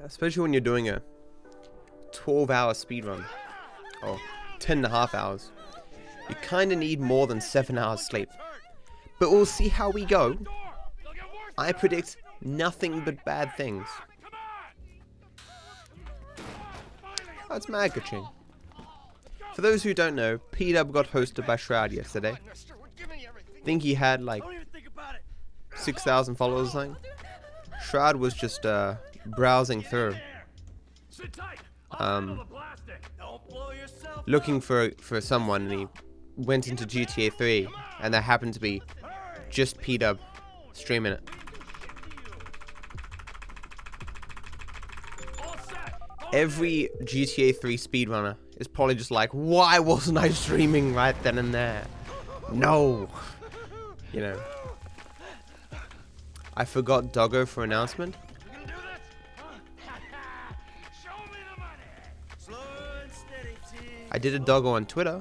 especially when you're doing a 12-hour speedrun, or 10.5 hours, you kind of need more than 7 hours sleep. But we'll see how we go. I predict nothing but bad things. Oh, it's Magaching. For those who don't know, P-Dub got hosted by Shroud yesterday. I think he had like 6,000 followers or something. Shroud was just browsing through, looking for someone, and he went into GTA 3, and there happened to be just P-Dub streaming it. Every GTA 3 speedrunner is probably just like, why wasn't I streaming right then and there? No. You know. I forgot Doggo for announcement. I did a Doggo on Twitter.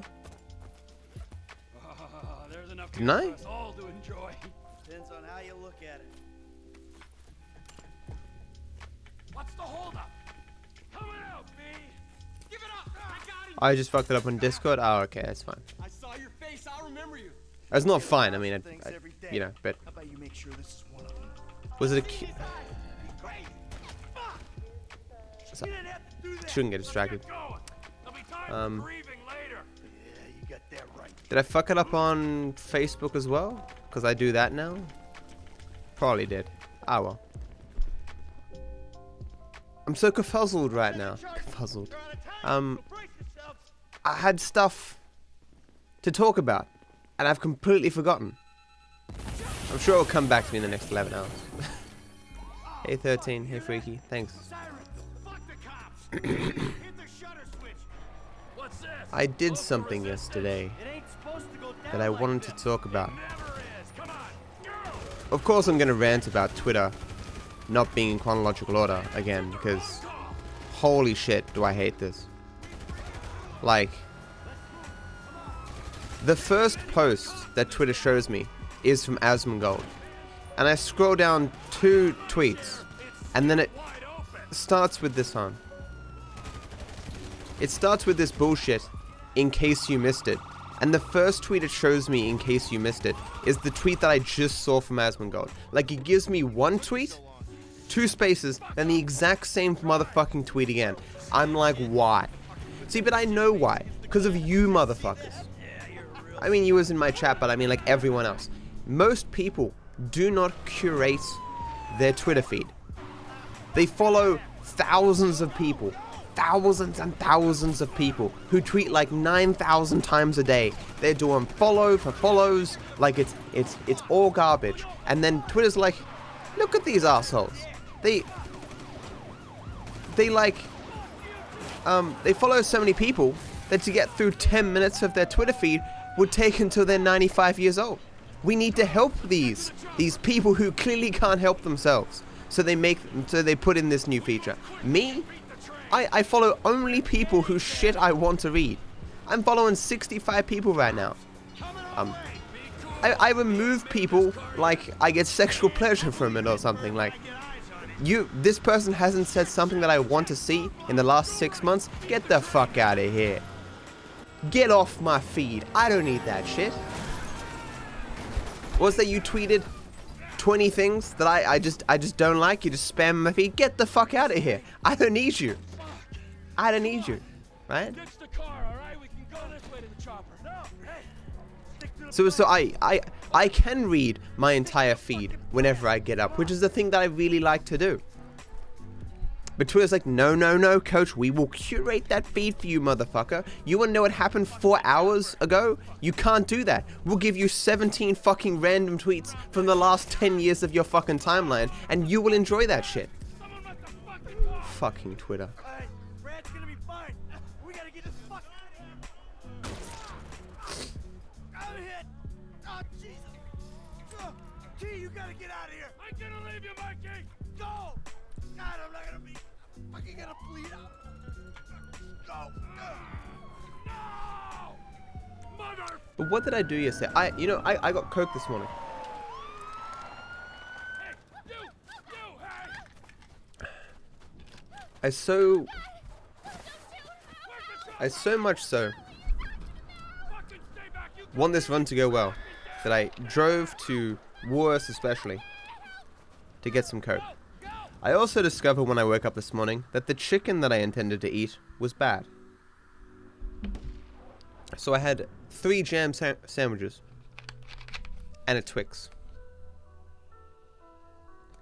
Didn't I? Depends on how you look at it. What's the holdup? Coming out, B. Give it up. I got him. I just fucked it up on Discord. Oh, okay, that's fine. I saw your face. I'll remember you. It's not fine. I mean, I you know, but How about you make sure this is one of them? was it a? So, shouldn't get distracted. Did I fuck it up on Facebook as well? Because I do that now? Probably did. Ah well. I'm so confuzzled right now. Confuzzled. I had stuff to talk about, and I've completely forgotten. I'm sure it'll come back to me in the next 11 hours. Hey 13, hey Freaky, thanks. I did something yesterday that I wanted to talk about. Of course I'm gonna rant about Twitter not being in chronological order again, because holy shit do I hate this. Like, the first post that Twitter shows me is from Asmongold, and I scroll down 2 tweets, and then it starts with this on. It starts with this bullshit, in case you missed it. And the first tweet it shows me, in case you missed it, is the tweet that I just saw from Asmongold. Like, it gives me 1 tweet, 2 spaces, and the exact same motherfucking tweet again. I'm like, why? See, but I know why. Because of you motherfuckers. I mean, you was in my chat, but I mean like everyone else. Most people do not curate their Twitter feed. They follow thousands of people. Thousands and thousands of people who tweet like 9,000 times a day. They're doing follow for follows, like it's all garbage. And then Twitter's like, look at these assholes. They follow so many people that to get through 10 minutes of their Twitter feed would take until they're 95 years old. We need to help these people who clearly can't help themselves. So they put in this new feature. Me? I follow only people whose shit I want to read. I'm following 65 people right now. I remove people like I get sexual pleasure from it or something. Like, this person hasn't said something that I want to see in the last 6 months. Get the fuck out of here. Get off my feed. I don't need that shit. Was that you tweeted 20 things that I just don't like? You just spam my feed. Get the fuck out of here. I don't need you. I don't need you, right? So I can read my entire feed whenever I get up, which is the thing that I really like to do. But Twitter's like, no, coach, we will curate that feed for you, motherfucker. You wanna know what happened 4 hours ago? You can't do that. We'll give you 17 fucking random tweets from the last 10 years of your fucking timeline, and you will enjoy that shit. Fucking Twitter. You gotta get out of here! I'm gonna leave you, Mikey! Go! God, I'm not gonna be fucking gonna bleed out! Go! No! Mother! But what did I do yesterday? I got coke this morning. Hey, you! Hey! I so much so want this run to go well that I drove to Wars especially to get some coke. I also discovered when I woke up this morning that the chicken that I intended to eat was bad. So I had 3 jam sandwiches and a Twix.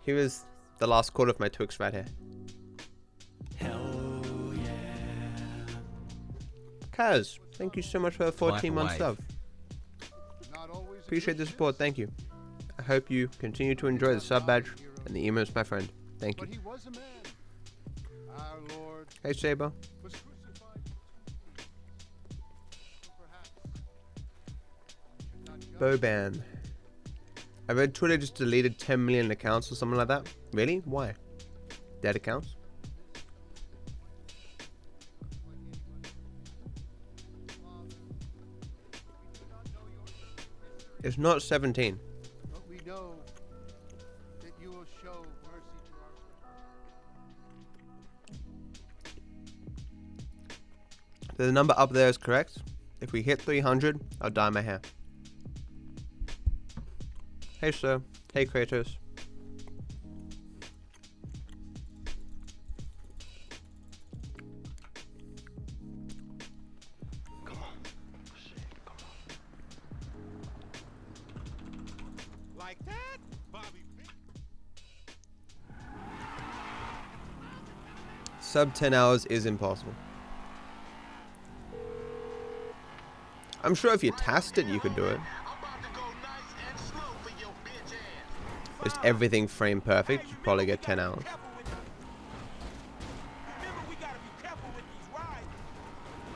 Here is the last quarter of my Twix right here. Hell yeah. Kaz, thank you so much for a 14-month sub. Appreciate the support, thank you. I hope you continue to enjoy the sub badge and the emotes, my friend. Thank you. Hey Saber. Boban. I read Twitter just deleted 10 million accounts or something like that. Really? Why? Dead accounts? It's not 17. But we know that you will show mercy to our friends. The number up there is correct. If we hit 300, I'll dye my hair. Hey sir. Hey Kratos. Come on. Shit, come on. Like that, Bobby. Sub 10 hours is impossible. I'm sure if you tasked it, you could do it. Just everything frame perfect, you'd probably get 10 hours.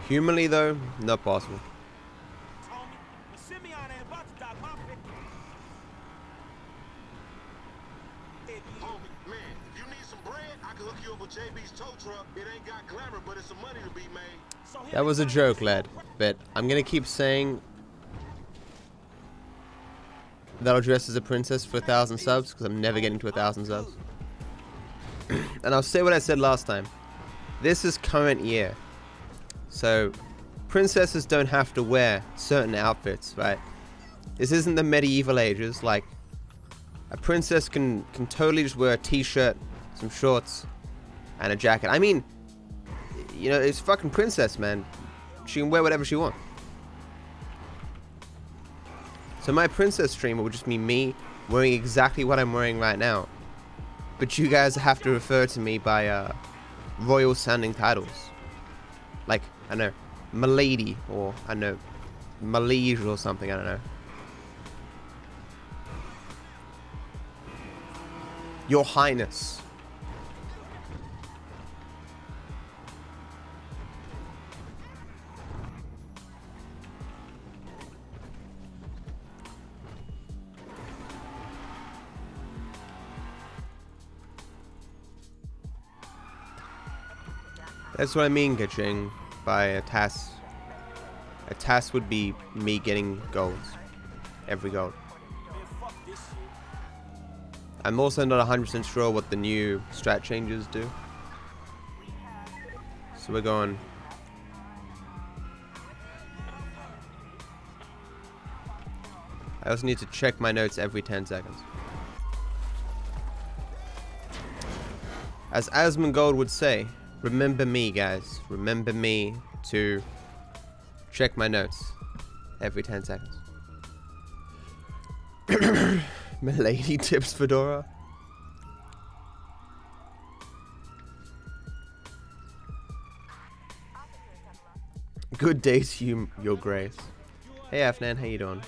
Humanly though, not possible. That was a joke, lad, but I'm gonna keep saying that I'll dress as a princess for 1,000 subs, because I'm never getting to 1,000 subs. And I'll say what I said last time. This is current year. So, princesses don't have to wear certain outfits, right? This isn't the medieval ages, like, a princess can totally just wear a t-shirt, some shorts, and a jacket. I mean, you know, it's fucking princess, man. She can wear whatever she wants. So my princess stream will just be me wearing exactly what I'm wearing right now. But you guys have to refer to me by royal sounding titles. Like, I don't know, Milady, or I don't know, Malege or something, I don't know. Your Highness. That's what I mean, Kaching, by a task. A task would be me getting golds. Every gold. I'm also not 100% sure what the new strat changes do. So we're going... I also need to check my notes every 10 seconds. As Asmongold would say, remember me, guys. Remember me to check my notes every 10 seconds. Milady tips Fedora. Good day to you, Your Grace. Hey Afnan, how you doing?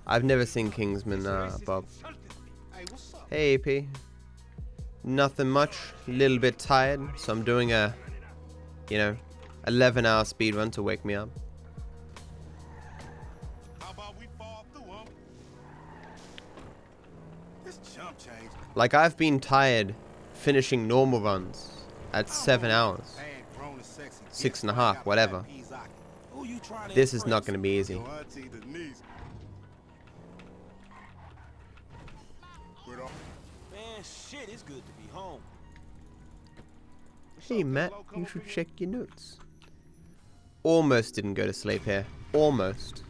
I've never seen Kingsman, Bob. Hey AP. Nothing much, a little bit tired, so I'm doing a, 11-hour speedrun to wake me up. Like, I've been tired finishing normal runs at 7 hours, 6.5, whatever. This is not going to be easy. Man, shit, it's good to be home. Hey Matt, you should check your notes. Almost didn't go to sleep here. Almost.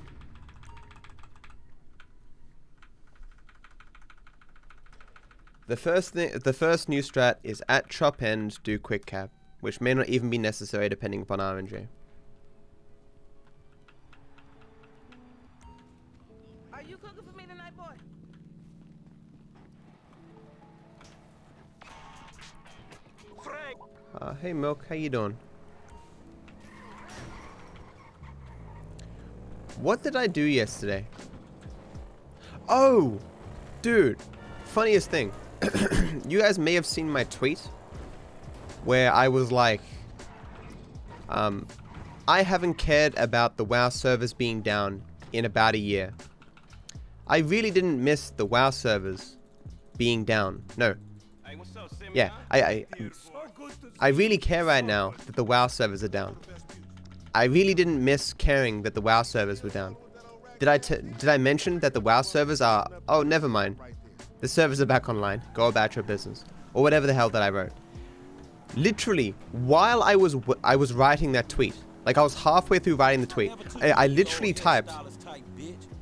The first new strat is at chop end do quick cap, which may not even be necessary depending upon RNG. Are you cooking for me tonight, boy? Hey Milk, how you doing? What did I do yesterday? Oh, dude, funniest thing. You guys may have seen my tweet where I was like, I haven't cared about the WoW servers being down in about a year. I really didn't miss the WoW servers being down. No. Yeah, I really care right now that the WoW servers are down. I really didn't miss caring that the WoW servers were down. Did I mention that the WoW servers are... Oh, never mind. The servers are back online. Go about your business. Or whatever the hell that I wrote. Literally, while I was writing that tweet, like I was halfway through writing the tweet, I literally typed,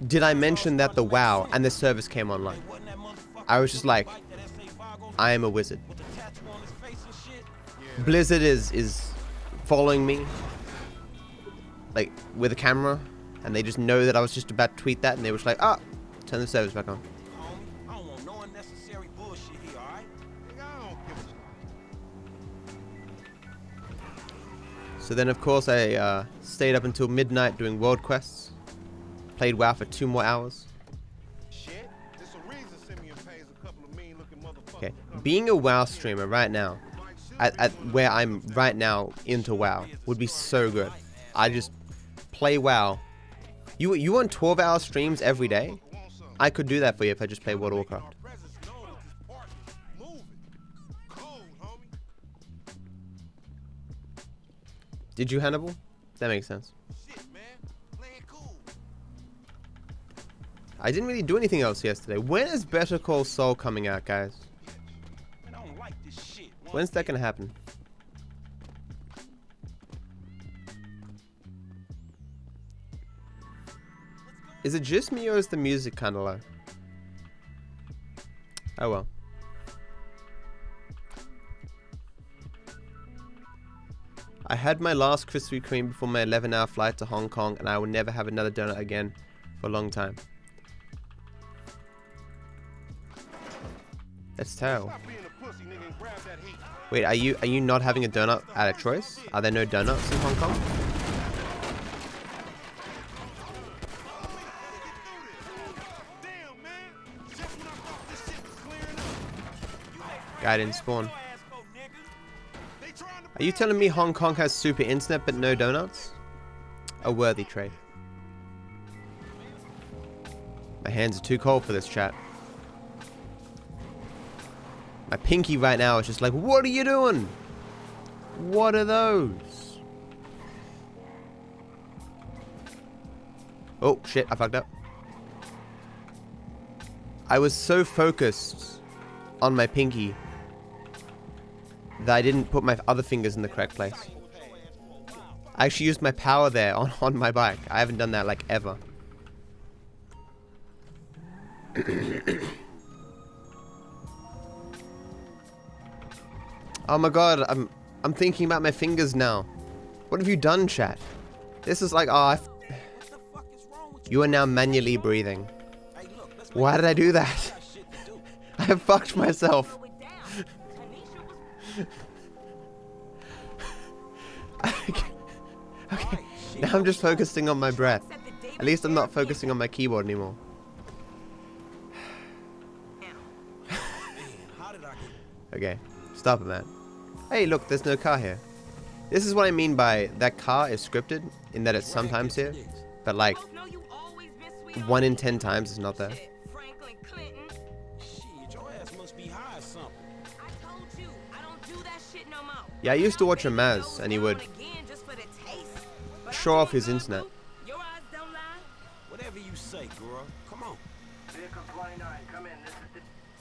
did I mention that the WoW and the servers came online? I was just like, I am a wizard. Blizzard is following me, like, with a camera, and they just know that I was just about to tweet that, and they were just like, ah, turn the servers back on. So then, of course, I stayed up until midnight doing world quests. Played WoW for 2 more hours. Okay, being a WoW streamer right now, at where I'm right now into WoW, would be so good. I just play WoW. You want 12-hour streams every day? I could do that for you if I just play World of Warcraft. Did you, Hannibal? That makes sense. I didn't really do anything else yesterday. When is Better Call Saul coming out, guys? When's that gonna happen? Is it just me or is the music kinda low? Oh well. I had my last Krispy Kreme before my 11-hour flight to Hong Kong, and I will never have another donut again for a long time. That's terrible. Wait, are you not having a donut out of choice? Are there no donuts in Hong Kong? Guy didn't spawn. Are you telling me Hong Kong has super internet but no donuts? A worthy trade. My hands are too cold for this, chat. My pinky right now is just like, what are you doing? What are those? Oh, shit, I fucked up. I was so focused on my pinky that I didn't put my other fingers in the correct place. I actually used my power there on my bike. I haven't done that like ever. Oh my god, I'm thinking about my fingers now. What have you done, chat? This is like, oh, you are now manually breathing. Why did I do that? I have fucked myself. Okay, now I'm just focusing on my breath. At least I'm not focusing on my keyboard anymore. Okay, stop it, man. Hey, look, there's no car here. This is what I mean by that car is scripted, in that it's sometimes here, but like 1 in 10 times it's not there. Yeah, I used to watch a Maz, and he would show off his internet.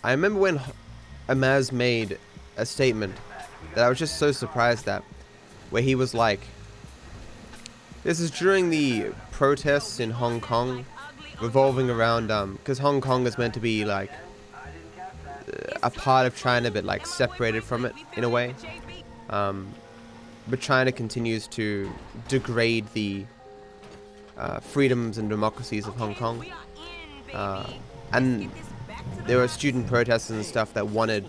I remember when a Maz made a statement that I was just so surprised at, where he was like, this is during the protests in Hong Kong, revolving around, because Hong Kong is meant to be like a part of China, but like separated from it in a way. But China continues to degrade the freedoms and democracies of Hong Kong. And there were student protests and stuff that wanted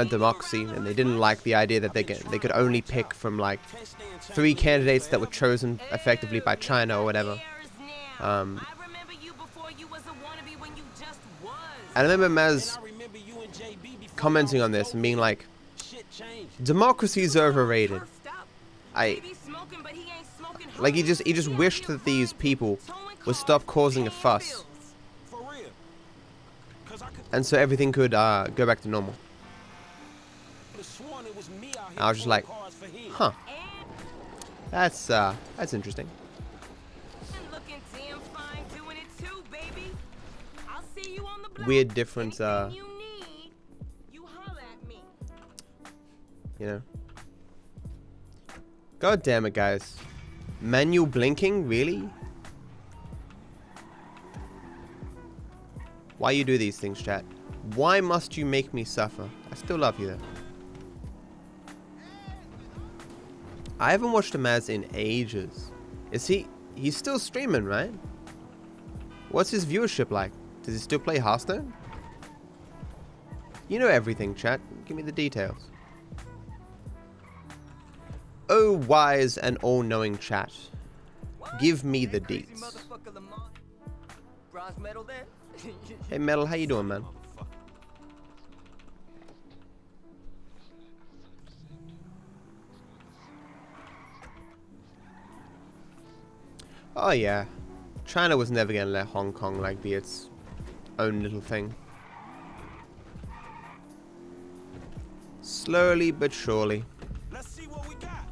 democracy, and they didn't like the idea that they could only pick from like 3 candidates that were chosen effectively by China or whatever. And I remember Maz commenting on this and being like, democracy is overrated. Like he just wished that these people would stop causing a fuss, and so everything could go back to normal. And I was just like, huh, that's interesting. Weird difference, you know. God damn it, guys. Manual blinking? Really? Why you do these things, chat? Why must you make me suffer? I still love you, though. I haven't watched him as in ages. Is he's still streaming, right? What's his viewership like? Does he still play Hearthstone? You know everything, chat. Give me the details. Oh, wise and all-knowing chat. Give me the deets. Hey, Metal, how you doing, man? Oh, yeah. China was never going to let Hong Kong, like, be its own little thing. Slowly but surely. Let's see what we got.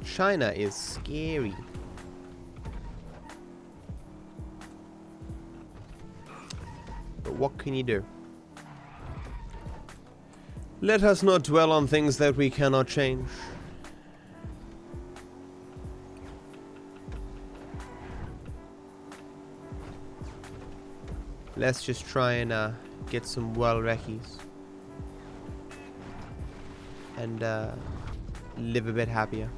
China is scary. But what can you do? Let us not dwell on things that we cannot change. Let's just try and get some world recce's and live a bit happier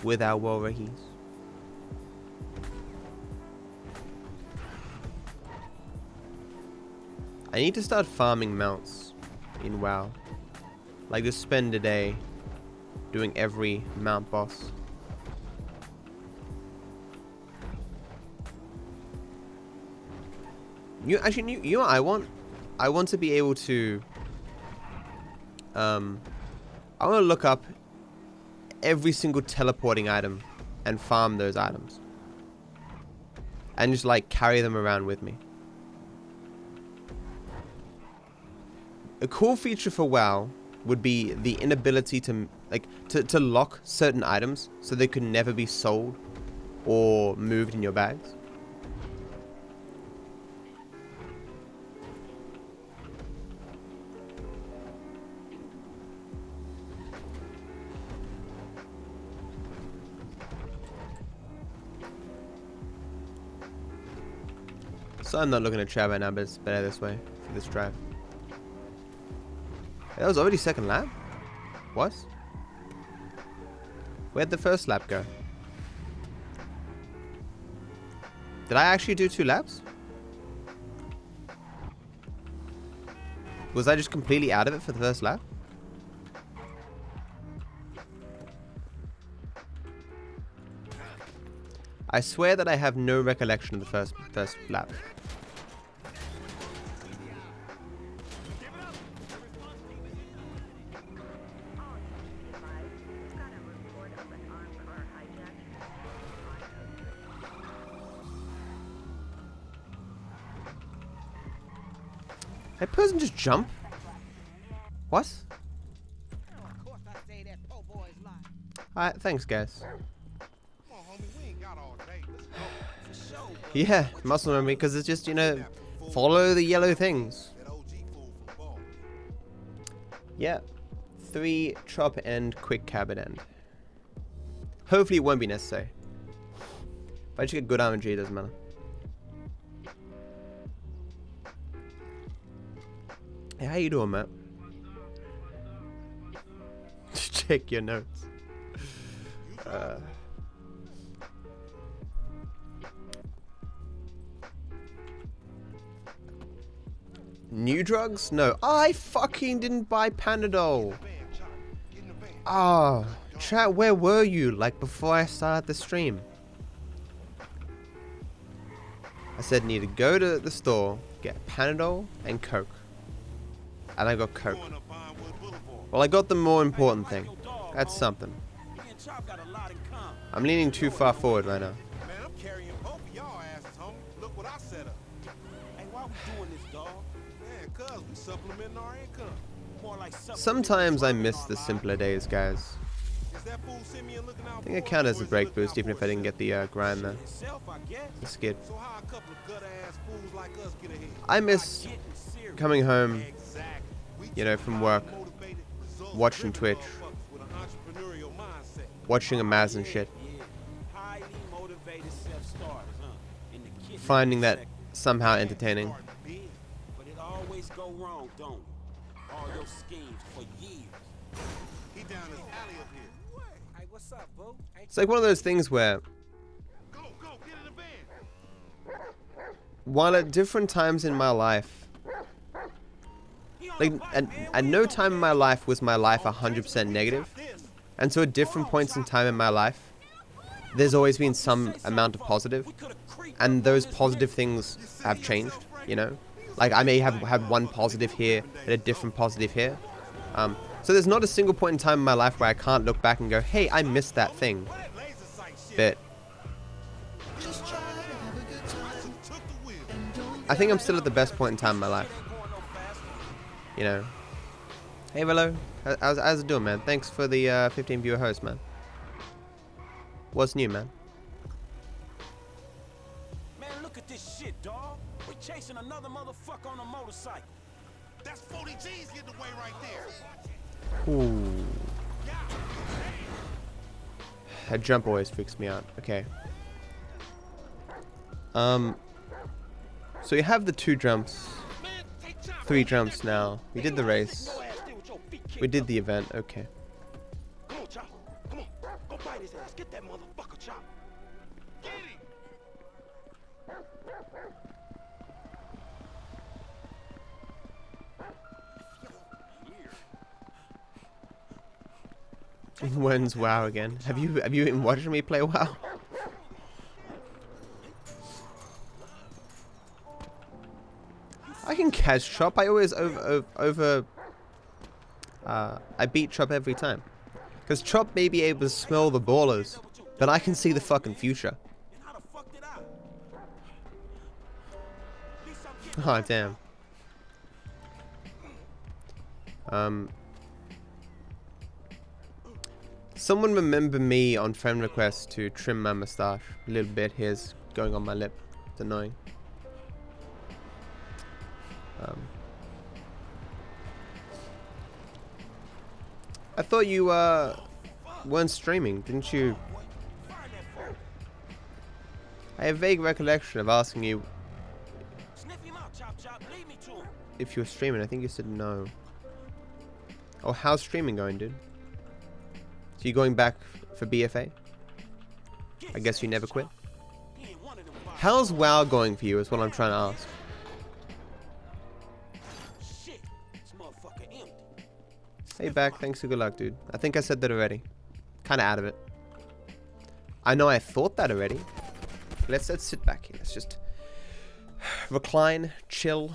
with our world recce's. I need to start farming mounts in WoW. Like, just spend a day doing every mount boss. You know what I want? I want to be able to I want to look up every single teleporting item and farm those items. And just like carry them around with me. A cool feature for WoW would be the inability to to lock certain items so they could never be sold or moved in your bags. So I'm not looking at trap right now, but it's better this way for this drive. That was already second lap? What? Where'd the first lap go? Did I actually do 2 laps? Was I just completely out of it for the first lap? I swear that I have no recollection of the first lap. That person just jump? What? Alright, thanks guys. Come on, homie, we ain't got all day. Let's go. Yeah, muscle memory, because it's just, you know, follow the yellow things. That OG fool from Ball. Yeah. 3 chop end, quick cabin end. Hopefully it won't be necessary. If I just get good RNG, it doesn't matter. Hey, how you doing, Matt? Check your notes. New drugs? No. I fucking didn't buy Panadol. Oh, chat, where were you? Like before I started the stream. I said need to go to the store, get Panadol and Coke. And I got Coke. Well, I got the more important thing. That's something. I'm leaning too far forward right now. Man, I'm carrying both of y'all asses, homie. Look what I set up. Hey, why we doing this, dog? Man, cuz we supplementing our income. More like Sometimes I miss the simpler days, guys. Is that fool Simeon looking out I think it counted as a break boost, even if I didn't get the grind there. itself, I guess. The skid. So how a couple of gut-ass fools like us get ahead? I miss coming home, Exactly. We you know, from work, motivated, watching Twitch, with an entrepreneurial mindset. watching Amaz and shit, Yeah. Highly motivated self-starters, huh? In the kitchen finding that sector. somehow entertaining. Big, but it always go wrong, don't it? All your schemes for years. He down this alley up here. Hey, what's up, boo? It's like one of those things where, Go, get in the van. while at different times in my life, like, at no time in my life was my life 100% negative. And so at different points in time in my life, there's always been some amount of positive. And those positive things have changed, you know? Like, I may have had one positive here and a different positive here. So there's not a single point in time in my life where I can't look back and go, hey, I missed that thing. But I think I'm still at the best point in time in my life. You know? Hey, Velo. How's it doing, man? Thanks for the 15 viewer host, man. What's new, man? Man, look at this shit, dog. We're chasing another motherfucker on a motorcycle. That's 40 G's getting away right there. Ooh. That jump always freaks me out. Okay. So you have the 2 jumps. 3 jumps now. We did the race. We did the event. Okay. Come on, Chop. Come on. Go bite his ass. Get that motherfucker, Chop. Get him. When's WoW again? Have you been watching me play WoW? I can catch Chop. I always I beat Chop every time. Because Chop may be able to smell the ballers, but I can see the fucking future. And how the fuck did I? Oh damn. Someone remember me on friend request to trim my mustache a little bit. Here's going on my lip. It's annoying. I thought you weren't streaming, didn't you? I have vague recollection of asking you Sniff him out, Chop Chop. Lead me to him. if you were streaming. I think you said no. Oh, how's streaming going, dude? So you going back for BFA? I guess you never quit. He ain't one of them bodies. How's WoW going for you is what I'm trying to ask. Shit. This motherfucker empty. Hey, back. Thanks for good luck, dude. I think I said that already. Kind of out of it. I know I thought that already. Let's sit back here. Let's just recline, chill.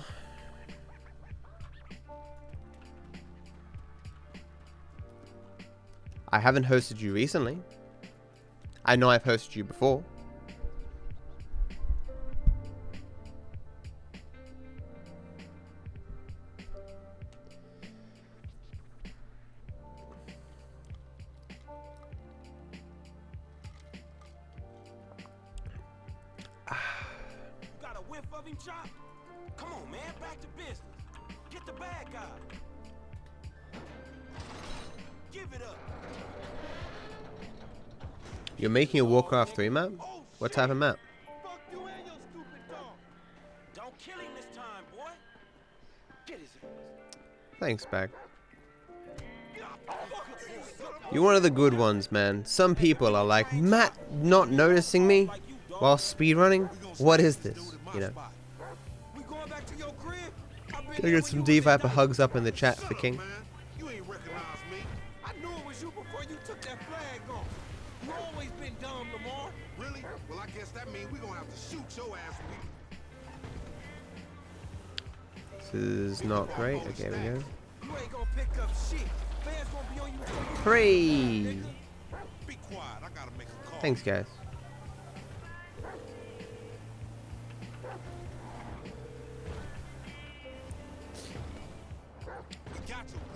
I haven't hosted you recently. I know I've hosted you before. him, Chop? Come on, man, back to business. Get the bad guy. Give it up. You're making a Warcraft 3 map? What type of map? Fuck you and your stupid dog. Don't kill him this time, boy. Get his ass. Thanks, Bag. You're one of the good ones, man. Some people are like, Matt not noticing me while speedrunning? What is this? You know. We going back to your crib? Can I get some DViper hugs up in the chat for King? You ain't recognize me. I knew it was you before you took that flag off. You always been dumb, Lamar. Really? Well, I guess that means we gonna have to shoot your ass. This is not great. Okay, here we go. You ain't gonna pick up shit. Fans gonna be on you before you. 3. Be quiet. I gotta make a call. Thanks, guys.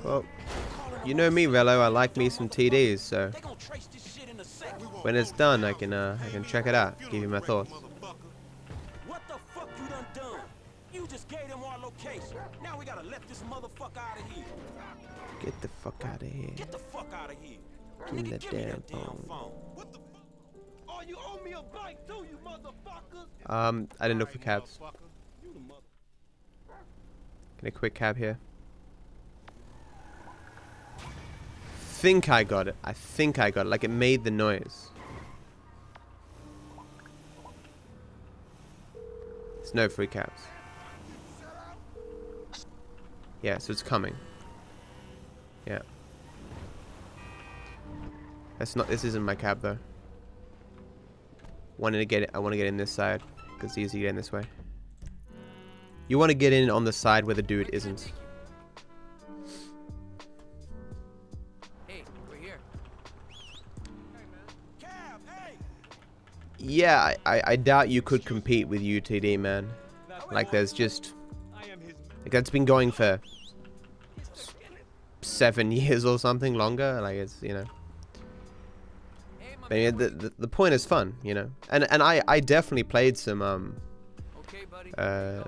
Well, you know me, Rello. I like me some TDs, so They gonna trace this shit in a second. when it's done, I can check it out, give you my thoughts. What the fuck you done? You just gave them our location. Now we gotta let this motherfucker out of here. Get the fuck out of here. Get the fuck out of here. Give me Nigga, that give me damn that damn phone. phone. What the fuck? Oh, you owe me a bike too, you motherfuckers. I didn't look for cabs. You the mother. Get a quick cab here. Think I got it. I think I got it. Like it made the noise. There's no free cabs. Yeah, so it's coming. Yeah. That's not. This isn't my cab though. Wanted to get it. I want to get in this side because it's easy to get in this way. You want to get in on the side where the dude isn't. Hey, we're here. Cab, hey. Yeah, I doubt you could compete with UTD, man. Like there's just like that's been going for 7 years or something longer. Like it's, you know. Hey, my But yeah, the point is fun, you know. And I definitely played some okay, buddy.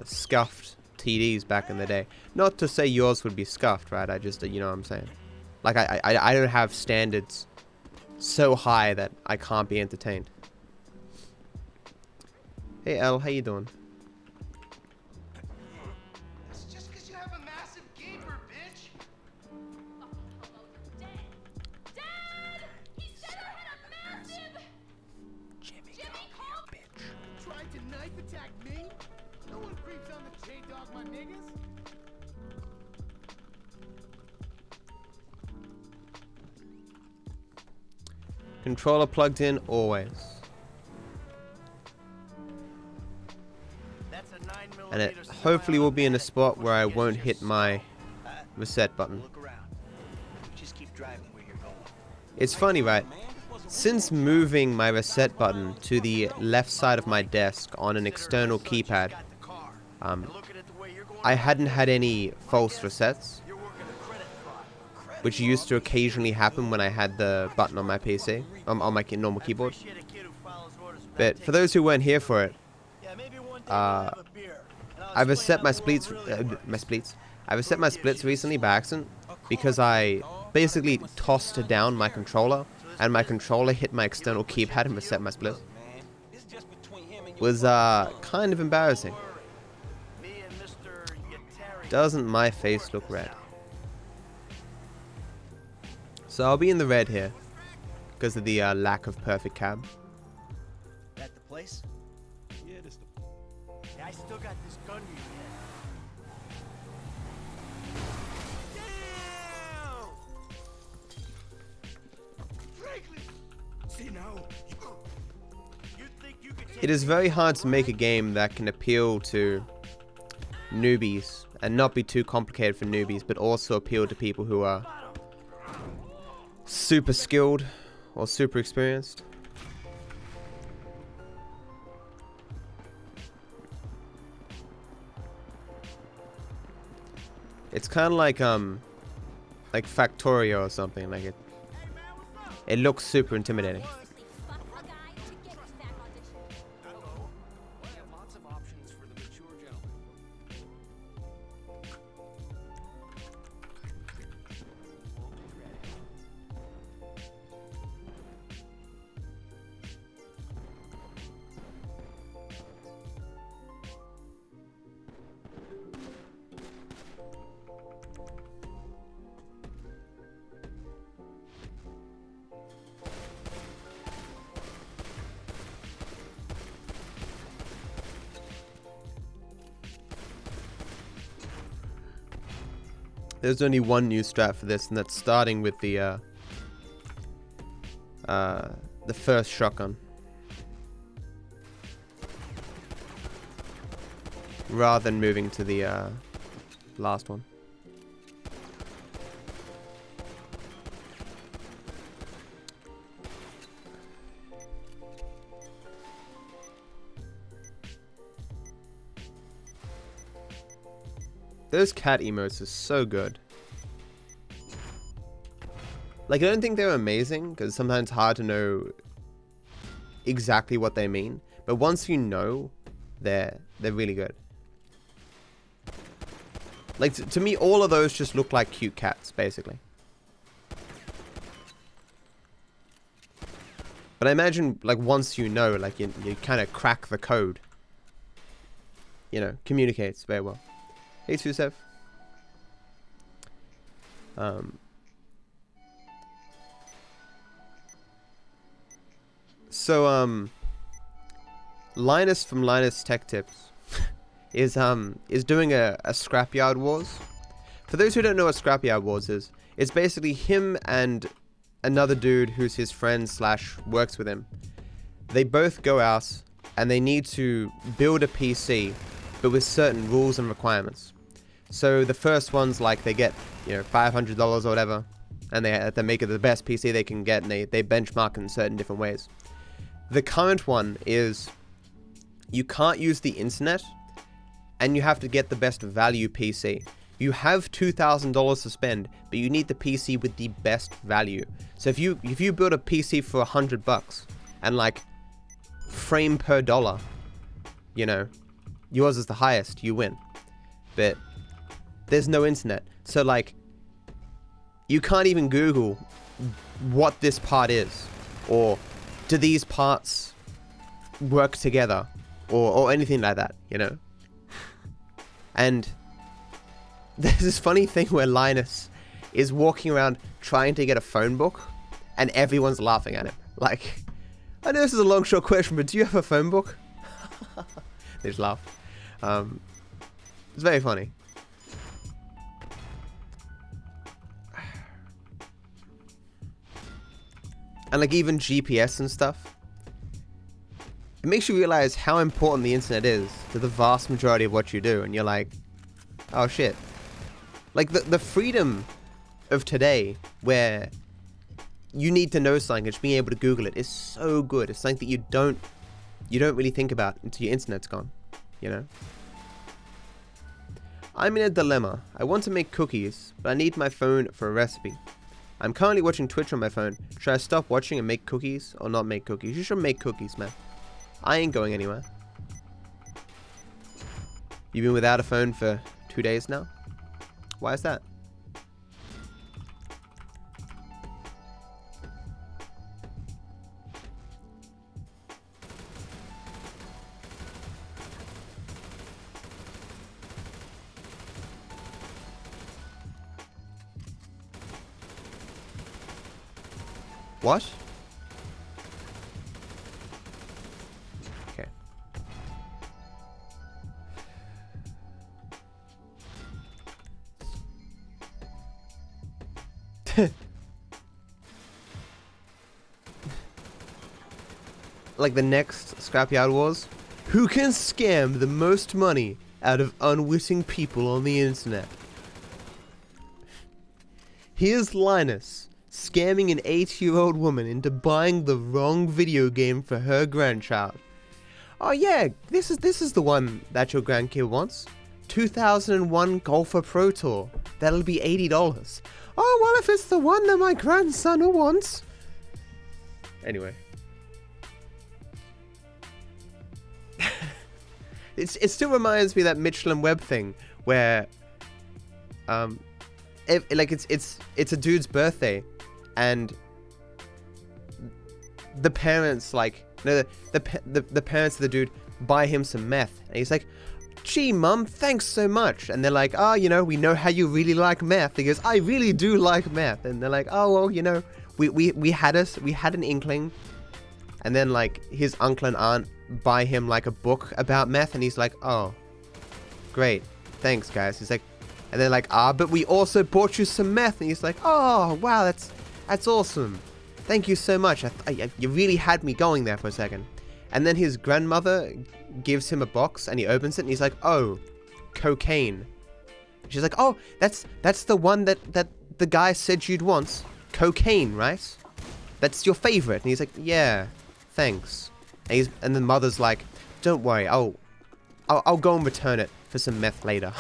scuffed TDs back in the day. Not to say yours would be scuffed, right? I just, you know what I'm saying. Like I don't have standards so high that I can't be entertained. Hey L, how you doing? It's just because you have a massive gaper, bitch. Dad! He said I had a massive... Jimmy called? Tried to knife attack me? No one creeps on the J-Dog, my niggas. Controller plugged in always. That's a 9mm. And it hopefully will be in a spot where I won't hit my reset button. Look around. Just keep driving where you're going. It's funny, right? Since moving my reset button to the left side of my desk on an external keypad, I hadn't had any false resets, which used to occasionally happen when I had the button on my PC, on my normal keyboard. But for those who weren't here for it, I've reset my splits, I reset my splits recently by accident because I basically tossed down my controller and my controller hit my external keypad and reset my splits. Was kind of embarrassing. Doesn't my face look red? So I'll be in the red here because of the lack of perfect cab. That the place? Yeah, this the. Yeah, I still got this gun you See now. It is very hard to make a game that can appeal to newbies and not be too complicated for newbies, but also appeal to people who are super skilled or super experienced. It's kind of like Factorio or something. Like it looks super intimidating. Seriously, fuck a guy to get this back audition. I have lots of options for the mature There's only one new strat for this, and that's starting with the first shotgun, rather than moving to the last one. Those cat emotes are so good. Like, I don't think they're amazing, because sometimes it's hard to know exactly what they mean. But once you know, they're really good. Like, to me, all of those just look like cute cats, basically. But I imagine, like, once you know, like, you kind of crack the code. You know, communicates very well. Hey, Susev. So, Linus from Linus Tech Tips is doing a Scrapyard Wars. For those who don't know what Scrapyard Wars is, it's basically him and another dude who's his friend / works with him. They both go out and they need to build a PC, but with certain rules and requirements. So the first one's like they get, you know, $500 or whatever, and they make it the best PC they can get, and they benchmark in certain different ways. The current one is you can't use the internet, and you have to get the best value PC. You have $2,000 to spend, but you need the PC with the best value. So if you build a PC for $100 and like frame per dollar, you know, yours is the highest, you win. But there's no internet, so like you can't even Google what this part is, or do these parts work together, or anything like that, you know. And there's this funny thing where Linus is walking around trying to get a phone book, and everyone's laughing at him. Like, I know this is a long short question, but do you have a phone book? They just laugh. It's very funny. And like even GPS and stuff, it makes you realize how important the internet is to the vast majority of what you do. And you're like, oh shit. Like the freedom of today, where you need to know something and just being able to Google it, is so good. It's something that you don't really think about until your internet's gone, you know. I'm in a dilemma. I want to make cookies, but I need my phone for a recipe. I'm currently watching Twitch on my phone. Should I stop watching and make cookies, or not make cookies? You should make cookies, man. I ain't going anywhere. You've been without a phone for 2 days now? Why is that? What? Okay. Like the next Scrapyard Wars? Who can scam the most money out of unwitting people on the internet? Here's Linus scamming an 8-year-old woman into buying the wrong video game for her grandchild. Oh yeah, this is the one that your grandkid wants. 2001 Golfer Pro Tour. That'll be $80. Oh well, if it's the one that my grandson wants. Anyway. It still reminds me of that Mitchell and Webb thing where it's a dude's birthday, and the parents the parents of the dude buy him some meth, and he's like, gee mum, thanks so much. And they're like, oh, you know, we know how you really like meth. He goes, I really do like meth. And they're like, oh well, you know, we had an inkling. And then like his uncle and aunt buy him like a book about meth, and he's like, oh great, thanks guys. He's like, And they're like, but we also bought you some meth. And he's like, oh, wow, that's awesome. Thank you so much. You really had me going there for a second. And then his grandmother gives him a box and he opens it and he's like, oh, cocaine. She's like, oh, that's the one that the guy said you'd want. Cocaine, right? That's your favorite. And he's like, yeah, thanks. And the mother's like, don't worry, I'll go and return it for some meth later.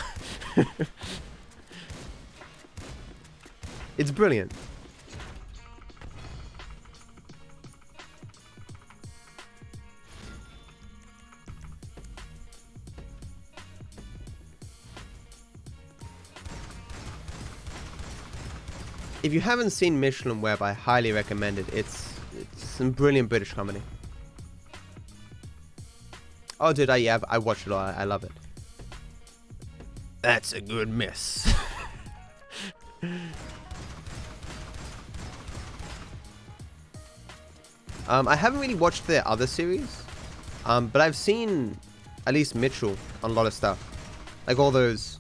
It's brilliant. If you haven't seen Michelin Web, I highly recommend it. It's some brilliant British comedy. Oh, dude, I watched it all. I love it. That's a good miss. I haven't really watched their other series, but I've seen at least Mitchell on a lot of stuff, like all those.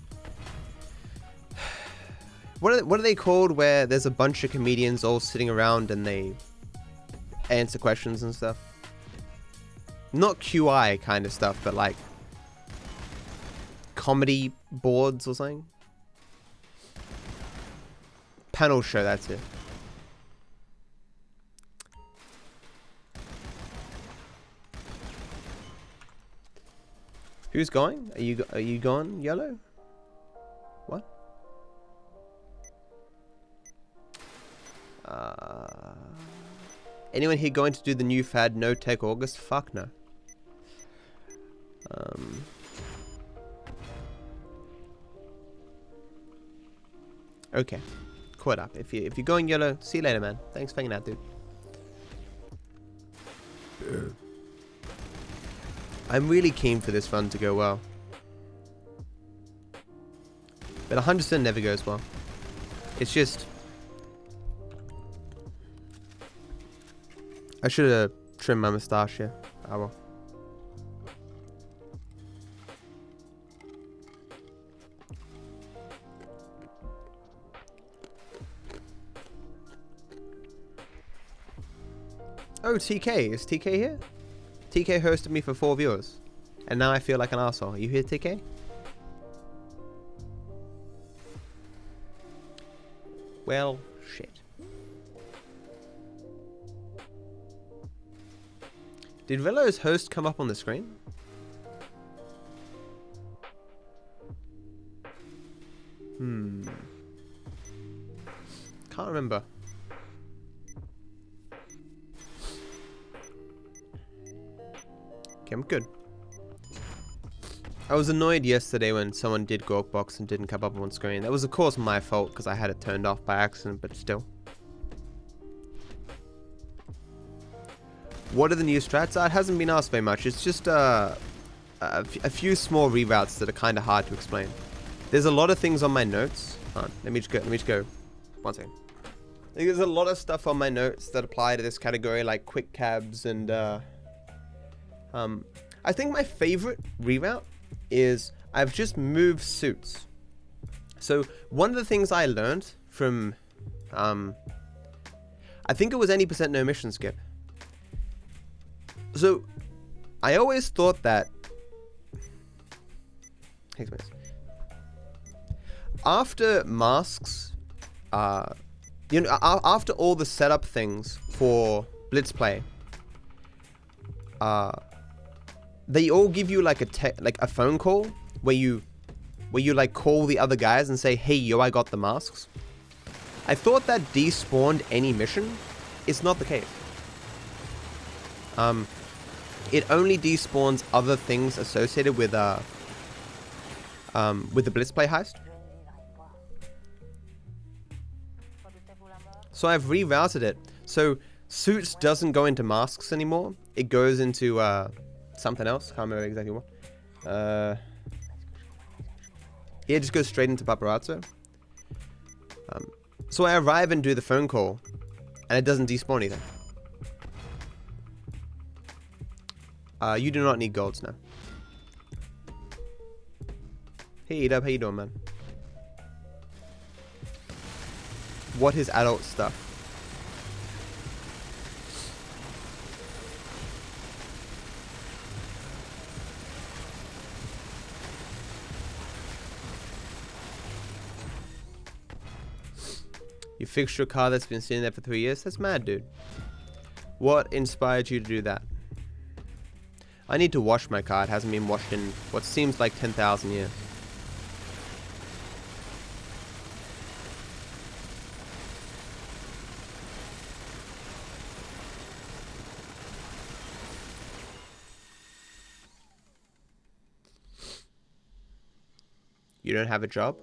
What are they called? Where there's a bunch of comedians all sitting around and they answer questions and stuff. Not QI kind of stuff, but like comedy boards or something. Panel show, that's it. Who's going? Are you going, Yellow? What? Anyone here going to do the new fad No Tech August? Fuck no. Okay, caught up. If you're going Yellow, see you later, man. Thanks for hanging out, dude. I'm really keen for this run to go well, but 100% never goes well. It's just I should have trimmed my moustache here. Oh well. Oh, TK. Is TK here? TK hosted me for 4 viewers. And now I feel like an arsehole. Are you here, TK? Well, shit. Did Velo's host come up on the screen? Can't remember. Okay, I'm good. I was annoyed yesterday when someone did Gorkbox and didn't come up on screen. That was of course my fault because I had it turned off by accident, but still. What are the new strats? It hasn't been asked very much. It's just a few small reroutes that are kind of hard to explain. There's a lot of things on my notes. Let me just go. 1 second. There's a lot of stuff on my notes that apply to this category, like quick cabs and I think my favorite reroute is I've just moved suits. So one of the things I learned from I think it was any % no mission skip. So I always thought that after masks, after all the setup things for Blitz play, they all give you like a phone call where you like call the other guys and say, hey yo, I got the masks. I thought that despawned any mission. It's not the case. It only despawns other things associated with the Blitz play heist. So I've rerouted it. So suits doesn't go into masks anymore. It goes into something else. Can't remember exactly what. Yeah, it just goes straight into paparazzo. So I arrive and do the phone call, and it doesn't despawn anything. You do not need golds now. Hey, Edub, how you doing, man? What is adult stuff? You fixed your car that's been sitting there for 3 years? That's mad, dude. What inspired you to do that? I need to wash my car. It hasn't been washed in what seems like 10,000 years. You don't have a job?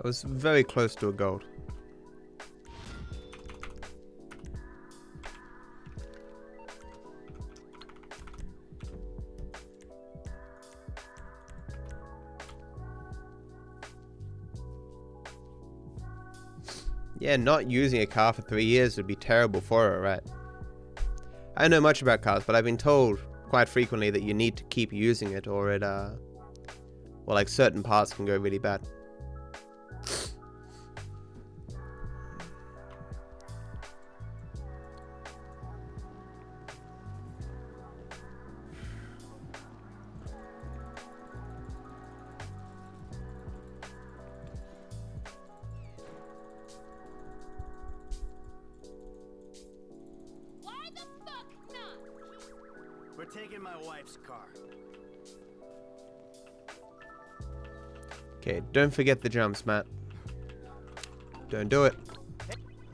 I was very close to a gold. Yeah, not using a car for 3 years would be terrible for her, right? I don't know much about cars, but I've been told quite frequently that you need to keep using it or it, well, like certain parts can go really bad. Why the fuck not? We're taking my wife's car. Okay, don't forget the jumps, Matt. Don't do it.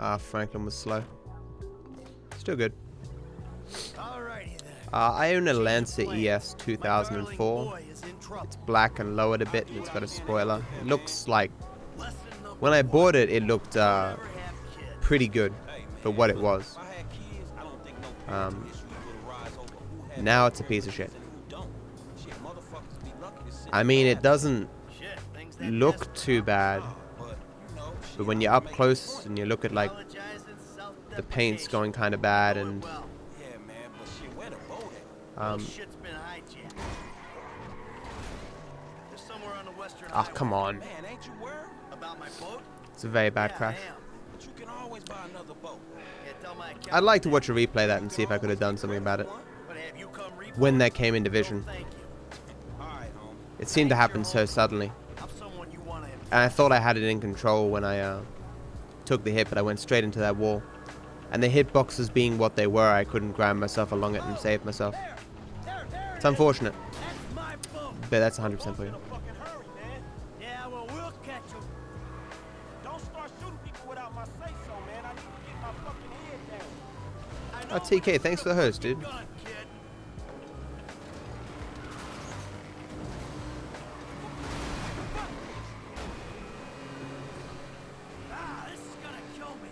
Ah, Franklin was slow. Still good. Alrighty then. I own a Lancer ES 2004. It's black and lowered a bit and it's got a spoiler. It looks like, when I bought it, it looked pretty good for what it was. Now it's a piece of shit. I mean, it doesn't look too bad, but when you're up close and you look at like the paint's going kind of bad and ah, come on. It's a very bad crash. I'd like to watch a replay of that and see if I could have done something about it when that came into vision. It seemed to happen so suddenly. And I thought I had it in control when I took the hit, but I went straight into that wall. And the hitboxes being what they were, I couldn't grab myself along it and save myself. It's unfortunate. But that's 100% for you. Yeah, well, we'll catch him. Don't start shooting people without my say-so, man. I need to get my fucking head down. Oh, TK, thanks for the host, dude. This is gonna kill me.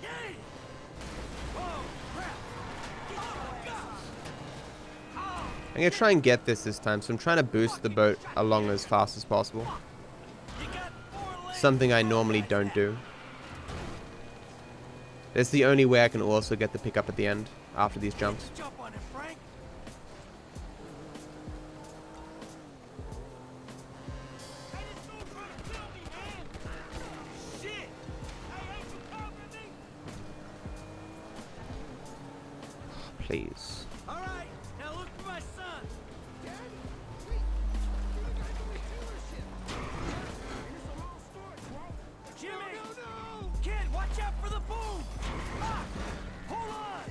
Yay! Oh, crap! I'm gonna try and get this time, so I'm trying to boost the boat along as fast as possible. Something I normally don't do. It's the only way I can also get the pickup at the end after these jumps. Jump on it, Frank. Please. All right, now look for my son. Jimmy! No! Kid, watch out for the boom! Ah! Hold on!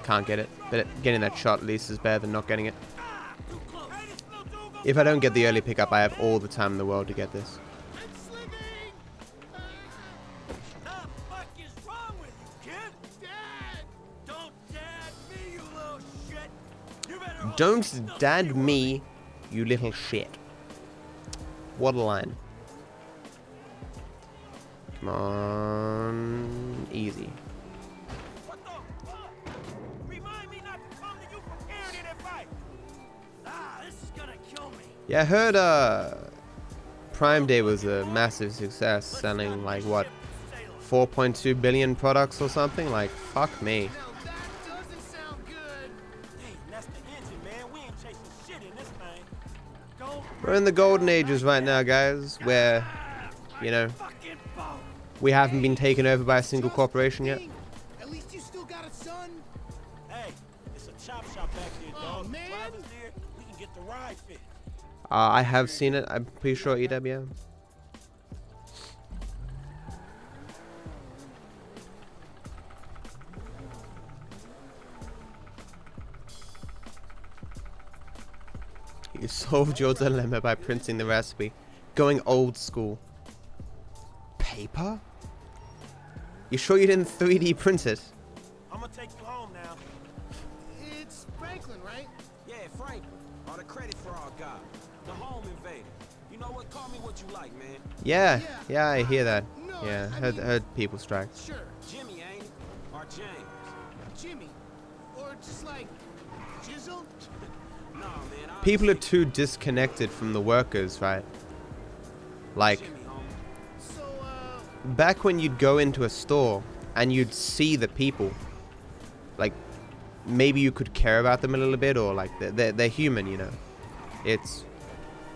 Can't get it, but getting that shot at least is better than not getting it. If I don't get the early pickup, I have all the time in the world to get this. I'm slipping! The fuck is wrong with you, kid? Dad! Don't dad me, you little shit! You better Don't dad me, you little shit. What a line. Come on. easy. What the fuck? Remind me not to come to you prepared in that fight. Ah, this is gonna kill me. Yeah, I heard Prime Day was a massive success, selling like what, 4.2 billion products or something. Like, fuck me. That doesn't sound good. Hey, that's the engine, man. We ain't chasing shit in this thing. Don't We're in the golden ages right now, guys, where, you know, fucking boat. we haven't been taken over by a single corporation yet. At least you still got a son. Hey, it's a chop shop back there, Oh, dog. man. Drive us there, we can get the ride fit. I have seen it. I'm pretty sure EW. Yeah. You solved your dilemma by printing the recipe. Going old school. Paper? You sure you didn't 3D print it? I'm gonna take you home now. It's Franklin, right? Yeah, Frank. All the credit for our guy. The home invader. You know what? Call me what you like, man. Yeah, yeah, I hear that. No, Yeah, I heard mean- people strike. Sure, Jimmy, ain't it? Or James? Jimmy. Or just like Jizzle. Nah, man. People are too disconnected from the workers, right? Like, Jimmy, homie. So, back when you'd go into a store and you'd see the people, like, maybe you could care about them a little bit, or like they're human, you know.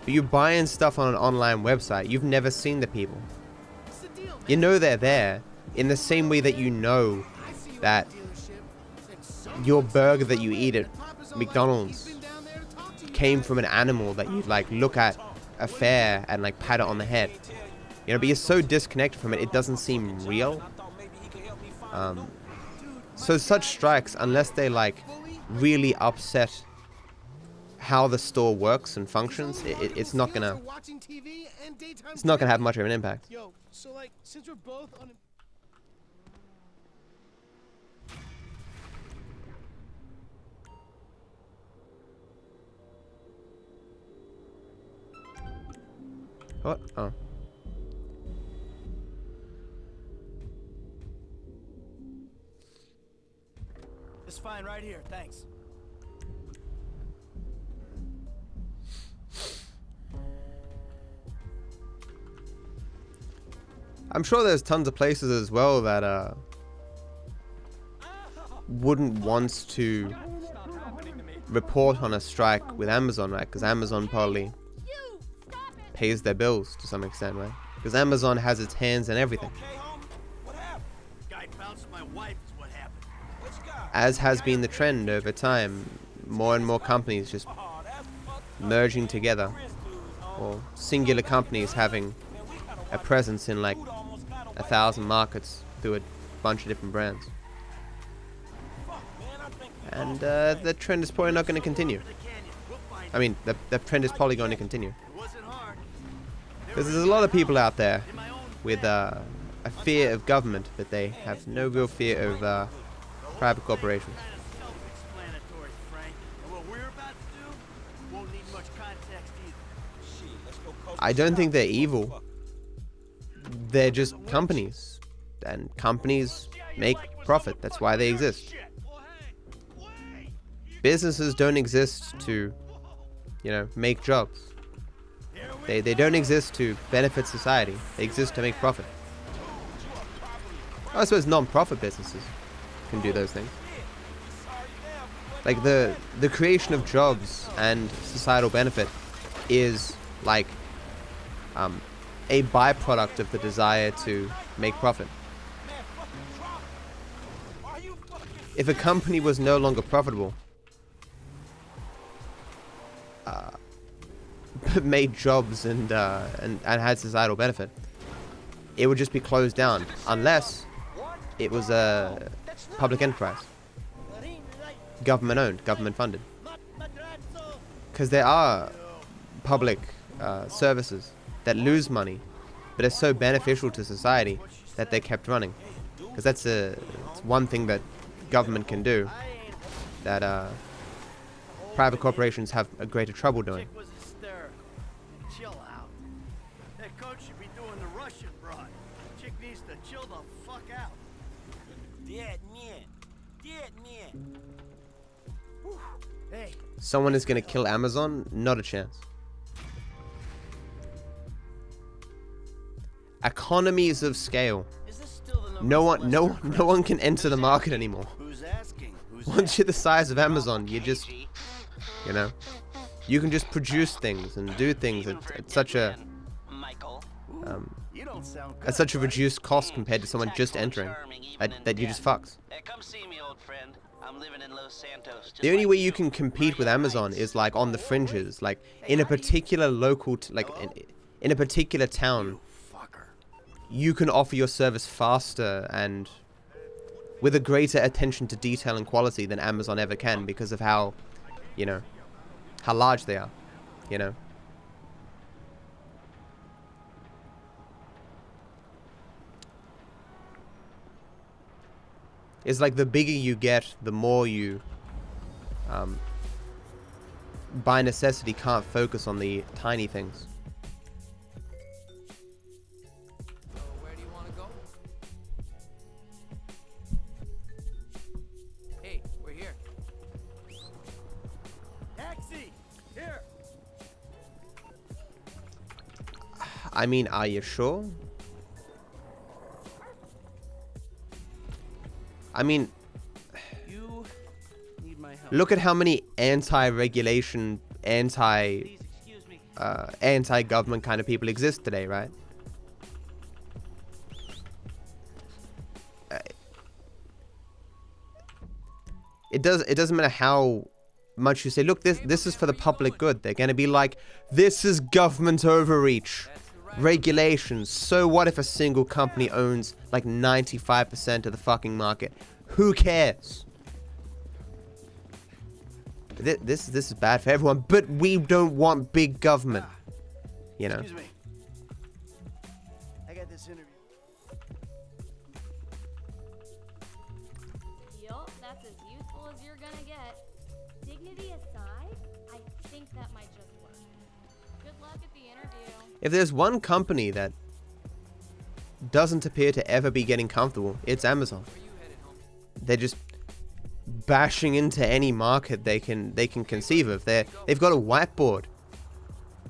But you're buying stuff on an online website, you've never seen the people. what's the deal, man? You know they're there in the same way that you know I see you that at the dealership, and someone your said burger that you something, eat at and Papa's all McDonald's like, he's been down there to talk to you came guys. from an animal that you'd like look at a fair and like pat it on the head. You know, but you're so disconnected from it, it doesn't seem real. So such strikes, unless they like really upset how the store works and functions, it's not gonna Watching TV and daytime it's not gonna have driving. much of an impact. Yo, so like, since we're both on. What? Oh. It's fine right here, thanks. I'm sure there's tons of places as well that wouldn't want to report on a strike with Amazon, right? Because Amazon probably You stop it. pays their bills to some extent, right? Because Amazon has its hands in everything, Okay, homie. What happened? Guy bounced my wife is what happened. Which guy? as has been the trend over time. More and more companies just Oh, that's fucked. merging together, Chris dudes, homie. or singular companies having Man, we gotta a watch presence in like food almost got away. 1,000 markets through a bunch of different brands. Fuck, man, I think we And lost the trend is probably not going to continue. The canyon, we'll find I mean, the trend is probably going to continue. it. Wasn't hard. Because there's a lot of people out there In my own with a fear of government, but they have no real fear of private corporations. kind of self-explanatory, Frank. And what we're about to do won't need much context either. shit. Let's go coast I to don't south, think they're evil. motherfucker. They're just companies. And companies make profit. That's why they exist. Businesses don't exist to, you know, make jobs. They don't exist to benefit society. They exist to make profit. I suppose non-profit businesses can do those things. Like the creation of jobs and societal benefit is like a byproduct of the desire to make profit. If a company was no longer profitable, but made jobs and had societal benefit, it would just be closed down unless it was a public enterprise, government owned, government funded. Because there are public services that lose money, but are so beneficial to society that they're kept running. Because it's one thing that government can do that private corporations have a greater trouble doing. Chick was hysterical. Chill out. That coach should be doing the Russian broad. Chick needs to chill the fuck out. Dead men. Dead men. Whew. Hey. Someone is gonna kill Amazon? Not a chance. Economies of scale. Is this still the number No Lester one can enter the market anymore. Who's asking? Who's Once you're the size of Amazon, you just, you know, you can just produce things and do things at such a You don't sound at such a reduced cost compared to someone just entering that you just fucks. Come see me, old friend. I'm living in Los Santos. The only way you can compete with Amazon is like on the fringes, like in a particular local, in a particular town. You can offer your service faster and with a greater attention to detail and quality than Amazon ever can because of how, you know, how large they are, you know. It's like the bigger you get, the more you, by necessity, can't focus on the tiny things. So where do you want to go? Hey, we're here. Taxi! Here! I mean, are you sure? I mean, You need my help. look at how many anti-regulation, Please excuse me. anti-government kind of people exist today, right? It doesn't matter how much you say, look, this is for the public good. They're gonna be like, this is government overreach, regulations. So what if a single company owns like 95% of the fucking market? Who cares? This is bad for everyone, but we don't want big government. You know. Excuse me. I got this interview. Yup, that's as useful as you're gonna get. Dignity aside, I think that might just work. Good luck at the interview. If there's one company that doesn't appear to ever be getting comfortable, it's Amazon. Where you headed home? They're just bashing into any market they can conceive of. They've got a whiteboard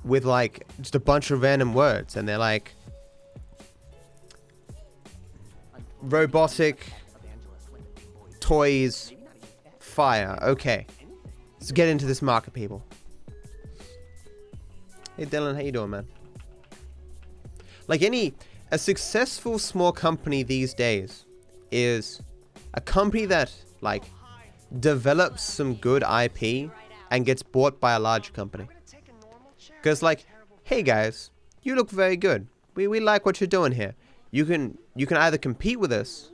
with like just a bunch of random words, and they're like robotic, toys, fire. Okay, let's get into this market, people. Hey Dylan, how you doing, man? Like a successful small company these days is a company that like develops some good IP and gets bought by a larger company. Because like, hey guys, you look very good. We like what you're doing here. You can either compete with us,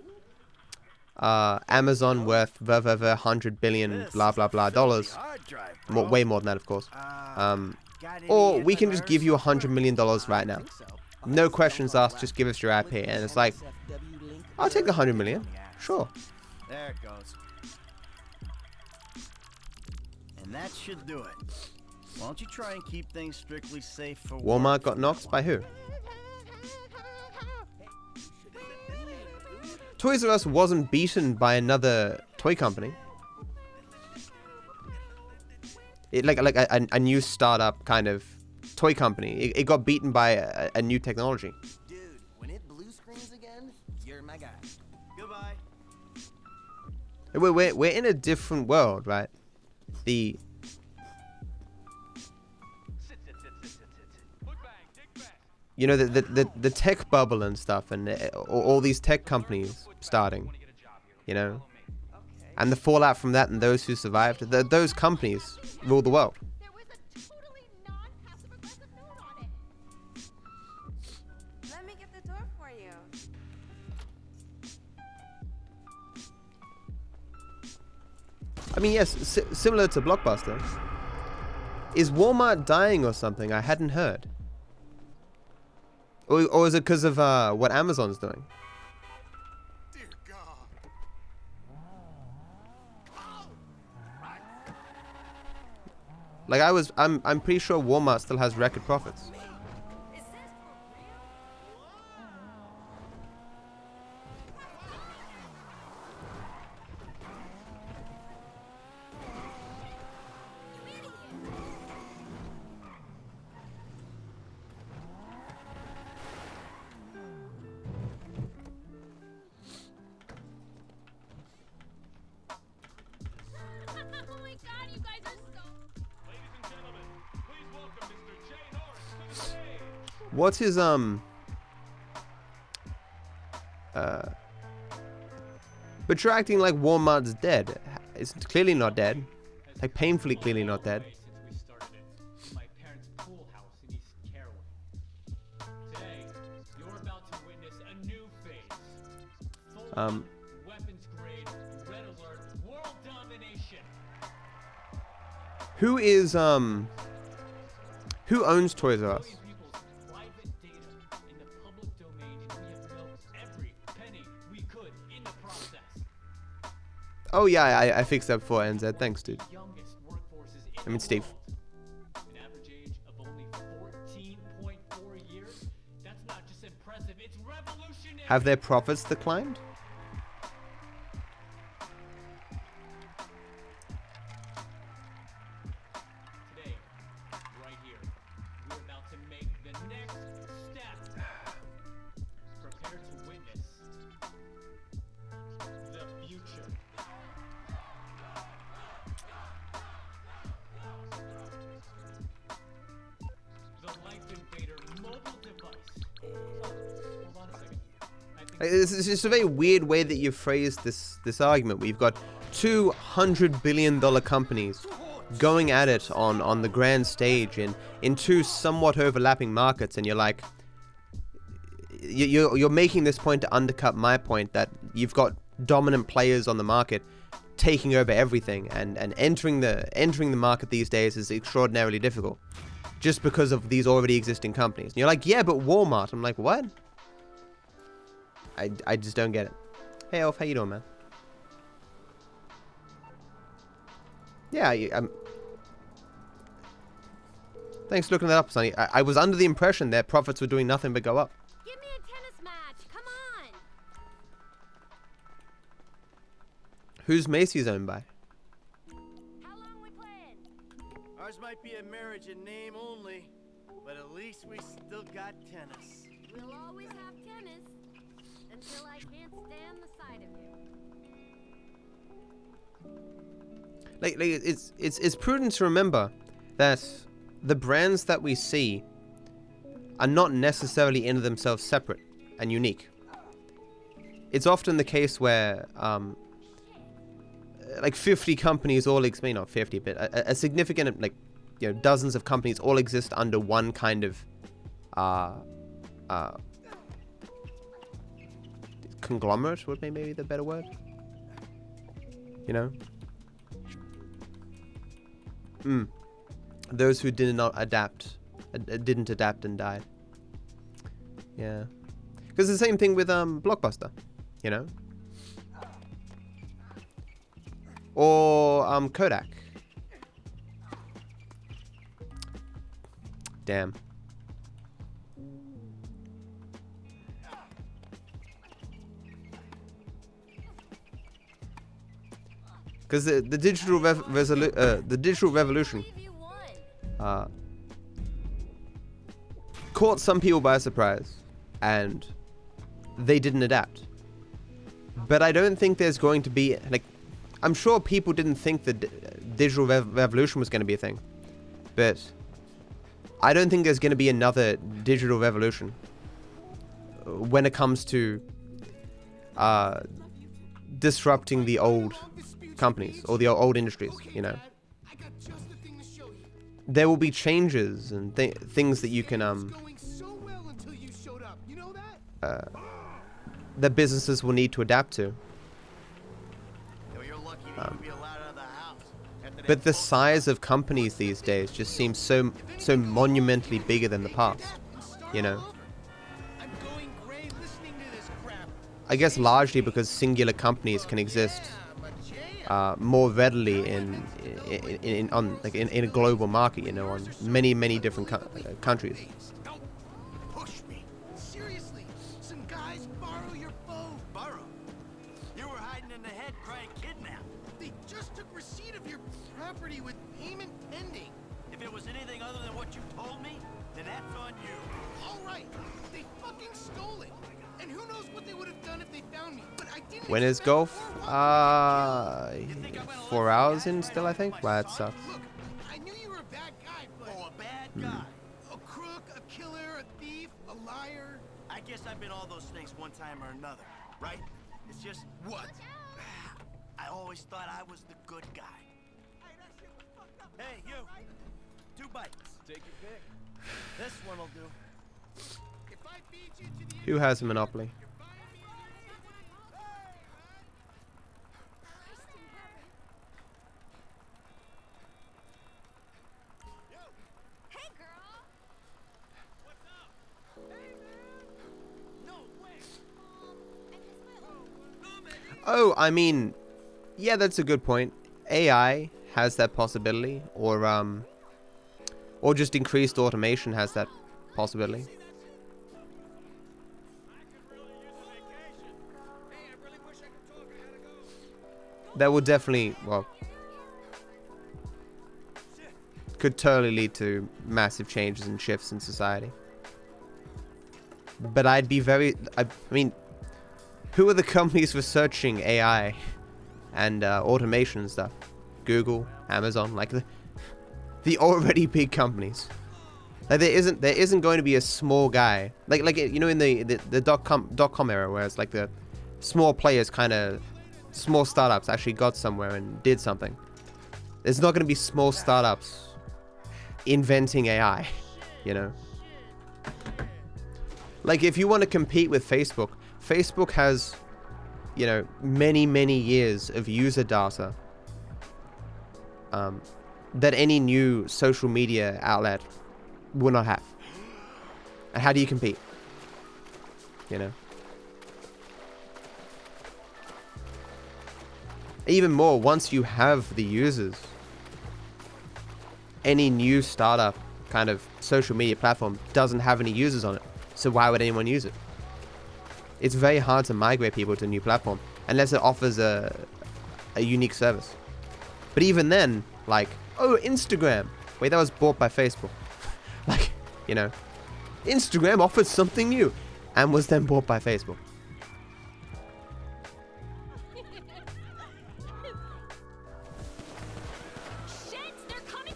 Amazon worth 100 billion blah blah blah dollars, way more than that of course. Or we can just give you $100 million right now. No questions asked, just give us your IP. And it's like, I'll take the 100 million, sure. There it goes. And that should do it. Why don't you try and keep things strictly safe for Walmart got knocked by who? Toys R Us wasn't beaten by another toy company. It like a new startup kind of toy company. It got beaten by a new technology. Dude, when it blue screens again, you're my guy. Goodbye. We're in a different world, right? The you know the tech bubble and stuff, and all these tech companies starting, you know, and the fallout from that and those who survived. Those companies rule the world. There was a totally non-passive-aggressive note on it. Let me get the door for you. I mean, yes, similar to Blockbuster. Is Walmart dying or something? I hadn't heard. Or is it because of what Amazon's doing? Dear God. Like I'm pretty sure Walmart still has record profits. Is this for real? What's his but you're acting like Walmart's dead. It's clearly not dead. Like painfully clearly not dead. Who is who owns Toys R Us? Oh yeah, I fixed that before NZ. Thanks, dude. I mean, Steve. An average age of only 14.4 years. That's not just impressive, it's revolutionary. Have their profits declined? Today, right here, we're about to make the next step. Prepare to witness the future. It's just a very weird way that you phrased this argument. We've got $200 billion companies going at it on the grand stage in two somewhat overlapping markets, and you're like, you're making this point to undercut my point that you've got dominant players on the market taking over everything, and entering the market these days is extraordinarily difficult just because of these already existing companies. And you're like, yeah, but Walmart. I'm like, what? I just don't get it. Hey Elf, how you doing, man? Yeah, thanks for looking that up, Sonny. I was under the impression that profits were doing nothing but go up. Give me a tennis match. Come on. Who's Macy's owned by? How long we playing? Ours might be a marriage in name only, but at least we still got tennis. We'll always have tennis until I can't stand the sight of you. Like it's prudent to remember that the brands that we see are not necessarily in themselves separate and unique. It's often the case where like 50 companies all maybe not 50, but a significant, like, you know, dozens of companies all exist under one kind of conglomerate would be maybe the better word. You know? Those who didn't adapt and died. Yeah. Because the same thing with Blockbuster, you know? Or Kodak. Damn. Because the digital revolution caught some people by surprise, and they didn't adapt. But I don't think there's going to be, like, I'm sure people didn't think the digital revolution was going to be a thing, but I don't think there's going to be another digital revolution when it comes to disrupting the old companies or the old industries, you know. There will be changes and things that you can that businesses will need to adapt to. But the size of companies these days just seems so monumentally bigger than the past, you know. I guess largely because singular companies can exist more readily in a global market, you know, on many different countries. Don't push me. Seriously, some guys borrow your phone. Borrow? You were hiding in the head crying kidnap. They just took receipt of your property with payment pending. If it was anything other than what you told me, then that's on you. All right, they fucking stole it. And who knows what they would have done if they found me. But I didn't. When is golf? 4 hours in still, I think. Wow, that sucks. Look, I knew you were a bad guy, but a bad guy. A crook, a killer, a thief. I've been all those things one time or another, right? It's just what? I always thought I was the good guy. Hey, you. 2 bites. Take your pick. This one'll do. If I feed you to the Who has a monopoly? Hey, girl. What's up? Hey, man. No way. I missed my own. No, baby. Oh, I mean, yeah, that's a good point. AI has that possibility, or just increased automation has that possibility. That would definitely, well, could totally lead to massive changes and shifts in society. But I'd be very, I mean, who are the companies researching AI and automation and stuff? Google, Amazon, like the already big companies. Like there isn't going to be a small guy like you know in the dot-com era where it's like the small players, kind of small startups actually got somewhere and did something. There's not going to be small startups inventing AI, you know. Like if you want to compete with Facebook, Facebook has, you know, many years of user data that any new social media outlet will not have. And how do you compete? You know? Even more, once you have the users, any new startup kind of social media platform doesn't have any users on it. So why would anyone use it? It's very hard to migrate people to a new platform unless it offers a unique service. But even then, like, oh, Instagram. Wait, that was bought by Facebook. Like, you know, Instagram offered something new and was then bought by Facebook. Shit, they're coming.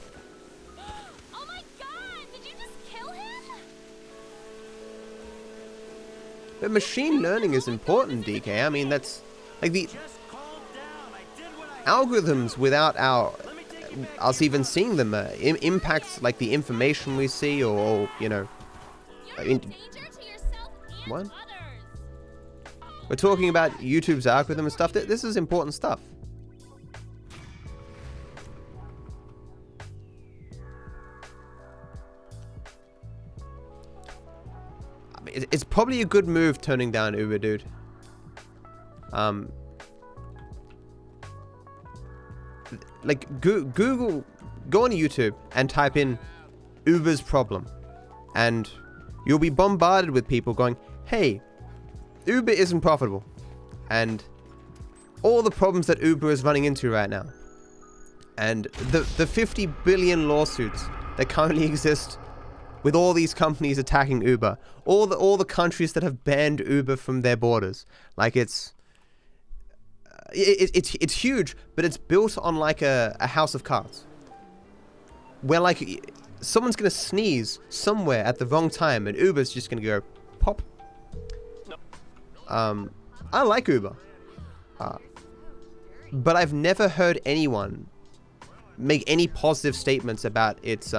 Oh my god, did you just kill him? But machine learning is important, DK. I mean, that's like the Just calm down. I did what I algorithms without us even seeing them impacts like the information we see, or you know, You're a danger to yourself and what? others. We're talking about YouTube's algorithm and stuff. This is important stuff. I mean, it's probably a good move turning down Uber, dude. Like Google, go on YouTube and type in Uber's problem, and you'll be bombarded with people going, hey, Uber isn't profitable, and all the problems that Uber is running into right now, and the 50 billion lawsuits that currently exist with all these companies attacking Uber, all the countries that have banned Uber from their borders. Like it's huge, but it's built on like a house of cards, where like someone's gonna sneeze somewhere at the wrong time and Uber's just gonna go pop. I like Uber, but I've never heard anyone make any positive statements about its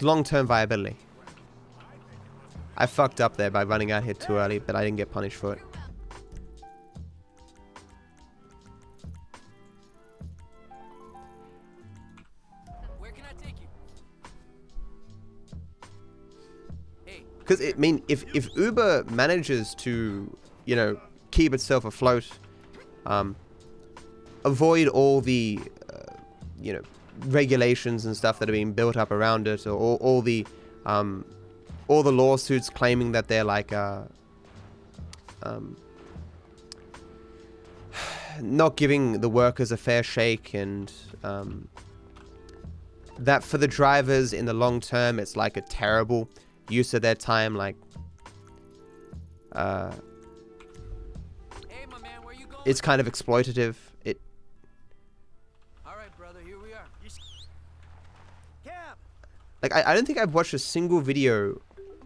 long-term viability. I fucked up there by running out here too early, but I didn't get punished for it. Where can I take you? Hey, Because I mean, if Uber manages to, you know, keep itself afloat, avoid all the, you know, regulations and stuff that are being built up around it, or all the lawsuits claiming that they're like not giving the workers a fair shake, and that for the drivers in the long term it's like a terrible use of their time, like hey, my man, where you going? it's kind of exploitative. All right, brother, here we are. Cab. Like I don't think I've watched a single video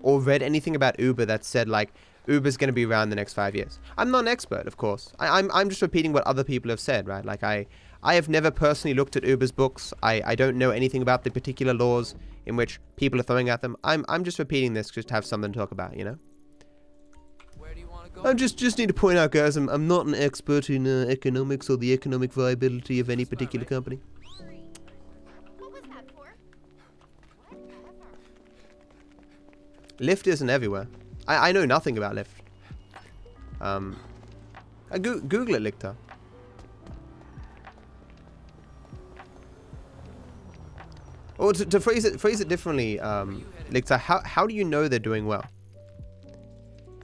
or read anything about Uber that said like Uber's going to be around the next 5 years. I'm not an expert, of course. I'm just repeating what other people have said, right? Like I have never personally looked at Uber's books. I don't know anything about the particular laws in which people are throwing at them. I'm just repeating this just to have something to talk about, you know? Where do you want to go? I just need to point out, guys, I'm not an expert in economics or the economic viability of any particular company. What was that for? Whatever. Lyft isn't everywhere. I know nothing about Lyft. Google it, Lichter. Or to phrase it differently, Lichter, how do you know they're doing well?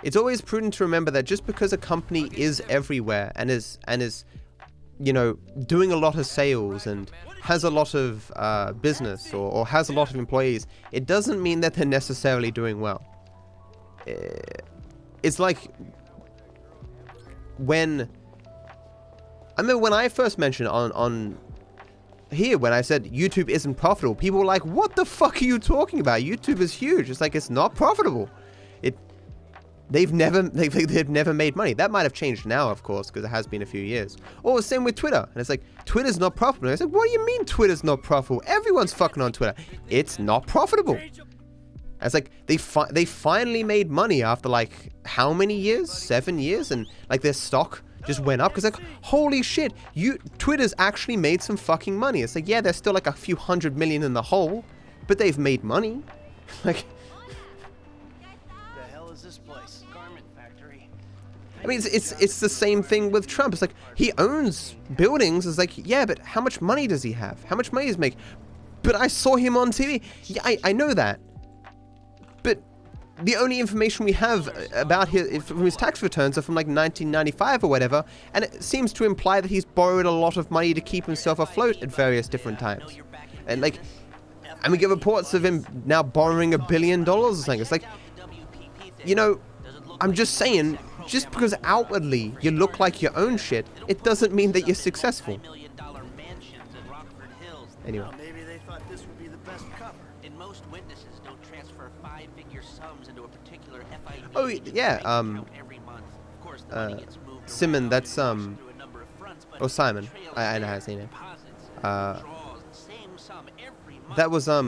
It's always prudent to remember that just because a company is everywhere and is you know, doing a lot of sales and has a lot of business or has a lot of employees, it doesn't mean that they're necessarily doing well. It's like when I first mentioned on here, when I said YouTube isn't profitable, people were like, what the fuck are you talking about? YouTube is huge. It's like, it's not profitable. They've never made money. That might have changed now, of course, because it has been a few years. Or the same with Twitter. And it's like, Twitter's not profitable. And it's like, what do you mean Twitter's not profitable? Everyone's fucking on Twitter. It's not profitable. And it's like, they finally made money after like, how many years? 7 years? And like their stock just went up. Because like, holy shit, Twitter's actually made some fucking money. It's like, yeah, they're still like a few $100 million in the hole, but they've made money. Like, I mean, it's the same thing with Trump. It's like, he owns buildings. It's like, yeah, but how much money does he have? How much money does he make? But I saw him on TV. Yeah, I know that. But the only information we have about from his tax returns are from like 1995 or whatever, and it seems to imply that he's borrowed a lot of money to keep himself afloat at various different times. And like, and we get reports of him now borrowing $1 billion or something. It's like, you know, I'm just saying, just because outwardly you look like you own shit, it doesn't mean that you're successful. Anyway. Maybe they thought this would be the best cover. And most witnesses don't transfer 5-figure sums into a particular FID. Oh yeah, Simon, that's oh, Simon, I know how to say name. That was I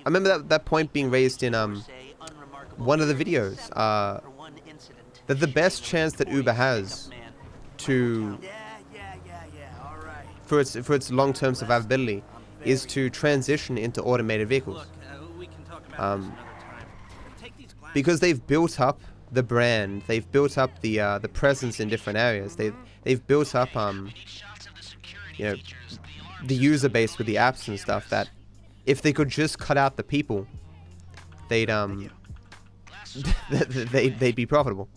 remember that point being raised in one of the videos, that the best chance that Uber has to for its long-term survivability is to transition into automated vehicles, because they've built up the brand, they've built up the presence in different areas, they've built up you know, the user base with the apps and stuff, that if they could just cut out the people, they'd they'd be profitable.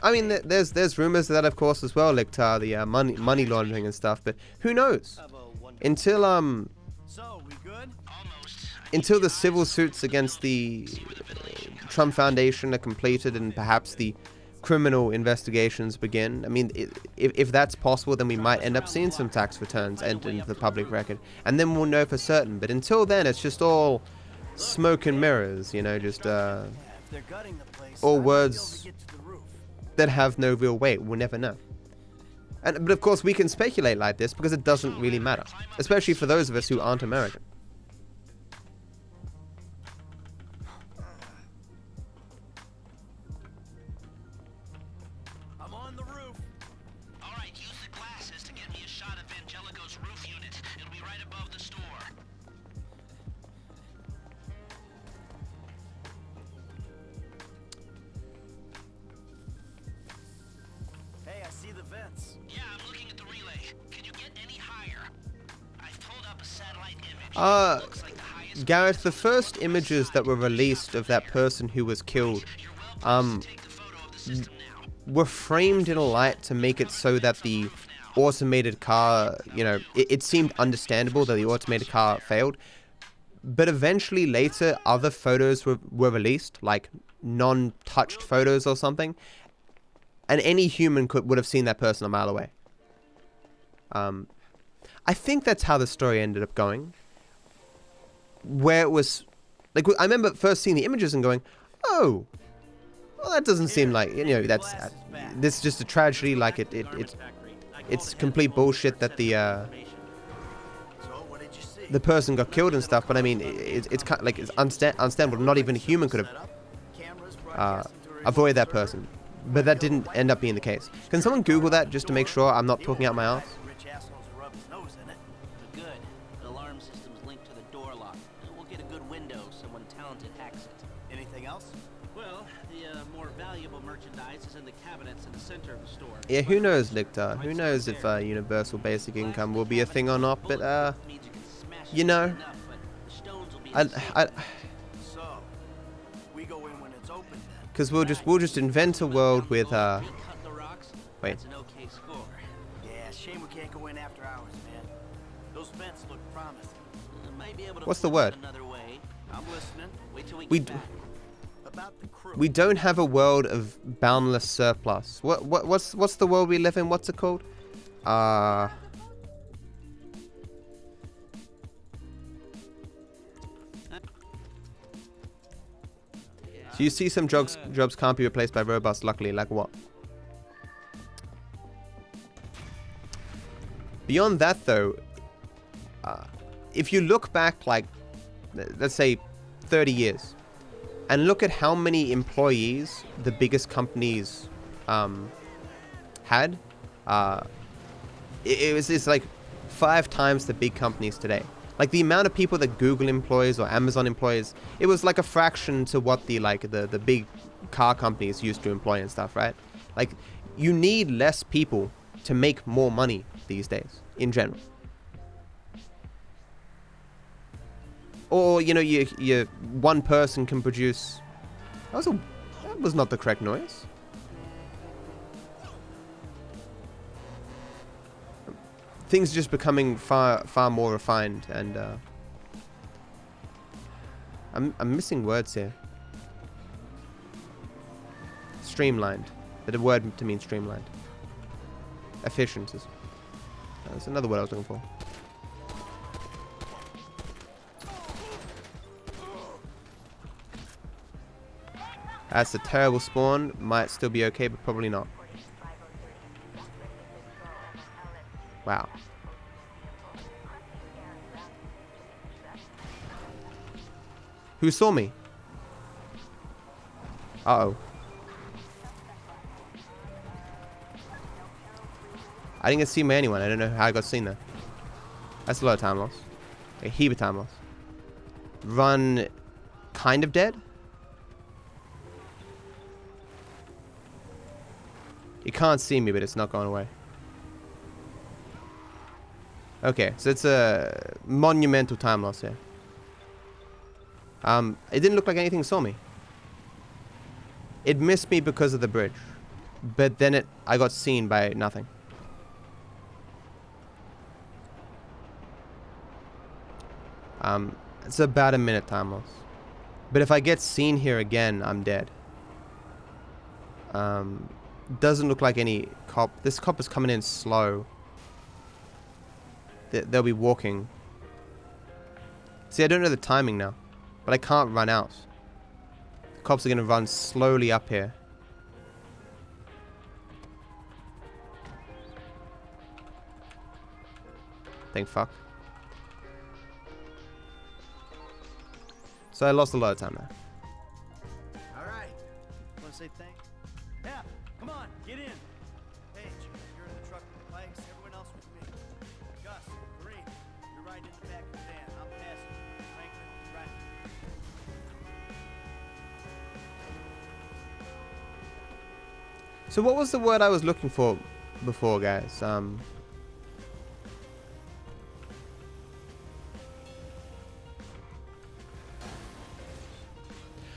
I mean, there's rumors of that, of course, as well, like the money laundering and stuff. But who knows? Until the civil suits against the Trump Foundation are completed and perhaps the criminal investigations begin. I mean, if that's possible, then we might end up seeing some tax returns enter into the public record, and then we'll know for certain. But until then, it's just all smoke and mirrors, you know, just all words that have no real weight. We'll never know. But of course, we can speculate like this because it doesn't really matter, especially for those of us who aren't American. Garrett, the first images that were released of that person who was killed, were framed in a light to make it so that the automated car, you know, it seemed understandable that the automated car failed. But eventually later, other photos were released, like non-touched photos or something, and any human would have seen that person a mile away. I think that's how the story ended up going. where it was, like, I remember first seeing the images and going, oh, well, that doesn't seem like, you know, that's, this is just a tragedy, like, it's complete bullshit that the person got killed and stuff, but I mean, it's kind of like, it's understandable, not even a human could have avoided that person, but that didn't end up being the case. Can someone Google that just to make sure I'm not talking out my ass? Yeah, who knows, Lictor? Who knows if universal basic income will be a thing or not? But you know, because we'll just invent a world with wait. Yeah, shame we can't go in after hours, man. Those vents look promising. What's the word? I'm listening. Wait till we don't have a world of boundless surplus. What's the world we live in? What's it called? So you see some jobs can't be replaced by robots, luckily. Like what? Beyond that, though, if you look back, like, let's say 30 years, and look at how many employees the biggest companies had, it's like 5 times the big companies today. Like, the amount of people that Google employs or Amazon employs, it was like a fraction to what the big car companies used to employ and stuff, right? Like, you need less people to make more money these days, in general. Or, you know, you one person can produce... That was not the correct noise. Things just becoming far more refined, and I'm missing words here. Streamlined. The word to mean streamlined. Efficient is... That's another word I was looking for. That's a terrible spawn. Might still be okay, but probably not. Wow. Who saw me? Uh-oh. I didn't get seen by anyone. I don't know how I got seen there. That's a lot of time loss. A heap of time loss. Run kind of dead? You can't see me, but it's not going away. Okay, so it's a monumental time loss here. It didn't look like anything saw me. It missed me because of the bridge. But then I got seen by nothing. It's about a minute time loss. But if I get seen here again, I'm dead. Doesn't look like any cop. This cop is coming in slow. They'll be walking. See, I don't know the timing now, but I can't run out. The cops are going to run slowly up here. Thank fuck. So I lost a lot of time there. All right. Want to say thanks? Yeah. Come on, get in. Paige, you're in the truck with the bikes. Everyone else with me. Gus, Green, you're riding in the back of the van. I'm passing. Franklin, right. So what was the word I was looking for before, guys?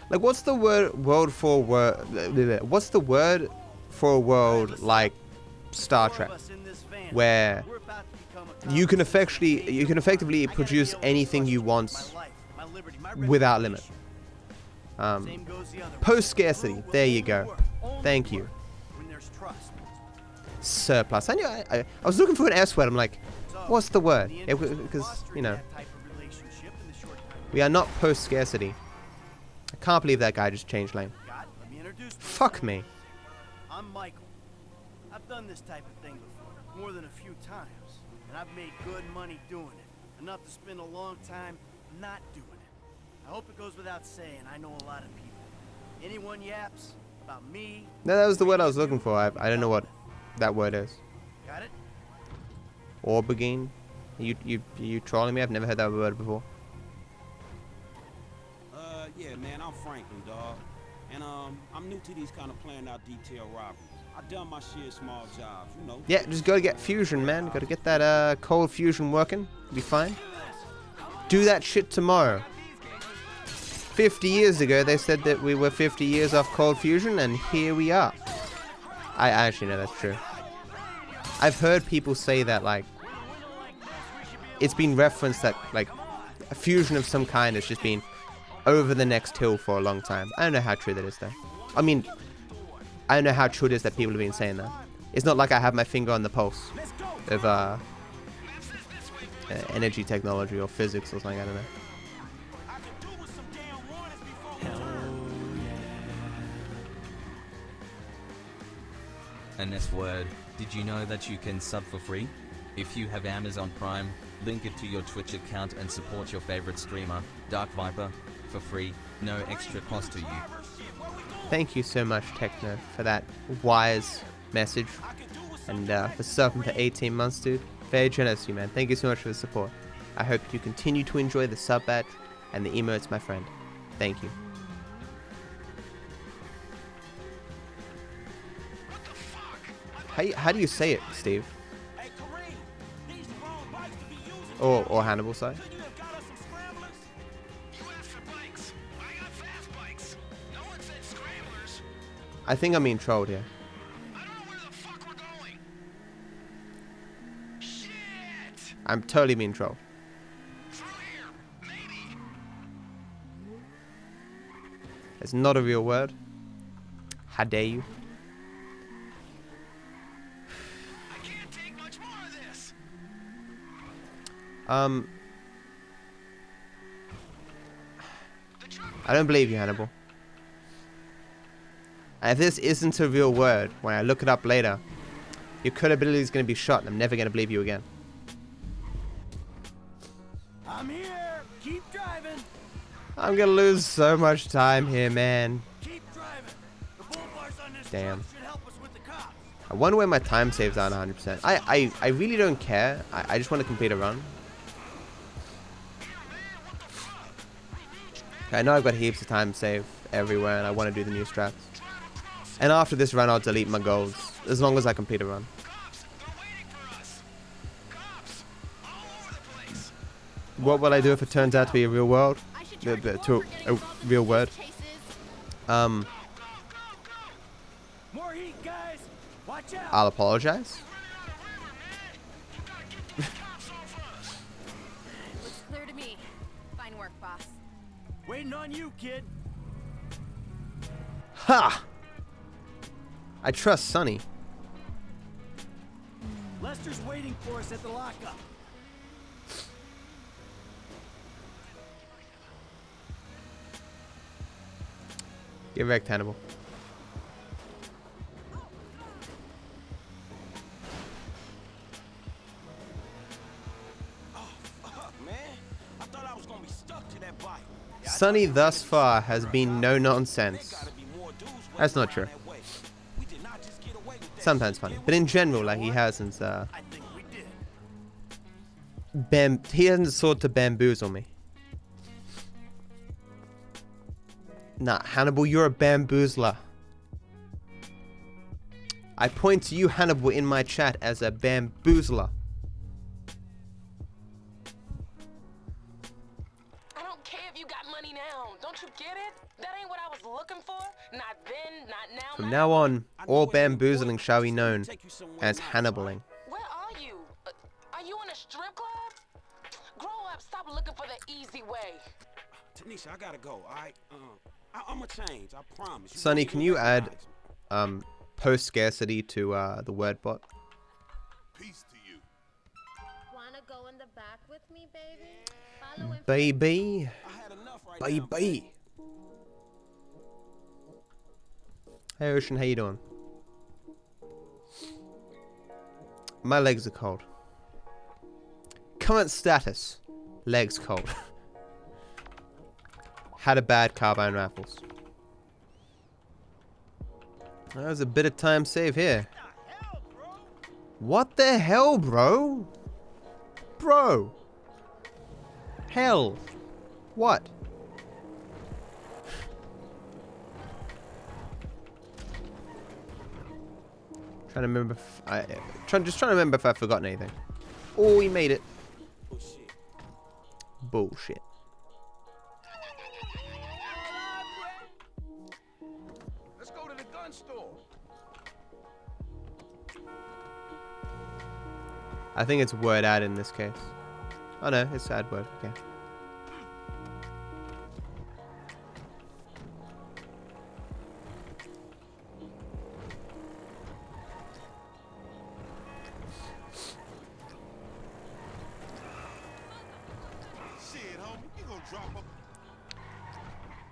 Like, what's the word What's the word for a world like Star Trek, where you can effectively produce anything you want without limit? Post scarcity. There you go. Thank you. Surplus. I knew. I was looking for an S word. I'm like, what's the word? Because you know, We are not post-scarcity. I can't believe that guy just changed lane. Let me introduce Fuck me. I'm Michael. I've done this type of thing before, more than a few times, and I've made good money doing it. Enough to spend a long time not doing it. I hope it goes without saying, I know a lot of people. Anyone yaps about me? No, that was the word I was looking for. I don't know what that word is. Got it? Aubergine? You trolling me? I've never heard that word before. Yeah, man, I'm Franklin, dog. And, I'm new to these kind of planned out detail robberies. I done my share small jobs, you know. Yeah, just gotta get fusion, man. Gotta get that, cold fusion working. Be fine. Do that shit tomorrow. 50 years ago, they said that we were 50 years off cold fusion, and here we are. I actually know that's true. I've heard people say that, like, it's been referenced that, like, a fusion of some kind has just been over the next hill for a long time. I don't know how true that is, though. I mean, I don't know how true it is that people have been saying that. It's not like I have my finger on the pulse of energy technology or physics or something. I don't know. And this word, did you know that you can sub for free? If you have Amazon Prime, link it to your Twitch account and support your favorite streamer, Dark Viper, for free, no extra cost to you. Thank you so much, Techno, for that wise message. And for subbing for 18 months, dude. Very generous of you, man. Thank you so much for the support. I hope you continue to enjoy the sub badge and the emotes, my friend. Thank you. How do you say it, Steve? Or Hannibal, sorry. I think I'm being trolled here. I'm totally being trolled. It's not a real word. How dare you? I can't take much more of this. I don't believe you, Hannibal. And if this isn't a real word, when I look it up later, your credibility is going to be shot, and I'm never going to believe you again. I'm here. Keep driving. I'm going to lose so much time here, man. Keep driving. The bull bars on this Damn. truck should help us with the cops. I wonder where my time saves are 100%. I really don't care. I just want to complete a run. I know I've got heaps of time saved everywhere, and I want to do the new strats. And after this run, I'll delete my goals, as long as I complete a run. What will I do if it turns out to be a real world? To a real word? More heat, guys. Watch out. I'll apologize. Looks clear to me. Fine work, boss. Waiting on you, kid. Ha! I trust Sonny. Lester's waiting for us at the lockup. Get wrecked, Hannibal. Sonny thus far has been no nonsense. That's not true. Sometimes funny, but in general, like, he hasn't he hasn't sought to bamboozle me. Nah, Hannibal, you're a bamboozler. I point to you, Hannibal, in my chat as a bamboozler. I don't care if you got money now. Don't you get it? That ain't what I was looking for. Not then, not now. From now on, all bamboozling shall be known as Hannibaling. Where are you? Are you in a strip club? Grow up. Stop looking for the easy way. Tanisha, I gotta go. I'ma change. I promise. Sonny, can you add post scarcity to the word bot? Peace to you. Wanna go in the back with me, baby? Baby. I had a Bye bye. Hey Ocean, how you doing? My legs are cold. Current status. Legs cold. Had a bad carbine raffles. That was a bit of time save here. What the hell, bro? Bro. Hell. What? Trying to remember if just trying to remember if I've forgotten anything. Oh, we made it. Bullshit. Bullshit. Let's go to the gun store. I think it's word add in this case. Oh no, it's add word. Okay.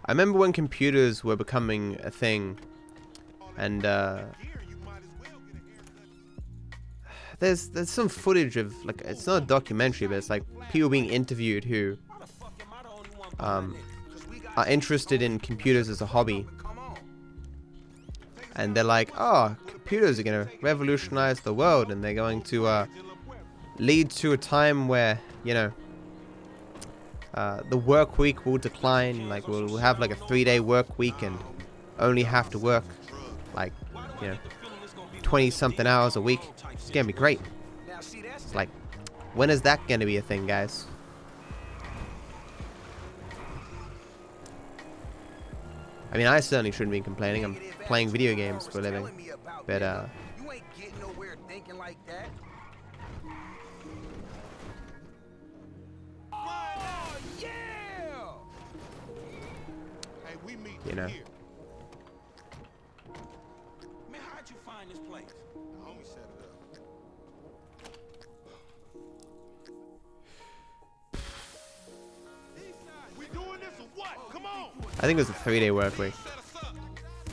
I remember when computers were becoming a thing, and there's some footage of, like, it's not a documentary, but it's like people being interviewed who are interested in computers as a hobby, and they're like, oh, computers are going to revolutionize the world, and they're going to lead to a time where, you know, the work week will decline. Like we'll have like a 3-day work week and only have to work like, you know, 20 something hours a week. It's gonna be great. It's like, when is that gonna be a thing, guys? I mean, I certainly shouldn't be complaining. I'm playing video games for a living, but You ain't getting nowhere thinking like that. you know. Man, how'd you find this place? The homie set it up. We doing this or what? Come on. I think it was a 3-day work week.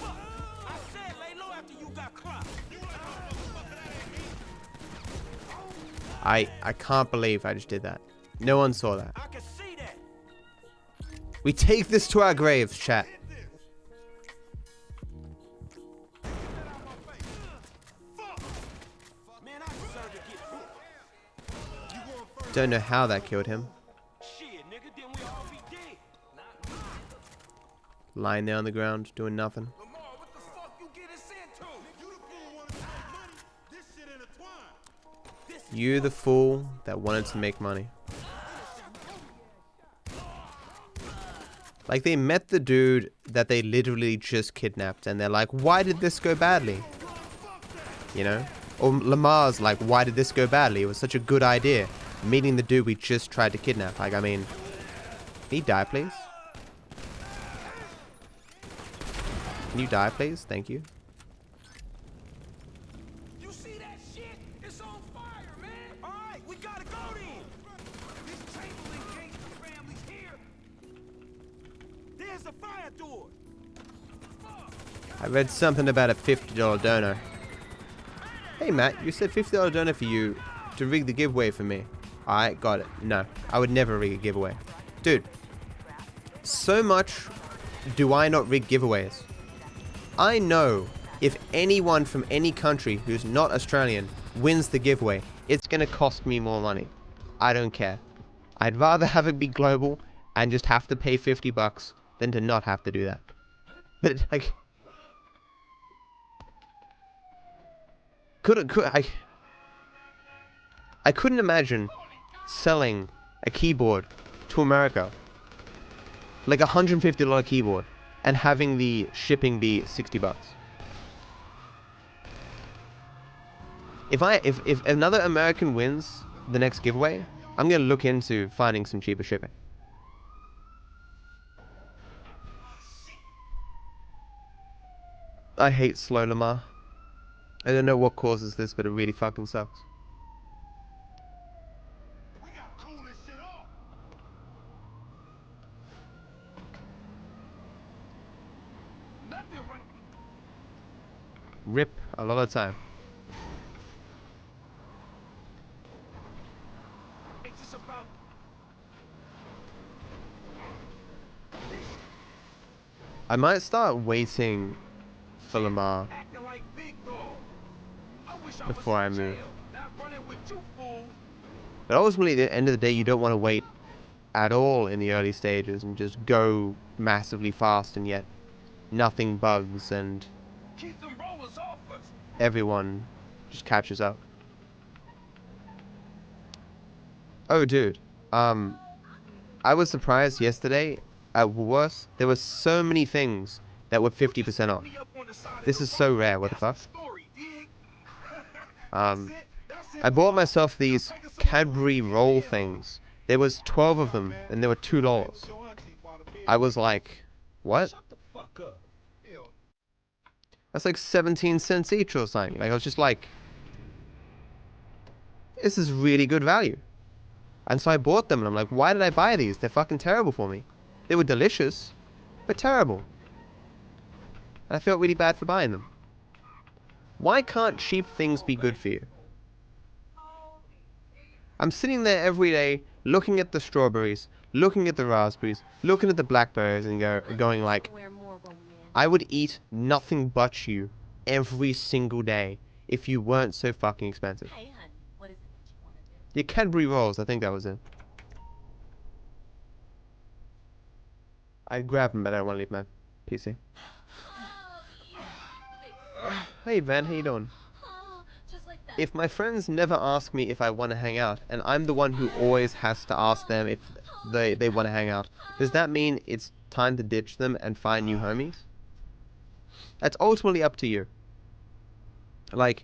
I said lay low after you got clocked. I can't believe I just did that. No one saw that. I can see that. We take this to our graves, chat. Man, I deserve to get booked. Don't know how that killed him. Shit, nigga, then we all be dead. Lying there on the ground, doing nothing. Lamar, what the fuck you get us into? You the fool wanna make money. This shit intertwined. You the fool that wanted to make money. Like, they met the dude that they literally just kidnapped, and they're like, why did this go badly? You know? Or Lamar's like, why did this go badly? It was such a good idea. Meeting the dude we just tried to kidnap. Like, I mean, can you die, please? Can you die, please? Thank you. You see that shit? It's on fire, man. All right, we gotta go then. This Chamberlain gangster family's here. There's a fire door. I read something about a $50 donor. Hey, Matt, you said $50 donor for you to rig the giveaway for me. Alright, got it. No, I would never rig a giveaway. Dude, so much do I not rig giveaways. I know if anyone from any country who's not Australian wins the giveaway, it's going to cost me more money. I don't care. I'd rather have it be global and just have to pay $50 than to not have to do that. But, like... I couldn't imagine selling a keyboard to America, like a $150 keyboard, and having the shipping be $60. If another American wins the next giveaway, I'm gonna look into finding some cheaper shipping. I hate slow Lamar. I don't know what causes this, but it really fucking sucks. Rip a lot of time. I might start waiting for Lamar before I move. But ultimately, at the end of the day, you don't want to wait at all in the early stages and just go massively fast and yet nothing bugs and everyone just catches up. Oh, dude. I was surprised yesterday at Woolworths. There were so many things that were 50% off. This is so rare. What the fuck? I bought myself these Cadbury roll things. There was 12 of them, and they were $2. I was like, what? That's like 17 cents each or something. Like, I was just like, this is really good value. And so I bought them, and I'm like, why did I buy these? They're fucking terrible for me. They were delicious, but terrible. And I felt really bad for buying them. Why can't cheap things be good for you? I'm sitting there every day, looking at the strawberries, looking at the raspberries, looking at the blackberries, and going like, I would eat nothing but you every single day if you weren't so fucking expensive. Hey, hun, what is it that you want to do? Your Cadbury rolls, I think that was it. I'd grab them, but I don't want to leave my PC. Hey Van, how you doing? If my friends never ask me if I want to hang out, and I'm the one who always has to ask them if they want to hang out, does that mean it's time to ditch them and find new homies? That's ultimately up to you. Like,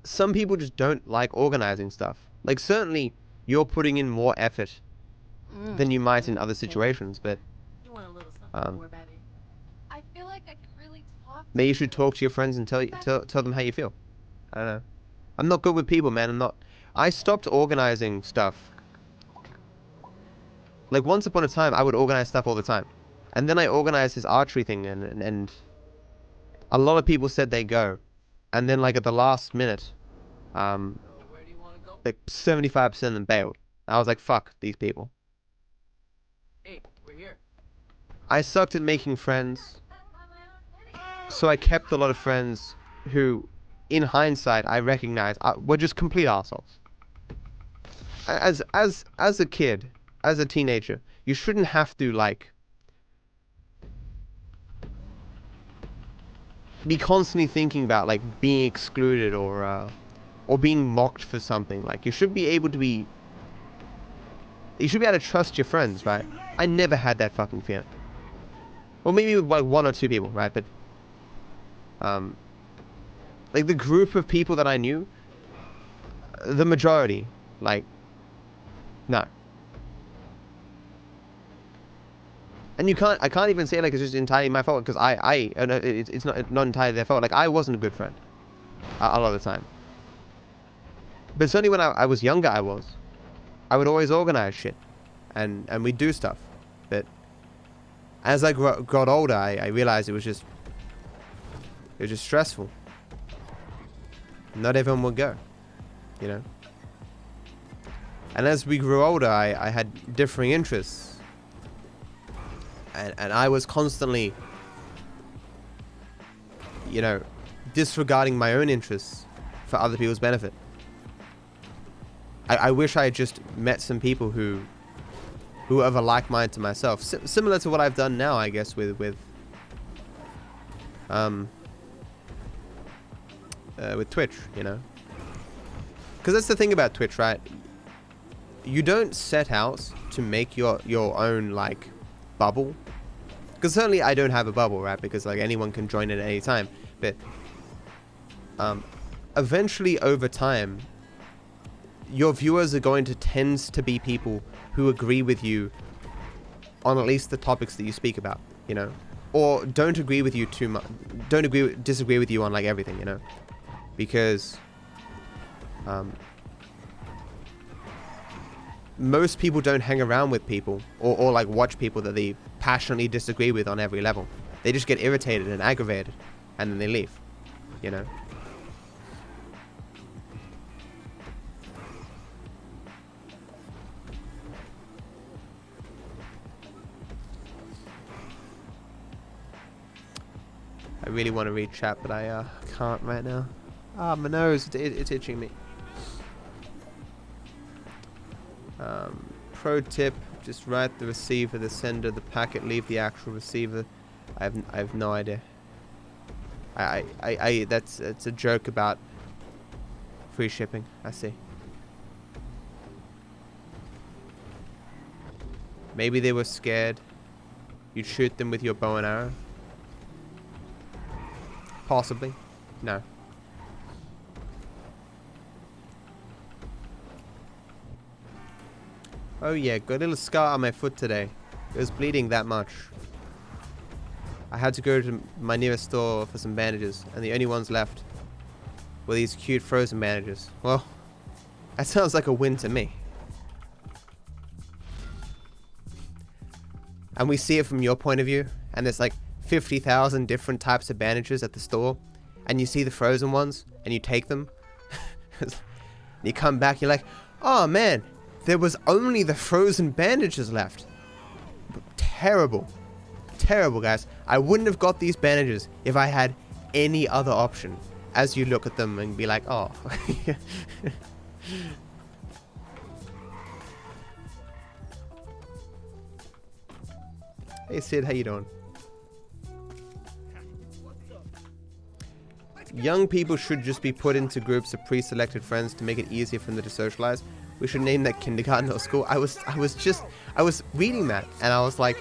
some people just don't like organizing stuff. Like, certainly, you're putting in more effort than you might in other situations, but I feel like I can really talk. maybe you should talk to your friends and tell them how you feel. I don't know. I'm not good with people, man. I stopped organizing stuff. Like, once upon a time, I would organize stuff all the time. And then I organized this archery thing, and a lot of people said they go. And then, like, at the last minute, like, 75% of them bailed. I was like, fuck these people. Hey, we're here. I sucked at making friends. So I kept a lot of friends who, in hindsight, I recognize were just complete assholes. As a kid, as a teenager, you shouldn't have to, like, be constantly thinking about, like, being excluded or being mocked for something. Like, you should be able to trust your friends, right? I never had that fucking feeling. Well, maybe with, like, one or two people, right? But, like, the group of people that I knew, the majority, like, no. And I can't even say, like, it's just entirely my fault, because it's not entirely their fault. Like, I wasn't a good friend a lot of the time. But certainly when I was younger, I would always organize shit, and we'd do stuff. But as I got older, I realized it was just stressful. Not everyone would go, you know. And as we grew older, I had differing interests. And I was constantly, you know, disregarding my own interests for other people's benefit. I wish I had just met some people who are of a like mind to myself. Similar to what I've done now, I guess, with Twitch, you know. Because that's the thing about Twitch, right? You don't set out to make your own, like, bubble. Because certainly I don't have a bubble, right? Because, like, anyone can join at any time. But eventually, over time, your viewers are going to tend to be people who agree with you on at least the topics that you speak about, you know, or don't agree with you too much, disagree with you on, like, everything, you know, because most people don't hang around with people or like watch people that they passionately disagree with on every level. They just get irritated and aggravated, and then they leave, you know? I really want to read chat, but I can't right now. Ah, my nose, it's itching me. Pro tip, just write the receiver, the sender, the packet, leave the actual receiver. I have no idea. That's a joke about free shipping. I see. Maybe they were scared. You'd shoot them with your bow and arrow. Possibly. No. Oh yeah, got a little scar on my foot today. It was bleeding that much. I had to go to my nearest store for some bandages, and the only ones left were these cute frozen bandages. Well, that sounds like a win to me. And we see it from your point of view, and there's like 50,000 different types of bandages at the store, and you see the frozen ones, and you take them. You come back, you're like, oh man, there was only the frozen bandages left. Terrible. Terrible, guys. I wouldn't have got these bandages if I had any other option. As you look at them and be like, oh. Hey Sid, how you doing? Young people should just be put into groups of pre-selected friends to make it easier for them to socialize. We should name that kindergarten or school. I was reading that and I was like,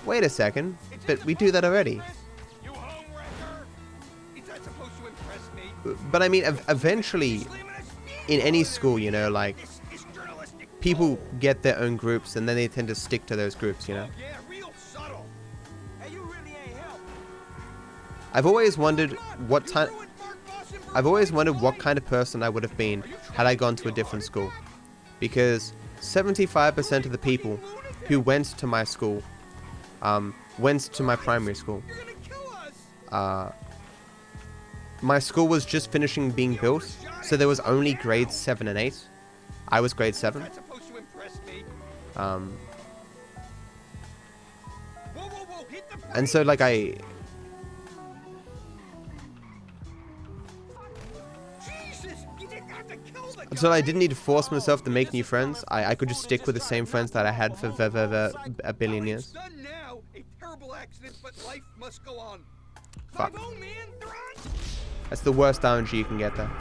wait a second, but we do that already. But I mean, eventually, in any school, you know, like, people get their own groups and then they tend to stick to those groups, you know. I've always wondered what kind of person I would have been had I gone to a different school. Because 75% of the people who went to my school, went to my primary school. My school was just finishing being built, so there was only grades 7 and 8. I was grade 7. And so like So I didn't need to force myself to make new friends. I could just stick with the same friends that I had for a billion years. Fuck. That's the worst RNG you can get there.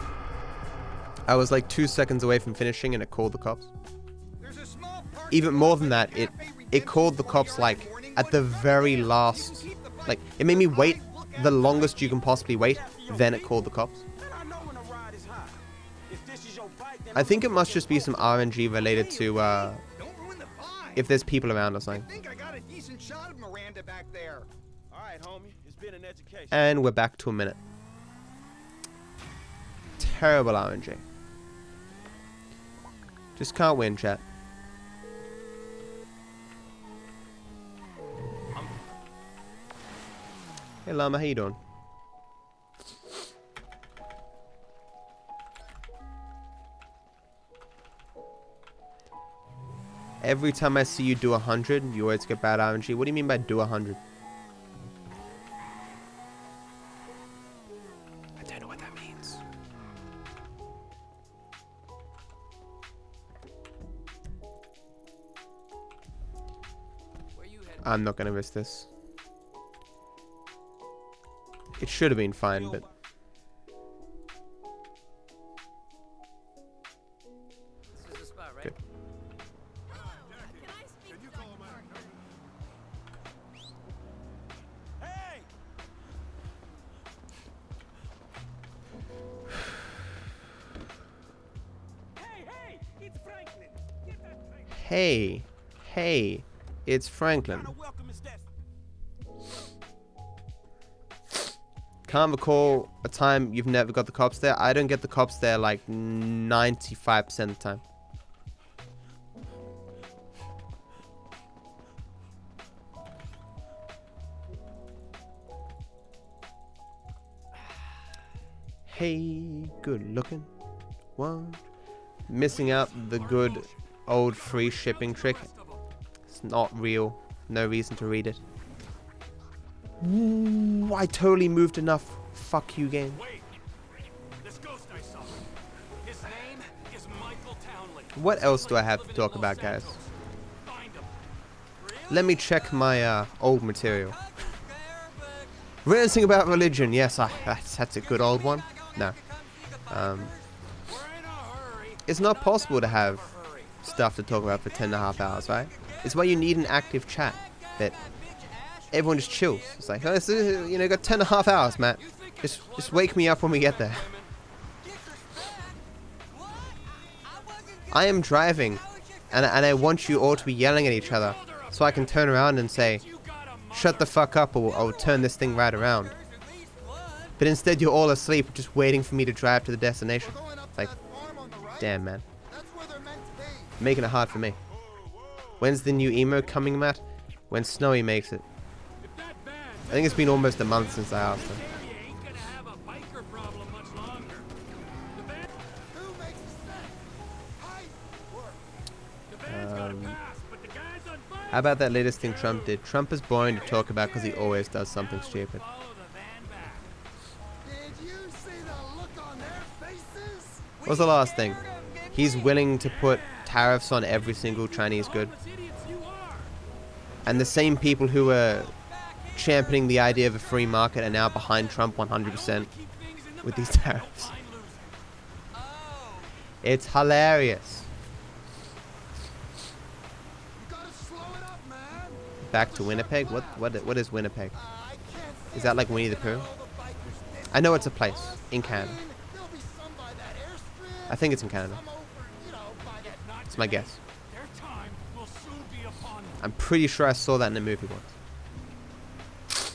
I was like 2 seconds away from finishing and it called the cops. Even more than that, it called the cops like at the very last. Like, it made me wait the longest you can possibly wait, then it called the cops. I think it must just be some RNG related to if there's people around or something. And we're back to a minute. Terrible RNG. Just can't win, chat. Hey Llama, how you doing? Every time I see you do 100, you always get bad RNG. What do you mean by do 100? I don't know what that means. I'm not gonna risk this. It should have been fine, but... This is the spot, right? Good. Hey, it's Franklin. Can't recall a time you've never got the cops there. I don't get the cops there like 95% of the time. Hey, good looking one. Missing out the good old free shipping trick. It's not real. No reason to read it. Ooh, I totally moved enough. Fuck you, game. What else do I have to talk about, guys? Let me check my old material. Ranting about religion. Yes, that's a good old one. No. It's not possible to have stuff to talk about for 10.5 hours, right? It's why you need an active chat that everyone just chills. It's like, oh, you know, got 10.5 hours, Matt. Just wake me up when we get there. I am driving, and I want you all to be yelling at each other, so I can turn around and say, shut the fuck up, or I'll turn this thing right around. But instead, you're all asleep, just waiting for me to drive to the destination. Like, damn, man. Making it hard for me. When's the new emo coming, Matt? When Snowy makes it. I think it's been almost a month since I asked him. How about that latest thing Trump did? Trump is boring to talk about because he always does something stupid. What was the last thing? He's willing to put tariffs on every single Chinese good. And the same people who were championing the idea of a free market are now behind Trump 100% with these tariffs. It's hilarious. Back to Winnipeg? What is Winnipeg? Is that like Winnie the Pooh? I know it's a place in Canada. I think it's in Canada. It's my guess. I'm pretty sure I saw that in a movie once.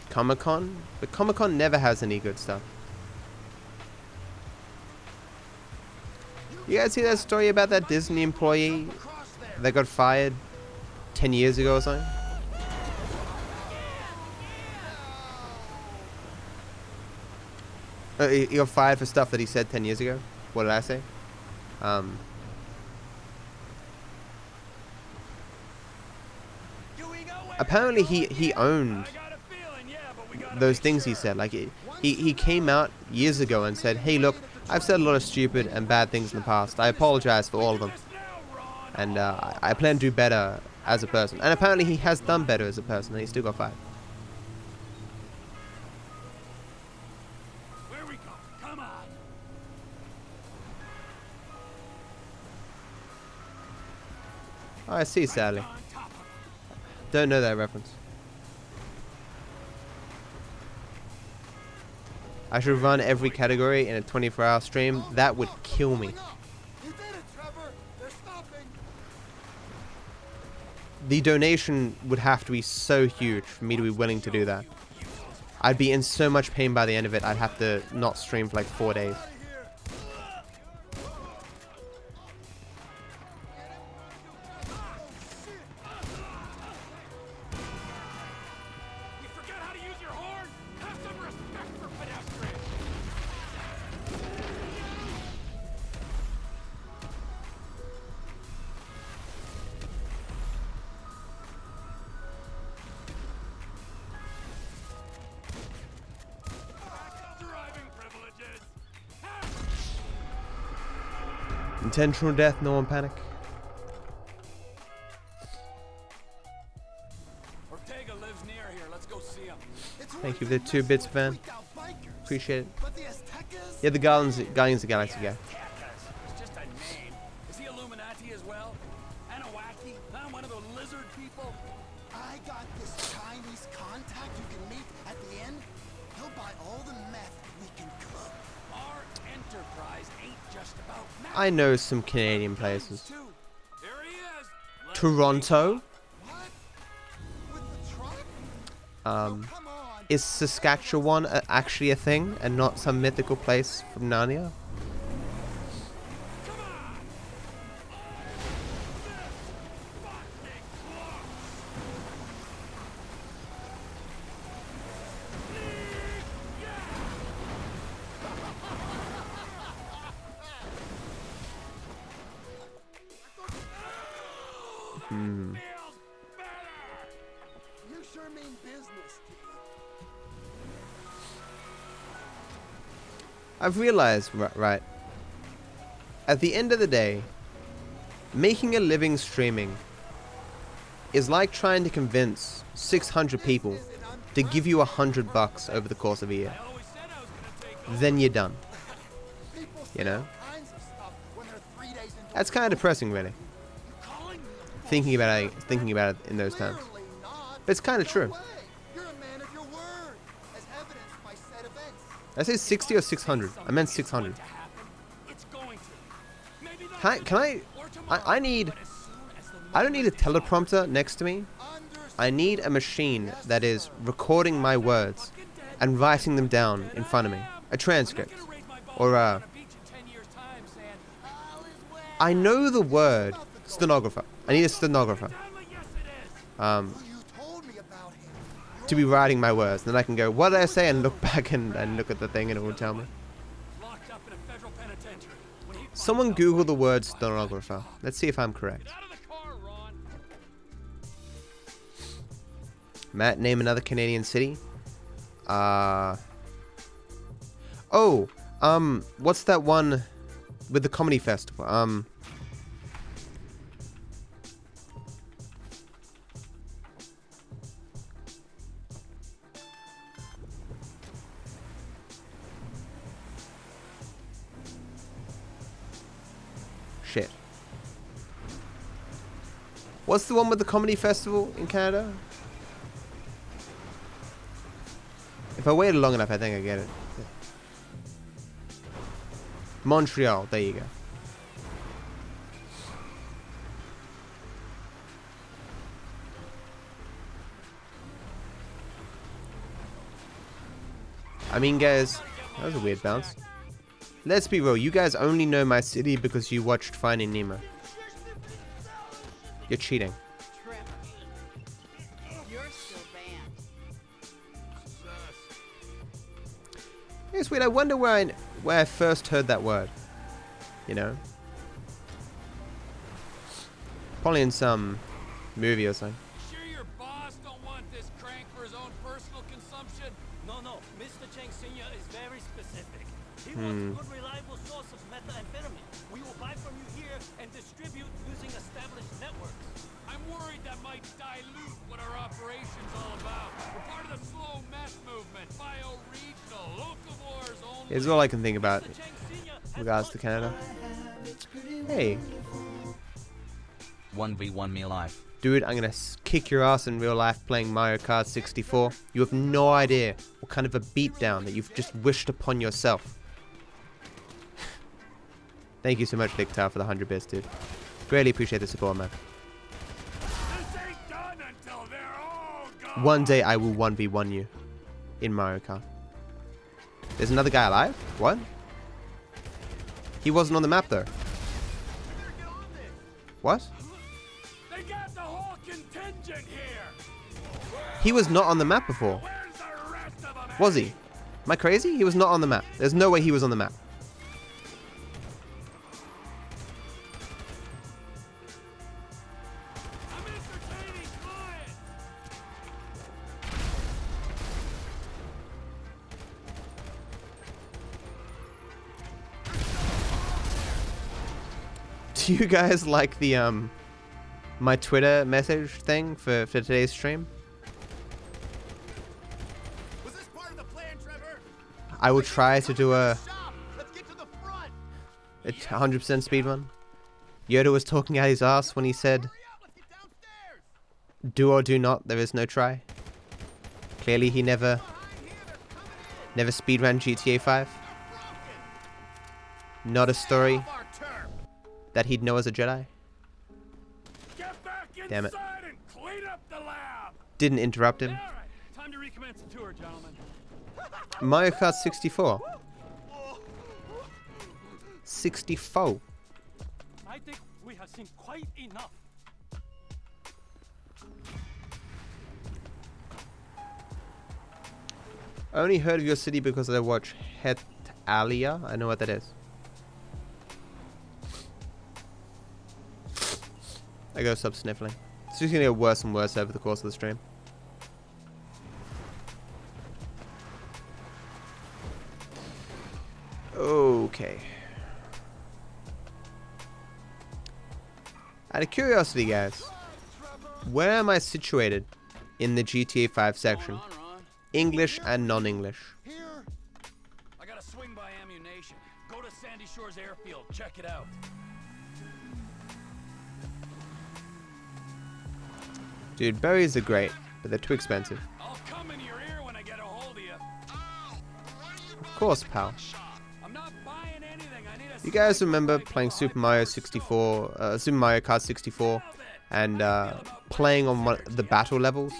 Comic-Con? But Comic-Con never has any good stuff. You guys see that story about that Disney employee that got fired 10 years ago or something? He got fired for stuff that he said 10 years ago. What did I say? Apparently he owned those things he said. Like he came out years ago and said, hey, look, I've said a lot of stupid and bad things in the past. I apologize for all of them. And I plan to do better as a person. And apparently he has done better as a person, and he still got fired. Where we go? Come on. Oh, I see, Sally. Don't know that reference. I should run every category in a 24-hour stream. That would kill me. The donation would have to be so huge for me to be willing to do that. I'd be in so much pain by the end of it, I'd have to not stream for like 4 days. Intentional death, no one panic. Ortega lives near here. Let's go see him. Thank you for the 2 bits, Van. Appreciate it. Yeah, the Guardians of the Galaxy guy. It's just a name. Is he Illuminati as well? Anawaki? Huh? One of the lizard people? I got this Chinese contact you can meet at the end. He'll buy all the meth we can cook. Our enterprise ain't just about meth. I know some Canadian places. Here he is. Toronto? With the truck? Is Saskatchewan actually a thing and not some mythical place from Narnia? your main business, I've realized, right, at the end of the day, making a living streaming is like trying to convince 600 people to give you $100 over the course of a year. Then you're done. You know? That's kind of depressing, really. Thinking about it in those terms. But it's kind of true. Did I say 60 or 600? I meant 600. I don't need a teleprompter next to me. I need a machine that is recording my words and writing them down in front of me. A transcript. Or I know the word stenographer. I need a stenographer. To be writing my words. Then I can go, what did I say? And look back and look at the thing and it will tell me. Someone Google the word stenographer. Let's see if I'm correct. Matt, name another Canadian city. What's that one with the comedy festival? Shit. What's the one with the comedy festival in Canada? If I waited long enough, I think I get it. Yeah. Montreal, there you go. I mean, guys, that was a weird bounce. Let's be real, you guys only know my city because you watched Finding Nemo. You're cheating. It's weird. I wonder where I first heard that word. You know, probably in some movie or something. Sure your boss don't want this crank for his own personal consumption? No, Mr. Cheng Sr. is very specific. He wants a good, reliable source of methamphetamine. We will buy from you here and distribute using established networks. I'm worried that might dilute what our operation's all about. We're part of the slow meth movement, bio-regional, locavores only. Here's all I can think about in regards to Canada. Hey. 1v1 me life. Dude, I'm gonna kick your ass in real life playing Mario Kart 64. You have no idea what kind of a beatdown that you've just wished upon yourself. Thank you so much, Victor, for the 100 bits, dude. Greatly appreciate the support, man. One day I will 1v1 you in Mario Kart. There's another guy alive? What? He wasn't on the map though. What? They got the whole contingent here. He was not on the map before. Was he? Am I crazy? He was not on the map. There's no way he was on the map. Do you guys like the my Twitter message thing for today's stream? Was this part of the plan, Trevor? I will try to do a 100% speedrun. Yoda was talking out his ass when he said, "Do or do not, there is no try." Clearly, he never speedran GTA 5. Not a story that he'd know as a Jedi. Damn it. Didn't interrupt him. Time to recommence the tour, gentlemen. Mario Kart 64. 64. I think we have seen quite enough. I only heard of your city because I watch Het Alia. I know what that is. I go stop sniffling. It's just gonna get worse and worse over the course of the stream. Okay. Out of curiosity, guys, where am I situated in the GTA 5 section? English and non-English. I gotta swing by ammunition. Go to Sandy Shores Airfield. Check it out. Dude, berries are great, but they're too expensive. I'll come in your ear when I get a hold of you. Of course, pal. I'm not buying anything. I need a You guys remember playing Super Mario 64, Super Mario Kart 64, and playing on the battle levels,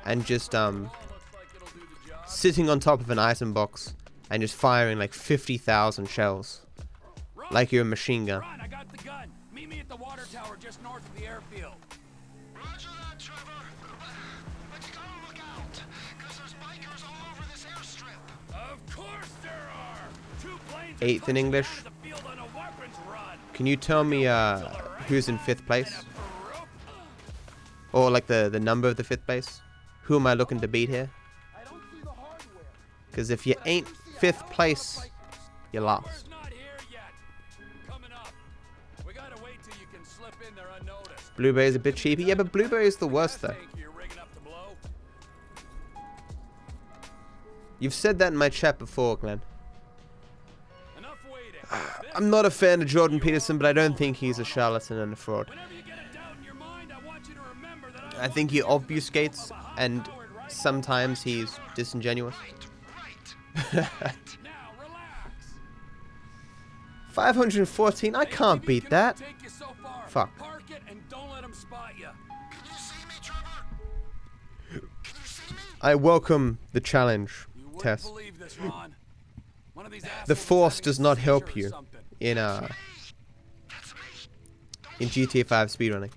and just sitting on top of an item box and just firing like 50,000 shells, like you're a machine gun. Run, I got the gun. Meet me at the water tower just north of the airfield. Roger that, Trevor. But you gotta look out, because there's bikers all over this airstrip. Of course there are. 2 planes 8th in English. the field on a weapons run. Can you tell me who's in 5th place? Or like the number of the 5th place? Who am I looking to beat here? Because if you ain't 5th place, you're lost. Not here yet. Coming up. We gotta wait till you can slip in there unnoticed. Blueberry's a bit cheapy. Yeah, but blueberry's the worst though. You're rigging up to blow. You've said that in my chat before, Glenn. Enough waiting. I'm not a fan of Jordan Peterson, but I don't think he's a charlatan and a fraud. Whenever you get a doubt in your mind, I want you to remember that I think he obfuscates, and sometimes he's disingenuous. Now relax. 514? I can't beat that. Take you so far. Fuck. Park it and don't let them spot you. Can you see me, Trevor? Can you see me? I welcome the challenge, You wouldn't Tess. believe this, Ron. One of these The assholes Force having does a not seizure help or you something. in GTA 5 speedrunning.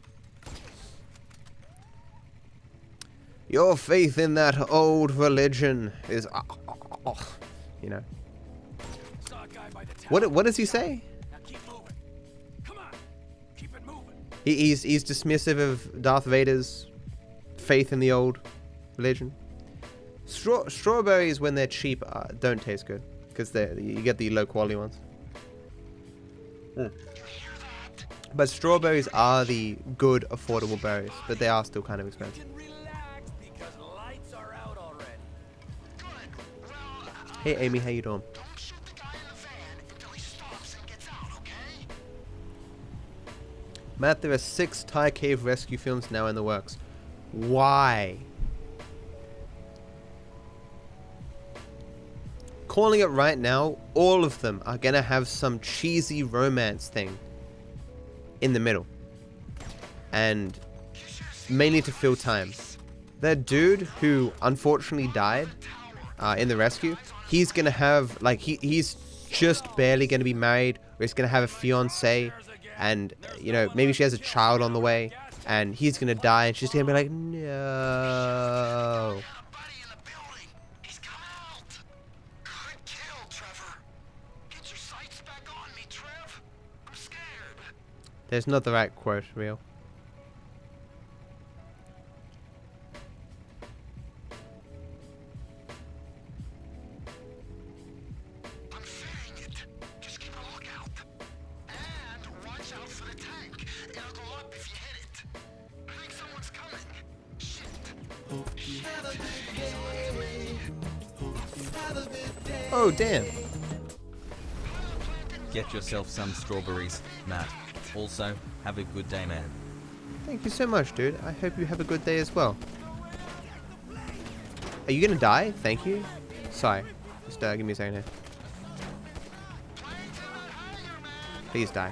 Your faith in that old religion is, you know. Saw a guy by the tower. What does he say? Now keep moving. Come on. Keep it moving. He's dismissive of Darth Vader's faith in the old religion. Strawberries, when they're cheap, don't taste good because you get the low quality ones. But strawberries are the good, affordable berries, but they are still kind of expensive. Relax because lights are out already. Hey Amy, how you doing? Don't shoot the guy in the van until he stops and gets out, okay? Matt, there are 6 Thai cave rescue films now in the works. Why? Calling it right now, all of them are gonna have some cheesy romance thing in the middle. And mainly to fill time. That dude who unfortunately died in the rescue, he's gonna have, like, he's just barely gonna be married, or he's gonna have a fiance, and, you know, maybe she has a child on the way, and he's gonna die, and she's gonna be like, no. There's not the right quote, real. I'm saying it. Just keep a lookout. And watch out for the tank. It'll go up if you hit it. I think someone's coming. Shit. Oh, damn. Get yourself some strawberries, Matt. Also, have a good day, man. Thank you so much, dude. I hope you have a good day as well. Are you gonna die? Thank you. Sorry. Just give me a second here. Please die.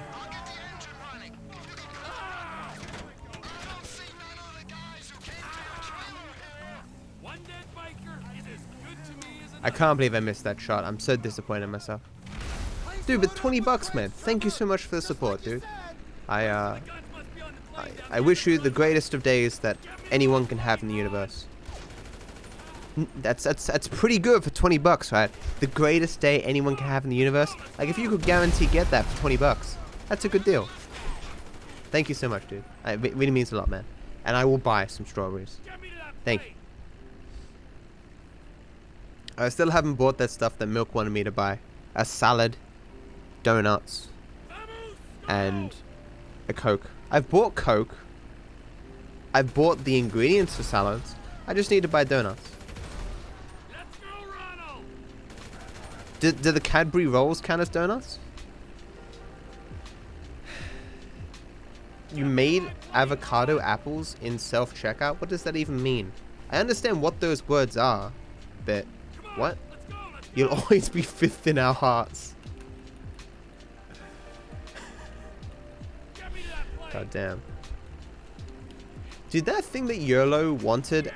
I can't believe I missed that shot. I'm so disappointed in myself. Dude, but 20 bucks, man. Thank you so much for the support, dude. I wish you the greatest of days that anyone can have in the universe. That's pretty good for 20 bucks, right? The greatest day anyone can have in the universe. Like, if you could guarantee get that for 20 bucks, that's a good deal. Thank you so much, dude. It really means a lot, man. And I will buy some strawberries. Thank you. I still haven't bought that stuff that Milk wanted me to buy. a salad, donuts, and a Coke. I've bought Coke. I've bought the ingredients for salads. I just need to buy donuts. Do the Cadbury rolls count as donuts? You made avocado apples in self-checkout? What does that even mean? I understand what those words are, but what? You'll always be fifth in our hearts. God damn. Did that thing that YOLO wanted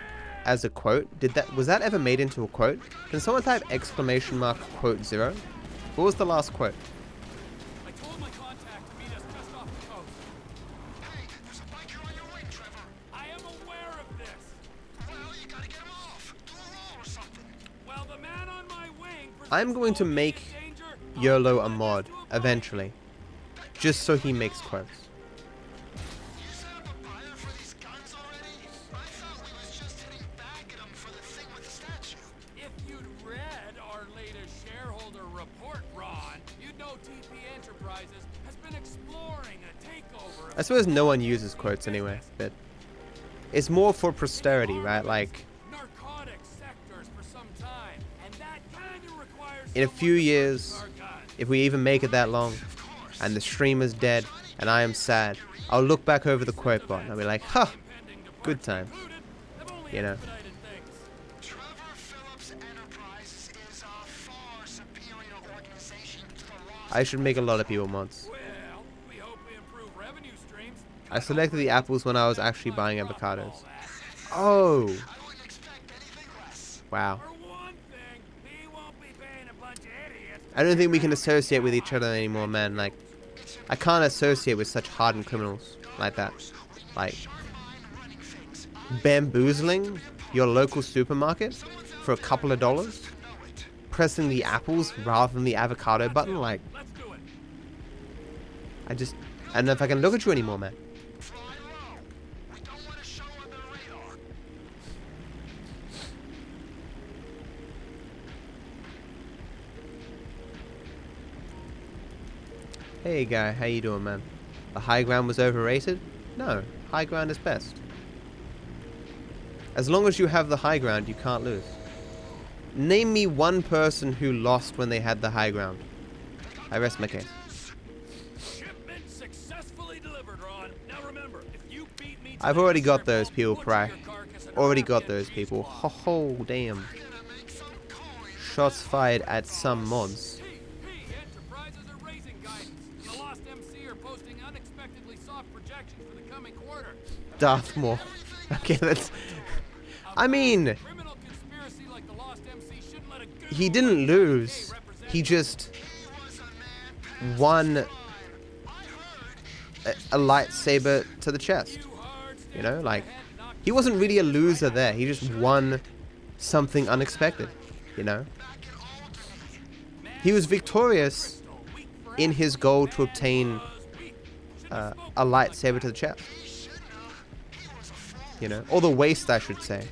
as a quote, was that ever made into a quote? Can someone type exclamation mark quote 0? What was the last quote? I told my contact to meet us just off the coast. Hey, there's a biker on your way, Trevor. I am aware of this. Well, you gotta get him off. Do a roll or something. Well, the man on my wing... I'm going to make YOLO a mod, eventually. Just so he makes quotes. You set up a buyer for these guns already? I thought we was just hitting back at him for the thing with the statue. If you'd read our latest shareholder report, Ron, you'd know TP Enterprises has been exploring a takeover. I suppose no one uses quotes anyway, but it's more for posterity, right? Like, Narcotic sectors for some time, and that kind of requires in a few years, if we even make it that long, and the stream is dead, and I am sad, I'll look back over the quote bot and I'll be like, huh, good time. You know. Trevor Phillips Enterprises is a far superior organization to the Lost. I should make a lot of people mods. Well, we hope we improve revenue streams. I selected the apples when I was actually buying avocados. Oh. I wouldn't expect anything less. Wow. For one thing, we won't be paying a bunch of idiots. I don't think we can associate with each other anymore, man. Like, I can't associate with such hardened criminals like that. Like, bamboozling your local supermarket for a couple of dollars, pressing the apples rather than the avocado button. Like, I don't know if I can look at you anymore, man. We don't want to show on the radar. Hey guy, how you doing, man? The high ground was overrated? No, high ground is best. As long as you have the high ground, you can't lose. Name me one person who lost when they had the high ground. I rest my case. Shipment successfully delivered, Ron. Now remember, if you beat me, I've already got those people, Pry. Already got those people. Ho damn. Shots fired at some mods. Enterprises are raising guidance. The Lost MC are posting unexpectedly soft projections for the coming quarter. Darth Maul. Okay, let's... I mean... Criminal conspiracy like the Lost MC shouldn't let a good He didn't lose. He just... won... a lightsaber to the chest. You know, like... He wasn't really a loser there. He just won something unexpected. You know? He was victorious in his goal to obtain a lightsaber to the chest. You know? Or the waist, I should say.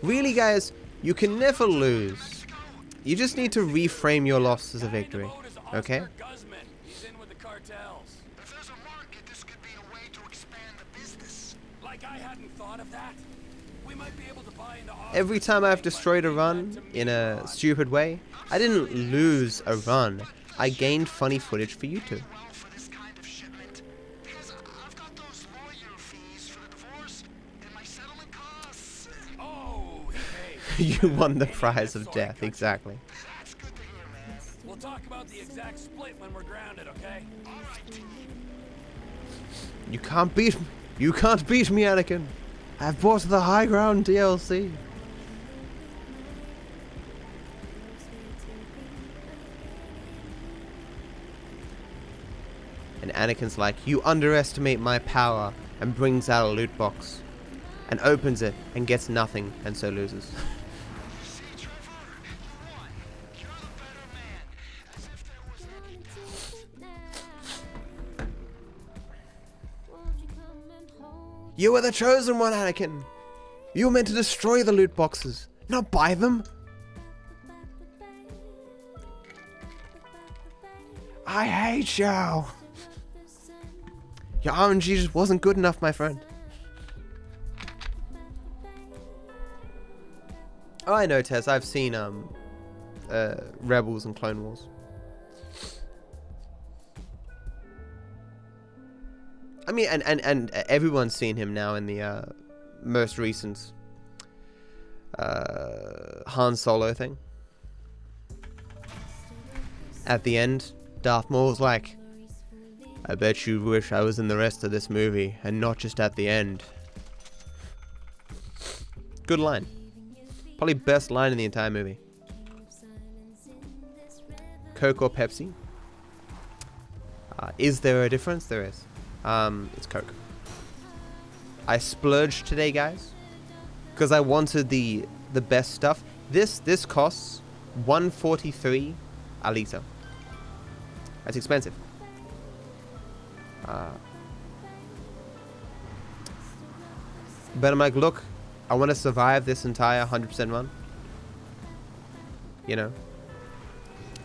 Really, guys, you can never lose. You just need to reframe your loss as a victory. Okay? He's in with the cartels. If there's a market, this could be a way to expand the business. Like I hadn't thought of that. We might be able to buy into Every time I've destroyed a run in a stupid way, I didn't lose a run. I gained funny footage for YouTube. Well, for this kind of shipment, because I've got those lawyer fees for the divorce and my settlement costs. Oh, he paid. You won the prize of death, exactly. That's good to hear, man. We'll talk about the exact split when we're grounded, okay? All right. You can't beat me. You can't beat me, Anakin. I've bought the high ground DLC. And Anakin's like, you underestimate my power, and brings out a loot box. And opens it, and gets nothing, and so loses. See, Trevor, you won. You're the better man. As if there was You were the chosen one, Anakin. You were meant to destroy the loot boxes, Not buy them? I hate you. Your RNG just wasn't good enough, my friend. Oh, I know, Tess. I've seen Rebels and Clone Wars. I mean, and everyone's seen him now in the most recent Han Solo thing. At the end, Darth Maul's like, I bet you wish I was in the rest of this movie and not just at the end. Good line. Probably best line in the entire movie. Coke or Pepsi? Is there a difference? There is. It's Coke. I splurged today, guys, because I wanted the best stuff. This costs $1.43 a liter. That's expensive. But I'm like, look, I want to survive this entire 100% run. You know?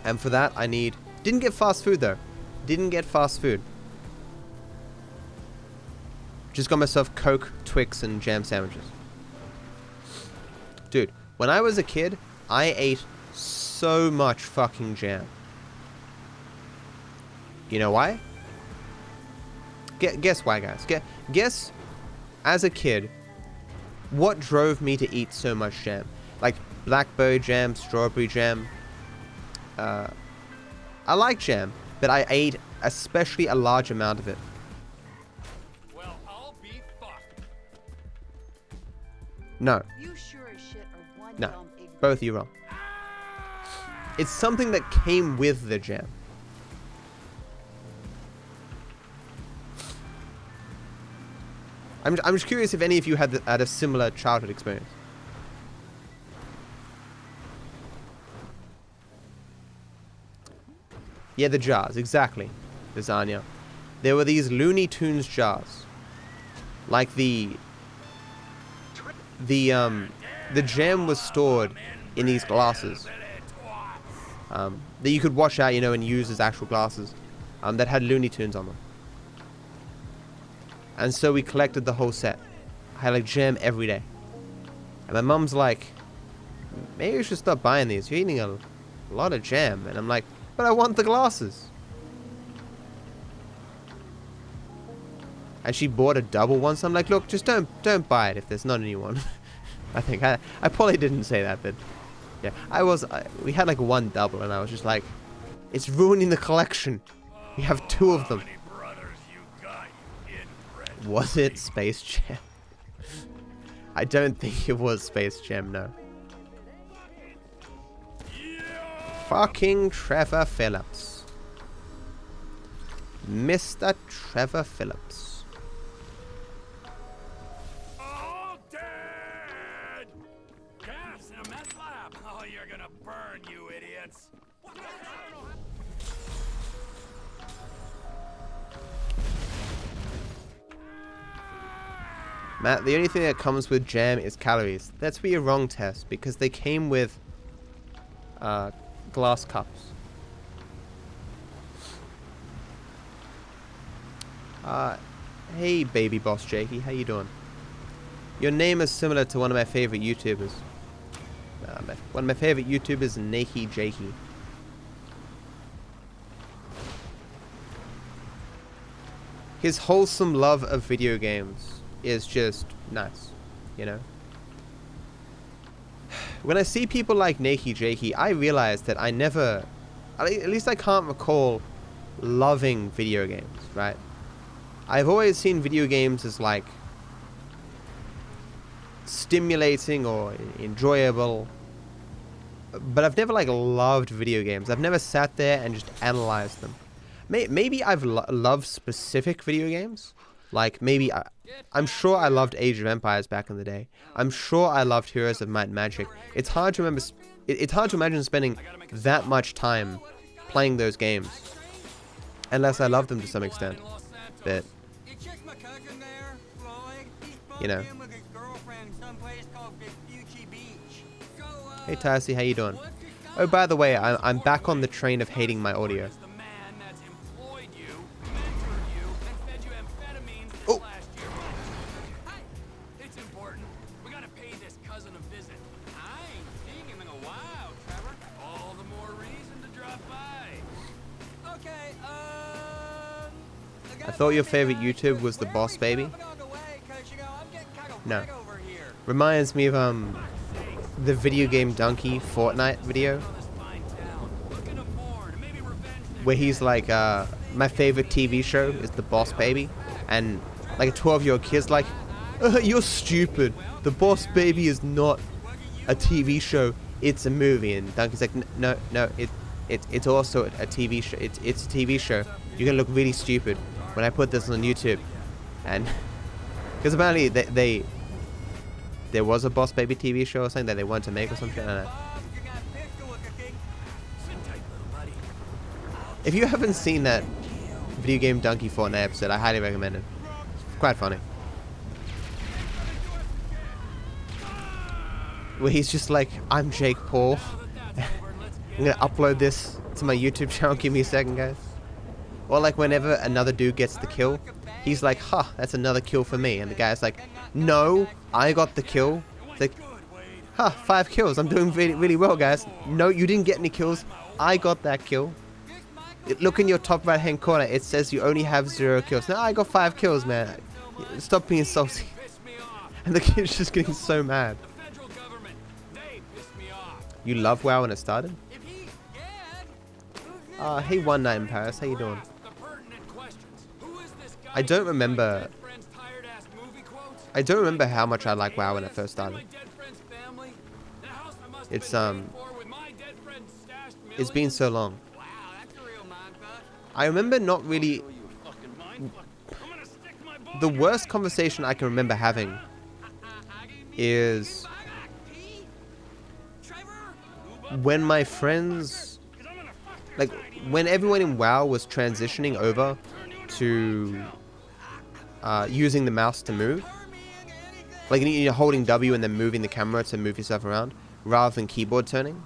And for that, I need... Didn't get fast food, though. Didn't get fast food. Just got myself Coke, Twix, and jam sandwiches. Dude, when I was a kid, I ate so much fucking jam. You know why? Guess why, guys. Guess, as a kid, what drove me to eat so much jam? Like blackberry jam, strawberry jam. I like jam, but I ate especially a large amount of it. Well, I'll be fucked. No. You sure as shit are one No. dumb ignorant. Both of you wrong. It's something that came with the jam. I'm just curious if any of you had a similar childhood experience. Yeah, the jars, exactly. Lasagna. There were these Looney Tunes jars. Like the jam was stored in these glasses. That you could wash out, you know, and use as actual glasses. That had Looney Tunes on them. And so we collected the whole set. I had like jam every day. And my mum's like, maybe you should stop buying these. You're eating a lot of jam. And I'm like, but I want the glasses. And she bought a double once. I'm like, look, just don't buy it if there's not a new one. I think I probably didn't say that, but yeah, we had like one double, and I was just like, it's ruining the collection. We have two of them. Was it Space Jam? I don't think it was Space Jam, no. Fucking Trevor Phillips. Mr. Trevor Phillips. All dead! Gas in a meth lab. Oh, you're gonna burn, you idiots. Matt, the only thing that comes with jam is calories. That's where you're wrong, Tess, because they came with glass cups. Hey, baby boss Jakey, how you doing? Your name is similar to one of my favorite YouTubers. One of my favorite YouTubers, Nakey Jakey. His wholesome love of video games is just nice, you know? When I see people like Nakey Jakey, I realize that I never, at least I can't recall loving video games, right? I've always seen video games as like stimulating or enjoyable, but I've never like loved video games. I've never sat there and just analyzed them. Maybe I've loved specific video games. Like, maybe, I'm sure I loved Age of Empires back in the day. I'm sure I loved Heroes of Might and Magic. It's hard to remember, it's hard to imagine spending that much time playing those games. Unless I love them to some extent. But, you know. Hey Tassie, how you doing? Oh, by the way, I'm back on the train of hating my audio. Oh. It's important. We gotta pay this cousin a visit. I ain't seen him in a while, Trevor. All the more reason to drop by. Okay, I thought your favorite YouTube was the Boss Baby. No. Reminds me of the video game donkey Fortnite video, where he's like, my favorite TV show is the Boss Baby, and like a 12-year-old kid's like, you're stupid. The Boss Baby is not a TV show. It's a movie. And Donkey's like, no, it's also a TV show. It's a TV show. You're gonna look really stupid when I put this on YouTube. And because apparently there was a Boss Baby TV show or something that they wanted to make or something. I don't know. If you haven't seen that video game donkey Fortnite episode, I highly recommend it. It's quite funny. Where he's just like, I'm Jake Paul. I'm gonna upload this to my YouTube channel. Give me a second, guys. Or like whenever another dude gets the kill, he's like, huh, that's another kill for me. And the guy's like, no, I got the kill. It's like, huh, 5 kills. I'm doing really, really well, guys. No, you didn't get any kills. I got that kill. Look in your top right hand corner. It says you only have 0 kills. No, I got 5 kills, man. Stop being salty. And the kid's just getting so mad. You love WoW when it started? Hey, One Night in Paris. How you doing? I don't remember how much I like WoW when it first started. It's been so long. I remember not really. The worst conversation I can remember having is when my friends, like when everyone in WoW was transitioning over to using the mouse to move, like you're holding W and then moving the camera to move yourself around rather than keyboard turning,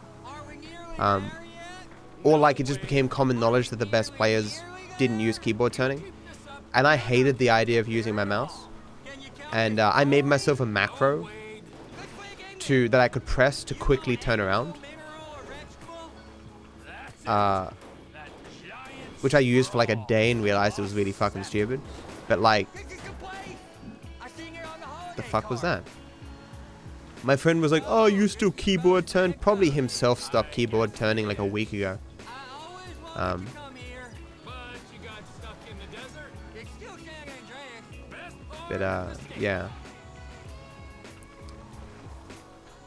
or like it just became common knowledge that the best players didn't use keyboard turning, and I hated the idea of using my mouse, and I made myself a macro that I could press to quickly turn around, which I used for like a day and realized it was really fucking stupid. But like, the fuck was that? My friend was like, oh, you still keyboard turn? Probably himself stopped keyboard turning like a week ago. Yeah.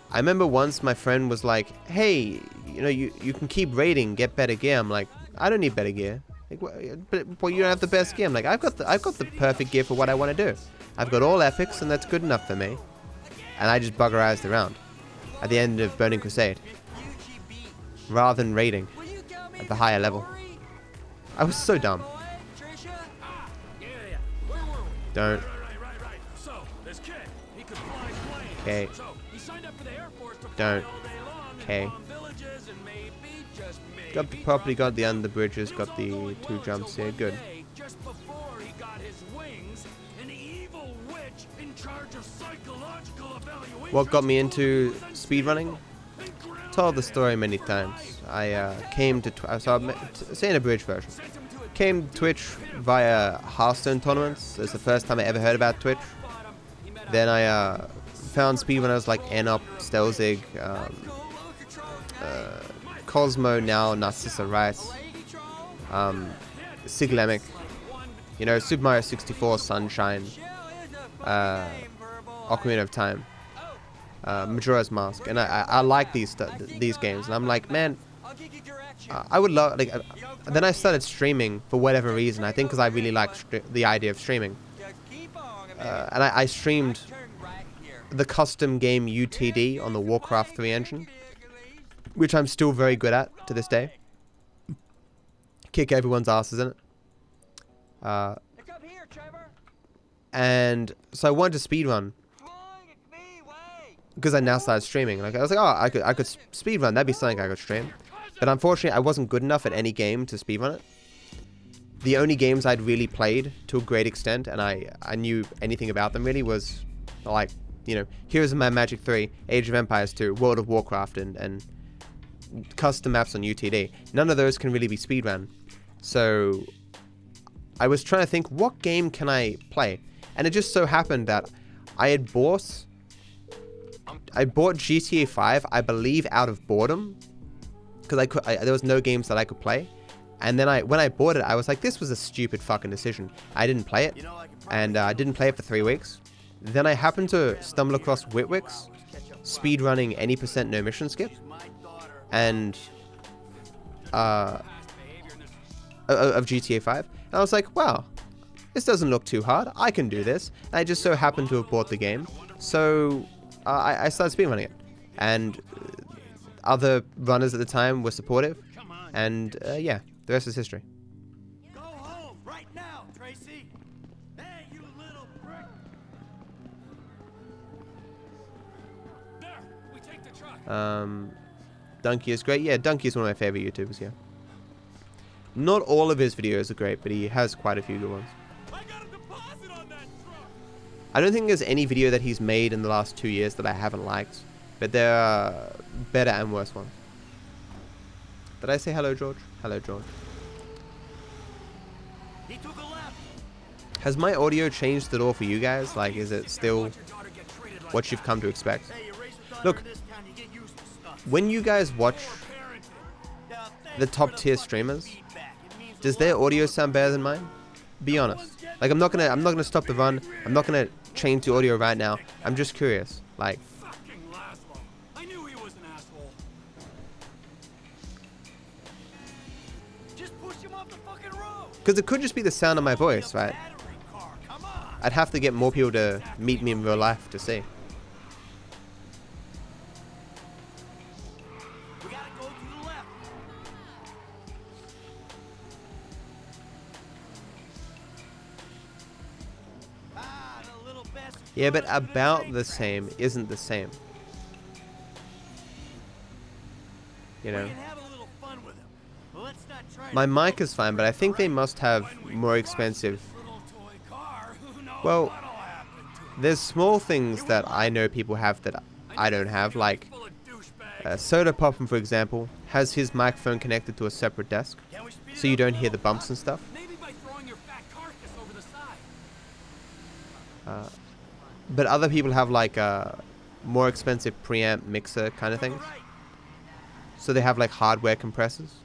I remember once my friend was like, hey, you know, you can keep raiding, get better gear. I'm like, I don't need better gear. Like, but you don't have the best gear. I'm like, I've got the perfect gear for what I want to do. I've got all epics, and that's good enough for me. And I just buggerized around at the end of Burning Crusade, rather than raiding at the higher level. I was so dumb. Don't. Okay. Don't. Okay. Got the property, got the under bridges, got the 2 jumps here. Good. What got me into speedrunning? Told the story many times. I came to say in a bridge version. Came to Twitch via Hearthstone tournaments. It's the first time I ever heard about Twitch. Then I found speedrunners like Enop, Stelzig, Cosmo, now Narcissa Rice, Siglemic, you know, Super Mario 64, Sunshine, Ocarina of Time, Majora's Mask, and I like these games, and I'm like, man, I would love, like, then I started streaming for whatever reason. I think because I really liked the idea of streaming, and I streamed the custom game UTD on the Warcraft 3 engine, which I'm still very good at to this day. Kick everyone's asses in it. And so I wanted to speedrun. Because I now started streaming. Like, I was like, oh, I could speedrun. That'd be something I could stream. But unfortunately, I wasn't good enough at any game to speedrun it. The only games I'd really played to a great extent, and I knew anything about them really, was like, you know, Heroes of Might and Magic 3, Age of Empires 2, World of Warcraft, and custom maps on UTD. None of those can really be speedrun. So I was trying to think, what game can I play? And it just so happened that I bought GTA 5, I believe, out of boredom, because there was no games that I could play. And then when I bought it, I was like, this was a stupid fucking decision. I didn't play it, and I didn't play it for 3 weeks. Then I happened to stumble across Witwick's speedrunning any % no mission skip, and of GTA 5. And I was like, wow, this doesn't look too hard. I can do this. And I just so happened to have bought the game, so I started speedrunning it. And other runners at the time were supportive, and yeah, the rest is history. Go home right now, Tracy. Hey, you little prick. There, we take the truck. Donkey is great. Yeah, Donkey is one of my favorite YouTubers, yeah. Not all of his videos are great, but he has quite a few good ones. I got a deposit on that truck. I don't think there's any video that he's made in the last 2 years that I haven't liked, but there are better and worse ones. Did I say hello, George? Hello, George. He took a left. Has my audio changed at all for you guys? Like, is it still what you've come to expect? Look, when you guys watch the top tier streamers, does their audio sound better than mine? Be honest. Like, I'm not gonna stop the run. I'm not gonna change the audio right now. I'm just curious. Like, I knew he was an asshole. Just push him off the fucking road. because it could just be the sound of my voice, right? I'd have to get more people to meet me in real life to see. We gotta go to the left. Ah, the little best. Yeah, but about the same isn't the same. You know? My mic is fine, but I think they must have more expensive... Well, there's small things that I know people have that I don't have, like... Soda Poppin', for example, has his microphone connected to a separate desk, so you don't hear the bumps and stuff. But other people have like a more expensive preamp mixer kind of things. So they have like hardware compressors.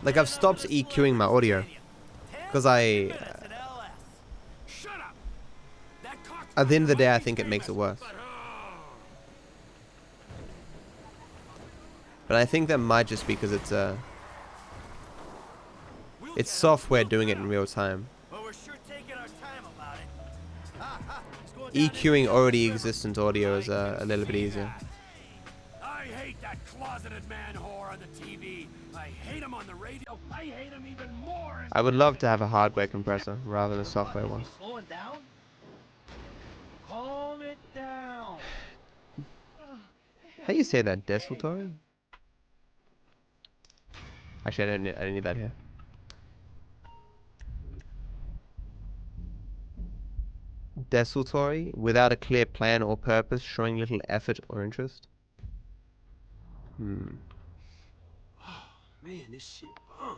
Like I've stopped EQing my audio because at the end of the day I think it makes it worse. But I think that might just be because it's software doing it in real time. EQing already existent audio is a little bit easier. I hate that closeted man whore on the TV. I hate him on the radio. I hate him even more. I would love to have a hardware compressor rather than a software one. Slow it down. Calm it down. How do you say that? Desultory? Actually, I don't need that here. Desultory, without a clear plan or purpose, showing little effort or interest. Man, this shit bomb.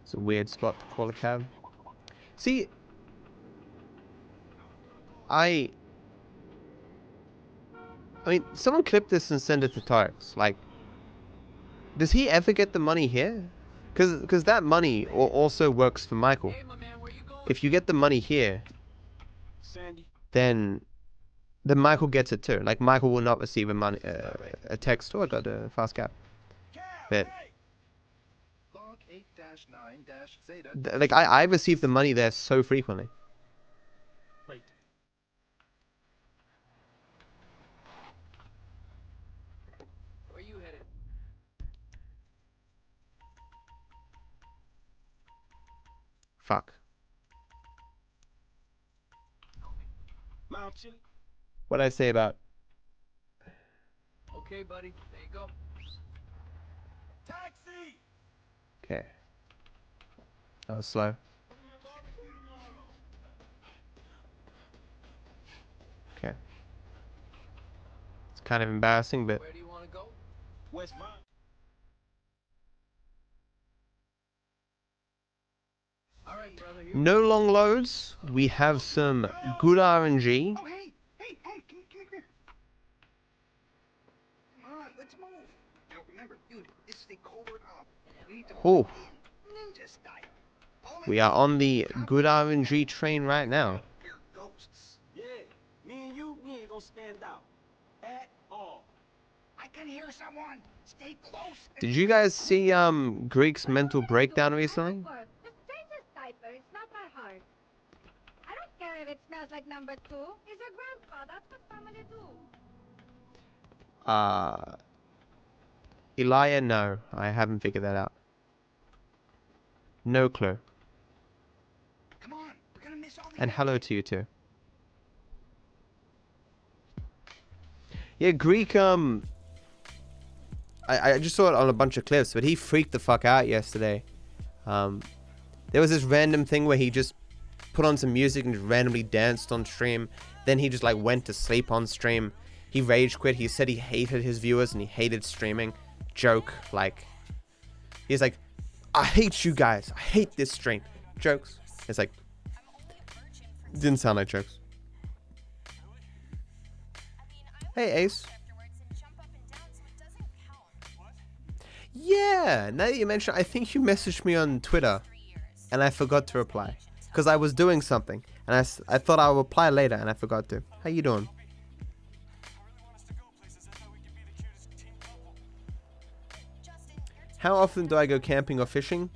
It's a weird spot to call a cab. See, I mean, someone clip this and send it to Tarks. Like, does he ever get the money here? Because that money also works for Michael. If you get the money here, then Michael gets it too. Like, Michael will not receive a text. Oh, I got a fast cap. But Like I receive the money there so frequently. Wait. Where you headed? Fuck. Mount Chili. What'd I say about? Okay, buddy. There you go. Taxi! Okay. That was slow. Okay. It's kind of embarrassing, but Where do you want to go? West Vine. All right, brother. Here. no long loads. We have some good RNG. Oh, hey, come here. Come on, let's move. Now remember, dude, this is a covert op. We need to Oh, ninja style. we are on the good RNG train right now. We're ghosts. Yeah, me and you, we ain't gonna stand out. At all. I can hear someone. Stay close. Did you guys see Greek's mental breakdown recently? The stranger's diaper, it's not that hard. I don't care if it smells like number 2. He's your grandpa, that's what family do. Elia, no, I haven't figured that out. No clue. Come on, we're gonna miss all the And hello to you too. Yeah, Greek, I just saw it on a bunch of clips, but he freaked the fuck out yesterday. There was this random thing where he just put on some music and just randomly danced on stream. Then he just like went to sleep on stream. He rage quit. He said he hated his viewers and he hated streaming. Joke, like, he's like, I hate you guys. I hate this stream. Jokes. It's like, didn't sound like jokes. Hey, Ace. Yeah, now that you mention, I think you messaged me on Twitter, and I forgot to reply, because I was doing something, and I thought I'll reply later, and I forgot to. How you doing? How often do I go camping or fishing?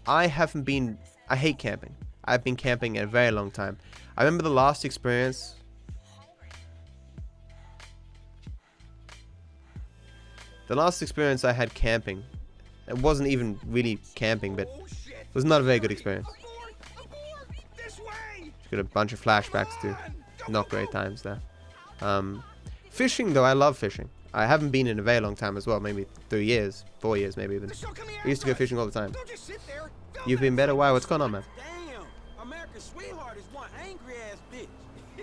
I haven't been... I hate camping. I've been camping a very long time. I remember the last experience... The last experience I had camping, it wasn't even really camping, but it was not a very good experience. Got a bunch of flashbacks to not great times there. Fishing though, I love fishing. I haven't been in a very long time as well, maybe 3 years, 4 years maybe even. I used to go fishing all the time. You've been better? Why? What's going on, man? Damn, America's sweetheart is one angry ass bitch.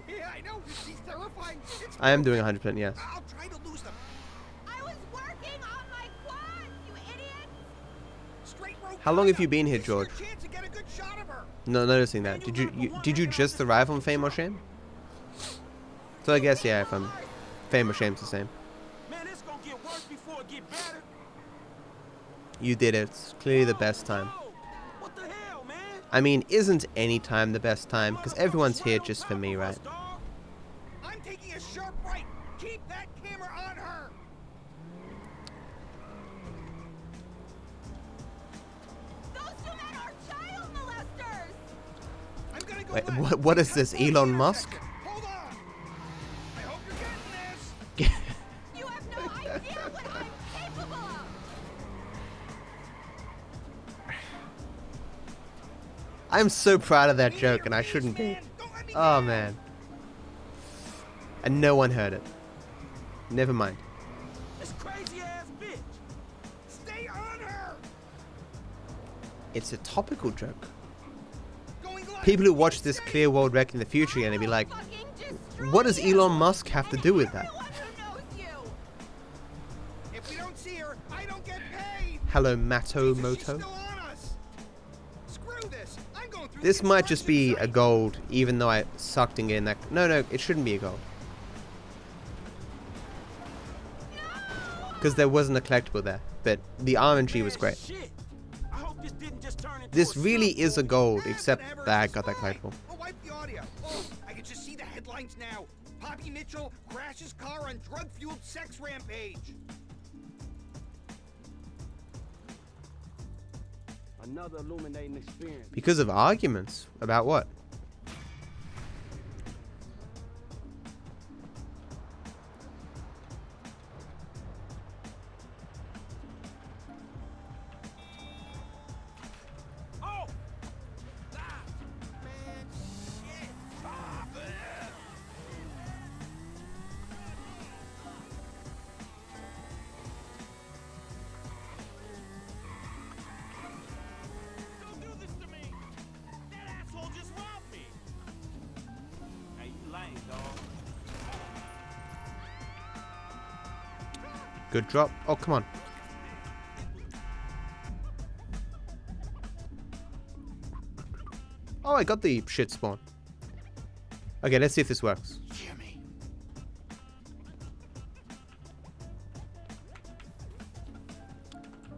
Yeah, I know. She's terrifying. I am doing 100%, yes. I'll try to lose them. I was working on my quads, you idiot! Straight rope. How long have you been here, George? Chance to get a good shot of her. No, noticing that. Did you just arrive on Fame or Shame? So I guess yeah, if I'm Fame or Shame's the same. Man, it's gonna get worse before it get better. You did it. It's clearly the best time. What the hell, man? I mean, isn't any time the best time? Because everyone's here just for me, right? I'm taking a sharp right. Keep that camera on her. Those two men are child molesters! I'm gonna go Wait, left. what is this, Elon Musk? Hold on. I hope you're getting this. You have no idea what I'm capable of! I'm so proud of that joke, and I shouldn't be. Oh, man. And no one heard it. Never mind. This crazy ass bitch. Stay on her. It's a topical joke. Going left. People who watch this Clear World Wreck in the future are going to be like, what does Elon Musk have to do with that? If we don't see her, I don't get paid. Hello, Mato She's Moto. still on us. Screw this. I'm going through This the might just be a construction gold, even though I sucked in getting that. No, it shouldn't be a gold. Because there wasn't a collectible there, but the RNG was great. Shit. I hope this didn't just turn into This a really slip. is a gold, except that I got that site. collectible. Oh, wipe the audio. Oh, I can just see the headlines now. Poppy Mitchell crashes car on drug-fueled sex rampage. Another illuminating experience. Because of arguments? About what? Good drop. Oh, come on. Oh, I got the shit spawn. Okay, let's see if this works.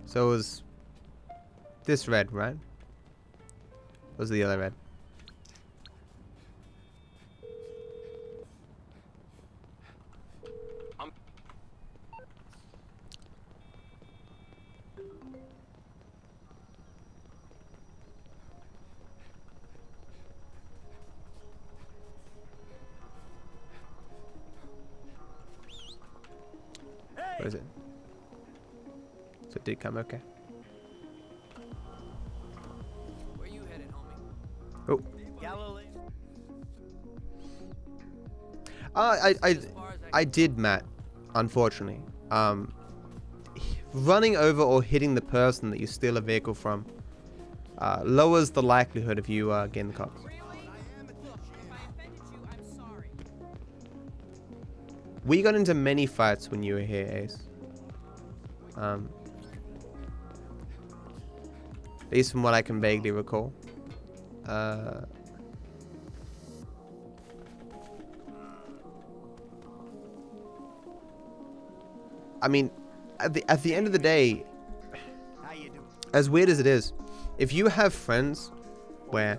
So it was this red, right? What was the other red? What is it? So it did come, okay. Where you headed, homie? Oh. Galilee. I did, Matt. Unfortunately, running over or hitting the person that you steal a vehicle from lowers the likelihood of you getting the cops. We got into many fights when you were here, Ace. At least from what I can vaguely recall. I mean, at the end of the day, as weird as it is, if you have friends where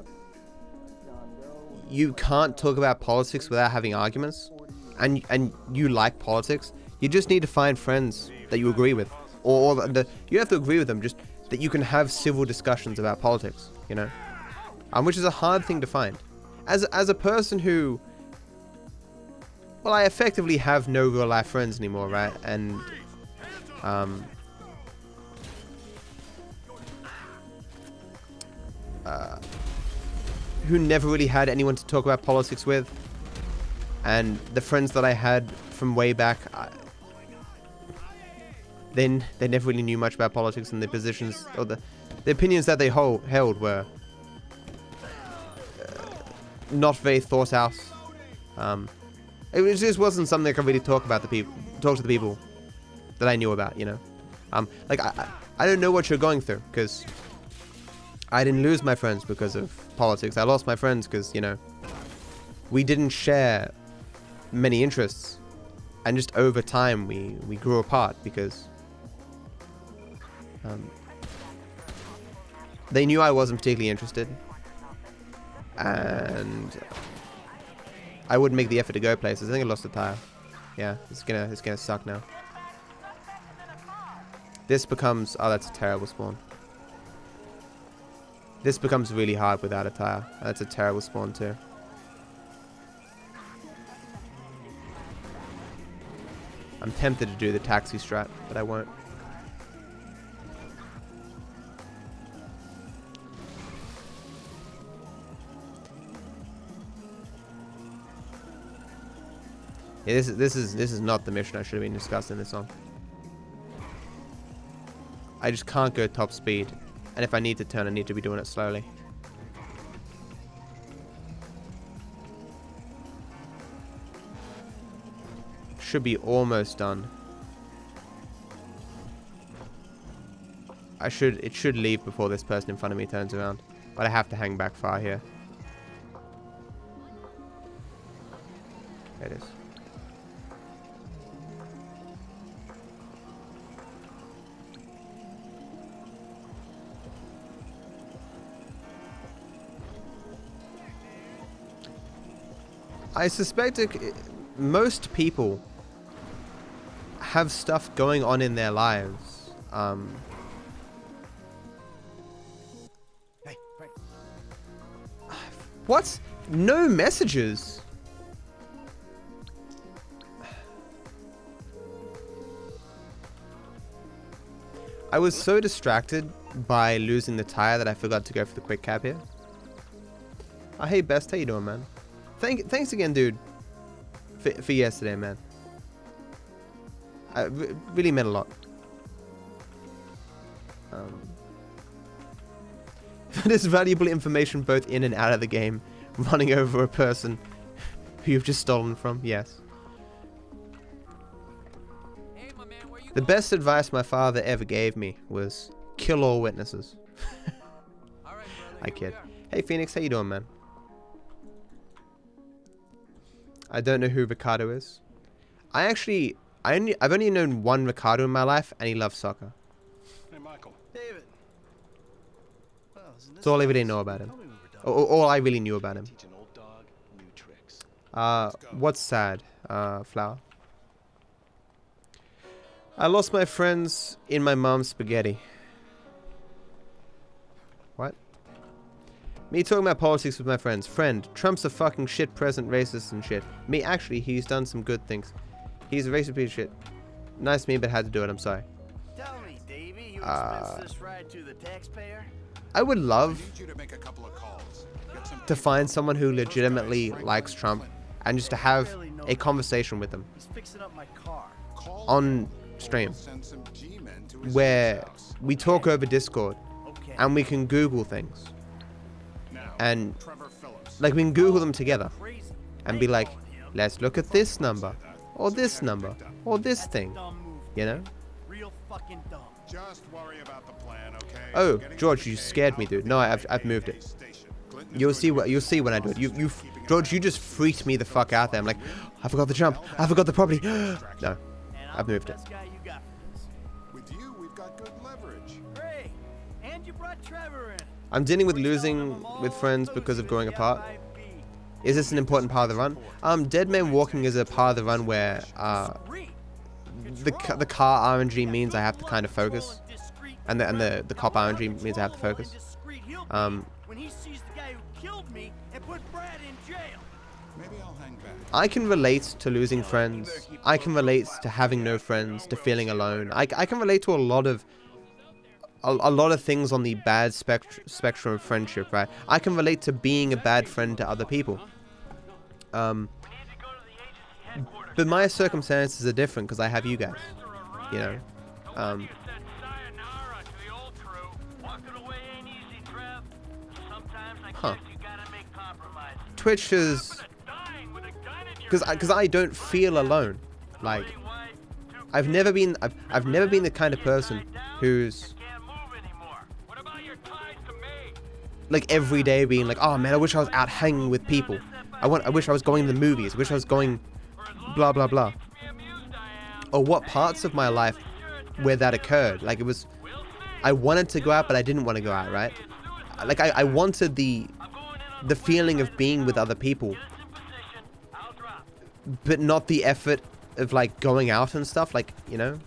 you can't talk about politics without having arguments, and you like politics, you just need to find friends that you agree with, or you have to agree with them, just that you can have civil discussions about politics, you know, which is a hard thing to find. As a person who, well, I effectively have no real life friends anymore, right? And who never really had anyone to talk about politics with. And the friends that I had from way back, then they never really knew much about politics, and their positions or the opinions that they held were not very thought out. It just wasn't something I could really talk to the people that I knew about, you know. Like I don't know what you're going through, because I didn't lose my friends because of politics. I lost my friends because, you know, we didn't share many interests, and just over time we grew apart because they knew I wasn't particularly interested, and I wouldn't make the effort to go places. I think I lost a tire. Yeah, it's gonna suck now. This becomes, oh, that's a terrible spawn. This becomes really hard without a tire. That's a terrible spawn too. I'm tempted to do the taxi strat, but I won't. Yeah, this is not the mission I should have been discussing this on. I just can't go top speed, and if I need to turn, I need to be doing it slowly. Should be almost done. It should leave before this person in front of me turns around, but I have to hang back far here. There it is. I suspect most people have stuff going on in their lives Hey, Frank. What? No messages. I was so distracted by losing the tire that I forgot to go for the quick cab here. Hey Best, how you doing, man? Thanks again, dude, for yesterday, man. Really meant a lot. There's valuable information both in and out of the game. Running over a person who you've just stolen from, yes. The best advice my father ever gave me was kill all witnesses. I kid. Hey Phoenix, how you doing, man? I don't know who Ricardo is. I've only known one Ricardo in my life, and he loves soccer. Hey, Michael. David. Well, That's all I really know about him. All I really knew about him. Teach an old dog new tricks. What's sad, Flower? I lost my friends in my mom's spaghetti. What? Me talking about politics with my friends. Friend, Trump's a fucking shit present, racist and shit. Me, actually, he's done some good things. He's a racist piece of shit. Nice me, but had to do it, I'm sorry. Tell me, Davey, you expense this ride to the taxpayer? I would love I need you to make a couple of calls. to find someone who legitimately likes Trump and just to have a conversation with them He's fixing up my car. on stream where we talk over Discord and we can Google things and like we can Google them together and be like, let's look at this number or this number or this thing, you know? Real fucking dumb. Just worry about the plan, okay? Oh, George, you scared me, dude. No, I've moved it. You'll see when I do it. George, you just freaked me the fuck out there. I'm like, I forgot the jump. I forgot the property. No, I've moved it. With you, we've got good leverage. Great. And you brought Trevor in. I'm dealing with losing with friends because of growing apart. Is this an important part of the run? Dead Man Walking is a part of the run where the car RNG means I have to kind of focus, and the cop RNG means I have to focus. When he sees the guy who killed me and put Brad in jail. Maybe I'll hang back. I can relate to losing friends. I can relate to having no friends, to feeling alone. I can relate to a lot of things on the bad spectrum of friendship, right? I can relate to being a bad friend to other people. But my circumstances are different because I have you guys, you know. Huh. Twitch is because I don't feel alone. Like I've never been the kind of person who's like every day being like, oh man, I wish I was out hanging with people. I wish I was going to the movies. I wish I was going blah blah blah. Or what parts of my life where that occurred. Like it was, I wanted to go out, but I didn't want to go out, right? Like I wanted the feeling of being with other people, but not the effort of like going out and stuff, like, you know.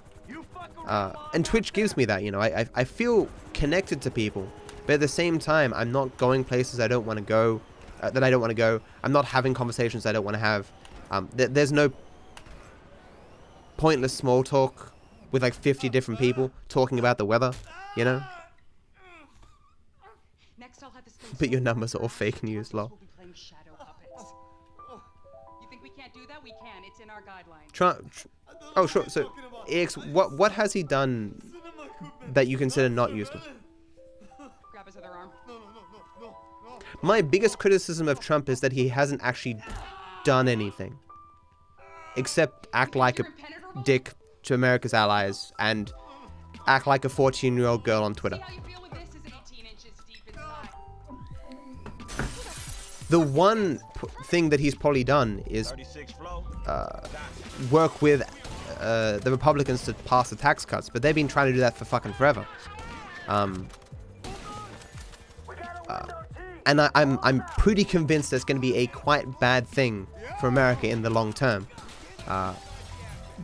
And Twitch gives me that, you know. I feel connected to people, but at the same time, I'm not going places I don't want to go, that I don't want to go. I'm not having conversations I don't want to have. There's no pointless small talk with like 50 different people talking about the weather, you know. But your numbers are all fake news, lol. You think we can't do that? We can. It's in our guidelines. Oh, sure. So, EX, what has he done that you consider not useful? Grab his other arm. My biggest criticism of Trump is that he hasn't actually done anything except act like a dick to America's allies and act like a 14-year-old girl on Twitter. The one thing that he's probably done is work with the Republicans to pass the tax cuts, but they've been trying to do that for fucking forever. And I'm pretty convinced that's going to be a quite bad thing for America in the long term.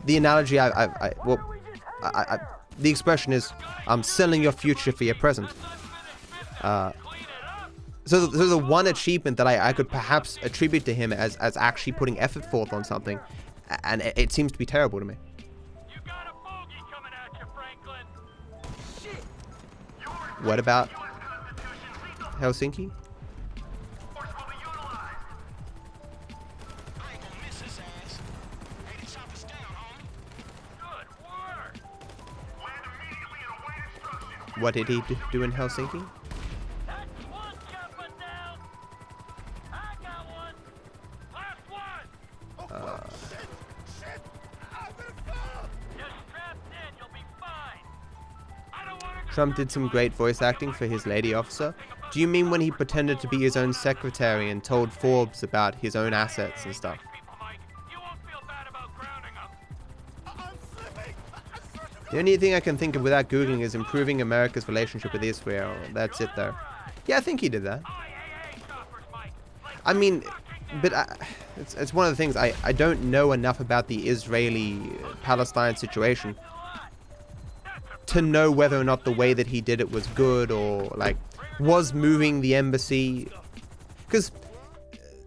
The analogy the expression is selling your future for your present. So the one achievement that I could perhaps attribute to him as actually putting effort forth on something, and it seems to be terrible to me. What about Helsinki? What did he do in Helsinki? Trump did some great voice acting for his lady officer. Do you mean when he pretended to be his own secretary and told Forbes about his own assets and stuff? The only thing I can think of without Googling is improving America's relationship with Israel. That's it though. Yeah, I think he did that. I mean, but it's one of the things, I don't know enough about the Israeli-Palestine situation to know whether or not the way that he did it was good, or like was moving the embassy, because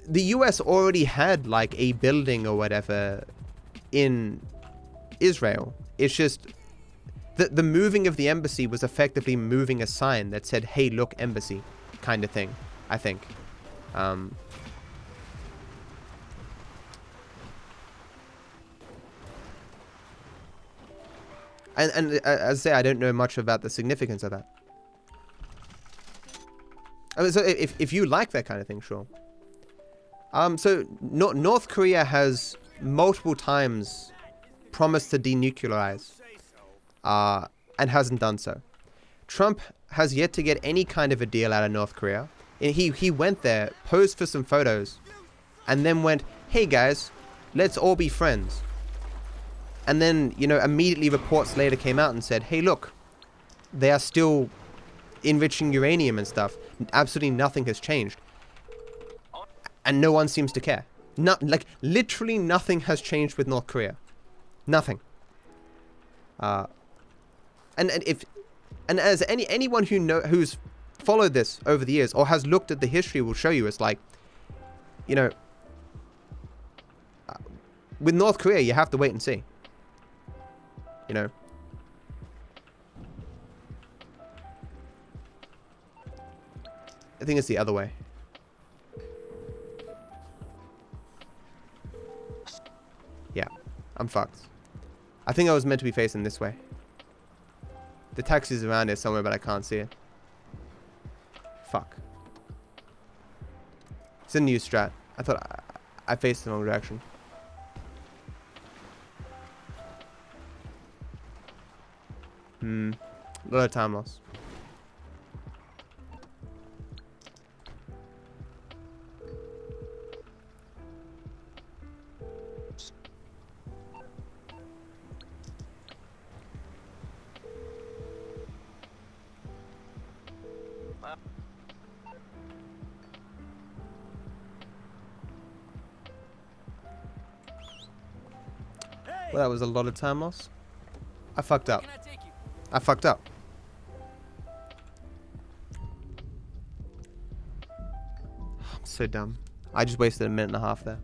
the US already had like a building or whatever in Israel. It's just the moving of the embassy was effectively moving a sign that said, hey look, embassy, kind of thing, I think. And as I say, I don't know much about the significance of that. I mean, so if you like that kind of thing, sure. So North Korea has multiple times promised to denuclearize, and hasn't done so. Trump has yet to get any kind of a deal out of North Korea. He went there, posed for some photos, and then went, hey guys, let's all be friends. And then, you know, immediately reports later came out and said, hey, look, they are still enriching uranium and stuff. Absolutely nothing has changed. And no one seems to care. Like, literally nothing has changed with North Korea. Nothing. And as anyone who's followed this over the years or has looked at the history will show you, it's like, you know, with North Korea, you have to wait and see. You know, I think it's the other way. Yeah, I'm fucked. I think I was meant to be facing this way. The taxi's around here somewhere, but I can't see it. Fuck. It's a new strat. I thought I faced the wrong direction. A lot of time loss. Well, that was a lot of time loss. I fucked up. I fucked up. I'm so dumb. I just wasted a minute and a half there.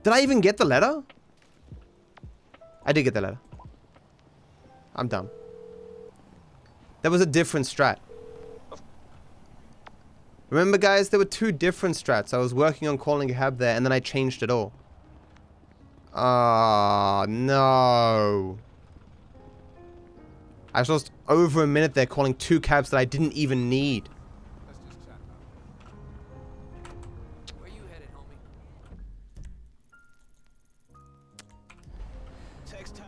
Did I even get the letter? I did get the letter. I'm dumb. That was a different strat. Remember, guys, there were two different strats. I was working on calling a cab there, and then I changed it all. Ah, no. I lost over a minute there calling two cabs that I didn't even need. Where you headed, homie? Text time.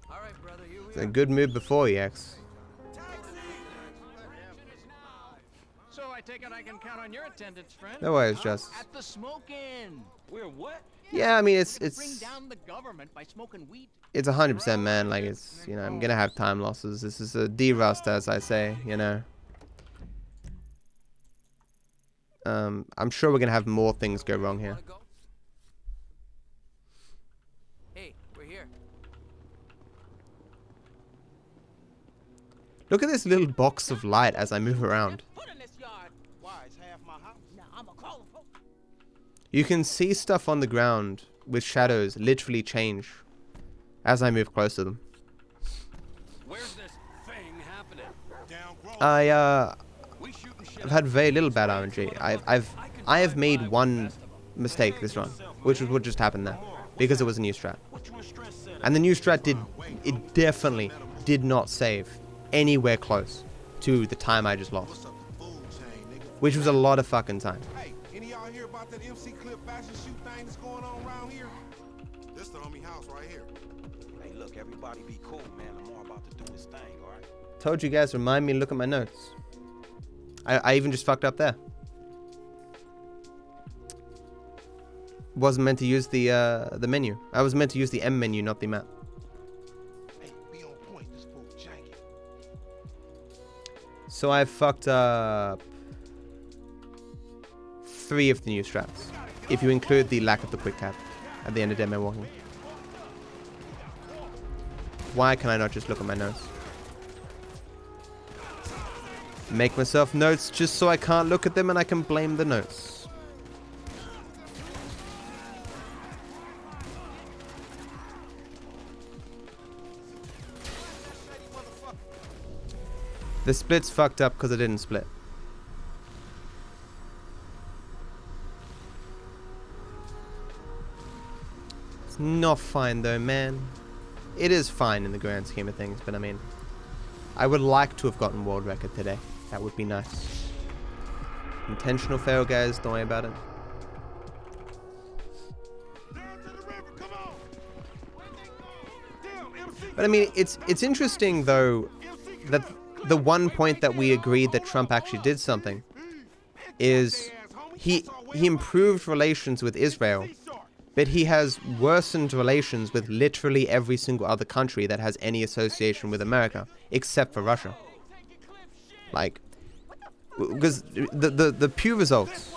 All right, brother, here we It's a good move before EX. So I take it I can count on your attendance, friend. No worries, Jess. At the smoke-in. We're what? Yeah, I mean, Bring down the government by smoking weed. it's 100%, man. Like, it's, you know, I'm gonna have time losses. This is a D-rust, as I say, you know. I'm sure we're gonna have more things go wrong here. Hey, we're here. Look at this little box of light as I move around. You can see stuff on the ground with shadows literally change as I move close to them. Where's this thing happening? I've had very little bad RNG. I have made one mistake this run, which was what just happened there, because it was a new strat. And the new strat definitely did not save anywhere close to the time I just lost, which was a lot of fucking time. Hey, any of y'all hear about that MC Clip fashion shoot thing that's going on around here? This the homie house right here. Hey, look, everybody be cool, man. Lamar about to do his thing, all right? Told you guys, remind me to look at my notes. I even just fucked up there. Wasn't meant to use the menu. I was meant to use the M menu, not the map. Hey, be on point. This fool janky. So I fucked up 3 of the new strats, if you include the lack of the quick cap at the end of demo walking. Why can I not just look at my notes? Make myself notes just so I can't look at them and I can blame the notes. The split's fucked up because I didn't split. It's not fine though, man. It is fine in the grand scheme of things, but I mean, I would like to have gotten world record today. That would be nice. Intentional fail, guys. Don't worry about it. But I mean, it's interesting though that the one point that we agreed that Trump actually did something is he improved relations with Israel, but he has worsened relations with literally every single other country that has any association with America, except for Russia. Like, because the Pew results,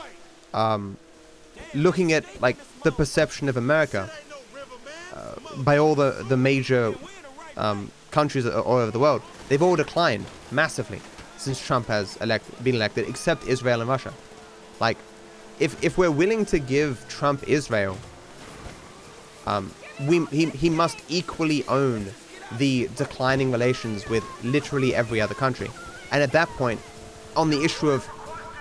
looking at like the perception of America by all the major countries all over the world, they've all declined massively since Trump has been elected, except Israel and Russia. Like, if we're willing to give Trump Israel, he must equally own the declining relations with literally every other country. And at that point, on the issue of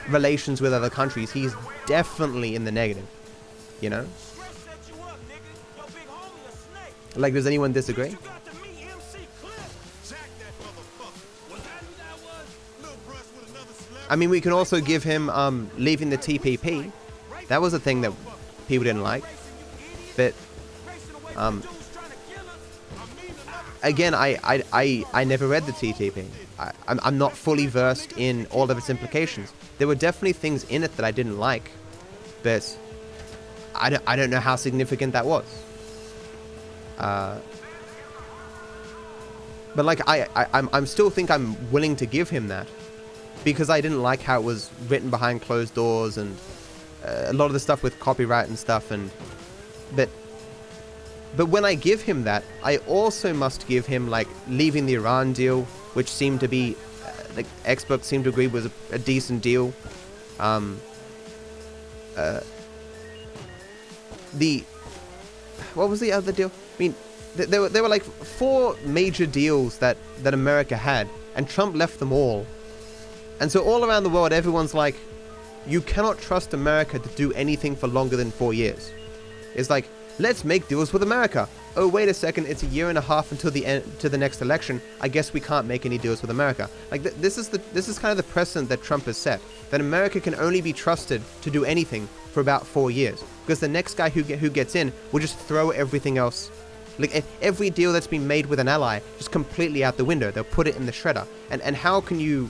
relations with other countries, he's definitely in the negative, you know? Like, does anyone disagree? I mean, we can also give him leaving the TPP. That was a thing that people didn't like. But again, I never read the TTP. I'm not fully versed in all of its implications. There were definitely things in it that I didn't like, but I don't know how significant that was. But like I'm still think I'm willing to give him that, because I didn't like how it was written behind closed doors and a lot of the stuff with copyright and stuff. And but when I give him that, I also must give him like leaving the Iran deal, which seemed to be like experts seem to agree was a decent deal. What was the other deal? I mean, there were like 4 major deals that America had, and Trump left them all. And so all around the world, everyone's like, you cannot trust America to do anything for longer than 4 years. It's like, let's make deals with America. Oh, wait a second, it's a year and a half until the end to the next election. I guess we can't make any deals with America. Like this is kind of the precedent that Trump has set, that America can only be trusted to do anything for about 4 years, because the next guy who gets in will just throw everything else. Like every deal that's been made with an ally just completely out the window. They'll put it in the shredder. And how can you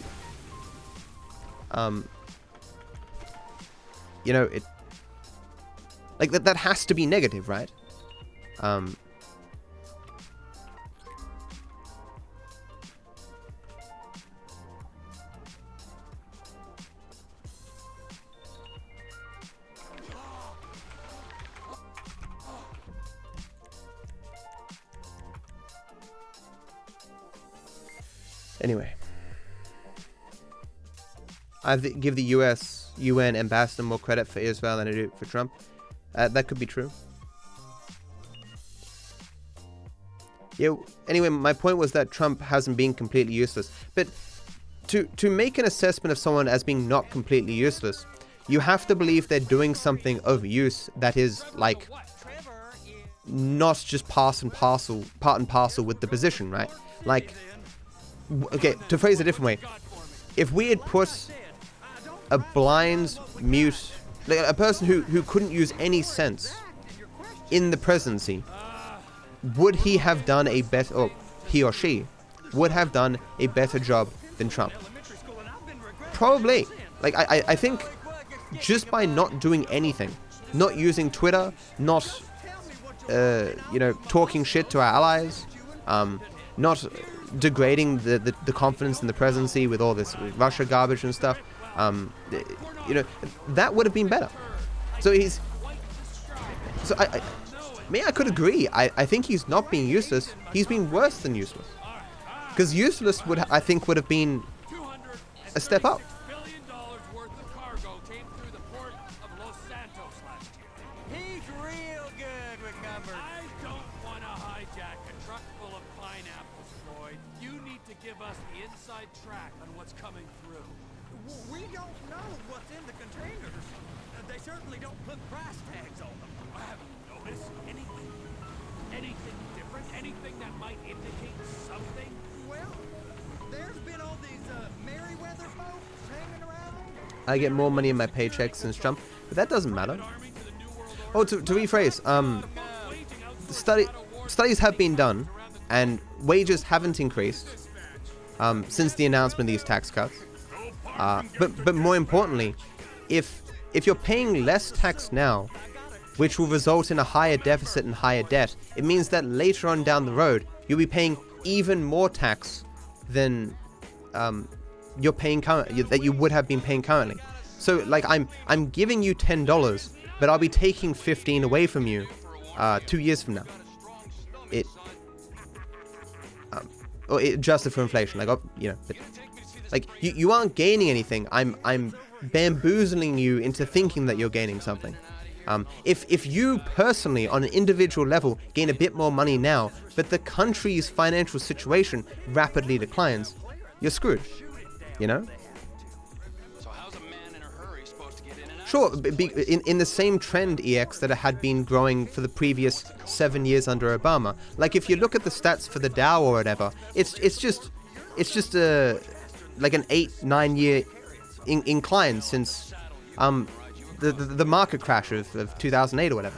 you know, it like that has to be negative, right? Anyway, I give the US UN ambassador more credit for Israel than I do for Trump. That could be true. Yeah. Anyway, my point was that Trump hasn't been completely useless. But to make an assessment of someone as being not completely useless, you have to believe they're doing something of use that is like not just part and parcel with the position, right? Like, okay, to phrase it a different way, if we had put a blind, mute, like a person who couldn't use any sense in the presidency, would he have done a better, or he or she would have done a better job than Trump? Probably. Like, I think just by not doing anything, not using Twitter, not, talking shit to our allies, not degrading the confidence in the presidency with all this Russia garbage and stuff, that would have been better. So I could agree. I think he's not being useless. He's been worse than useless. Because useless would have been a step up. He's real good with numbers. I don't want to hijack a truck full of pineapples, Troy. You need to give us the inside track on what's coming through. We don't know what's in the containers. They certainly don't put price tags on them. I haven't noticed anything different, anything that might indicate something. Well, there's been all these Merryweather folks hanging around. I get more money in my paycheck since Trump, but that doesn't matter. Oh, to rephrase, studies have been done, and wages haven't increased since the announcement of these tax cuts. But more importantly, if you're paying less tax now, which will result in a higher deficit and higher debt, it means that later on down the road, you'll be paying even more tax than you're paying that you would have been paying currently. So, like, I'm giving you $10, but I'll be taking 15 away from you 2 years from now. Adjusted for inflation, but like you aren't gaining anything. I'm bamboozling you into thinking that you're gaining something. If you personally, on an individual level, gain a bit more money now, but the country's financial situation rapidly declines, you're screwed. Sure, in the same trend, EX, that it had been growing for the previous 7 years under Obama. Like, if you look at the stats for the Dow or whatever, it's just like an 8-9 year incline since the market crash of 2008 or whatever.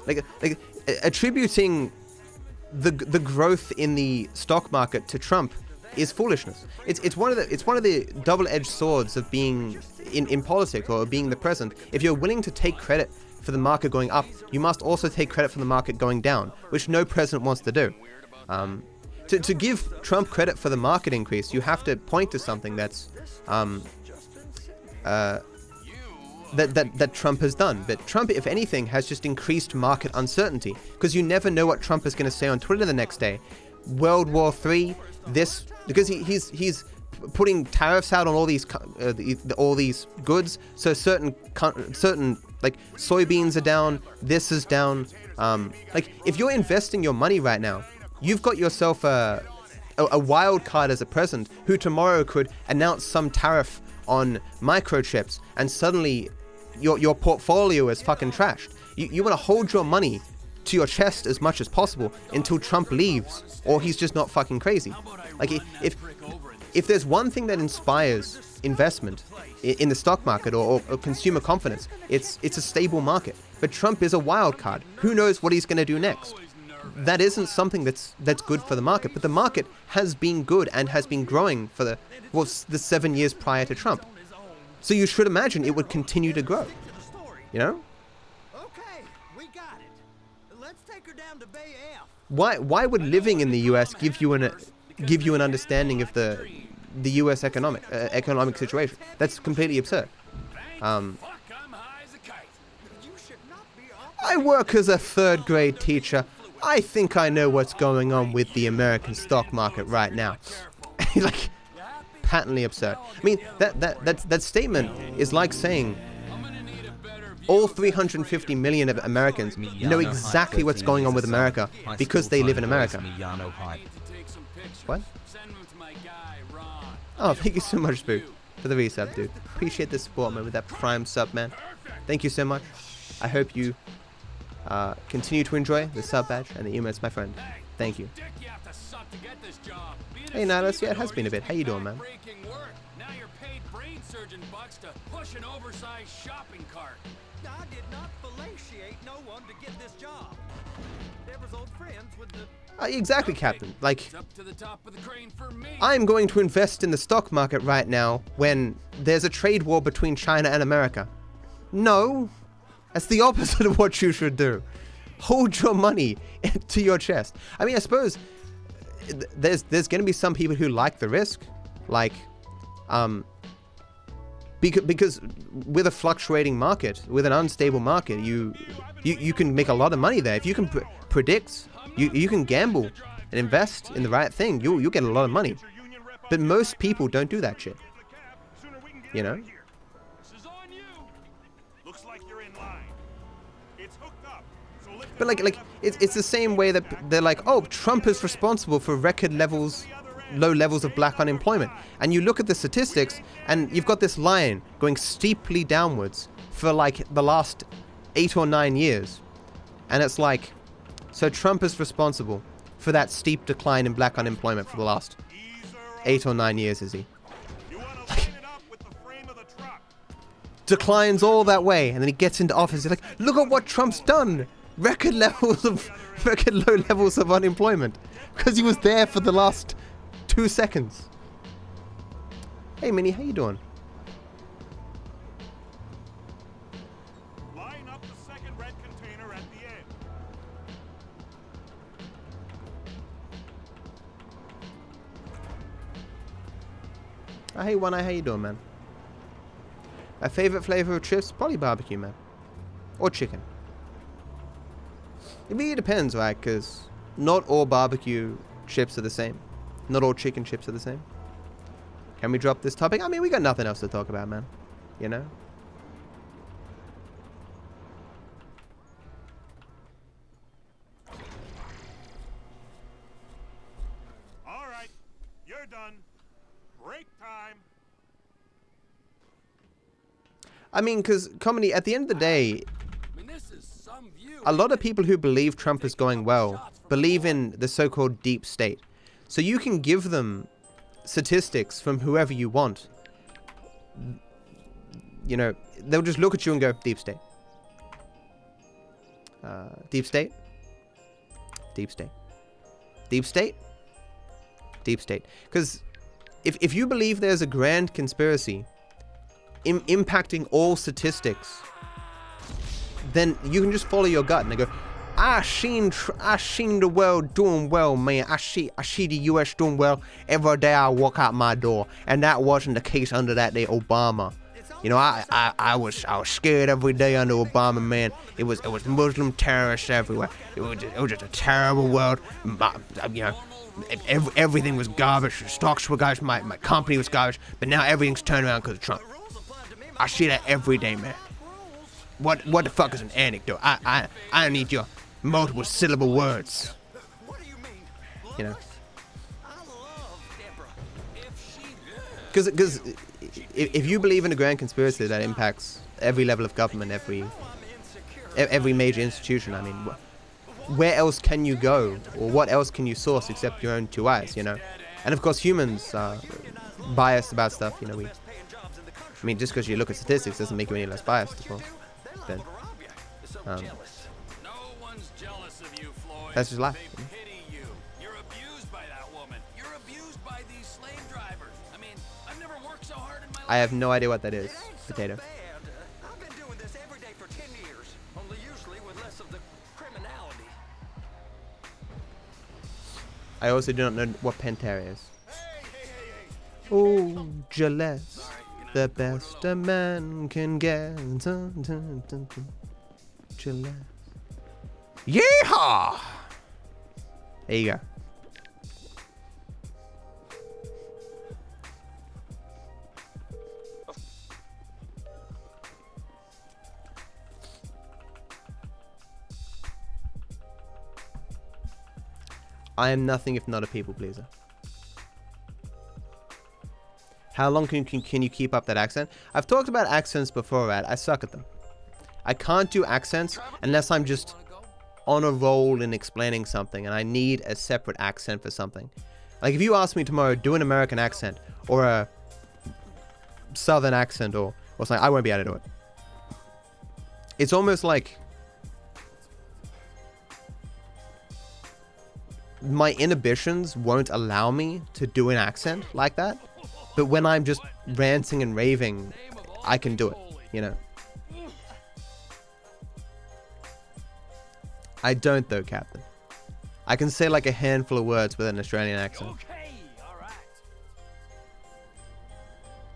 Like attributing the growth in the stock market to Trump is foolishness. It's one of the double-edged swords of being in politics or being the president. If you're willing to take credit for the market going up, you must also take credit for the market going down, which no president wants to do. To give Trump credit for the market increase, you have to point to something that's that Trump has done. But Trump, if anything, has just increased market uncertainty, because you never know what Trump is going to say on Twitter the next day. World War III, because he's putting tariffs out on all these goods, so certain like soybeans are down, this is down. Like, if you're investing your money right now, you've got yourself a wild card as a president who tomorrow could announce some tariff on microchips, and suddenly your portfolio is fucking trashed. You want to hold your money to your chest as much as possible until Trump leaves, or he's just not fucking crazy. Like, if there's one thing that inspires investment in the stock market or consumer confidence, it's a stable market. But Trump is a wild card. Who knows what he's going to do next? That isn't something that's good for the market. But the market has been good and has been growing for the 7 years prior to Trump. So you should imagine it would continue to grow. Okay, we got it. Let's take her down to Bay F. Why would living in the US give you an understanding of the US economic situation? That's completely absurd. I work as a 3rd grade teacher. I think I know what's going on with the American stock market right now. Like, patently absurd. I mean, that statement is like saying all 350 million of Americans know exactly what's going on with America because they live in America. What? Oh, thank you so much, Spook, for the resub, dude. Appreciate the support, man, with that Prime sub, man. Thank you so much. I hope you continue to enjoy the sub badge and the emotes, my friend. Thank you. Hey, Nihilus. Yeah, it has been a bit. How you doing, man? Now you're paid brain surgeon bucks to push an oversized shopping cart. I did not fellatiate no one to get this job. Deborah's old friends with the... Exactly, Captain. Like, It's up to the top of the crane for me. I'm going to invest in the stock market right now when there's a trade war between China and America. No, that's the opposite of what you should do. Hold your money to your chest. I mean, I suppose there's going to be some people who like the risk, like, because with a fluctuating market, with an unstable market, you can make a lot of money there. If you can predict, you can gamble and invest in the right thing, you'll get a lot of money. But most people don't do that shit. You know? But like it's the same way that they're like, oh, Trump is responsible for record levels, low levels of black unemployment. And you look at the statistics and you've got this line going steeply downwards for like the last 8 or 9 years. And it's like, so Trump is responsible for that steep decline in black unemployment for the last 8 or 9 years, is he? Declines all that way, and then he gets into office. He's like, look at what Trump's done. Record low levels of unemployment because he was there for the last 2 seconds. Hey, Minnie, how you doing? Line up the second red container at the end. Hey, One Eye, how you doing, man? My favorite flavor of chips? Probably barbecue, man. Or chicken. It really depends, right? Because not all barbecue chips are the same. Not all chicken chips are the same. Can we drop this topic? I mean, we got nothing else to talk about, man. You know? All right, you're done. Break time. I mean, because comedy, at the end of the day, a lot of people who believe Trump is going well believe in the so-called deep state. So you can give them statistics from whoever you want. You know, they'll just look at you and go, deep state. Deep state? Deep state. Deep state? Deep state. Because if you believe there's a grand conspiracy impacting all statistics, then you can just follow your gut and they go, I seen the world doing well, man. I see the US doing well every day I walk out my door, and that wasn't the case under that day Obama. You know, I was scared every day under Obama, man. It was Muslim terrorists everywhere. It was just a terrible world. You know, everything was garbage. Stocks were garbage. My company was garbage. But now everything's turned around because of Trump. I see that every day, man. What the fuck is an anecdote? I need your multiple syllable words. You know? Because if you believe in a grand conspiracy that impacts every level of government, every major institution, I mean, where else can you go? Or what else can you source except your own 2 eyes, you know? And of course humans are biased about stuff, you know. I mean, just because you look at statistics doesn't make you any less biased, of course. Then, that's just life. You're abused by that woman. You're abused by these slave drivers. I mean, I've never worked so hard in my life. I have no idea what that is. Potato. I've been doing this every day for 10 years, only usually with less of the criminality. I also do not know what Pantera is. Oh, jealous. The best a man can get. Jealous. Yeehaw! There you go. I am nothing if not a people pleaser. How long can you keep up that accent? I've talked about accents before, Rad. I suck at them. I can't do accents unless I'm just on a roll in explaining something and I need a separate accent for something. Like if you ask me tomorrow, do an American accent or a Southern accent or something, I won't be able to do it. It's almost like my inhibitions won't allow me to do an accent like that. But when I'm just ranting and raving, I can do it, you know. I don't though, Captain. I can say like a handful of words with an Australian accent.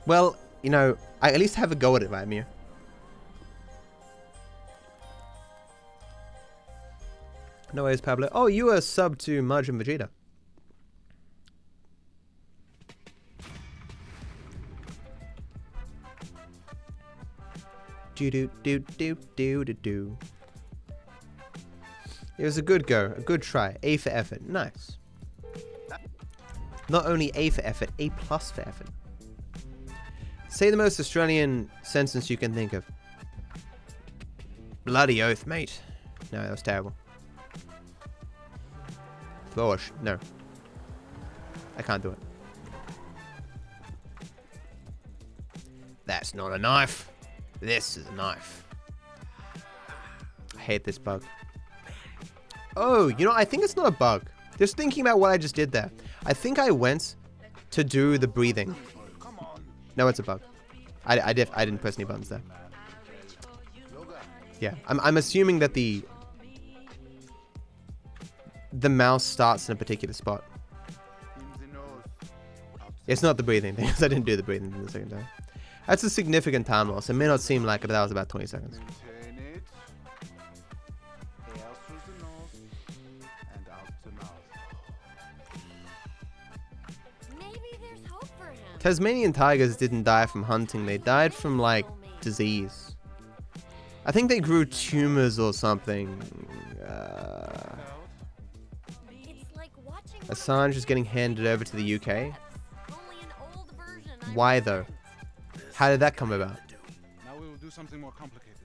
Well, you know, I at least have a go at it, right, Mew? No worries, Pablo. Oh, you are sub to Mudge and Vegeta. Do. It was a good go, a good try. A for effort. Nice. Not only A for effort, A plus for effort. Say the most Australian sentence you can think of. Bloody oath, mate. No, that was terrible. Gosh, no. I can't do it. That's not a knife. This is a knife. I hate this bug. Oh, you know, I think it's not a bug. Just thinking about what I just did there. I think I went to do the breathing. No, it's a bug. I didn't press any buttons there. Yeah, I'm assuming that the mouse starts in a particular spot. It's not the breathing thing, because I didn't do the breathing thing the second time. That's a significant time loss. It may not seem like it, but that was about 20 seconds. Tasmanian tigers didn't die from hunting. They died from, like, disease. I think they grew tumors or something. Assange is getting handed over to the UK. Why, though? How did that come about? Now we will do something more complicated.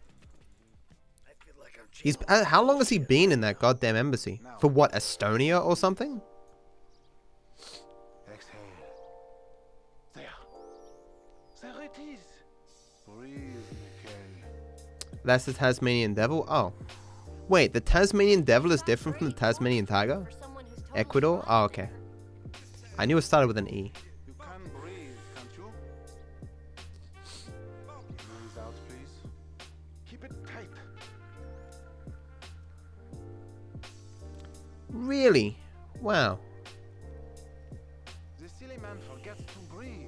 He's how long has he been in that goddamn embassy? For what, Estonia or something? Exhale. There it is. Breathe, Mikkel. That's the Tasmanian devil? Oh. Wait, the Tasmanian devil is different from the Tasmanian tiger? Ecuador? Oh, okay. I knew it started with an E. You can breathe, can't you? Breathe out, please. Keep it tight. Really? Wow. The silly man forgets to breathe.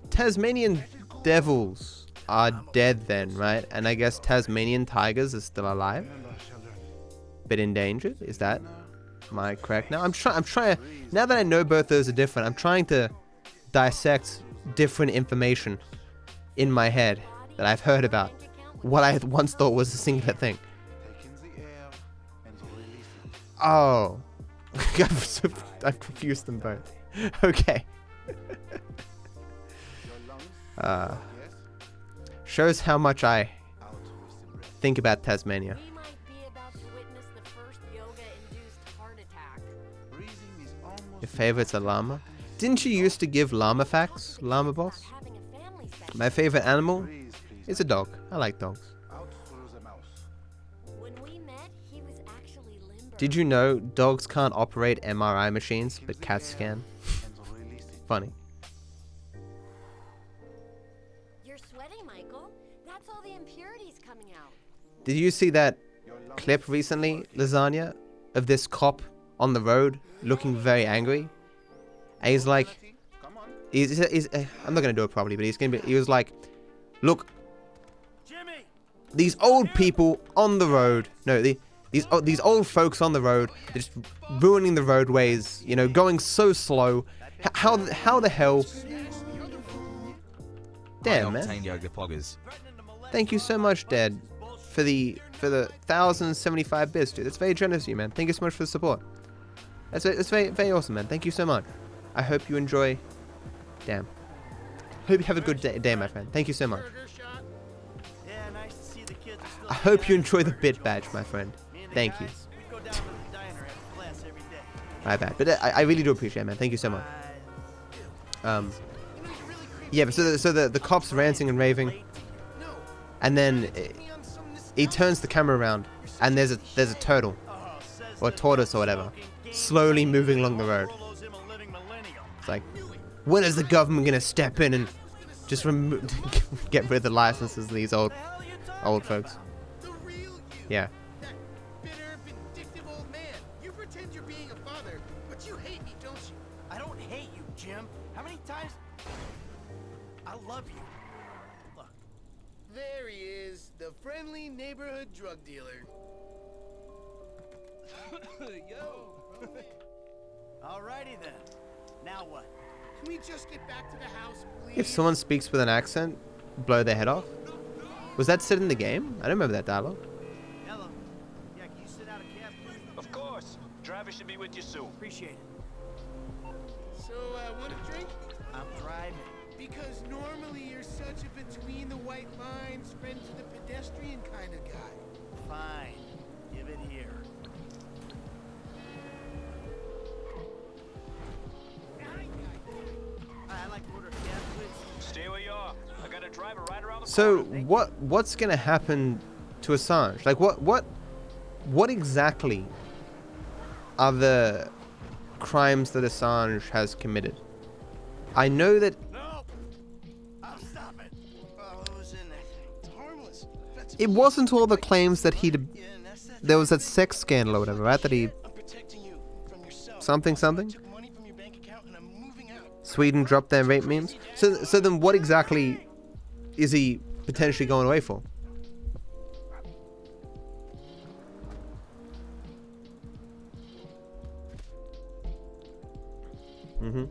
Tasmanian devils are dead then, right? And I guess Tasmanian tigers are still alive? But endangered? Is that... Am I correct now? I'm trying to... Now that I know both those are different, I'm trying to dissect different information in my head that I've heard about what I once thought was a singular thing. Oh. I've confused them both. Okay. Shows how much I think about Tasmania. Your favorite's a llama? Didn't you used to give llama facts, llama boss? My favorite animal is a dog. I like dogs. Did you know dogs can't operate MRI machines, but cats can? Funny. You're sweating, Michael. That's all the impurities coming out. Did you see that clip recently, Lasagna, of this cop on the road looking very angry? And he's like, I'm not gonna do it properly, but he was like, look, these old people on the road, no, these old folks on the road, they're just ruining the roadways, you know, going so slow. How the hell? Damn, man. Thank you so much, Dad, for the for the 1,075 bits, dude. That's very generous of you, man. Thank you so much for the support. That's very, very awesome, man. Thank you so much. I hope you enjoy. Damn. Hope you have a good day, my friend. Thank you so much. I hope you enjoy the bit badge, my friend. Thank you. My bad, but I really do appreciate it, man. Thank you so much. Yeah, but so the cop's ranting and raving, and then he turns the camera around, and there's a turtle, or a tortoise or whatever, slowly moving along the road. It's like, when is the government gonna step in and just get rid of the licenses of these old folks? Yeah. You pretend you're being a father, but you hate me, don't you? I don't hate you, Jim. How many times? I love you. Look. There he is, the friendly neighborhood drug dealer. Yo. Alrighty then. Now what? Can we just get back to the house, please? If someone speaks with an accent, blow their head off. Was that said in the game? I don't remember that dialogue. Hello. Yeah, can you sit out a cab, please? Of course. Driver should be with you soon. Appreciate it. So, want a drink? I'm driving. Because normally you're such a between the white lines, friend to the pedestrian kind of guy. Fine. Give it here. I'd like to order a cab, please. Stay where you are. I got a driver right around the So corner. what's gonna happen to Assange? Like what exactly are the crimes that Assange has committed? I know that. No! I'll stop it. Oh, what was in there? It's harmless. It wasn't all the claims that there was that sex scandal or whatever, right? That he something. Sweden dropped their rape memes. So then what exactly is he potentially going away for? Mm-hmm.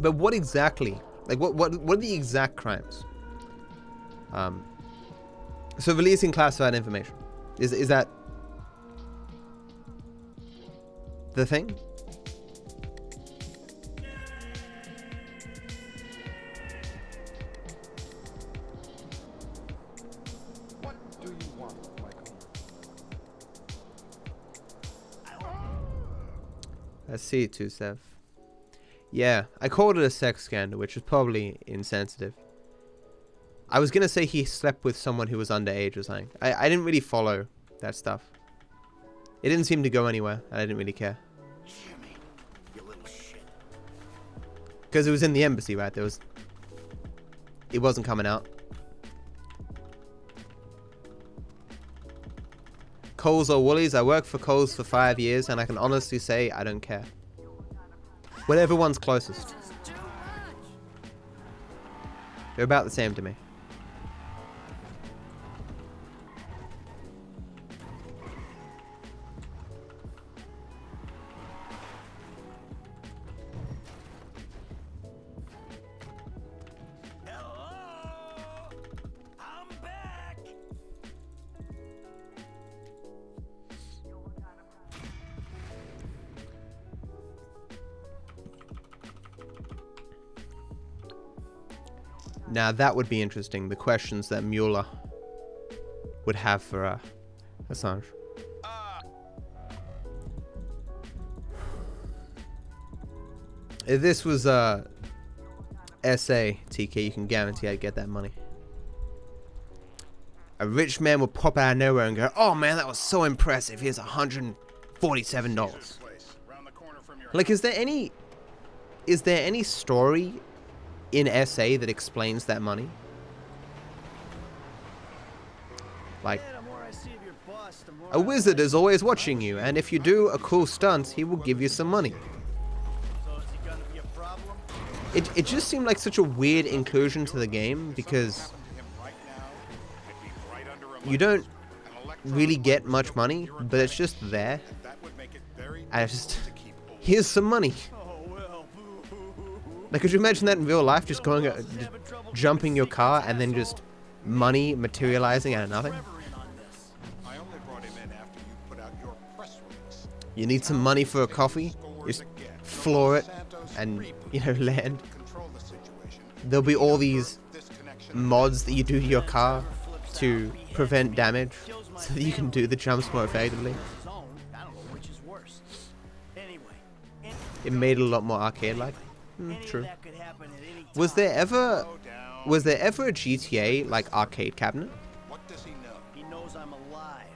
But what exactly? Like what are the exact crimes? So releasing classified information. Is that the thing? What do you want, Michael? I see it too, Seth. Yeah, I called it a sex scandal, which is probably insensitive. I was gonna say he slept with someone who was underage or something. I didn't really follow that stuff. It didn't seem to go anywhere, and I didn't really care. Jimmy, you little shit. Because it was in the embassy, right? It wasn't coming out. Coles or Woolies? I worked for Coles for 5 years, and I can honestly say I don't care. Whatever one's closest. They're about the same to me. Now that would be interesting, the questions that Mueller would have for Assange. If this was SA, TK, you can guarantee I'd get that money. A rich man would pop out of nowhere and go, "Oh man, that was so impressive, here's $147. Like, is there any story in SA that explains that money? Like, a wizard is always watching you, and if you do a cool stunt, he will give you some money. It just seemed like such a weird inclusion to the game, because you don't really get much money, but it's just there. And it's just, here's some money. Like, could you imagine that in real life? Just going, jumping your car and then just money materializing out of nothing? I only brought him in after you put out your press release. You need some money for a coffee? Just floor it and, you know, land. There'll be all these mods that you do to your car to prevent damage so that you can do the jumps more effectively. It made it a lot more arcade-like. True. Was there ever a GTA like arcade cabinet? What does he know? He knows I'm alive.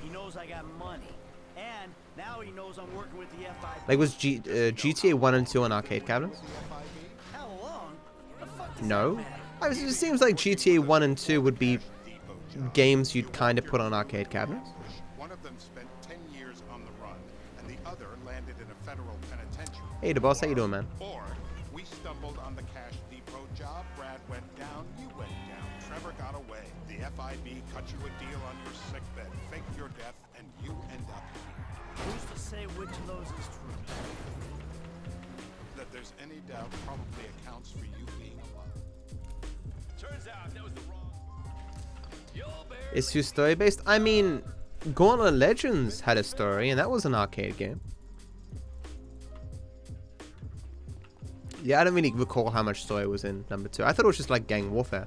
He knows I got money. And now he knows I'm working with the FIB. Like, was GTA 1 and 2 on arcade cabinets? How long? The fuck does No. that matter? I mean, it seems like GTA 1 and 2 would be games you'd kind of put on arcade cabinets. One of them spent 10 years on the run, and the other landed in a federal penitentiary. Hey, the boss, how you doing, man? Or we stumbled on the cash depot job. Brad went down, you went down. Trevor got away. The FIB cut you a deal on your sickbed, faked your death, and you end up here. Who's to say which of those is true? That there's any doubt probably accounts for you being alive. Turns out that was the wrong. Is your story based? I mean, Gauntlet Legends had a story, and that was an arcade game. Yeah, I don't really recall how much story was in number 2. I thought it was just like gang warfare.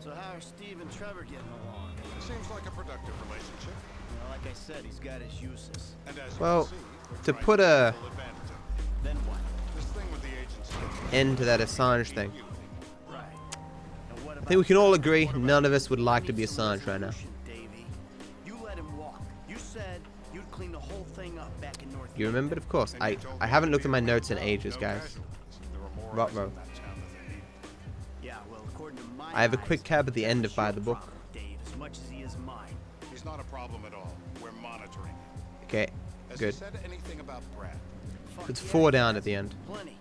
So how are Steve and Trevor getting along? Seems like a productive relationship. You know, like I said, he's got his uses. And as Well, you can see, to put a Then what? this thing with the agency. end to that Assange thing, Right. And what I think we can all agree none of us would like to be Assange right now. Davey? You let him walk. You said you'd clean the whole thing up back in North. You remember? Of course. I haven't looked at my notes in ages, guys. Rotro. Yeah, well, according to my I have a quick tab at the end of Buy the Book. Dave, as much as he is mine. He's not a problem at all. We're monitoring him. Okay, Has good. he said anything about Brad? Fuck It's yeah, 4 down at the end. Plenty.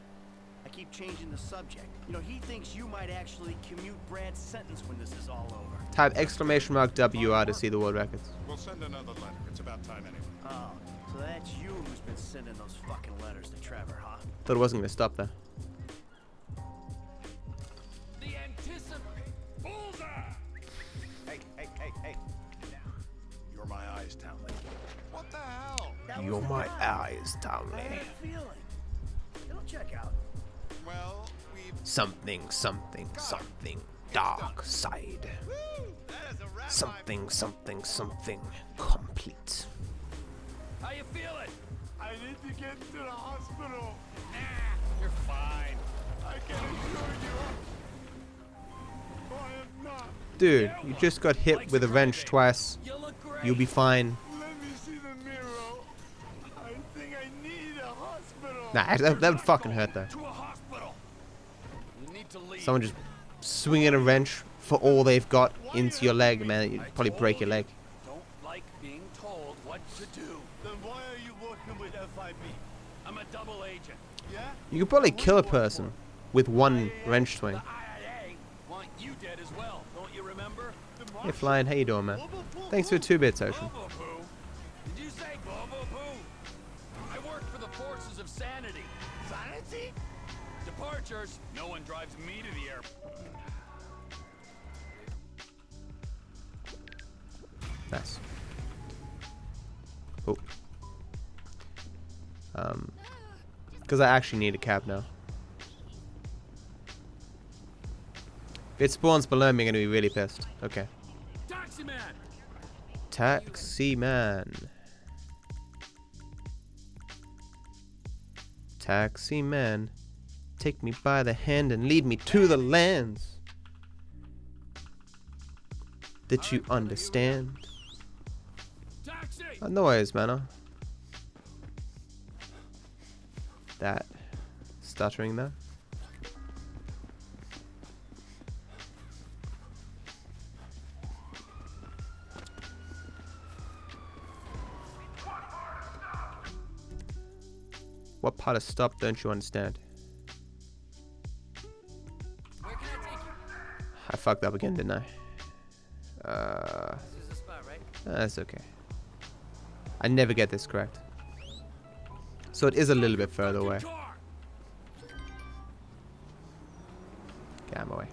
I keep changing the subject. You know, he thinks you might actually commute Brad's sentence when this is all over. Type !WR to see the world records. We'll send another letter. It's about time anyway. Oh, so that's you who's been sending those fucking letters to Trevor, huh? Thought it wasn't going to stop there. The anticipate bullseye. Hey. You're my eyes, Townley. What the hell? You're my eyes, I Townley. had a feeling. It'll check out. Well, we've... Something, dark side. Something, complete. How you feeling? I need to get to the hospital. You're fine. I can assure you. I am not. Dude, you just got hit with a wrench twice. You look great. You'll be fine. Let me see the mirror. I think I need a hospital. Nah, that would fucking hurt though. To a hospital. You need to leave. Someone just swinging a wrench for all they've got into your leg, man. You'd probably break your leg. Don't like being told what to do. Then why are you working with FIB? I'm a double agent. Yeah? You could probably kill a person with one wrench swing. The IAA want you dead as well. Don't you remember? Hey, Flying, how you doing, man? Thanks for 2 bits, Ocean. Bobo-poo? Did you say Bobo-poo? I work for the forces of sanity. Sanity? Departures. No one drives me to the airport. Nice. Oh. Because I actually need a cab now. If it spawns below me, I'm gonna be really pissed. Okay. Taxi man. Taxi man. Taxi man. Take me by the hand and lead me to the lands that you understand. Taxi. No worries, man. That stuttering there. What part of stop don't you understand? Where can I take you? I fucked up again, didn't I? This is the spot, right? That's okay. I never get this correct. So it is a little bit further away. Get out of my way.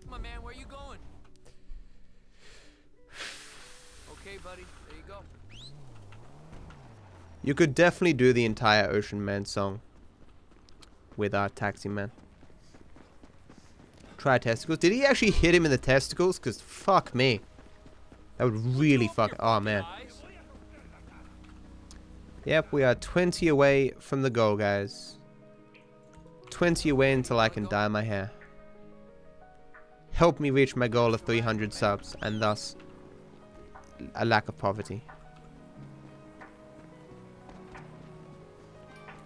My man, where you going? Okay, buddy, there you go. You could definitely do the entire Ocean Man song with our Taxi Man. Try testicles. Did he actually hit him in the testicles? Because fuck me. That would really fuck. Oh man. Yep, we are 20 away from the goal, guys. 20 away until I can dye my hair. Help me reach my goal of 300 subs, and thus a lack of poverty.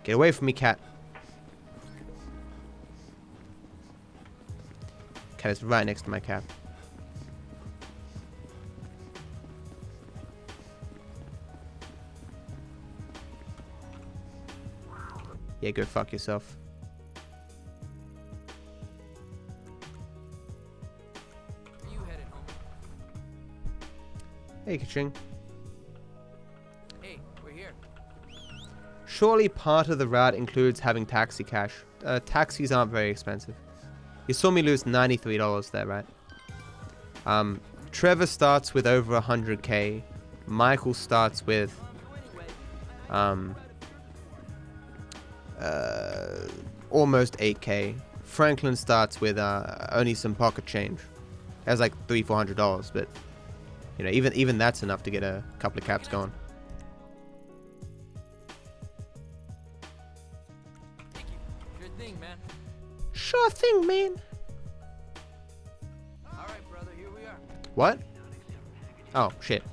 Get away from me, cat. Cat is right next to my cat. Yeah, go fuck yourself. Where you headed, homie? Hey, Kaching. Hey, we're here. Surely part of the route includes having taxi cash. Taxis aren't very expensive. You saw me lose $93 there, right? Trevor starts with over 100k. Michael starts with almost 8k. Franklin starts with only some pocket change. Has like $300-400, but you know, even that's enough to get a couple of caps going. Sure thing, man. Sure thing, man. All right, brother, here we are. What? Oh, shit.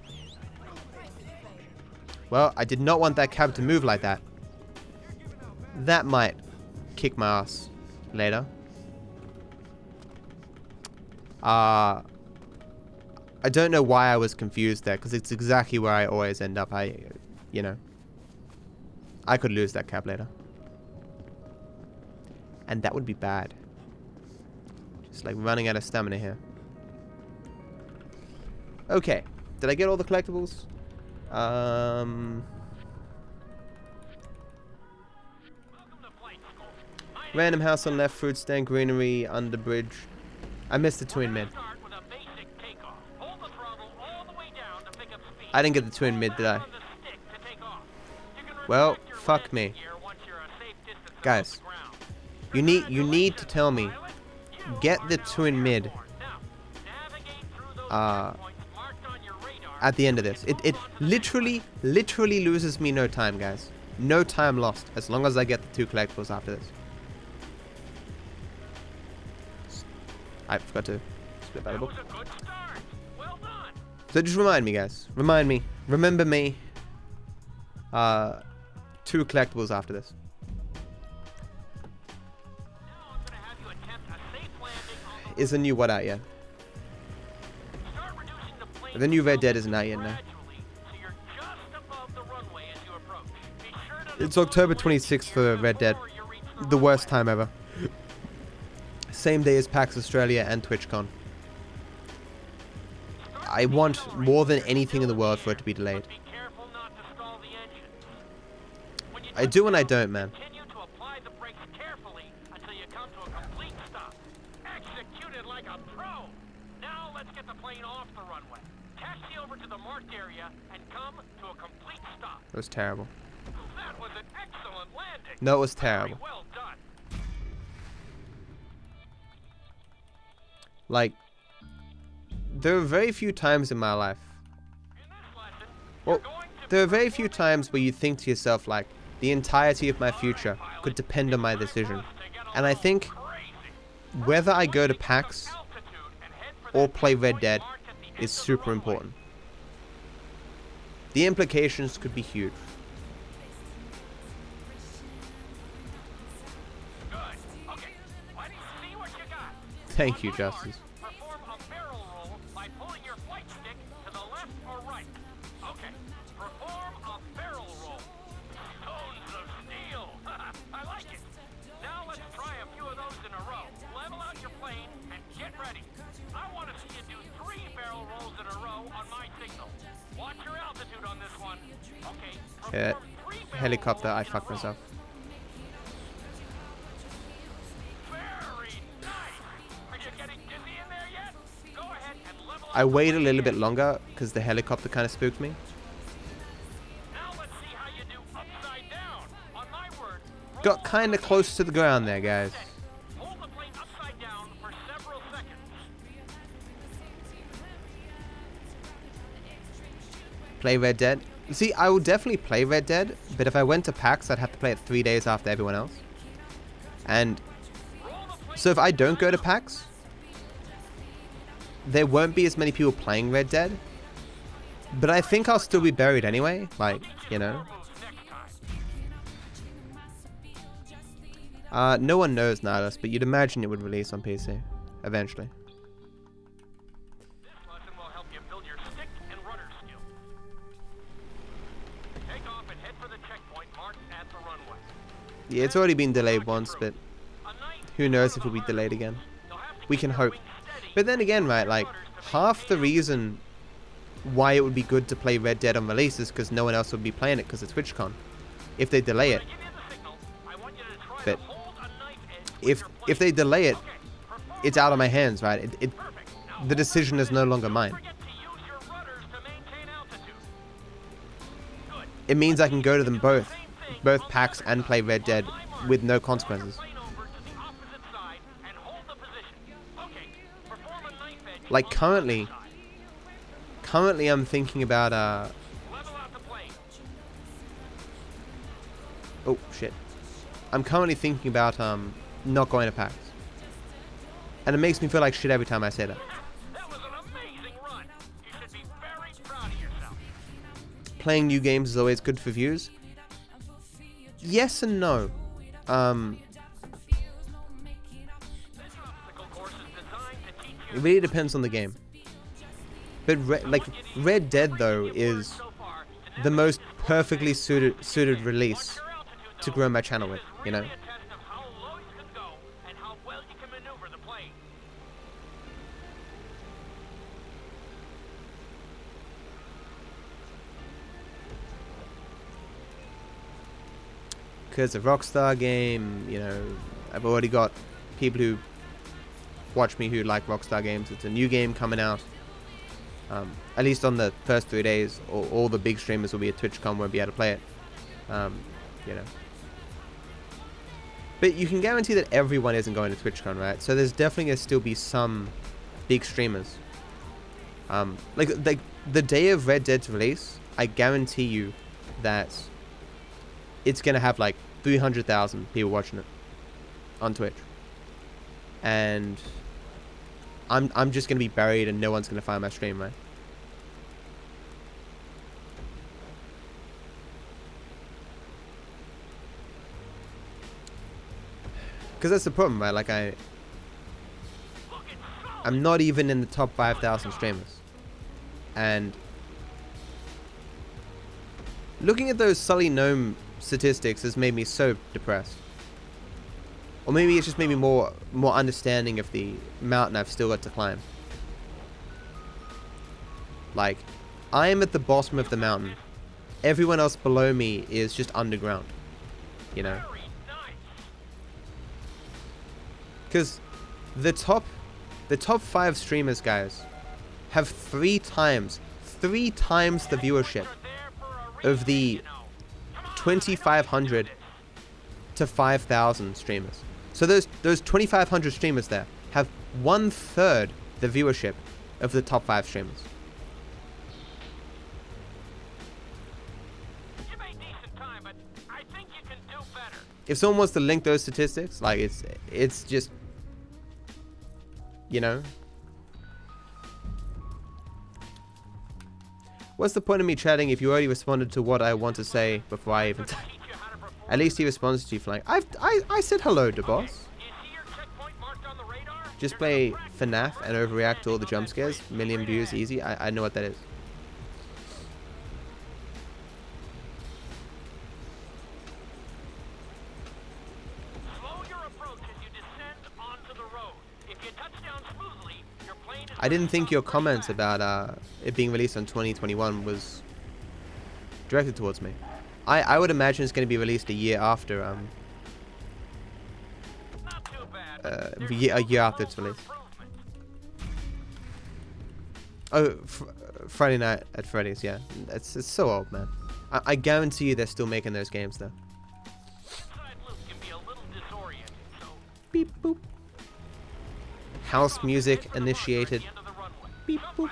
Well, I did not want that cab to move like that. That might kick my ass later. I don't know why I was confused there, because it's exactly where I always end up. You know, I could lose that cab later. And that would be bad. Just like running out of stamina here. Okay. Did I get all the collectibles? Random house on left, fruit stand, greenery, under bridge. I missed the twin mid. I didn't get the twin mid, did I? Well, fuck me. Guys, you need to tell me. Get the twin mid. At the end of this. It literally loses me no time, guys. No time lost, as long as I get the 2 collectibles after this. I forgot to split by the book. So just remind me, guys. Remind me. Remember me. 2 collectibles after this. Is the new what out yet? The new Red Dead isn't out yet now. It's October 26th for Red Dead. The worst time ever. Same day as PAX Australia and TwitchCon. I want more than anything in the world for it to be delayed. I do and I don't, man. It was terrible. That was an excellent landing. No, it was terrible. Well done. Like, there are very few times in my life. Well, there are very few times where you think to yourself, like, the entirety of my future could depend on my decision. And I think whether I go to PAX or play Red Dead is super important. The implications could be huge. Thank you, Justice. Perform a barrel roll by pulling your flight stick to the left or right. Okay. Perform a barrel roll. Stones of steel. I like it. Now let's try a few of those in a row. Level out your plane and get ready. I want to see you do 3 barrel rolls in a row on my Watch your altitude on this one. Okay. Yeah, helicopter, I fucked myself. Very nice. Are you getting dizzy in there yet? Go ahead and level up. I waited a little bit longer because the helicopter kind of spooked me. Now let's see how you do upside down. On my word. Got kind of close to the ground there, guys. Hold the plane upside down for several seconds. Play Red Dead. See, I will definitely play Red Dead, but if I went to PAX, I'd have to play it 3 days after everyone else. And so if I don't go to PAX, there won't be as many people playing Red Dead. But I think I'll still be buried anyway, like, you know. No one knows Nihilus, but you'd imagine it would release on PC eventually. This lesson will help you build your stick and runner skill. Take off and head for the checkpoint marked at the runway. Yeah, it's already been delayed once, but who knows if it'll be delayed again. We can hope. But then again, right, like, half the reason why it would be good to play Red Dead on release is because no one else would be playing it because it's TwitchCon. If they delay it. But if they delay it, it's out of my hands, right? The decision is no longer mine. It means I can go to them both PAX and play Red Dead with no consequences. Like currently I'm thinking about oh shit. I'm currently thinking about not going to PAX. And it makes me feel like shit every time I say that. Playing new games is always good for views. Yes and no. It really depends on the game. But Red Dead though is the most perfectly suited release to grow my channel with, you know. Because a Rockstar game, you know, I've already got people who watch me who like Rockstar games. It's a new game coming out. At least on the first 3 days, all the big streamers will be at TwitchCon, won't be able to play it. You know. But you can guarantee that everyone isn't going to TwitchCon, right? So there's definitely going to still be some big streamers. Like the day of Red Dead's release, I guarantee you that it's going to have like 300,000 people watching it on Twitch. And I'm just going to be buried and no one's going to find my stream, right? Because that's the problem, right? Like I'm not even in the top 5,000 streamers. And looking at those Sully Gnome statistics has made me so depressed. Or maybe it's just made me more understanding of the mountain I've still got to climb. Like, I am at the bottom of the mountain. Everyone else below me is just underground. You know? Because the top 5 streamers, guys, have 3 times the viewership of the 2,500 to 5,000 streamers. So those 2,500 streamers there have 1/3 the viewership of the top 5 streamers. You made decent time, but I think you can do better. If someone wants to link those statistics, like it's just, you know. What's the point of me chatting if you already responded to what I want to say before I even At least he responds to you flying. I said hello to boss. Just play FNAF and overreact to all the jump scares. 1 million views easy. I know what that is. I didn't think your comments about it being released on 2021 was directed towards me. I would imagine it's going to be released a year after a year after it's released. Oh, Friday Night at Freddy's, yeah. It's so old, man. I guarantee you they're still making those games though. Beep boop. House music initiated. Beep boop.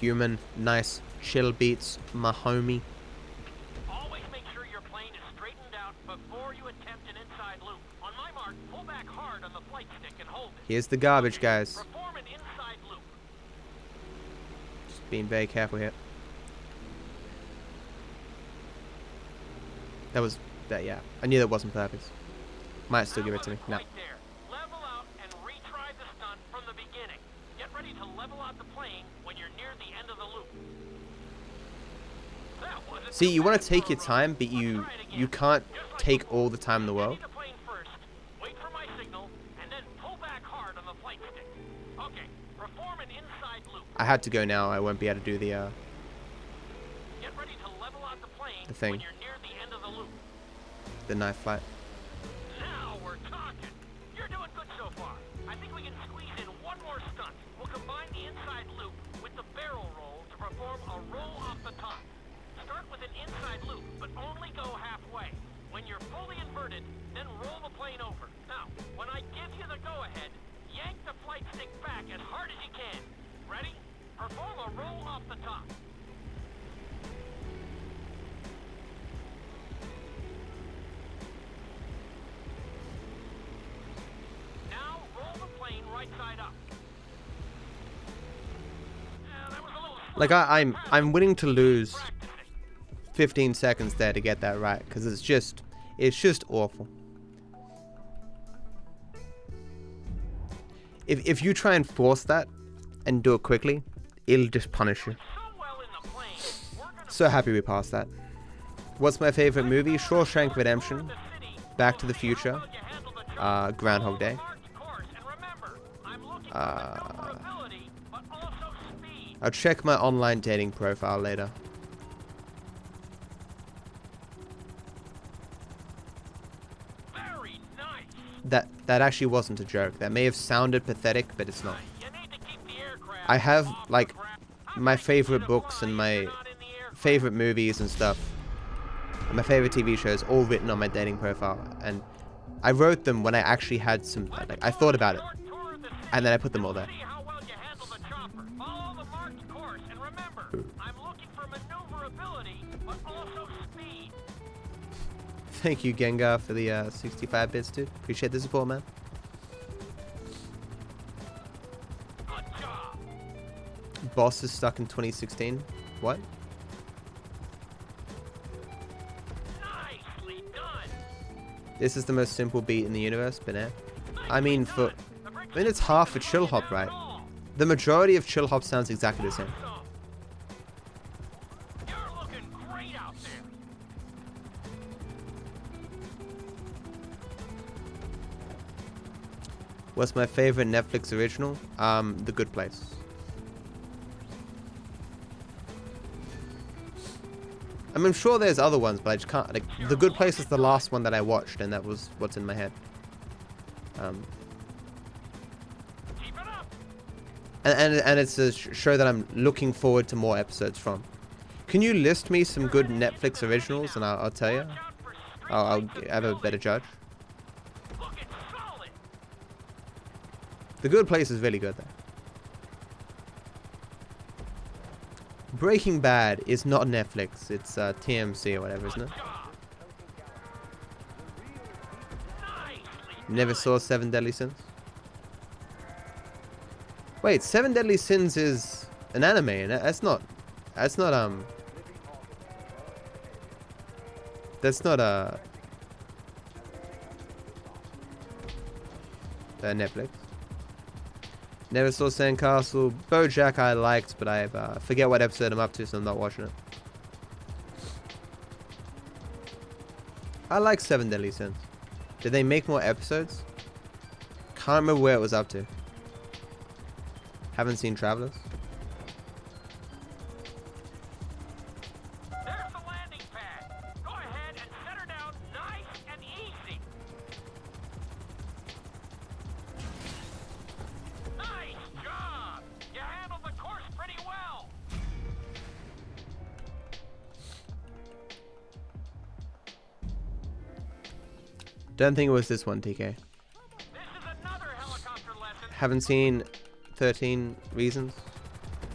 Human, nice, chill beats, my homie. Always make sure your plane is straightened out before you attempt an inside loop. On my mark, pull back hard on the flight stick and hold it. Here's the garbage, guys. Perform an inside loop. Just being very careful here. That was that, yeah. I knew that wasn't purpose. Might still give it to me. No. Level out and retry the stunt from the beginning. Get ready to level out the plane when you're near the end of the loop. See, you want to take your time, but you can't take all the time in the world. Wait for my signal and then pull back hard on the flight stick. Okay, perform an inside loop. I had to go now. I won't be able to do the Get ready to level out the plane thing. when you're near the end of the loop. The knife flight. Now we're talking. You're doing good so far. I think we can squeeze in one more stunt. We'll combine the inside loop with the barrel roll to perform a roll off the top. Start with an inside loop, but only go halfway. When you're fully inverted, then roll the plane over. Now, when I give you the go-ahead, yank the flight stick back as hard as you can. Ready? Perform a roll off the top. Now, roll the plane right side up. That was a little Like I'm willing to lose 15 seconds there to get that right, because it's just awful. If you try and force that and do it quickly, it'll just punish you. So happy we passed that. What's my favorite movie? Shawshank Redemption, Back to the Future, Groundhog Day. I'll check my online dating profile later. That actually wasn't a joke. That may have sounded pathetic, but it's not. I have, like, my favorite books and my favorite movies and stuff, and my favorite TV shows all written on my dating profile. And I wrote them when I actually had some, like, I thought about it. And then I put them all there. Thank you, Gengar, for the 65 bits, dude. Appreciate the support, man. Boss is stuck in 2016. What? This is the most simple beat in the universe, but eh. I mean, it's half a chill hop, right? The majority of chill hop sounds exactly the same. What's my favorite Netflix original? The Good Place. I mean, I'm sure there's other ones, but I just can't. Like, The Good Place is the last one that I watched, and that was what's in my head. And it's a show that I'm looking forward to more episodes from. Can you list me some good Netflix originals, and I'll tell you. I'll have a better judge. The Good Place is really good, though. Breaking Bad is not Netflix. It's TMC or whatever, isn't it? Never saw Seven Deadly Sins? Wait, Seven Deadly Sins is an anime, and that's not Netflix. Never saw Sandcastle. BoJack I liked, but I forget what episode I'm up to, so I'm not watching it. I like 7 Deadly Sins. Did they make more episodes? Can't remember where it was up to. Haven't seen Travelers. There's the landing pad. Go ahead and set her down nice and easy. Nice job. You handled the course pretty well. Don't think it was this one, TK. This is another helicopter lesson. Haven't seen 13 Reasons.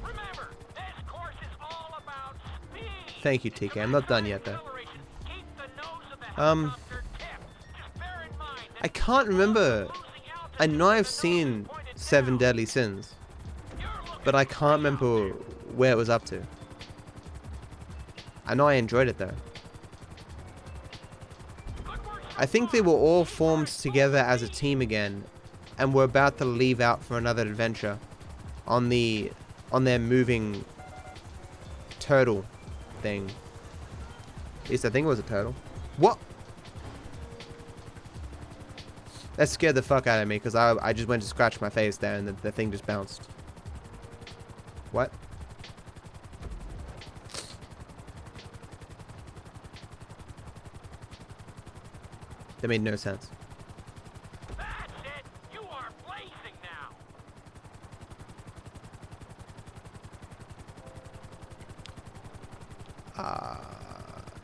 Remember, this course is all about speed. Thank you, TK. I'm not done yet, though. Keep the nose of the helicopter tipped. Just bear in mind that I can't remember. I know I've seen 7 Deadly Sins, but I can't remember where it was up to. I know I enjoyed it, though. I think they were all formed together as a team again, and were about to leave out for another adventure on their moving turtle thing. At least I think it was a turtle. What? That scared the fuck out of me because I just went to scratch my face there and the thing just bounced. What? That made no sense. that's it. You are blazing now.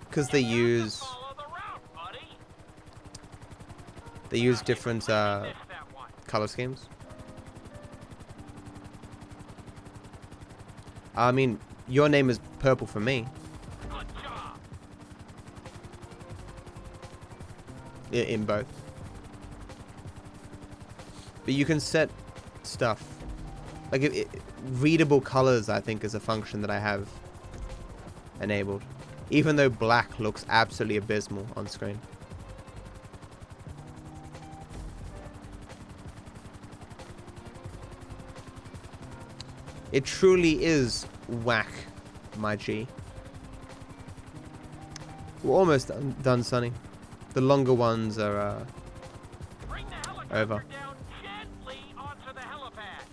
Because they use different color schemes. I mean, your name is purple for me. In both. But you can set stuff. Like, readable colors, I think, is a function that I have enabled. Even though black looks absolutely abysmal on screen. It truly is whack, my G. We're almost done, Sonny. The longer ones are over. Gently onto the helipad.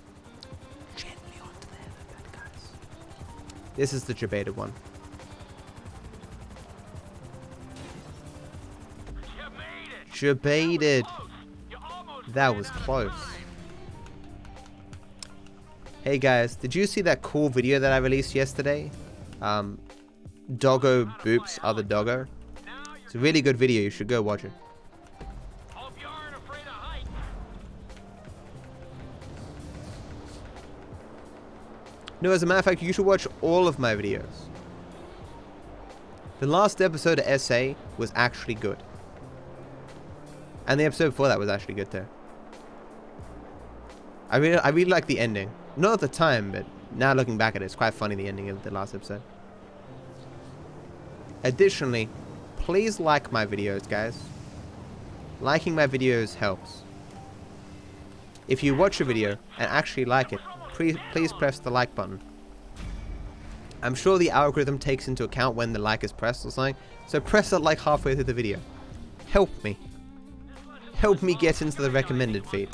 Gently onto the helipad, guys. This is the debated one. You made it. Debated. That was close. Hey guys, did you see that cool video that I released yesterday? Doggo boops other doggo. It's a really good video. You should go watch it. Hope you aren't afraid of heights. No, as a matter of fact, you should watch all of my videos. The last episode of SA was actually good. And the episode before that was actually good too. I really like the ending. Not at the time, but now looking back at it, it's quite funny, the ending of the last episode. Additionally, please like my videos, guys. Liking my videos helps. If you watch a video and actually like it, please press the like button. I'm sure the algorithm takes into account when the like is pressed or something, so press it like halfway through the video. Help me. Help me get into the recommended feed.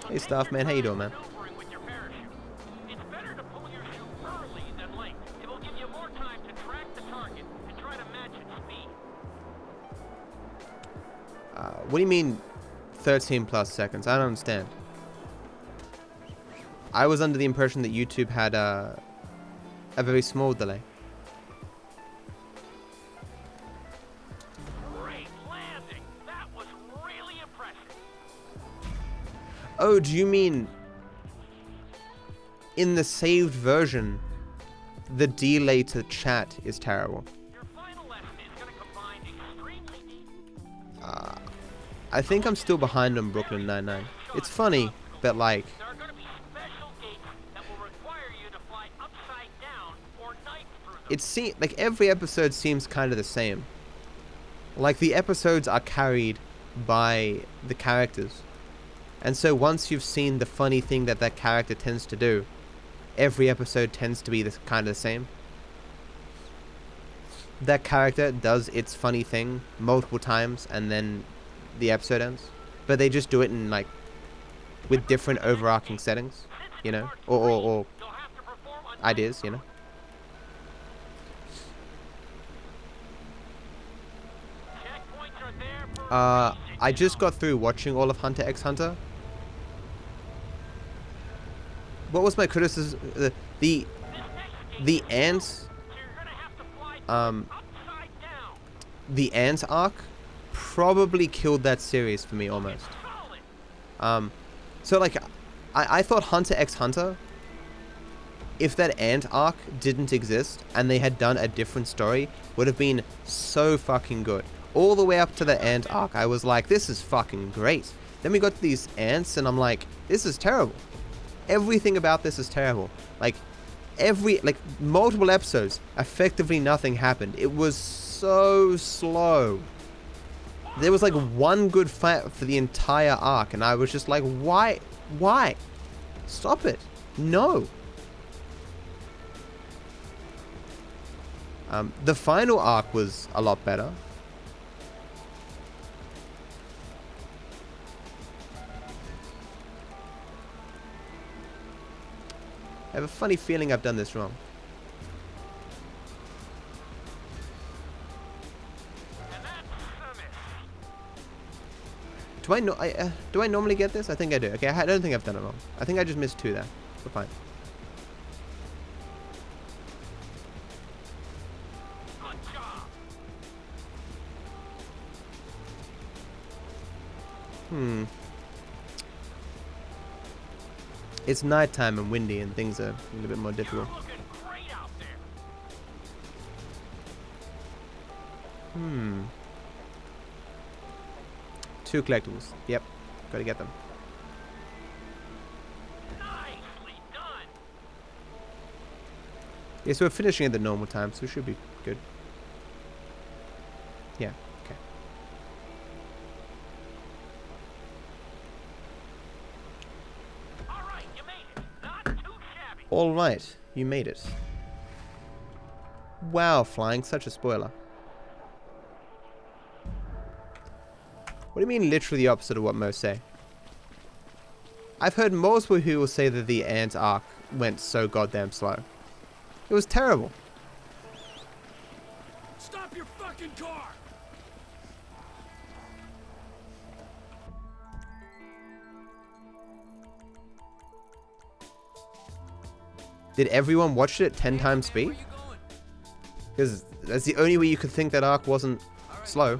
Hey Staff Man, how you doing, man? It's better to pull your chute early than late. It will give you more time to track the target and try to match its speed. What do you mean 13 plus seconds? I don't understand. I was under the impression that YouTube had a very small delay. Great landing. That was really impressive. Oh, do you mean in the saved version, the delay to chat is terrible? Your final lesson is going to combine extremely deep. I think I'm still behind on Brooklyn Nine-Nine. It's funny, but like, There are going to be special gates that will require you to fly upside down or knife through them. it seems like every episode seems kind of the same. Like the episodes are carried by the characters. And so once you've seen the funny thing that that character tends to do, every episode tends to be the kind of the same. That character does its funny thing multiple times and then the episode ends. But they just do it in like with different overarching settings, you know, or ideas, you know. I just got through watching all of Hunter x Hunter. What was my criticism? The ants, the ants arc probably killed that series for me almost. So like, I thought Hunter x Hunter, if that ant arc didn't exist and they had done a different story, would have been so fucking good. All the way up to the ant arc, I was like, this is fucking great. Then we got these ants and I'm like, this is terrible. Everything about this is terrible. Like, multiple episodes, effectively nothing happened. It was so slow. There was like one good fight for the entire arc and I was just like, why? Stop it. No. The final arc was a lot better. I have a funny feeling I've done this wrong. Do I normally get this? I think I do. Okay, I don't think I've done it wrong. I think I just missed 2 there. We're fine. It's nighttime and windy and things are a little bit more difficult. Two collectibles. Yep. Gotta get them. Yeah, so we're finishing at the normal time, so we should be good. Yeah, okay. Alright, you made it. Wow, flying, such a spoiler. What do you mean literally the opposite of what most say? I've heard multiple who will say that the ant arc went so goddamn slow. It was terrible. Stop your fucking car! Did everyone watch it at 10 times speed? Because that's the only way you could think that arc wasn't slow.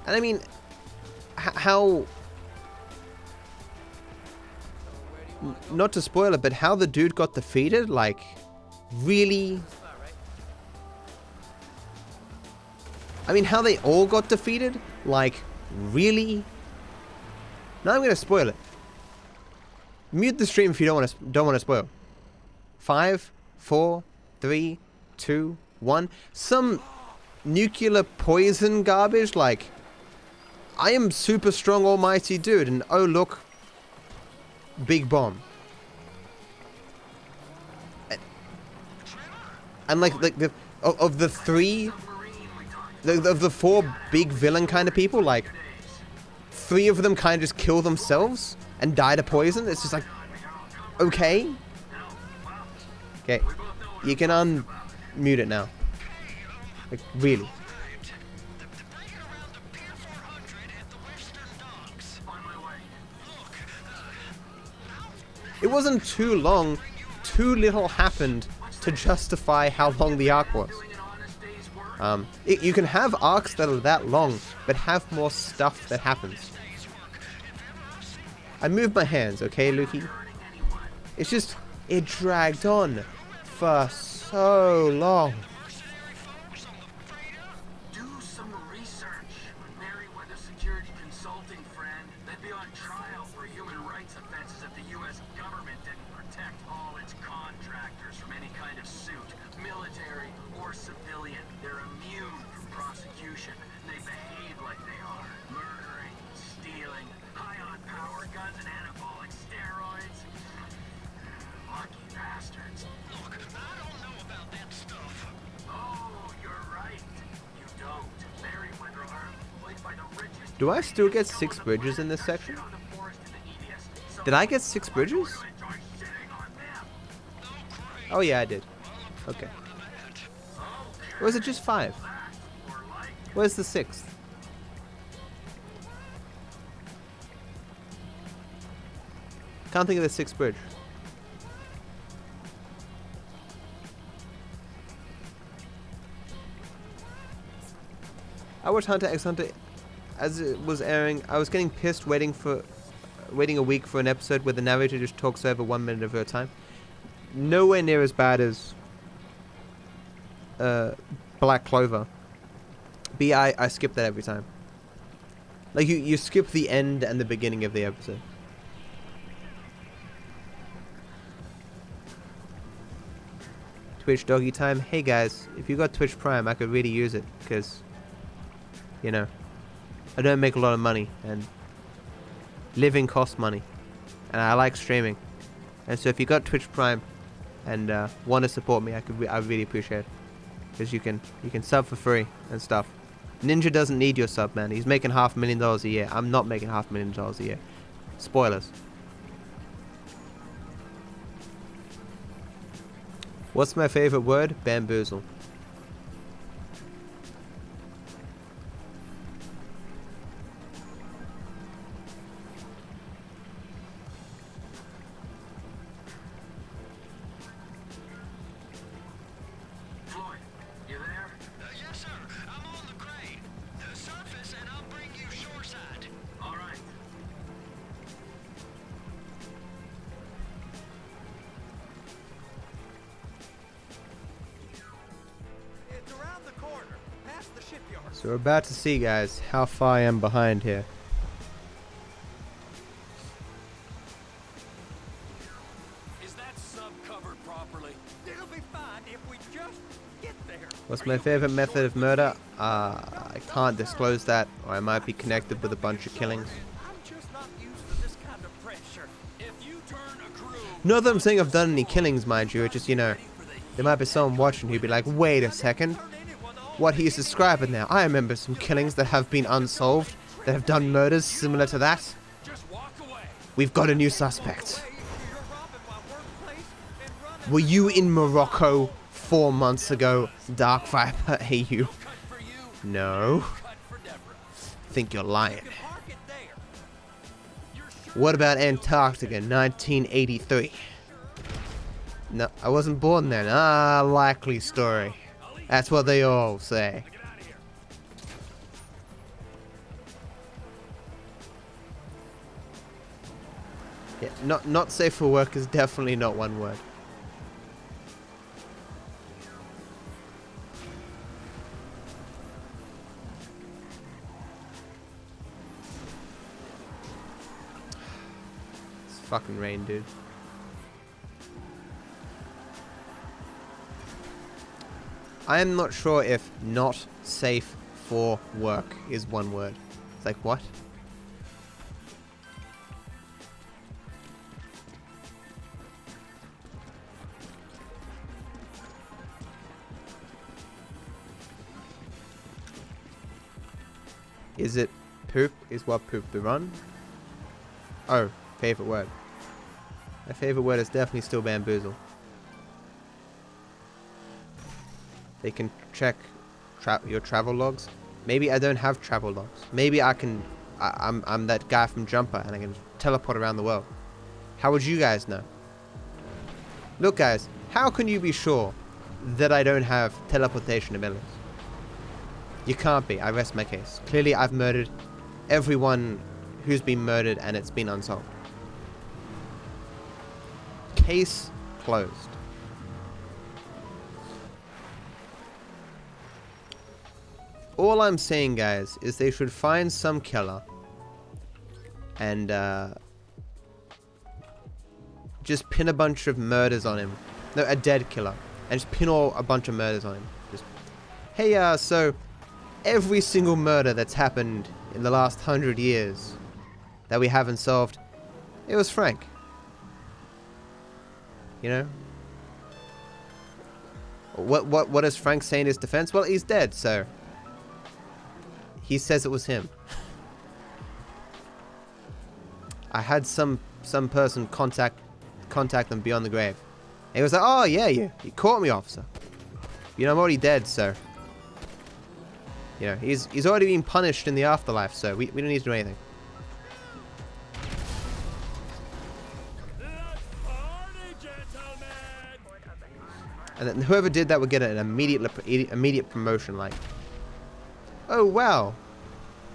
And I mean, how... Not to spoil it, but how the dude got defeated, like, really? I mean, how they all got defeated, like, really? Now I'm gonna spoil it. Mute the stream if you don't want to spoil. 5, 4, 3, 2, 1. Some nuclear poison garbage, like, I am super strong almighty dude, and oh look, big bomb. And like the of the 4 big villain kind of people, like 3 of them kind of just kill themselves and die to poison. It's just like, okay, you can unmute it now. Like, really. It wasn't too long. Too little happened to justify how long the arc was. You can have arcs that are that long, but have more stuff that happens. I moved my hands, okay, Lukey? It's just, it dragged on for so long. Do some research. Merryweather Security Consulting, friend. They'd be on trial for human rights offenses if the U.S. government of suit, military or civilian. They're immune from prosecution. They behave like they are. Murdering, stealing, high on power guns and anabolic steroids. Lucky bastards. Look, I don't know about that stuff. Oh, you're right. You don't. Merryweather are employed by the richest. Do I still get 6 bridges in this section? Did I get 6 bridges? Oh yeah, I did. Okay. Or was it just 5? Where's the 6th? Can't think of the 6th bridge. I watched Hunter x Hunter as it was airing. I was getting pissed waiting a week for an episode where the narrator just talks over 1 minute of her time. Nowhere near as bad as Black Clover. But yeah, I skip that every time. Like you skip the end and the beginning of the episode. Twitch doggy time. Hey guys, if you got Twitch Prime, I could really use it because, you know, I don't make a lot of money and living costs money, and I like streaming. And so if you got Twitch Prime and want to support me, I really appreciate it, because you can sub for free and stuff. Ninja doesn't need your sub, man. He's making $500,000 a year. I'm not making $500,000 a year. Spoilers. What's my favorite word? Bamboozle. So we're about to see, guys, how far I am behind here. Is that sub covered properly? It'll be fine if we just get there. What's my favorite method of murder? I can't disclose that, or I might be connected with a bunch of killings. I'm just not used to this kind of pressure. If you turn a crew, Not that I'm saying I've done any killings, mind you. It's just, you know, there might be someone watching who'd be like, wait a second. What he's describing there, I remember some killings that have been unsolved, that have done murders similar to that. We've got a new suspect. Were you in Morocco 4 months ago, DarkViperAU? No. Think you're lying. What about Antarctica, 1983? No, I wasn't born then. Ah, likely story. That's what they all say. Yeah, not safe for work is definitely not one word. It's fucking rain, dude. I am not sure if not safe for work is one word. It's like, what? Is it poop is what poop the run? Oh, favorite word. My favorite word is definitely still bamboozle. They can check your travel logs. Maybe I don't have travel logs. Maybe I'm that guy from Jumper and I can teleport around the world. How would you guys know? Look, guys, how can you be sure that I don't have teleportation abilities? You can't be. I rest my case. Clearly, I've murdered everyone who's been murdered and it's been unsolved. Case closed. All I'm saying, guys, is they should find some killer and just pin a bunch of murders on him. No, a dead killer. and just pin a bunch of murders on him. Just, hey, so every single murder that's happened in the last 100 years that we haven't solved, it was Frank. You know? What does Frank say in his defense? Well, he's dead, so he says it was him. I had some person contact them beyond the grave. And he was like, "Oh yeah, you caught me, officer. You know, I'm already dead, so you know he's already been punished in the afterlife, so we don't need to do anything." And then whoever did that would get an immediate promotion. Like, oh wow,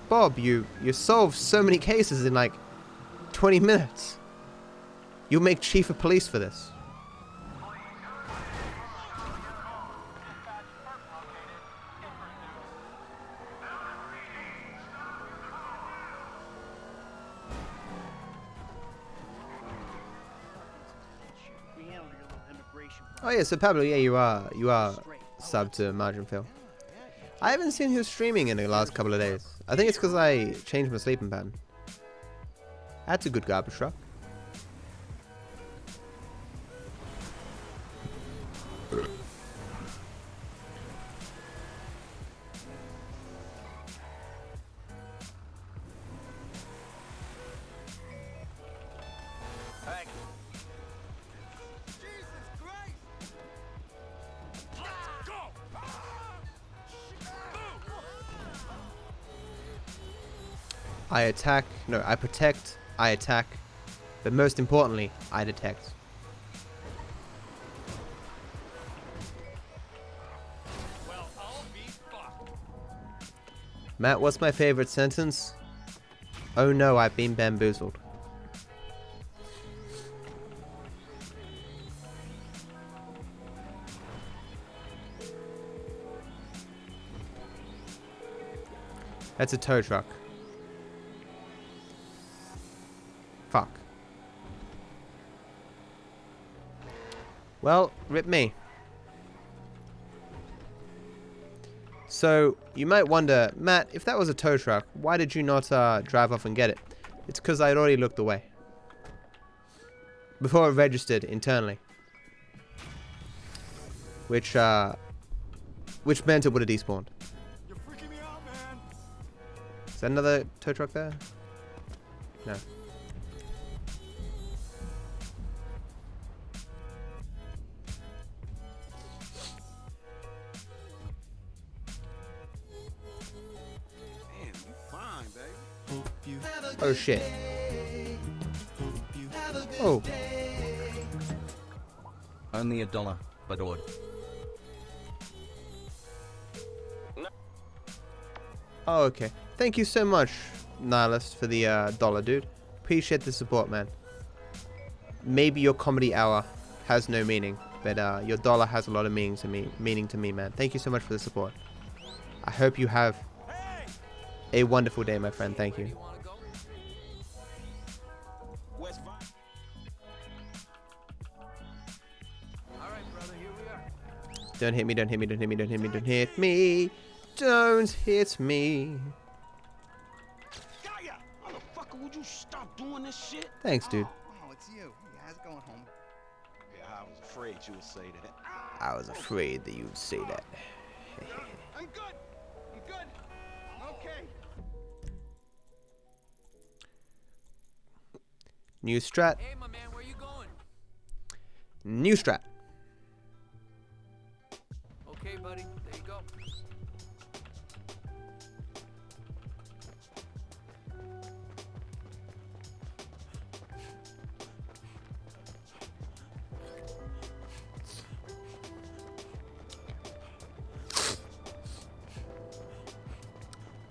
Bob, you solved so many cases in like 20 minutes. You'll make chief of police for this. Oh yeah, so Pablo, yeah, you are subbed to Margin Phil. I haven't seen his streaming in the last couple of days. I think it's because I changed my sleeping pattern. That's a good garbage truck. I protect, I attack, but most importantly, I detect. Well, I'll be fucked. Matt, what's my favorite sentence? Oh no, I've been bamboozled. That's a tow truck. Fuck. Well, rip me. So, you might wonder, Matt, if that was a tow truck, why did you not drive off and get it? It's because I'd already looked away. Before it registered internally. Which meant it would have despawned. You're freaking me out, man. Is that another tow truck there? No. Oh shit. Oh. Only $1, but odd. Oh, okay. Thank you so much, Nihilist, for the dollar, dude. Appreciate the support, man. Maybe your comedy hour has no meaning, but your dollar has a lot of meaning to me, man. Thank you so much for the support. I hope you have a wonderful day, my friend. Thank you. Don't hit me, don't hit me, don't hit me, don't hit me, don't hit me. Don't hit me. Motherfucker, would you stop doing this shit? Thanks, dude. Oh, it's you. How's it going, home? Yeah, I was afraid you would say that. I was afraid that you would say that. I'm good. I'm good. I'm okay. New strat. Hey, my man, where you going? New strat. Okay, buddy, there you go.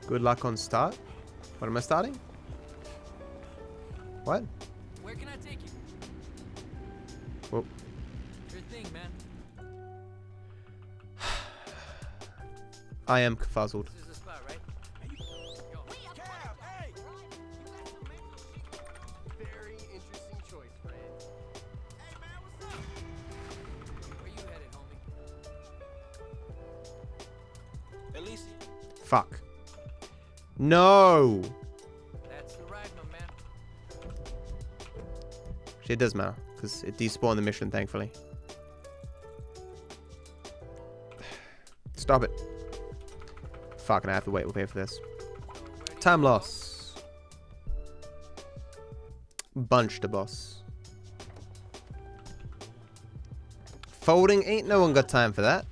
Good luck on start. What am I starting? What? Where can I take you? Well, Your thing, man. I am confuzzled. This is the spot, right? Cab, hey! Very interesting choice, friend. Hey, man, what's up? Where you headed, homie? No! That's the ride, my man. Actually, it does matter, because it despawned the mission, thankfully. Stop it. Fucking, I have to wait. We'll pay for this. Time loss. Bunch the boss. Folding? Ain't no one got time for that.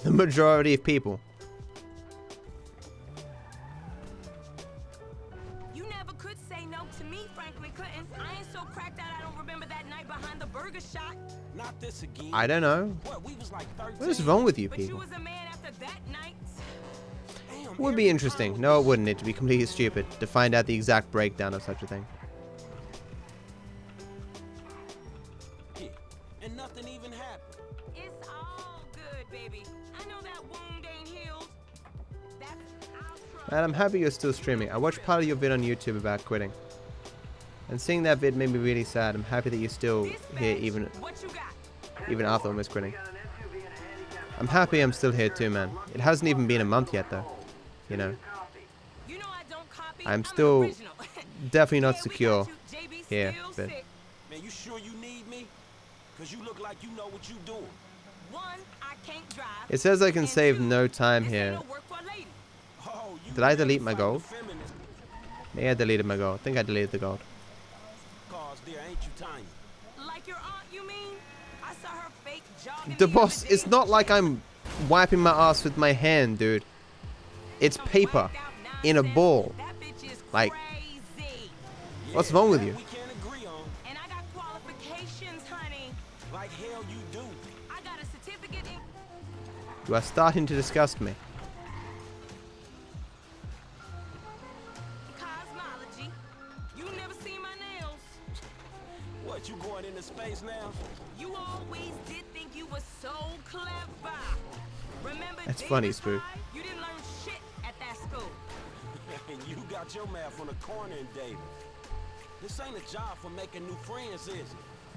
The majority of people. You never could say no to me, Franklin Clinton. I ain't so cracked out I don't remember that night behind the burger shop. Not this again. I don't know. What, we was like 13. What is wrong with you But you people? was a man after that night. It would be interesting. No, it wouldn't. It'd be completely stupid to find out the exact breakdown of such a thing. Yeah, and nothing even happened. It's all good, baby. I know that wound ain't healed. That's our trouble. Man, I'm happy you're still streaming. I watched part of your vid on YouTube about quitting. And seeing that vid made me really sad. I'm happy that you're still here even after almost quitting. I'm happy I'm still here too, man. It hasn't even been a month yet though. You know. I'm still definitely not secure here, but Man, you sure you need me? Cause you look like you know what you doing. One, I can't drive. it says I can save no time here. Oh, you Did I delete my find gold? a feminist Maybe I deleted my gold. I think I deleted the gold. cause there, ain't you tiny? Like your aunt, you mean? I saw her fake jogging. The boss, it's not like I'm wiping my ass with my hand, dude. It's paper in a ball. Like, what's wrong with you? We can't agree on. And I got qualifications, honey. Like hell you do. I got a certificate in You are starting to disgust me. cosmology. You never seen my nails. What, you going into space now? You always did think you were so clever. Remember That's Davis funny, Spook. High? You didn't learn shit at that school. And you got your math on the corner in Davis. This ain't a job for making new friends, is it?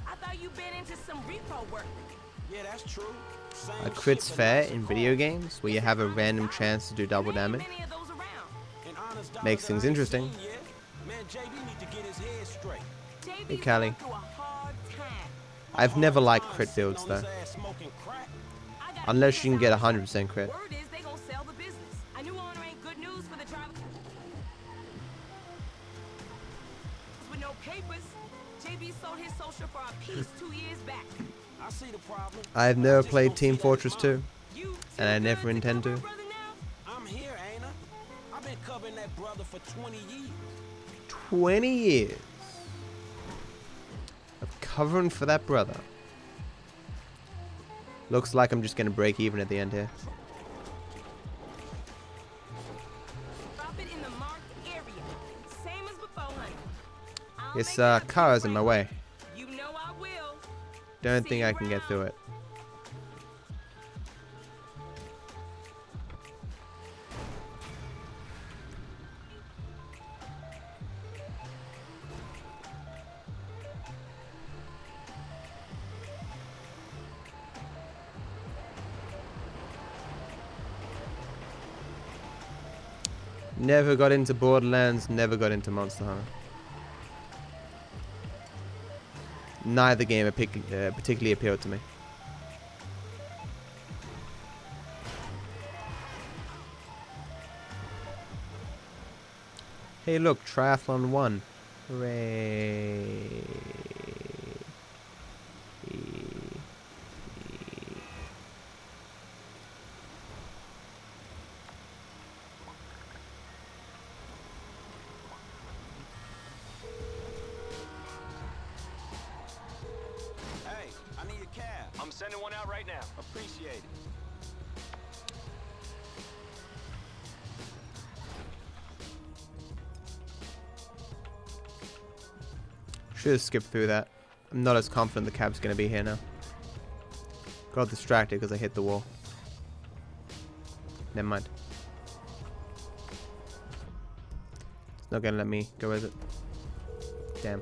I thought you been into some repo work. Yeah, that's true. Same A crit's shit, but fair nicer in cars. video games where you have a random chance to do double damage. Many of those around. And honest dollars Makes that things I ain't interesting. seen yet. Man, JB need to get his head straight. JB Hey, Callie. went through a hard time. I've never liked Time crit sitting builds on though. his ass smoking crack. I got Unless you can get a 100% crit. Word is they gonna sell the business. A new owner ain't good news for the driver. With no papers, JB sold his social for a piece 2 years back. I see the problem. I've I never just played don't Team see that Fortress as 2, You and I too never good intend cover to. a brother now? I'm here, ain't I? I've been covering that brother for 20 years. 20 years of covering for that brother. Looks like I'm just gonna break even at the end here. Drop it in the marked area. Same as before, honey. I'll This make it up to car you, is in my way. You know I will. Don't See think you I can get around. through it. Never got into Borderlands, never got into Monster Hunter. Neither game particularly appealed to me. Hey look, Triathlon 1. Hooray. Hey, I need a cab. I'm sending one out right now. Appreciate it. Should have skipped through that. I'm not as confident the cab's going to be here now. Got distracted because I hit the wall. Never mind. It's not going to let me go, is it? Damn.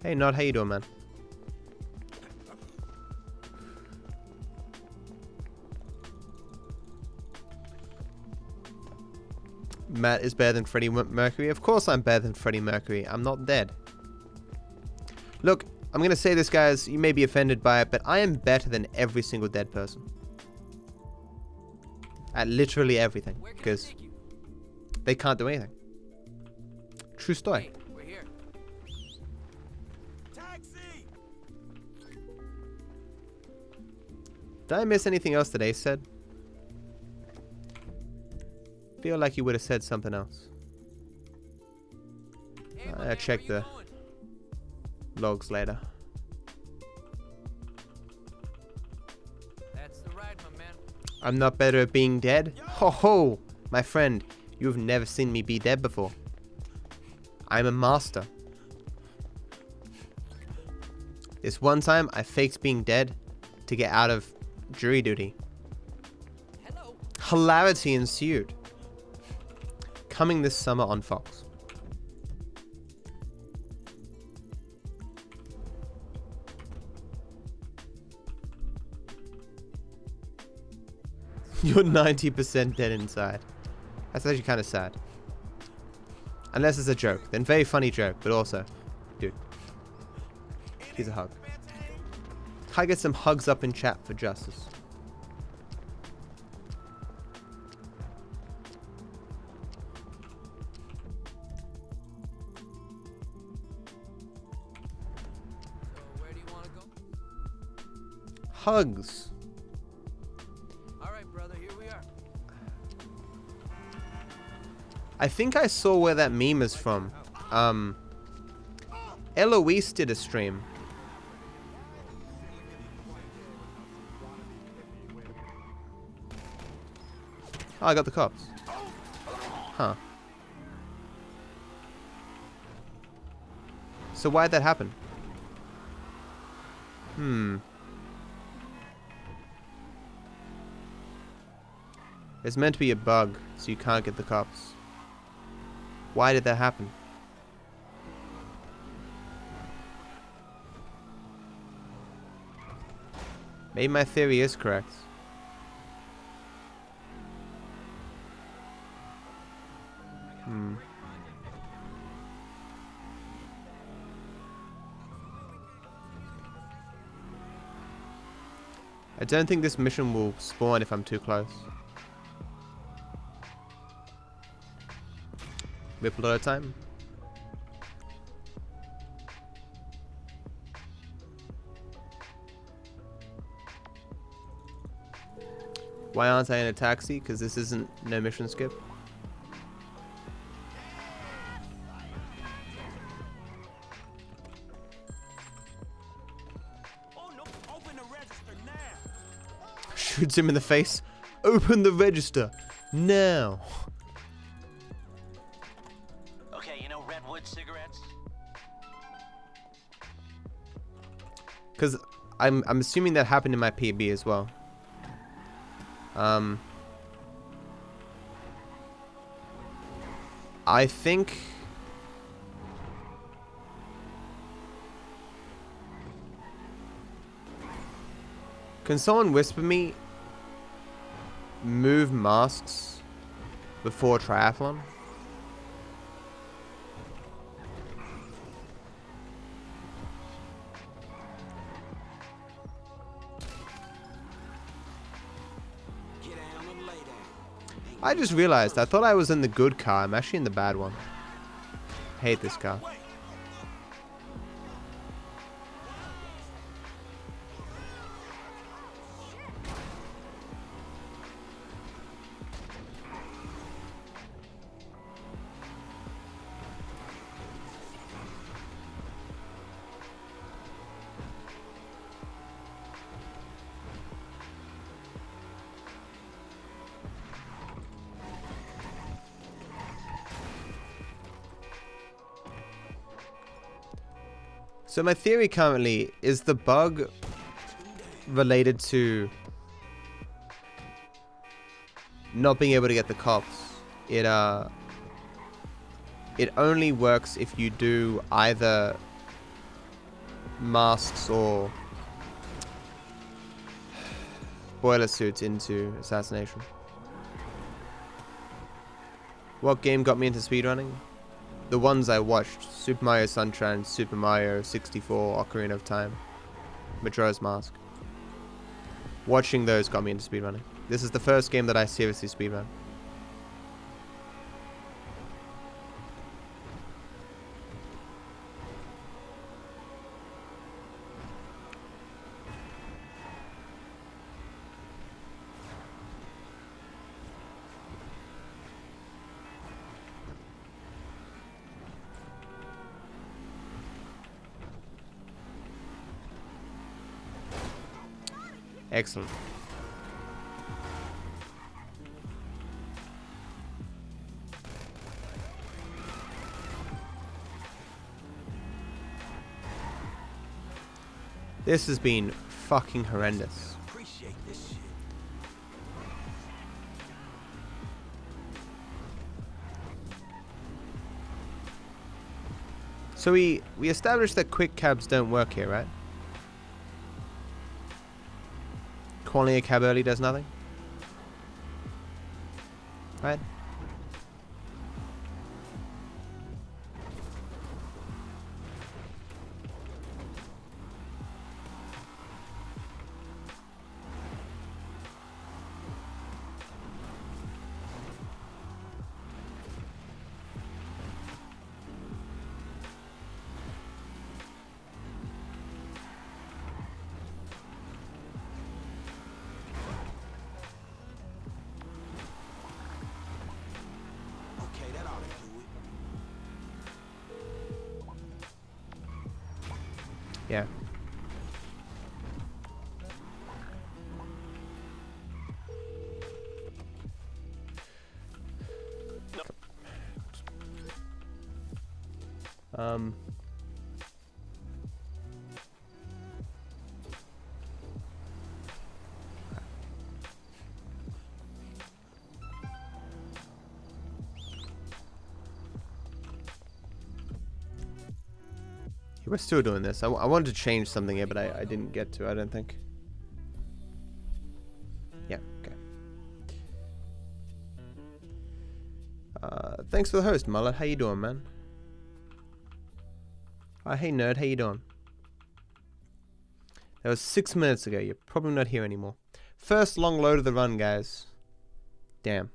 Hey, Nod, how you doing, man? Matt is better than Freddie Mercury. Of course I'm better than Freddie Mercury. I'm not dead. Look, I'm going to say this, guys. You may be offended by it, but I am better than every single dead person. At literally everything. Because they can't do anything. True story. Hey, we're here. Taxi! Did I miss anything else that Ace said? Feel like you would have said something else. I'll check the logs later. That's the ride, my man. I'm not better at being dead? Ho ho! My friend, you've never seen me be dead before. I'm a master. This one time, I faked being dead to get out of jury duty. Hello. Hilarity ensued. Coming this summer on Fox. You're 90% dead inside. That's actually kind of sad. Unless it's a joke. Then very funny joke, but also, dude. Here's a hug. Can I get some hugs up in chat for justice? So where do you want to go? Hugs. All right, brother, here we are. I think I saw where that meme is from. Eloise did a stream. Oh, I got the cops. Huh. So why'd that happen? It's meant to be a bug, so you can't get the cops. Why did that happen? Maybe my theory is correct. I don't think this mission will spawn if I'm too close. Whip a lot of time. Why aren't I in a taxi? Because this isn't no mission skip. Shoots him in the face. Open the register now. Okay, you know Redwood cigarettes? Because I'm assuming that happened in my PB as well. I think can someone whisper me move masks before triathlon? I just realized I thought I was in the good car. I'm actually in the bad one. Hate this car. So my theory currently is the bug related to not being able to get the cops. It only works if you do either masks or boiler suits into assassination. What game got me into speedrunning? The ones I watched: Super Mario Sunshine, Super Mario 64, Ocarina of Time, Majora's Mask. Watching those got me into speedrunning. This is the first game that I seriously speedrun. Excellent. This has been fucking horrendous. Appreciate this shit. So we established that quick cabs don't work here, right? Calling a cab early does nothing, right? Yeah. We're still doing this. I wanted to change something here, but I didn't get to, I don't think. Yeah, okay. Thanks for the host, Mullet. How you doing, man? Hey, nerd. How you doing? That was 6 minutes ago. You're probably not here anymore. First long load of the run, guys. Damn.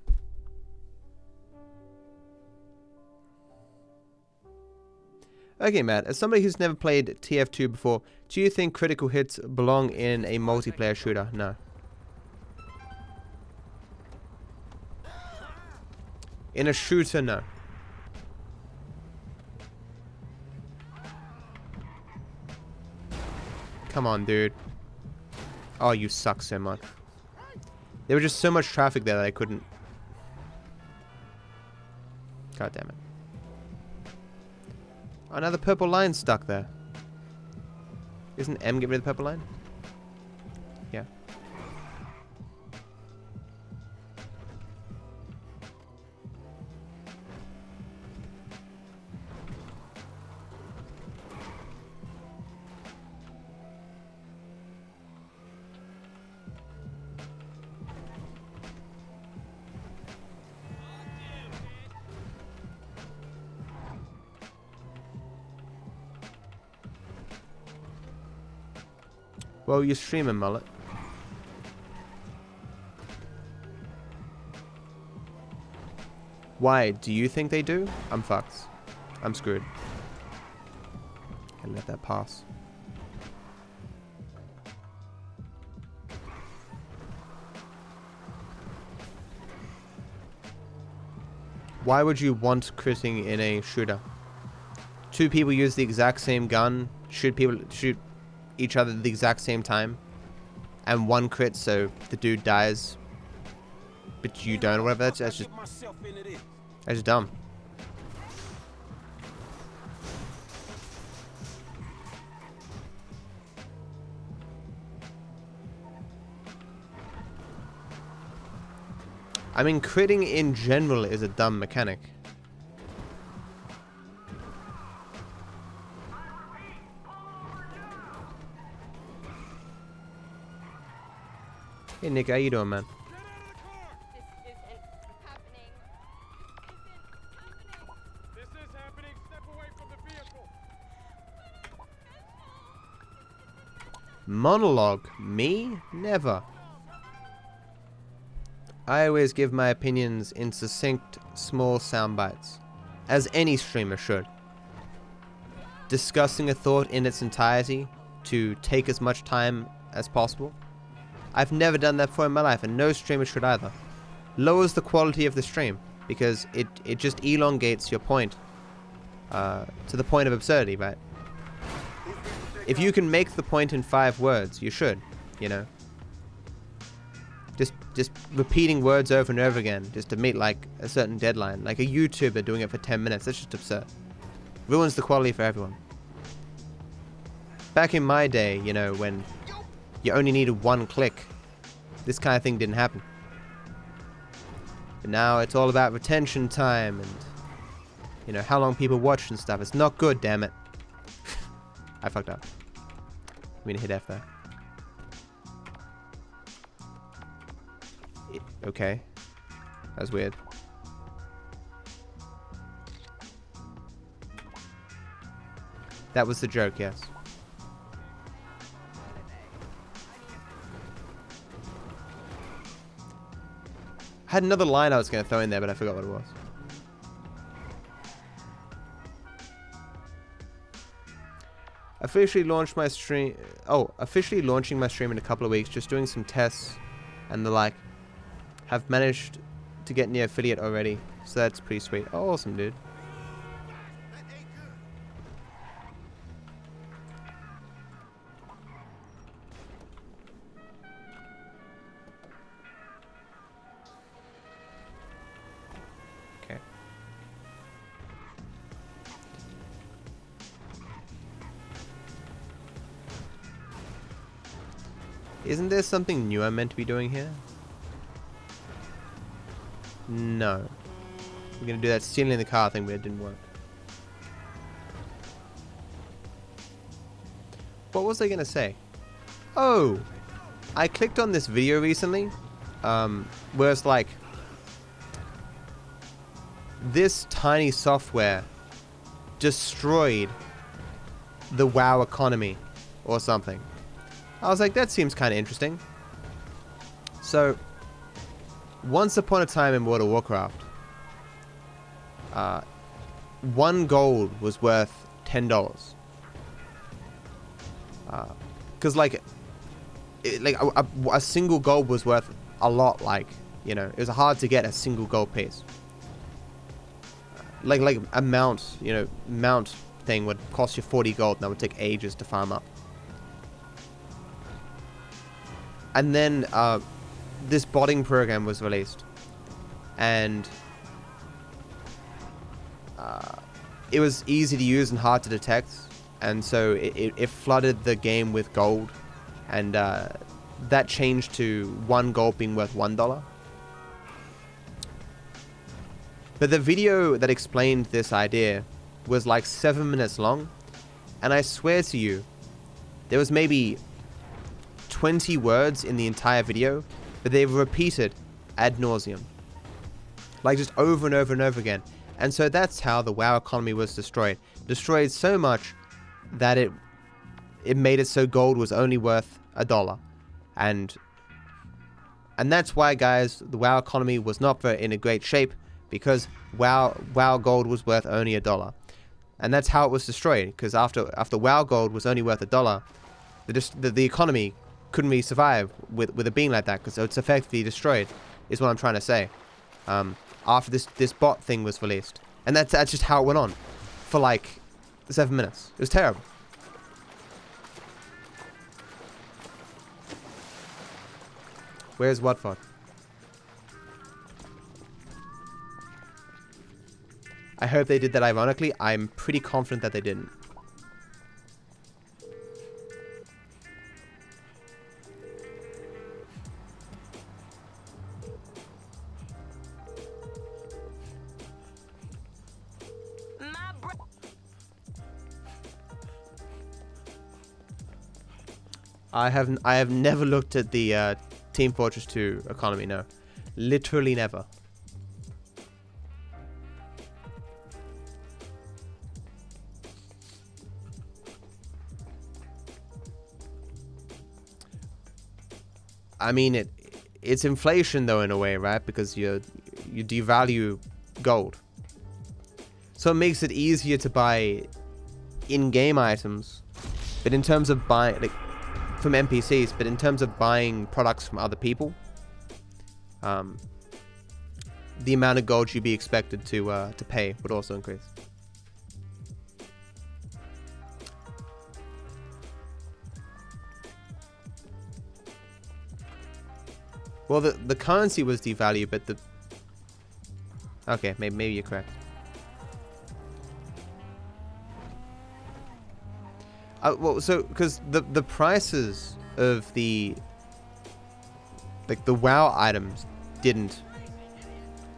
Okay, Matt, as somebody who's never played TF2 before, do you think critical hits belong in a multiplayer shooter? No. In a shooter, no. Come on, dude. Oh, you suck so much. There was just so much traffic there that I couldn't. God damn it. Another purple line stuck there. Isn't M get rid of the purple line? Yeah. Well, you're streaming, Mullet. Why? Do you think they do? I'm fucked. I'm screwed. Can't let that pass. Why would you want critting in a shooter? Two people use the exact same gun, shoot each other at the exact same time, and one crit, so the dude dies, but you don't, or whatever. That's just dumb. I mean, critting in general is a dumb mechanic. Hey Nick, how you doing, man? This is happening. Step away from the vehicle. Monologue? Me? Never. I always give my opinions in succinct, small sound bites, as any streamer should. Discussing a thought in its entirety to take as much time as possible. I've never done that before in my life, and no streamer should either. Lowers the quality of the stream, because it just elongates your point to the point of absurdity, right? If you can make the point in 5 words, you should, you know. Just repeating words over and over again, just to meet like a certain deadline. Like a YouTuber doing it for 10 minutes, that's just absurd. Ruins the quality for everyone. Back in my day, you know, when you only needed 1 click, this kind of thing didn't happen. But now it's all about retention time and, you know, how long people watch and stuff. It's not good, damn it. I fucked up. I'm gonna hit F there. Okay. That's weird. That was the joke, yes. I had another line I was going to throw in there, but I forgot what it was. Officially launched my stream. Oh, officially launching my stream in a couple of weeks. Just doing some tests and the like. Have managed to get near affiliate already, so that's pretty sweet. Oh, awesome, dude. Okay. Isn't there something new I'm meant to be doing here? No. We're gonna do that stealing the car thing, but it didn't work. What was I gonna say? Oh! I clicked on this video recently, where it's like, this tiny software destroyed the WoW economy, or something. I was like, that seems kind of interesting. So, once upon a time in World of Warcraft, 1 gold was worth $10. Because like a single gold was worth a lot. Like, you know, it was hard to get a single gold piece. Like a mount, you know, mount thing would cost you 40 gold, and that would take ages to farm up. And then this botting program was released, and it was easy to use and hard to detect, and so it flooded the game with gold, and that changed to 1 gold being worth $1. But the video that explained this idea was like 7 minutes long, and I swear to you, there was maybe 20 words in the entire video, but they were repeated ad nauseum. Like just over and over and over again. And so that's how the WoW economy was destroyed. Destroyed so much that it made it so gold was only worth $1. And that's why, guys, the WoW economy was not in a great shape, because WoW gold was worth only $1. And that's how it was destroyed, because after WoW gold was only worth $1, the economy couldn't really survive with it being like that, because it's effectively destroyed, is what I'm trying to say. After this bot thing was released, and that's just how it went on for like 7 minutes. It was terrible. Where's Watford? I hope they did that ironically. I'm pretty confident that they didn't. I have never looked at the Team Fortress 2 economy. No, literally never. I mean, it's inflation though in a way, right? Because you devalue gold, so it makes it easier to buy in-game items. But in terms of buying, like, from NPCs, but in terms of buying products from other people, the amount of gold you'd be expected to pay would also increase. Well, the currency was devalued, but the... Okay, maybe you're correct. Well, so, because the prices of the WoW items didn't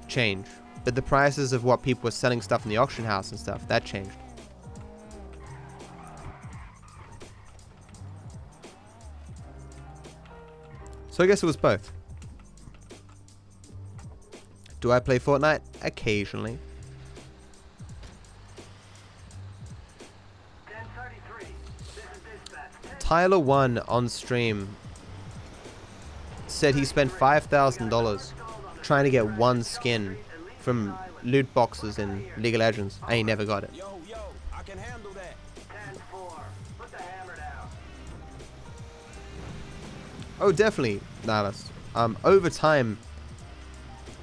change, but the prices of what people were selling stuff in the auction house and stuff, that changed. So I guess it was both. Do I play Fortnite? Occasionally. Tyler1 on stream said he spent $5,000 trying to get one skin from loot boxes in League of Legends, and he never got it. Yo, I can handle that. 10-4. Put the hammer down. Oh, definitely, Nihilus. Over time,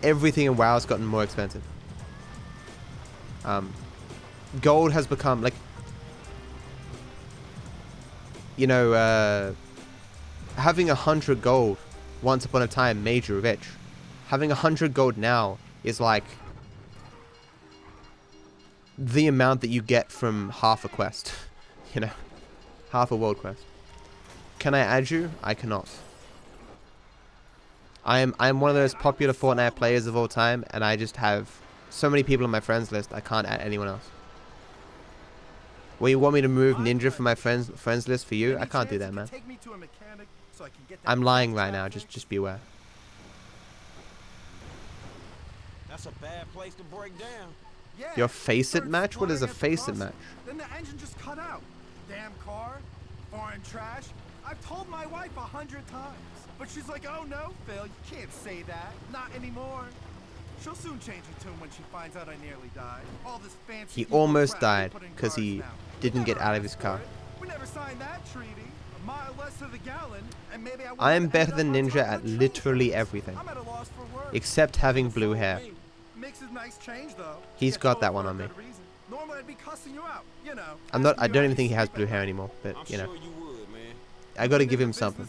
everything in WoW has gotten more expensive. Gold has become, like, you know, having 100 gold once upon a time made you rich. Having 100 gold now is like the amount that you get from half a quest. You know, half a world quest. Can I add you? I cannot. I am one of those popular Fortnite players of all time, and I just have so many people on my friends list. I can't add anyone else. Well, you want me to move Ninja from my friends list for you? I can't do that, man. I'm lying right now. Just be aware. That's a bad place to break down. Yeah, Your face it match? What is a face it match? Then the engine just cut out. Damn car, foreign trash. I've told my wife 100 times, but she's like, "Oh no, Phil, you can't say that. Not anymore." She'll soon change her tune when she finds out I nearly died. All this fancy. He almost died because he didn't get out of his car. We never signed that treaty. A mile less to the gallon, and maybe I am better than Ninja at literally everything, except having blue hair. Makes a nice change, though. He's got that one on me. Normally I'd be cussing you out, you know. I don't even think he has blue hair anymore, but you know. I gotta give him something.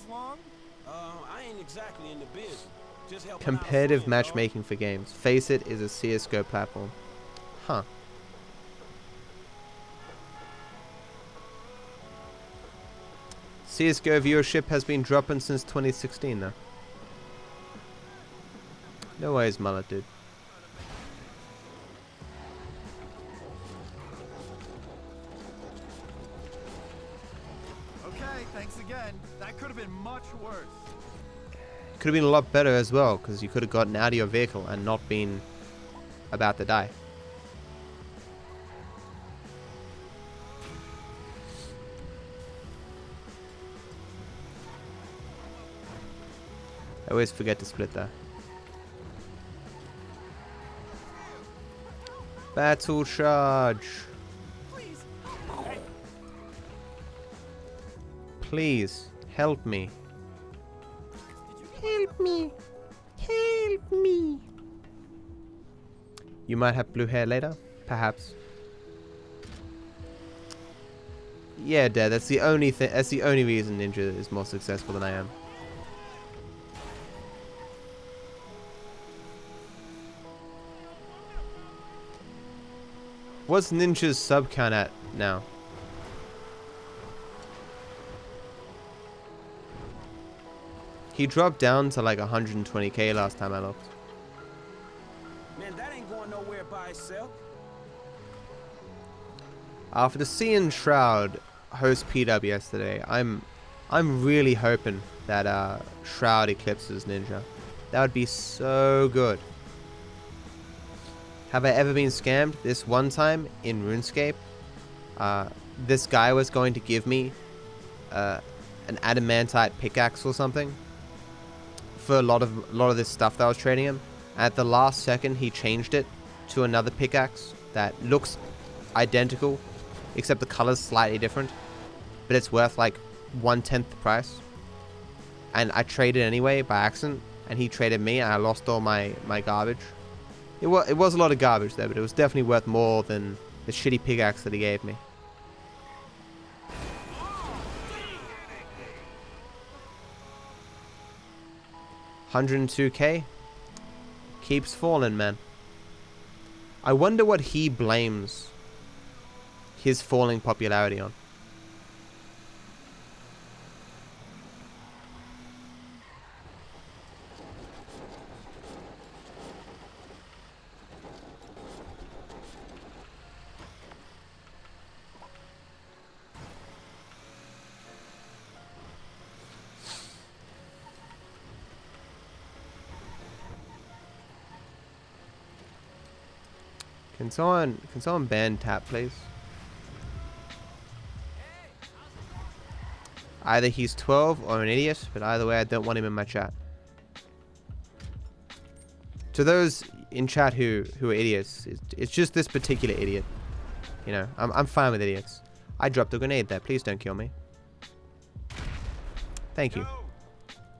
I ain't exactly in the business. Just helping Competitive out, matchmaking for games. Face it is a CSGO platform. Huh. CSGO viewership has been dropping since 2016 though. No ways, mullet, dude. Okay, thanks again. That could have been much worse. Could have been a lot better as well, because you could have gotten out of your vehicle and not been about to die. I always forget to split that. Battle charge. Please, help me. Help me. Help me. You might have blue hair later, perhaps. Yeah, Dad, that's the only thing. That's the only reason Ninja is more successful than I am. What's Ninja's sub count at now? He dropped down to like 120k last time I looked. Man, that ain't going nowhere by itself. After seeing Shroud host PW yesterday, I'm I'm really hoping that Shroud eclipses Ninja. That would be so good. Have I ever been scammed? This one time in RuneScape, this guy was going to give me an adamantite pickaxe or something for a lot of this stuff that I was trading him. At the last second, he changed it to another pickaxe that looks identical, except the color's slightly different, but it's worth like 1/10 the price. And I traded anyway by accident, and he traded me, and I lost all my garbage. It was a lot of garbage there, but it was definitely worth more than the shitty pickaxe that he gave me. $102K keeps falling, man. I wonder what he blames his falling popularity on. Can someone ban tap, please? Either he's 12 or an idiot, but either way, I don't want him in my chat. To those in chat who are idiots, it's just this particular idiot. You know, I'm fine with idiots. I dropped a grenade there. Please don't kill me. Thank you.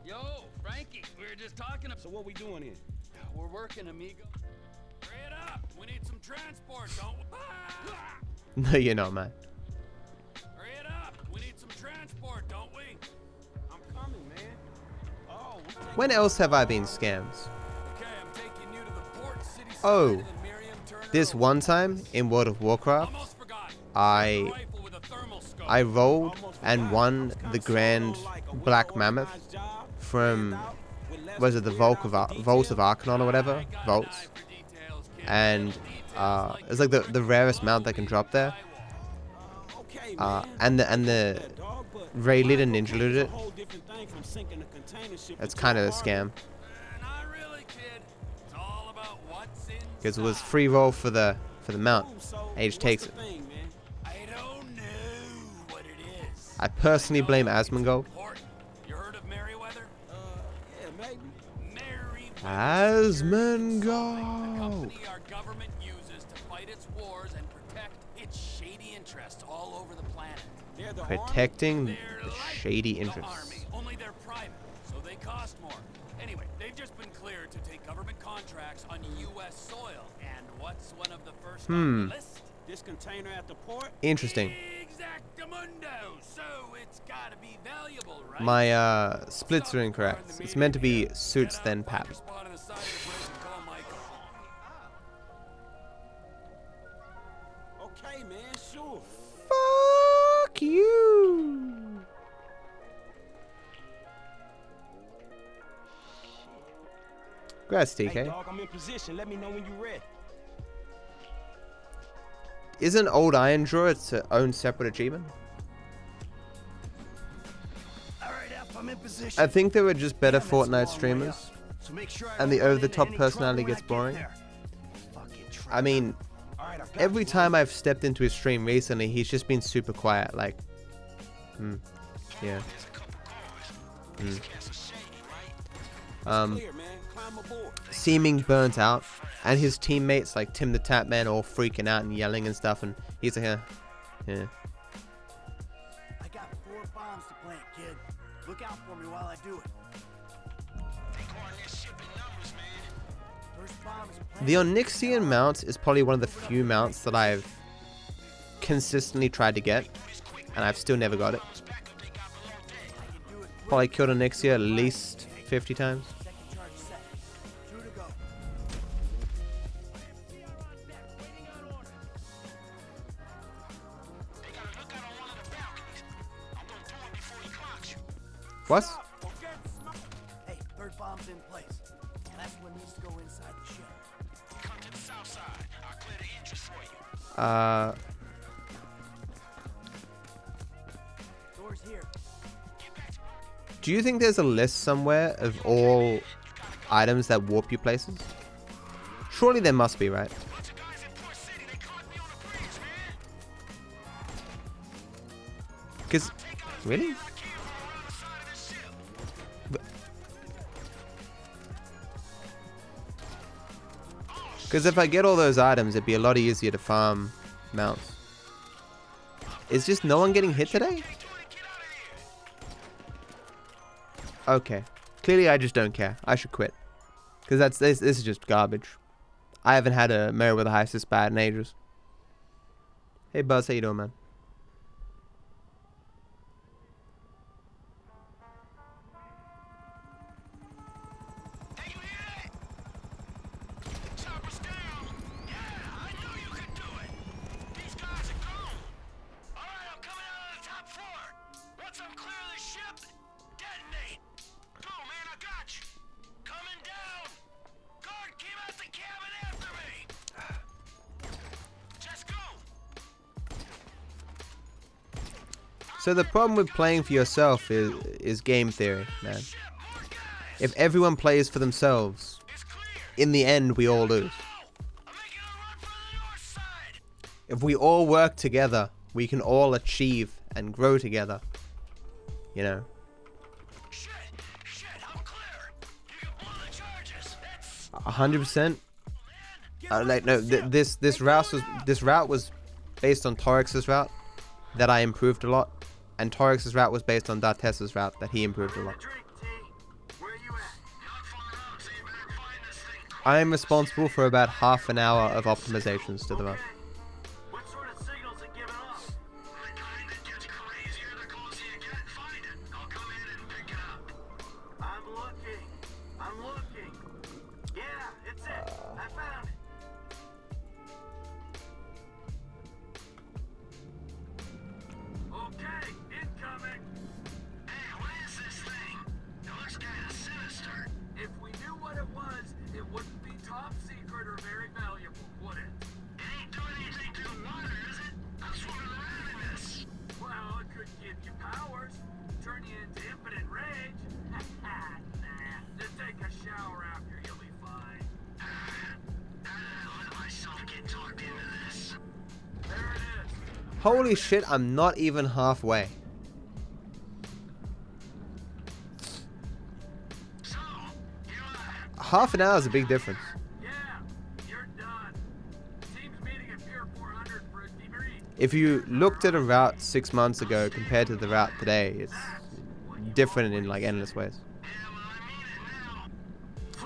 Yo, Frankie, we were just talking. So what we doing here? We're working, amigo. Hurry it up. We need some transport, don't we? No, you're not, man. Hurry it up. We need some transport, don't we? I'm coming, man. Oh. When else have I been scammed? Okay, I'm taking you to the port city. Oh, this one time in World of Warcraft, I rolled and won the Grand Black Mammoth from, was it the Vault of Arcanon or whatever? Vaults. And it's like the rarest mount that can drop there. And the Ray Lid and Ninja looted it. It's kind of a scam. Because it was free roll for the mount. Age takes it. I personally blame Asmongold. Asmongold. Our government uses to fight its wars and protect its shady interests all over the planet. Protecting the shady interests. Only they're private, so they cost more. Anyway, they've just been cleared to take government contracts on U.S. soil. And what's one of the first on the list? This container at the port? Interesting. Exactamundo. So it's gotta be valuable, right? My splits are incorrect. It's meant to be suits then pap. Okay, man, sure. Fuck you. Congrats, TK. Hey, dog, I'm in position. Let me know when you're ready. Isn't Old Iron Draw its own separate achievement? I think they were just better Fortnite streamers, and the over-the-top personality gets boring. I mean, every time I've stepped into his stream recently, he's just been super quiet, like, yeah. Seeming burnt out, and his teammates like Tim the Tapman all freaking out and yelling and stuff, and he's like, yeah. I got 4 bombs to plant, kid. Look out for me while I do it. First bomb is planted. The Onyxian mount is probably one of the few mounts that I've consistently tried to get, and I've still never got it. Probably killed Onyxia at least 50 times. What? Hey, third bomb's in place. Last one needs to go inside the ship. Come to the south side. I'll clear the entrance for you. Doors here. Do you think there's a list somewhere of all items that warp you places? Surely there must be, right? Because, really? Because if I get all those items, it'd be a lot easier to farm mounts. Is just no one getting hit today? Okay. Clearly I just don't care. I should quit. Because this is just garbage. I haven't had a Meriwether Heist this bad in ages. Hey Buzz, how you doing, man? So the problem with playing for yourself is game theory, man. If everyone plays for themselves, in the end we all lose. If we all work together, we can all achieve and grow together. You know. 100%. Like no, this route was based on Torex's route that I improved a lot. And Torex's route was based on D'Artessa's route that he improved a lot. I am responsible for about half an hour of optimizations to the route. Holy shit, I'm not even halfway. Half an hour is a big difference. If you looked at a route 6 months ago compared to the route today, it's different in like endless ways.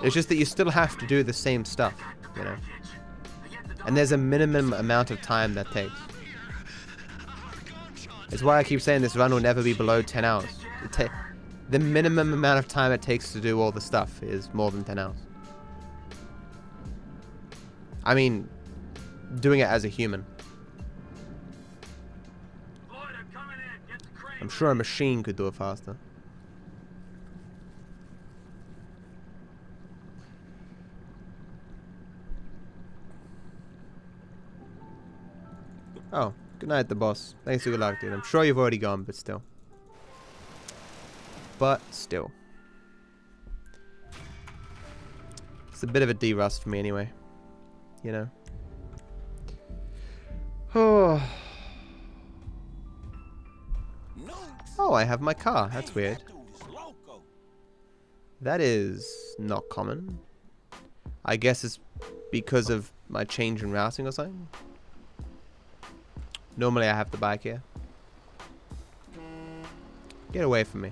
It's just that you still have to do the same stuff, you know. And there's a minimum amount of time that takes. It's why I keep saying this run will never be below 10 hours. The minimum amount of time it takes to do all the stuff is more than 10 hours. I mean, doing it as a human. I'm sure a machine could do it faster. Oh. Good night, the boss. Thanks for good luck, dude. I'm sure you've already gone, but still. It's a bit of a D-rust for me anyway. You know? Oh, I have my car. That's weird. That is not common. I guess it's because of my change in routing or something. Normally I have the bike here. Get away from me.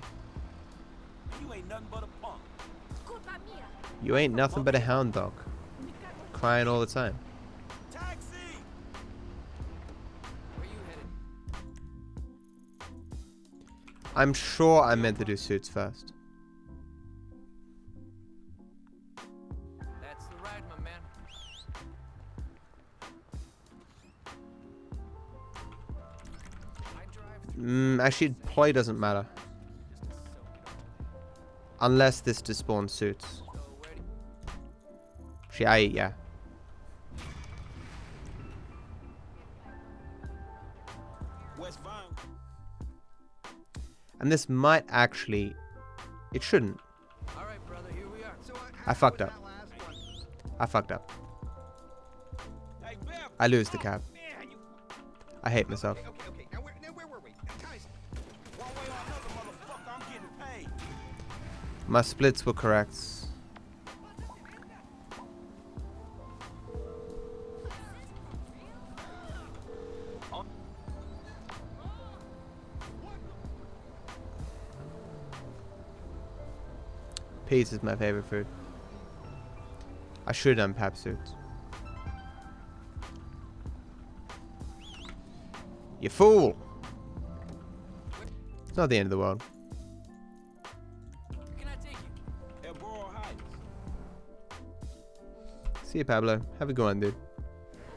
You ain't nothing but a hound dog. Crying all the time. I'm sure I meant to do suits first. That's the ride, my man. Actually, deploy doesn't matter. Unless this despawns suits. Actually, yeah. And this might actually It shouldn't. All right, brother, here we are. So, I fucked up. I fucked up. I lose the cab. I hate myself. Okay. Now where were we? Guys, one way or another, motherfucker, I'm getting paid. My splits were correct. Pizza is my favorite food. I should have done pap suits. You fool! It's not the end of the world. Can I take you? See you, Pablo. Have a good one, dude.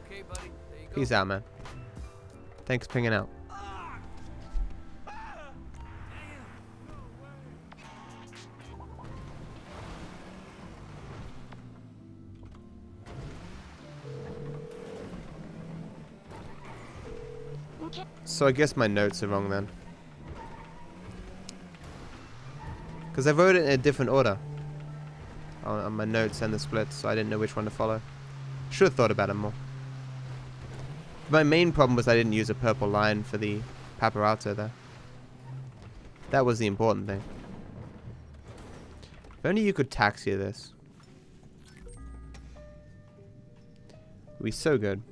Okay, buddy. There you go. Peace out, man. Thanks for pinging out. So I guess my notes are wrong then. Because I wrote it in a different order on my notes and the splits, so I didn't know which one to follow. Should have thought about it more. My main problem was I didn't use a purple line for the paparazzo there. That was the important thing. If only you could taxi this. It would be so good.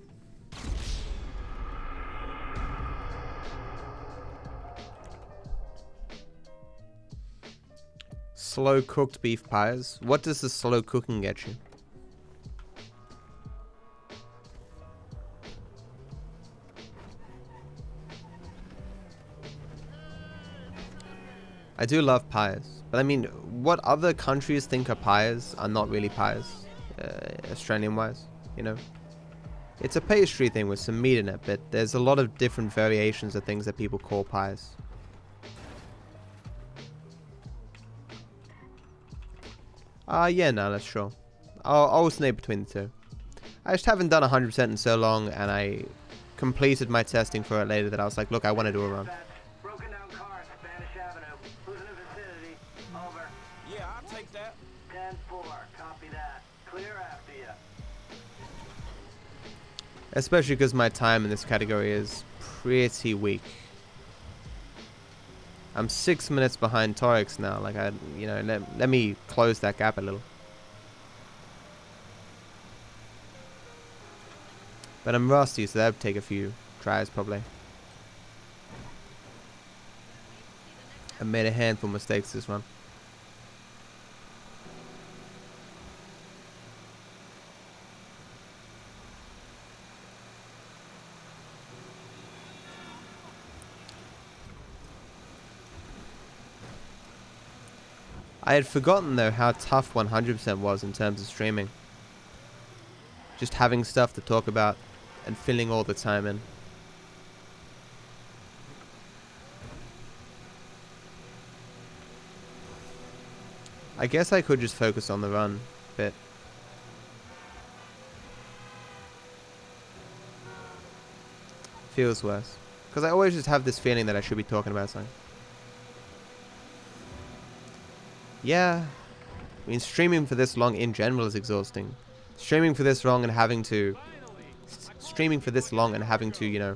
Slow cooked beef pies. What does the slow cooking get you? I do love pies, but I mean, what other countries think are pies are not really pies, Australian-wise, you know? It's a pastry thing with some meat in it, but there's a lot of different variations of things that people call pies. Yeah, no, that's sure. I'll alternate between the two. I just haven't done 100% in so long, and I completed my testing for it later that I was like, look, I want to do a run. Broken down cars, Spanish Avenue. Who's in the vicinity? Over. Yeah, I'll take that. 10-4. Copy that. Clear after you. Especially because my time in this category is pretty weak. I'm 6 minutes behind Torix now. Like, let me close that gap a little. But I'm rusty, so that'll take a few tries probably. I made a handful of mistakes this run. I had forgotten though how tough 100% was in terms of streaming. Just having stuff to talk about and filling all the time in. I guess I could just focus on the run a bit. Feels worse. Because I always just have this feeling that I should be talking about something. Yeah, I mean, streaming for this long in general is exhausting. Streaming for this long and having to, you know,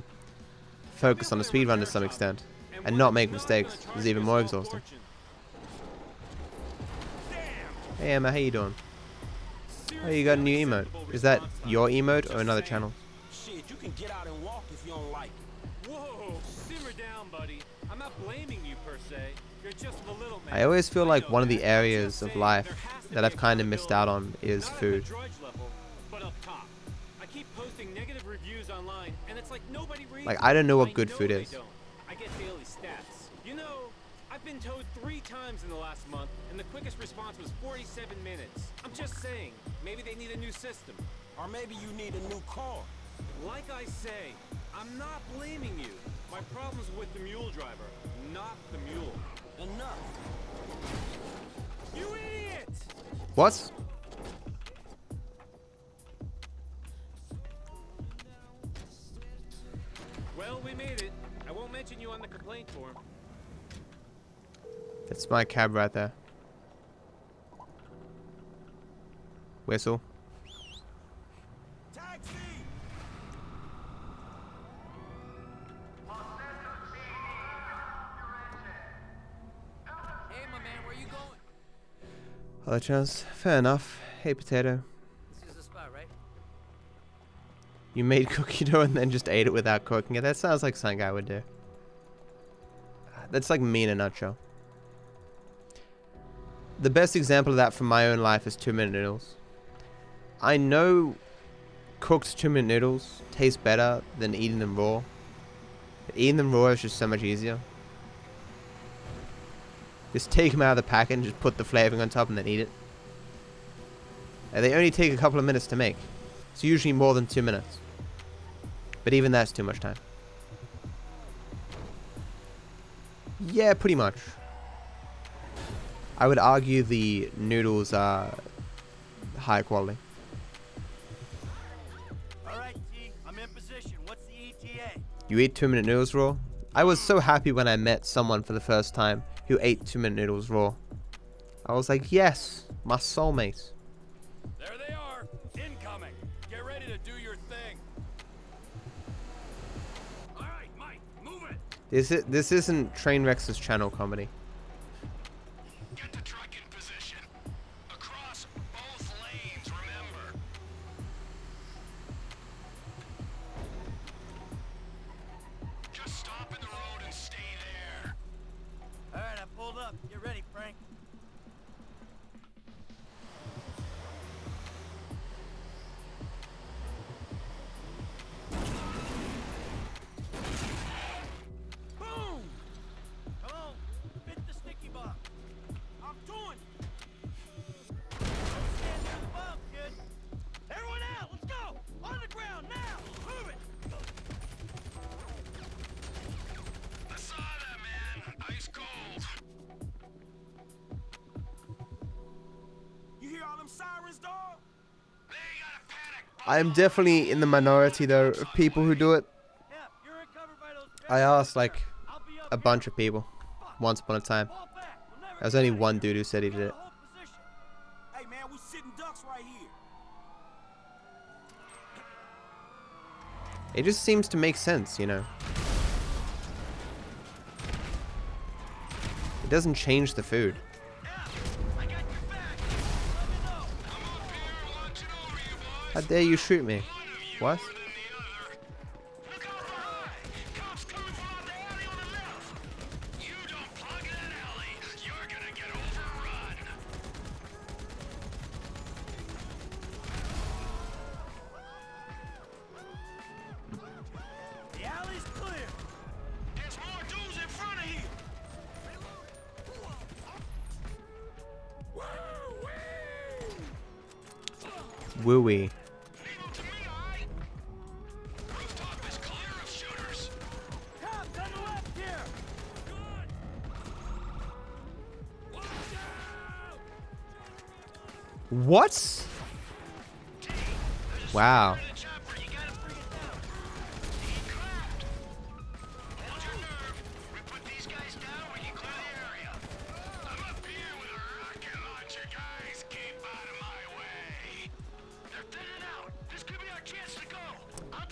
focus on the speedrun to some extent and not make mistakes is even more exhausting. Hey Emma, how you doing? Oh, you got a new emote. Is that your emote or another channel? Shit, you can get out and walk if you don't like it. Whoa, simmer down, buddy. I'm not blaming you per se. You're just a little man. I always feel like one of the areas of life that I've kind of missed out on is food. But up top, I keep posting negative reviews online, and it's like nobody reads. Like, I don't know what good food is. I get daily stats. You know, I've been towed 3 times in the last month, and the quickest response was 47 minutes. I'm just saying, maybe they need a new system. Or maybe you need a new car. Like I say, I'm not blaming you. My problem's with the mule driver, not the mule. Enough. You idiot! What? Well, we made it. I won't mention you on the complaint form. That's my cab right there. Whistle. Hey, my man, where you going? Other chance. Fair enough. Hey, potato. This is the spot, right? You made cookie dough and then just ate it without cooking it. That sounds like something I would do. That's like me in a nutshell. The best example of that from my own life is 2-minute noodles. I know cooked 2-minute noodles taste better than eating them raw. But eating them raw is just so much easier. Just take them out of the packet and just put the flavoring on top and then eat it. And they only take a couple of minutes to make. It's usually more than 2 minutes. But even that's too much time. Yeah, pretty much. I would argue the noodles are high quality. Alright, T, I'm in position. What's the ETA? You eat 2-minute noodles raw? I was so happy when I met someone for the first time who ate 2-minute noodles raw. I was like, yes, my soulmate. There they are. Incoming. Get ready to do your thing. All right, Mike, move it. This isn't Trainwreck's channel comedy. Get the truck in position. Across both lanes, remember. Just stop in the road and stay there. Alright, I pulled up. Get ready, Frank. Boom! Come on, hit the sticky bomb. I'm doing it. Don't stand near the bomb, kid. Everyone out, let's go! On the ground now! Move it! I saw that, man. Ice cold. You hear all them sirens, dog? They got a panic. I am definitely in the minority though of people who do it. Yeah, you're recovered by those. I asked like a bunch of people once upon a time. There was only one dude who said he did it. Hey, man, we sitting ducks right here. It just seems to make sense, you know. It doesn't change the food. How dare you shoot me? What? The alley's clear. There's more dudes in front of here. Wooey. Cops on the left here. What? Wow.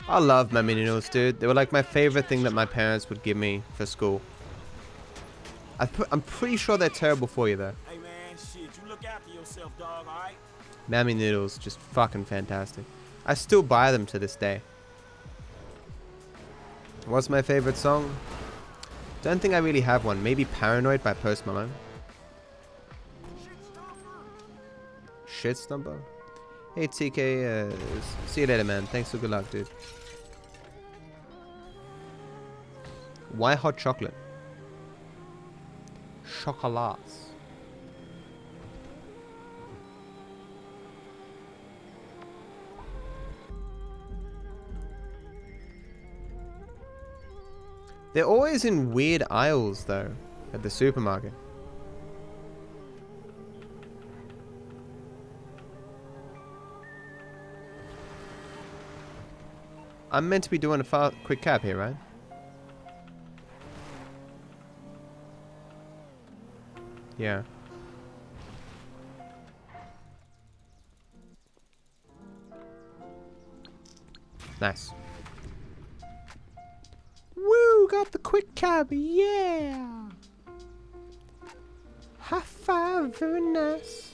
I love Mammy Noodles, dude. They were like my favorite thing that my parents would give me for school. I'm pretty sure they're terrible for you though. Hey man, shit, you look after yourself, dog, alright? Mammy Noodles, just fucking fantastic. I still buy them to this day. What's my favorite song? Don't think I really have one. Maybe Paranoid by Post Malone. Shit Stumper? Hey TK, see you later, man. Thanks for good luck, dude. Why hot chocolate? Chocolates. They're always in weird aisles, though, at the supermarket. I'm meant to be doing a quick cap here, right? Yeah. Nice. Woo! Got the quick cab, yeah! High five, very nice.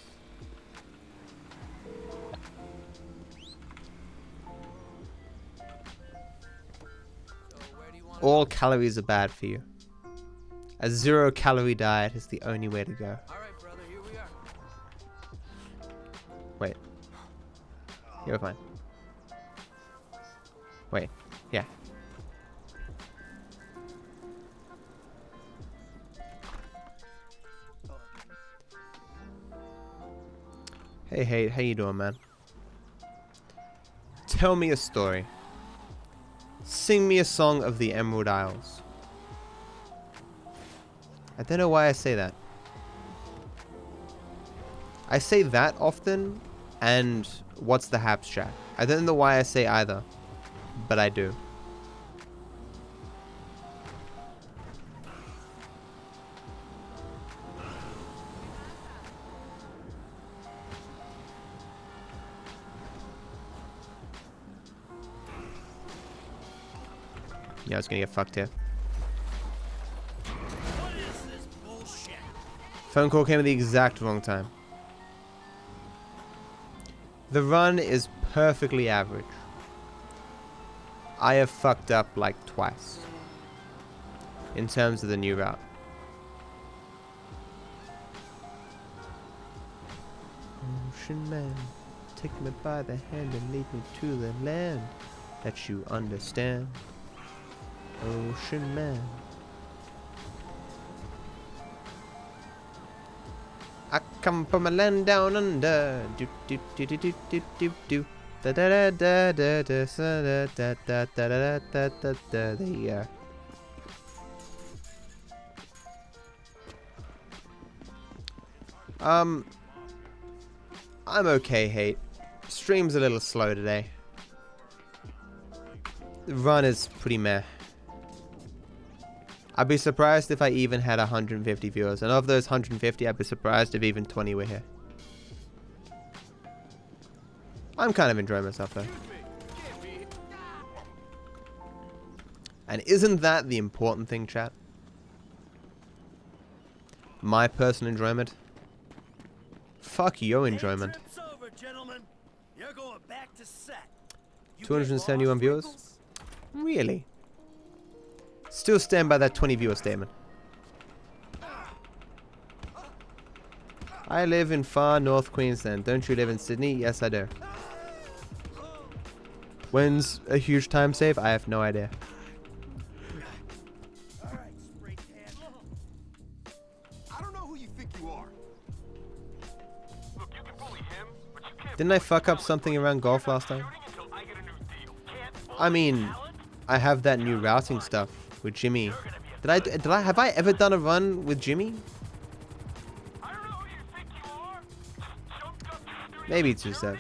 All calories are bad for you. A 0-calorie diet is the only way to go. Alright, brother, here we are. Wait. You're fine. Wait. Yeah. Hey, how you doing, man? Tell me a story. Sing me a song of the Emerald Isles. I don't know why I say that. I say that often, and what's the haps chat? I don't know why I say either, but I do. Yeah, I was gonna get fucked here. What is this bullshit? Phone call came at the exact wrong time. The run is perfectly average. I have fucked up like twice in terms of the new route. Ocean man, take me by the hand and lead me to the land that you understand. Ocean man. I come from a land down under. Do do do do do do do do. Da da da da da da da da da da da da da da. I'm okay, hate. Stream's a little slow today. The run is pretty meh. I'd be surprised if I even had 150 viewers, and of those 150, I'd be surprised if even 20 were here. I'm kind of enjoying myself though. And isn't that the important thing, chat? My personal enjoyment? Fuck your enjoyment. 271 viewers? Really? Still stand by that 20 viewer statement. I live in far north Queensland. Don't you live in Sydney? Yes, I do. When's a huge time save? I have no idea. I don't know who you think you are. Didn't I fuck up something around golf last time? I mean, I have that new routing stuff with Jimmy. Have I ever done a run with Jimmy? Maybe it's just that.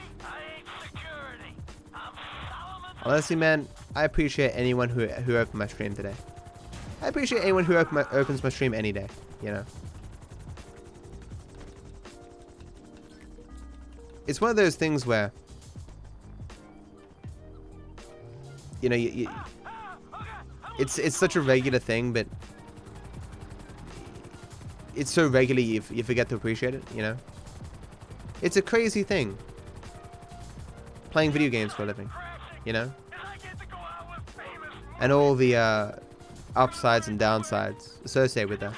Honestly, man, I appreciate anyone who opened my stream today. I appreciate anyone who opens my stream any day, you know. It's one of those things where, you know, it's such a regular thing, but it's so regular you forget to appreciate it, you know. It's a crazy thing, playing video games for a living, you know, and all the upsides and downsides associated with that.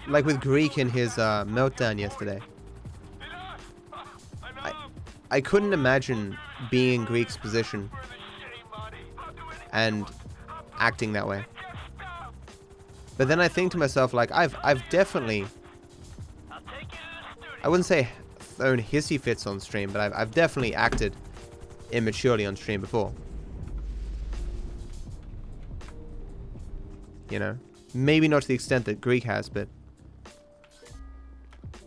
Like with Greek in his meltdown yesterday. I couldn't imagine being in Greek's position and acting that way. But then I think to myself, like, I've definitely, I wouldn't say thrown hissy fits on stream, but I've definitely acted immaturely on stream before. You know, maybe not to the extent that Greek has, but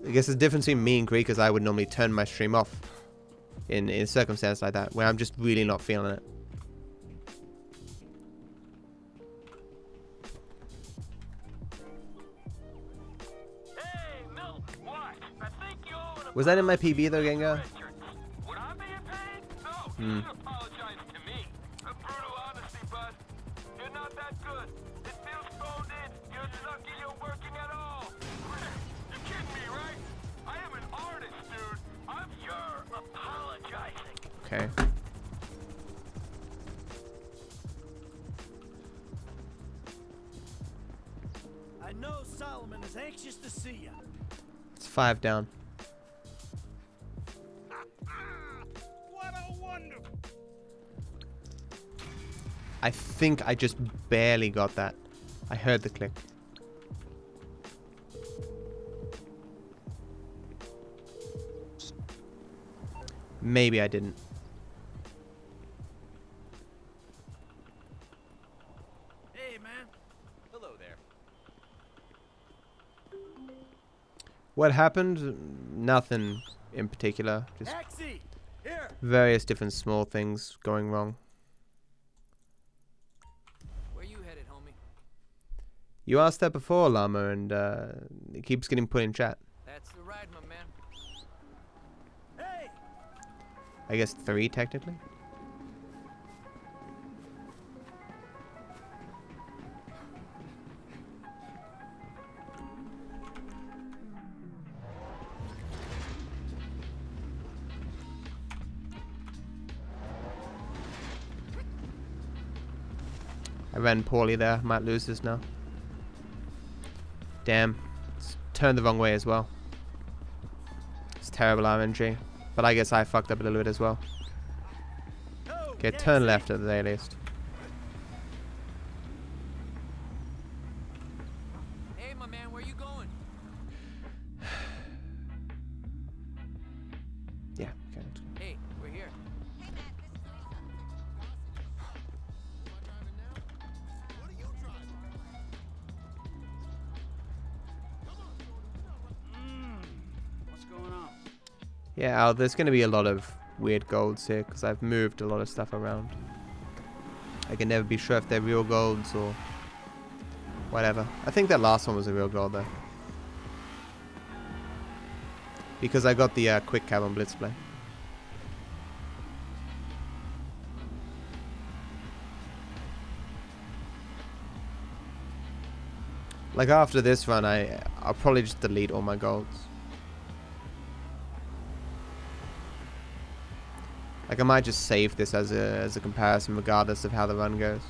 I guess the difference between me and Greek is I would normally turn my stream off in a circumstance like that, where I'm just really not feeling it. Hey, Milk, what? I think you owe an Was that in my PB though, Gengar? Hmm. Okay. I know Solomon is anxious to see you. It's 5 down. What a wonderful. I think I just barely got that. I heard the click. Maybe I didn't. Hey, man. Hello there. What happened? Nothing in particular. Just Taxi! Here! various different small things going wrong. Where you headed, homie? You asked that before, Llama, and it keeps getting put in chat. That's the ride, my man. Hey! I guess 3 technically. I ran poorly there. Might lose this now. Damn. It's turned the wrong way as well. It's terrible RNG. But I guess I fucked up a little bit as well. Okay, turn left at the very least. Hey, my man, where you going? Yeah, okay. Hey, we're here. What's going on? Yeah, Al, there's going to be a lot of weird golds here because I've moved a lot of stuff around. I can never be sure if they're real golds or whatever. I think that last one was a real gold though. Because I got the quick cab on Blitzplay. Like after this run, I'll probably just delete all my golds. Like I might just save this as a comparison regardless of how the run goes.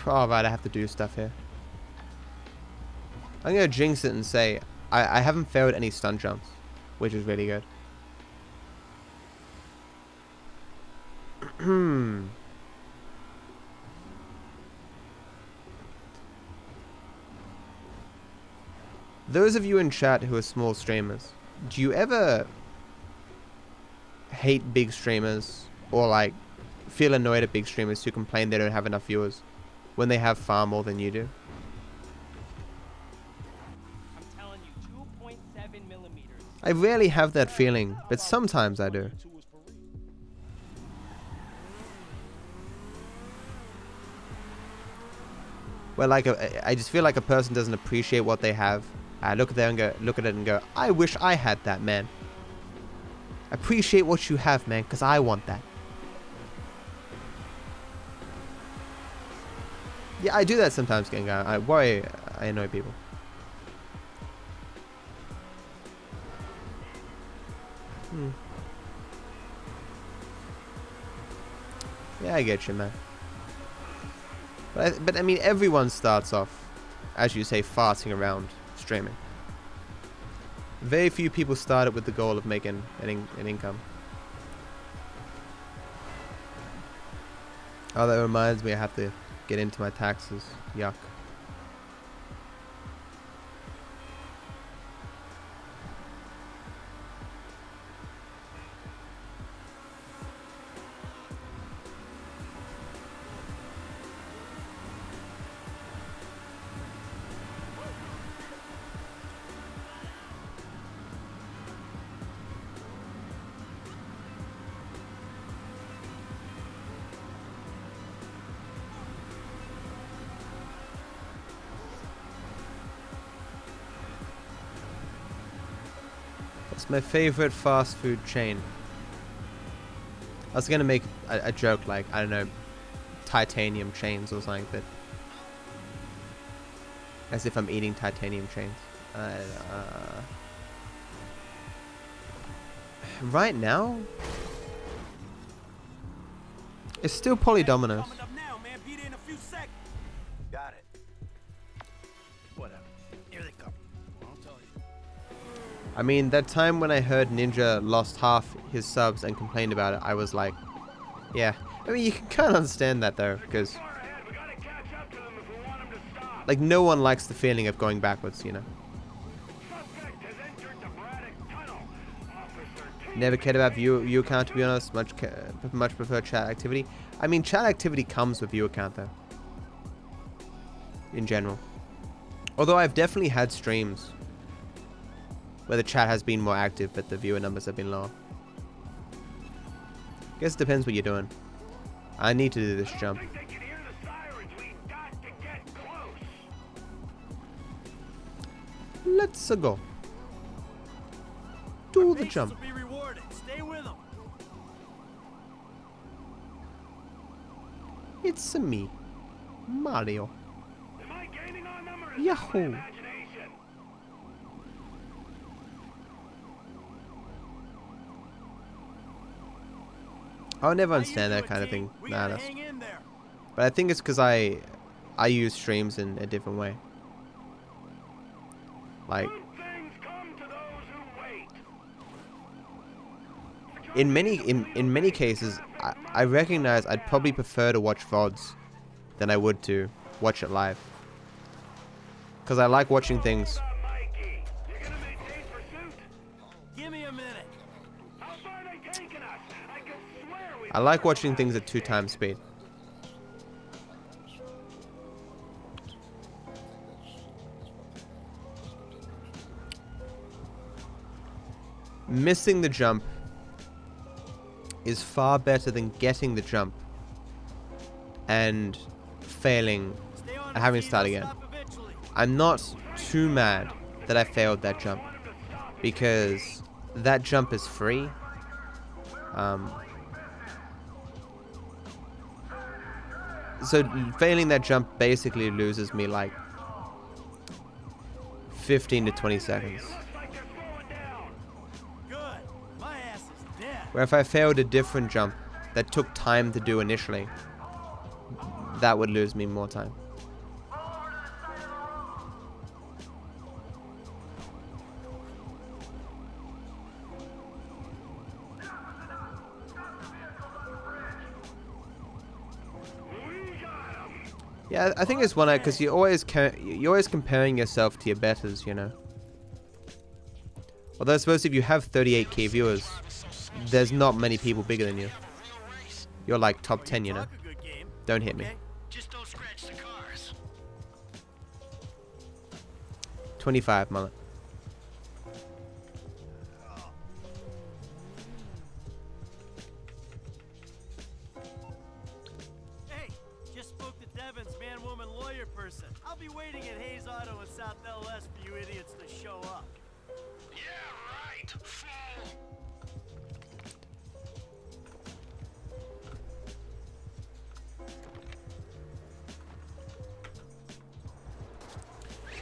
Alright, I have to do stuff here. I'm gonna jinx it and say I haven't failed any stun jumps, which is really good. Those of you in chat who are small streamers, do you ever hate big streamers or like feel annoyed at big streamers who complain they don't have enough viewers when they have far more than you do? I'm telling you, 2.7 millimeters. I rarely have that feeling, but sometimes I do. Where like I just feel like a person doesn't appreciate what they have. I look at it and go, I wish I had that, man. Appreciate what you have, man, because I want that. Yeah, I do that sometimes, gang. I worry I annoy people. Yeah, I get you, man. But I mean, everyone starts off, as you say, farting around streaming. Very few people started with the goal of making an income. Oh, that reminds me, I have to get into my taxes. Yuck. It's my favorite fast food chain. I was gonna make a joke like, I don't know, titanium chains or something, but as if I'm eating titanium chains. Right now, it's still Polydominoes. Got it. Whatever. Here they come. I'll tell you. I mean, that time when I heard Ninja lost half his subs and complained about it, I was like, yeah. I mean, you can kind of understand that though, because like no one likes the feeling of going backwards, you know. Never cared about view count, to be honest. Much prefer chat activity. I mean, chat activity comes with viewer count though, in general. Although I've definitely had streams where the chat has been more active, but the viewer numbers have been lower. Guess it depends what you're doing. I need to do this jump. Let's go. Do the jump. It's me, Mario. Yahoo! I'll never understand that kind of thing. Nah, but I think it's because I use streams in a different way. Like, in many cases, I recognize I'd probably prefer to watch VODs than I would to watch it live. Because I like watching things. I like watching things at 2 times speed. Missing the jump is far better than getting the jump and failing and having to start again. I'm not too mad that I failed that jump because that jump is free. So failing that jump basically loses me like 15 to 20 seconds. Where if I failed a different jump that took time to do initially, that would lose me more time. Yeah, I think it's one because you're always comparing yourself to your betters, you know. Although I suppose if you have 38k viewers, there's not many people bigger than you. You're like top 10, you know. Don't hit me. 25 mullet. Hey, just spoke to Devon's man-woman lawyer person. I'll be waiting at Hayes Auto in South LS for you idiots to show up. Yeah, right. Fool.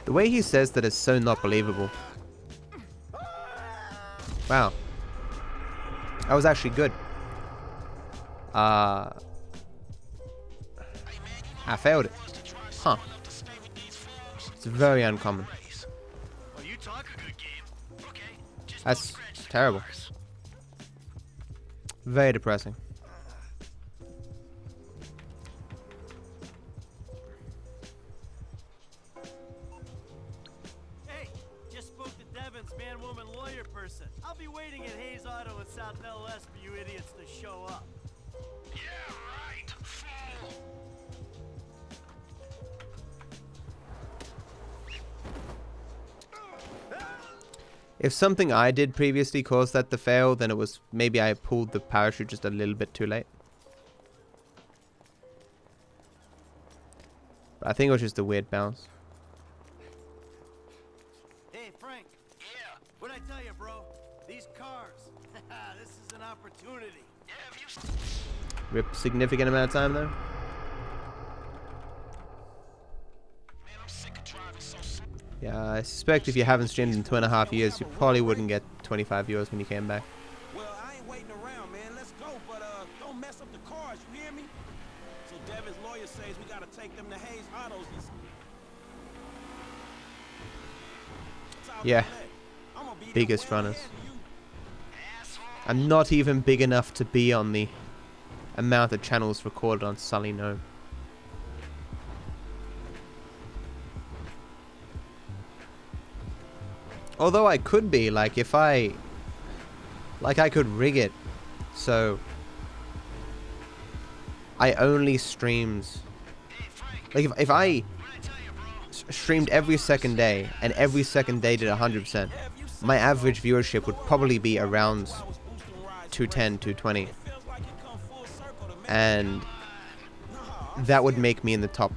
The way he says that is so not believable. Wow. That was actually good. I failed it. Huh. It's very uncommon. That's terrible. Very depressing. Hey, just spoke to Devon's man-woman lawyer person. I'll be waiting at Hayes Auto in South LS for you idiots to show up. Yeah, right. Fool. If something I did previously caused that to fail, then it was maybe I pulled the parachute just a little bit too late. But I think it was just a weird bounce. Hey, Frank. Yeah? What'd I tell you, bro? These cars. This is an opportunity. Rip significant amount of time though. Yeah, I suspect if you haven't streamed in 2.5 years, you probably wouldn't get 25 viewers when you came back. Well, I ain't waiting around, man. Let's go, but don't mess up the cars, you hear me? So Devin's lawyer says we gotta take them to Hayes Autos. Yeah, biggest runners. I'm not even big enough to be on the amount of channels recorded on Sully Gnome. Although I could be, like, if I... Like, I could rig it so I only streams... Like, if I streamed every second day, and every second day did 100%, my average viewership would probably be around 210, 220. And that would make me in the top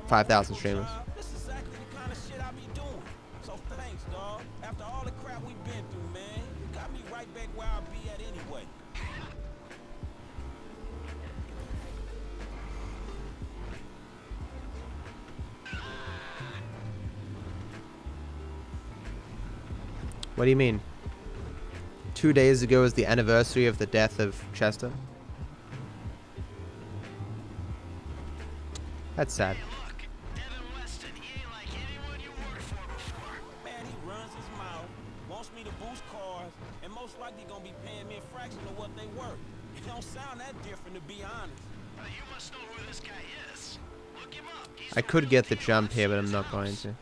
5,000 streamers. What do you mean? 2 days ago is the anniversary of the death of Chester? That's sad. Man, he runs his mouth, wants me to boost cars, and most likely gonna be paying me a fraction of what they worth. It don't sound that different, to be honest. You must know who this guy is. Look him up. I could get the jump here, but I'm not going to.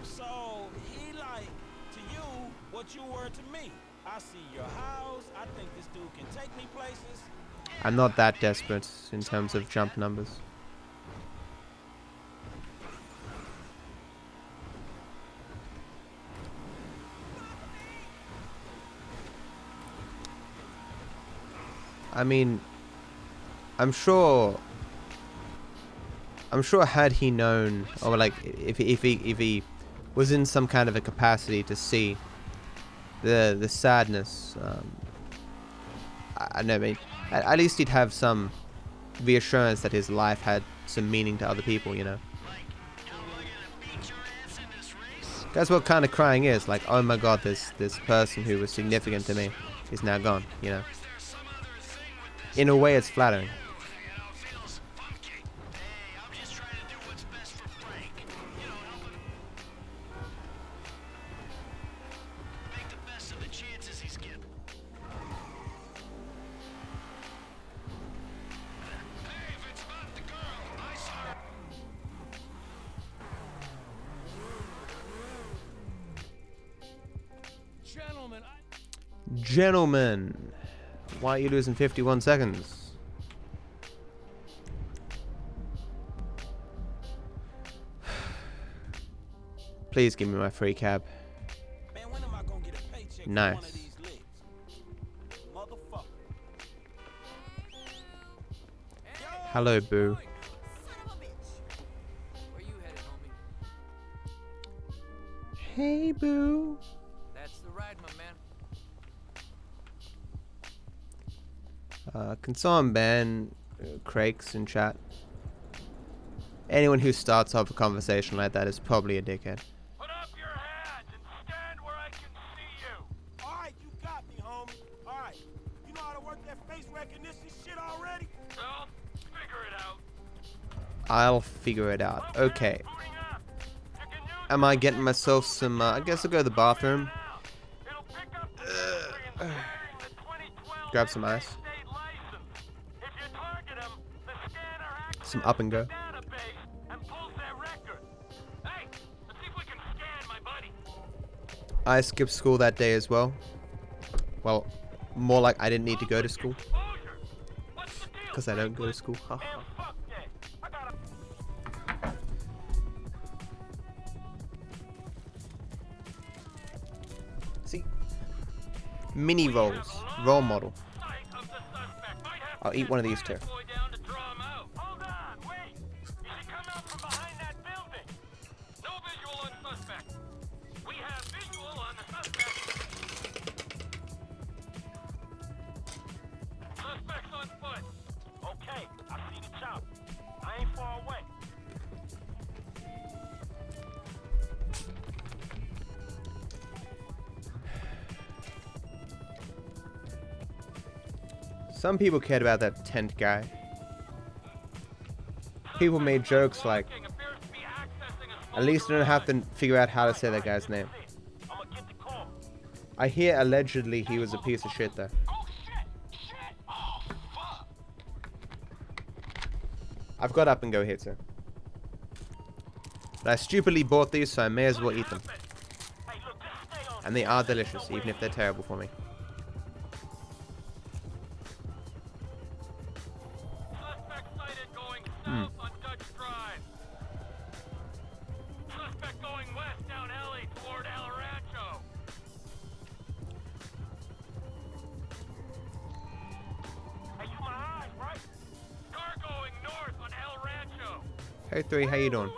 So, he like to you what you were to me. I see your house. I think this dude can take me places. I'm not that desperate in terms of jump numbers. I mean, I'm sure had he known, or like if he was in some kind of a capacity to see the sadness, I don't know, I mean, at least he'd have some reassurance that his life had some meaning to other people, you know. That's what kind of crying is, like, oh my god, this person who was significant to me is now gone, you know. In a way, it's flattering. Gentlemen, why are you losing 51 seconds? Please give me my free cab. Man, when am I gonna get a paycheck Nice. for one of these legs? Motherfucker. Hello, Boo. Where you headed, homie? Hey, Boo. That's the ride, my man. Can someone ban Crakes in chat? Anyone who starts off a conversation like that is probably a dickhead. Put up your hands and stand where I can see you. Alright, you got me, homie. Alright. You know how to work that face recognition shit already? Well, figure it out. I'll figure it out. Okay. Am I getting myself some, I guess I'll go to the bathroom. Grab some ice. Some up and go. I skipped school that day as well. Well, more like I didn't need to go to school. Because I don't go to school. See? Mini rolls. Role model. I'll eat one of these too. Some people cared about that tent guy. People made jokes like, at least I don't have to figure out how to say that guy's name. I hear allegedly he was a piece of shit though. I've got up and go here too. But I stupidly bought these, so I may as well eat them. And they are delicious, even if they're terrible for me. Hey 3, how you doing?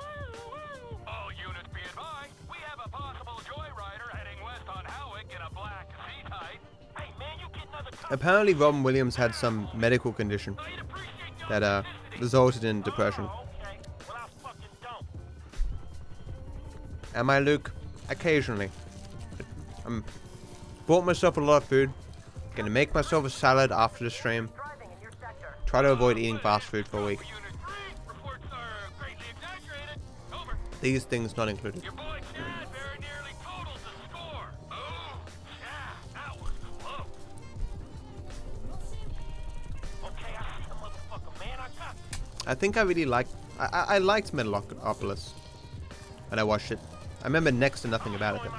All units be advised, we have a possible joyrider heading west on Howick in a black Z-type. Hey man, you get another Apparently Robin Williams had some medical condition that resulted in depression. Am I, Luke? Occasionally. Bought myself a lot of food. Gonna make myself a salad after the stream. Try to avoid eating fast food for a week. These things not included. Your boy Chad very nearly totaled the score. Oh, Chad, that was close. Okay, I see the motherfucker, man. I got you. I think I really liked... I liked Metalopolis when I watched it. I remember next to nothing about it though.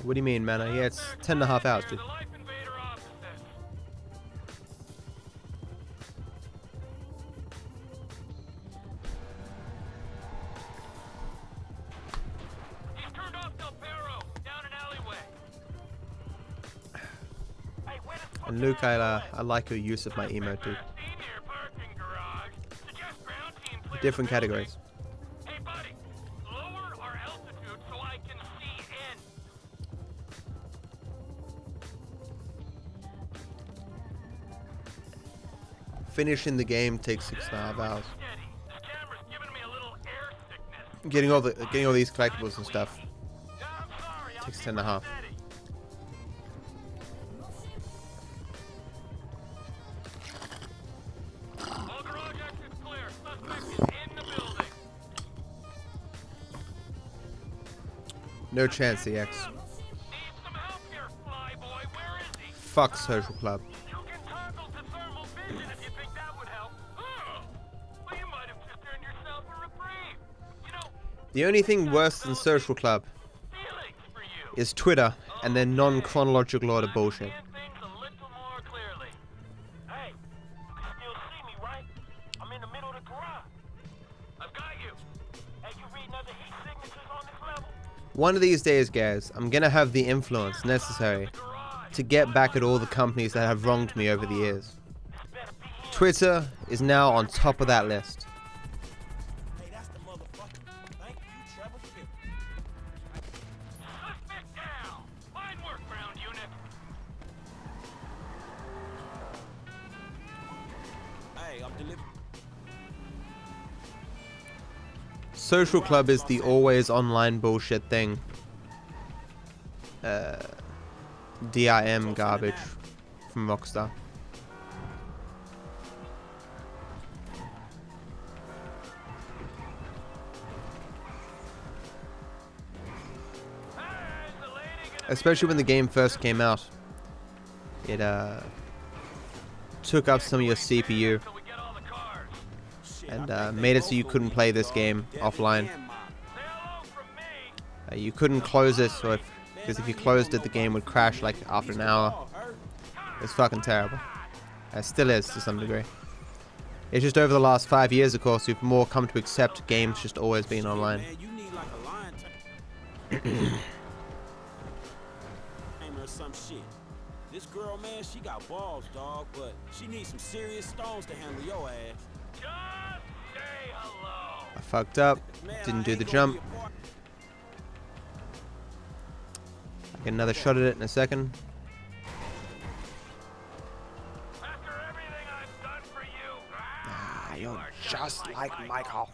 What do you mean, man? Yeah, it's 10.5 hours, dude. And Luke, I like your use of my emote, dude. Different categories. Finishing the game takes 6.5 hours. Getting all these collectibles and stuff takes 10.5. No chance, EX. Fuck Social Club. The only thing worse than Social Club is Twitter and their non-chronological order bullshit. One of these days, guys, I'm gonna have the influence necessary to get back at all the companies that have wronged me over the years. Twitter is now on top of that list. Social Club is the always online bullshit thing. DIM garbage from Rockstar. Especially when the game first came out. It took up some of your CPU. And made it so you couldn't play this game offline. You couldn't close it, because if you closed it, the game would crash like after an hour. It's fucking terrible. It still is to some degree. It's just over the last 5 years, of course, we've more come to accept games just always being online. This girl, man, she got balls, dog, but she needs some serious stones to handle your ass. I fucked up. Didn't do the jump. I'll get another shot at it in a second. Just like Michael.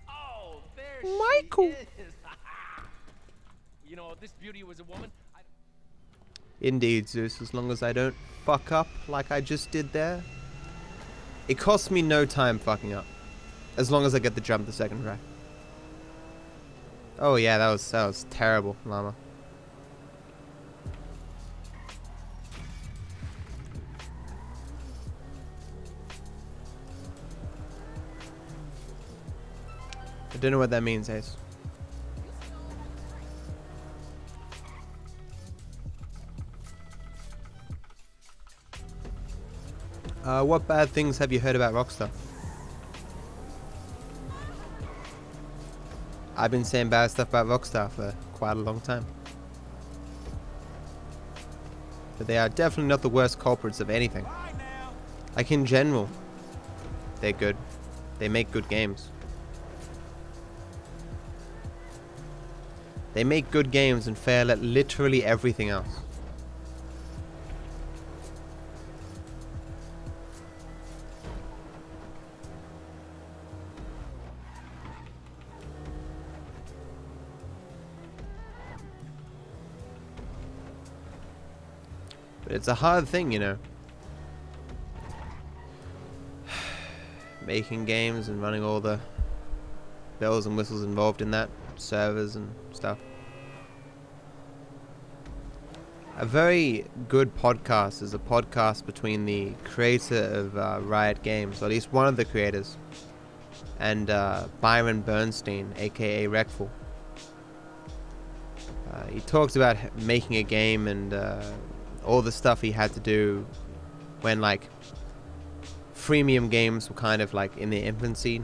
Oh, there Michael. she is. You know, if this beauty was a woman, Indeed, Zeus, as long as I don't fuck up like I just did there. It costs me no time fucking up. As long as I get the jump the second try. Oh yeah, that was terrible, llama. I don't know what that means, Ace. What bad things have you heard about Rockstar? I've been saying bad stuff about Rockstar for quite a long time. But they are definitely not the worst culprits of anything. Like in general, they're good. They make good games. They make good games and fail at literally everything else. But it's a hard thing, you know. Making games and running all the bells and whistles involved in that. Servers and stuff. A very good podcast is a podcast between the creator of Riot Games, or at least one of the creators, and Byron Bernstein, aka Wreckful. He talked about making a game and all the stuff he had to do when like freemium games were kind of like in their infancy.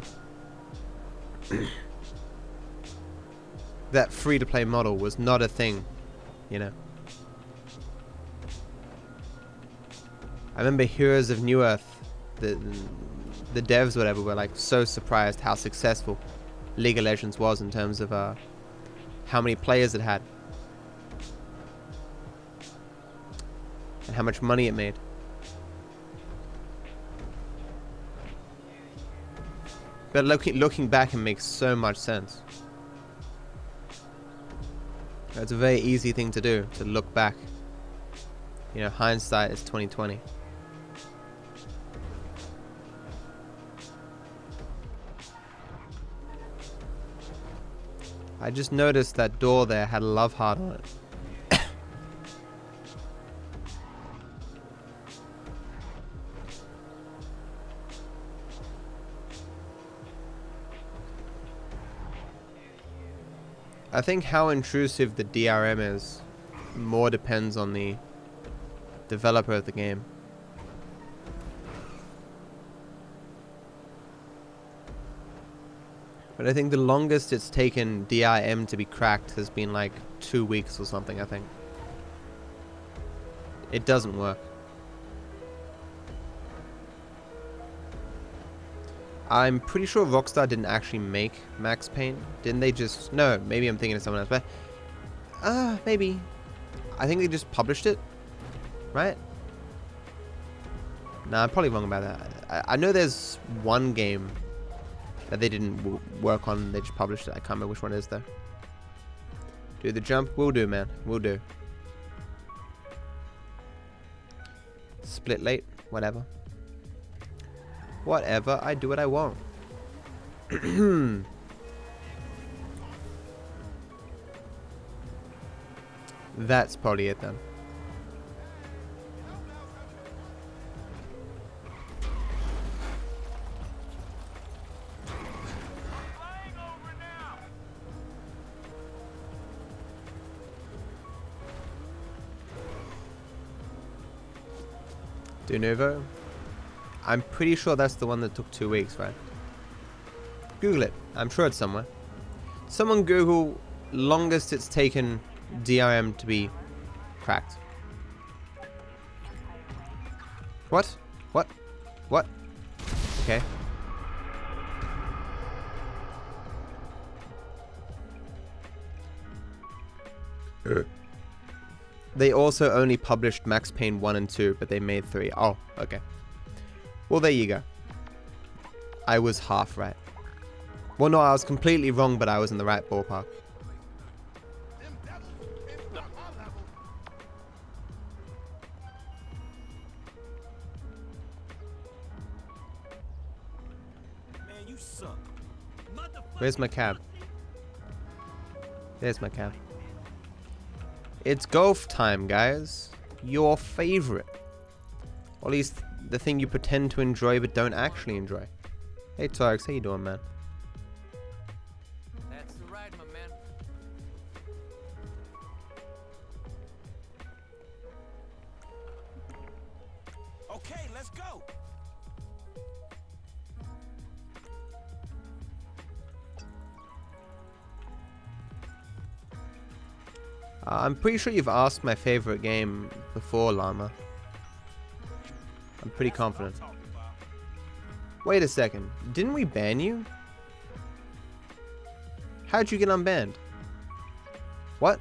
That free-to-play model was not a thing, you know. I remember Heroes of New Earth, the devs, whatever, were like so surprised how successful League of Legends was in terms of how many players it had and how much money it made. But looking back, it makes so much sense. It's a very easy thing to do, to look back. You know, hindsight is 20/20. I just noticed that door there had a love heart on it. I think how intrusive the DRM is more depends on the developer of the game. But I think the longest it's taken DRM to be cracked has been like 2 weeks or something, I think. It doesn't work. I'm pretty sure Rockstar didn't actually make Max Payne. Didn't they just... No, maybe I'm thinking of someone else. But, maybe. I think they just published it. Right? Nah, I'm probably wrong about that. I know there's one game that they didn't work on. They just published it. I can't remember which one it is, though. Do the jump? Will do, man. Will do. Split late. Whatever. Whatever, I do what I want. That's probably it then. De novo? I'm pretty sure that's the one that took 2 weeks, right? Google it. I'm sure it's somewhere. Someone Google longest it's taken DRM to be cracked. What? What? What? Okay. They also only published Max Payne 1 and 2, but they made 3. Oh, okay. Well, there you go. I was half right. Well, no, I was completely wrong, but I was in the right ballpark. Man, you suck. Where's my cab? There's my cab. It's golf time, guys. Your favorite. Or at least the thing you pretend to enjoy but don't actually enjoy. Hey Tarks, how you doing, man? That's the ride, my man. Okay, let's go. I'm pretty sure you've asked my favorite game before, Llama. I'm pretty confident. Wait a second. Didn't we ban you? How'd you get unbanned? What?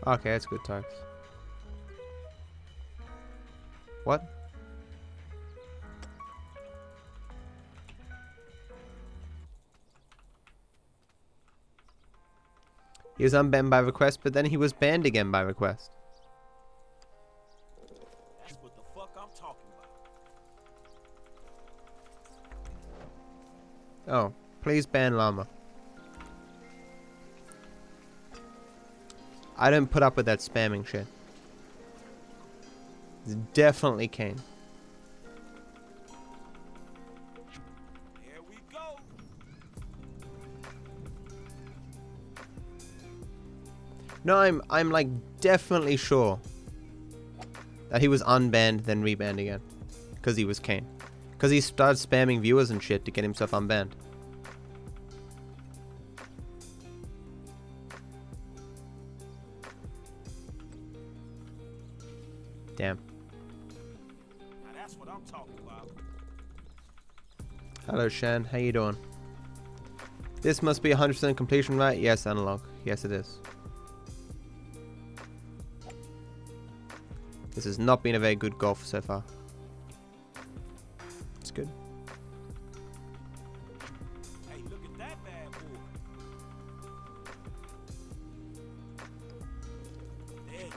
Okay, that's good talks. What? He was unbanned by request, but then he was banned again by request. That's what the fuck I'm talking about. Oh, please ban Llama. I don't put up with that spamming shit. It's definitely Kane. Here we go. No, I'm like definitely sure that he was unbanned then rebanned again. Because he was Kane. Because he started spamming viewers and shit to get himself unbanned. Damn. Now that's what I'm talking about. Hello Shan, how you doing? This must be 100% completion, right? Yes, analog. Yes, it is. This has not been a very good golf so far. It's good. Hey, look at that bad boy. There you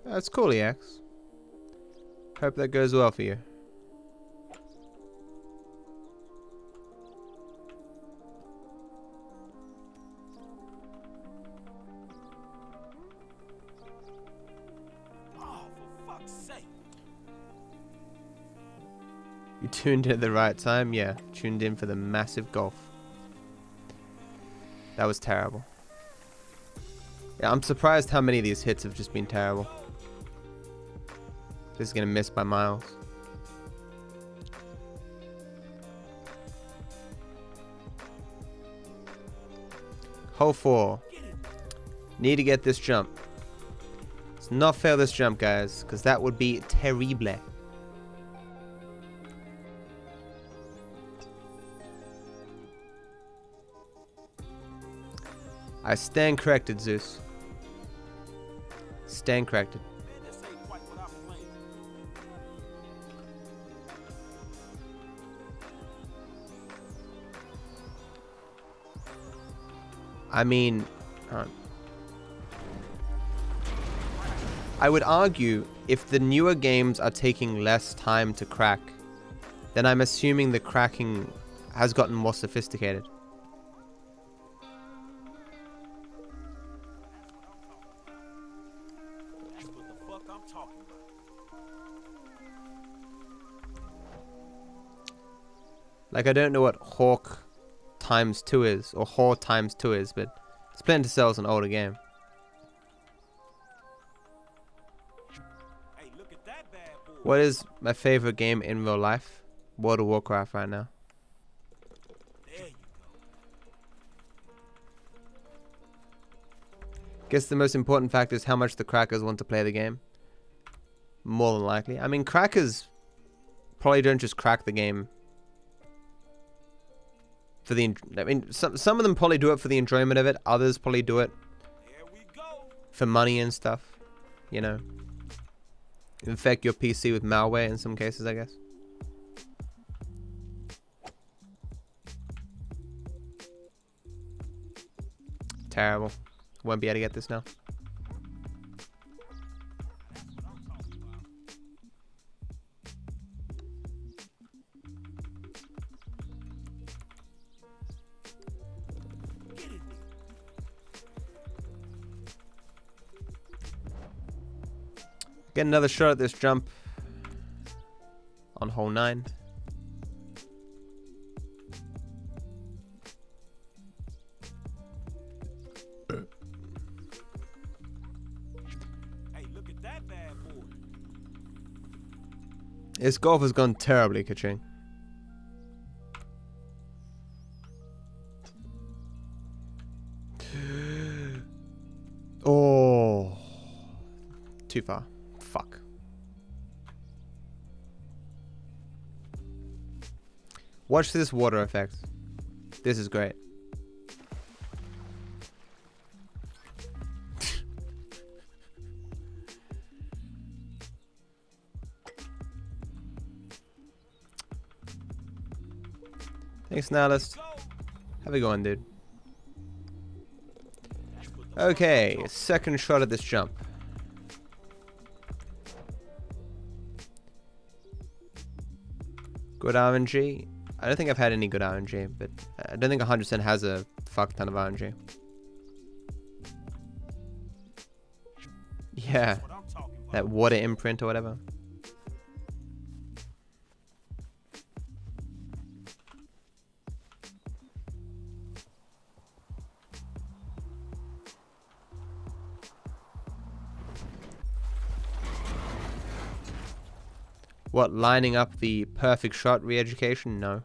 go. That's cool, EX. Hope that goes well for you. You tuned in at the right time? Yeah, tuned in for the massive golf. That was terrible. Yeah, I'm surprised how many of these hits have just been terrible. This is gonna miss by miles. Hole 4. Need to get this jump. Let's not fail this jump, guys, because that would be terrible. I stand corrected, Zeus. Stand corrected. Man, this ain't quite what I'm playing. I mean, I would argue if the newer games are taking less time to crack, then I'm assuming the cracking has gotten more sophisticated. That's what the fuck I'm talking about. Like, I don't know what Hawk times 2 is, or Haw times 2 is, but Splinter Cell's an older game. Hey, look at that bad boy. What is my favorite game in real life? World of Warcraft right now. There you go. Guess the most important factor is how much the crackers want to play the game. More than likely. I mean, crackers probably don't just crack the game for the. I mean, some of them probably do it for the enjoyment of it. Others probably do it for money and stuff. You know, infect your PC with malware in some cases, I guess. Terrible. Won't be able to get this now. Get another shot at this jump on hole 9. Hey, look at that bad boy. This golf has gone terribly, Kaching. Oh, too far. Fuck. Watch this water effect. This is great. Thanks, Nihilist. Have a good one, dude. Okay, second shot at this jump. Good RNG. I don't think I've had any good RNG, but I don't think 100% has a fuck ton of RNG. Yeah, that water imprint or whatever. What, lining up the perfect shot re-education? No.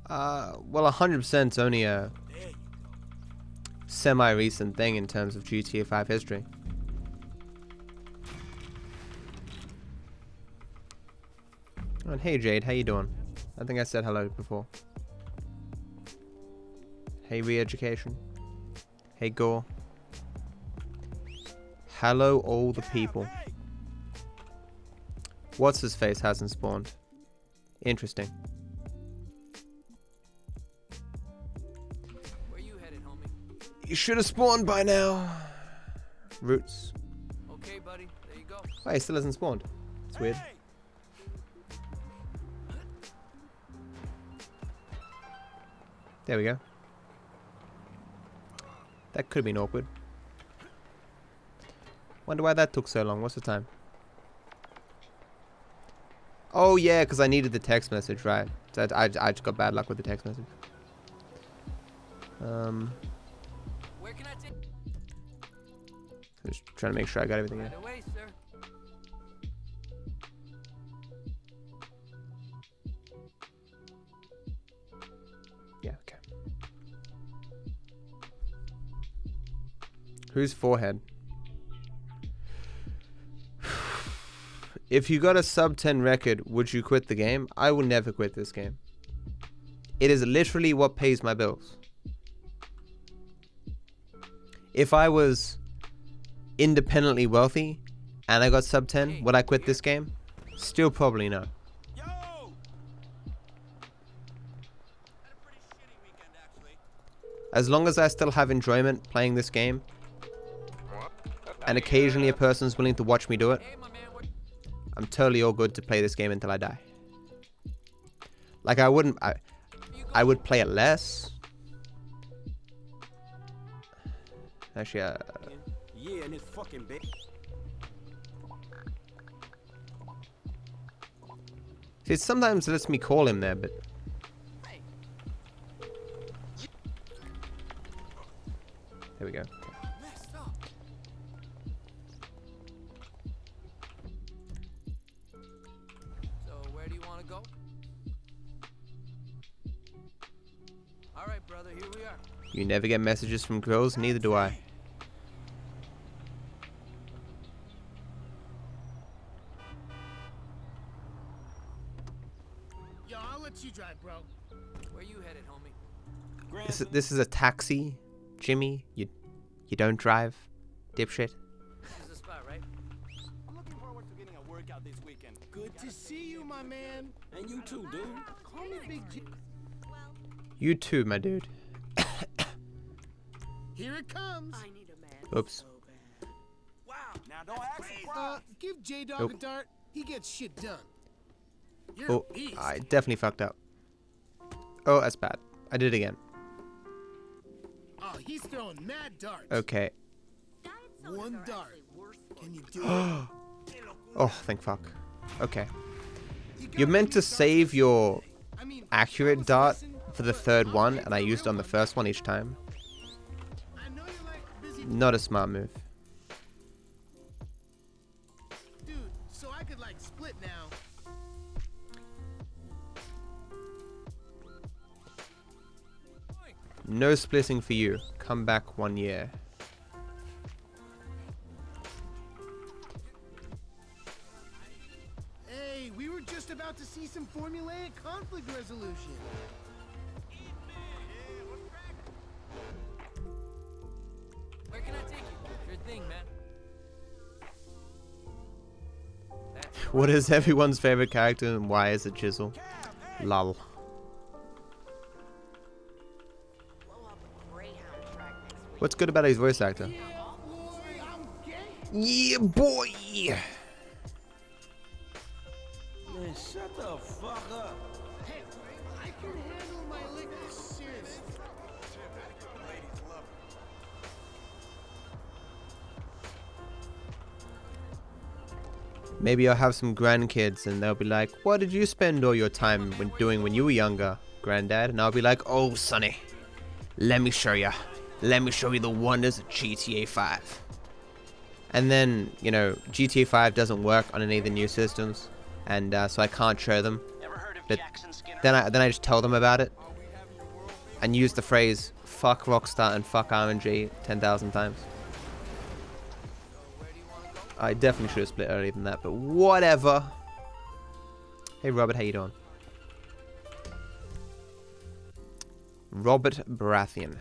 Well, 100% is only a semi-recent thing in terms of GTA 5 history. Oh, and hey Jade, how you doing? I think I said hello before. Hey re-education. Hey Gore. Hello all the people. What's his face hasn't spawned. Interesting. Where you headed, homie? You should have spawned by now. Roots. Okay, buddy. There you go. Oh, he still hasn't spawned. It's weird. There we go. That could have been awkward. Wonder why that took so long. What's the time? Oh yeah, because I needed the text message, right? So I just got bad luck with the text message. Where can I take? I'm just trying to make sure I got everything in. Right away, sir. Yeah, okay. Whose forehead? If you got a sub 10 record, would you quit the game? I will never quit this game. It is literally what pays my bills. If I was independently wealthy and I got sub 10, would I quit this game? Still probably no. As long as I still have enjoyment playing this game, and occasionally a person's willing to watch me do it, I'm totally all good to play this game until I die. Like I would play it less. Actually, yeah, and it's fucking big. See, it sometimes lets me call him there, but there we go. So where do you want to go? All right, brother. Here we are. You never get messages from girls, neither do I. Yo, I'll let you drive, bro. Where you headed, homie? This is a taxi, Jimmy. You don't drive, dipshit. This is the spot, right? I'm looking forward to getting a workout this weekend. Good to see you, my man. And you too, dude. Call me Big G. You too, my dude. Here it comes. Oops. Wow. Now don't act surprised. Give J-Dog Nope. a dart. He gets shit done. You're Oh, a beast. I definitely fucked up. Oh, that's bad. I did it again. Oh, he's throwing mad darts. Okay. One dart. Can you do it? Oh, thank fuck. Okay. You're meant to save your accurate dart for the third one, and I used it on the first one each time. Not a smart move. Dude, so I could like split now. No splitting for you. Come back 1 year. Hey, we were just about to see some formulaic conflict resolution. Where can I take you? Sure thing, man. What is everyone's favorite character and why is it Jizzle? Lol. What's good about his voice actor? Yeah, boy! Man, shut the fuck up. Hey, I can handle my liquor seriously. Maybe I'll have some grandkids and they'll be like, what did you spend all your time doing when you were younger, granddad? And I'll be like, oh, sonny, let me show you. Let me show you the wonders of GTA 5. And then, you know, GTA 5 doesn't work on any of the new systems, and so I can't show them. But then I just tell them about it, and use the phrase "fuck Rockstar" and "fuck RNG" 10,000 times. I definitely should have split earlier than that, but whatever. Hey Robert, how you doing? Robert Baratheon.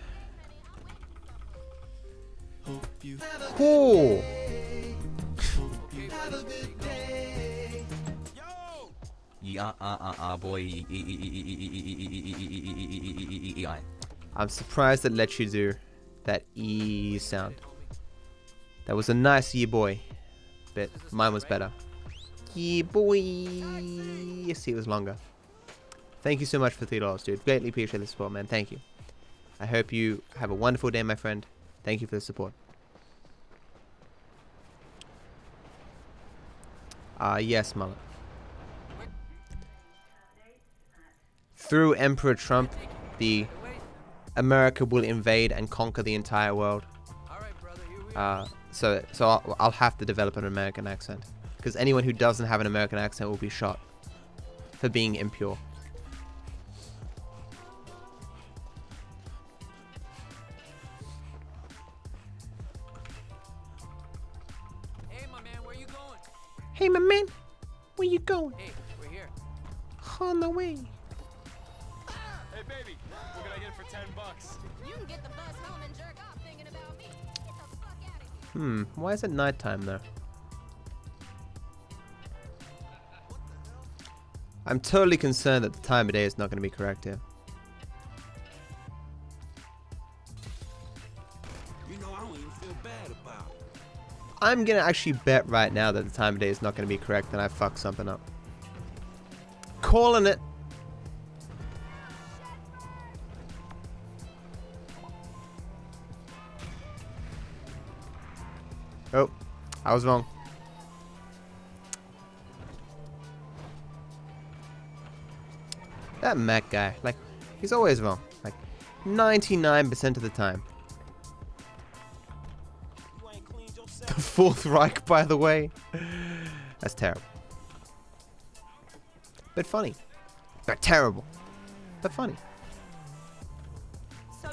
Cool. Yeah, boy. I'm surprised it let you do that E sound. That was a nice yeah boy, but mine was better. Yeah boy. See, it was longer. Thank you so much for $3, dude. Greatly appreciate the support, man. Thank you. I hope you have a wonderful day, my friend. Thank you for the support. Yes, Mullet. Through Emperor Trump, the America will invade and conquer the entire world. So I'll have to develop an American accent, because anyone who doesn't have an American accent will be shot for being impure. Hey, my man, where you going? Hey, my man, where you going? Hey, we're here. On the way. Hey, baby, what can I get for $10? You can get the bus home and jerk off thinking about me. Get the fuck out of here. Why is it nighttime though? I'm totally concerned that the time of day is not going to be correct here. You know, I don't even feel bad about it. I'm going to actually bet right now that the time of day is not going to be correct and I fucked something up. Calling it. Oh, I was wrong. That Mac guy, like, he's always wrong. Like, 99% of the time. The Fourth Reich, by the way. That's terrible. But funny. But terrible. But funny. So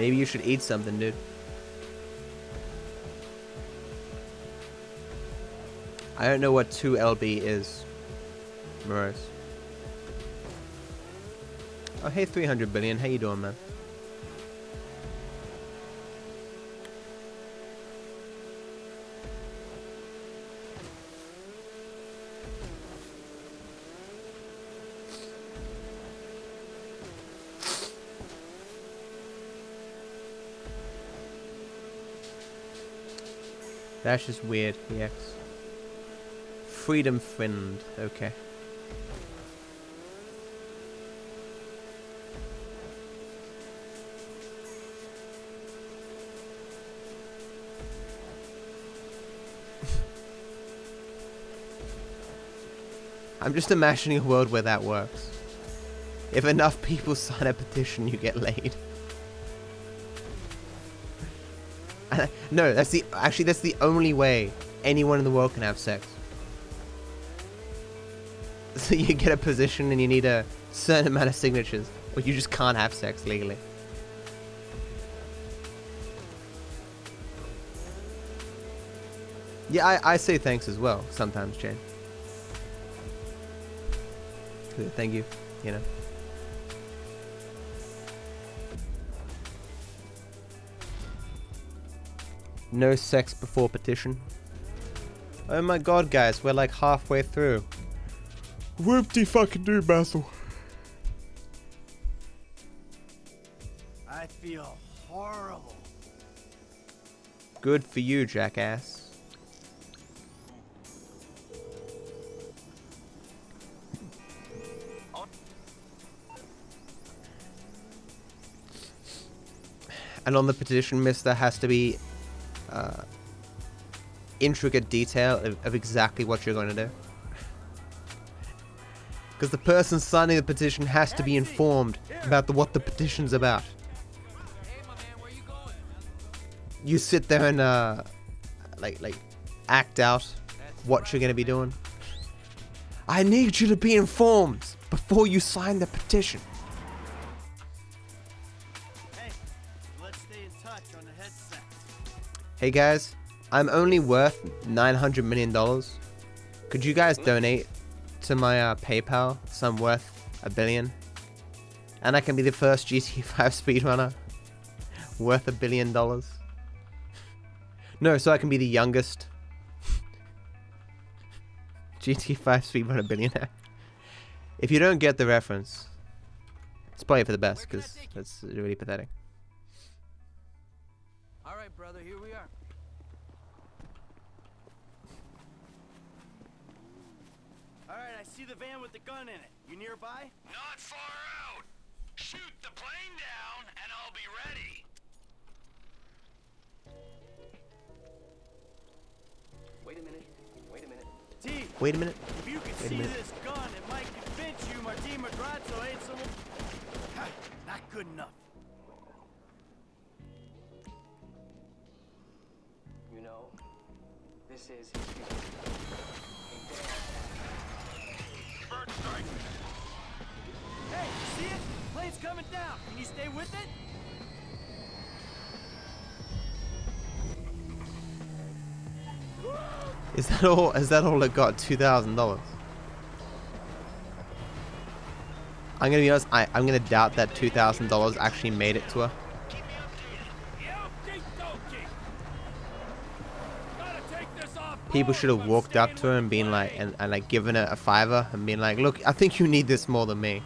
Maybe you should eat something, dude. I don't know what 2LB is. Morose. Oh, hey, 300 billion. How you doing, man? That's just weird, EX. Freedom friend, okay. I'm just imagining a world where that works. If enough people sign a petition, you get laid. No, that's the only way anyone in the world can have sex. So you get a position and you need a certain amount of signatures, or you just can't have sex legally. Yeah, I say thanks as well sometimes, Jane. Thank you, you know. No sex before petition. Oh my god, guys, we're like halfway through. Whoop-de-fucking-do, Basil. I feel horrible. Good for you, jackass. And on the petition, mister, has to be intricate detail of exactly what you're going to do. Because the person signing the petition has to be informed about what the petition's about. You sit there and like act out what you're going to be doing. I need you to be informed before you sign the petition. Hey, let's stay in touch on the headset. Hey guys, I'm only worth $900 million. Could you guys donate to my PayPal? So I'm worth $1 billion. And I can be the first GTA 5 speedrunner worth $1 billion. No, so I can be the youngest GTA 5 speedrunner billionaire. If you don't get the reference, it's probably for the best, because that's really pathetic. Alright, brother, here we are. Alright, I see the van with the gun in it. You nearby? Not far out. Shoot the plane down, and I'll be ready. Wait a minute. Wait a minute. T. Wait a minute. If you could see this gun, it might convince you Martin Madrazo ain't so... Not good enough. You know, this is Bird strike. Hey, see it? Plane's coming down. Can you stay with it? Is that all? Is that all it got? $2,000. I'm gonna be honest. I'm gonna doubt that $2,000 actually made it to her. People should have walked up to her and been like, and like given her a $5 and been like, look, I think you need this more than me.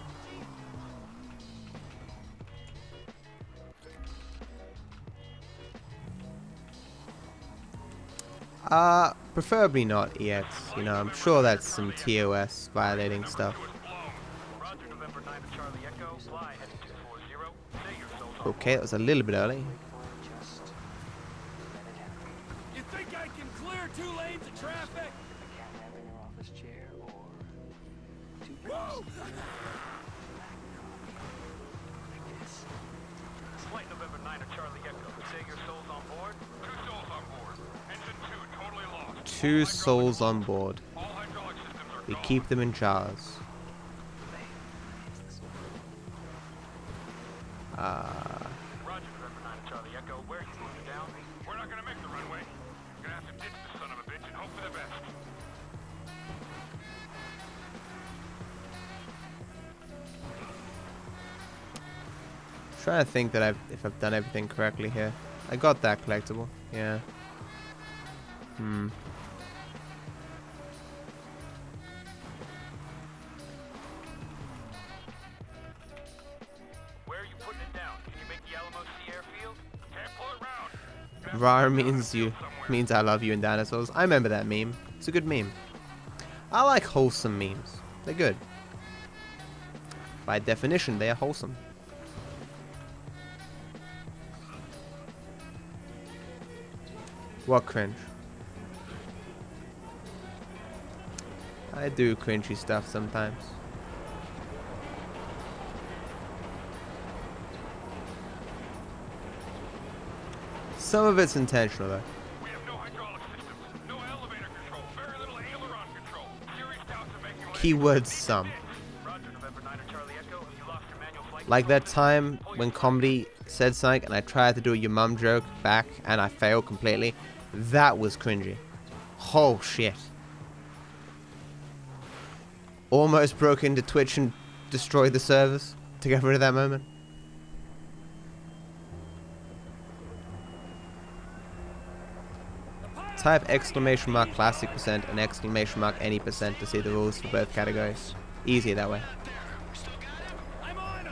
Preferably not EX. You know, I'm sure that's some TOS violating stuff. Okay, that was a little bit early. You think I can clear 2 lanes of traffic? Whoa! Flight November 9 of Charlie Echo. Say your souls on board? 2 souls on board. Engine 2 totally lost. 2 souls on board. We keep them in jars. Trying to think that if I've done everything correctly here. I got that collectible. Yeah. Where are you putting it down? Can you make the Alamo Sea Airfield? Can't pull it round. Rar means I love you in dinosaurs. I remember that meme. It's a good meme. I like wholesome memes. They're good. By definition, they are wholesome. What cringe? I do cringy stuff sometimes. Some of it's intentional though. We have no hydraulic systems, no elevator control, very little aileron control. Serious doubts of making life. Keywords some. Roger, November 9 Charlie Echo. Have you lost your manual flight? Like that time when comedy said something and I tried to do a your mum joke back and I failed completely. That was cringy. Oh shit. Almost broke into Twitch and destroyed the servers to get rid of that moment. Type !classic% and !any% to see the rules for both categories. Easier that way.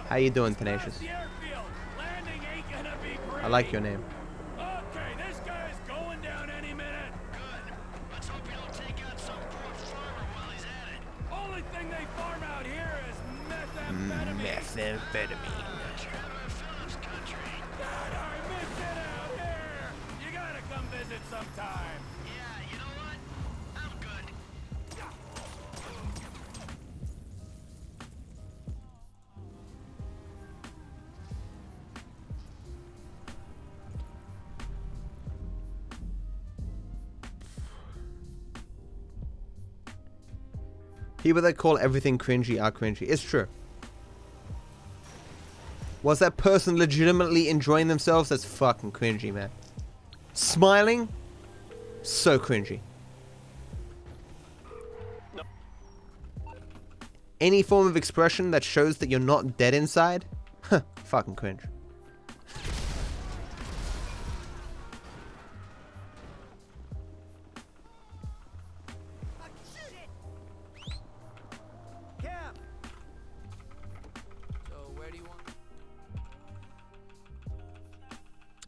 How you doing, Tenacious? I like your name. Okay, this guy's going down any minute. Good. Let's hope you don't take out some poor farmer while he's at it. Only thing they farm out here is methamphetamine. Methamphetamine. God, I miss it out here. You gotta come visit sometime. Yeah, you know what? I'm good. People that call everything cringy are cringy. It's true. Was that person legitimately enjoying themselves? That's fucking cringy, man. Smiling? So cringy. No. Any form of expression that shows that you're not dead inside? Huh, fucking cringe.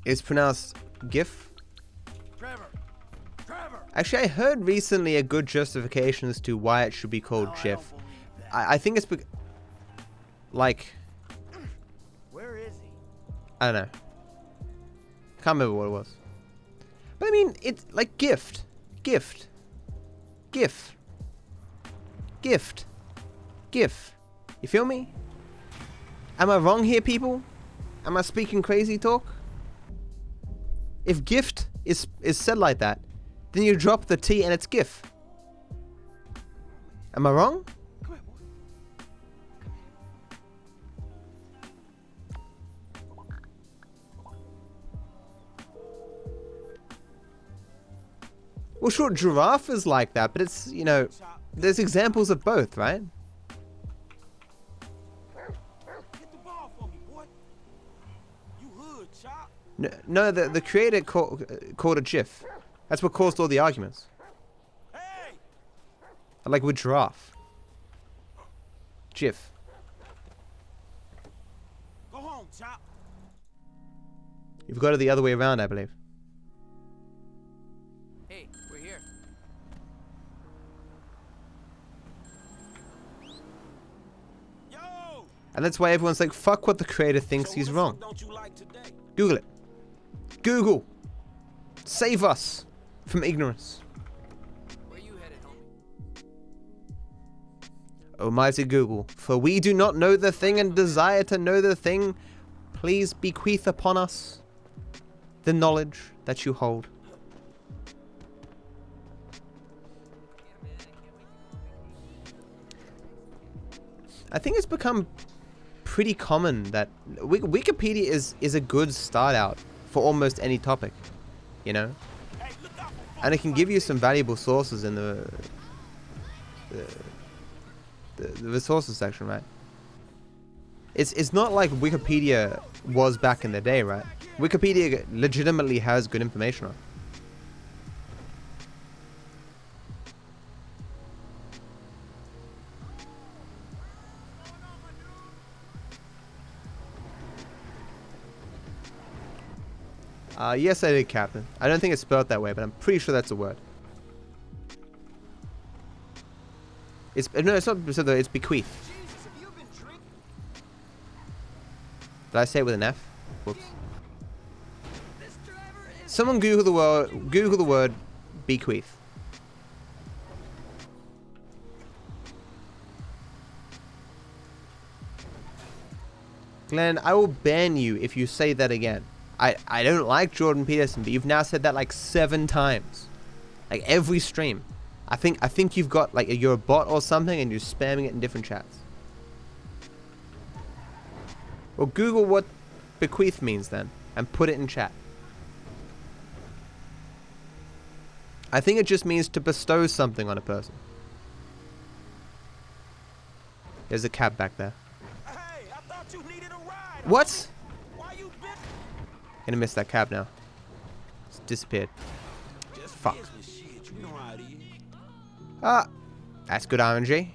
It's pronounced GIF. Trevor. Actually, I heard recently a good justification as to why it should be called GIF. I think it's like, Where is he? I don't know. Can't remember what it was. But I mean, it's like gift. GIF. You feel me? Am I wrong here, people? Am I speaking crazy talk? If gift is said like that, then you drop the T and it's GIF. Am I wrong? Well, sure, giraffe is like that, but it's, you know, there's examples of both, right? Hit the ball for me, boy. You hood, chop. No, the creator called it GIF. That's what caused all the arguments. Hey! Like with giraffe. GIF. Go home, chop. You've got it the other way around, I believe. Hey, we're here. Yo! And that's why everyone's like, fuck what the creator thinks, he's wrong. Don't you like today? Google it. Google. Save us from ignorance. Where you headed, homie? Almighty Google, for we do not know the thing and desire to know the thing. Please bequeath upon us the knowledge that you hold. I think it's become pretty common that Wikipedia is a good start out for almost any topic, you know, and it can give you some valuable sources in the resources section, right? It's not like Wikipedia was back in the day, right? Wikipedia legitimately has good information on. Yes, I did, Captain. I don't think it's spelled that way, but I'm pretty sure that's a word. No, it's not. It's bequeath. Did I say it with an F? Whoops. Someone Google the word bequeath. Glenn, I will ban you if you say that again. I don't like Jordan Peterson, but you've now said that like 7 times. Like every stream. I think you've got like you're a bot or something and you're spamming it in different chats. Well, Google what bequeath means then and put it in chat. I think it just means to bestow something on a person. There's a cab back there. Hey, I thought you needed a ride. What? Why you been? Gonna miss that cab now. It's disappeared. Just fuck. business shit, you know how it is. Ah, that's good RNG.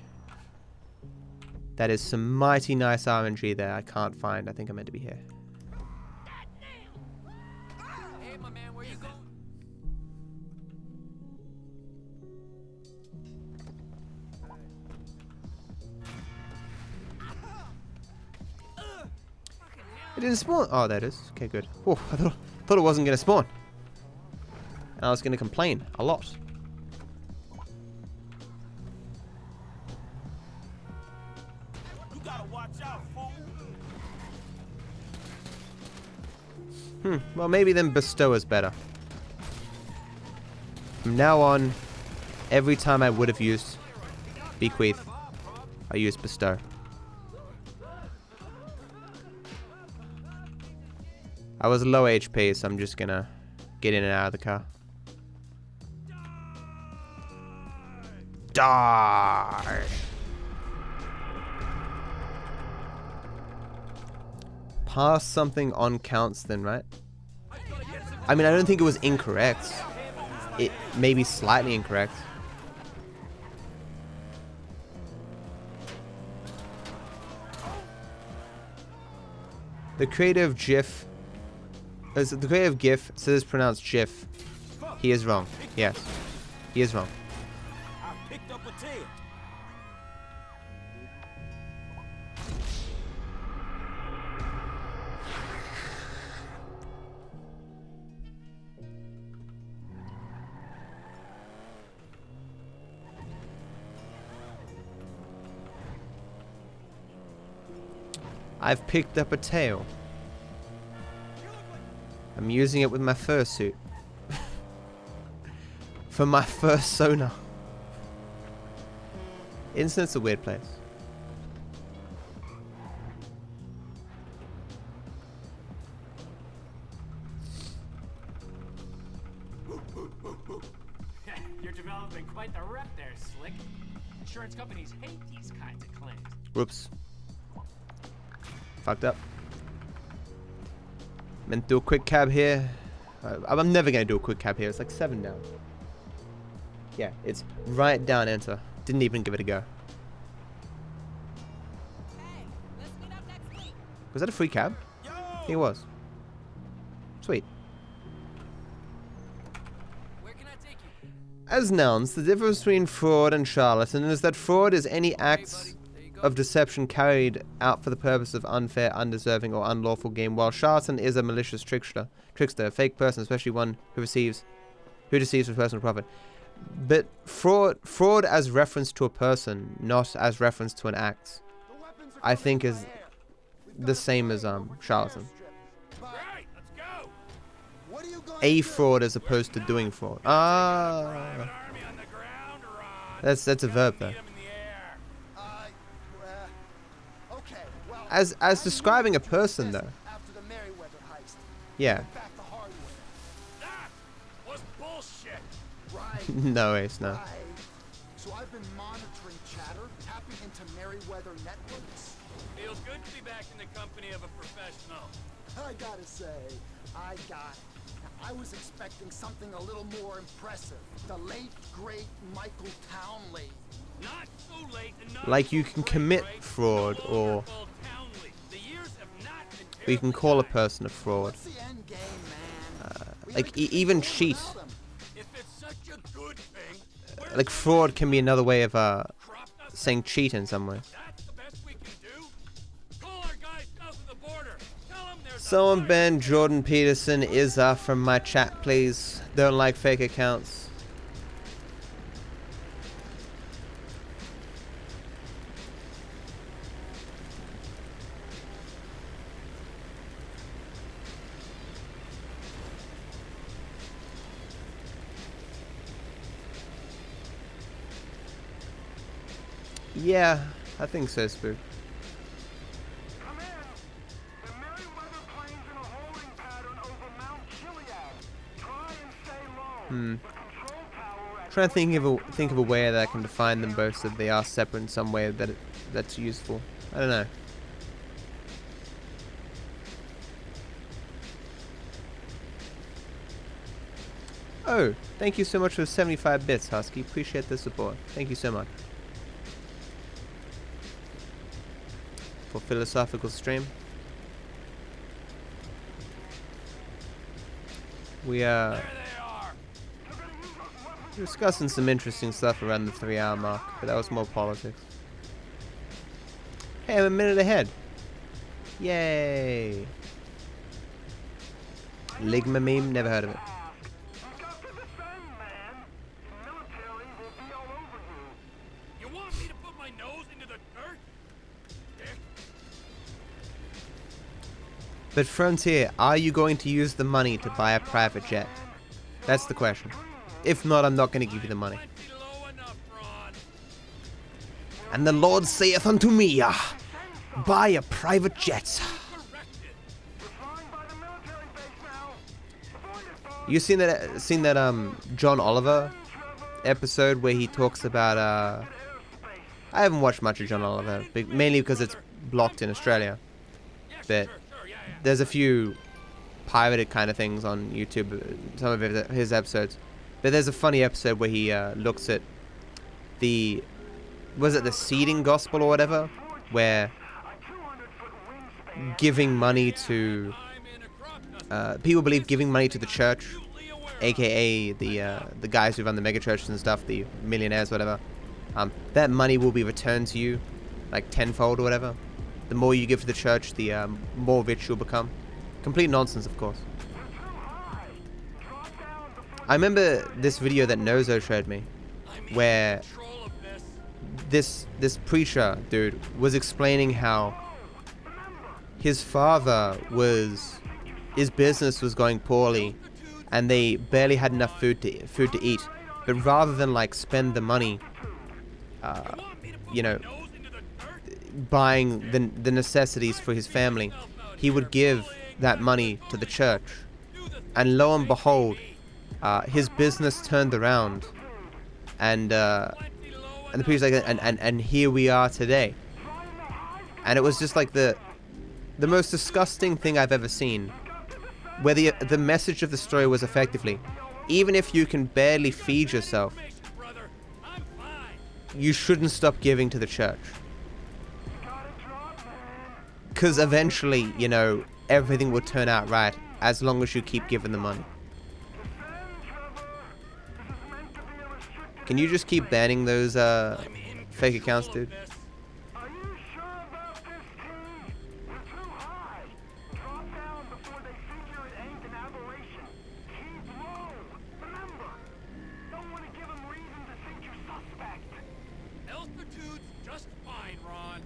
That is some mighty nice RNG there. I can't find. I think I'm meant to be here. Hey, my man, where you going? It didn't spawn. Oh, there it is. Okay, good. Oh, I thought it wasn't gonna spawn. And I was gonna complain a lot. You gotta watch out, fool. Well, maybe then bestow is better. From now on, every time I would have used bequeath, I use bestow. I was low HP, so I'm just gonna get in and out of the car. Die! Pass something on counts then, right? I mean, I don't think it was incorrect. It may be slightly incorrect. The creative GIF... The creative GIF says it's pronounced GIF. He is wrong. Yes. He is wrong. I picked up a tail. I've picked up a tail. I'm using it with my fursuit. For my first sonar. Internet's a weird place. You're developing quite the rep there, Slick. Insurance companies hate these kinds of claims. Whoops. Fucked up. Meant to do a quick cab here. I'm never going to do a quick cab here. It's like 7 down. Yeah, it's right down enter. Didn't even give it a go. Was that a free cab? I think it was. Sweet. Where can I take you? As nouns, the difference between fraud and charlatan is that fraud is any acts of deception carried out for the purpose of unfair, undeserving, or unlawful gain, while charlatan is a malicious trickster, a fake person, especially one who deceives for personal profit. But fraud as reference to a person, not as reference to an act, I think is the same as charlatan. A fraud as opposed to doing fraud. Ah, that's a verb though. As describing a person though. Yeah. No, Ace, no. So I've been monitoring chatter, tapping into Merryweather networks. Feels good to be back in the company of a professional. I gotta say, I was expecting something a little more impressive. The late, great Michael Townley. Not so late and not Like you can commit fraud, or you can call a person a fraud. Like even cheat. If it's such a good thing, Like fraud can be another way of saying cheat in some way. that's the best we can do. Call our guys south of the border. Tell them there's Someone ban Jordan Peterson is from my chat, please. Don't like fake accounts. Yeah, I think so, Spook. Trying to think of a way that I can define them both so that they are separate in some way that's useful. I don't know. Oh, thank you so much for 75 bits, Husky. Appreciate the support. Thank you so much. For philosophical stream. We are discussing some interesting stuff around the 3-hour mark, but that was more politics. Hey, I'm a minute ahead. Yay. Ligma meme, never heard of it. You want me to put my nose into the dirt? But Frontier, are you going to use the money to buy a private jet? That's the question. If not, I'm not going to give you the money. And the Lord saith unto me, buy a private jet. You seen that John Oliver episode where he talks about I haven't watched much of John Oliver, mainly because it's blocked in Australia. But there's a few pirated kind of things on YouTube, some of his episodes. But there's a funny episode where he looks at the seeding gospel or whatever, where giving money to people believe giving money to the church, aka the guys who run the mega churches and stuff, the millionaires, whatever, that money will be returned to you like tenfold or whatever. The more you give to the church, the more rich you'll become. Complete nonsense, of course. I remember this video that Nozo showed me, where this preacher dude was explaining how his business was going poorly, and they barely had enough food to eat. But rather than like spend the money, buying the necessities for his family, he would give that money to the church, and lo and behold, his business turned around, and the preacher's like, and here we are today. And it was just like the most disgusting thing I've ever seen, where the message of the story was effectively, even if you can barely feed yourself, you shouldn't stop giving to the church. Because eventually, everything will turn out right as long as you keep giving the money. Can you just keep banning those fake accounts, dude? Altitude's just fine, Ron.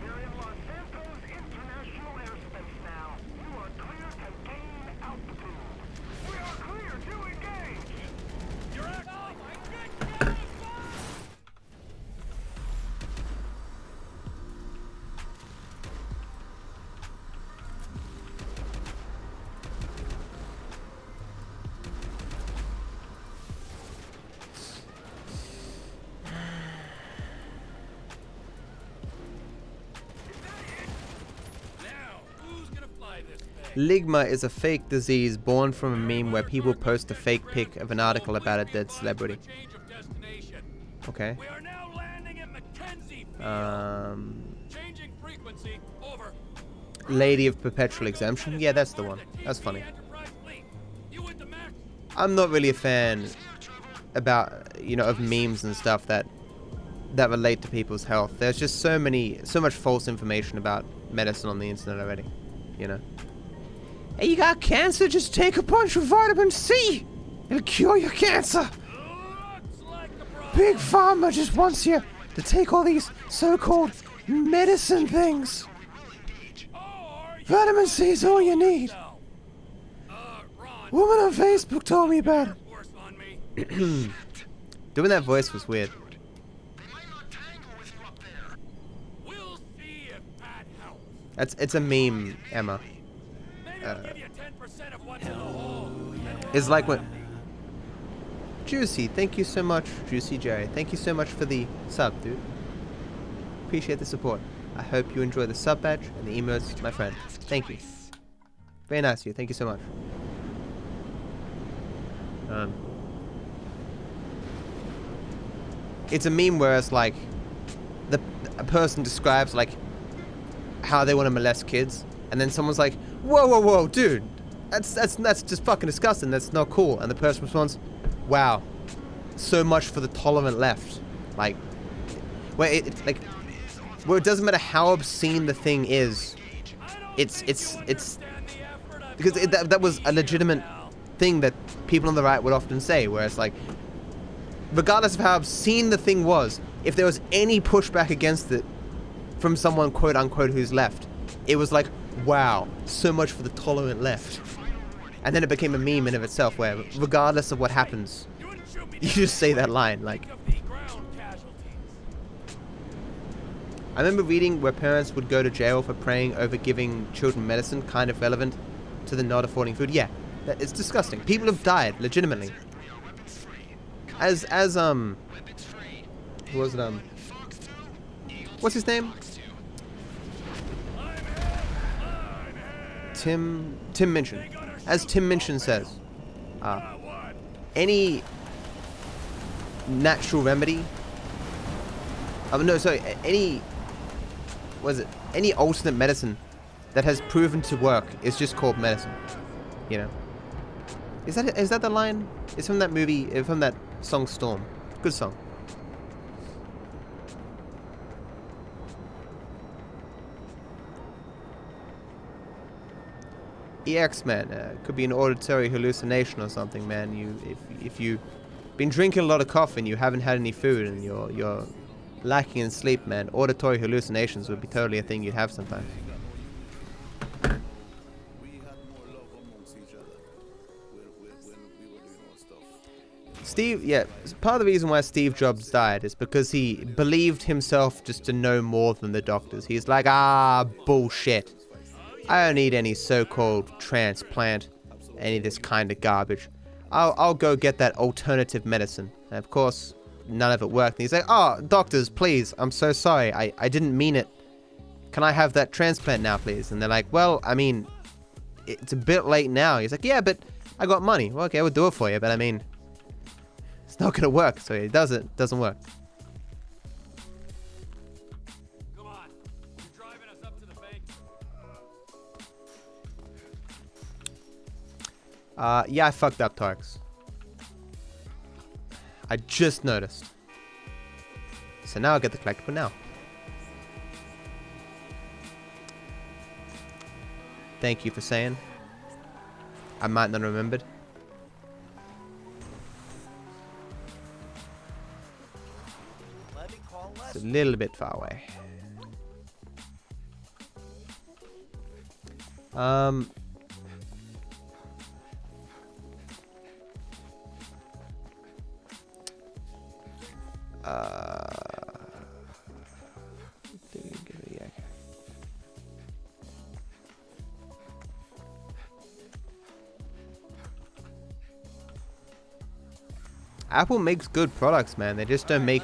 You're in Los Santos International Airspace now. You are clear to Ligma is a fake disease born from a meme where people post a fake pic of an article about a dead celebrity. Okay. Lady of Perpetual Exemption. Yeah, that's the one. That's funny. I'm not really a fan about, you know, of memes and stuff that relate to people's health. There's just so much false information about medicine on the internet already, you know. Hey, you got cancer? Just take a bunch of vitamin C. It'll cure your cancer. Big Pharma just wants you to take all these so-called medicine things. Vitamin C is all you need. Woman on Facebook told me about it. Doing that voice was weird. It's a meme, Emma. It's like what... Juicy, thank you so much, Juicy J. Thank you so much for the sub, dude. Appreciate the support. I hope you enjoy the sub badge and the emotes, my friend. Thank you. Very nice of you. Thank you so much. It's a meme where it's like a person describes like how they want to molest kids, and then someone's like, whoa, dude, that's just fucking disgusting. That's not cool. And the person responds, wow, so much for the tolerant left. Like, where it doesn't matter how obscene the thing is. It's because that was a legitimate thing that people on the right would often say, where it's like, regardless of how obscene the thing was, if there was any pushback against it from someone quote unquote who's left, it was like, wow, so much for the tolerant left. And then it became a meme in of itself, where regardless of what happens, you just say that line. Like, I remember reading where parents would go to jail for praying over giving children medicine, kind of relevant to the not affording food. Yeah, it's disgusting. People have died legitimately. As who was it? What's his name? Tim Minchin. As Tim Minchin says, any natural remedy. Any alternate medicine that has proven to work is just called medicine. You know. Is that the line? It's from that movie, from that song Storm. Good song. EX, man, could be an auditory hallucination or something, man. If you've been drinking a lot of coffee and you haven't had any food and you're lacking in sleep, man, auditory hallucinations would be totally a thing you'd have sometimes. Steve, yeah, part of the reason why Steve Jobs died is because he believed himself just to know more than the doctors. He's like, bullshit. I don't need any so-called transplant, any of this kind of garbage. I'll go get that alternative medicine. And of course, none of it worked. And he's like, oh, doctors, please, I'm so sorry. I didn't mean it. Can I have that transplant now, please? And they're like, well, I mean, it's a bit late now. He's like, yeah, but I got money. Well, okay, I would do it for you, but I mean, it's not gonna work. So he does it. It doesn't work. Come on, you're driving us up to the bank. Yeah, I fucked up, Tarks. I just noticed. So now I'll get the collectible now. Thank you for saying. I might not have remembered. It's a little bit far away. Apple makes good products, man. They just don't make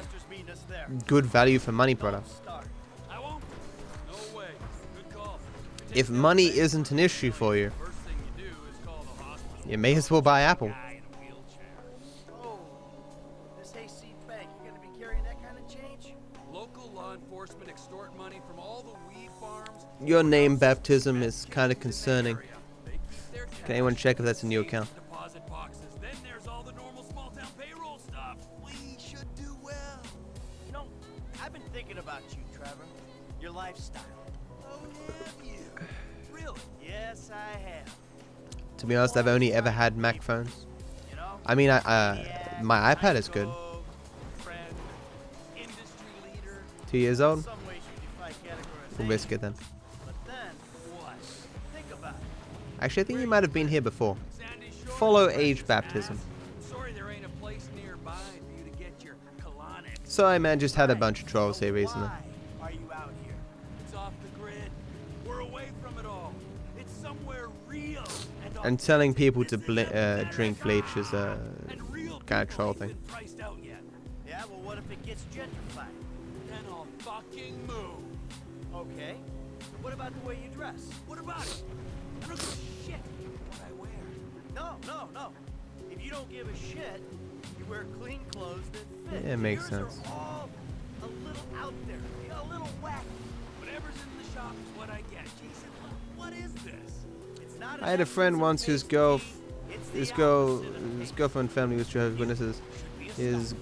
good value for money products. If money isn't an issue for you, You may as well buy Apple. Oh, this hayseed bank, you gonna be carrying that kind of change? Local law enforcement extort money from all the weed farms. Your name baptism is kind of concerning. Can anyone check if that's a new account? Deposit boxes. Then there's all the normal small town payroll stuff. We should do well. You know, I've been thinking about you, Trevor. Your lifestyle. Oh, have you? Really? Yes, I have. To be honest, I've only ever had Mac phones. I mean, my iPad is good. 2 years old? We'll risk it then. Actually, I think you might have been here before. Follow age baptism. Sorry man, just had a bunch of trolls here recently. Are you out here? It's off the grid. We're away from it all. It's somewhere real. And telling people to drink bleach is a kind of troll thing. Yeah, well, what if it gets gentrified? Then I'll fucking move. Okay. What about the way you dress? What about it? I don't give a shit what I wear. No. If you don't give a shit, you wear clean clothes that fit. Yeah, it makes Yours sense. Are all a little out there, a little wacky. Whatever's in the shop is what I get. Jason, what is this? It's not I had a friend once whose girlfriend family was Jehovah's Witnesses. His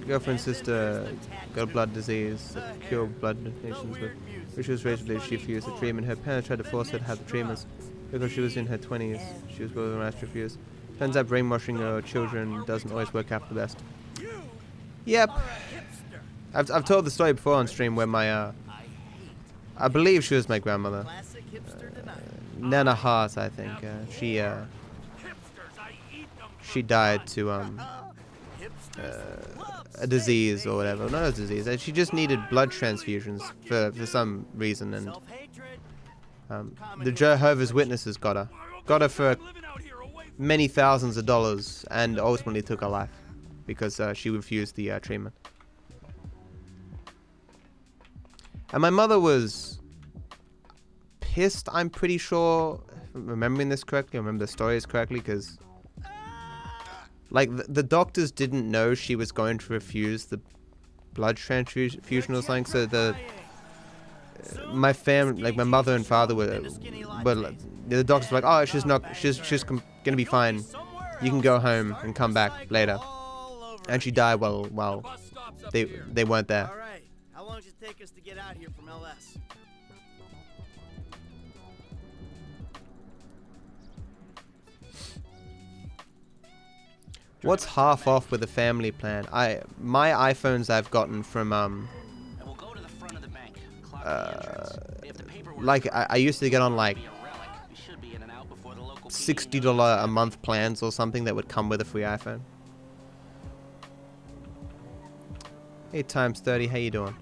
girlfriend's sister got a blood disease that could cure blood donations with, which was raised believed she refused the treatment. Her parents tried to force her to have the treatments because she was in her 20s. She was willing to refuse. Turns out brainwashing her children doesn't always work out for the best. Yep. I've told the story before on stream where my I believe she was my grandmother. Nana Hart, I think. She died to a disease or whatever. Not a disease. She just needed blood transfusions for some reason, and the Jehovah's Witnesses got her for many thousands of dollars, and ultimately took her life because she refused the treatment. And my mother was pissed, I'm pretty sure, if I'm remembering this correctly, I remember the stories correctly, because like the doctors didn't know she was going to refuse the blood transfusion or something, so my family, like my mother and father were the doctors were like, oh, she's gonna be fine, you can go home and come back later. And she died while they weren't there. All right. How long does it take us to get out here from LS? What's half off with a family plan? My iPhones I've gotten from like I used to get on like $60 a month plans or something that would come with a free iPhone. 8 times 30, how you doing?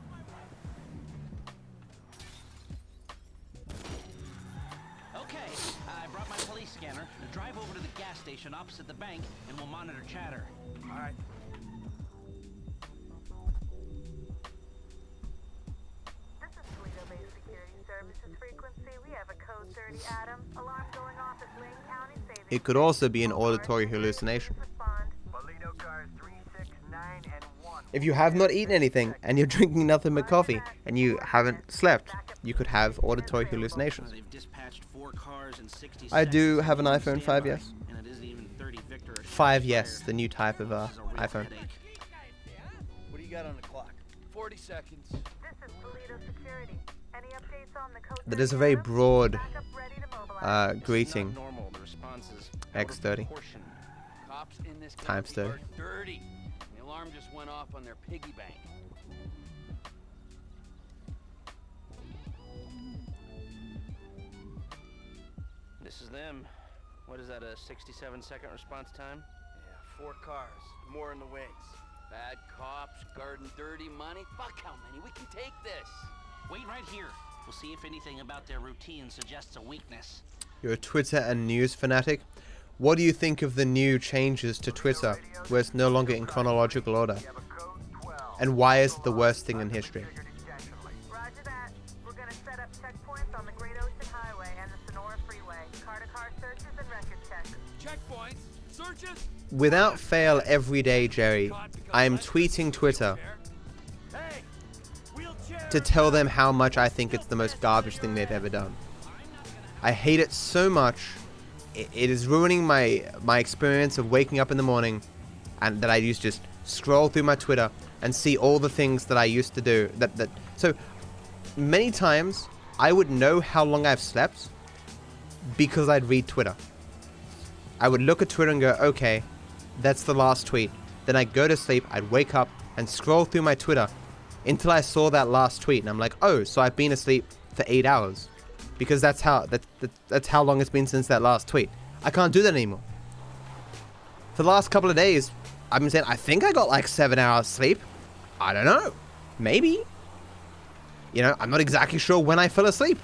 Okay, I brought my police scanner. Drive over to the gas station opposite the bank and we'll monitor chatter. All right. This is Toledo-based security services frequency. We have a code 30 Adam. Alarm going off at Lane County. It could also be an auditory hallucination. If you have not eaten anything and you're drinking nothing but coffee and you haven't slept, you could have auditory hallucinations. I do have an iPhone 5S. 5S, the new type of iPhone. What do you got on the clock? 40 seconds. This is Toledo security. Any updates on the code? That is a very broad greeting. X30 Cops in this times 30. Dirty. The alarm just went off on their piggy bank. This is them. What is that, a 67-second response time? Yeah, 4 cars. More in the wings. Bad cops, guarding dirty money. Fuck how many? We can take this. Wait right here. We'll see if anything about their routine suggests a weakness. You're a Twitter and news fanatic. What do you think of the new changes to Twitter, where it's no longer in chronological order? And why is it the worst thing in history? Roger that. We're going to set up checkpoints on the Great Ocean Highway and the Sonora Freeway. Car-to-car searches and record checks. checkpoints, searches. Without fail every day, Jerry, I am tweeting Twitter to tell them how much I think it's the most garbage thing they've ever done. I hate it so much. It is ruining my experience of waking up in the morning, and that I used to just scroll through my Twitter and see all the things that I used to do. So many times I would know how long I've slept because I'd read Twitter. I would look at Twitter and go, okay, that's the last tweet. Then I'd go to sleep, I'd wake up and scroll through my Twitter until I saw that last tweet, and I'm like, oh, so I've been asleep for 8 hours. Because that's how long it's been since that last tweet. I can't do that anymore. For the last couple of days, I've been saying, I think I got like 7 hours sleep. I don't know. Maybe. You know, I'm not exactly sure when I fell asleep.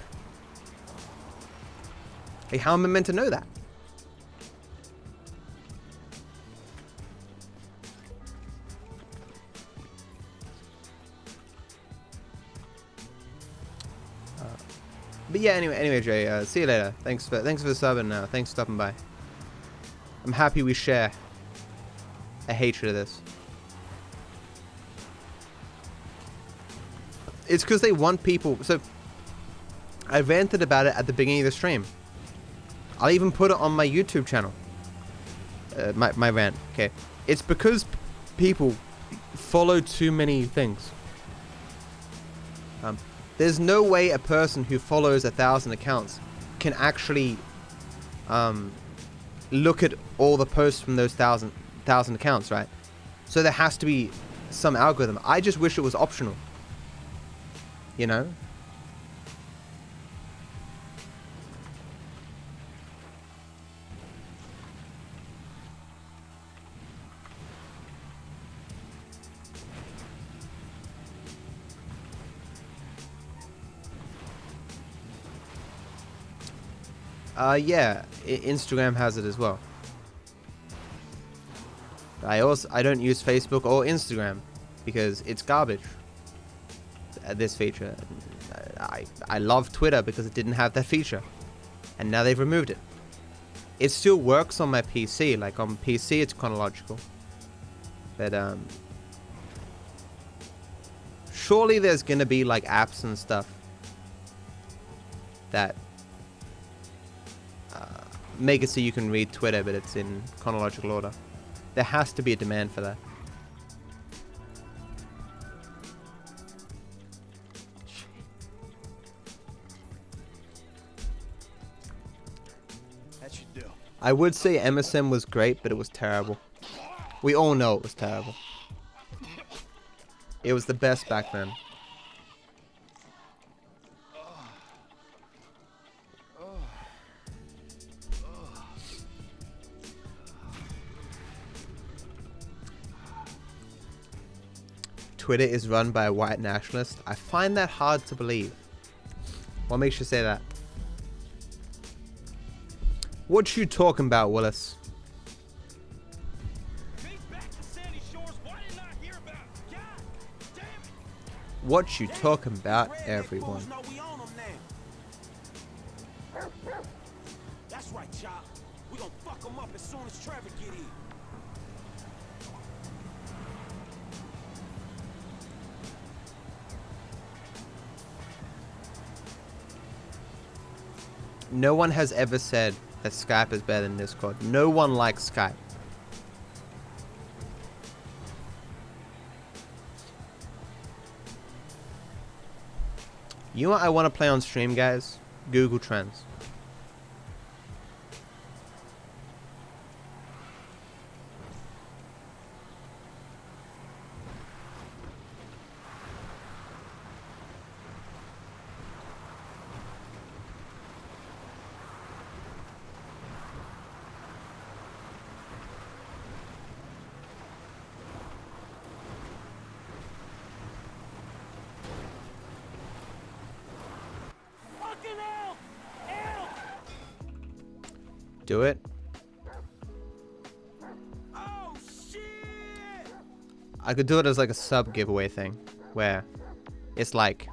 Hey, how am I meant to know that? But yeah, anyway, Jay, see you later. Thanks for the sub, and thanks for stopping by. I'm happy we share a hatred of this. It's because they want people. So I ranted about it at the beginning of the stream. I'll even put it on my YouTube channel. My rant. Okay, it's because people follow too many things. There's no way a person who follows 1,000 accounts can actually look at all the posts from those thousand accounts, right? So there has to be some algorithm. I just wish it was optional. You know? Yeah, Instagram has it as well. I don't use Facebook or Instagram because it's garbage. This feature. I love Twitter because it didn't have that feature, and now they've removed it. It still works on my PC. Like on PC, it's chronological, but surely there's gonna be like apps and stuff that make it so you can read Twitter, but it's in chronological order. There has to be a demand for that. That should do. I would say MSM was great, but it was terrible. We all know it was terrible. It was the best back then. Twitter is run by a white nationalist. I find that hard to believe. What makes you say that? What you talking about, Willis? What you talking about, everyone? That's right, Chop. We gonna fuck them up as soon as Trevor get in. No one has ever said that Skype is better than Discord. No one likes Skype. You know what I want to play on stream, guys? Google Trends. Do it. Oh, shit! I could do it as like a sub giveaway thing, where it's like,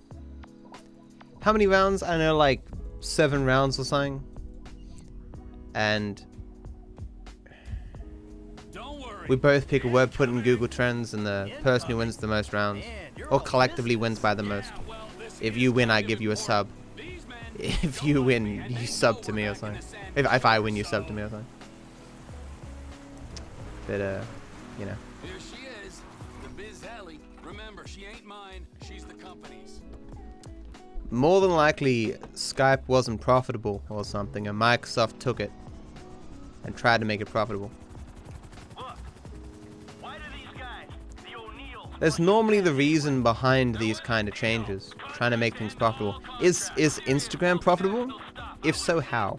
how many rounds? I don't know, like 7 rounds or something. And We both pick a word, put in Google Trends, and the person who wins the most rounds, or collectively wins by the most. If you win, I give you a sub. If you win, you sub to me or something. If I win, you sub to me or something. But you know. Here she is, the Biz Alley. Remember, she ain't mine. She's the company's. More than likely, Skype wasn't profitable or something, and Microsoft took it and tried to make it profitable. There's normally the reason behind these kind of changes, trying to make things profitable. Is Instagram profitable? If so, how?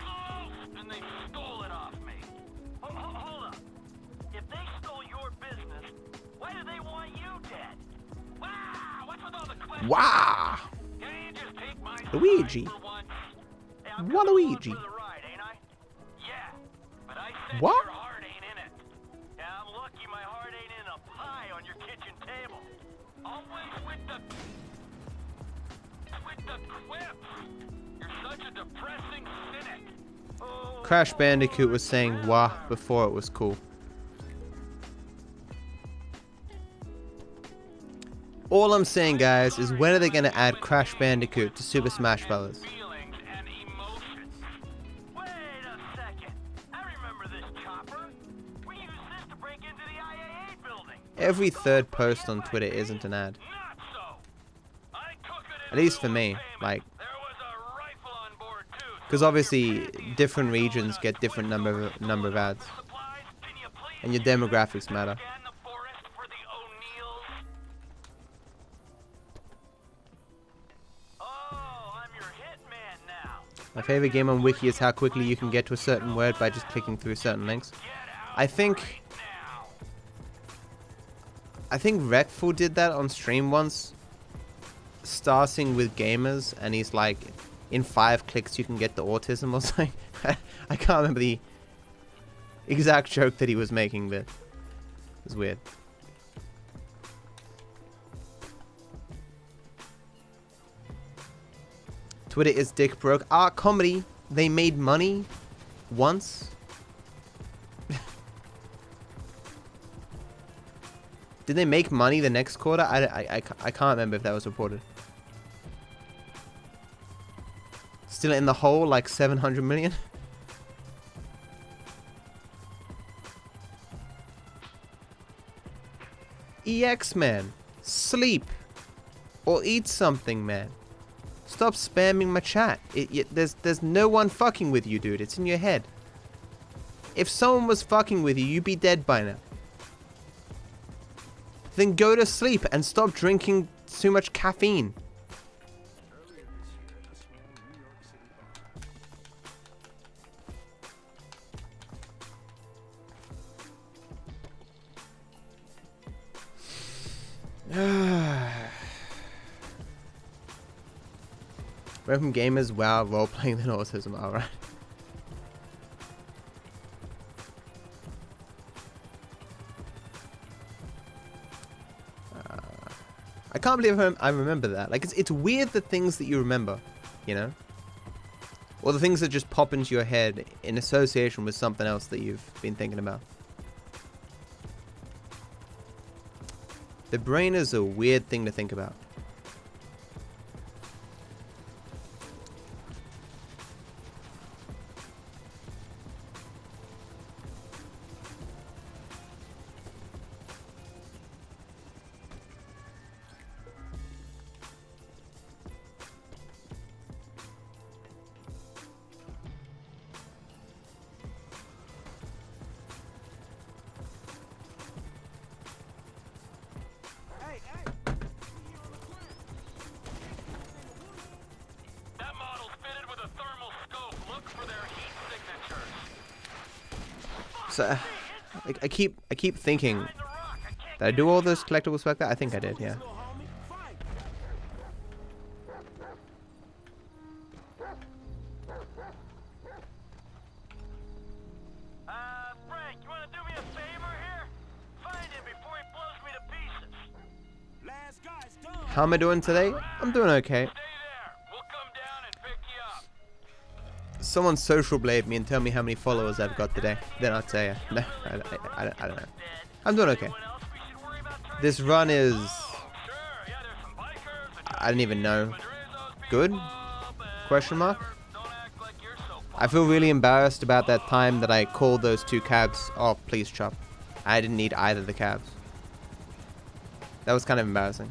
Wow! Luigi! Waluigi! What? Crash Bandicoot was saying wah before it was cool. All I'm saying, guys, is when are they going to add Crash Bandicoot to Super Smash Bros? Every third post on Twitter isn't an ad. At least for me, like, because obviously different regions get different number of ads, and your demographics matter. My favorite game on Wiki is how quickly you can get to a certain word by just clicking through certain links. I think Rekful did that on stream once, starting with gamers, and he's like, in 5 clicks you can get the autism or something. I can't remember the exact joke that he was making, but it was weird. Twitter is dick broke. Art comedy, they made money once. Did they make money the next quarter? I can't remember if that was reported. Still in the hole, like 700 million? EX, man. Sleep. Or eat something, man. Stop spamming my chat. There's no one fucking with you, dude. It's in your head. If someone was fucking with you, you'd be dead by now. Then go to sleep and stop drinking too much caffeine. We're from gamers, wow, role-playing than autism, alright. I can't believe I remember that. Like, it's weird the things that you remember, you know? Or the things that just pop into your head in association with something else that you've been thinking about. The brain is a weird thing to think about. So, I keep thinking, did I do all those collectibles like that? I think I did, yeah. Frank, you wanna do me a favor here? Find him before he blows me to pieces. Last guy's done. How am I doing today? I'm doing okay. Someone social blade me and tell me how many followers I've got today. Then I'll tell you. No, I don't know. I'm doing okay. This run is... I don't even know. Good? Question mark? I feel really embarrassed about that time that I called those 2 cabs. Oh, please, chop. I didn't need either of the cabs. That was kind of embarrassing.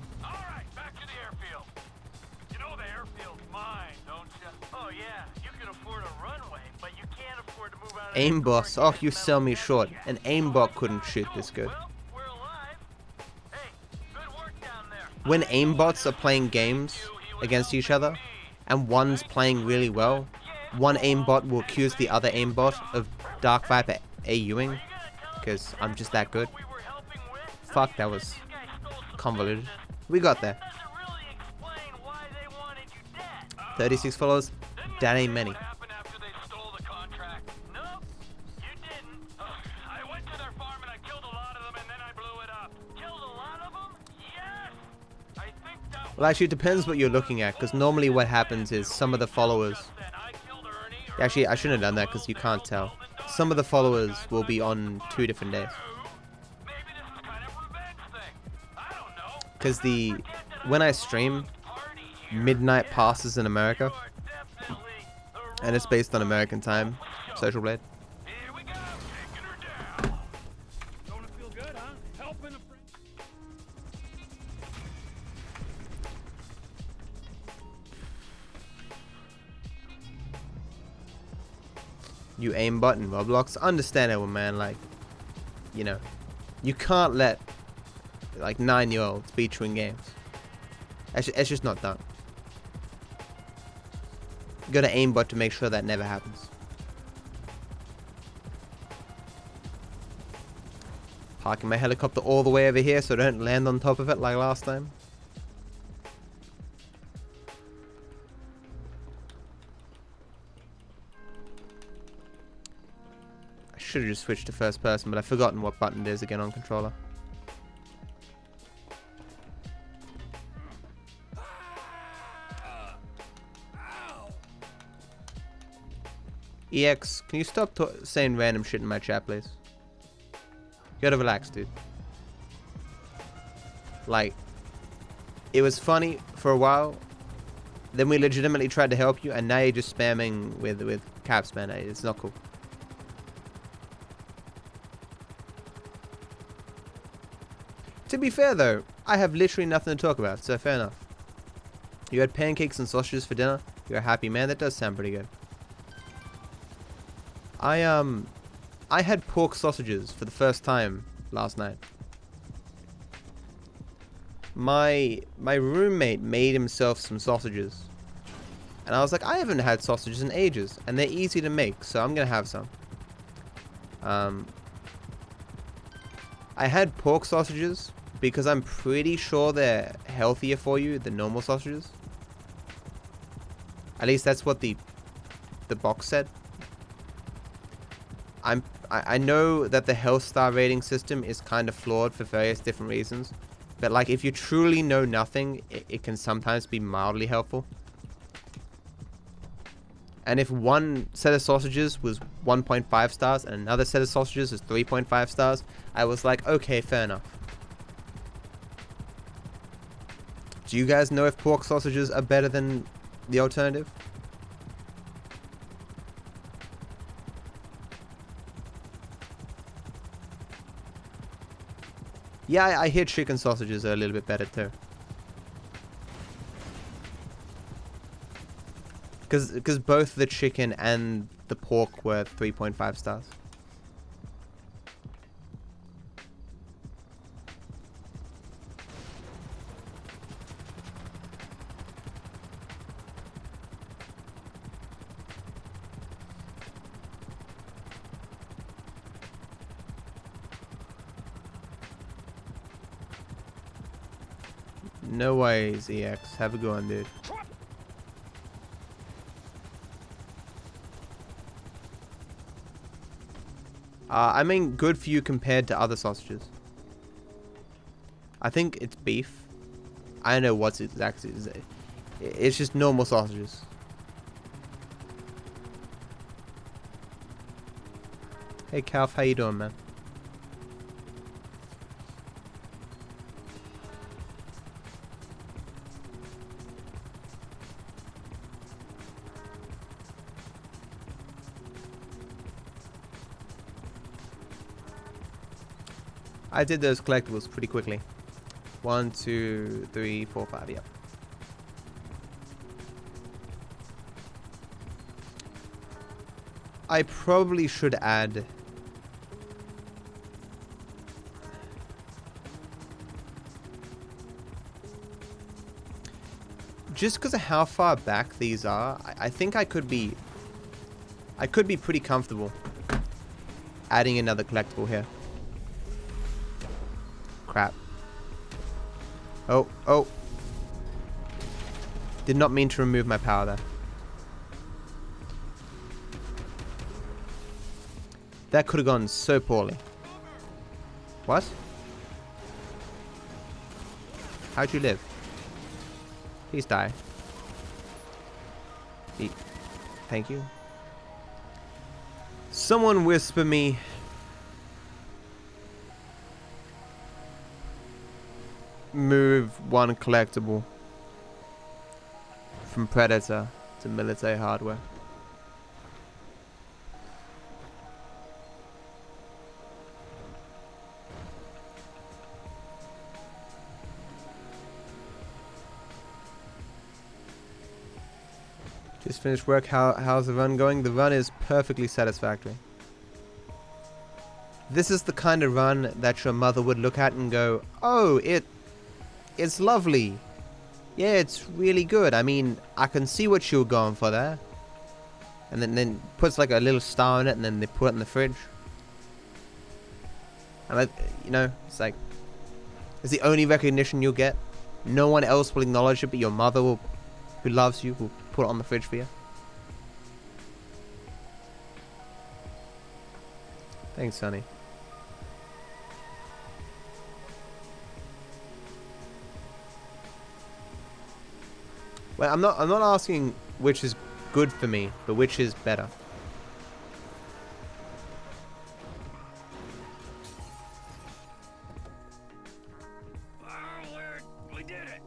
Aimbots. Oh, you sell me short. An aimbot couldn't shoot this good. When aimbots are playing games against each other, and one's playing really well, one aimbot will accuse the other aimbot of DarkViperAUing, because I'm just that good. Fuck, that was convoluted. We got there. 36 followers. That ain't many. Well, actually, it depends what you're looking at, because normally what happens is some of the followers... Actually, I shouldn't have done that, because you can't tell. Some of the followers will be on 2 different days. Because when I stream, midnight passes in America. And it's based on American time, Social Blade. You aimbot in Roblox, understandable, man. Like, you know, you can't let like 9-year-olds beat you in games. It's just not done. You gotta aimbot to make sure that never happens. Parking my helicopter all the way over here so I don't land on top of it like last time. Should have just switched to first person, but I've forgotten what button it is again on controller. EX, can you stop saying random shit in my chat, please? You gotta relax, dude. Like, it was funny for a while, then we legitimately tried to help you, and now you're just spamming with caps, man. It's not cool. To be fair though, I have literally nothing to talk about, so fair enough. You had pancakes and sausages for dinner. You're a happy man. That does sound pretty good. I had pork sausages for the first time last night. My roommate made himself some sausages. And I was like, I haven't had sausages in ages, and they're easy to make, so I'm gonna have some. I had pork sausages because I'm pretty sure they're healthier for you than normal sausages. At least that's what the box said. I know that the health star rating system is kind of flawed for various different reasons, but like if you truly know nothing, it can sometimes be mildly helpful. And if one set of sausages was 1.5 stars and another set of sausages is 3.5 stars, I was like, okay, fair enough. Do you guys know if pork sausages are better than the alternative? Yeah, I hear chicken sausages are a little bit better too. Because both the chicken and the pork were 3.5 stars. No worries, EX. Have a good one, dude. I mean, good for you compared to other sausages. I think it's beef. I don't know what's exactly. It's just normal sausages. Hey, Calf, how you doing, man? I did those collectibles pretty quickly. 1, 2, 3, 4, 5. Yep. I probably should add just because of how far back these are. I think I could be pretty comfortable adding another collectible here. Crap. Oh, oh. Did not mean to remove my power there. That could have gone so poorly. What? How'd you live? Please die. Eat. Thank you. Someone whisper me. Move one collectible from Predator to military hardware. Just finished work. How's the run going? The run is perfectly satisfactory. This is the kind of run that your mother would look at and go, "Oh, it's lovely. Yeah, it's really good. I mean, I can see what you were going for there." And then puts like a little star on it, and then they put it in the fridge. And you know, it's like, it's the only recognition you'll get. No one else will acknowledge it, but your mother will, who loves you, will put it on the fridge for you. Thanks, Sonny. Well, I'm not asking which is good for me, but which is better. We did it.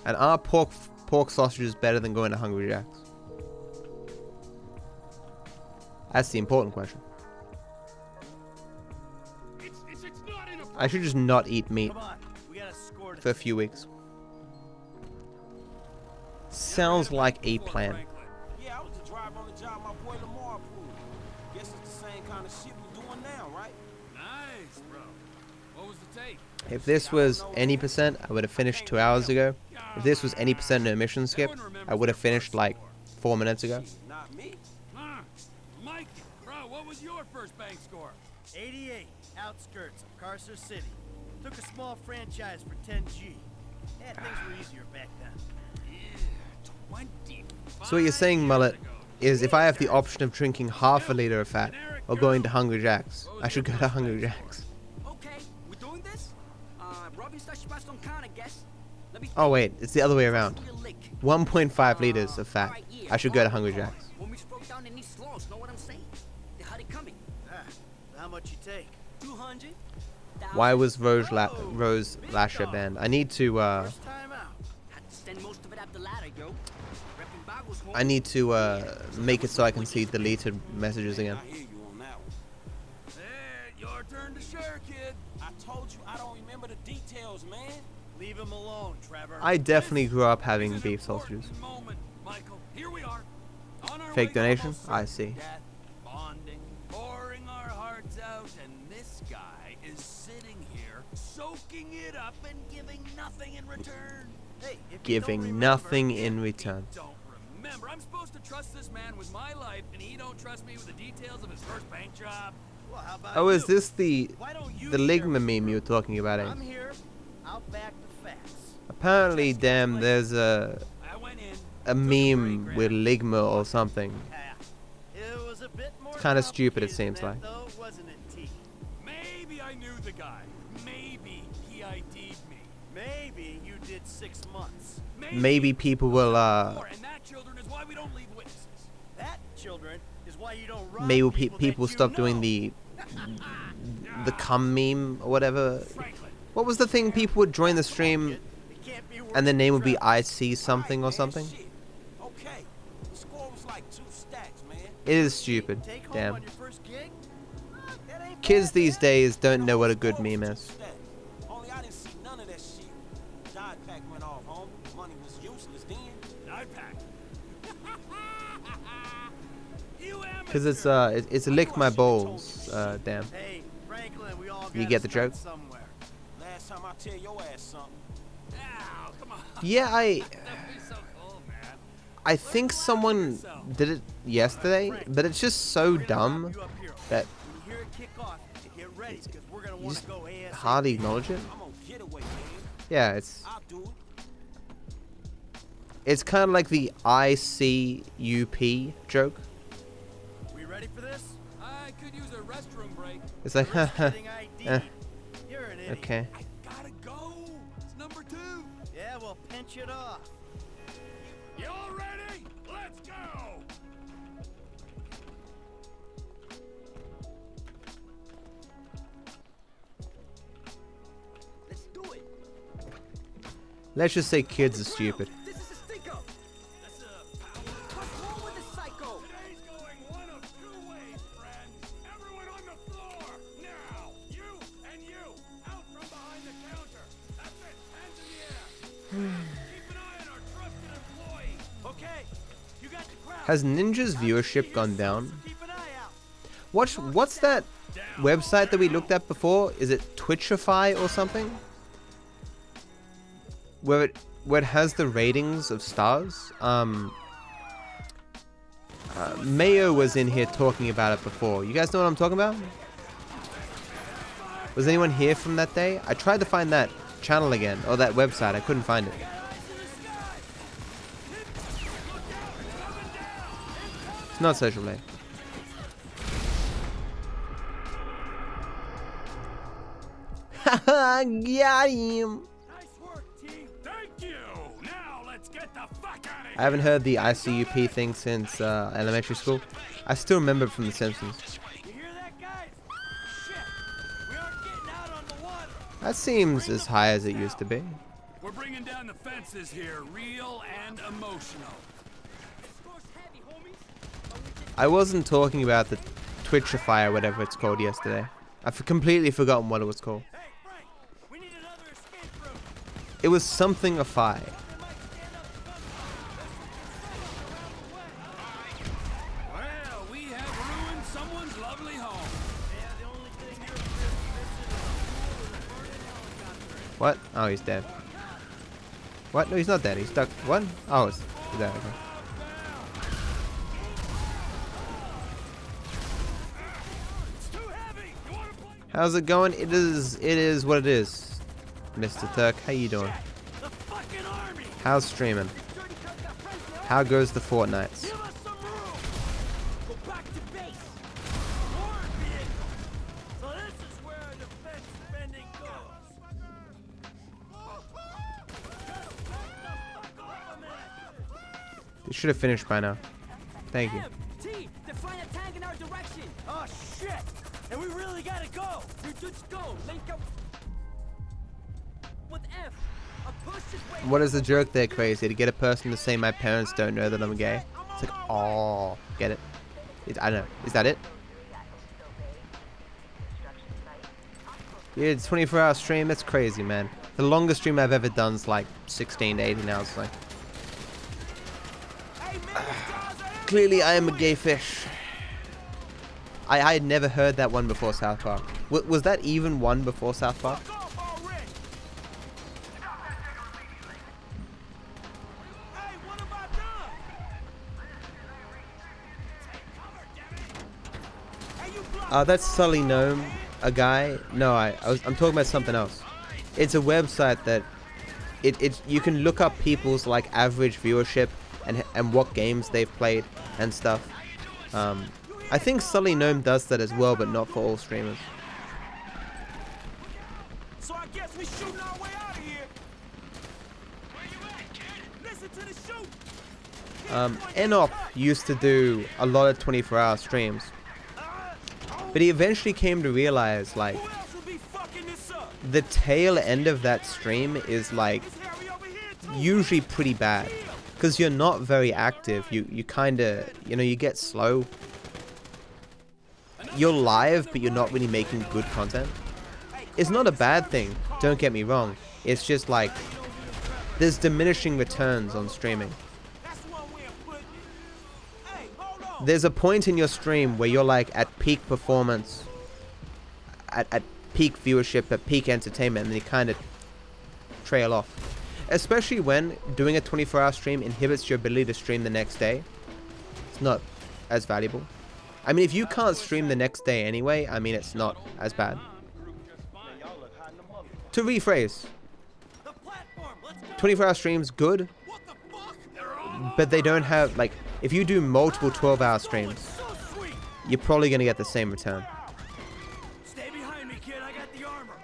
And are pork sausages better than going to Hungry Jack's? That's the important question. I should just not eat meat for a few weeks. Sounds like a plan. Yeah, I was the driver on the job my boy Lamar approved. Guess it's the same kind of shit we're doing now, right? Nice, bro. What was the take? If this was any percent, I would have finished 2 hours ago. If this was any percent no mission skip, I would have finished like 4 minutes ago. Not me. Mike, bro, what was your first bank score? 88, outskirts of Carcer City. Took a small franchise for 10G. Yeah, things were easier back then. So what you're saying, Mullet, is if I have the option of drinking half a liter of fat or going to Hungry Jack's, I should go to Hungry Jack's. Okay, we're doing this? Rubbing spots don't count, I guess. Oh wait, it's the other way around. 1.5 liters of fat. I should go to Hungry Jack's. When we broke down in these slows, know what I'm saying? How they coming? How much you take? 200? Why was Rose Lasher banned? I need to make it so I can see deleted messages again. Your turn to share, kid. I told you I don't remember the details, man. Leave him alone, Trevor. I definitely grew up having beef sausages. Michael, here we are. Fake donation? I see. Bonding, pouring our hearts out, and this guy is sitting here soaking it up and giving nothing in return. Hey, if Giving nothing in return. Don't remember, I'm supposed to trust this man with my life, and he don't trust me with the details of his first bank job. Well, how about Oh, is this the you Ligma meme you were talking about? I'm here. I'll back the facts. Apparently, damn, there's a meme with Ligma or something. It was a bit more It's kind of stupid, it seems like. though, wasn't it, T? Maybe I knew the guy. Maybe he ID'd me. Maybe you did 6 months. Maybe people will And that, children, is why we don't leave witnesses. That, children, is why you don't run maybe people people that you stop know. doing the cum meme or whatever. What was the thing people would join the stream and the name would be I see something or something? Okay, the score was like 2 stacks. It is stupid. Damn. Kids these days don't know what a good meme is. Only I didn't see none of that shit. Dot pack went off, home. Money was useless then. Dot pack. Cause it's lick my balls. Damn. Hey, Franklin, we all You get the joke? somewhere. Last time I tell your ass something. Ow, come on. Yeah, I think someone did it yesterday, but it's just so dumb that you just hardly acknowledge it. Yeah, it's kind of like the ICUP joke. We ready for this? I could use a restroom break. It's like, haha. You're an idiot. Okay. Gotta go. It's number 2. Yeah, well, pinch it off. Y'all ready? Let's go! Let's do it. Let's just say kids are stupid. This is a stinko. What's wrong with this psycho? Today's going one of 2 ways, friends. Everyone on the floor, now! You and you, out from behind the counter. That's it, hands in the air. Keep an eye on our trusted employee. Okay, you got the crowd. Has Ninja's viewership gone down? What's that website that we looked at before? Is it Twitchify or something? Where it has the ratings of stars? Mayo was in here talking about it before. You guys know what I'm talking about? Was anyone here from that day? I tried to find that channel again, or that website. I couldn't find it. It's not social play. Haha, got him. Thank you. Now let's get the fuck out of I haven't heard the ICUP thing since elementary school. I still remember it from The Simpsons. That seems as high as it used to be. We're bringing down the fences here, real and emotional. I wasn't talking about the Twitchify or whatever it's called yesterday. I've completely forgotten what it was called. It was something of fire. Well, we have ruined someone's lovely home. What? Oh, he's dead. What? No, he's not dead. He's stuck. What? Oh, he's dead. Okay. How's it going? It is what it is. Mr. Turk, how you doing? How's streaming? How goes the Fortnites? They should have finished by now. Thank you. T, they're flying a tank in our direction. Oh shit! And we really gotta go. We just go. Link up with F. A push is way. What is the joke there, Crazy? To get a person to say my parents don't know that I'm gay. It's like, oh, get it? I don't know. Is that it? Yeah, it's 24-hour stream. That's crazy, man. The longest stream I've ever done is like 16 to 18 hours. Like, clearly, I am a gay fish. I had never heard that one before South Park. Was that even one before South Park? That's Sully Gnome, a guy. No, I'm talking about something else. It's a website that you can look up people's like average viewership and what games they've played and stuff. I think Sully Gnome does that as well, but not for all streamers. So I guess we shooting our way out of here. Where you at, kid? Listen to the shoot. Enop used to do a lot of 24-hour streams, but he eventually came to realize like the tail end of that stream is like usually pretty bad because you're not very active. You kind of, you know, you get slow you're live, but you're not really making good content, it's not a bad thing. Don't get me wrong. It's just like, there's diminishing returns on streaming. There's a point in your stream where you're like at peak performance, at peak viewership, at peak entertainment, and then you kind of trail off. Especially when doing a 24-hour stream inhibits your ability to stream the next day. It's not as valuable. I mean, if you can't stream the next day anyway, I mean, it's not as bad. To rephrase, 24-hour streams, good, but they don't have, like, if you do multiple 12-hour streams, you're probably going to get the same return. Stay behind me, kid. I got the armor.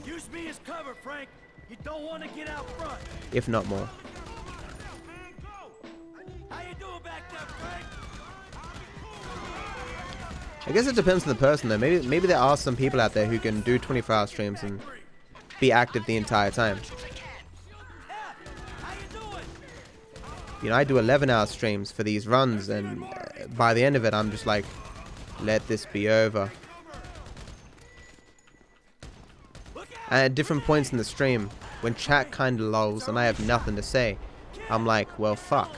Use me as cover, Frank. You don't want to get out front. If not more. How you doing back there, Frank? I guess it depends on the person, though. Maybe there are some people out there who can do 24-hour streams and be active the entire time. You know, I do 11-hour streams for these runs, and by the end of it, I'm just like, let this be over. And at different points in the stream, when chat kind of lulls and I have nothing to say, I'm like, well, fuck.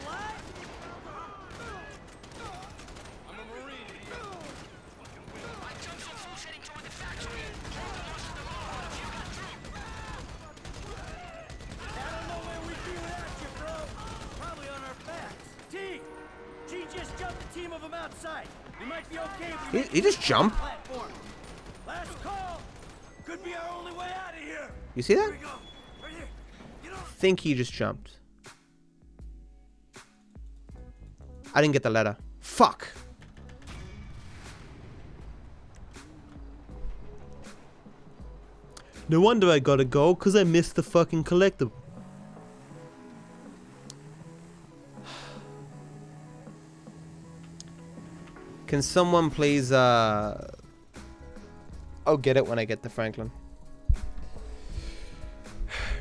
He just jumped. You see that? I think he just jumped. I didn't get the letter. Fuck. No wonder I got a goal, because I missed the fucking collectible. Can someone please, I'll get it when I get to Franklin.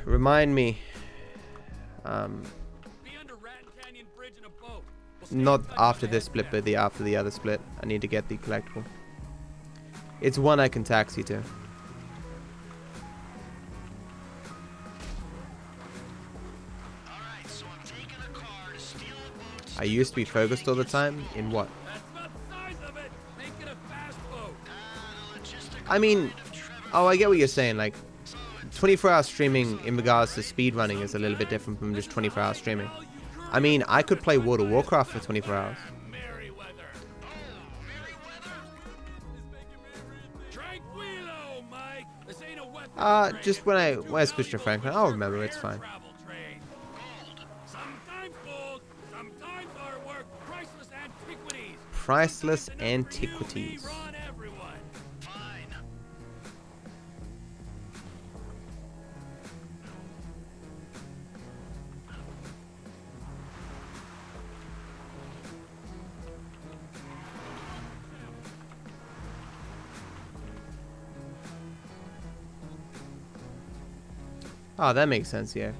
Remind me. Not after this split, but after the other split. I need to get the collectible. It's one I can taxi to. I used to be focused all the time. In what? I mean, oh, I get what you're saying. Like, 24-hour streaming in regards to speedrunning is a little bit different from just 24-hour streaming. I mean, I could play World of Warcraft for 24 hours. Just when I switch to Franklin, I'll remember. It's fine. Priceless antiquities. Oh, that makes sense, yeah.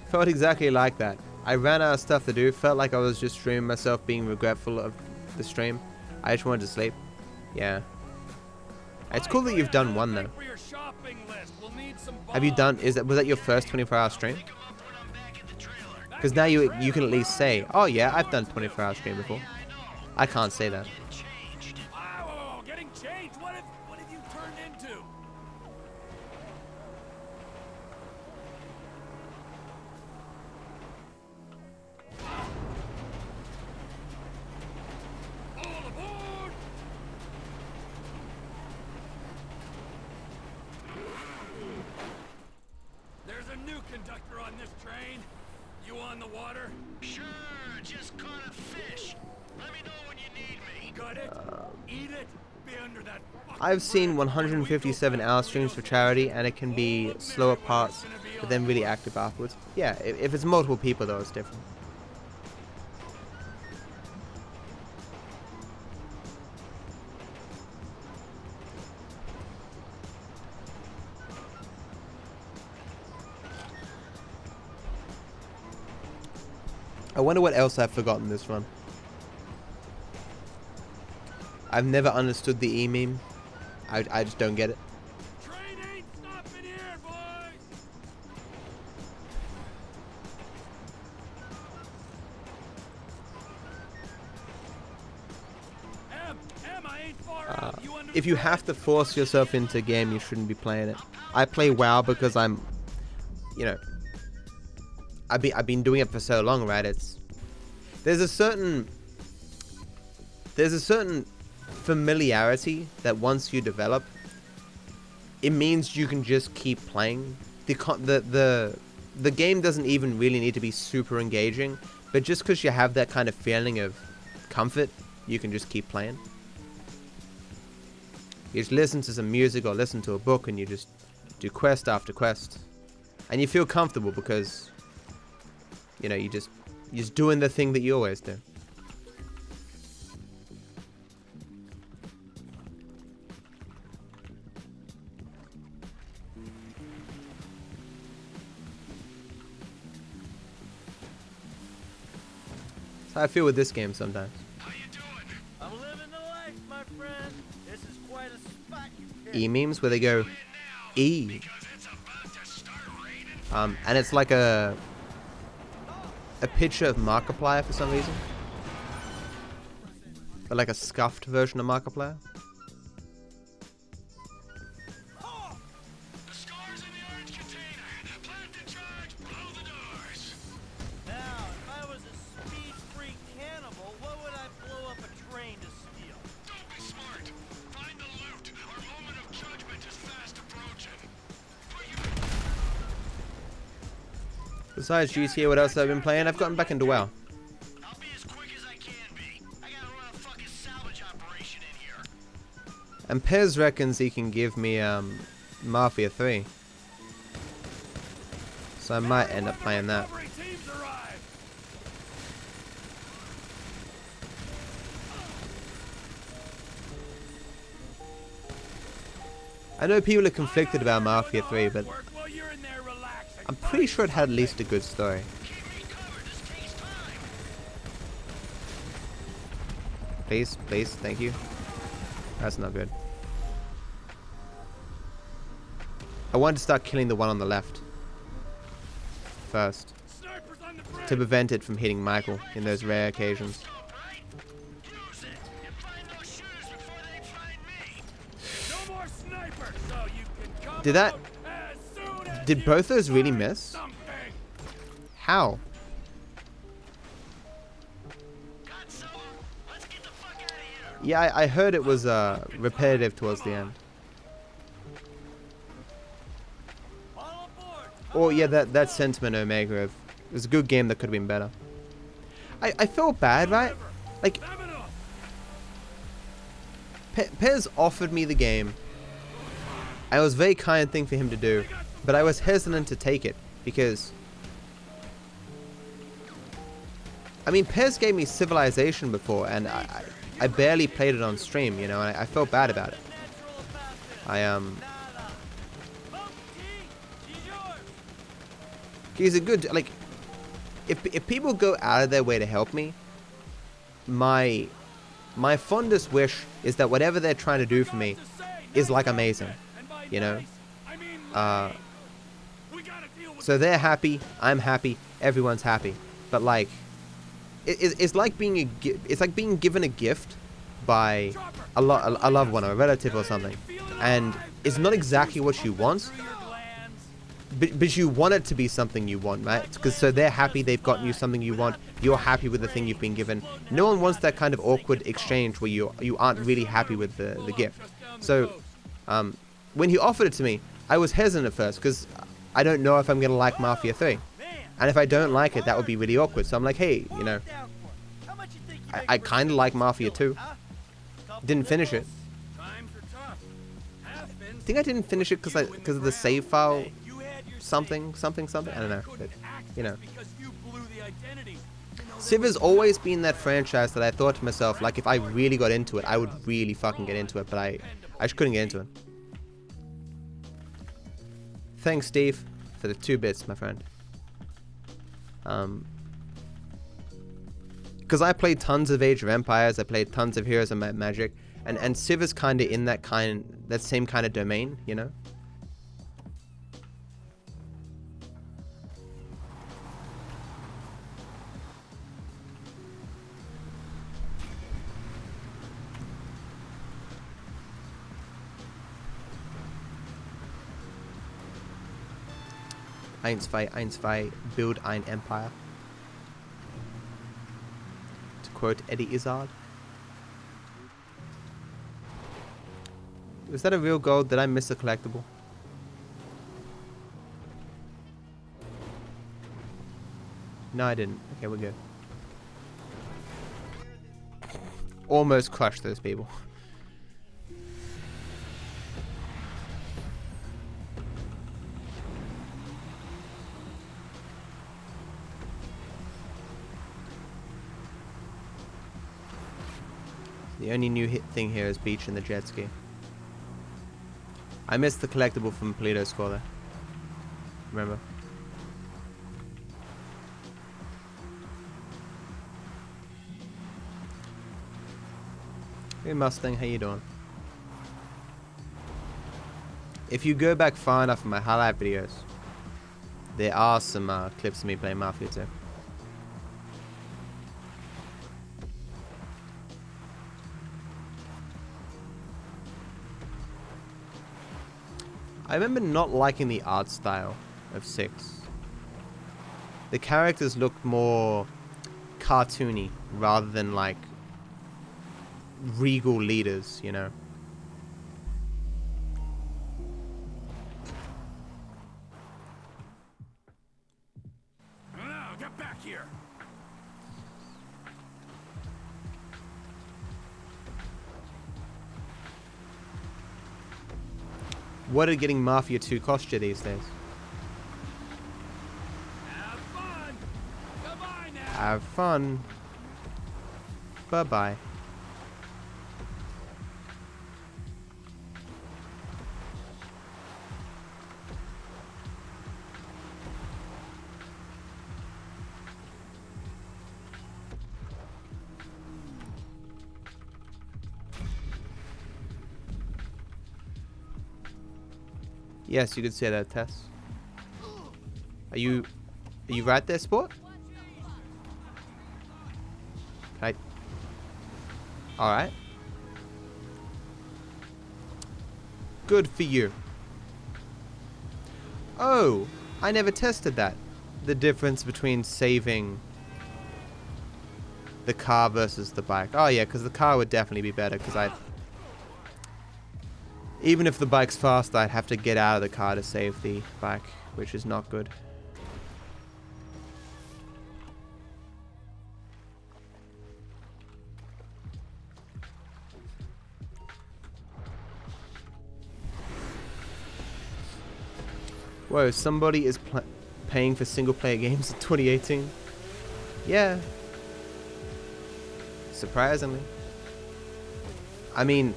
Felt exactly like that. I ran out of stuff to do, felt like I was just streaming myself being regretful of the stream. I just wanted to sleep. Yeah. It's cool that you've done one though. Have you done, was that your first 24-hour stream? Because now you can at least say, oh yeah, I've done 24-hour stream before. I can't say that. Getting changed? What have you turned into? There's a new conductor on this train. You on the water? Sure, just caught a fish. Let me know when you need me. Got it? Eat it. Be under that. I've seen 157-hour streams for charity, and it can be slower parts, but then really active afterwards. Yeah, if it's multiple people though, it's different. I wonder what else I've forgotten this run. I've never understood the E meme. I just don't get it. Train ain't stopping here, boys. I ain't far out. If you have to force yourself into a game, you shouldn't be playing it. I play WoW because I'm, you know, I've been doing it for so long, right? There's a certain familiarity that once you develop, it means you can just keep playing. The game doesn't even really need to be super engaging, but just because you have that kind of feeling of comfort, you can just keep playing. You just listen to some music or listen to a book and you just do quest after quest. And you feel comfortable because, you know, you're just doing the thing that you always do. That's how I feel with this game sometimes. I'm living the life, my friend. This is quite a spot you picked. E-memes where they go E. And it's like a picture of Markiplier for some reason. But like a scuffed version of Markiplier. Now, if I was a speed-free cannibal, what would I blow up a train to steal? Don't be smart. Find the loot. Our moment of judgment is fast approaching. Besides GTA, what else have I been playing? I've gotten back into WoW. I'll be as quick as I can be. I gotta run a fucking salvage operation in here. And Pez reckons he can give me Mafia 3. So I might end up playing that. I know people are conflicted about Mafia 3, but I'm pretty sure it had at least a good story. Please, please, thank you. That's not good. I wanted to start killing the one on the left first, to prevent it from hitting Michael in those rare occasions. Did both those really miss? How? Yeah, I heard it was repetitive towards the end. Oh yeah, that sentiment, Omega, of it was a good game that could have been better. I felt bad, right? Like, Pez offered me the game. It was a very kind thing for him to do, but I was hesitant to take it because, I mean, Pez gave me Civilization before, and I barely played it on stream, you know, and I felt bad about it. He's a good, like, if people go out of their way to help me, my fondest wish is that whatever they're trying to do for me is like amazing, you know. So they're happy, I'm happy, everyone's happy. But like, it's like being being given a gift by a loved one or a relative or something, and it's not exactly what you want. But you want it to be something you want, right? Because so they're happy they've gotten you something you want. You're happy with the thing you've been given. No one wants that kind of awkward exchange where you aren't really happy with the gift. So when he offered it to me, I was hesitant at first because I don't know if I'm gonna like Mafia 3, and if I don't like it, that would be really awkward. So I'm like, hey, you know, I kind of like Mafia 2. Didn't finish it. I think I didn't finish it because of the save file. Something. I don't know, but you know. Civ has always been that franchise that I thought to myself, like, if I really got into it, I would really fucking get into it, but I just couldn't get into it. Thanks, Steve, for the 2 bits, my friend. Because I played tons of Age of Empires, I played tons of Heroes of Magic, And Civ is kind of in that same kind of domain, you know. Eins, zwei, build ein Empire. To quote Eddie Izzard. Was that a real gold? Did I miss a collectible? No, I didn't. Okay, we're good. Almost crushed those people. The only new thing here is beach and the jet ski. I missed the collectible from Polito's score there. Remember? Hey Mustang, how you doing? If you go back far enough in my highlight videos, there are some clips of me playing Mafia 2. I remember not liking the art style of 6. The characters looked more cartoony rather than like regal leaders, you know. Now, get back here. What did getting Mafia 2 cost you these days? Have fun. Goodbye now. Have fun. Bye-bye. Yes, you could say that, Tess. Are you right there, sport? Alright. Good for you. Oh, I never tested that. The difference between saving the car versus the bike. Oh yeah, because the car would definitely be better, because even if the bike's fast, I'd have to get out of the car to save the bike, which is not good. Whoa, somebody is paying for single-player games in 2018? Yeah. Surprisingly. I mean,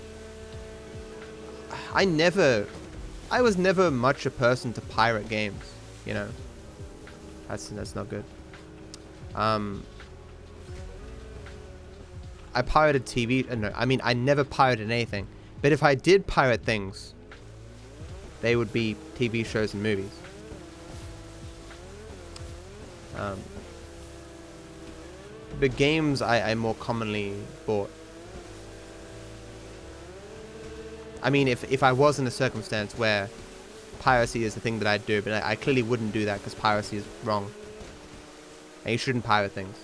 I was never much a person to pirate games, you know. That's not good. I pirated TV. No, I mean, I never pirated anything. But if I did pirate things, they would be TV shows and movies. The games I more commonly bought. I mean, if I was in a circumstance where piracy is the thing that I'd do, but I clearly wouldn't do that because piracy is wrong. And you shouldn't pirate things.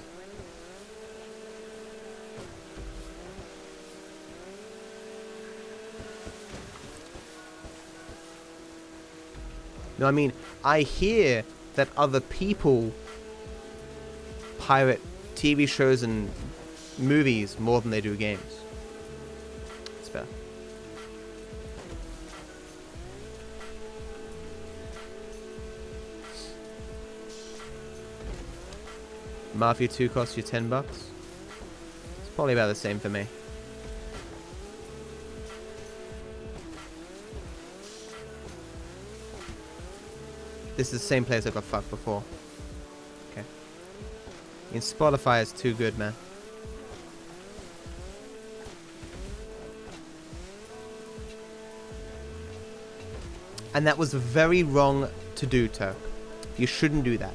No, I mean, I hear that other people pirate TV shows and movies more than they do games. It's fair. Mafia 2 costs you $10. It's probably about the same for me. This is the same place I got fucked before. Okay. And Spotify is too good, man. And that was very wrong to do, Turk. You shouldn't do that.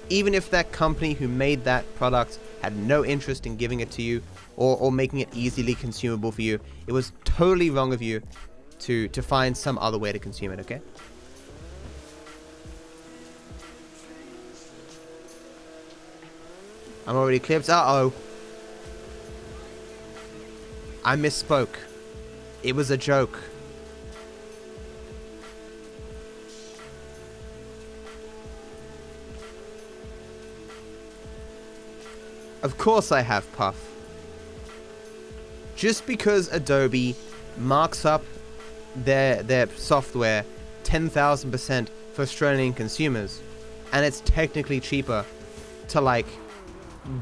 Even if that company who made that product had no interest in giving it to you or making it easily consumable for you, it was totally wrong of you to find some other way to consume it, okay? I'm already clipped. Uh-oh. I misspoke. It was a joke. Of course I have Puff. Just because Adobe marks up their software 10,000% for Australian consumers, and it's technically cheaper to like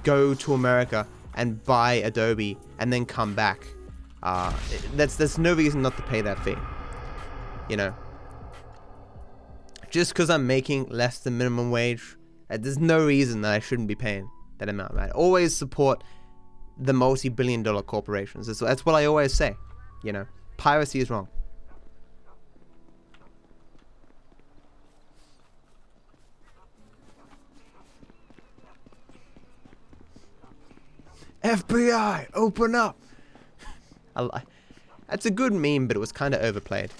go to America and buy Adobe and then come back. There's no reason not to pay that fee. You know, just because I'm making less than minimum wage, there's no reason that I shouldn't be paying that amount, right? Always support the multi-billion-dollar corporations. That's what I always say. You know, piracy is wrong. FBI, open up! That's a good meme, but it was kind of overplayed.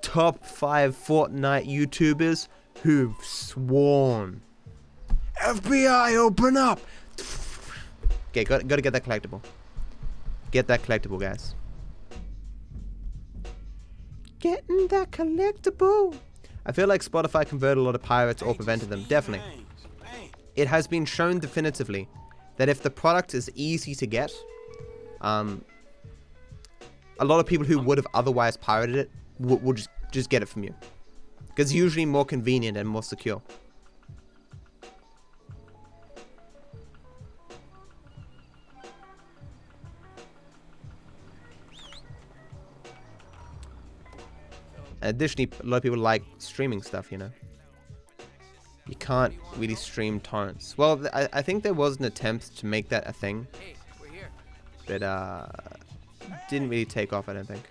Top 5 Fortnite YouTubers who've sworn. FBI, open up! Okay, gotta get that collectible. Get that collectible, guys. Getting that collectible. I feel like Spotify converted a lot of pirates or prevented them. Definitely. It has been shown definitively that if the product is easy to get, a lot of people who would have otherwise pirated it will just get it from you. Because it's usually more convenient and more secure. Additionally, a lot of people like streaming stuff, you know. You can't really stream torrents. Well, I think there was an attempt to make that a thing. But, didn't really take off, I don't think.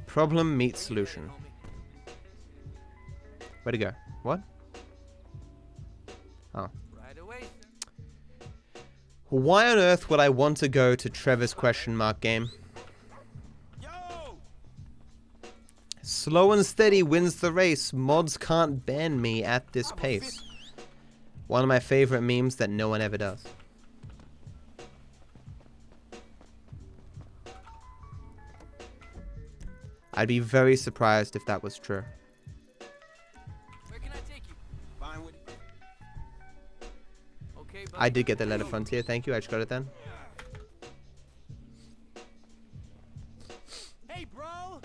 Problem meets solution. Where'd it go? What? Oh. Why on earth would I want to go to Trevor's question mark game? Slow and steady wins the race. Mods can't ban me at this pace. One of my favorite memes that no one ever does. I'd be very surprised if that was true. Where can I take you? Fine with you. Okay, buddy. I did get the letter Frontier, thank you. I just got it then. Hey, bro.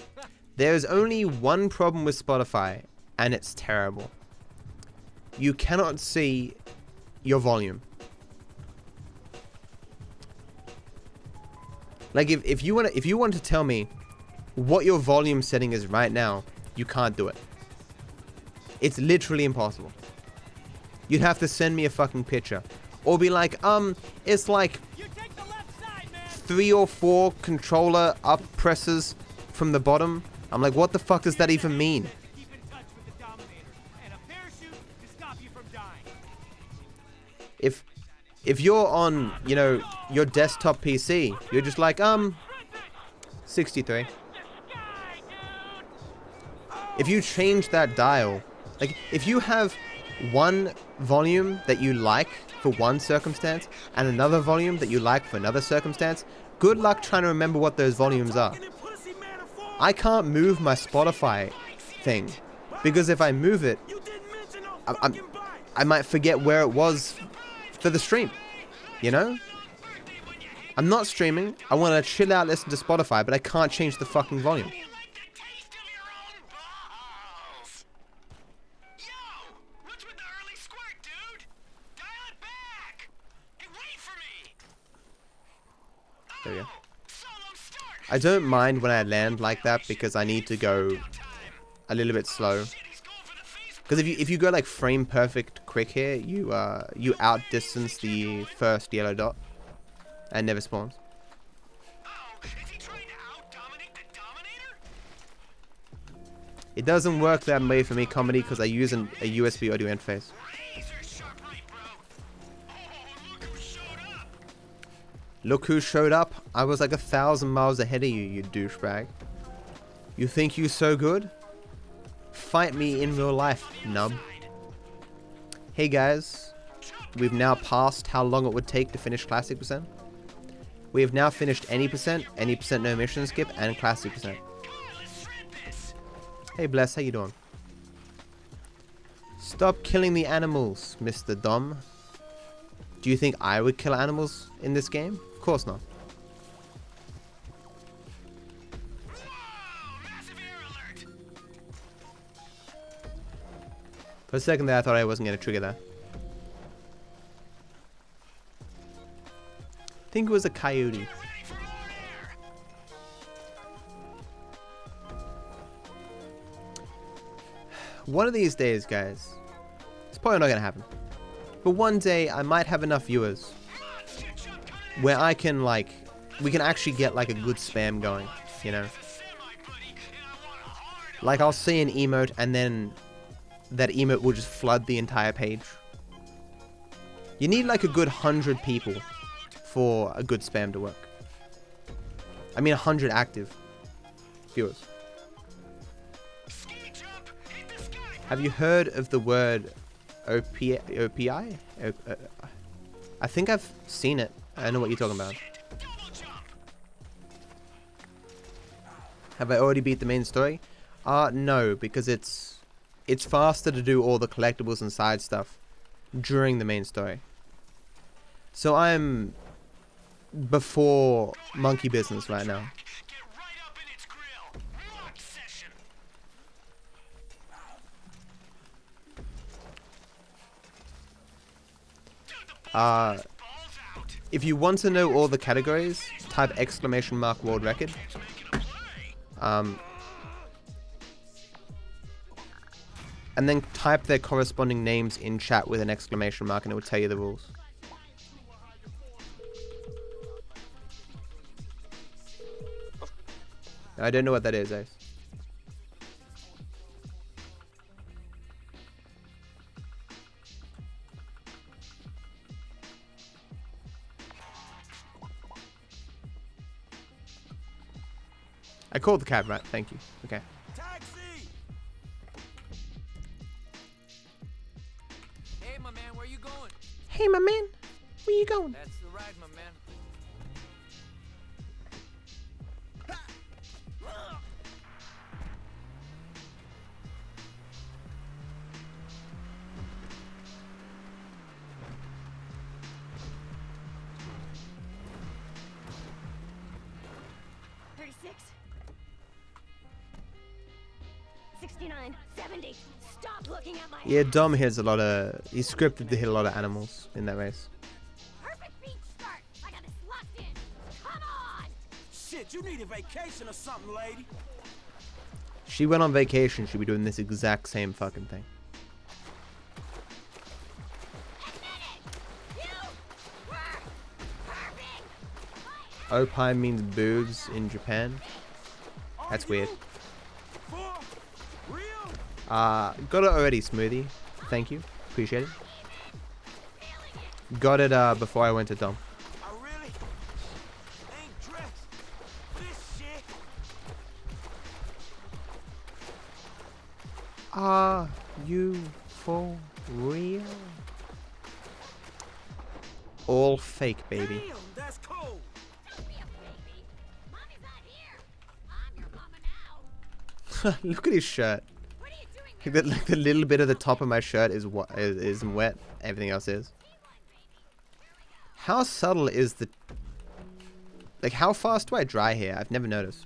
There's only one problem with Spotify, and it's terrible. You cannot see your volume. Like if you want to tell me what your volume setting is right now, you can't do it. It's literally impossible. You'd have to send me a fucking picture. Or be like, it's like 3 or 4 controller up presses from the bottom. I'm like, what the fuck does that even mean? If you're on, you know, your desktop PC, you're just like, 63. If you change that dial, like, if you have one volume that you like for one circumstance and another volume that you like for another circumstance, good luck trying to remember what those volumes are. I can't move my Spotify thing because if I move it, I might forget where it was for the stream, you know? I'm not streaming. I want to chill out, listen to Spotify, but I can't change the fucking volume. There we go. I don't mind when I land like that because I need to go a little bit slow. Because if you go like frame perfect quick here, you outdistance the first yellow dot and never spawns. It doesn't work that way for me, comedy, because I use a USB audio interface. Look who showed up. I was like 1,000 miles ahead of you, you douchebag. You think you so good? Fight me in real life, nub. Hey guys, we've now passed how long it would take to finish Classic percent. We have now finished any percent no mission skip, and Classic percent. Hey Bless, how you doing? Stop killing the animals, Mr. Dom. Do you think I would kill animals in this game? Of course not. For a second there, I thought I wasn't going to trigger that. I think it was a coyote. One of these days, guys, it's probably not going to happen. But one day, I might have enough viewers where I can, like, we can actually get, like, a good spam going, you know? Like, I'll see an emote, and then that emote will just flood the entire page. You need, like, a good 100 people for a good spam to work. I mean, 100 active viewers. Have you heard of the word OPI? I think I've seen it. I know what you're talking about. Have I already beat the main story? No, because it's faster to do all the collectibles and side stuff during the main story. So I'm before monkey business right now. If you want to know all the categories, type !! world record. And then type their corresponding names in chat with an ! And it will tell you the rules. I don't know what that is, Ace. I called the cab, right? Thank you. Okay. Hey, my man, where you going? Hey, my man, where you going? That's the ride, my man. Stop looking at my Yeah, Dom hits a lot of... He's scripted to hit a lot of animals in that race. perfect beat start. I got this locked in. Come on. Shit, you need a vacation or something, lady. She went on vacation, she'd be doing this exact same fucking thing. Opie means boobs in Japan. That's weird. Got it already, Smoothie. Thank you. Appreciate it. Got it before I went to Dom. Are you for real? All fake, baby. Damn, that's cold. Look at his shirt. Like the little bit of the top of my shirt is what isn't wet. Everything else is. How subtle is the... Like, how fast do I dry here? I've never noticed.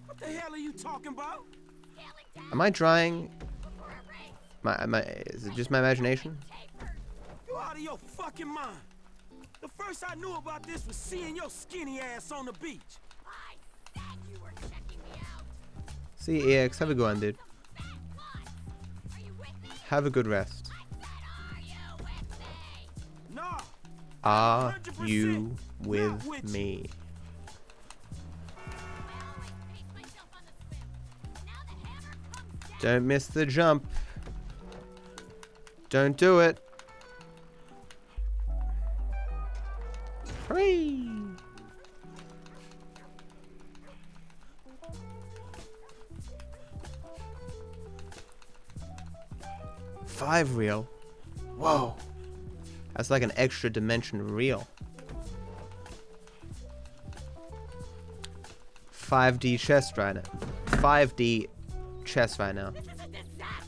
What the hell are you talking about? Am I drying? Is it just my imagination? You out of your fucking mind. The first I knew about this was seeing your skinny ass on the beach. I said you were checking See, EX, have a good one, dude. Have a good rest. Are you with me? Don't miss the jump. Don't do it. Hooray! Five reel. Whoa. That's like an extra dimension reel. 5D chess right now. 5D chess right now.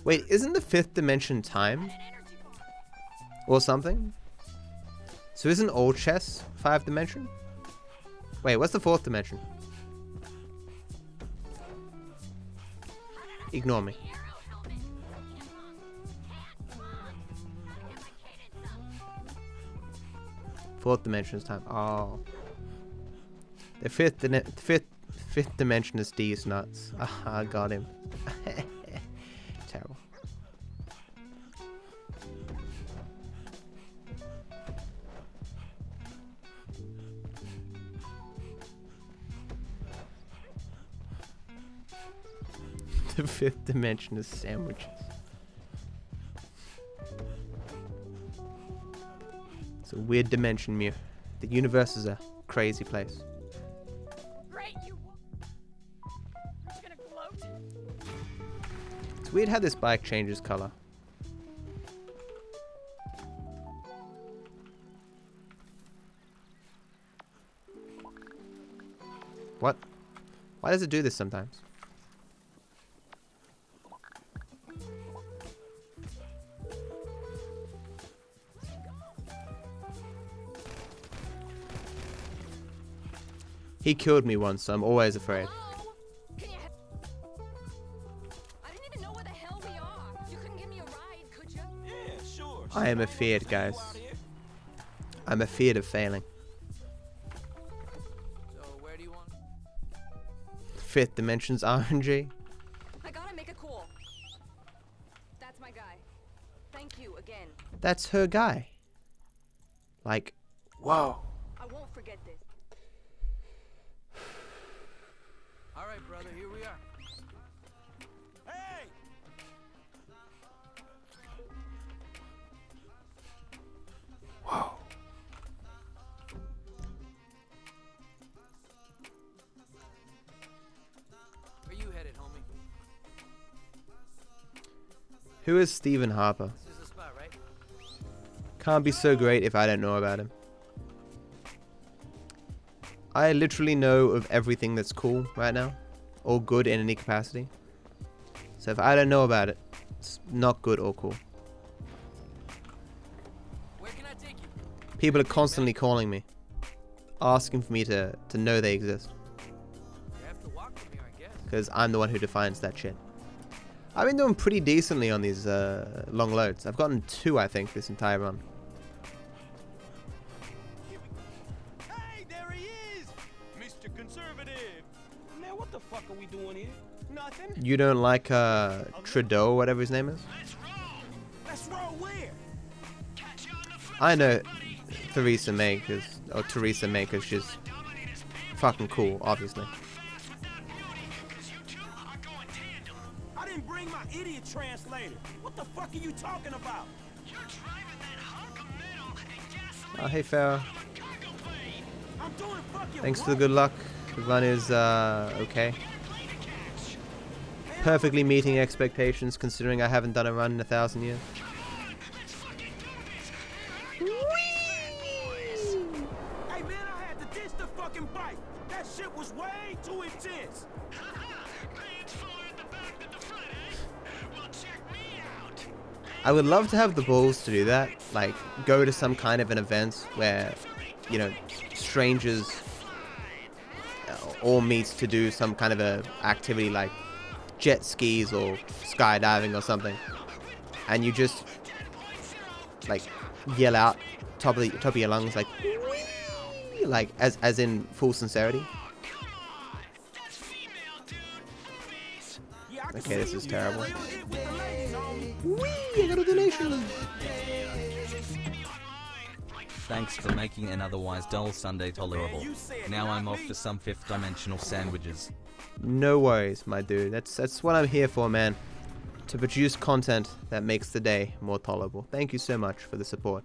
Wait, isn't the fifth dimension time? Or something? So isn't all chess 5 dimension? Wait, what's the 4th dimension? Ignore me. Fourth dimension is time. Oh. The fifth dimension is D's nuts. Ah, got him. Terrible. The fifth dimension is sandwiches. It's a weird dimension, Mew. The universe is a crazy place. Great, you're just gonna gloat? It's weird how this bike changes color. What? Why does it do this sometimes? He killed me once, so I'm always afraid. I didn't even know where the hell we are. You couldn't give me a ride, could you? Yeah, sure. I am afeared, guys. I'm afeared of failing. So where do you want? Fifth dimension's RNG. I gotta make a call. That's my guy. Thank you again. That's her guy. Like, whoa. I won't forget this. All right, brother, here we are. Hey! Whoa. Where you headed, homie? Who is Stephen Harper? This is the spot, right? Can't be so great if I don't know about him. I literally know of everything that's cool right now, or good in any capacity. So if I don't know about it, it's not good or cool. Where can I take you? People are constantly calling me, asking for me to know they exist. You have to walk from here, I guess. Because I'm the one who defines that shit. I've been doing pretty decently on these long loads. I've gotten 2, I think, this entire run. Hey, there he is! Mr. Conservative! Man, what the fuck are we doing here? Nothing. You don't like Trudeau, whatever his name is? Let's roll where? I know Theresa May, because she's fucking cool, obviously. I didn't bring my idiot translator. What the fuck are you talking about? You're driving that hunk of metal and gasoline. Oh, hey, Farrah. I'm doing fucking Thanks for the good luck. The run is, okay. Perfectly meeting expectations, considering I haven't done a run in 1,000 years. Hey man, I had to ditch the fucking bike. That shit was way too intense. I would love to have the balls to do that. Like, go to some kind of an event where, you know, strangers all meet to do some kind of a activity like jet skis or skydiving or something. And you just, like, yell out top of your lungs, like as in full sincerity. Okay, this is terrible. Whee! I got a donation! Thanks for making an otherwise dull Sunday tolerable. Now I'm off for some fifth-dimensional sandwiches. No worries, my dude. That's what I'm here for, man. To produce content that makes the day more tolerable. Thank you so much for the support.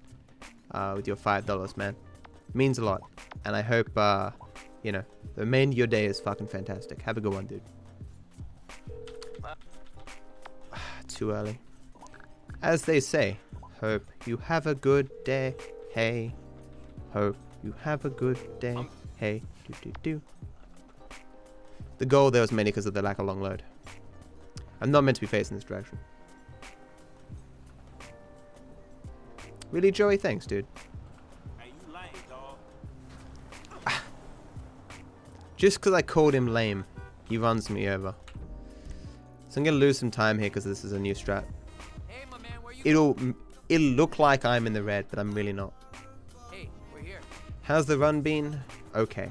With your $5, man. Means a lot. And I hope, you know, the remainder of your day is fucking fantastic. Have a good one, dude. Too early. As they say, hope you have a good day. Hey. Hope you have a good day. Hey. Do. The goal there was mainly because of the lack of long load. I'm not meant to be facing this direction. Really, Joey? Thanks, dude. Hey, you lame, dog. Just because I called him lame, he runs me over. So I'm going to lose some time here because this is a new strat. Hey, my man, where you It'll look like I'm in the red, but I'm really not. Hey, we're here. How's the run been? Okay.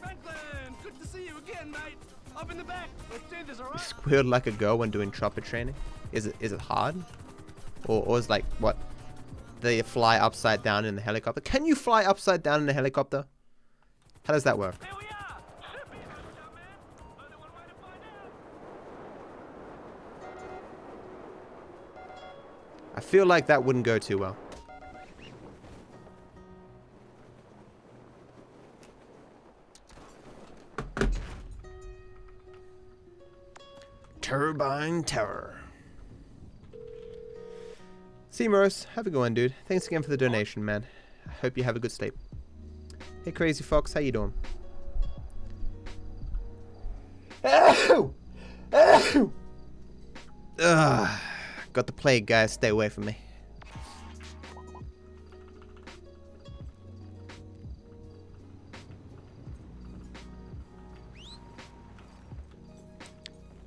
Franklin, good to see you again, mate. Up in the back. Let's do this, all You right? squealed like a girl when doing chopper training. Is it hard? Or is like what? They fly upside down in the helicopter? Can you fly upside down in a helicopter? How does that work? I feel like that wouldn't go too well. Turbine Terror. See, Morris, have a good one, dude. Thanks again for the donation, man. I hope you have a good sleep. Hey, Crazy Fox, how you doing? Ow! Ow! Ugh. Got the plague, guys. Stay away from me.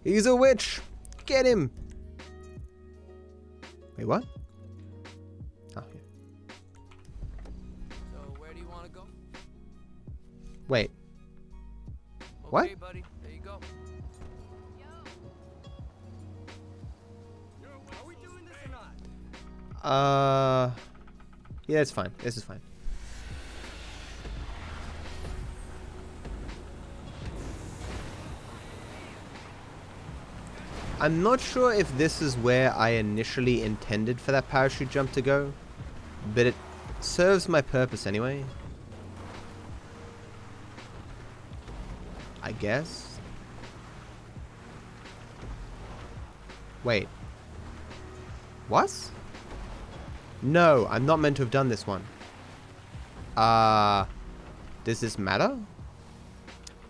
He's a witch! Get him! Wait, what? Oh, yeah. So where do you want to go? Wait. Okay, What? buddy. There you go. Are we doing this or not? Yeah, it's fine. This is fine. I'm not sure if this is where I initially intended for that parachute jump to go, but it serves my purpose anyway. I guess. Wait. What? No, I'm not meant to have done this one. Does this matter?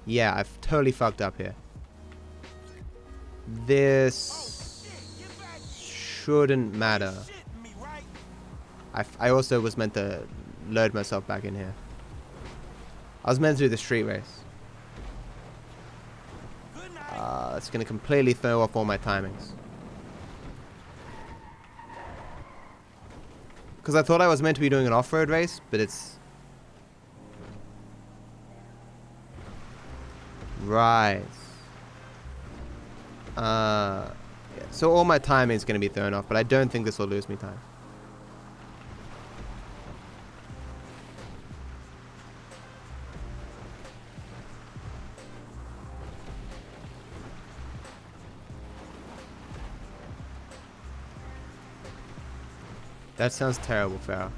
Yeah, I've totally fucked up here. This shouldn't matter. I also was meant to load myself back in here. I was meant to do the street race. It's going to completely throw off all my timings. Because I thought I was meant to be doing an off-road race, but it's... Right. Yeah. So all my timing is going to be thrown off, but I don't think this will lose me time. That sounds terrible, Farrah.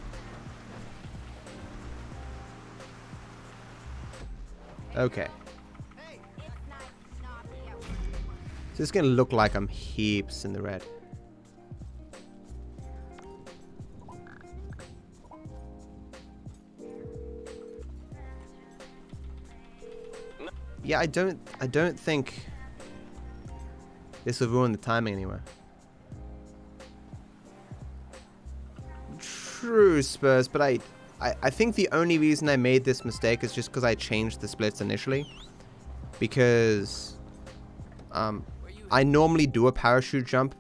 Okay. So it's gonna look like I'm heaps in the red. Yeah, I don't think this will ruin the timing anywhere. True, Spurs, but I think the only reason I made this mistake is just because I changed the splits initially. Because I normally do a parachute jump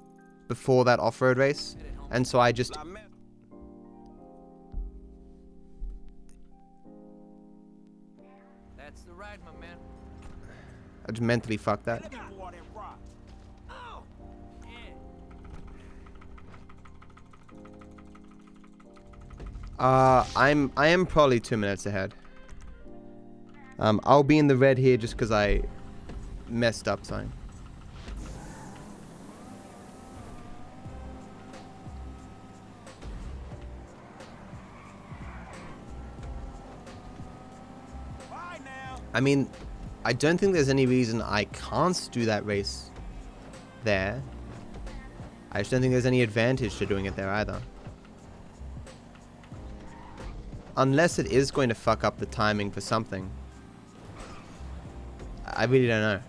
before that off-road race, and so I just... That's the ride, my man. I just mentally fucked that. I am probably 2 minutes ahead. I'll be in the red here just because I messed up something. I mean, I don't think there's any reason I can't do that race there. I just don't think there's any advantage to doing it there either. Unless it is going to fuck up the timing for something. I really don't know.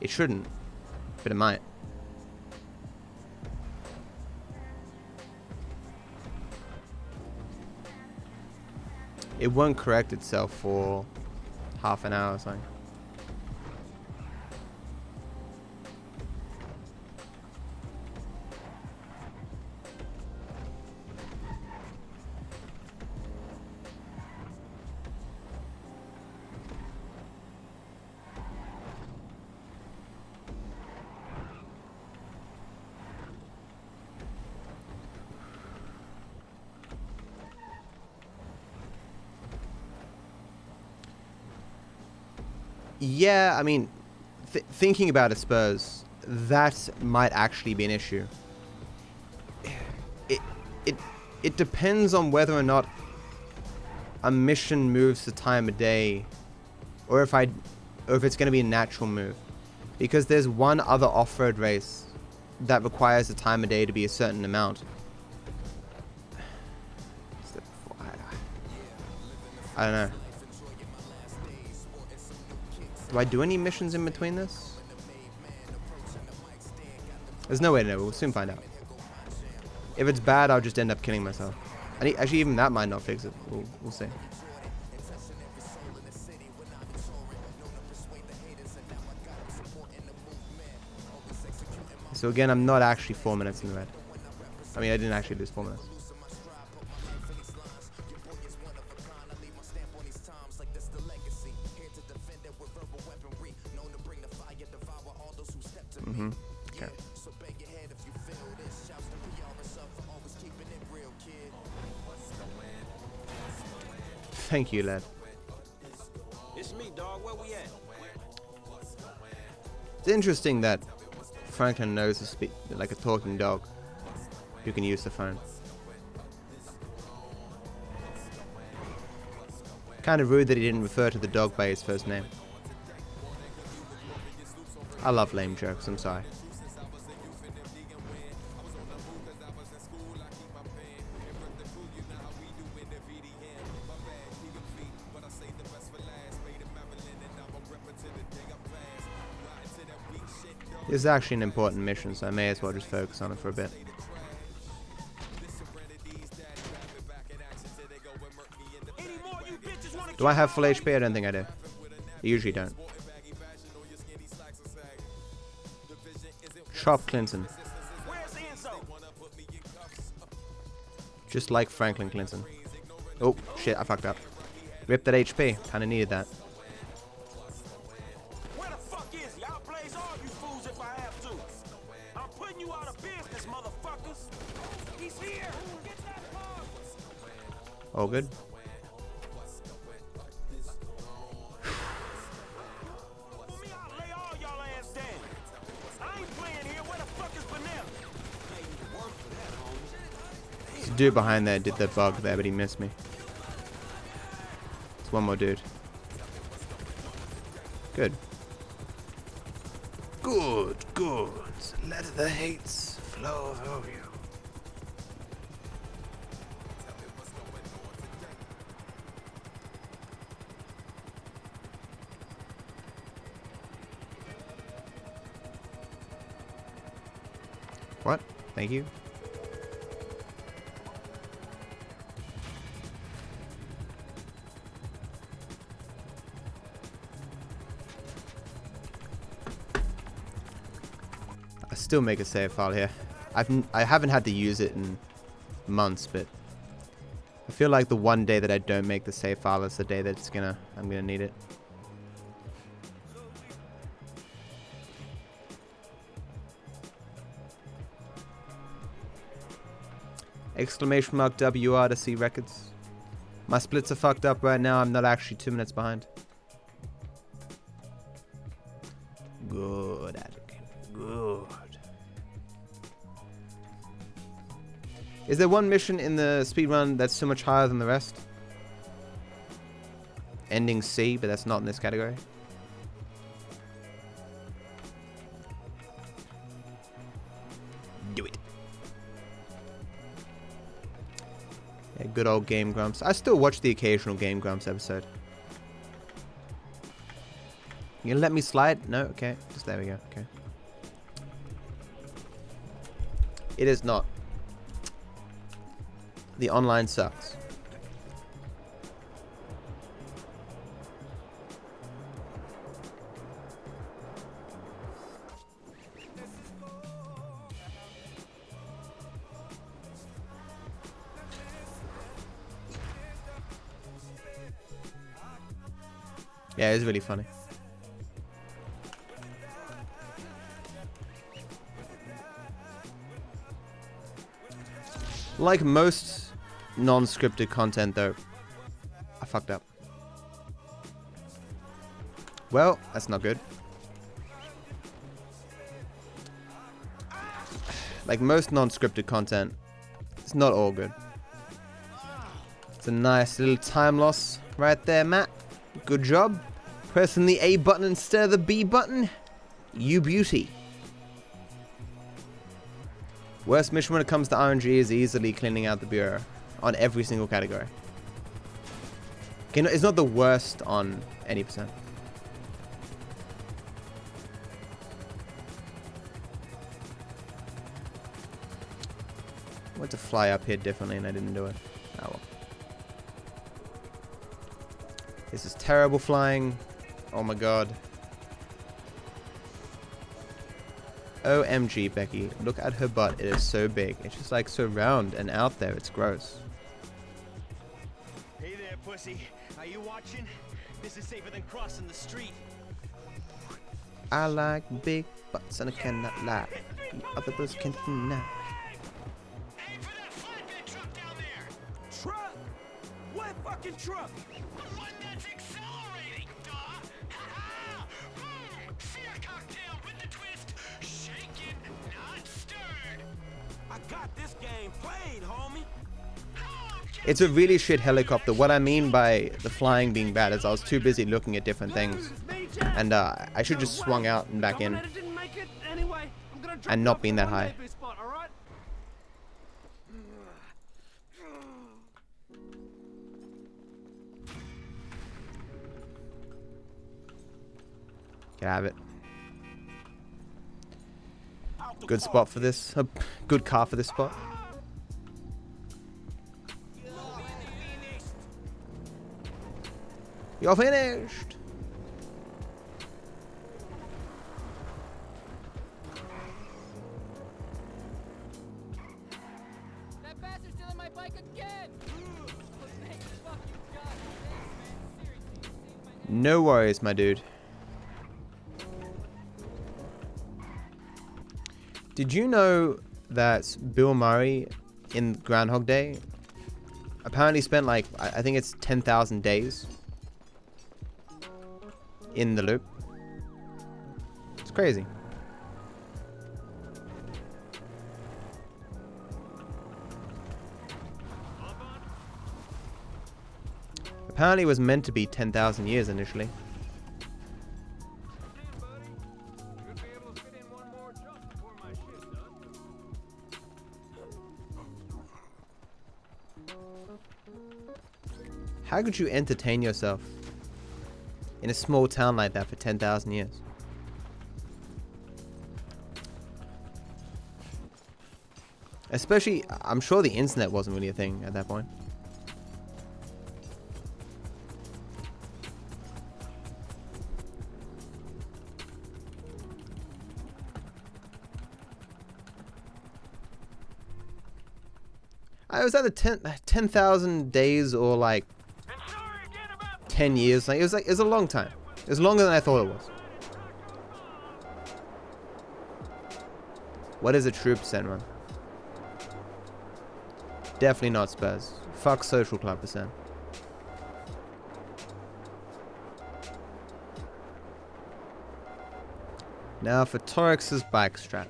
It shouldn't, but it might. It won't correct itself for half an hour or something. Yeah, I mean, thinking about it, Spurs, that might actually be an issue. It depends on whether or not a mission moves the time of day, or if it's going to be a natural move, because there's one other off-road race that requires the time of day to be a certain amount. I don't know. Do I do any missions in between this? There's no way to know. We'll soon find out. If it's bad, I'll just end up killing myself. Actually, even that might not fix it. We'll see. So again, I'm not actually 4 minutes in the red. I mean, I didn't actually lose 4 minutes. Okay. Thank you, lad. It's me, dog. Where we at? It's interesting that Franklin knows to speak like a talking dog who can use the phone. Kind of rude that he didn't refer to the dog by his first name. I love lame jokes, I'm sorry. This is actually an important mission, so I may as well just focus on it for a bit. Do I have full HP? I don't think I do. I usually don't. Chop Clinton. Just like Franklin Clinton. Oh, shit, I fucked up. Rip that HP. Kinda needed that. Where the fuck is he? I'll blaze all you fools if I have to. I'm putting you out of business, motherfuckers. He's here. Get that car. All good. Dude behind there did the bug there, but he missed me. It's one more dude. Good. Good, good. Let the hates flow over you. What? Thank you. Still make a save file here. I haven't had to use it in months, but I feel like the one day that I don't make the save file is the day that I'm gonna need it. Exclamation mark WR to see records. My splits are fucked up right now. I'm not actually 2 minutes behind. Good, Anakin. Good. Is there one mission in the speedrun that's so much higher than the rest? Ending C, but that's not in this category. Do it. Yeah, good old Game Grumps. I still watch the occasional Game Grumps episode. You gonna let me slide? No? Okay. Just there we go. Okay. It is not. The online sucks. Yeah, it's really funny. Like most non-scripted content though, I fucked up. Well, that's not good. Like most non-scripted content, it's not all good. It's a nice little time loss right there, Matt. Good job. Pressing the A button instead of the B button. You beauty. Worst mission when it comes to RNG is easily cleaning out the bureau on every single category. Okay, no, it's not the worst on any percent. I went to fly up here differently and I didn't do it. Oh well. This is terrible flying. Oh my god. OMG, Becky. Look at her butt. It is so big. It's just like so round and out there. It's gross. Hey there, pussy. Are you watching? This is safer than crossing the street. I like big butts and I cannot lie. The other birds can't deny. Truck? What fucking truck? The one that's accelerating, duh! Ha-ha! See a cocktail with the twist. Shaken, not stirred. I got this game played, homie. It's a really shit helicopter. What I mean by the flying being bad is I was too busy looking at different things. And I should just swung out and back in. And not being that high. Can I have it? Good spot for this. A good car for this spot. You're finished. That bastard's stealing my bike again. No worries, my dude. Did you know that Bill Murray in Groundhog Day apparently spent like, I think it's 10,000 days in the loop? It's crazy. Apparently it was meant to be 10,000 years initially. How could you entertain yourself in a small town like that for 10,000 years? Especially, I'm sure the internet wasn't really a thing at that point. I was at the 10,000 days or like 10 years. Like it was a long time. It was longer than I thought it was. What is a true percent run? Definitely not Spurs. Fuck social club percent. Now for Torex's bike strap.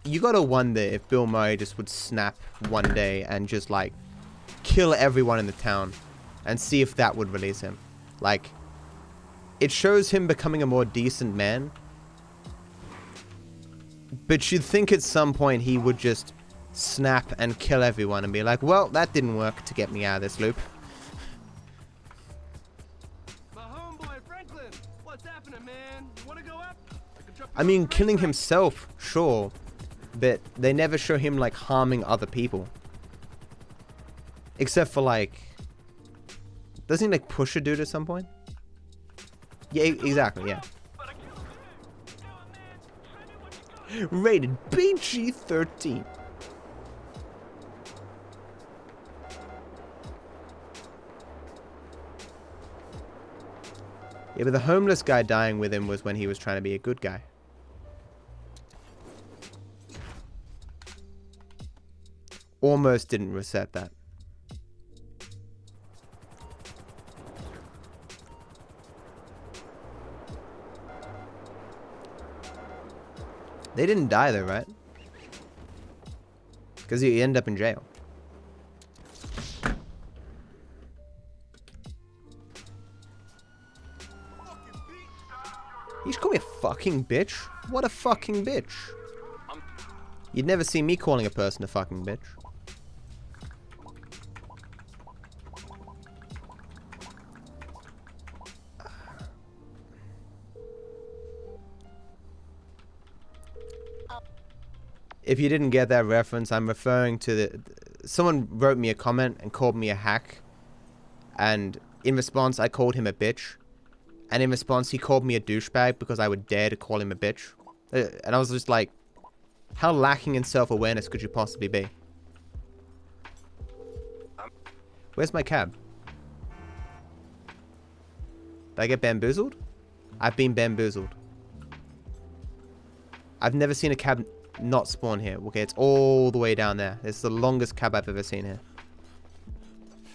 You gotta wonder if Bill Murray just would snap one day and just like kill everyone in the town and see if that would release him. Like, it shows him becoming a more decent man, but you'd think at some point he would just snap and kill everyone and be like, well, that didn't work to get me out of this loop. My homeboy Franklin, what's happening, man? You wanna go up? I mean, killing himself, sure, but they never show him like harming other people. Except for like, doesn't he like push a dude at some point? Yeah, exactly, yeah. Rated PG-13. Yeah, but the homeless guy dying with him was when he was trying to be a good guy. Almost didn't reset that. They didn't die though, right? Because you end up in jail. You just call me a fucking bitch? What a fucking bitch. You'd never see me calling a person a fucking bitch. If you didn't get that reference, I'm referring to the... Someone wrote me a comment and called me a hack. And in response, I called him a bitch. And in response, he called me a douchebag because I would dare to call him a bitch. And I was just like, how lacking in self-awareness could you possibly be? Where's my cab? Did I get bamboozled? I've been bamboozled. I've never seen a cab not spawn here. Okay, it's all the way down there. It's the longest cab I've ever seen here.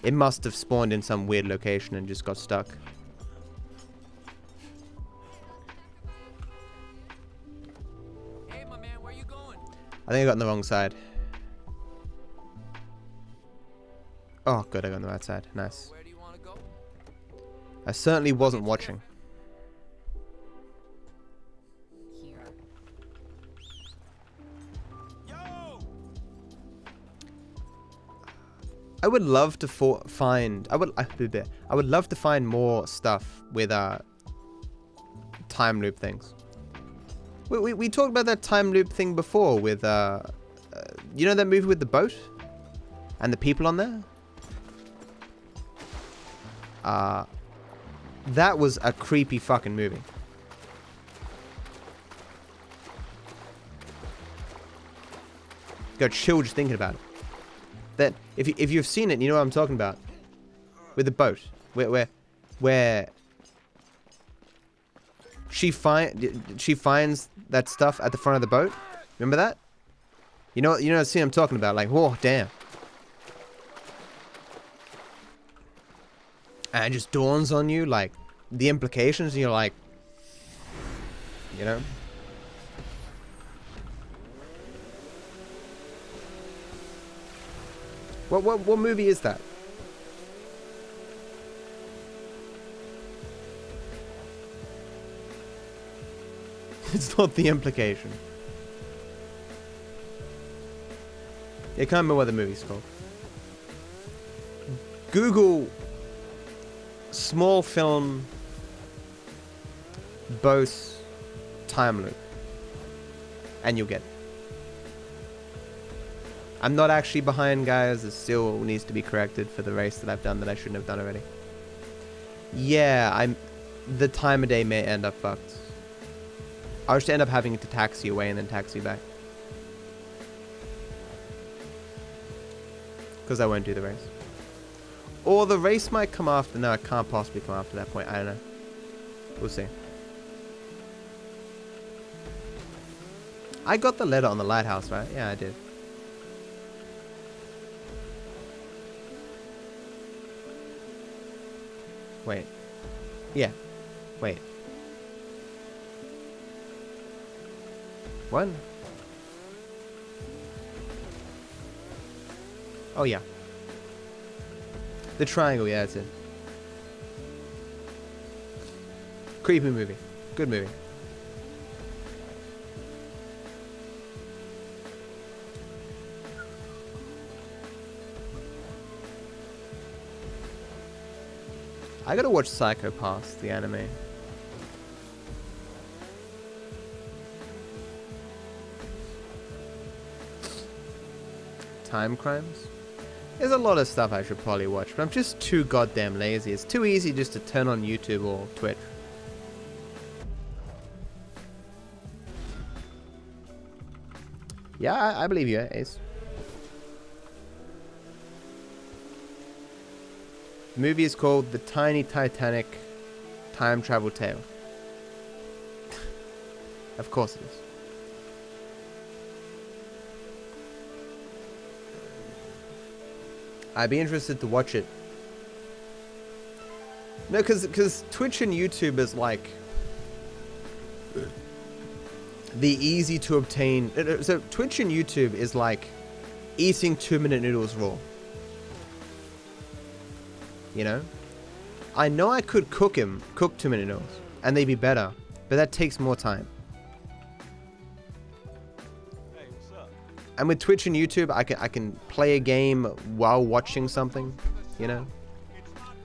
It must have spawned in some weird location and just got stuck. Hey, my man, where you going? I think I got on the wrong side. Oh, good, I got on the right side. Nice. Where do you want to go? I certainly wasn't watching. I would love to find. I would love to find more stuff with time loop things. We talked about that time loop thing before with you know that movie with the boat and the people on there. That was a creepy fucking movie. Got chill just thinking about it. That if you've seen it, you know what I'm talking about. With the boat, where she finds that stuff at the front of the boat. Remember that? You know the scene I'm talking about. Like, whoa, damn. And it just dawns on you, like, the implications, and you're like, you know. What movie is that? It's not The Implication. I can't remember what the movie's called. Google small film boat time loop and you'll get it. I'm not actually behind, guys. It still needs to be corrected for the race that I've done that I shouldn't have done already. Yeah, the time of day may end up fucked. I'll just end up having to taxi away and then taxi back. Because I won't do the race. Or the race might come after. No, it can't possibly come after that point. I don't know. We'll see. I got the letter on the lighthouse, right? Yeah, I did. Wait. Yeah. Wait. What? Oh, yeah. The triangle, yeah, that's it. Creepy movie. Good movie. I gotta watch Psycho Pass, the anime. Time Crimes? There's a lot of stuff I should probably watch, but I'm just too goddamn lazy. It's too easy just to turn on YouTube or Twitch. Yeah, I believe you, Ace. The movie is called The Tiny Titanic Time Travel Tale. Of course it is. I'd be interested to watch it. No, because Twitch and YouTube is like the easy to obtain. So Twitch and YouTube is like eating 2-minute noodles raw. You know? I know I could cook 2-minute noodles, and they'd be better, but that takes more time. Hey, what's up? And with Twitch and YouTube, I can play a game while watching something, you know?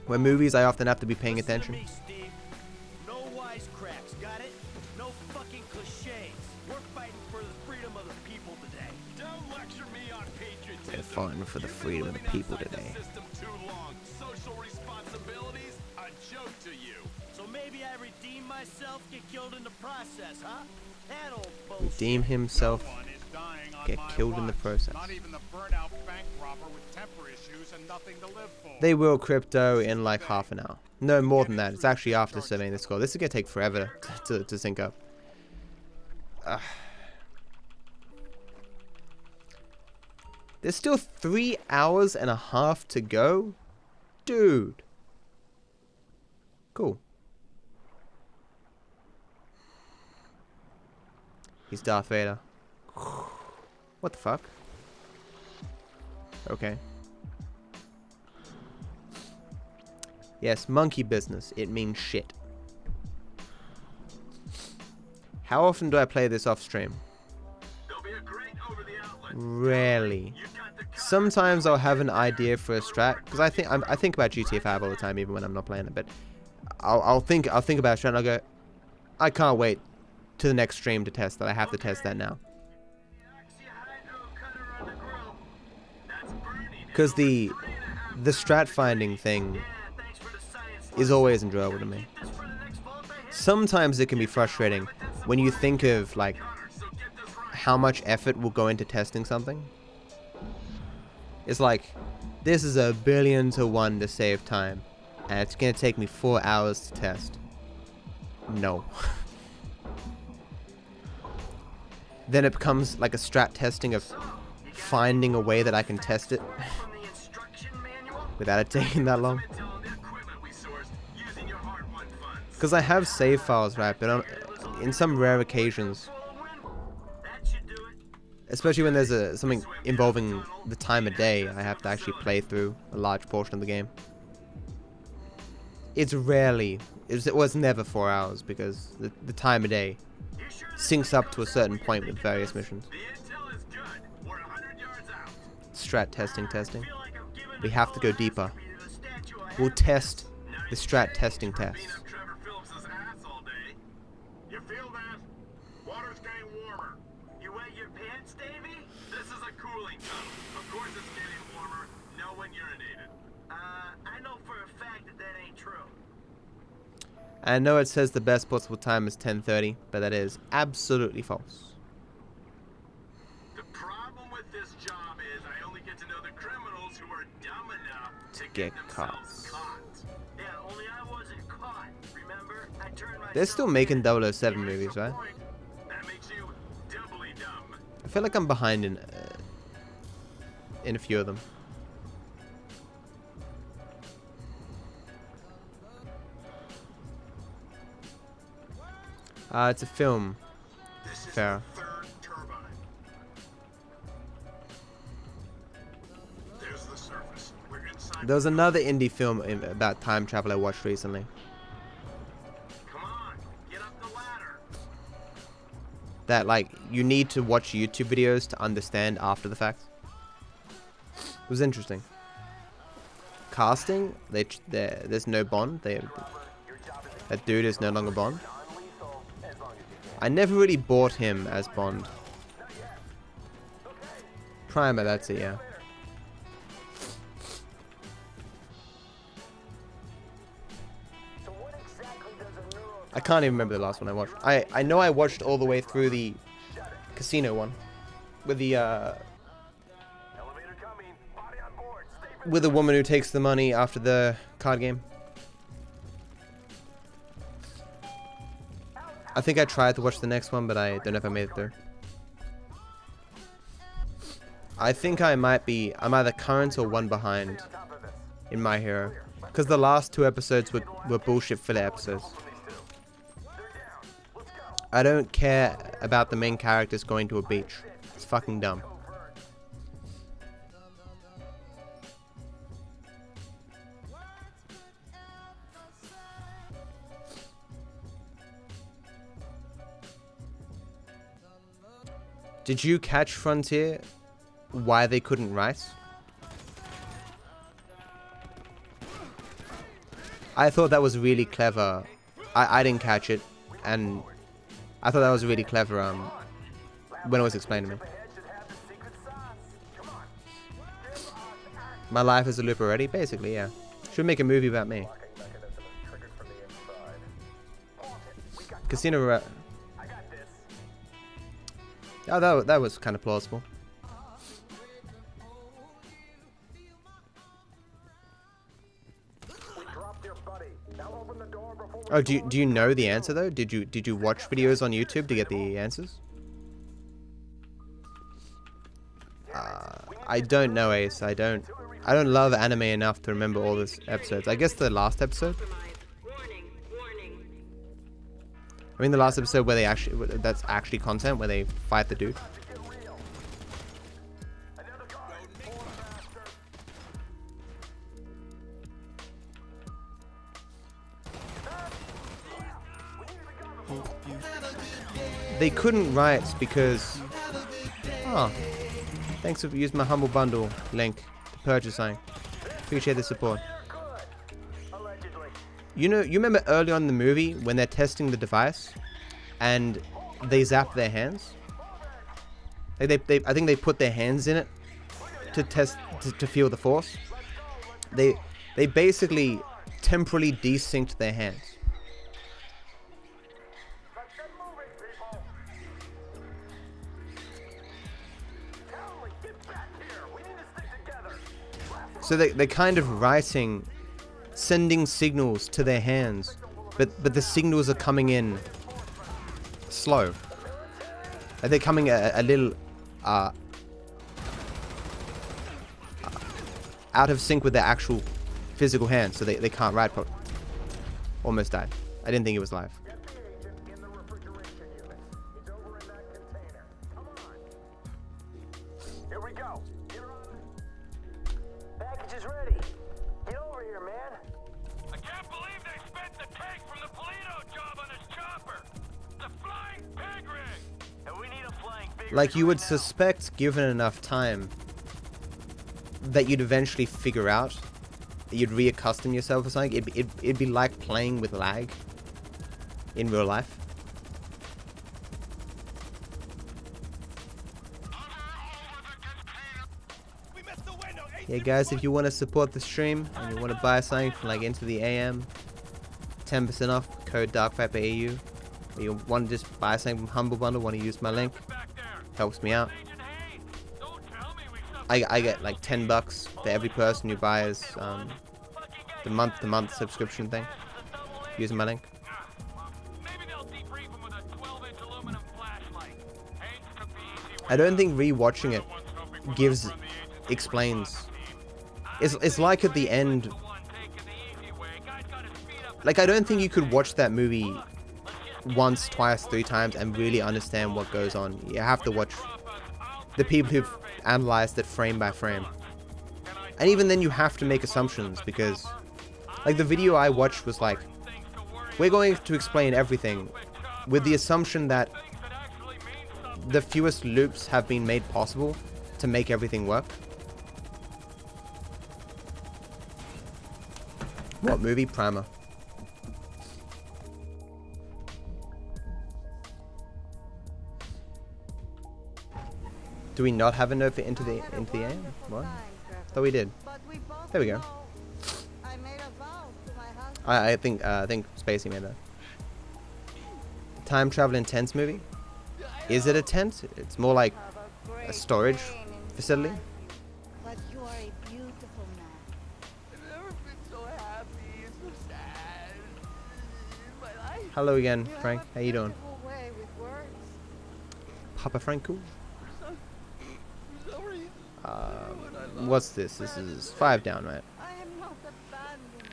Where movies, I often have to be paying attention. No wisecracks, got it? No fucking cliches. We're fighting for the freedom of the people today. Don't lecture me on patriotism. They're fighting for the freedom of the people today. Social responsibilities, a joke to you. So maybe I redeem myself, get killed in the process, huh? That old bullshit. Redeem himself, get killed in the process. Not even the burnout bank robber with temper issues and nothing to live for. They will crypto in like half an hour. No, more than that. It's actually after surveying the score. This is going to take forever to sync up. There's still 3 hours and a half to go? Dude. Cool. He's Darth Vader. What the fuck? Okay. Yes, monkey business. It means shit. How often do I play this off stream? Rarely. Sometimes I'll have an idea for a strat, because I think about GTA 5 all the time, even when I'm not playing it. But I'll think about a strat and I'll go, I can't wait to the next stream to test that. I have to test that now. Because the strat finding thing is always enjoyable to me. Sometimes it can be frustrating when you think of like how much effort will go into testing something. It's like, this is 1,000,000,000 to 1 to save time, and it's gonna take me 4 hours to test. No. Then it becomes like a strat testing of finding a way that I can test it without it taking that long. Because I have save files, right? But in some rare occasions, especially when there's something involving the time of day, I have to actually play through a large portion of the game. It's rarely, it was never 4 hours, because the time of day syncs up to a certain point with various missions. Strat testing. We have to go deeper. We'll test the strat testing tests. I know it says the best possible time is 10:30, but that is absolutely false. The problem with this job is I only get to know the criminals to get caught. They're still making 007 movies, right? I feel like I'm behind in a few of them. It's a film. Fair. There was another indie film about time travel I watched recently. That, like, you need to watch YouTube videos to understand after the fact. It was interesting. Casting, there's no Bond. That dude is no longer Bond. I never really bought him as Bond. Primer, that's it, yeah. I can't even remember the last one I watched. I know I watched all the way through the casino one. With the woman who takes the money after the card game. I think I tried to watch the next one, but I don't know if I made it through. I think I'm either current or one behind in My Hero. Because the last 2 episodes were bullshit filler episodes. I don't care about the main characters going to a beach. It's fucking dumb. Did you catch Frontier? Why they couldn't write? I thought that was really clever. I didn't catch it, and I thought that was really clever when it was explained to me. My life is a loop already? Basically, yeah. Should make a movie about me. Casino... Oh, that was kind of plausible. Oh, do you know the answer though? Did you watch videos on YouTube to get the answers? I don't know, Ace. I don't love anime enough to remember all these episodes. I guess the last episode. I mean the last episode where that's actually content where they fight the dude. They couldn't write because... Oh, thanks for using my humble bundle link to purchase something. Appreciate the support. You remember early on in the movie when they're testing the device and they zap their hands? I think they put their hands in it to test to feel the force. They basically temporarily desynced their hands. So they're kind of writing, sending signals to their hands, but the signals are coming in slow. They're coming a little out of sync with their actual physical hands, so they can't write properly. Almost died. I didn't think it was live. Like, you would suspect, given enough time, that you'd eventually figure out, that you'd reaccustom yourself or something. It'd be like playing with lag in real life. Yeah, guys, if you want to support the stream and you want to buy something from like Into the AM, 10% off, code DarkViperAU. Or you want to just buy something from Humble Bundle, want to use my link. Helps me out. I get like $10 for every person who buys the month subscription thing using my link. I don't think rewatching it explains. It's like at the end. Like, I don't think you could watch that movie once, twice, 3 times and really understand what goes on. You have to watch the people who've analyzed it frame by frame. And even then you have to make assumptions because, like, the video I watched was like, we're going to explain everything with the assumption that the fewest loops have been made possible to make everything work. What movie? Primer. Do we not have a note for into the AM? What? Thought we did. There we go. I think Spacey made that. Time travel intense movie. Is it a tent? It's more like a storage facility. But you are a beautiful man. I've never been so happy and so sad in my life. Hello again, Frank. How you doing? Way with words. Papa Franco. For some reason, What's this? This is 5 down, right? I am not abandoning you.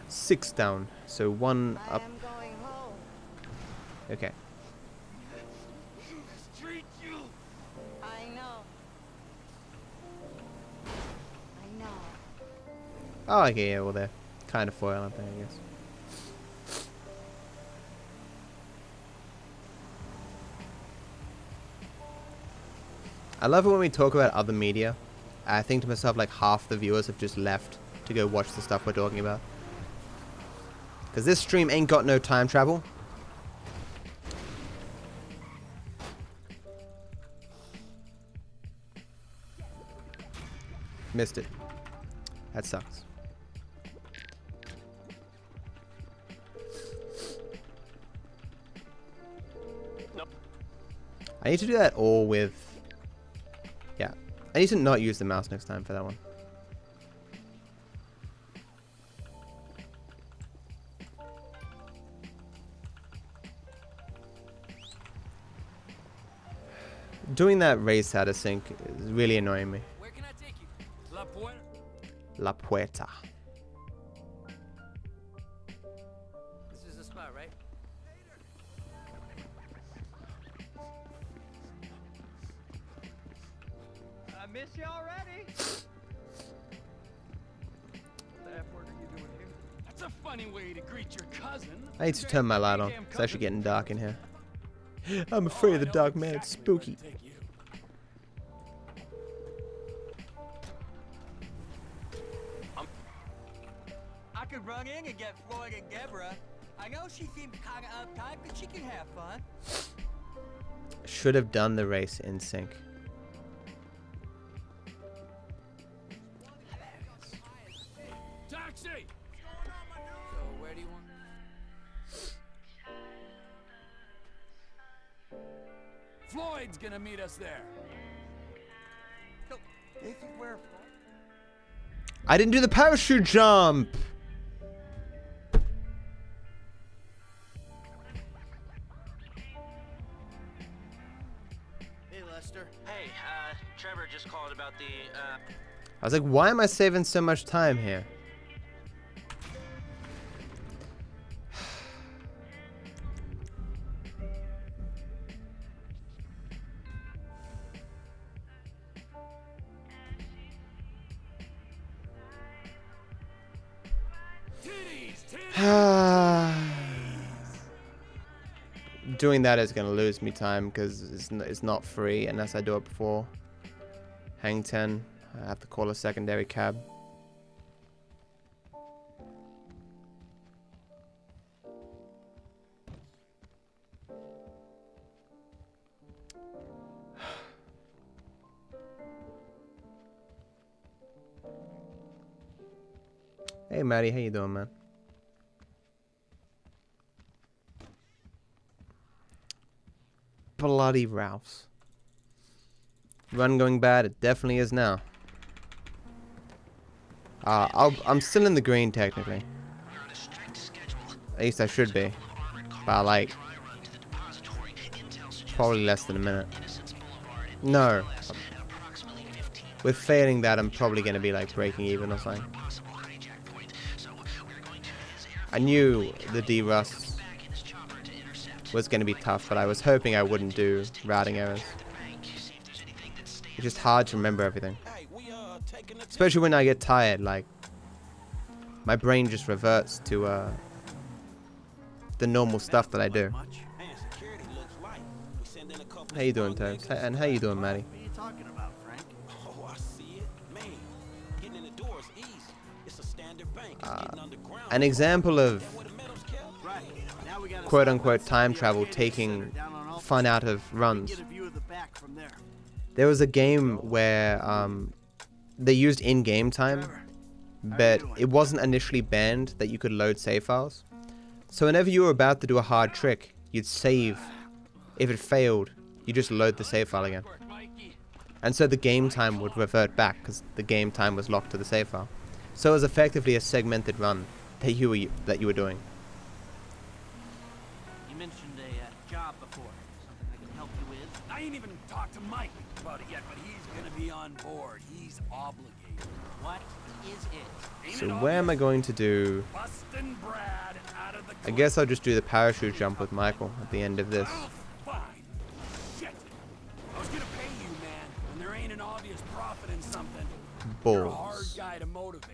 6 down. So 1 I up. am going home. Okay. Street you. I know. I know. Oh, okay, yeah, well, they're kind of foil, aren't they, I guess. I love it when we talk about other media. I think to myself, like, half the viewers have just left to go watch the stuff we're talking about. Because this stream ain't got no time travel. Missed it. That sucks. Nope. I need to do that all with... Yeah. I need to not use the mouse next time for that one. Doing that race out of sync is really annoying me. Where can I take you? La Puerta. La Puerta. This is the spot, right? I miss you already. What the F word are you doing here? That's a funny way to greet your cousin. I need to turn my light on. It's actually getting dark in here. I'm afraid of the dark, man. It's spooky. I could run in and get Floyd and Deborah. I know she seems kind of uptight, but she can have fun. Should have done the race in sync. Taxi! So where do you want? Floyd's gonna meet us there. So, this is where I didn't do the parachute jump! Hey, Lester. Hey, Trevor just called about the, I was like, why am I saving so much time here? Doing that is going to lose me time because it's not free unless I do it before Hang 10. I have to call a secondary cab. Hey Maddie, how you doing, man? Bloody Ralphs. Run going bad? It definitely is now. I'm still in the green technically. At least I should be. By like probably less than a minute. No. With failing that, I'm probably going to be like breaking even or something. I knew the D-Rust was going to be tough, but I was hoping I wouldn't do routing errors. It's just hard to remember everything. Especially when I get tired, like, my brain just reverts to the normal stuff that I do. How you doing, Toads? And how you doing, Maddie? What are you talking about, Frank? Oh, I see it. Man, getting in the door is easy. It's a standard bank. Getting underground. An example of quote-unquote time travel taking fun out of runs. There was a game where they used in-game time, but it wasn't initially banned that you could load save files. So whenever you were about to do a hard trick, you'd save. If it failed, you just load the save file again. And so the game time would revert back because the game time was locked to the save file. So it was effectively a segmented run that you were doing. You mentioned a job before. Something I can help you with? I ain't even talked to Mike about it yet, but he's gonna be on board. He's obligated. What is it? So where am I going to do? Bustin' Brad out of the I guess I'll just do the parachute jump with Michael at the end of this. fine. Shit. I was gonna pay you, man, and there ain't an obvious profit in something. You're a hard Balls. guy to motivate.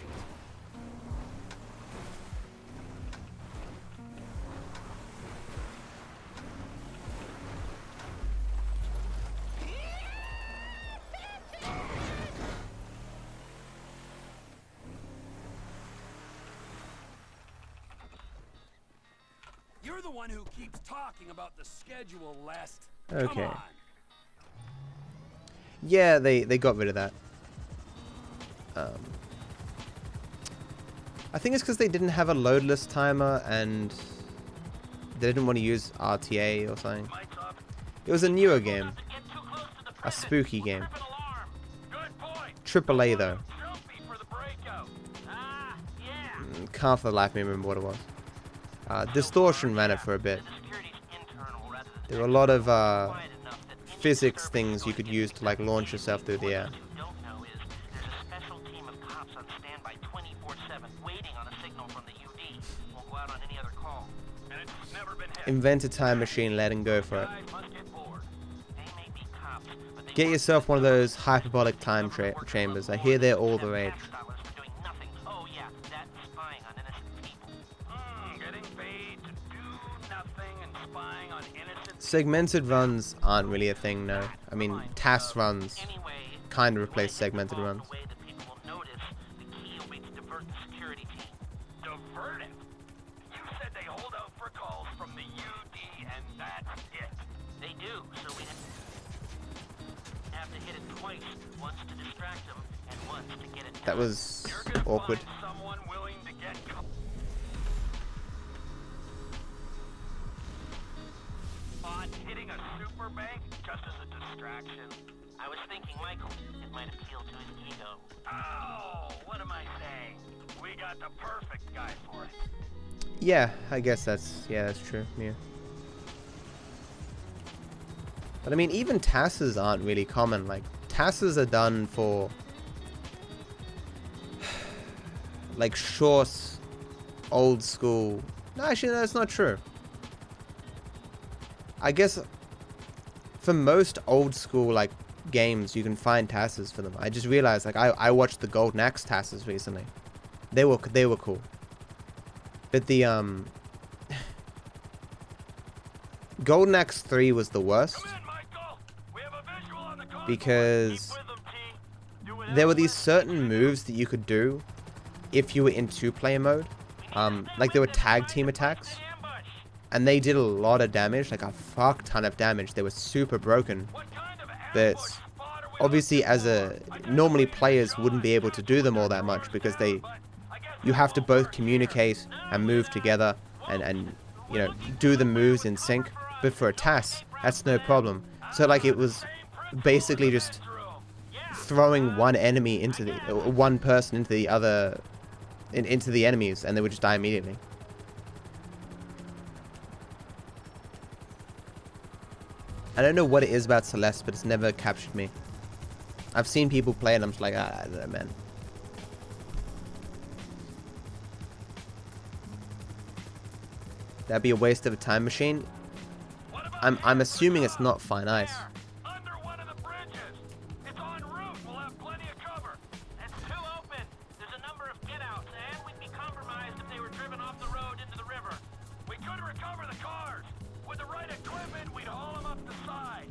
You're the one who keeps talking about the schedule, Lest. Okay. Come on. Yeah, they got rid of that. I think it's because they didn't have a loadless timer and they didn't want to use RTA or something. It was a newer game. A spooky game. AAA though. Can't for the life of me remember what it was. Distortion ran it for a bit. There were a lot of physics things you could use to like launch yourself through the air. Invent a time machine, let him go for it. Get yourself one of those hyperbolic time chambers. I hear they're all the rage. Segmented runs aren't really a thing, no. I mean, task runs kind of replace segmented runs. That was awkward. Hitting a super bank just as a distraction. I was thinking, Michael, it might appeal to his ego. Oh, what am I saying? We got the perfect guy for it. Yeah, I guess that's true. Yeah. But I mean, even tasks aren't really common. Like, tasks are done for like short, old school. No, actually, that's not true. I guess for most old school like games, you can find tasks for them. I just realized, like, I watched the Golden Axe tasks recently. They were cool. But the Golden Axe 3 was the worst because there were these certain moves that you could do if you were in 2-player mode. Like there were tag team attacks. And they did a lot of damage, like a fuck ton of damage. They were super broken. But obviously normally players wouldn't be able to do them all that much because you have to both communicate and move together and you know, do the moves in sync. But for a task, that's no problem. So like it was basically just throwing one enemy into the one person into the other into the enemies, and they would just die immediately. I don't know what it is about Celeste, but it's never captured me. I've seen people play and I'm just like, I don't know, man. That'd be a waste of a time machine. I'm assuming it's not fine ice. Under one of the bridges. It's en route. We'll have plenty of cover. It's too open. There's a number of get-outs, and we'd be compromised if they were driven off the road into the river. We could recover the cars. With the right equipment, we'd haul them up the side.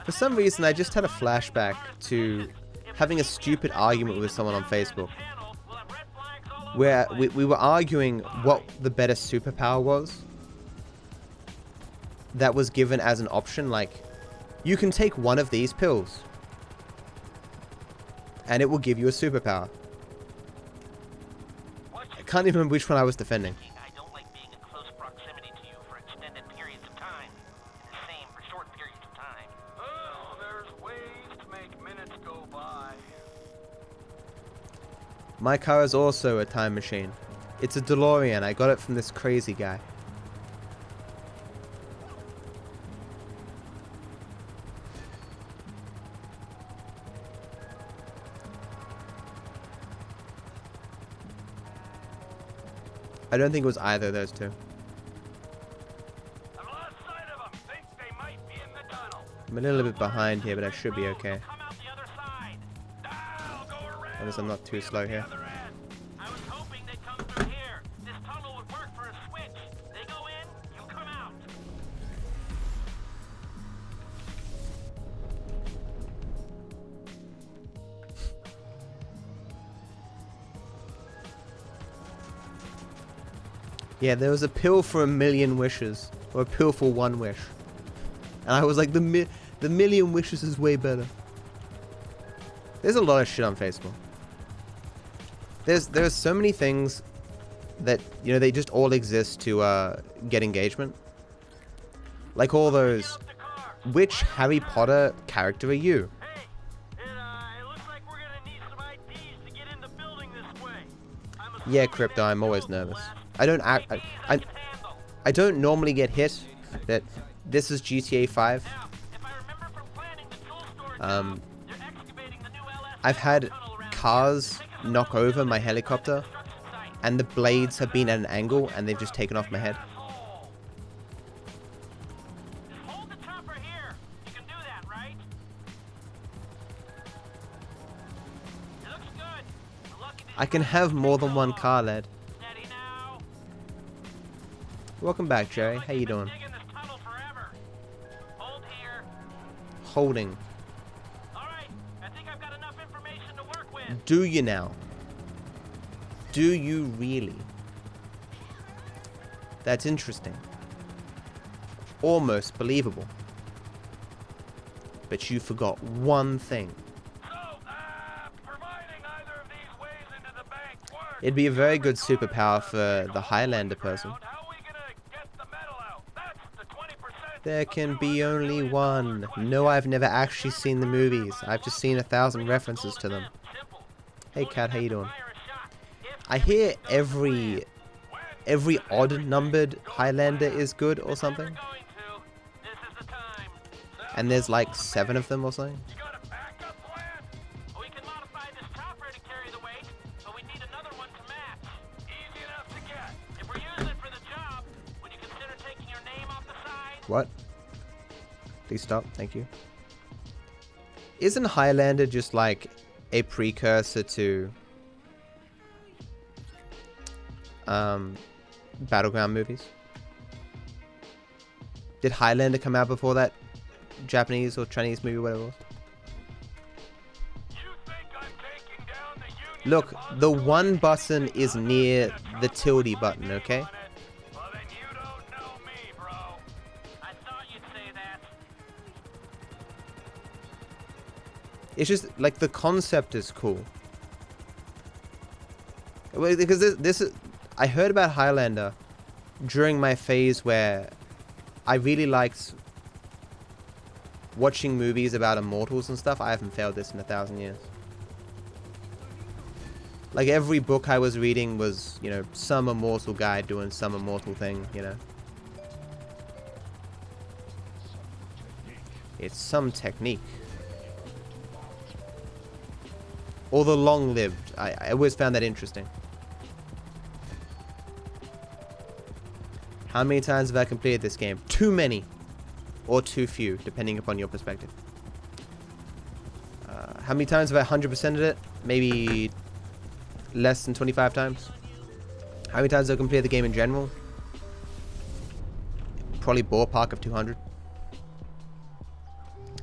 For some reason, I just had a flashback to having a stupid argument with someone on Facebook, where we were arguing what the better superpower was that was given as an option. Like, you can take one of these pills and it will give you a superpower. I can't even remember which one I was defending. I don't like being in close proximity to you for extended periods of time. And the same for short periods of time. Oh, there's ways to make minutes go by. My car is also a time machine. It's a DeLorean. I got it from this crazy guy. I don't think it was either of those two. I'm a little bit behind here, but I should be okay. At least I'm not too slow here. I was hoping they'd come through here. This tunnel would work for a switch. They go in, you come out. Yeah, there was a pill for 1,000,000 wishes, or a pill for 1 wish. And I was like, the million wishes is way better. There's a lot of shit on Facebook. There's so many things that, you know, they just all exist to get engagement. Like all those, which Harry Potter character are you? Yeah, Crypto, I'm always nervous. I don't normally get hit, but this is GTA 5. I've had cars knock over my helicopter, and the blades have been at an angle, and they've just taken off my head. I can have more than one car, lad. Welcome back, Jerry. How you doing? Holding. Do you now? Do you really? That's interesting. Almost believable. But you forgot one thing. It'd be a very good superpower for the Highlander person. There can be only one. No, I've never actually seen the movies. I've just seen 1,000 references to them. Hey Kat, how you doing? I hear every odd numbered Highlander is good or something. And there's like 7 of them or something. What? Please stop, thank you. Isn't Highlander just like a precursor to Battleground movies? Did Highlander come out before that Japanese or Chinese movie, whatever it was? Look, the 1 button is near the tilde button, okay? It's just, like, the concept is cool. Because this is... I heard about Highlander during my phase where I really liked watching movies about immortals and stuff. I haven't failed this in 1,000 years. Like every book I was reading was, you know, some immortal guy doing some immortal thing, you know. It's some technique. Or the long-lived. I always found that interesting. How many times have I completed this game? Too many. Or too few, depending upon your perspective. How many times have I 100%ed it? Maybe less than 25 times. How many times have I completed the game in general? Probably ballpark of 200.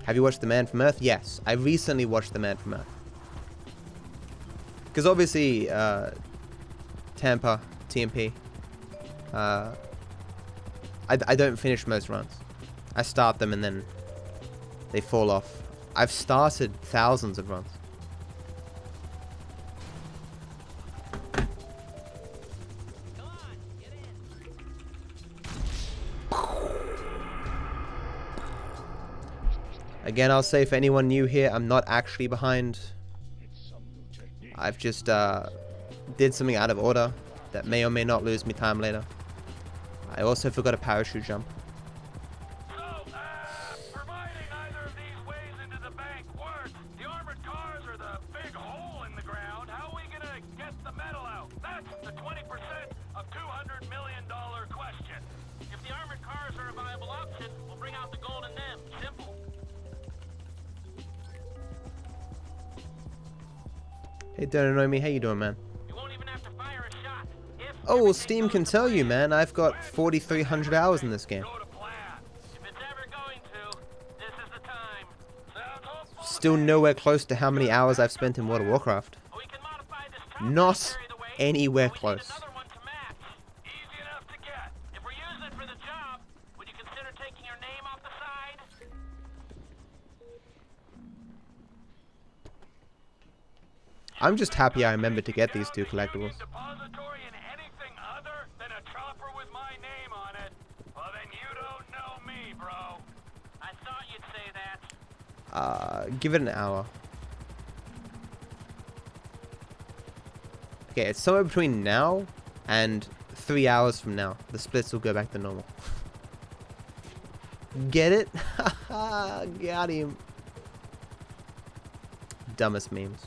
Have you watched The Man from Earth? Yes. I recently watched The Man from Earth. Because obviously, Tampa, TMP, I don't finish most runs. I start them and then they fall off. I've started thousands of runs. Again, I'll say for anyone new here, I'm not actually behind. I've just did something out of order that may or may not lose me time later. I also forgot a parachute jump. Providing either of these ways into the bank work, the armored cars are the big hole in the ground. How are we gonna get the metal out? That's the 20% of $200 million question. If the armored cars are a viable option, we'll bring out the gold in them. Simple. Hey, Don't Annoy Me, how you doing, man? You won't even have to fire a shot. Oh, well, Steam can tell you, man. I've got 4,300 hours in this game. Still nowhere close to how many hours I've spent in World of Warcraft. Not anywhere close. I'm just happy I remembered to get these two collectibles. Give it an hour. Okay, it's somewhere between now and 3 hours from now. The splits will go back to normal. Get it? Haha, got him. Dumbest memes.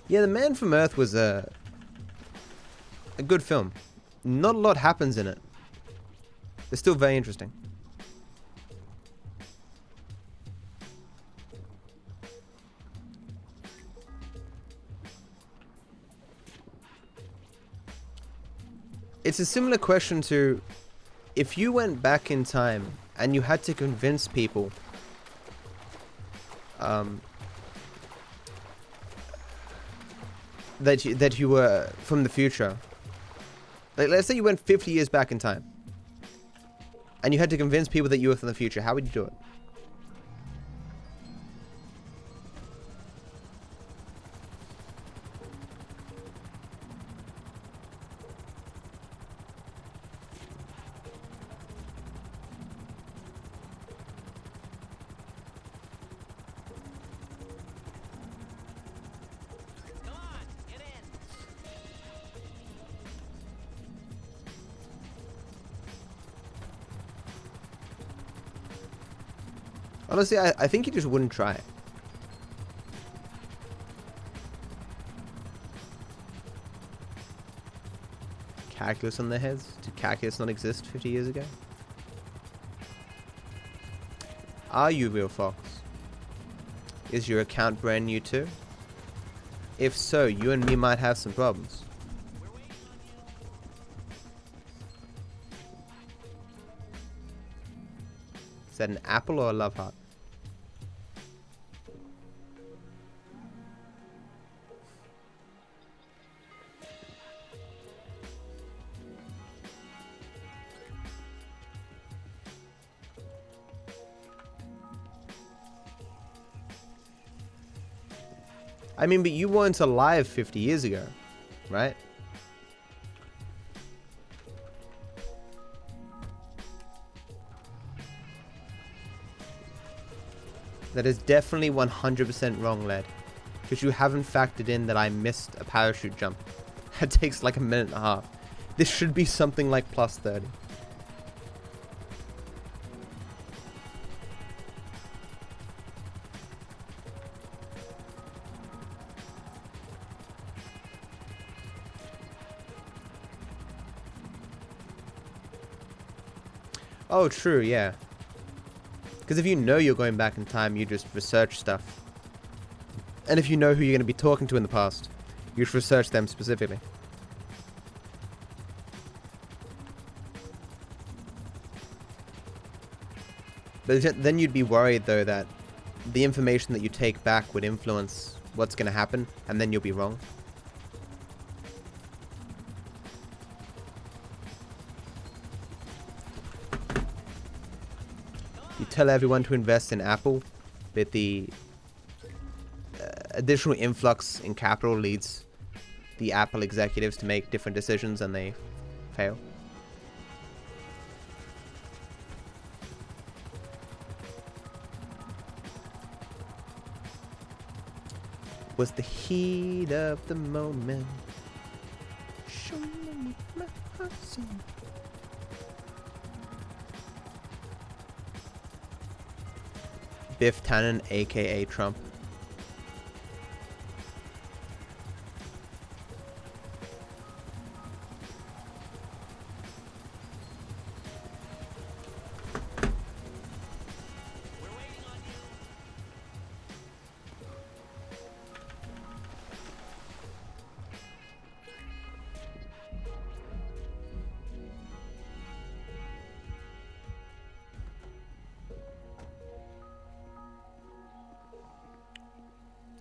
Yeah, The Man from Earth was a good film. Not a lot happens in it. It's still very interesting. It's a similar question to if you went back in time and you had to convince people that you were from the future. Like, let's say you went 50 years back in time and you had to convince people that you were from the future. How would you do it? Honestly, I think you just wouldn't try it. Calculus on their heads? Did calculus not exist 50 years ago? Are you Real Fox? Is your account brand new too? If so, you and me might have some problems. Is that an apple or a love heart? I mean, but you weren't alive 50 years ago, right? That is definitely 100% wrong, lad. Because you haven't factored in that I missed a parachute jump. That takes like a minute and a half. This should be something like plus 30. Oh, true, yeah. Because if you know you're going back in time, you just research stuff. And if you know who you're going to be talking to in the past, you should research them specifically. But then you'd be worried, though, that the information that you take back would influence what's going to happen, and then you'll be wrong. You tell everyone to invest in Apple, but the additional influx in capital leads the Apple executives to make different decisions, and they fail. Was the heat of the moment. Show me my heart sing. Biff Tannen, aka Trump.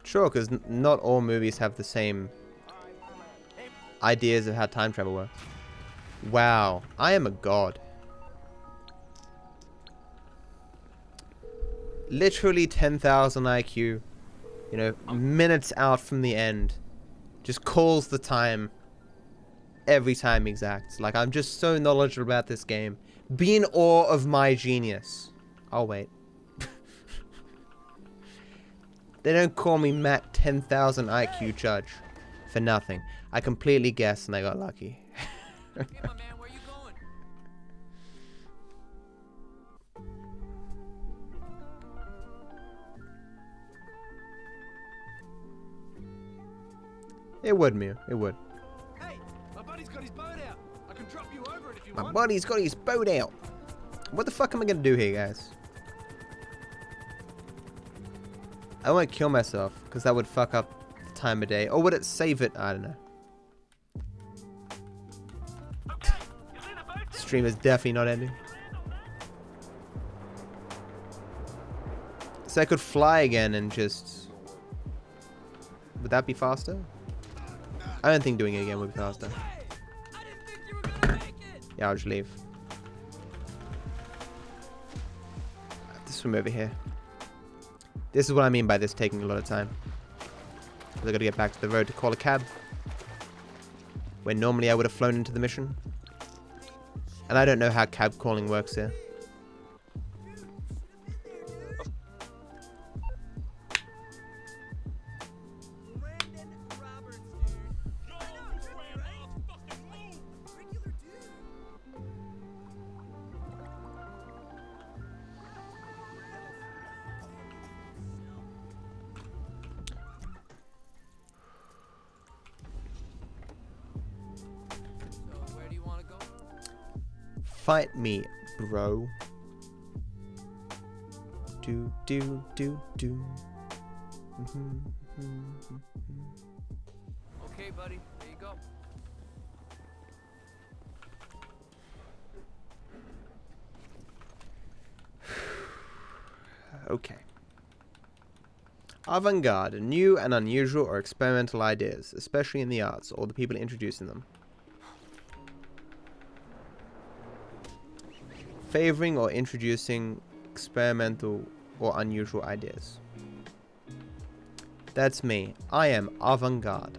Sure, because not all movies have the same ideas of how time travel works. Wow, I am a god. Literally 10,000 IQ, you know, minutes out from the end. Just calls the time every time exact. Like, I'm just so knowledgeable about this game. Be in awe of my genius. I'll wait. They don't call me Matt 10,000 IQ Judge for nothing. I completely guessed and I got lucky. Hey, my man, where you going? It would, Mew. It would. Hey, my buddy's got his boat out. I can drop you over it if you My want. buddy's got his boat out. What the fuck am I gonna do here, guys? I won't kill myself, because that would fuck up the time of day. Or would it save it? I don't know. Stream is definitely not ending. So I could fly again and just... Would that be faster? I don't think doing it again would be faster. Yeah, I'll just leave. This swim over here. This is what I mean by this taking a lot of time. I gotta get back to the road to call a cab. Where normally I would have flown into the mission. And I don't know how cab calling works here. Fight me, bro. Do. Okay, buddy, there you go. Okay. Avant-garde, new and unusual or experimental ideas, especially in the arts, or the people introducing them. Favoring or introducing experimental or unusual ideas. That's me. I am avant-garde.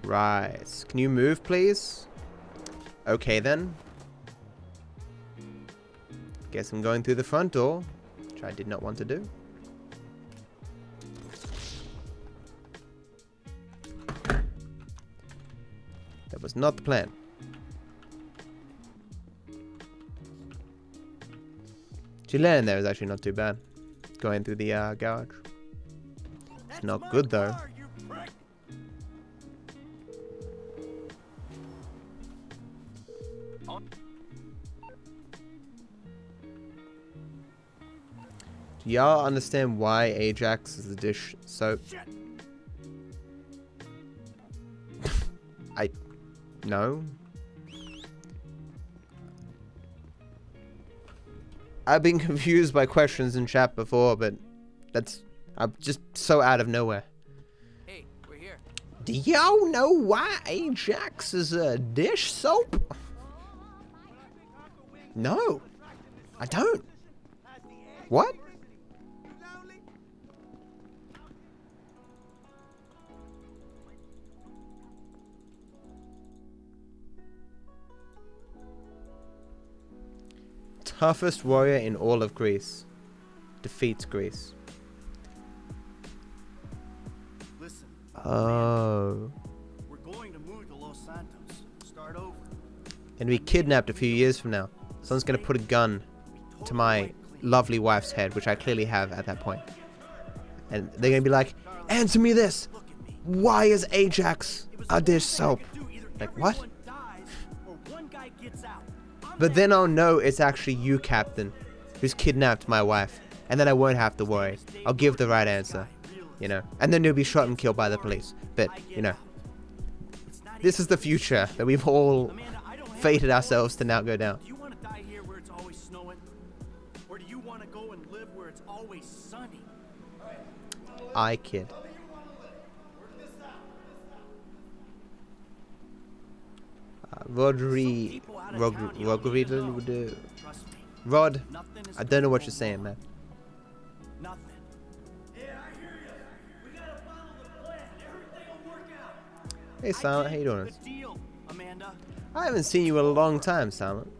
Right. Can you move, please? Okay, then. Guess I'm going through the front door, which I did not want to do. That was not the plan. Actually, landing there is actually not too bad. Going through the garage. It's not good though. Do y'all understand why Ajax is the dish soap? No. I've been confused by questions in chat before, but I'm just so out of nowhere. Hey, we're here. Do y'all know why Ajax is a dish soap? No, I don't. What? Toughest warrior in all of Greece. Defeats Greece. Listen. Oh. We're going to move to Los Santos. Start over. Gonna be kidnapped a few years from now. Someone's gonna put a gun to my lovely wife's head, which I clearly have at that point. And they're gonna be like, answer me this. Why is Ajax a dish soap? Like, what? But then I'll know it's actually you, Captain, who's kidnapped my wife. And then I won't have to worry. I'll give the right answer, you know. And then you'll be shot and killed by the police. But, you know, this is the future that we've all fated ourselves to now go down. Do you want to die here where it's always snowing? Or do you want to go and live where it's always sunny? I kid. Rod, I don't know what you're saying, man. Nothing. Yeah, I hear you. We gotta follow the plan. Everything will work out. Hey, Silent, how you doing? Good deal, Amanda. I haven't seen you in a long time, Silent.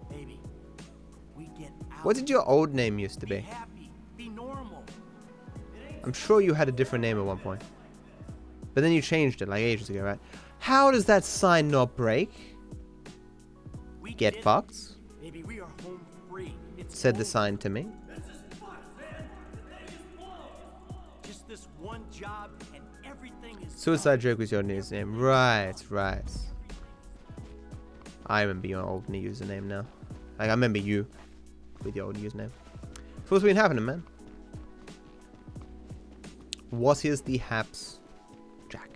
Baby, we get out. What did your old name used to be? Happy. Be normal. I'm sure you had a different name at one point. But then you changed it like ages ago, right? How does that sign not break? Get fucked? Baby, we are home free. Said the sign to me. Just this one job and everything is Suicide Joke was your username. Right, right. I remember your old username now. Like, I remember you with your old username. So what's been happening, man? What is the haps, Jack?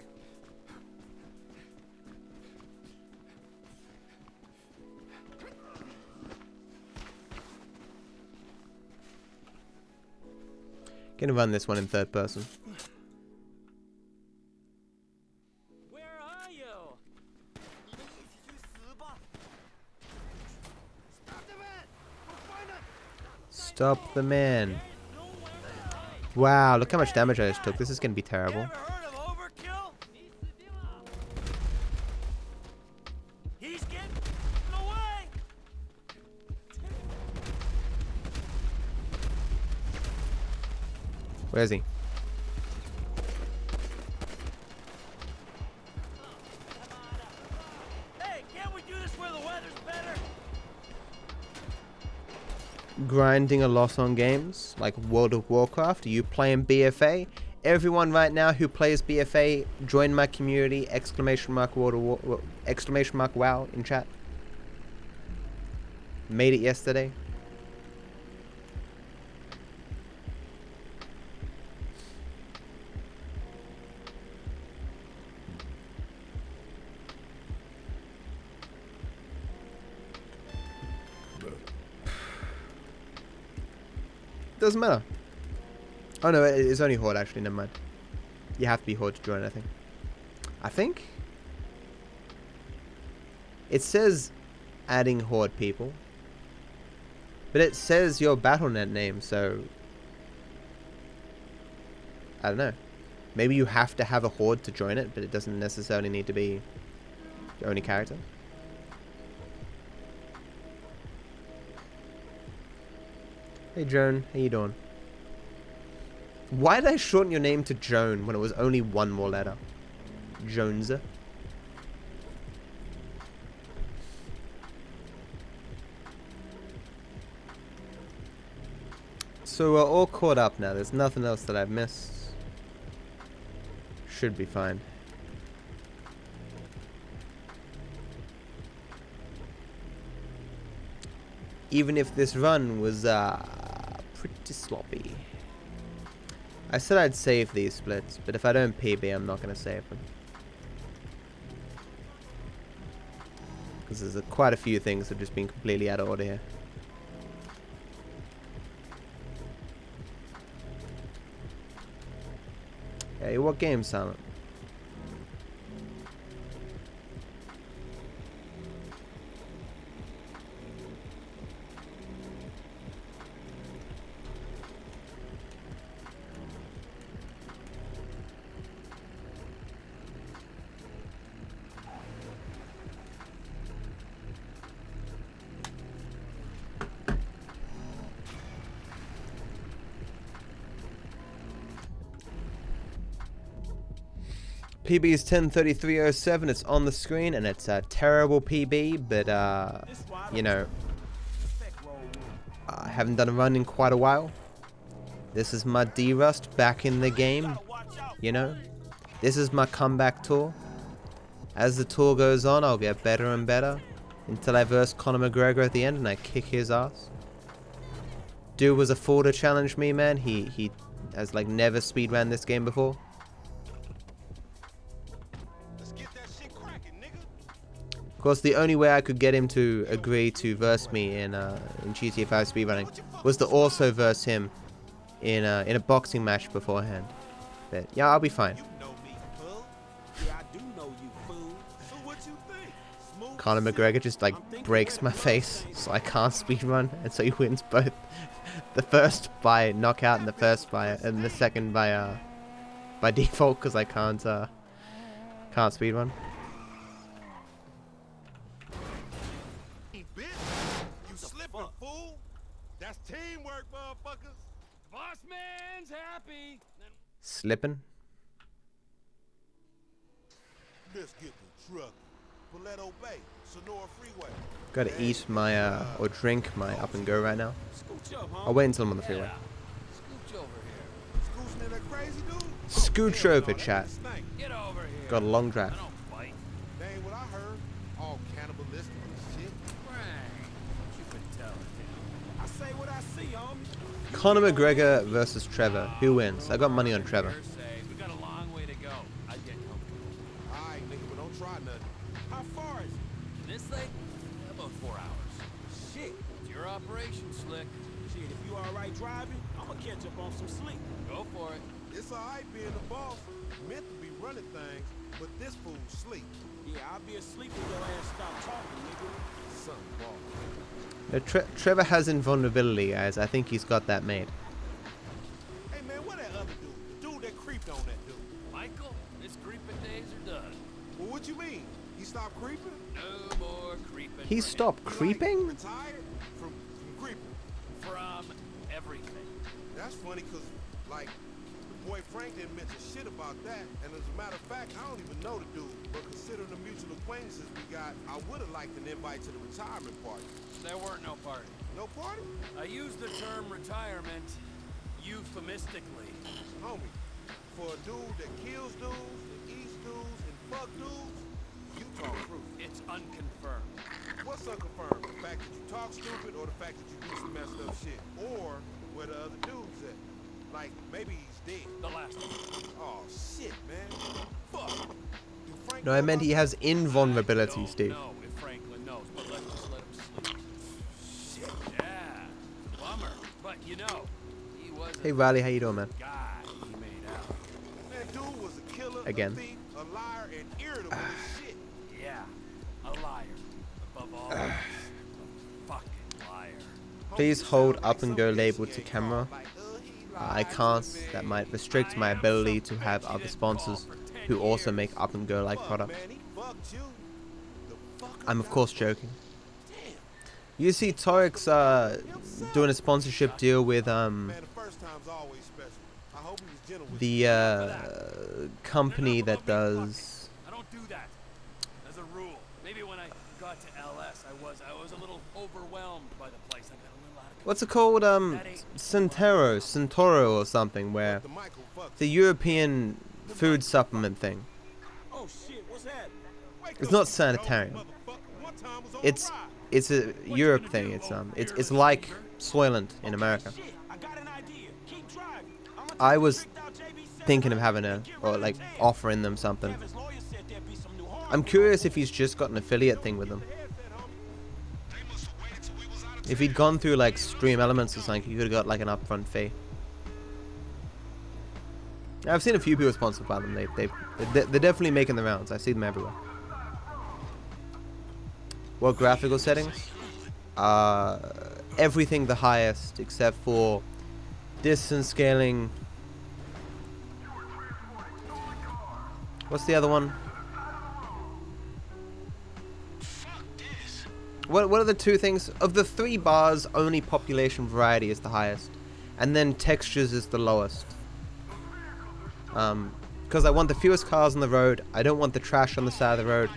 Gonna run this one in third person. Where are you? Stop the man. Wow, look how much damage I just took. This is gonna be terrible. He's getting away. Where is he? Hey, can't we do this where the weather's better? Grinding a loss on games like World of Warcraft. Are you playing BFA? Everyone right now who plays BFA, join my community! Exclamation mark World of War, exclamation mark WoW in chat. Made it yesterday. Doesn't matter. Oh no, it's only Horde actually, never mind. You have to be Horde to join, I think. I think? It says adding Horde people. But it says your Battle.net name, so... I don't know. Maybe you have to have a horde to join it, but it doesn't necessarily need to be your only character. Hey Joan, how you doing? Why did I shorten your name to Joan when it was only one more letter? Jones. So we're all caught up now. There's nothing else that I've missed. Should be fine. Even if this run was pretty sloppy. I said I'd save these splits, but if I don't PB, I'm not going to save them. Because there's quite a few things that have just been completely out of order here. Hey, what game, Silent? PB is 10:33:07. It's on the screen, and it's a terrible PB, but you know, I haven't done a run in quite a while. This is my D-Rust back in the game, you know. This is my comeback tour. As the tour goes on, I'll get better and better until I verse Conor McGregor at the end and I kick his ass. Dude was a fool to challenge me, man. He has like never speedran this game before. Of course, the only way I could get him to agree to verse me in GTA 5 speedrunning was to also verse him in a boxing match beforehand. But yeah, I'll be fine. Conor McGregor just like breaks my face, so I can't speedrun, and so he wins both. The first by knockout and the second by default because I can't speedrun. That's teamwork, motherfuckers. Boss man's happy. Slipping. Let's get the truck. Paleto Bay, Sonora Freeway. Gotta eat my or drink my up and go right now. I'll wait until I'm on the freeway. Scooch over here. Scooching in that crazy dude? Scooch over, chat. Get over here. Got a long drive. That ain't what I heard. All cannibalistic and shit. I say what I see, homie. Conor McGregor versus Trevor. Who wins? I got money on Trevor. We got a long way to go. I get comfortable. Alright, nigga, but don't try nothing. How far is it? This thing? About 4 hours. Shit. It's your operation, Slick. Shit, if you alright driving, I'ma catch up on some sleep. Go for it. It's alright being the boss. Meant to be running things, but this fool's sleep. Yeah, I'll be asleep when your ass stop talking, nigga. Son ball. Trevor has invulnerability, guys. I think he's got that made. Hey man, what that other dude? The dude that creeped on that dude. Michael, his creeping days are done. Well, what you mean? He stopped creeping? No more creeping. He stopped creeping? Like, retired from creeping. From everything. That's funny because, like, the boy Frank didn't mention shit about that. And as a matter of fact, I don't even know the dude. But considering the mutual acquaintances we got, I would have liked an invite to the retirement party. There weren't no party. No party? I used the term retirement euphemistically. Homie, for a dude that kills dudes, and eats dudes, and fuck dudes, you talk truth. It's unconfirmed. What's unconfirmed? The fact that you talk stupid or the fact that you do some messed up shit? Or where the other dude's at? Like, maybe he's dead. The last one. Oh, shit, man. Fuck. No, I meant he has invulnerability, Steve. No, if Franklin knows, but let's just let him sleep. Shit, yeah. Bummer. But you know, he was Hey Riley, how you doing, man? guy he made out. That dude was a killer, Again. a thief, a liar, and irritable as shit. Yeah, a liar. Above all, a fucking liar. Please hold up and go label to camera. I can't. That might restrict my ability to have other sponsors who also make up and go like products. I'm of course joking. You see Torix doing a sponsorship deal with the company that does. I don't do that. As a rule. Maybe when I got to LS, I was a little overwhelmed by the place. I got a little out of What's it called? Centauro or something, where the European food supplement thing. Oh shit, what's that? It's not sanitarium. It's a Europe thing. It's like Soylent in America. I was thinking of having or like offering them something. I'm curious if he's just got an affiliate thing with them. If he'd gone through like Stream Elements or something, he could have got like an upfront fee. I've seen a few people sponsored by them. They're definitely making the rounds. I see them everywhere. What graphical settings? Everything the highest except for distance scaling. What's the other one? What are the two things? Of the 3 bars, only population variety is the highest. And then textures is the lowest. Because I want the fewest cars on the road, I don't want the trash on the side of the road,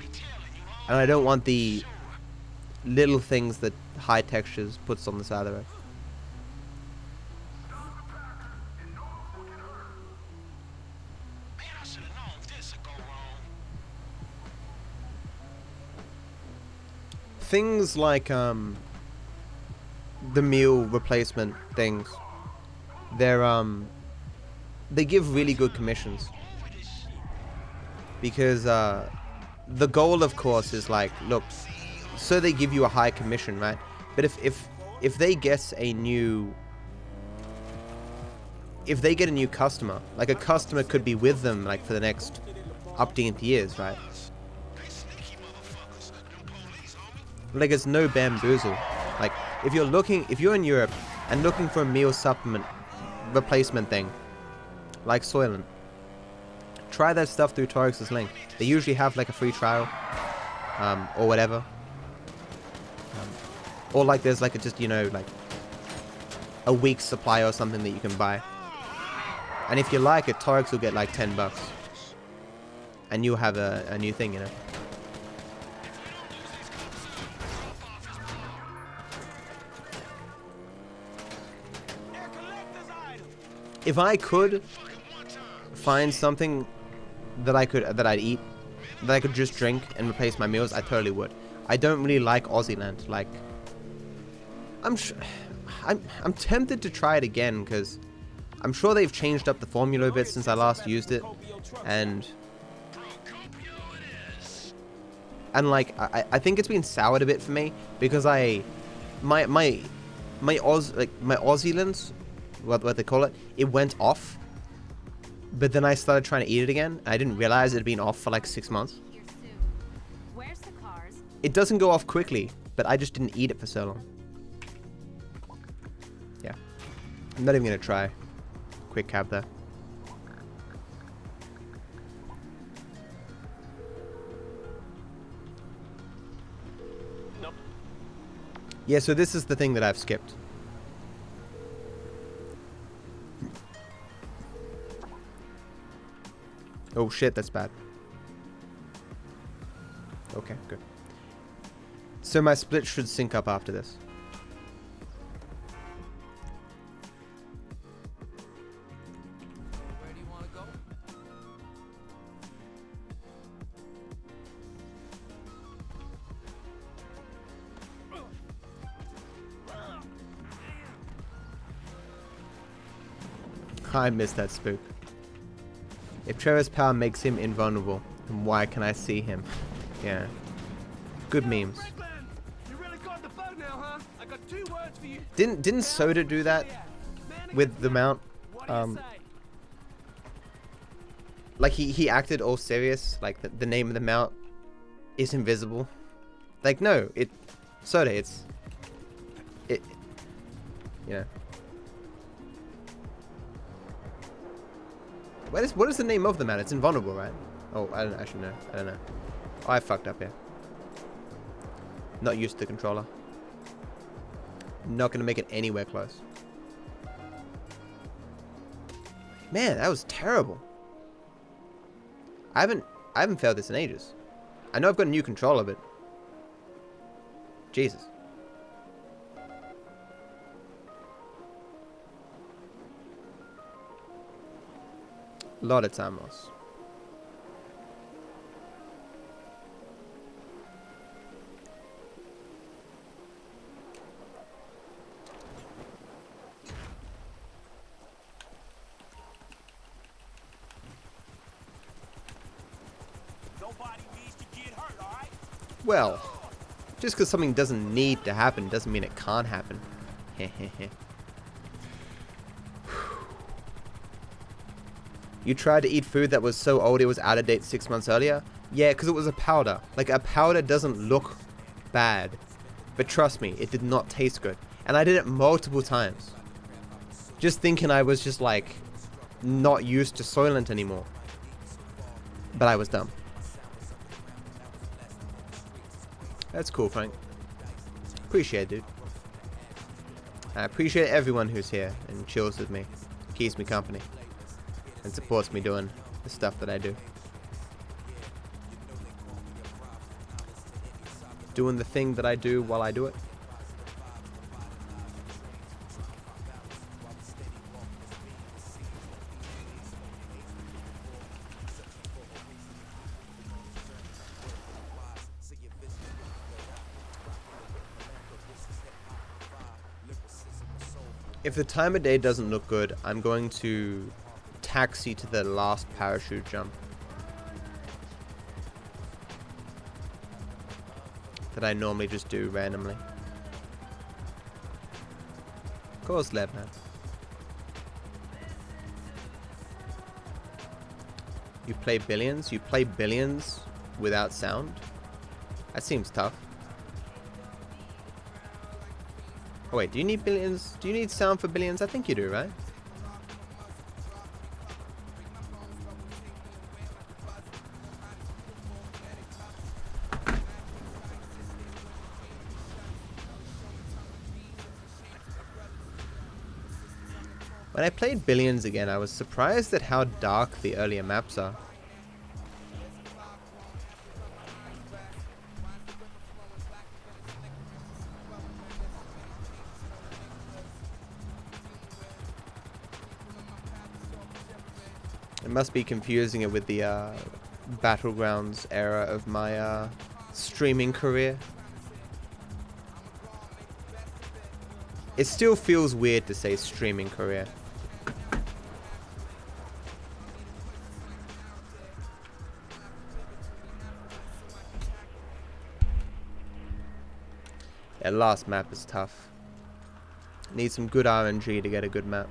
and I don't want the little things that high textures puts on the side of the road. Things like the meal replacement things, they give really good commissions, because the goal of course is like, look, so they give you a high commission, right? But if they get a new customer, like a customer could be with them like for the next upteenth years, right? Like, it's no bamboozle. Like, if you're in Europe and looking for a meal supplement replacement thing, like Soylent, try that stuff through Torix's link. They usually have like a free trial, or whatever. Or like there's like just, you know, like a week's supply or something that you can buy. And if you like it, Torix will get like $10. And you'll have a new thing, you know. If I could find something that I'd eat, that I could just drink and replace my meals, I totally would. I don't really like Aussieland. Like, I'm tempted to try it again, because I'm sure they've changed up the formula a bit since I last used it, and like I think it's been soured a bit for me, because my Aussieland, what they call it, it went off, but then I started trying to eat it again. I didn't realize it had been off for like 6 months. Where's the cars? It doesn't go off quickly, but I just didn't eat it for so long. Yeah, I'm not even gonna try. Quick cab there. Nope. Yeah, so this is the thing that I've skipped. Oh shit, that's bad. Okay, good. So my split should sync up after this. Where do you want to go? I missed that spook. If Trevor's power makes him invulnerable, then why can I see him? Yeah. Good memes. You really got the bug now, huh? I got 2 words for you. Didn't Soda do that with the mount? Like he acted all serious, like the name of the mount is invisible. Like, no, Soda, you know. What is the name of the map? It's invulnerable, right? Oh, I don't actually know. I don't know. Oh, I fucked up here. Not used to the controller. Not gonna make it anywhere close. Man, that was terrible. I haven't failed this in ages. I know I've got a new controller, but Jesus. A lot of time loss. Well, just because something doesn't need to happen doesn't mean it can't happen. You tried to eat food that was so old it was out of date 6 months earlier? Yeah, because it was a powder. Like, a powder doesn't look bad. But trust me, it did not taste good. And I did it multiple times. Just thinking I was just, like, not used to Soylent anymore. But I was dumb. That's cool, Frank. Appreciate it, dude. I appreciate everyone who's here and chills with me, keeps me company, and supports me doing the stuff that I do. Doing the thing that I do while I do it. If the time of day doesn't look good, I'm going to taxi to the last parachute jump that I normally just do randomly. Of course, lab man. You play Billions? You play Billions without sound? That seems tough. Oh wait, do you need Billions? Do you need sound for Billions? I think you do, right? When I played Billions again, I was surprised at how dark the earlier maps are. It must be confusing it with the Battlegrounds era of my streaming career. It still feels weird to say streaming career. Yeah, last map is tough. Need some good RNG to get a good map.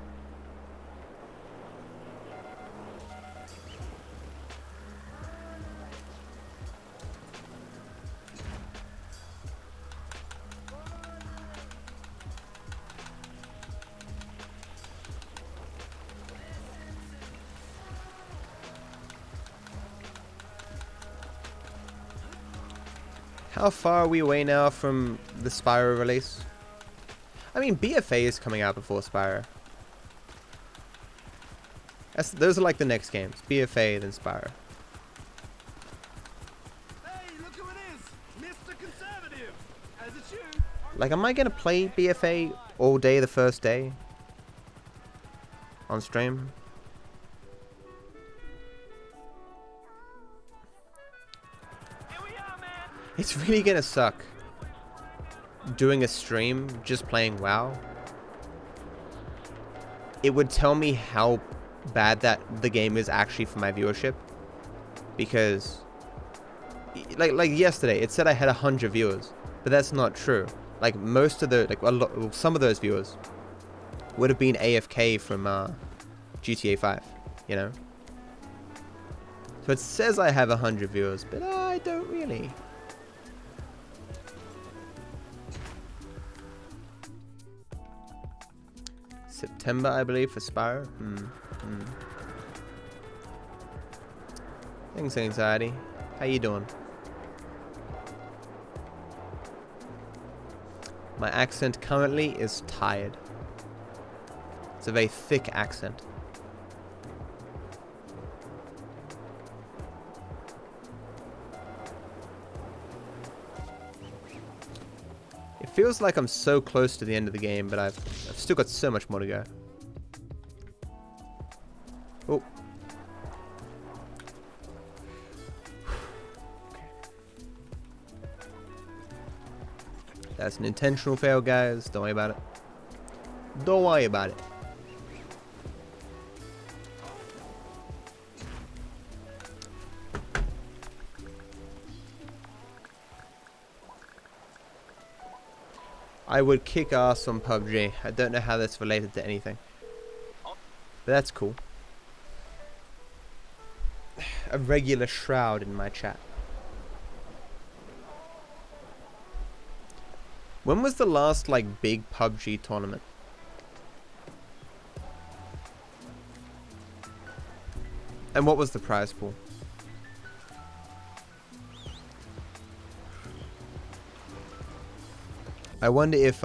How far are we away now from the Spyro release? I mean, BFA is coming out before Spyro. Those are like the next games. BFA, then Spyro. Hey, look who it is! Mr. Conservative! As it should. Like, am I gonna play BFA all day the first day? On stream? It's really gonna suck doing a stream just playing WoW. It would tell me how bad that the game is actually for my viewership, because like yesterday it said I had 100 viewers, but that's not true. Like, most of the some of those viewers would have been AFK from GTA 5, you know. So it says I have 100 viewers, but I don't really. September, I believe, for Spyro. Thanks, Anxiety. How you doing? My accent currently is tired. It's a very thick accent. It feels like I'm so close to the end of the game, but I've still got so much more to go. Oh. That's an intentional fail, guys. Don't worry about it. Don't worry about it. I would kick ass on PUBG. I don't know how that's related to anything. But that's cool. A regular shroud in my chat. When was the last, like, big PUBG tournament? And what was the prize pool? I wonder if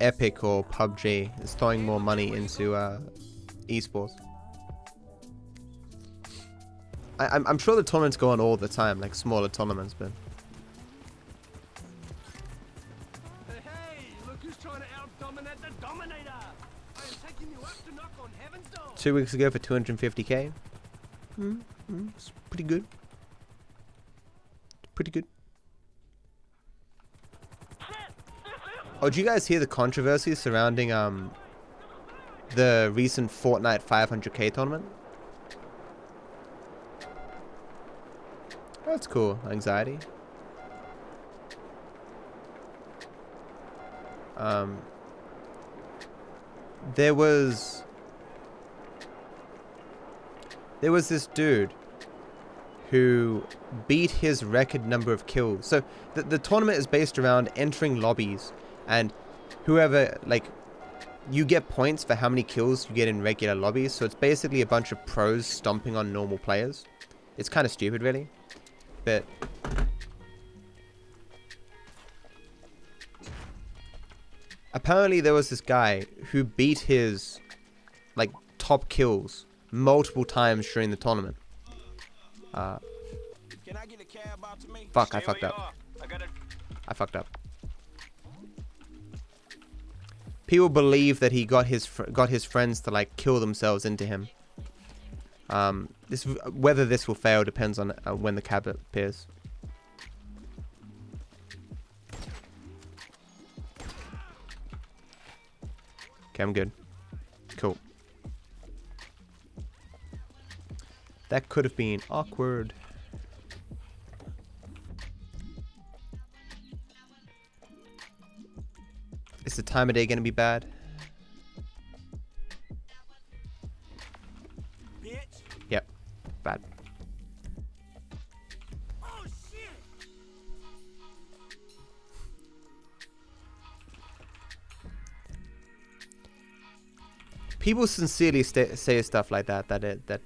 Epic or PUBG is throwing more money into esports. I'm sure the tournaments go on all the time, like smaller tournaments, but... Hey, look who's trying to out-dominate the Dominator! I am taking you up to knock on heaven's door! 2 weeks ago for 250k. It's pretty good. Pretty good. Oh, did you guys hear the controversy surrounding the recent Fortnite 500k tournament? That's cool. Anxiety. There was this dude who beat his record number of kills. So the tournament is based around entering lobbies, and whoever, like, you get points for how many kills you get in regular lobbies. So it's basically a bunch of pros stomping on normal players. It's kind of stupid, really. But apparently there was this guy who beat his, like, top kills multiple times during the tournament. Fuck, I fucked up. I fucked up. People believe that he got his friends to, like, kill themselves into him. Whether this will fail depends on when the cabinet appears. Okay, I'm good. Cool. That could have been awkward. Is the time of day gonna be bad? Yep, bad. Oh, shit. People sincerely say stuff like that. That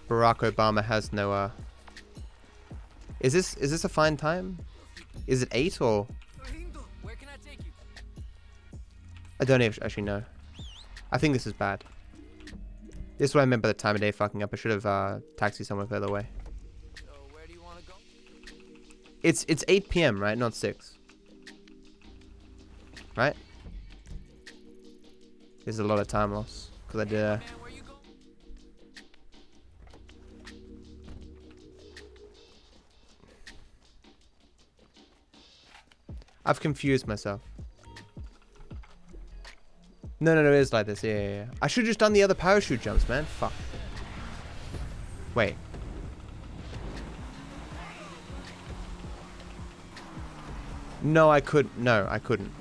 Barack Obama has no. Is this a fine time? Is it 8 or? Where can I take you? I don't actually know. I think this is bad. This is what I meant by the time of day fucking up. I should have taxied somewhere further away. So where do you want to go? It's 8 p.m. right? Not 6. Right? There's a lot of time loss because I did. I've confused myself. No, it is like this. Yeah. I should have just done the other parachute jumps, man. Fuck. Wait. No, I couldn't. No, I couldn't.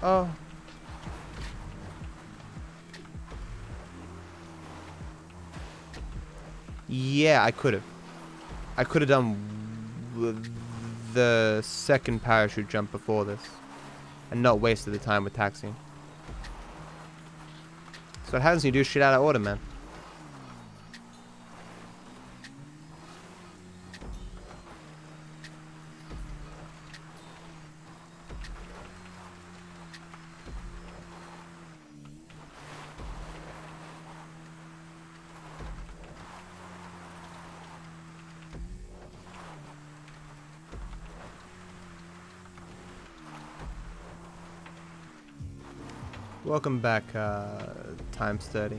Oh. Yeah, I could have. I could have done the second parachute jump before this and not wasted the time with taxiing. So what happens when you do shit out of order, man? Welcome back, times 30.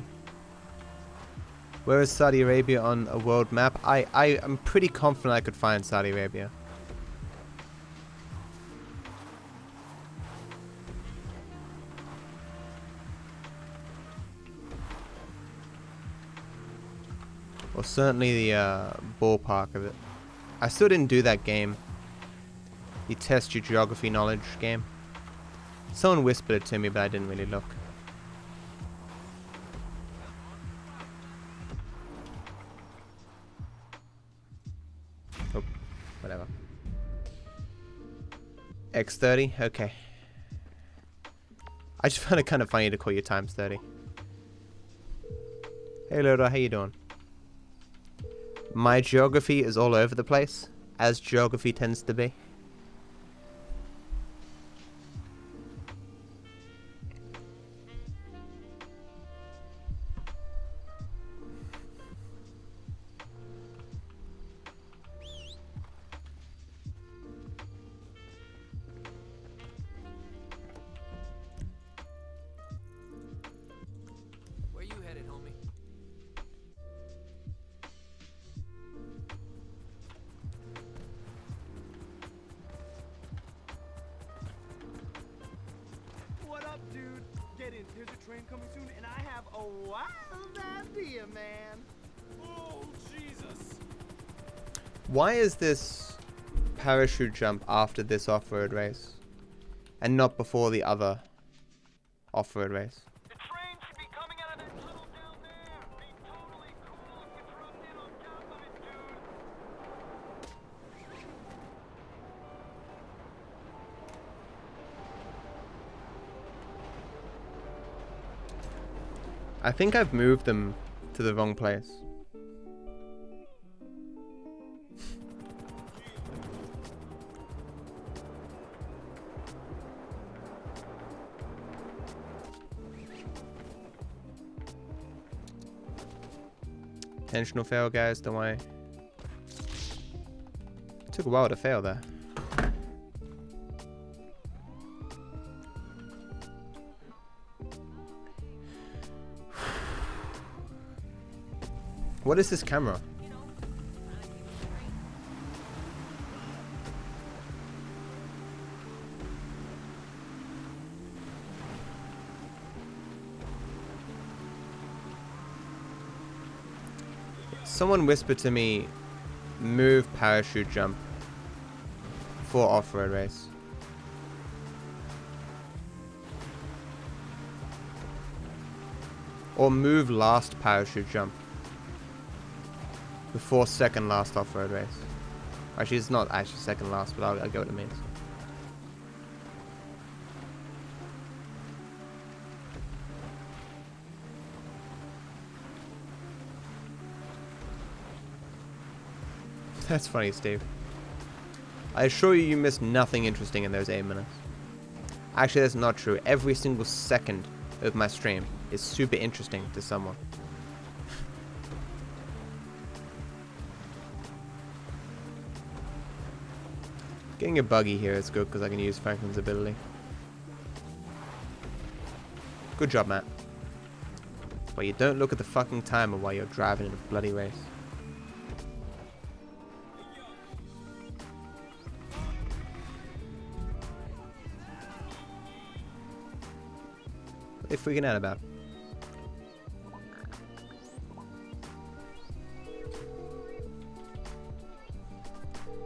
Where is Saudi Arabia on a world map? I am pretty confident I could find Saudi Arabia. Or certainly the ballpark of it. I still didn't do that game. The test your geography knowledge game. Someone whispered it to me, but I didn't really look. Oh, whatever. X30? Okay. I just found it kind of funny to call you times 30. Hey Loda, how you doing? My geography is all over the place, as geography tends to be. Where you headed, homie? What up, dude? Get in. There's a train coming soon, and I have a wild idea, man. Oh, Jesus. Why is this parachute jump after this off-road race? And not before the other off-road race? I think I've moved them to the wrong place. Intentional fail, guys, don't worry. Took a while to fail there. What is this camera? Someone whispered to me, move parachute jump for off-road race. Or move last parachute jump before second last off-road race. Actually, it's not actually second last, but I'll get what it means. That's funny, Steve. I assure you, you missed nothing interesting in those 8 minutes. Actually, that's not true. Every single second of my stream is super interesting to someone. Getting a buggy here is good because I can use Franklin's ability. Good job, Matt. But you don't look at the fucking timer while you're driving in a bloody race. What are they freaking out about?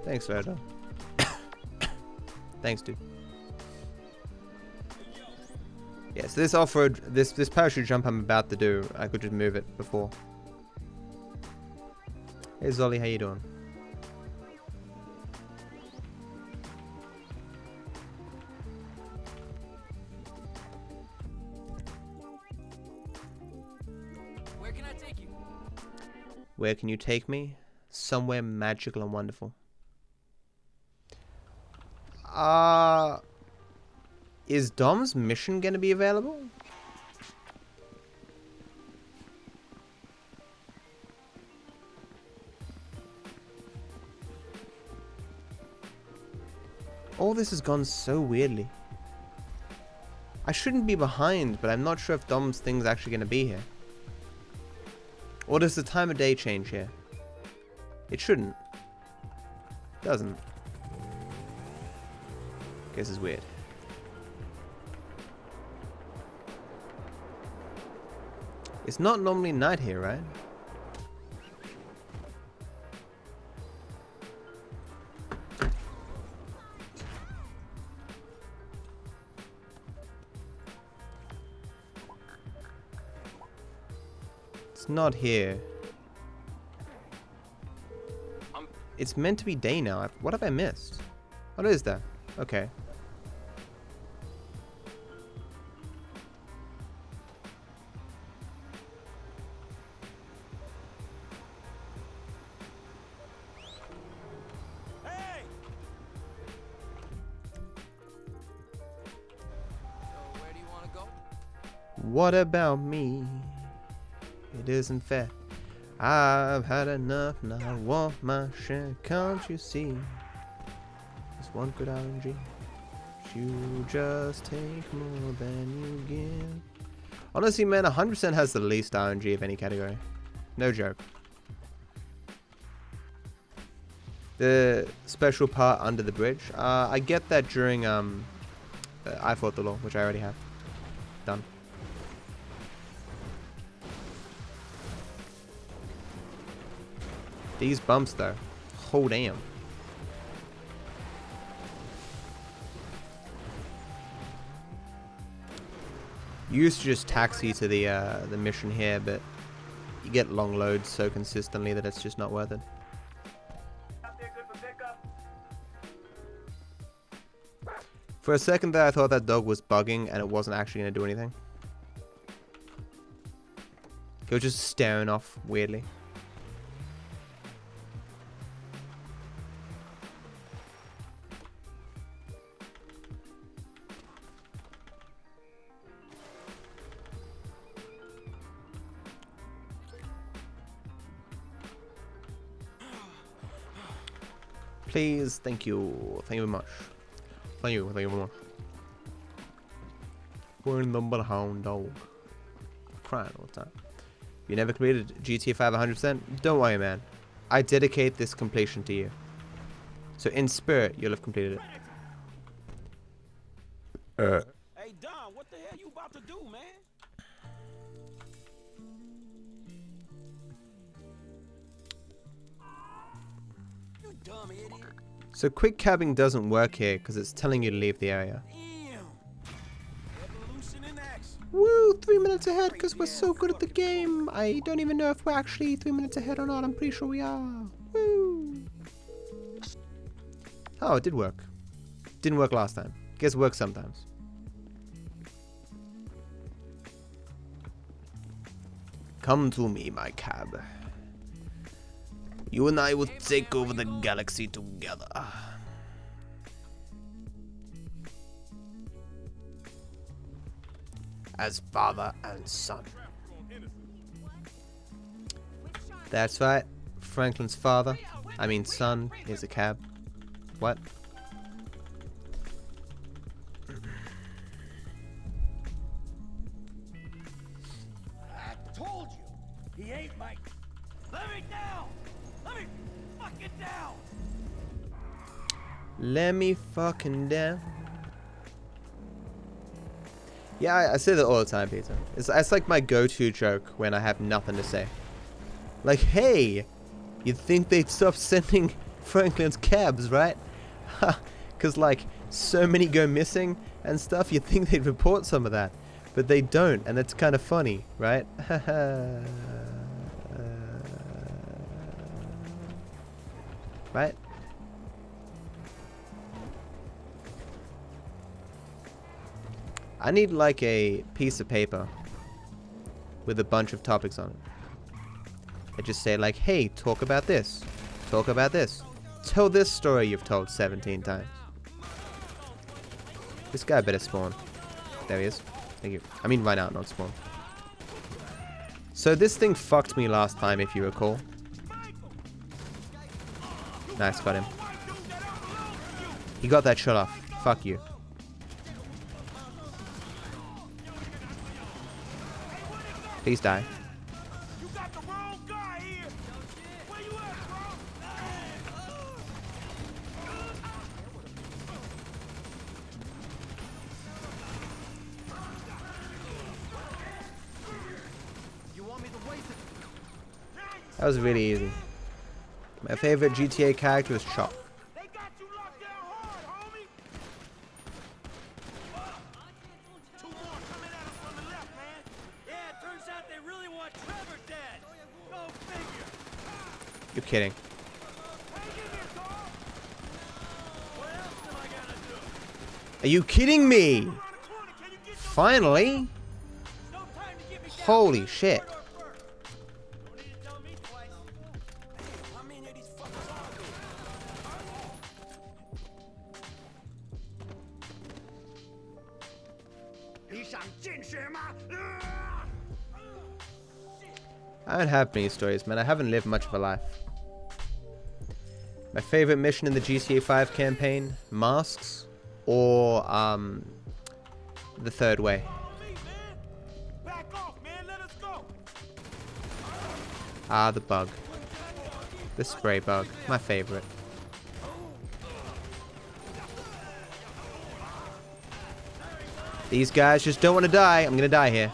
Thanks, Verdo. Thanks, dude. Yeah, so this off-road, this parachute jump I'm about to do, I could just move it before. Hey Zolly, how you doing? Where can I take you? Where can you take me? Somewhere magical and wonderful. Is Dom's mission gonna be available? All this has gone so weirdly. I shouldn't be behind, but I'm not sure if Dom's thing's actually going to be here. Or does the time of day change here? It shouldn't. Doesn't. Guess it's weird. It's not normally night here, right? It's not here. It's meant to be day now. What have I missed? What is that? Okay. Hey! So where do you want to go? What about me? It isn't fair. I've had enough, now I want my share, can't you see? It's one good RNG. You just take more than you give. Honestly, man, 100% has the least RNG of any category. No joke. The special part under the bridge. I get that during I Fought the Law, which I already have. Done. These bumps though. Oh damn. You used to just taxi to the mission here, but you get long loads so consistently that it's just not worth it. For a second there, I thought that dog was bugging and it wasn't actually going to do anything. He was just staring off weirdly. Please, thank you. Thank you very much. Thank you very much. We're in the bloodhound dog. Crying all the time. You never completed GTA 5 100%? Don't worry, man. I dedicate this completion to you. So in spirit, you'll have completed it. Hey, Don, what the hell you about to do, man? You dumb idiot. So quick cabbing doesn't work here because it's telling you to leave the area. Woo! 3 minutes ahead because we're so good at the game. I don't even know if we're actually 3 minutes ahead or not. I'm pretty sure we are. Woo! Oh, it did work. Didn't work last time. Guess it works sometimes. Come to me, my cab. You and I will take over the galaxy together. As father and son. That's right. Franklin's father, I mean son, is a cab. What? I told you, he ain't my... Let me down! Let me fucking down! Let me fucking down. Yeah, I say that all the time, Peter. It's like my go-to joke when I have nothing to say. Like, hey, you'd think they'd stop sending Franklin's cabs, right? Because, like, so many go missing and stuff, you'd think they'd report some of that. But they don't, and it's kind of funny, right? Right? I need like a piece of paper with a bunch of topics on it. I just say like, hey, talk about this. Talk about this. Tell this story you've told 17 times. This guy better spawn. There he is. Thank you. I mean right out, not spawn. So this thing fucked me last time, if you recall. Nice, got him. He got that shot off. Fuck you. Please die. You got the wrong guy here. Where you at, bro? You want me to waste it? That was really easy. My favorite GTA character was Chop. They got you locked down hard, homie. Two more coming at us from the left, man. Yeah, it turns out they really want Trevor dead. Go figure. You're kidding. What else am I gonna do? Are you kidding me? Finally? Holy shit. I don't have many stories, man. I haven't lived much of a life. My favorite mission in the GTA 5 campaign, masks, or the third way. Ah, the bug. The spray bug, my favorite. These guys just don't want to die. I'm gonna die here.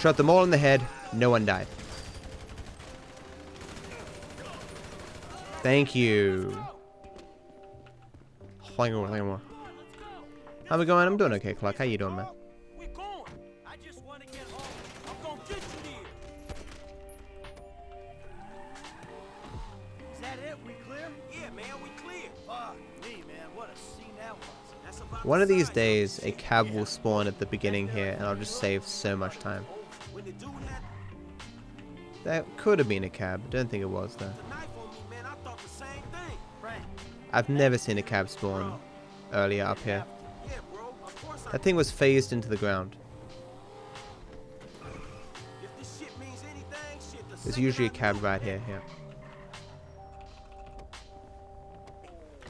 Shot them all in the head. No one died. Thank you. How we going? I'm doing okay, Clark. How you doing, man? We're going. I just want to get home. I'm gonna get you there. Is that it? We clear? Yeah, man, we clear. Fuck me, man. What a scene that was. That's about One of these days, a cab will spawn at the beginning here, and I'll just save so much time. when they do that. That could have been a cab. Don't think it was, though. The knife on me, man. I thought the same thing. Right. I've never seen a cab spawn earlier up here. Yeah, bro. Of course I. That thing was phased into the ground. If this shit means anything, shit. The There's usually a cab right here. Yeah.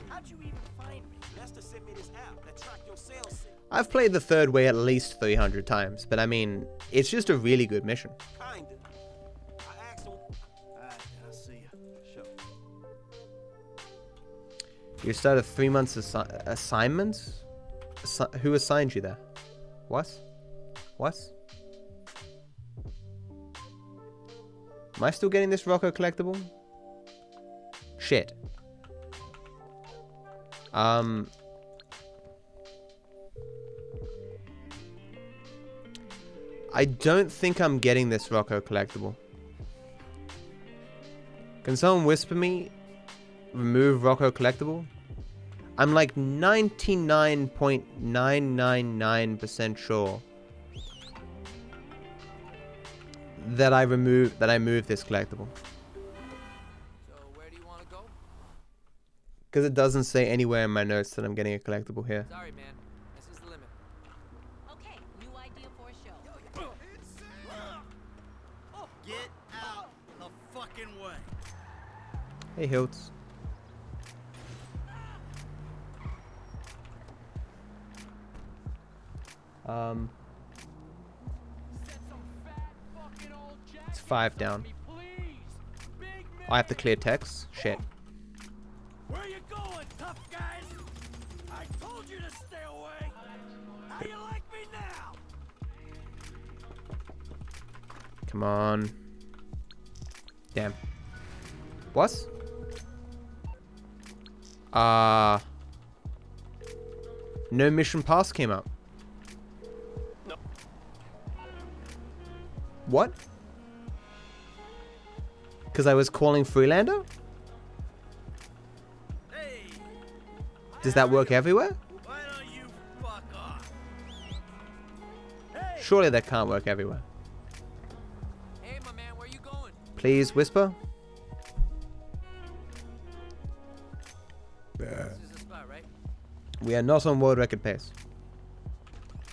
How'd you even find me? Lester sent me this app that track your sales. I've played the third way at least 300 times, but I mean, it's just a really good mission. Kinda. I asked him. Alright, I'll see you. Sure. You started 3 months assignment? Who assigned you there? What? What? Am I still getting this Rocco collectible? Shit. I don't think I'm getting this Rocco collectible. Can someone whisper me? Remove Rocco collectible? I'm like 99.999% sure that I moved this collectible. So where do you want to go? Because it doesn't say anywhere in my notes that I'm getting a collectible here. Sorry, man. This is the limit. Okay, new idea for a show. Get out the fucking way. Hey, Hiltz. It's 5 down. I have to clear text. Shit. Where you going, tough guys? I told you to stay away. How you like me now? Come on. Damn. What? No mission pass came up. No. What? Because I was calling Freelander? Hey, Does that work everywhere? why don't you fuck off? Surely that can't work everywhere. Hey, my man, where you going? Please whisper. This is the spot, right? We are not on world record pace.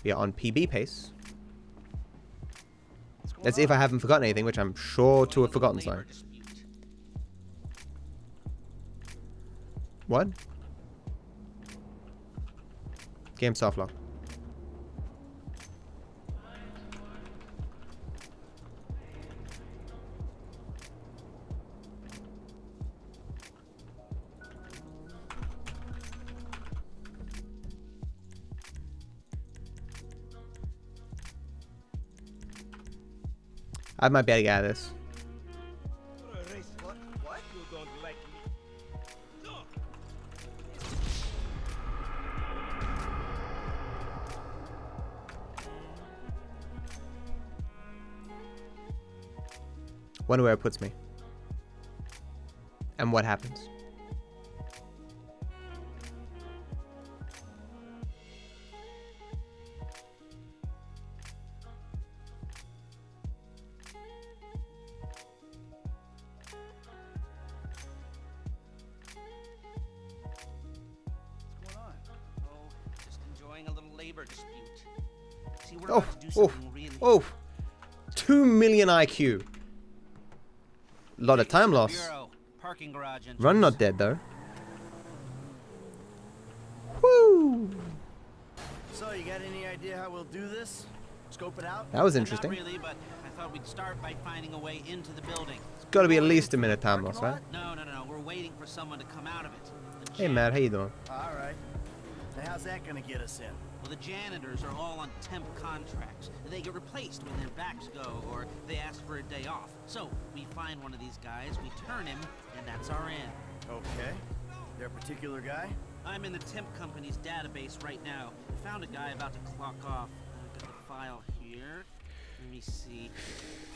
We are on PB pace. As if I haven't forgotten anything, which I'm sure to have forgotten something. What? Game soft lock. I might be able to get out of this. What? You don't like me? Wonder where it puts me. And what happens. What's going on? Oh, just enjoying a little labor dispute. See, we're Oh, about to do oh, something really. oh. 2 million IQ. Lot of time loss. Bureau, parking garage entrance. Run not dead though. Woo! So, you got any idea how we'll do this? Scope it out? That was interesting. Not really, but I thought we'd start by finding a way into the building. It's got to be at least a minute time loss, right? No. We're waiting for someone to come out of it. Hey Matt, how you doing? All right. Now, how's that gonna get us in? Well, the janitors are all on temp contracts. They get replaced when their backs go or they ask for a day off. So we find one of these guys, we turn him, and that's our in. Okay. There a particular guy? I'm in the temp company's database right now. Found a guy about to clock off. I've got the file here. Let me see.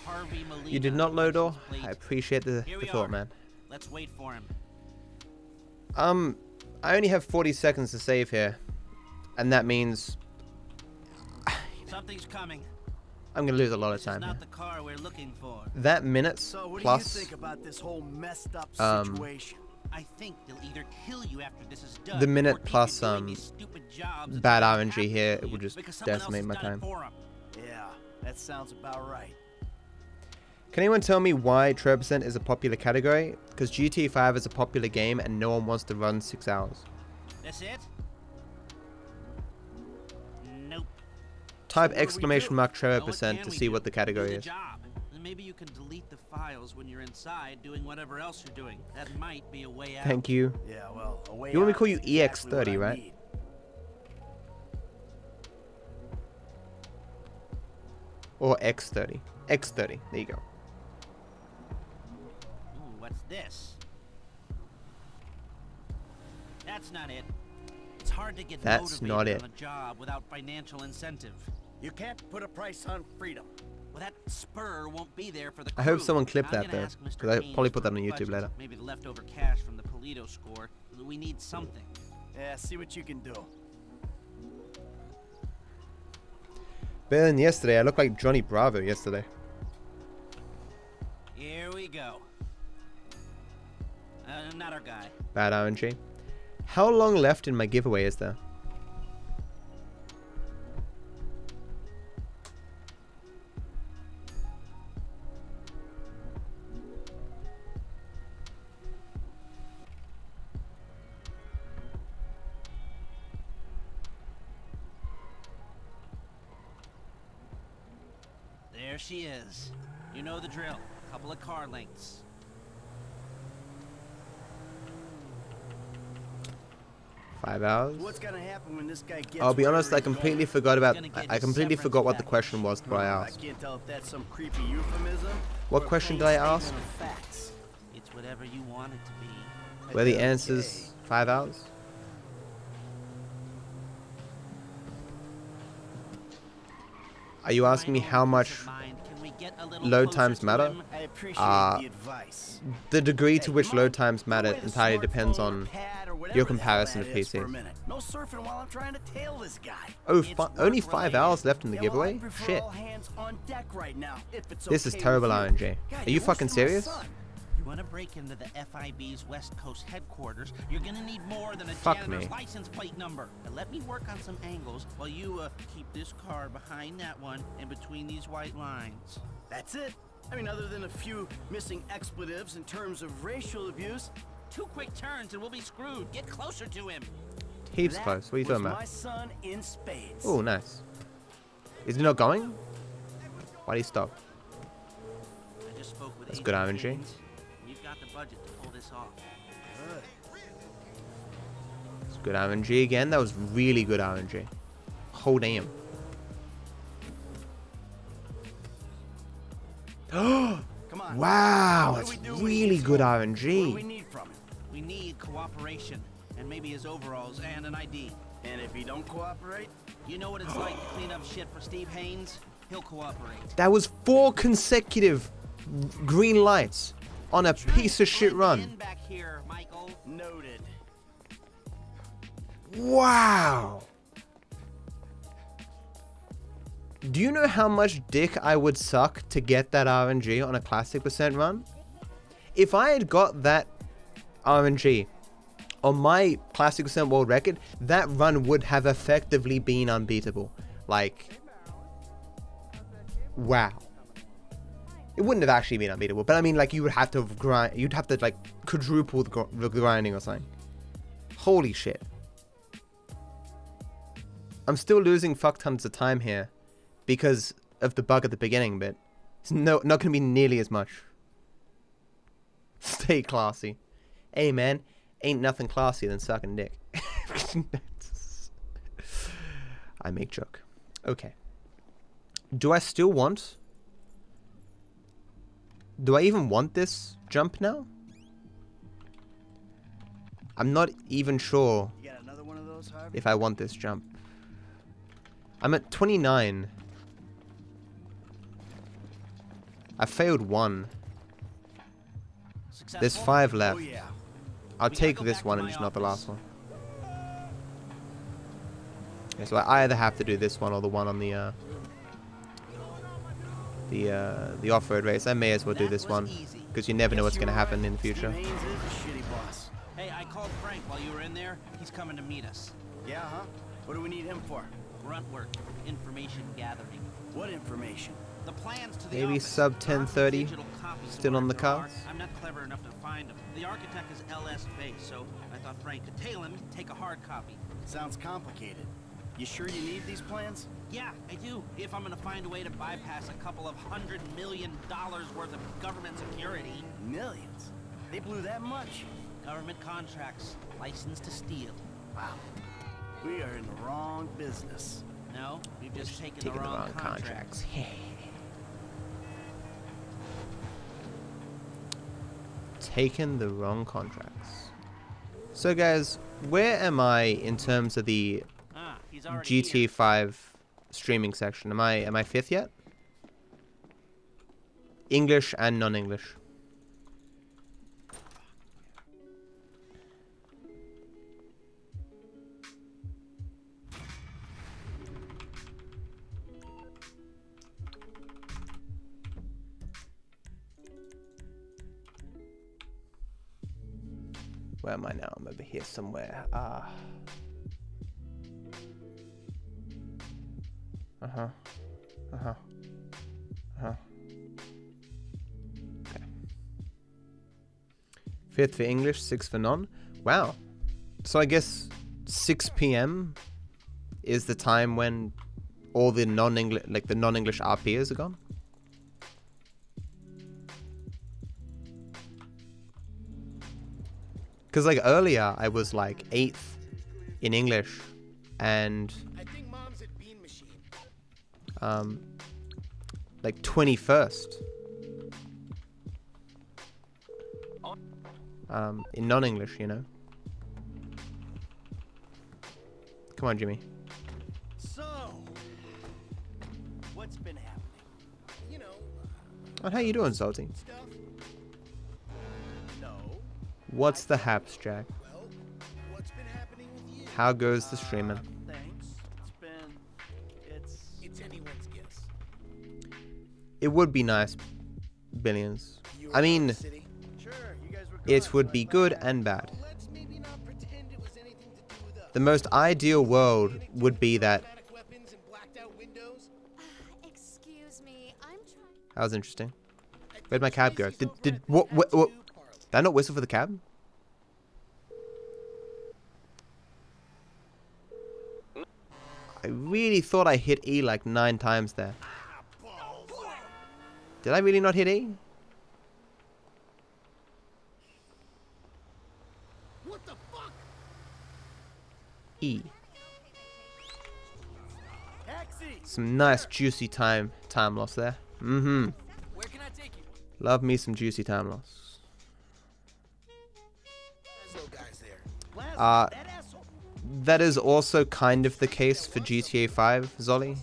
Harvey Molina. You did not load all? Plate. I appreciate the thought, man. Let's wait for him. I only have 40 seconds to save here. And that means Something's coming. I'm gonna lose a lot of time Not here. the car we're looking for. That minutes So, what plus do you think about this whole messed up situation? I think they'll either kill you after this is done. the minute or keep plus you doing these stupid jobs bad until they RNG here, have to it would just because someone else decimate has my done it time. for 'em. Yeah, that sounds about right. Can anyone tell me why Trebcent is a popular category? Because GTA 5 is a popular game and no one wants to run 6 hours. That's it? Nope. Type So what do we exclamation do? mark Well, what Trebcent can to we see do? what the category Do the is. job. And maybe you can delete the files when you're inside doing whatever else you're doing. That might be a way out. Thank you. Yeah, well, a way You want me to out call you is exactly what EX30, I right? need. Or X30. X30. There you go. Ooh, what's this? That's not it. It's hard to get That's motivated not it. on a job without financial incentive. You can't put a price on freedom. Well, that spur won't be there for the I hope crew. someone clipped I'm that gonna though, ask Mr. because I'll Haynes probably for put that on a YouTube budget, later. Maybe the leftover cash from the Polito score. We need something. Yeah, see what you can do. Better than yesterday. I look like Johnny Bravo yesterday. Here we go. Not our guy. Bad RNG. How long left in my giveaway is there? There she is. You know the drill. Couple of car lengths. Five hours? What's gonna happen when this guy gets I'll be honest, I wherever he's completely going? forgot about. Gonna get I his completely severance forgot what the package. question was that I asked. I can't tell if that's some creepy euphemism. What or a question plain did I ask? statement of facts. It's whatever you want it to be. Were the answers 5 hours? Are you asking me how much load times matter? I appreciate the advice. The degree to which load times matter entirely depends on your comparison of PCs. No surfing while I'm trying to tail this guy. Oh, only 5 hours left in the giveaway? Shit. This is terrible RNG. Are you fucking serious? You want to break into the FIB's West Coast headquarters, you're gonna need more than a Fuck janitor's me. license plate number. Now let me work on some angles while you keep this car behind that one and between these white lines. That's it. I mean, other than a few missing expletives in terms of racial abuse. 2 quick turns and we'll be screwed. Get closer to him. Heaps close. What are you talking My about? son in spades. Oh, nice. Is he not going? Why did he stop? I just spoke with That's Agent good RNG. Haynes. We've got the budget to pull this off. Good. It's good RNG again. That was really good RNG. Oh, damn. Come on. Wow, What do it's we do when really he's good home? What do we RNG. need from him? We need cooperation, and maybe his overalls and an ID. And if he don't cooperate, you know what it's like to clean up shit for Steve Haynes? He'll cooperate. That was 4 consecutive green lights on a piece of shit run. Back here, Michael. Noted. Wow. Do you know how much dick I would suck to get that RNG on a classic percent run? If I had got that RNG on my classic percent world record, that run would have effectively been unbeatable. Like, wow. It wouldn't have actually been unbeatable, but I mean, like, you would have to grind. You'd have to like quadruple the grinding or something. Holy shit. I'm still losing fuck tons of time here because of the bug at the beginning, but it's not gonna be nearly as much. Stay classy. Hey man, ain't nothing classier than sucking dick. I make joke. Okay. Do I still want? Do I even want this jump now? I'm not even sure if I want this jump. I'm at 29. I failed 1. There's 5 left. I'll take this one and just not the last one. Okay, so I either have to do this one or the one on the off-road race. I may as well do this one because you never know what's going to happen in the future. Haynes is a shitty boss. Hey, I called Frank while you were in there. He's coming to meet us. Yeah, huh? What do we need him for? Grunt work, information gathering. What information? The plans to the Maybe office. sub 1030. Digital copies Still on the of our cards. I'm not clever enough to find them. The architect is LS based, so I thought Frank could tail him, take a hard copy. Sounds complicated. You sure you need these plans? Yeah, I do. If I'm gonna find a way to bypass a couple of $100 million worth of government security. Millions? They blew that much? Government contracts, license to steal. Wow. We are in the wrong business. No, we've just taken the wrong contracts. Taken the wrong contracts. So guys, where am I in terms of the GTA 5 streaming section? Am I 5th yet? English and non-English. Where am I now? I'm over here somewhere. Uh-huh. Okay. 5th for English, 6th for non. Wow. So I guess 6 PM is the time when all the non-English, like the non-English RPers are gone. Because like earlier I was like 8th in English and like 21st in non-English, you know. Come on, Jimmy. So, what's been happening? You know. Oh, how you doing, Salty? No. What's the haps, Jack? Well, what's been happening with you? How goes the streaming? Thanks. It's anyone's guess. It would be nice, Billions. I mean, it would be good and bad. The most ideal world would be that. Excuse me, I'm trying. That was interesting. Where'd my cab go? Did what? Did I not whistle for the cab? I really thought I hit E like 9 times there. Did I really not hit E? What the fuck? E. Taxi. Some nice juicy time loss there. Mm-hmm. Where can I take Love me some juicy time loss. That is also kind of the case for GTA 5, Zolly.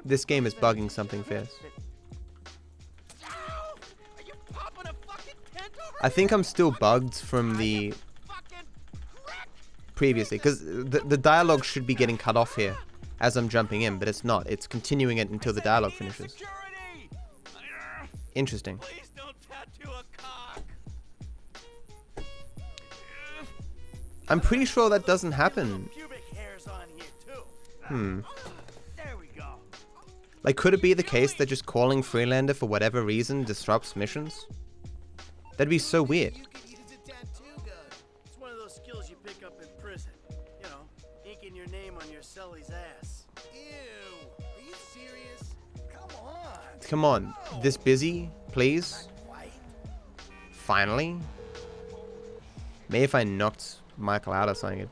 This game is bugging something fierce. I think I'm still bugged from the previously, because the dialogue should be getting cut off here as I'm jumping in, but it's not. It's continuing it until the dialogue finishes. Interesting. I'm pretty sure that doesn't happen. Like, could it be the case that just calling Freelander for whatever reason disrupts missions? That'd be so weird. It's one of those skills you pick up in prison. You know, inking your name on your cellie's ass. Ew. Are you serious? Come on. Come on. This busy, please? Finally? Maybe if I knocked Michael out or something.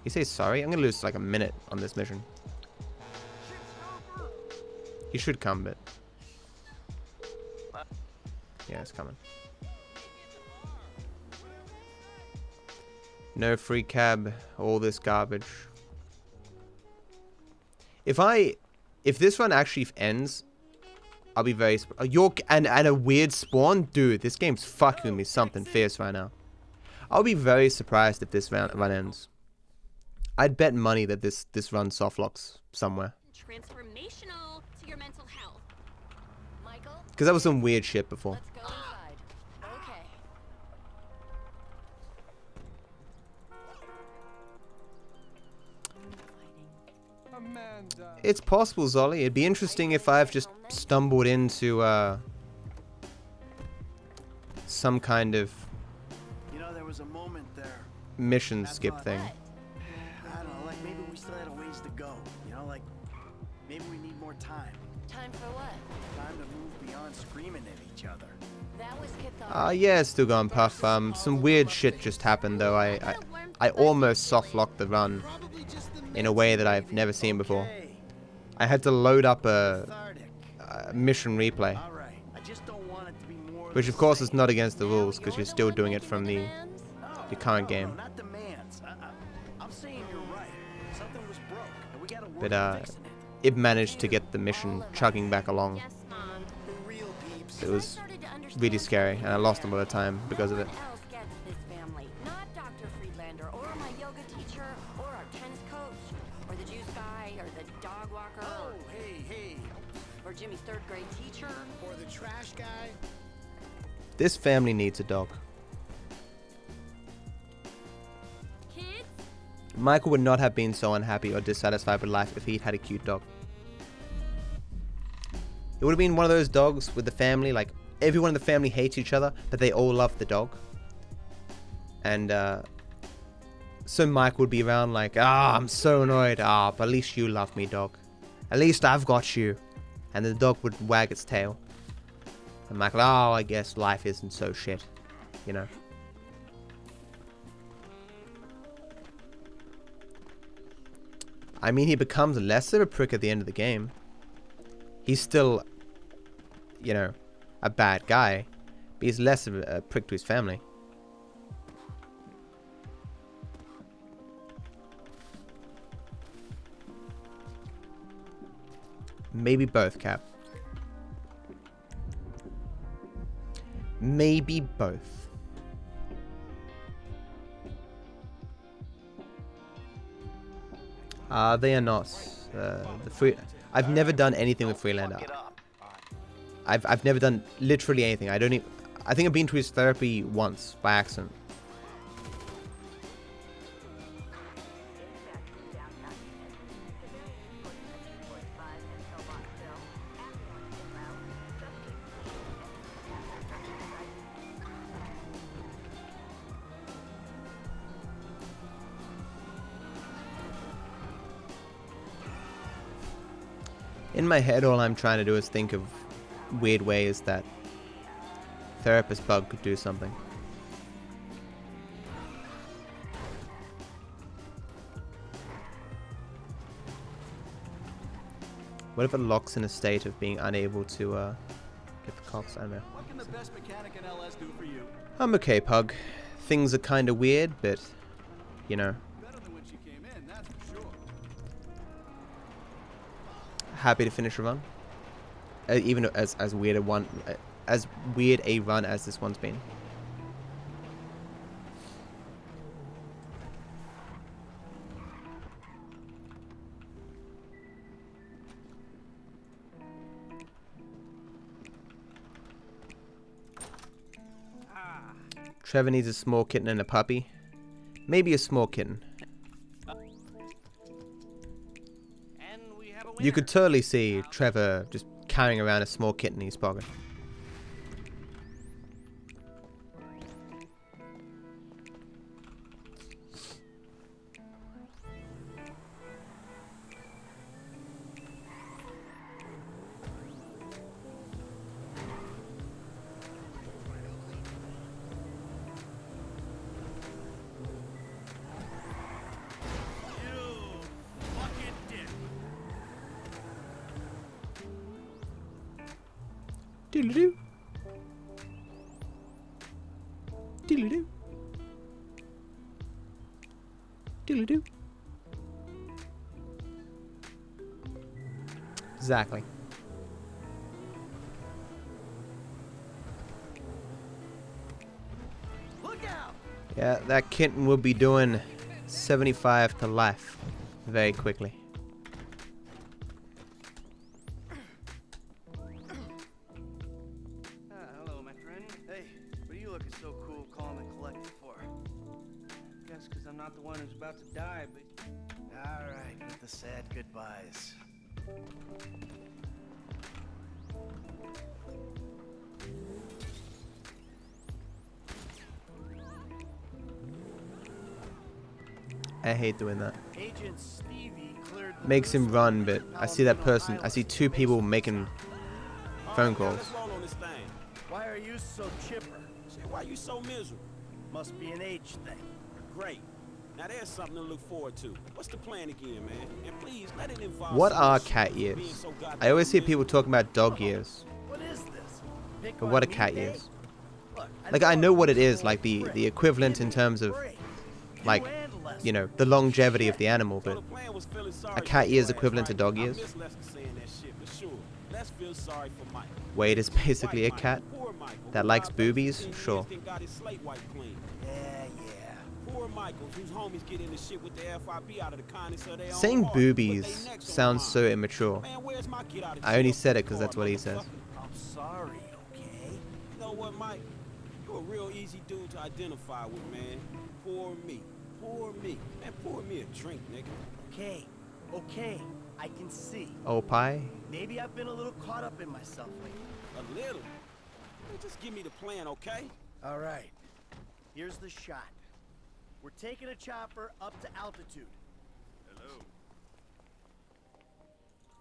He says sorry? I'm gonna lose like a minute on this mission. He should come, but... yeah, it's coming. No free cab, all this garbage. If this run actually ends, I'll be very... and a weird spawn? Dude, this game's fucking me something fierce right now. I'll be very surprised if this run ends. I'd bet money that this run softlocks somewhere. Transformational to your mental health. Michael? Because that was some weird shit before. Let's go inside. Okay. Amanda. It's possible, Zolly. It'd be interesting if I've just stumbled into some kind of There was a moment there. mission skip thing. I don't know, like maybe we still had a ways to go. You know, like maybe we need more time. Time for what? Time to move beyond screaming at each other. That was cathartic. Yeah, it's still going, Puff. Some weird shit just happened, though. I almost soft-locked the run in a way that I've never seen before. I had to load up a mission replay. Which, of course, is not against the rules, because you're still doing it from the current game. But, it managed to get the mission chugging back along. It was really scary, and I lost a lot of time because of it. Not Dr. Friedlander, or my yoga teacher, or our tennis coach, or the juice guy, or the dog walker, or Jimmy's third grade teacher, or the trash guy. This family needs a dog. Kids? Michael would not have been so unhappy or dissatisfied with life if he'd had a cute dog. It would have been one of those dogs with the family, like, everyone in the family hates each other, but they all love the dog. And, so Mike would be around like, I'm so annoyed. But at least you love me, dog. At least I've got you. And the dog would wag its tail. And Michael, I guess life isn't so shit. You know. I mean, he becomes less of a prick at the end of the game. He's still, you know, a bad guy, but he's less of a prick to his family. Maybe both, Cap. Maybe both. They are not. I've never done anything with Freelander. I've never done literally anything. I think I've been to his therapy once by accident. In my head, all I'm trying to do is think of weird ways that Therapist Bug could do something. What if it locks in a state of being unable to get the cops? I don't know. What can the best mechanic in LS do for you? I'm okay, Pug. Things are kind of weird, but you know. Better than when she came in, that's for sure. Happy to finish a run. Even as weird a one, as weird a run as this one's been. Trevor needs a small kitten and a puppy. Maybe a small kitten. You could totally see Trevor just carrying around a small kitten in his pocket. Doodle-doo. Doodle-doo. Doodle-doo. Exactly. Look out! Yeah, that kitten will be doing 75 to life very quickly. Hello, my friend. Hey, what are you looking so cool, calm, and collected for? Guess because I'm not the one who's about to die, but... Alright, with the sad goodbyes. I hate doing that. Agent Stevie cleared the Makes him run, but I see that person. I see two people making phone calls. What's wrong on this thing? Why are you so chipper? Say, why you so miserable? Must be an age thing. Great. Now there's something to look forward to. What's the plan again, man? And please let it involve. What some are shit cat being years? so goddamn I always hear people miserable. talking about dog years. What is this? Pick But on what are me cat day? years? Look, Like, I know what it is, like the equivalent in terms of, like, you know, the longevity of the animal, but a cat year is equivalent to dog years. Wade is basically a cat that likes boobies, sure. Saying boobies sounds so immature. I only said it because that's what he says. I'm sorry, okay? You know what, Mike? You're a real easy dude to identify with, man. Poor me. Poor me. Man, pour me a drink, nigga. Okay, okay, I can see. Oh, pie? Maybe I've been a little caught up in myself lately. A little? Man, just give me the plan, okay? All right, here's the shot. We're taking a chopper up to altitude. Hello.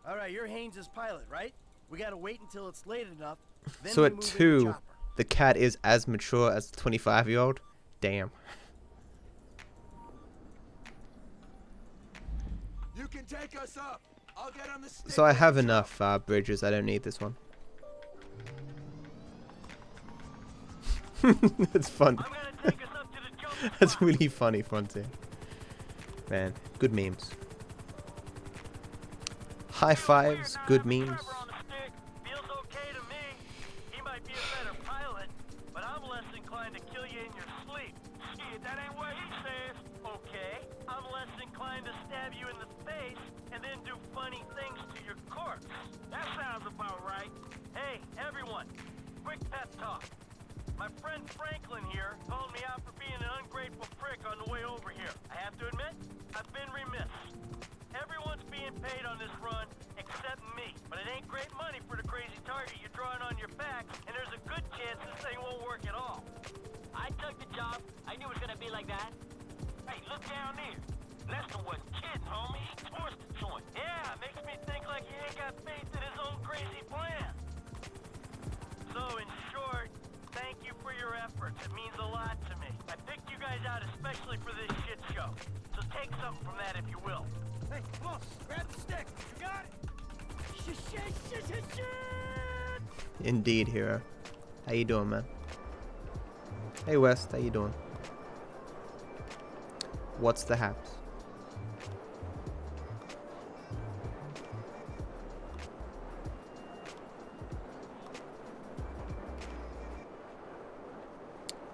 All right, you're Haynes' pilot, right? We gotta wait until it's late enough. Then So we at move in the 2, chopper. the cat is as mature as the 25-year-old? Damn. You can take us up. I'll get on the stick. So I have enough bridges, I don't need this one. That's fun. That's really funny, Frontier. Man, good memes. High fives, good memes. But I'm less inclined to kill you in your sleep. Shit, that ain't what he says. Okay, I'm less inclined to stab you in the face and then do funny things to your corpse. That sounds about right. Hey, everyone, quick pep talk. My friend Franklin here called me out for being an ungrateful prick on the way over here. I have to admit, I've been remiss. Everyone's being paid on this run except me. But it ain't great money for the crazy target you're drawing on your back, and there's a good chance this thing won't work at all. I took the job. I knew it was gonna be like that. Hey, look down there. Lester wasn't kidding, homie. He forced the joint. Yeah, makes me think like he ain't got faith in his own crazy plan. So, in short, thank you for your efforts. It means a lot to me. I picked you guys out especially for this shit show. So take something from that if you will. Hey, come on, grab the stick. You got it. Indeed, hero. How you doing, man? Hey, West. How you doing? What's the haps?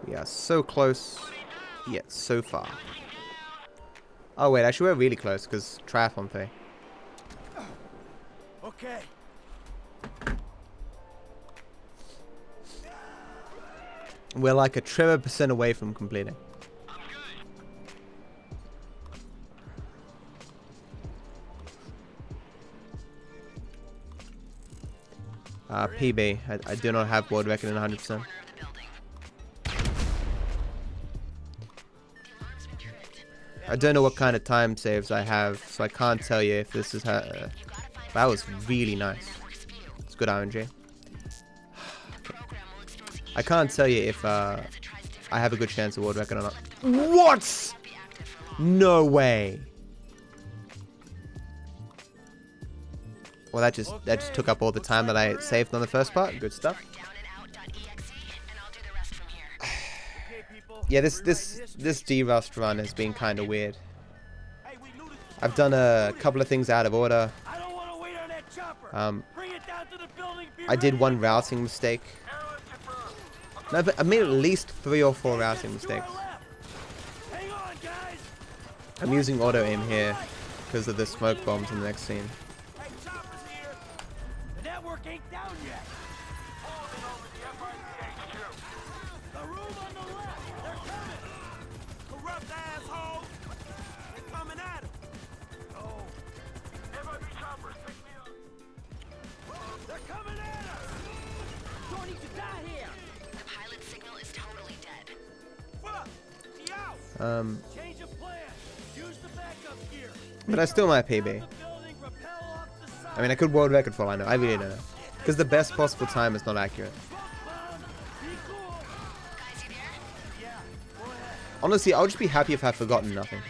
We are so close, yet so far. Oh wait, actually we're really close because triathlon pay. Okay. We're like a trillion % away from completing. PB. I do not have world record in 100%. I don't know what kind of time saves I have, so I can't tell you if this is her. That was really nice. It's good RNG. Okay. I can't tell you if I have a good chance of world record or not. What? No way. Well, that just took up all the time that I saved on the first part. Good stuff. Yeah, this D-Rust run has been kind of weird. I've done a couple of things out of order. I did one routing mistake. No, but I made at least 3 or 4 routing mistakes. I'm using auto aim here because of the smoke bombs in the next scene. The network ain't down yet. The room on the left. They're coming. Corrupt assholes. They're coming at him. Oh. FIB choppers, pick me up. They're coming at us. Don't need to die here. The pilot signal is totally dead. Fuck. He out. Change of plan. Use the backup gear. But I still might PB. I mean, I could world record for all I know. I really don't know. Because the best possible time is not accurate. Honestly, I'll just be happy if I've forgotten nothing.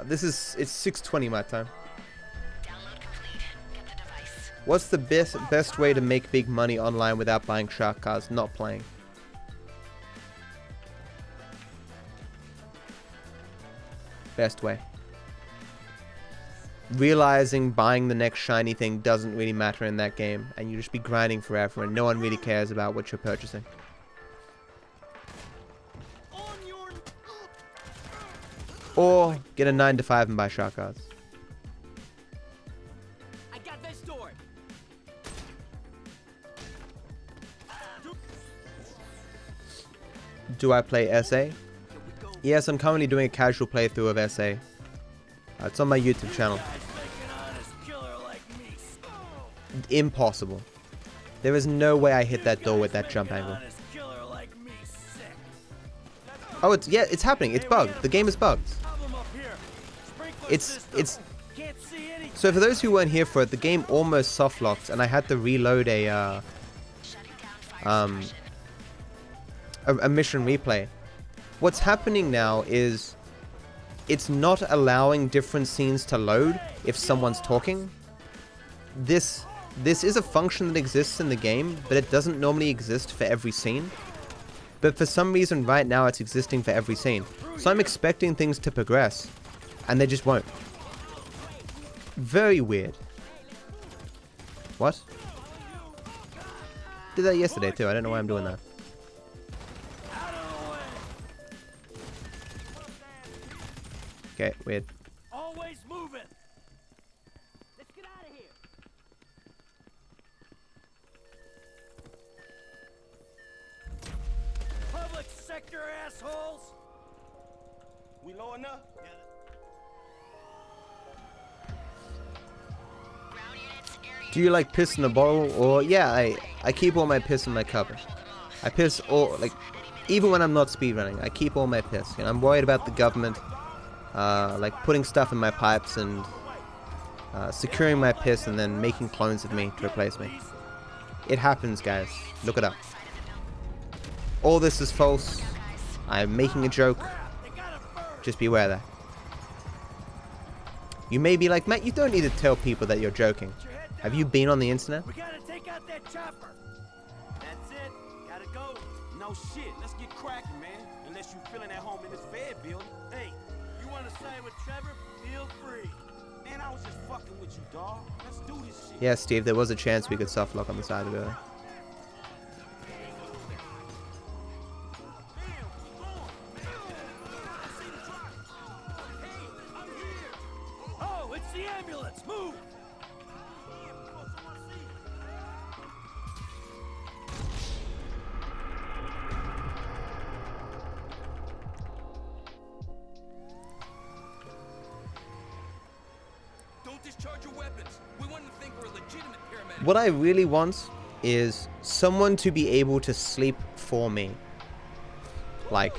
It's 6:20 my time. What's the best way to make big money online without buying shark cards? Not playing. Best way. Realizing buying the next shiny thing doesn't really matter in that game, and you just be grinding forever and no one really cares about what you're purchasing. Or get a 9 to 5 and buy shark cards. I got this door. Do I play SA? Yes, I'm currently doing a casual playthrough of SA. It's on my YouTube channel. Impossible. There is no way I hit that door with that jump angle. Oh, it's happening. It's bugged. The game is bugged. It's so for those who weren't here for it, the game almost soft locked, and I had to reload a mission replay. What's happening now is it's not allowing different scenes to load if someone's talking. This is a function that exists in the game, but it doesn't normally exist for every scene. But for some reason right now it's existing for every scene. So I'm expecting things to progress, and they just won't. Very weird. What? Did that yesterday too. I don't know why I'm doing that. Okay, weird. Always moving. Let's get out of here. Public sector assholes. We low enough? Do you like piss in a bottle? Or yeah, I keep all my piss in my cupboard. I piss all, like, even when I'm not speedrunning, I keep all my piss. You know, I'm worried about the government, like putting stuff in my pipes and securing my piss and then making clones of me to replace me. It happens, guys. Look it up. All this is false. I'm making a joke. Just beware of that. You may be like, Matt, you don't need to tell people that you're joking. Have you been on the internet? We gotta take out that chopper. That's it. Gotta go. No shit. Let's get cracking, man. Unless you feeling at home in this Fed building. Hey, you wanna side with Trevor? Feel free. Man, I was just fucking with you, dog. Let's do this shit. Yeah, Steve, there was a chance we could soft lock on the side of it. Oh, it's the ambulance. Move. Don't discharge your weapons. We want to think we're legitimate paramedics. What I really want is someone to be able to sleep for me. Like,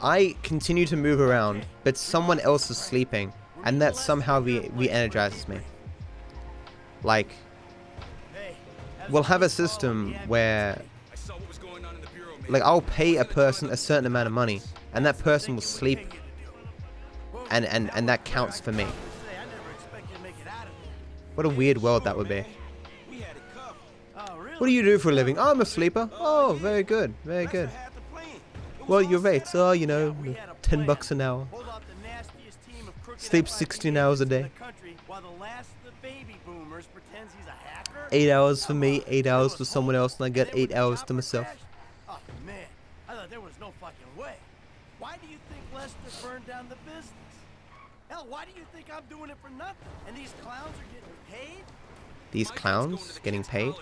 I continue to move around, but someone else is sleeping, and that somehow re-energizes me. Like, we'll have a system where, like, I'll pay a person a certain amount of money, and that person will sleep, and that counts for me. What a weird world that would be. What do you do for a living? Oh, I'm a sleeper. Oh, very good, very good. Well, your rates are, you know, $10 an hour. Sleep 16 hours a day. 8 hours for me, 8 hours for someone else, and I get 8 hours to myself. Oh man, I thought there was no fucking way. Why do you think Lester burned down the business? Hell, why do you think I'm doing it for nothing? And these clowns are getting paid? These clowns getting paid?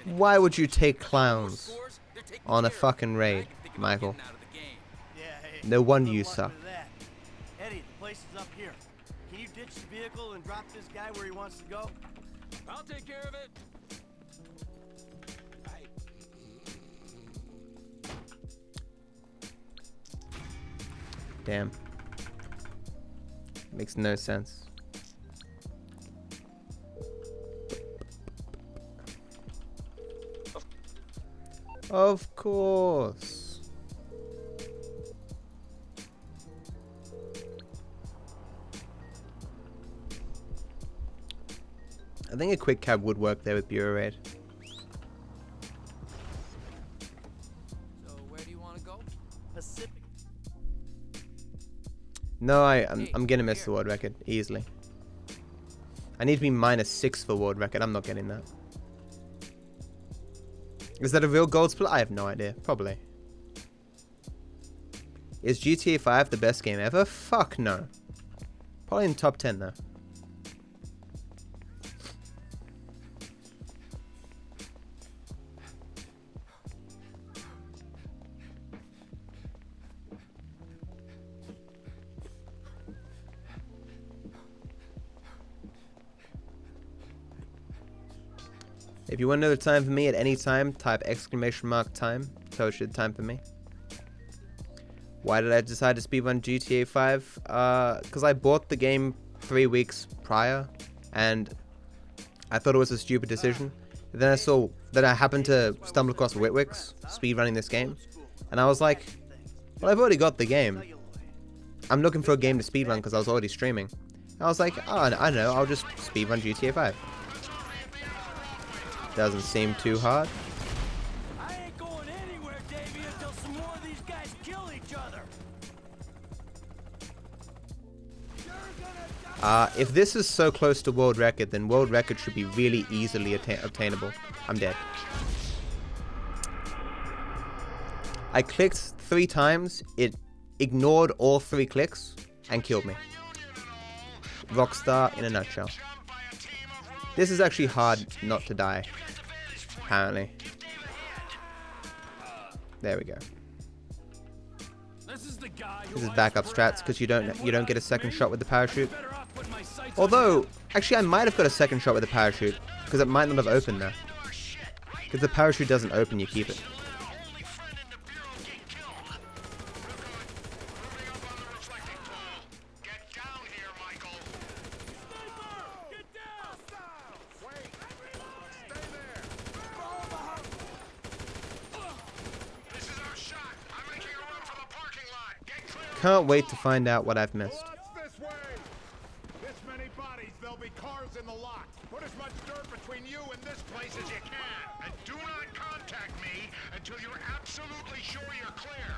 Why would you take clowns on a fucking raid, Michael? No wonder you suck. Eddie, the place is up here. Can you ditch the vehicle and drop this guy where he wants to go? I'll take care of it. Damn. Makes no sense. Of course. I think a quick cab would work there with Bureau Raid. So where do you want to go? Pacific. No, I'm gonna miss the world record easily. I need to be -6 for world record. I'm not getting that. Is that a real gold split? I have no idea. Probably. Is GTA 5 the best game ever? Fuck no. Probably in top 10 though. If you want to know the time for me at any time, type !time. Tells you the time for me. Why did I decide to speedrun GTA 5? Because I bought the game 3 weeks prior, and I thought it was a stupid decision. Then I saw that I happened to stumble across Witwick's speedrunning this game, and I was like, well, I've already got the game. I'm looking for a game to speedrun because I was already streaming. I was like, oh, I don't know, I'll just speedrun GTA 5. Doesn't seem too hard. I ain't going anywhere, Davey, until some more of these guys kill each other. If this is so close to world record, then world record should be really easily obtainable. I'm dead. I clicked 3 times, it ignored all 3 clicks, and killed me. Rockstar in a nutshell. This is actually hard not to die, apparently. There we go. This is backup strats because you don't get a second shot with the parachute. Although, actually, I might have got a second shot with the parachute because it might not have opened there. Because the parachute doesn't open, you keep it. can't wait to find out what I've missed. This way! This many bodies, there'll be cars in the lot. Put as much dirt between you and this place as you can. And do not contact me until you're absolutely sure you're clear.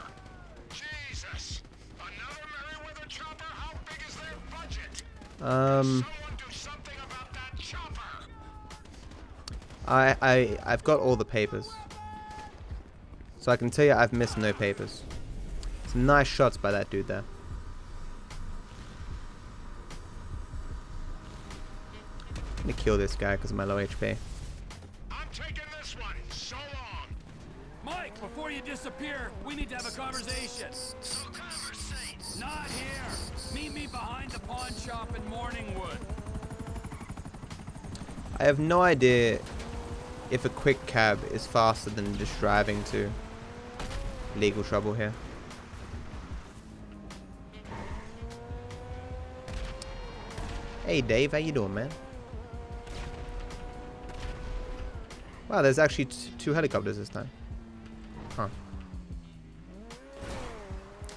Jesus! Another Merryweather chopper? How big is their budget? Someone do something about that chopper! I've got all the papers. So I can tell you I've missed no papers. Some nice shots by that dude there. I'm gonna kill this guy because of my low HP. I'm taking this one. So long. Mike, before you disappear, we need to have a conversation. No conversation. Not here. Meet me behind the pawn shop in Morningwood. I have no idea if a quick cab is faster than just driving to legal trouble here. Hey Dave, how you doing, man? Wow, there's actually two helicopters this time. Huh.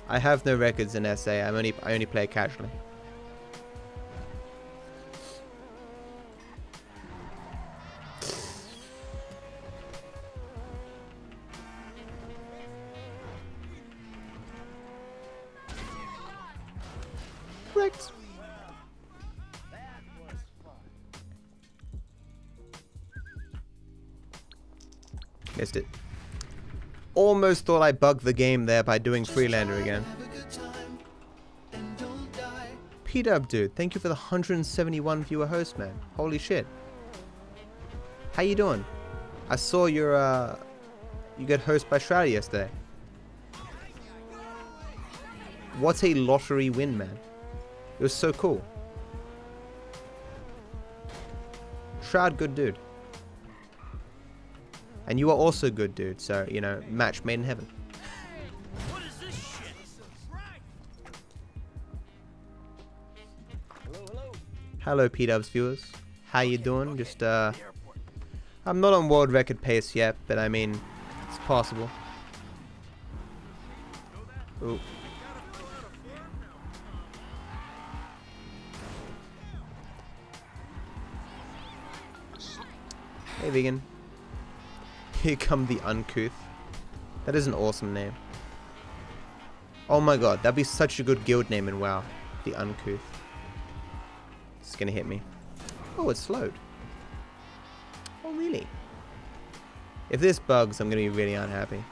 I have no records in SA. I only play casually. Correct. Missed it. Almost thought I bugged the game there by doing Freelander again. P-Dub, dude, thank you for the 171 viewer host, man. Holy shit. How you doing? I saw your you got host by Shroud yesterday. What a lottery win, man. It was so cool. Shroud, good dude. And you are also good, dude. So, you know, match made in heaven. What is this shit? Hello, P-Dubs viewers. How you doing? Just, I'm not on world record pace yet, but I mean, it's possible. Ooh. Hey, vegan. Here come the Uncouth. That is an awesome name. Oh my god, that'd be such a good guild name in WoW. The Uncouth. It's gonna hit me. Oh, it's slowed. Oh, really? If this bugs, I'm gonna be really unhappy.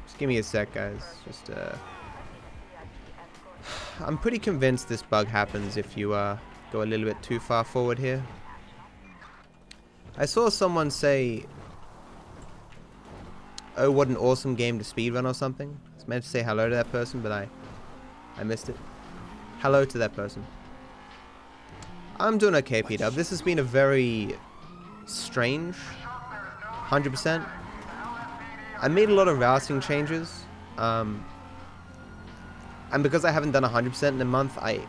Just give me a sec, guys. Just, I'm pretty convinced this bug happens if you, go a little bit too far forward here. I saw someone say, oh, what an awesome game to speedrun or something. I was meant to say hello to that person, but I missed it. Hello to that person. I'm doing okay, P-Dub. This has been a very strange 100%. I made a lot of routing changes. And because I haven't done 100% in a month, I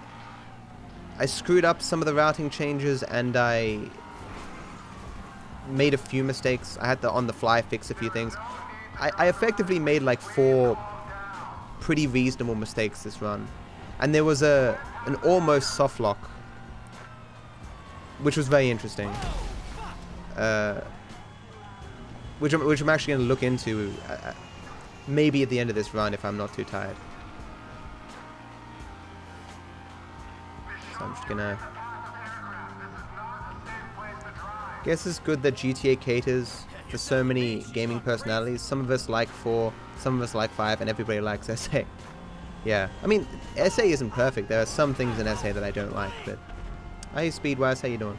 screwed up some of the routing changes and I made a few mistakes. I had to on the fly fix a few things. I effectively made like 4 pretty reasonable mistakes this run. And there was an almost soft lock, which was very interesting. Which I'm actually going to look into maybe at the end of this run if I'm not too tired. So I'm just gonna... Guess it's good that GTA caters for so many gaming personalities. Some of us like 4, some of us like 5, and everybody likes SA. Yeah, I mean, SA isn't perfect. There are some things in SA that I don't like, but... Hey, Speedwise, how you doing?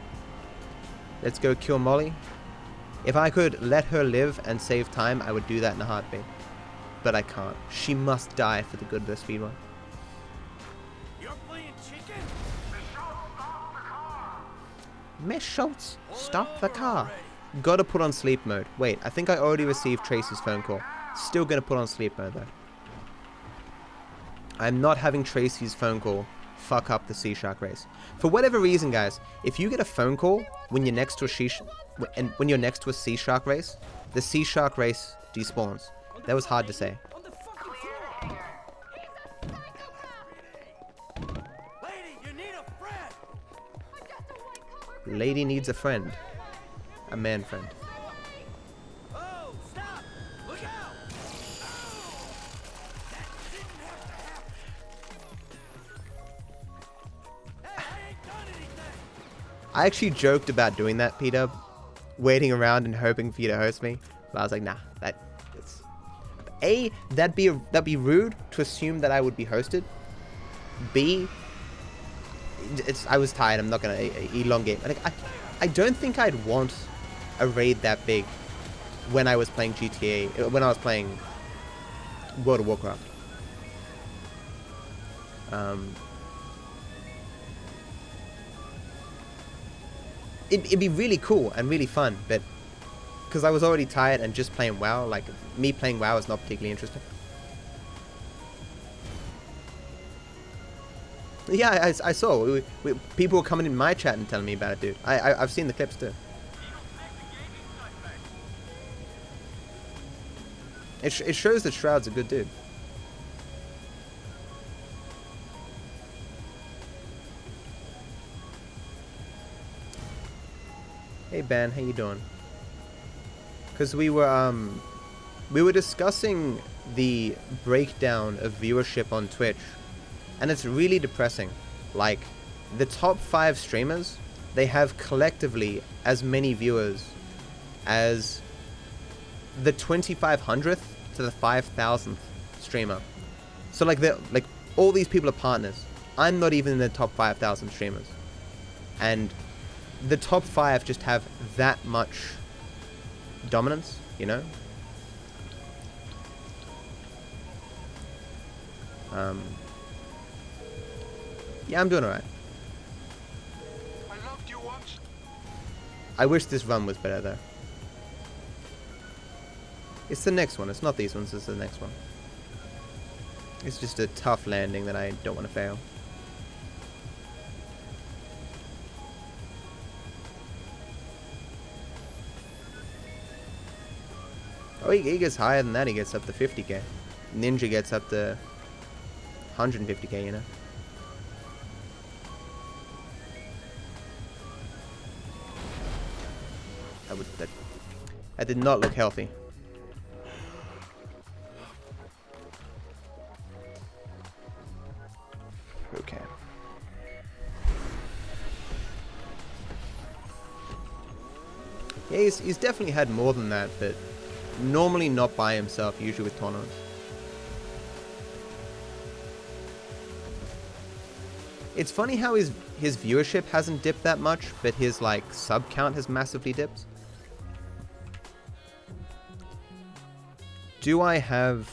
Let's go kill Molly. If I could let her live and save time, I would do that in a heartbeat. But I can't. She must die for the good of the speedrun. You're playing chicken? Miss Schultz, stop the car. Gotta put on sleep mode. Wait, I think I already received Tracy's phone call. Still gonna put on sleep mode though. I'm not having Tracy's phone call fuck up the Sea Shark race. For whatever reason, guys, if you get a phone call when you're next to when you're next to a Sea Shark race, the Sea Shark race despawns. That was hard to say. Lady needs a friend. A man friend. Oh, stop! Look out! Oh, that didn't have to happen. Hey, I ain't done anything. I actually joked about doing that, Peter, waiting around and hoping for you to host me. But I was like, nah, that's A, that'd be rude to assume that I would be hosted. B, I was tired. I'm not gonna elongate. Like, I don't think I'd want a raid that big when I was playing GTA, when I was playing World of Warcraft. It'd be really cool and really fun, but because I was already tired and just playing WoW, like me playing WoW is not particularly interesting. Yeah, I saw. People were coming in my chat and telling me about it, dude. I've seen the clips too. It shows that Shroud's a good dude. Hey Ben, how you doing? Because we were discussing the breakdown of viewership on Twitch, and it's really depressing. Like, the top 5 streamers, they have collectively as many viewers as the 2500th to the 5000th streamer. So like all these people are partners. I'm not even in the top 5000 streamers, and the top 5 just have that much dominance, you know? Yeah, I'm doing alright. I loved you once. I wish this run was better though. It's the next one. It's not these ones, it's the next one. It's just a tough landing that I don't want to fail. Oh, he gets higher than that. He gets up to 50k. Ninja gets up to 150k, you know? That did not look healthy. Okay. Yeah, he's definitely had more than that, but normally not by himself, usually with tournaments. It's funny how his viewership hasn't dipped that much, but his like sub count has massively dipped. Do I have...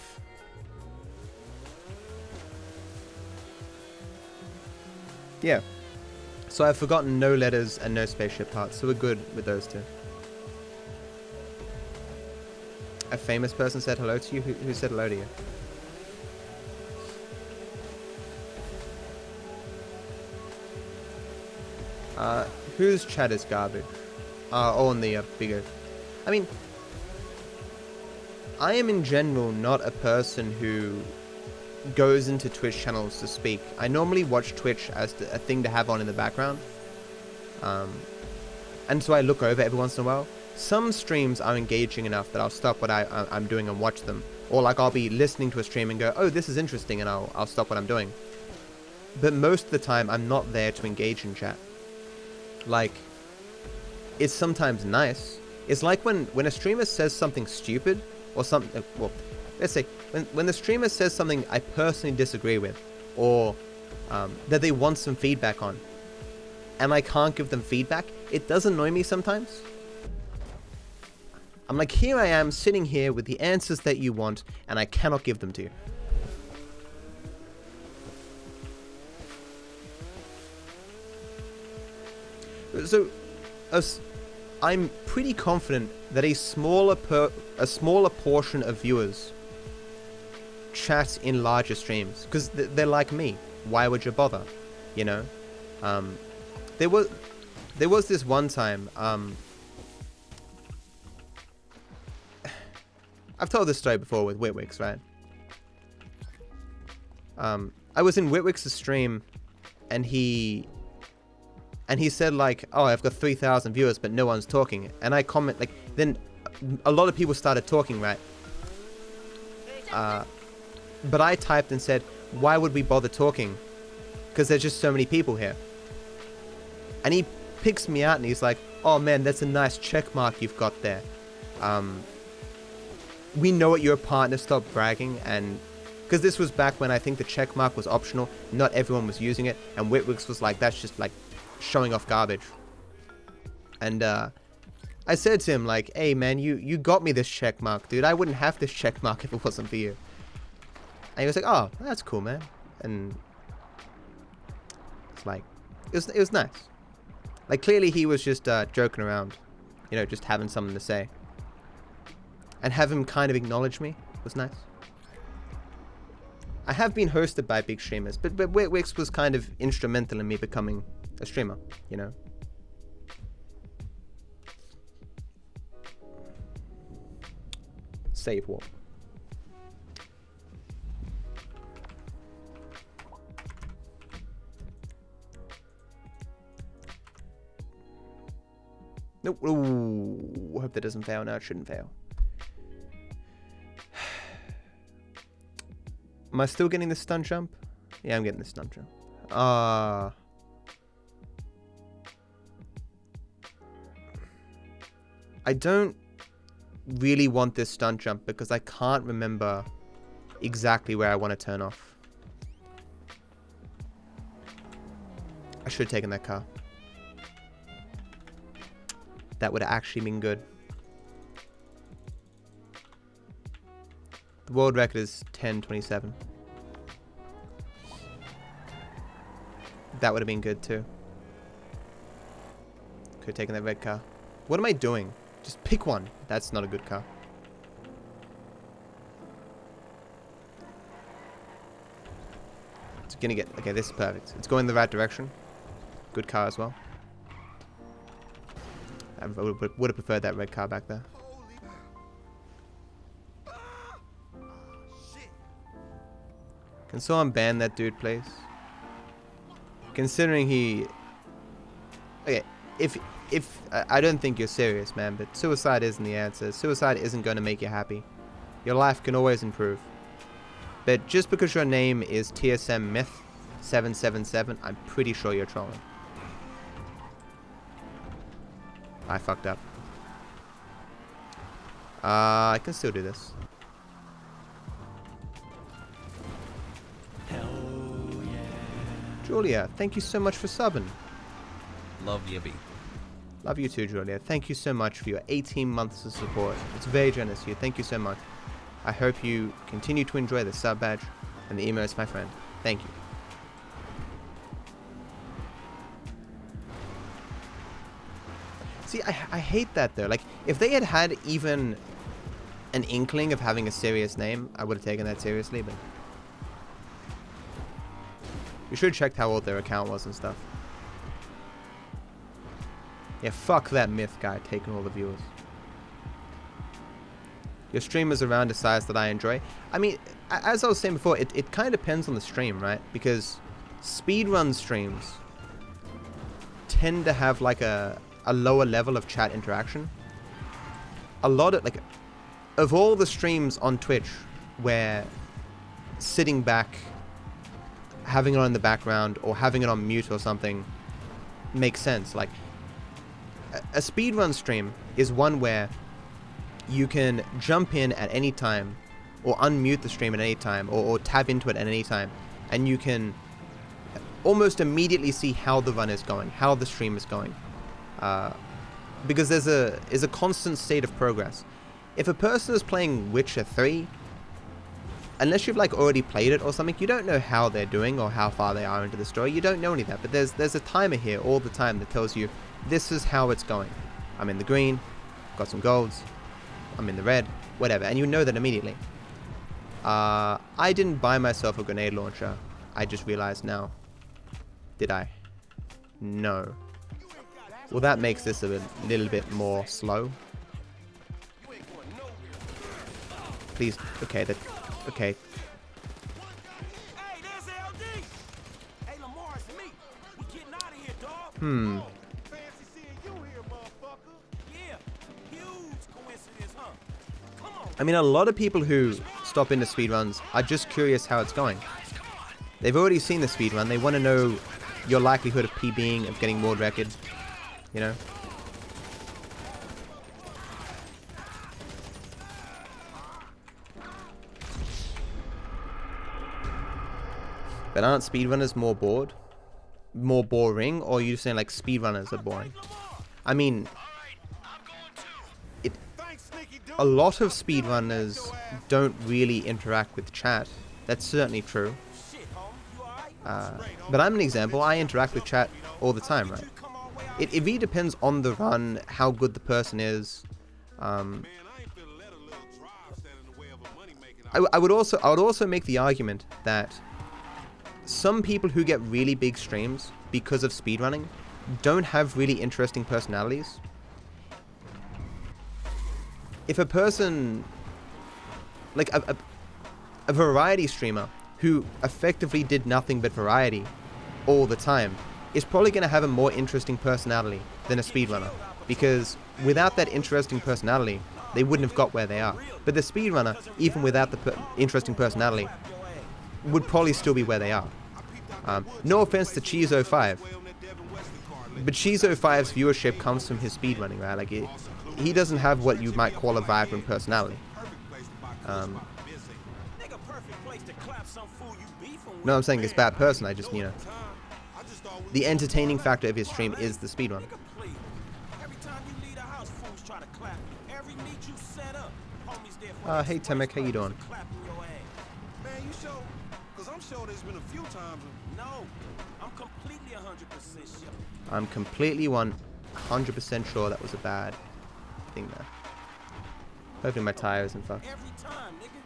Yeah. So I've forgotten no letters and no spaceship parts, so we're good with those two. A famous person said hello to you? Who said hello to you? Whose chat is garbage? Oh, on the bigger... I mean... I am in general not a person who goes into Twitch channels to speak. I normally watch Twitch as a thing to have on in the background. And so I look over every once in a while. Some streams are engaging enough that I'll stop what I'm doing and watch them. Or like I'll be listening to a stream and go, oh, this is interesting, and I'll stop what I'm doing. But most of the time, I'm not there to engage in chat. Like, it's sometimes nice. It's like when a streamer says something stupid, or something, well, let's say, when the streamer says something I personally disagree with, or that they want some feedback on, and I can't give them feedback, it does annoy me sometimes. I'm like, here I am, sitting here with the answers that you want, and I cannot give them to you. So, I'm pretty confident that a smaller portion of viewers chat in larger streams, because they're like me. Why would you bother? You know? There was this one time, I've told this story before with Witwix, right? I was in Witwix's stream, and he And he said like, oh, I've got 3,000 viewers, but no one's talking. And I comment like, then a lot of people started talking, right? But I typed and said, why would we bother talking? Because there's just so many people here. And he picks me out and he's like, oh man, that's a nice check mark you've got there. We know what you're a partner, stop bragging. And because this was back when I think the check mark was optional, not everyone was using it, and Whitwix was like, that's just like showing off garbage. And I said to him like, hey man, you got me this check mark, dude. I wouldn't have this check mark if it wasn't for you. And he was like, oh, that's cool, man. And it's like, it was nice. Like, clearly he was just joking around, you know, just having something to say. And have him kind of acknowledge me was nice. I have been hosted by big streamers, but Whitwix was kind of instrumental in me becoming a streamer, you know. Save war. Nope. Ooh, hope that doesn't fail. No, it shouldn't fail. Am I still getting the stun jump? Yeah, I'm getting the stun jump. I don't really want this stun jump because I can't remember exactly where I want to turn off. I should have taken that car. That would have actually been good. The world record is 10:27. That would have been good too. Could have taken that red car. What am I doing? Just pick one. That's not a good car. It's gonna get... Okay, this is perfect. It's going the right direction. Good car as well. I would have preferred that red car back there. Can someone ban that dude, please? Considering he... Okay, if I don't think you're serious, man, but suicide isn't the answer. Suicide isn't going to make you happy. Your life can always improve. But just because your name is TSM Myth 777, I'm pretty sure you're trolling. I fucked up. I can still do this. Hell yeah. Julia, thank you so much for subbing. Love you, B. Love you too, Julia. Thank you so much for your 18 months of support. It's very generous of you. Thank you so much. I hope you continue to enjoy the sub badge and the emotes, my friend. Thank you. See, I hate that though. Like, if they had even an inkling of having a serious name, I would have taken that seriously, but... We should have checked how old their account was and stuff. Yeah, fuck that Myth guy taking all the viewers. Your stream is around a size that I enjoy. I mean, as I was saying before, it kind of depends on the stream, right? Because speedrun streams tend to have like a lower level of chat interaction. A lot of, like, of all the streams on Twitch where sitting back, having it on in the background, or having it on mute or something makes sense. Like, a speedrun stream is one where you can jump in at any time, or unmute the stream at any time, or tab into it at any time, and you can almost immediately see how the run is going, how the stream is going. Because there's a constant state of progress. If a person is playing Witcher 3, unless you've like already played it or something, you don't know how they're doing or how far they are into the story. You don't know any of that. But there's a timer here all the time that tells you this is how it's going. I'm in the green, got some golds, I'm in the red, whatever, and you know that immediately. I didn't buy myself a grenade launcher. I just realized now. Did I? No. Well, that makes this a little bit more slow. Please, okay, okay. Hey, there's LD. Hey, Lamar, it's me. Hmm. I mean, a lot of people who stop into speedruns are just curious how it's going. They've already seen the speedrun. They want to know your likelihood of PBing, of getting world record, you know? But aren't speedrunners more bored? More boring? Or are you saying like speedrunners are boring? I mean, a lot of speedrunners don't really interact with chat. That's certainly true. But I'm an example. I interact with chat all the time, right? It really depends on the run, how good the person is. I would also make the argument that some people who get really big streams because of speedrunning don't have really interesting personalities. If a person, like a variety streamer who effectively did nothing but variety all the time, is probably going to have a more interesting personality than a speedrunner, because without that interesting personality, they wouldn't have got where they are. But the speedrunner, even without the interesting personality, would probably still be where they are. No offense to Cheezo5, but Cheezo5's viewership comes from his speedrunning, right? Like, he doesn't have what you might call a vibrant personality. No, I'm saying he's a bad person. I just, you know, the entertaining factor of his stream is the speedrun. Hey Temek, how you doing? Man, you sure? Because I'm sure there's been a few times. No, I'm completely 100% sure. I'm completely 100% sure that was a bad thing there. Hopefully my tire isn't fucked. Every time, nigga.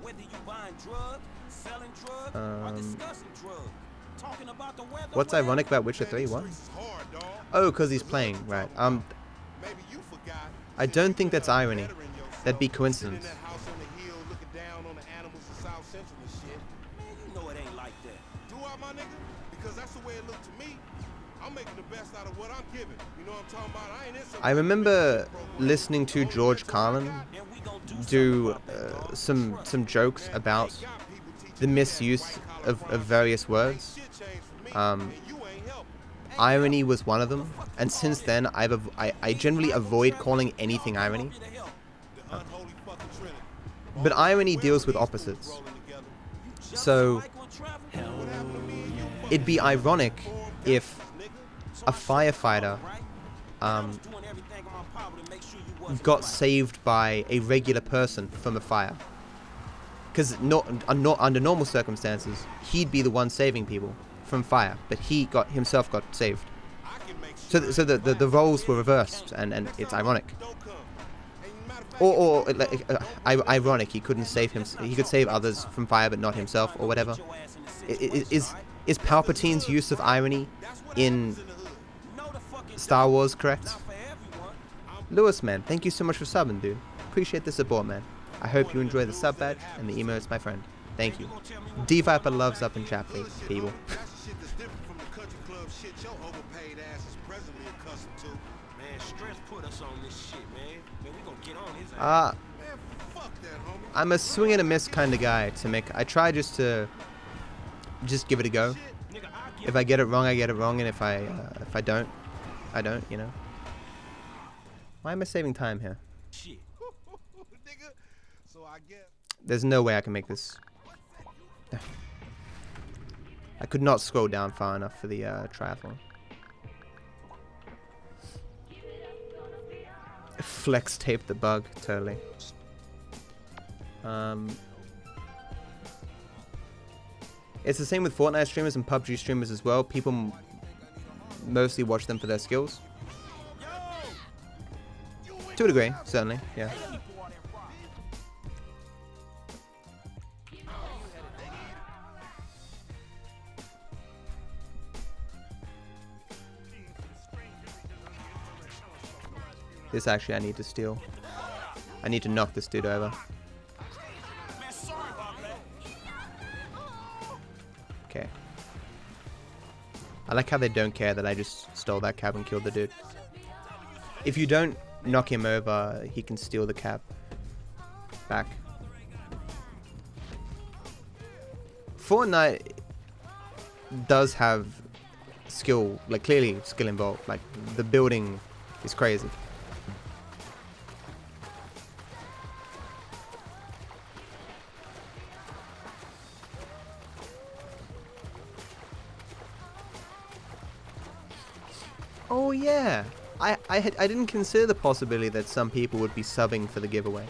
Whether you buying drugs, selling drugs, or discussing drugs. Talking about the weather. What's ironic about Witcher 3? What? Oh, because he's playing, right. I don't think that's irony. That'd be coincidence. I remember listening to George Carlin do some jokes about the misuse of various words. Irony was one of them, and since then I generally avoid calling anything irony. But irony deals with opposites. So it'd be ironic if a firefighter got saved by a regular person from a fire. Because under normal circumstances, he'd be the one saving people from fire, but he himself got saved. So the roles were reversed, and it's ironic. Or ironic, he couldn't save him. He could save others from fire, but not himself, or whatever. Is Palpatine's use of irony in Star Wars correct? Lewis, man, thank you so much for subbing, dude. Appreciate the support, man. I hope you enjoy the sub badge and the emotes, my friend. Thank you. DViper loves up in chat, please, people. I'm a swing and a miss kind of guy, Timmick. I try just to give it a go. If I get it wrong, I get it wrong, and if I don't, I don't, you know. Why am I saving time here? There's no way I can make this. I could not scroll down far enough for the triathlon. Flex tape the bug, totally. It's the same with Fortnite streamers and PUBG streamers as well. People mostly watch them for their skills. To a degree, certainly, yeah. This actually I need to steal. I need to knock this dude over. Okay. I like how they don't care that I just stole that cab and killed the dude. If you don't knock him over, he can steal the cab back. Fortnite does have skill, like clearly skill involved. Like the building is crazy. Oh yeah, I didn't consider the possibility that some people would be subbing for the giveaway.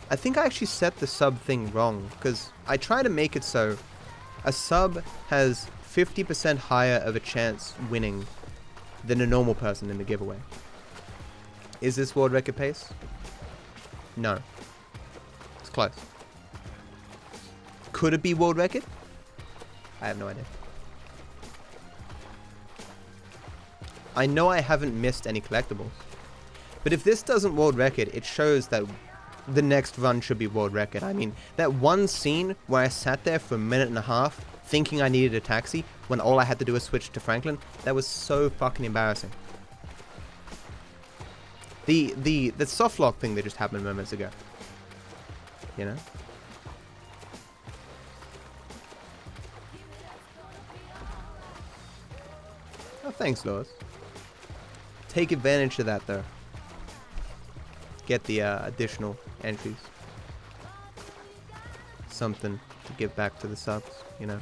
I think I actually set the sub thing wrong, because I try to make it so a sub has 50% higher of a chance winning than a normal person in the giveaway. Is this world record pace? No. It's close. Could it be world record? I have no idea. I know I haven't missed any collectibles, but if this doesn't world record, it shows that the next run should be world record. I mean, that one scene where I sat there for a minute and a half thinking I needed a taxi when all I had to do was switch to Franklin, that was so fucking embarrassing. The soft lock thing that just happened moments ago, you know? Oh, thanks, Lois. Take advantage of that, though. Get the additional entries. Something to give back to the subs, you know.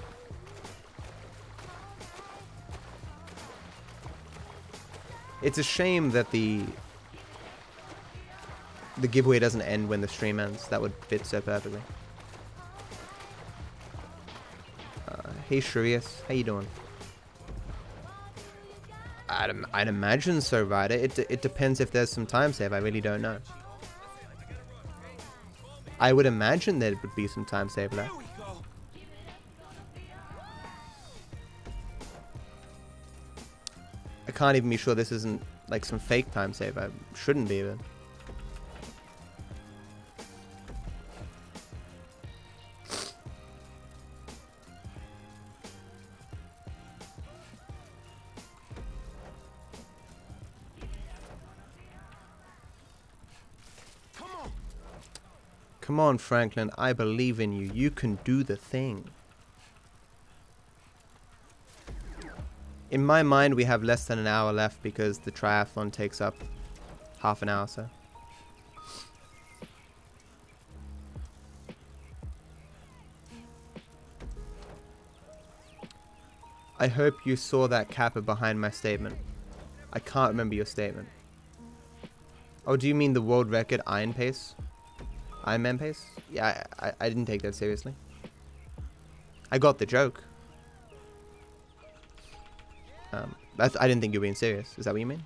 It's a shame that the giveaway doesn't end when the stream ends. That would fit so perfectly. Hey, Sharius, how you doing? I'd imagine so, right? It depends if there's some time save. I really don't know. I would imagine there would be some time save left. I can't even be sure this isn't like some fake time save. I shouldn't be even. Come on, Franklin, I believe in you. You can do the thing. In my mind, we have less than an hour left because the triathlon takes up half an hour or so. I hope you saw that kappa behind my statement. I can't remember your statement. Oh, do you mean the world record iron pace? Iron Man pace? Yeah, I didn't take that seriously. I got the joke. I didn't think you were being serious. Is that what you mean?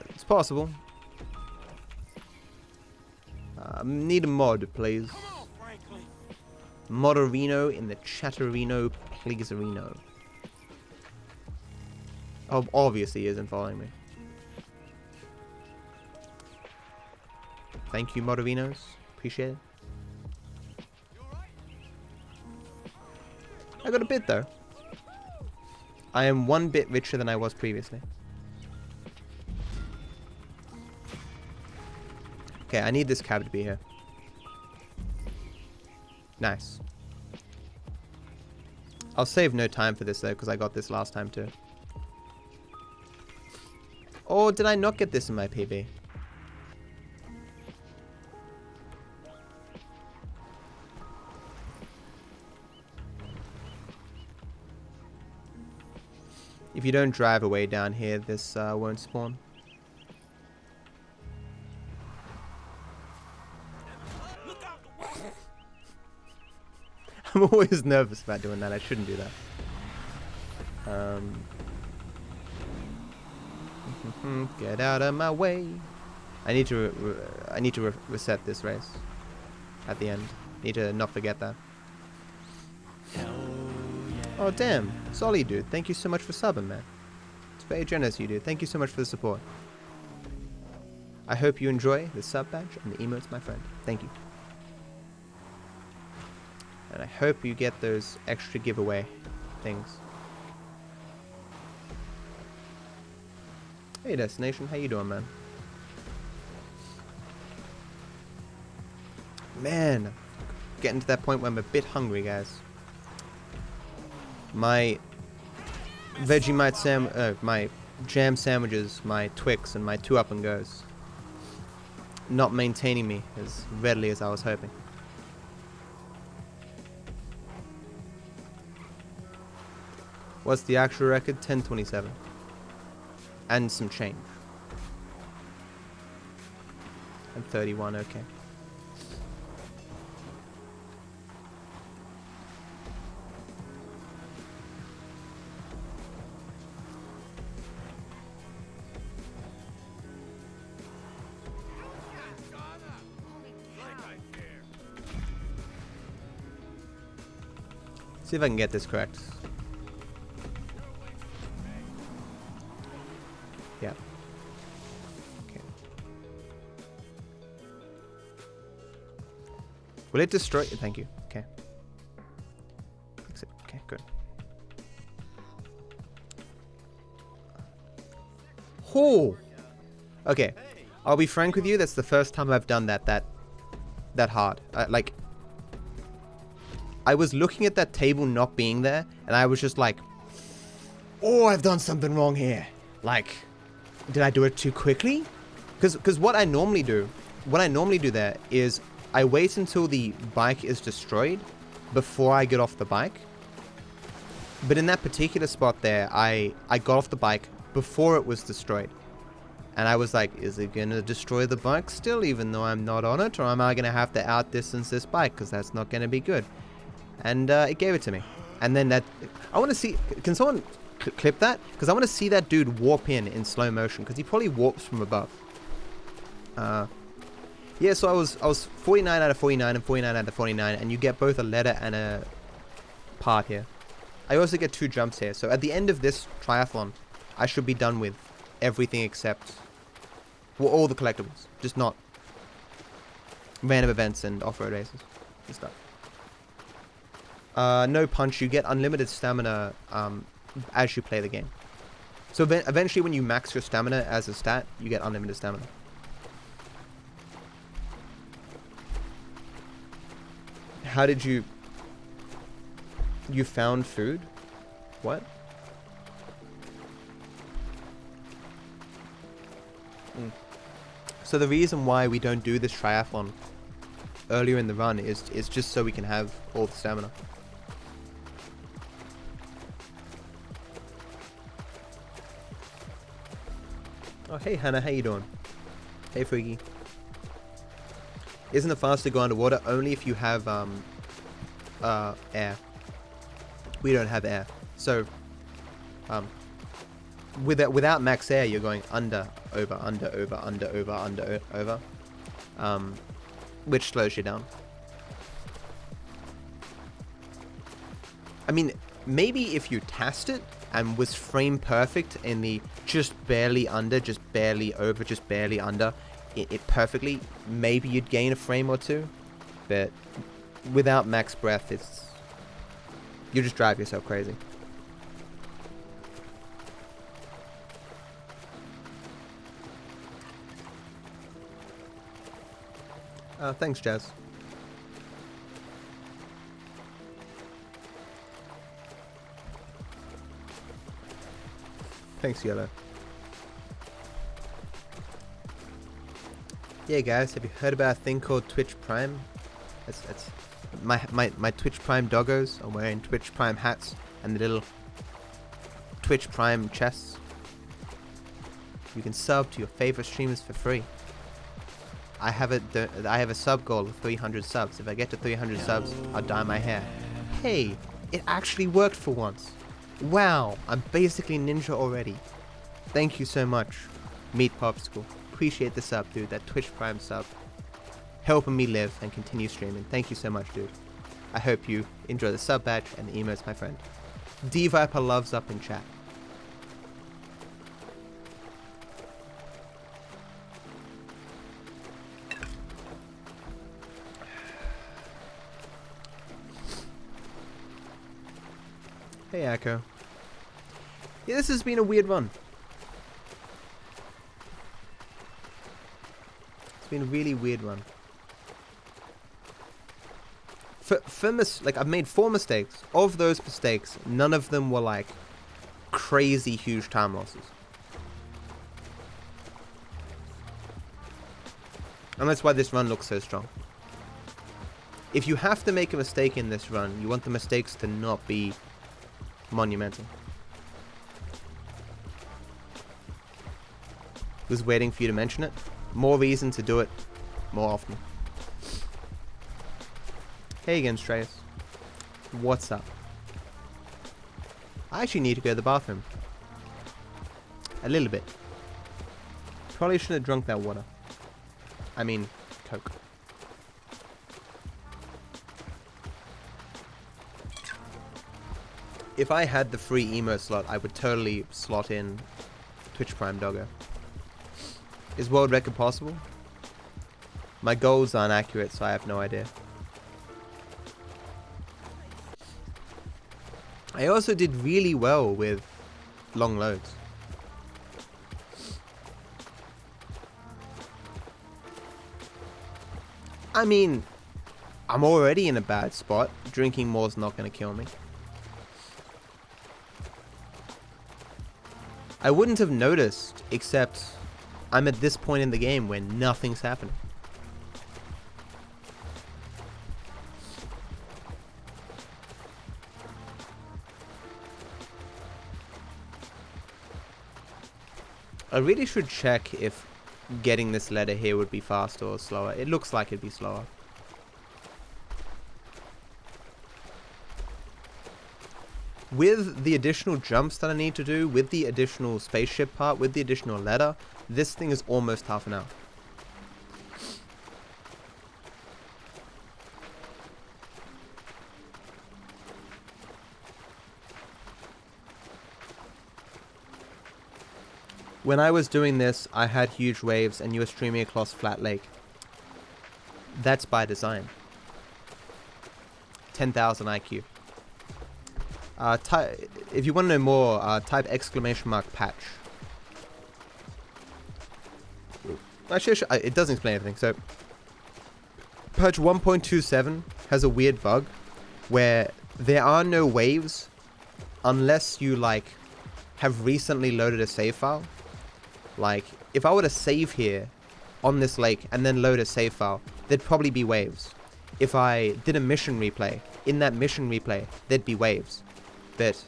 It's possible. Need a mod, please. Moderino in the Chatterino, pleaserino. Oh, obviously he isn't following me. Thank you, Moderinos. Appreciate it. I got a bit, though. I am 1 bit richer than I was previously. Okay, I need this cab to be here. Nice. I'll save no time for this, though, because I got this last time, too. Or did I not get this in my PB? If you don't drive away down here, this won't spawn. I'm always nervous about doing that. I shouldn't do that. Get out of my way. I need to reset this race at the end. Need to not forget that. Oh damn, Solly dude, thank you so much for subbing, man. It's very generous of you, dude. Thank you so much for the support. I hope you enjoy the sub badge and the emotes, my friend. Thank you. And I hope you get those extra giveaway things. Hey Destination, how you doing, man? Man, getting to that point where I'm a bit hungry, guys. My Vegemite my jam sandwiches, my Twix, and my 2-Up-and-Goes not maintaining me as readily as I was hoping. What's the actual record? 1027. And some change. And 31, okay. See if I can get this correct. Yeah. Okay. Will it destroy? Thank you. Okay. Fix it. Okay, good. Oh. Okay. I'll be frank with you. That's the first time I've done that hard. Like, I was looking at that table not being there, and I was just like, oh, I've done something wrong here. Like, did I do it too quickly? Because what I normally do there is I wait until the bike is destroyed before I get off the bike. But in that particular spot there, I got off the bike before it was destroyed. And I was like, is it going to destroy the bike still, even though I'm not on it? Or am I going to have to outdistance this bike? Because that's not going to be good. And it gave it to me. And then that... I want to see... Can someone clip that? Because I want to see that dude warp in slow motion. Because he probably warps from above. Yeah, so I was 49 out of 49 and 49 out of 49. And you get both a letter and a part here. I also get 2 jumps here. So at the end of this triathlon, I should be done with everything except... well, all the collectibles. Just not random events and off-road races and stuff. No punch, you get unlimited stamina as you play the game. So eventually when you max your stamina as a stat, you get unlimited stamina. How did you... You found food? What? So the reason why we don't do this triathlon earlier in the run is just so we can have all the stamina. Oh, hey Hannah, how you doing? Hey Freaky. Isn't it faster to go underwater? Only if you have air. We don't have air. So without max air, you're going under, over, under, over, under, over, under, over. Which slows you down. I mean, maybe if you tasked it and was frame perfect in the just barely under, just barely over, just barely under it perfectly, maybe you'd gain a frame or 2. But without max breath, you just drive yourself crazy. Thanks, Jazz. Thanks, Yellow. Yeah, guys, have you heard about a thing called Twitch Prime? That's my Twitch Prime doggos are wearing Twitch Prime hats and the little Twitch Prime chests. You can sub to your favorite streamers for free. I have a sub goal of 300 subs. If I get to 300 subs, I'll dye my hair. Hey, it actually worked for once. Wow, I'm basically ninja already. Thank you so much, Meat Popsicle. Appreciate the sub, dude. That Twitch Prime sub. Helping me live and continue streaming. Thank you so much, dude. I hope you enjoy the sub badge and the emotes, my friend. DViper loves up in chat. Hey, Echo. Yeah, this has been a weird run. It's been a really weird run. Like, I've made 4 mistakes. Of those mistakes, none of them were like crazy huge time losses. And that's why this run looks so strong. If you have to make a mistake in this run, you want the mistakes to not be monumental. Was waiting for you to mention it. More reason to do it more often. Hey again, Strayus. What's up? I actually need to go to the bathroom. A little bit. Probably shouldn't have drunk that water. I mean, Coke. If I had the free emo slot, I would totally slot in Twitch Prime Doggo. Is world record possible? My goals aren't accurate, so I have no idea. I also did really well with long loads. I mean, I'm already in a bad spot. Drinking more is not going to kill me. I wouldn't have noticed, except I'm at this point in the game where nothing's happening. I really should check if getting this letter here would be faster or slower. It looks like it'd be slower. With the additional jumps that I need to do, with the additional spaceship part, with the additional letter, this thing is almost half an hour. When I was doing this, I had huge waves and you were streaming across flat lake. That's by design. 10,000 IQ. If you want to know more, type !patch. Actually, it doesn't explain everything. So, patch 1.27 has a weird bug where there are no waves unless you have recently loaded a save file. Like, if I were to save here on this lake and then load a save file, there'd probably be waves. If I did a mission replay, in that mission replay, there'd be waves. But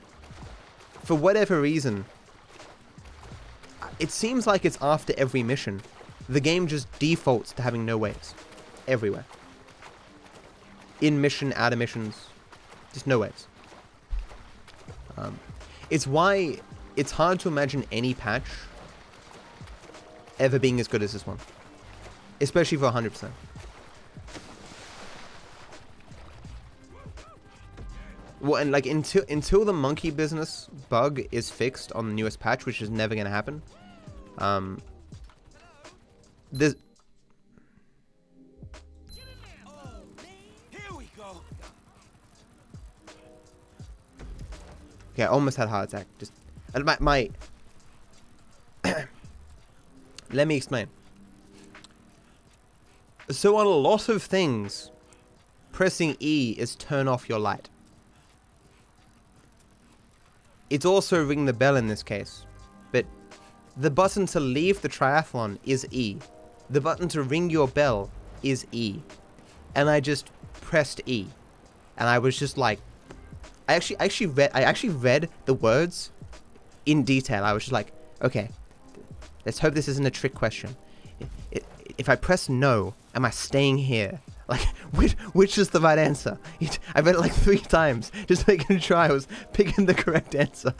for whatever reason, it seems like it's after every mission. The game just defaults to having no waves. Everywhere. In mission, out of missions, just no waves. It's why it's hard to imagine any patch ever being as good as this one. Especially for 100%. Well, and until the monkey business bug is fixed on the newest patch, which is never going to happen, there's... Here we go. Okay, I almost had a heart attack. Just... my Let me explain. So on a lot of things, pressing E is turn off your light. It's also ring the bell in this case, but the button to leave the triathlon is E. The button to ring your bell is E. And I just pressed E. And I was just like, I actually read the words in detail. I was just like, okay, let's hope this isn't a trick question. If I press no, am I staying here? Like, which is the right answer? I read it like 3 times, just making sure I was picking the correct answer.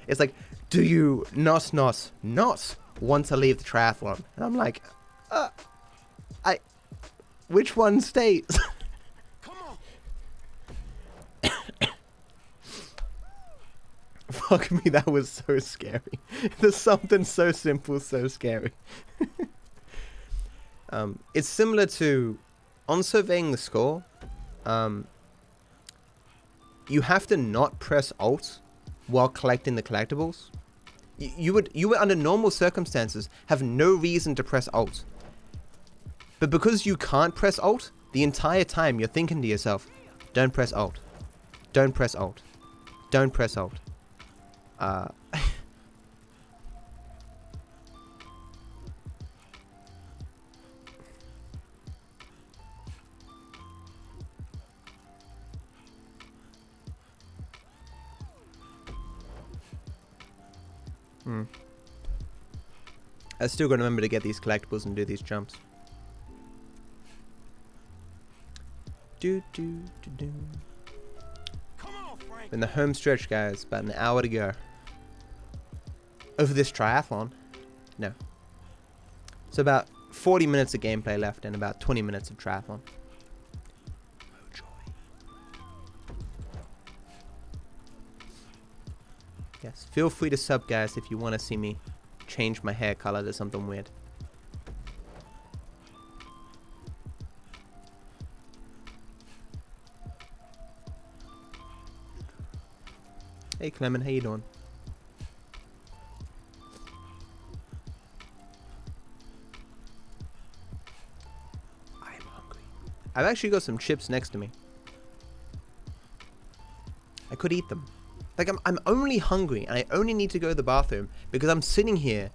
It's like, do you not want to leave the triathlon? And I'm like, which one stays? Come on. Fuck me, that was so scary. There's something so simple, so scary. It's similar to, on surveying the score, you have to not press Alt while collecting the collectibles. You would under normal circumstances have no reason to press Alt. But because you can't press Alt, the entire time you're thinking to yourself, don't press Alt. Don't press Alt. Don't press Alt. I still gotta remember to get these collectibles and do these jumps. Do. In the home stretch, guys, about an hour to go. Over this triathlon? No. So about 40 minutes of gameplay left and about 20 minutes of triathlon. Oh joy. Yes, feel free to sub, guys, if you want to see me change my hair color to something weird. Hey Clement, how you doing? I am hungry. I've actually got some chips next to me. I could eat them. Like I'm only hungry and I only need to go to the bathroom because I'm sitting here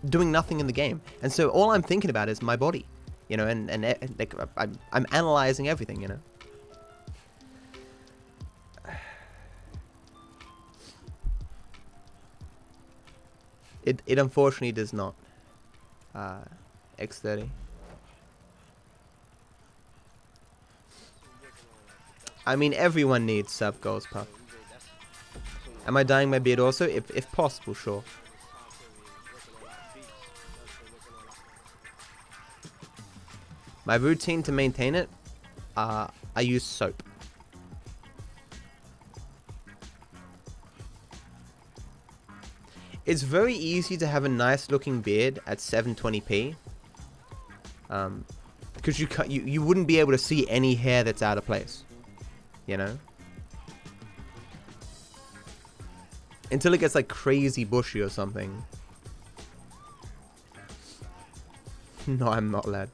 doing nothing in the game. And so all I'm thinking about is my body, you know, and like I'm analyzing everything, you know. It unfortunately does not. X30. I mean, everyone needs sub goals, pup. Am I dyeing my beard also? If possible, sure. My routine to maintain it, I use soap. It's very easy to have a nice looking beard at 720p. Because you wouldn't be able to see any hair that's out of place. You know? Until it gets like crazy bushy or something. No, I'm not, lad.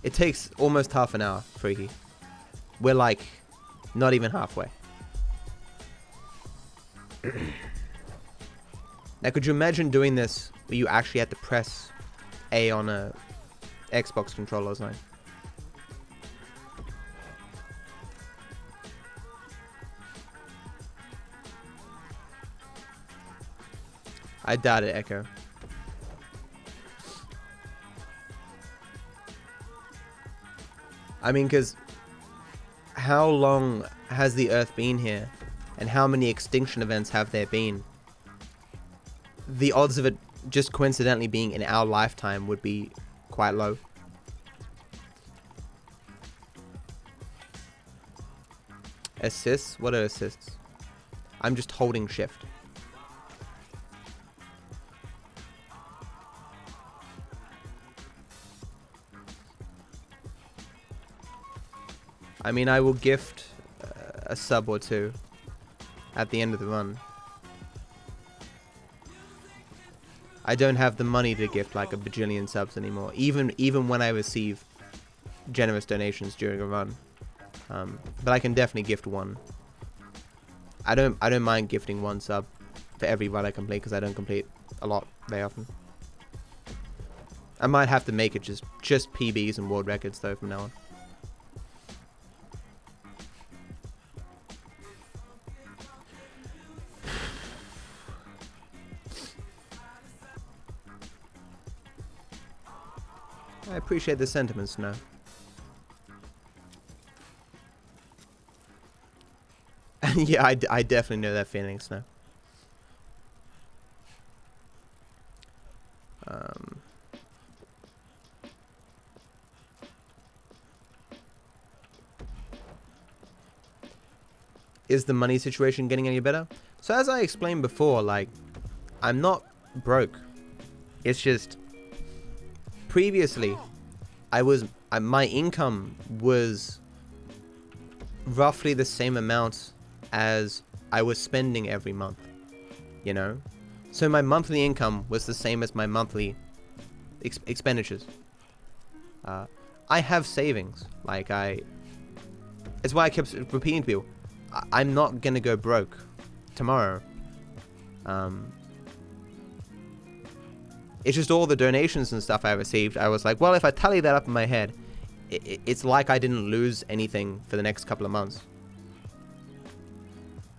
It takes almost half an hour, Freaky. We're like, not even halfway. Now, could you imagine doing this where you actually had to press A on a Xbox controller or something? I doubt it, Echo. I mean, because how long has the Earth been here? And how many extinction events have there been? The odds of it just coincidentally being in our lifetime would be quite low. Assists? What are assists? I'm just holding shift. I mean, I will gift a sub or two at the end of the run. I don't have the money to gift like a bajillion subs anymore, even when I receive generous donations during a run. But I can definitely gift one. I don't mind gifting one sub for every run I complete because I don't complete a lot very often. I might have to make it just PBs and world records though from now on. I appreciate the sentiments, no. Yeah, I definitely know that feeling, Snow. Is the money situation getting any better? So as I explained before, like, I'm not broke. It's just previously my income was roughly the same amount as I was spending every month, you know? So my monthly income was the same as my monthly expenditures. I have savings. Like, it's why I kept repeating to people, I'm not gonna go broke tomorrow. It's just all the donations and stuff I received. I was like, well, if I tally that up in my head, it's like I didn't lose anything for the next couple of months.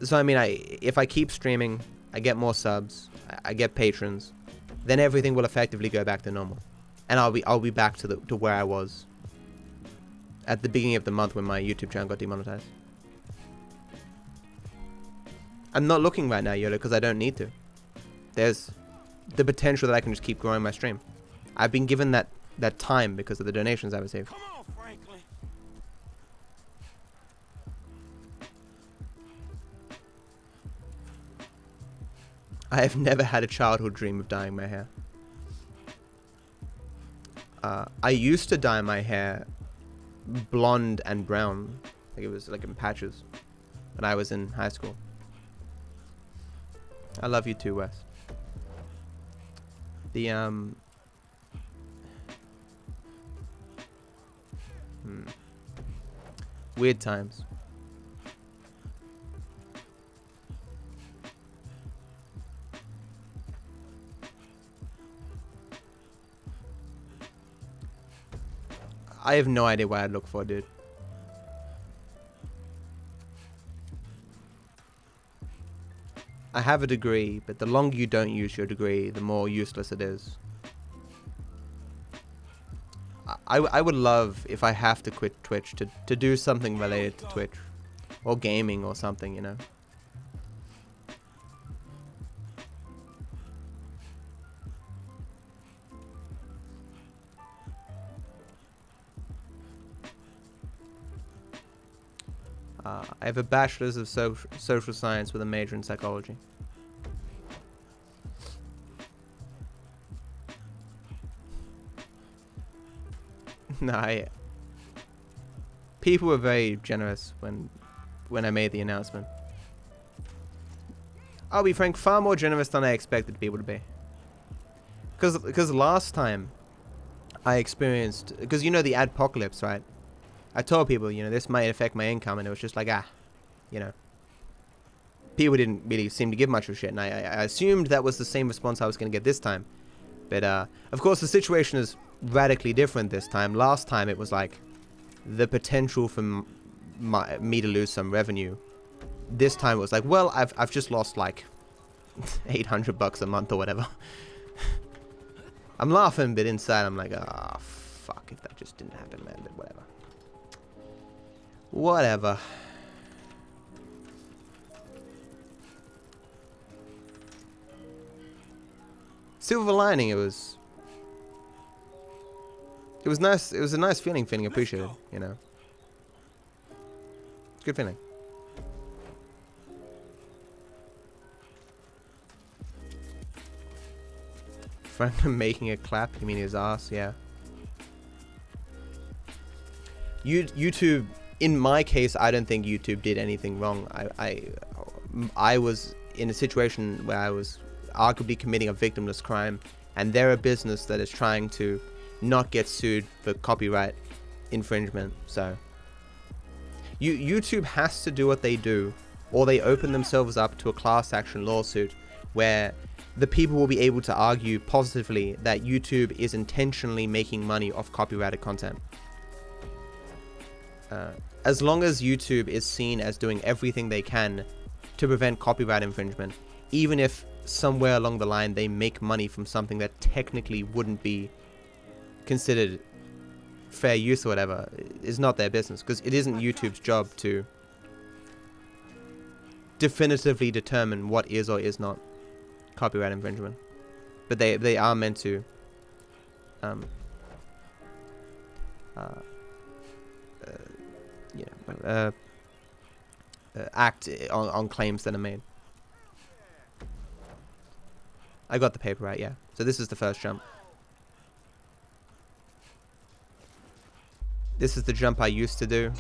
So I mean, if I keep streaming, I get more subs, I get patrons, then everything will effectively go back to normal, and I'll be back to where I was at the beginning of the month when my YouTube channel got demonetized. I'm not looking right now, Yoda, because I don't need to. There's the potential that I can just keep growing my stream. I've been given that time because of the donations I received. Come on, Franklin. I have never had a childhood dream of dyeing my hair. I used to dye my hair blonde and brown. Like, it was like in patches when I was in high school. I love you too, Wes. Weird times. I have no idea what I'd look for, dude. I have a degree, but the longer you don't use your degree, the more useless it is. I would love, if I have to quit Twitch, to do something related to Twitch. Or gaming or something, you know. I have a bachelor's of social science with a major in psychology. Nah, people were very generous when I made the announcement. I'll be frank, far more generous than I expected people to be. Because last time I experienced, because you know the adpocalypse, right? I told people, you know, this might affect my income, and it was just like, you know. People didn't really seem to give much of a shit, and I assumed that was the same response I was going to get this time. But, of course, the situation is radically different this time. Last time, it was like the potential for me to lose some revenue. This time, it was like, well, I've just lost, like, $800 a month or whatever. I'm laughing, but inside, I'm like, ah, fuck, if that just didn't happen, man, but whatever. Whatever. Silver lining, it was nice. It was a nice feeling appreciated, you know. Good feeling. Franklin making a clap, you mean his ass, yeah. YouTube, in my case, I don't think YouTube did anything wrong. I was in a situation where I was arguably committing a victimless crime, and they're a business that is trying to not get sued for copyright infringement. So YouTube has to do what they do, or they open themselves up to a class action lawsuit where the people will be able to argue positively that YouTube is intentionally making money off copyrighted content. As long as YouTube is seen as doing everything they can to prevent copyright infringement, even if somewhere along the line they make money from something that technically wouldn't be considered fair use or whatever, is not their business, because it isn't YouTube's job to definitively determine what is or is not copyright infringement. But they are meant to act on claims that are made. I got the paper right, yeah. So this is the first jump. This is the jump I used to do.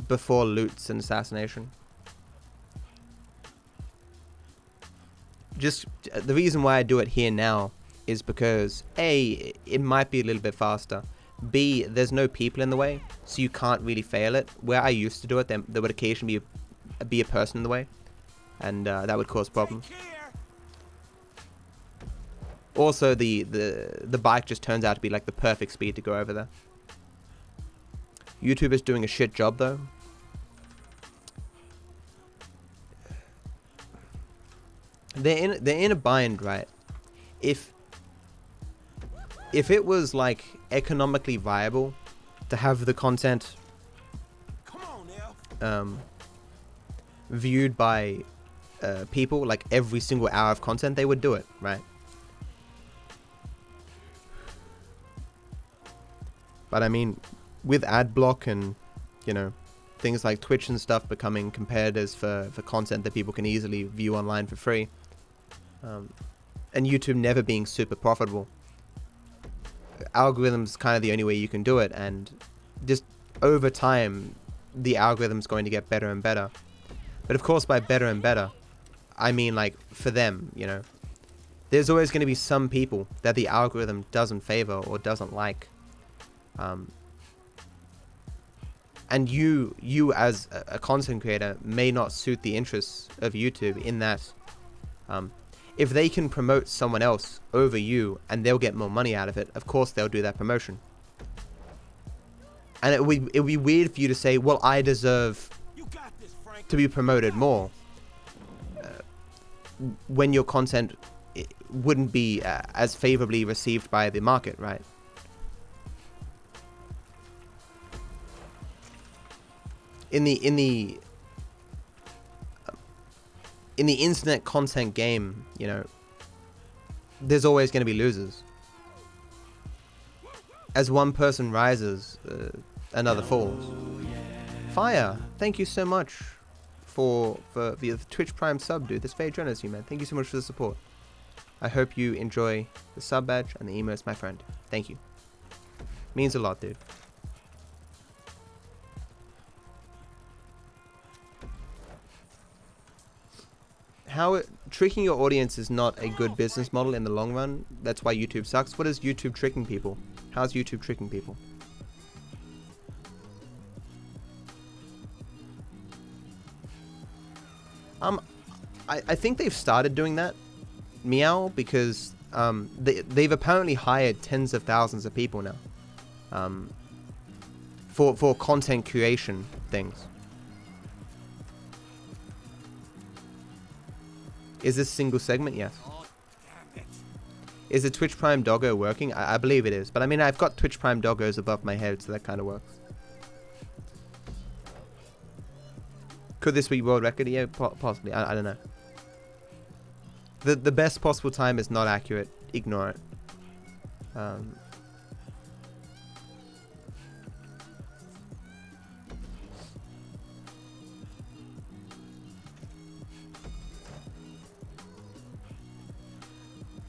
before loots and assassination. Just the reason why I do it here now is because A, it might be a little bit faster. B, there's no people in the way, so you can't really fail it. Where I used to do it, there would occasionally be a person in the way, and that would cause problems. Also, the bike just turns out to be like the perfect speed to go over there. YouTube is doing a shit job though. They're in a bind, right? If it was like economically viable to have the content viewed by people, like every single hour of content, they would do it, right? But I mean, with ad block and, you know, things like Twitch and stuff becoming competitors for content that people can easily view online for free, and YouTube never being super profitable, algorithm's kind of the only way you can do it, and just over time the algorithm's going to get better and better. But of course, by better and better, I mean like for them, you know, there's always going to be some people that the algorithm doesn't favor or doesn't like. And you as a content creator may not suit the interests of YouTube in that if they can promote someone else over you and they'll get more money out of it, of course they'll do that promotion. And it would be weird for you to say, well, I deserve to be promoted more, when your content wouldn't be as favorably received by the market, right? In the internet content game, you know, there's always going to be losers. As one person rises, another falls. Fire, thank you so much for the Twitch Prime sub, dude. That's very generous of you, man. Thank you so much for the support. I hope you enjoy the sub badge and the emotes, my friend. Thank you. Means a lot, dude. Tricking your audience is not a good business model in the long run. That's why YouTube sucks. What is YouTube tricking people? How's YouTube tricking people? I think they've started doing that, Meow, because they've apparently hired tens of thousands of people now for content creation things. Is this single segment? Yes. Is the Twitch Prime doggo working? I believe it is. But I mean, I've got Twitch Prime doggos above my head, so that kind of works. Could this be world record? Yeah, possibly. I don't know. The best possible time is not accurate. Ignore it.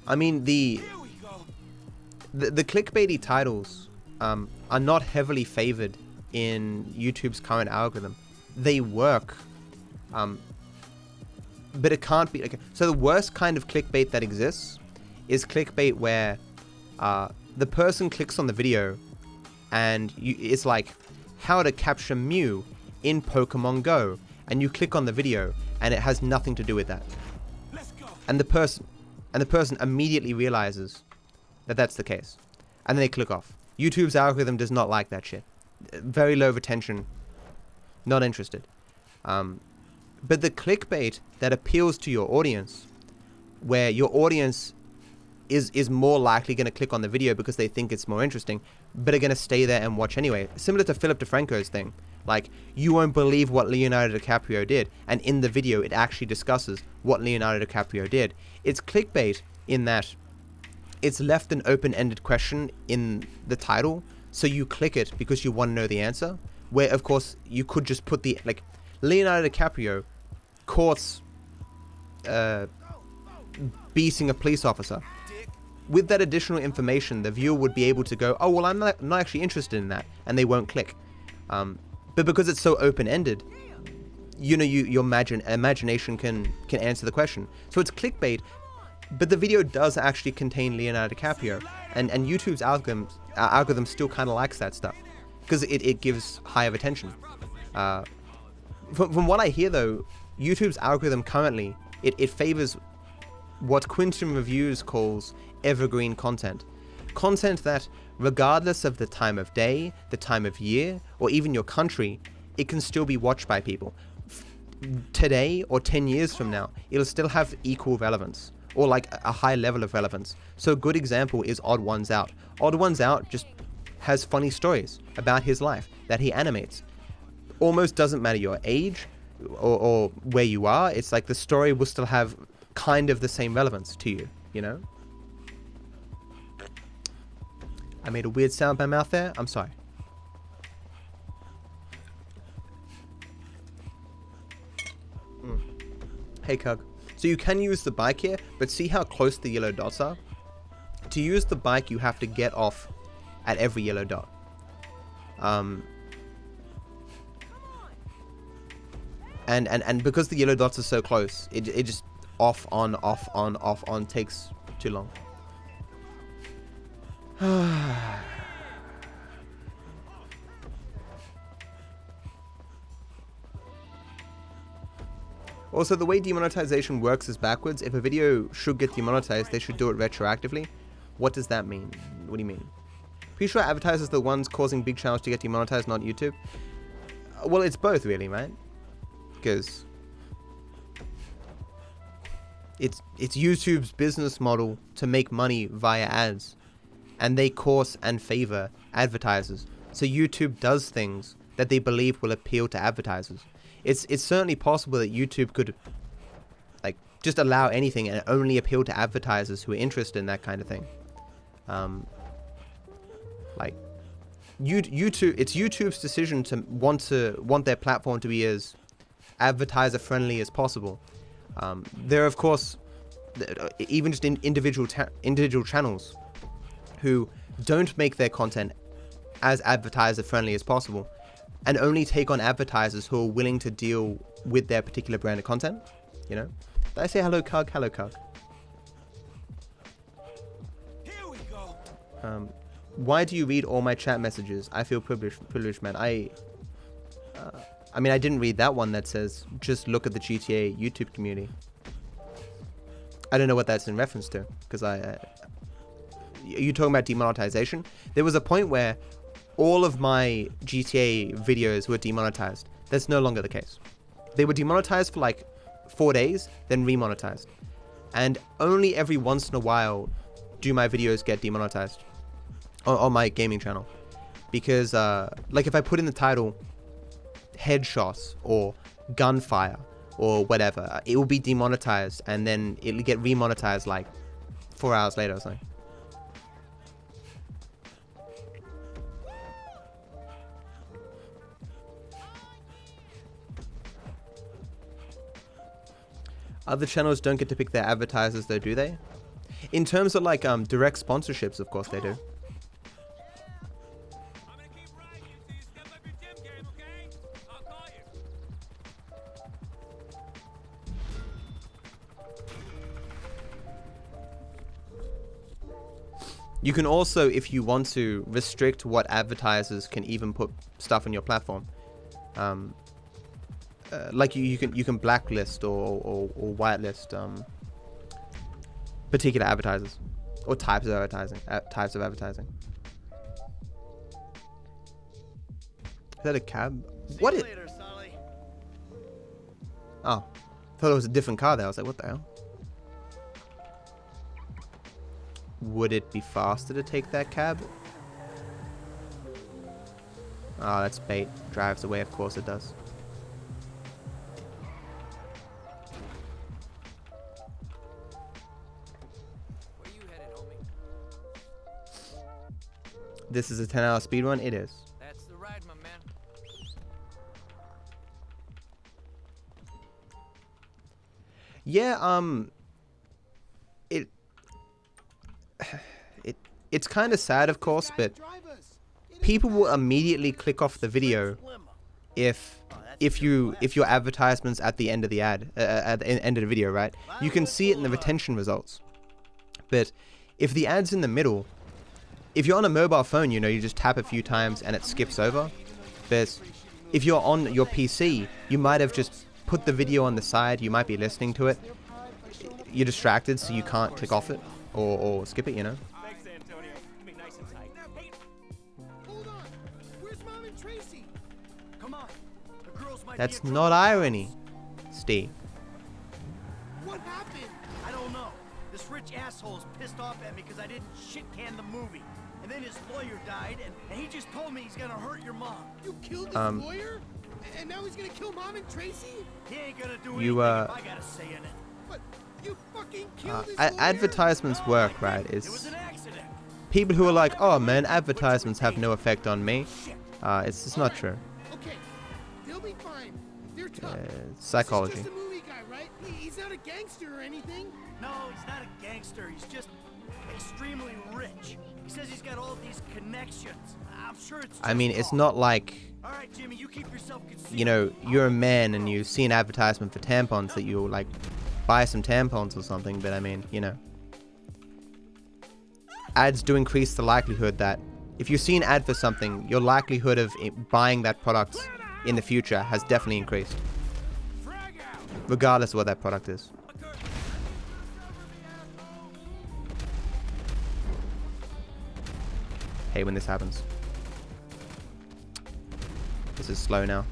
I mean, the clickbaity titles are not heavily favored in YouTube's current algorithm. They work, but it can't be. Okay. So the worst kind of clickbait that exists is clickbait where the person clicks on the video and it's like how to capture Mew in Pokemon Go, and you click on the video and it has nothing to do with that. And the person immediately realizes that that's the case, and then they click off. YouTube's algorithm does not like that shit. Very low retention. Not interested. But the clickbait that appeals to your audience, where your audience is more likely going to click on the video because they think it's more interesting, but are going to stay there and watch anyway. Similar to Philip DeFranco's thing. Like, you won't believe what Leonardo DiCaprio did, and in the video it actually discusses what Leonardo DiCaprio did. It's clickbait in that it's left an open-ended question in the title, so you click it because you want to know the answer, where of course you could just put the, like, Leonardo DiCaprio caught beating a police officer. With that additional information, the viewer would be able to go, oh, well, I'm not actually interested in that, and they won't click. But because it's so open-ended, you know, your imagination can answer the question. So it's clickbait, but the video does actually contain Leonardo DiCaprio, and YouTube's algorithm still kind of likes that stuff because it gives high of attention. From what I hear though, YouTube's algorithm currently it favors what Quinton Reviews calls evergreen content that, regardless of the time of day, the time of year, or even your country, it can still be watched by people. Today or 10 years from now, it'll still have equal relevance, or like a high level of relevance. So a good example is Odd Ones Out. Odd Ones Out just has funny stories about his life that he animates. Almost doesn't matter your age or where you are, it's like the story will still have kind of the same relevance to you, you know? I made a weird sound with my mouth there. I'm sorry. Hey, Cug. So you can use the bike here, but see how close the yellow dots are? To use the bike, you have to get off at every yellow dot. And because the yellow dots are so close, it just off, on, off, on, off, on takes too long. Also, the way demonetization works is backwards. If a video should get demonetized, they should do it retroactively. What does that mean? What do you mean? Pretty sure advertisers are the ones causing big channels to get demonetized, not YouTube. Well, it's both really, right? Because it's YouTube's business model to make money via ads, and they course and favor advertisers. So YouTube does things that they believe will appeal to advertisers. It's certainly possible that YouTube could like just allow anything and only appeal to advertisers who are interested in that kind of thing. Like YouTube, it's YouTube's decision to want their platform to be as advertiser friendly as possible. There are of course even just individual channels who don't make their content as advertiser friendly as possible, and only take on advertisers who are willing to deal with their particular brand of content, you know? Did I say hello, Cug? Hello, Cug. Here we go. Why do you read all my chat messages? I feel privileged, man. I mean, I didn't read that one that says, just look at the GTA YouTube community. I don't know what that's in reference to, because are you talking about demonetization? There was a point where all of my GTA videos were demonetized. That's no longer the case. They were demonetized for like 4 days, then remonetized. And only every once in a while do my videos get demonetized on my gaming channel. Because like if I put in the title headshots or gunfire or whatever, it will be demonetized and then it'll get remonetized like 4 hours later or something. Other channels don't get to pick their advertisers though, do they? In terms of like direct sponsorships, of course they do. You can also, if you want to, restrict what advertisers can even put stuff on your platform. Like you can blacklist or whitelist particular advertisers or types of advertising. Is that a cab? What is? Oh, thought it was a different car there. I was like, what the hell? Would it be faster to take that cab? Oh, that's bait. Drives away. Of course it does. This is a 10-hour speedrun? It is. That's the ride, my man. Yeah, it's kind of sad, of course, but people will immediately click off the video if your advertisement's at the end of the ad, at the end of the video, right? You can see it in the retention results. But if the ad's in the middle, if you're on a mobile phone, you know, you just tap a few times and it skips over. But if you're on your PC, you might have just put the video on the side, you might be listening to it. You're distracted, so you can't click off it or skip it, you know? Thanks, Antonio. Be nice and tight. Hold on. Where's Mom and Tracy? Come on. The girls might That's be in not trouble. irony, Steve. What happened? I don't know. This rich asshole is pissed off at me because I didn't shit can the movie. And then his lawyer died, and he just told me he's gonna hurt your mom. You killed his lawyer? And now he's gonna kill Mom and Tracy? He ain't gonna do anything if I got a say in it. But you fucking killed his lawyer? Advertisements work, right? It's people who are like, oh man, advertisements have no effect on me. It's not true. Okay, they'll be fine. They're tough. Psychology. He's just a movie guy, right? He's not a gangster or anything. No, he's not a gangster. He's just extremely rich. He says he's got all these connections. I'm sure it's I mean, it's not like, all right, Jimmy, you keep yourself concealed. you know, you're a man and you see an advertisement for tampons that you'll like buy some tampons or something, but I mean, you know. Ads do increase the likelihood that if you see an ad for something, your likelihood of buying that product in the future has definitely increased. Regardless of what that product is. Hate when this happens. This is slow now.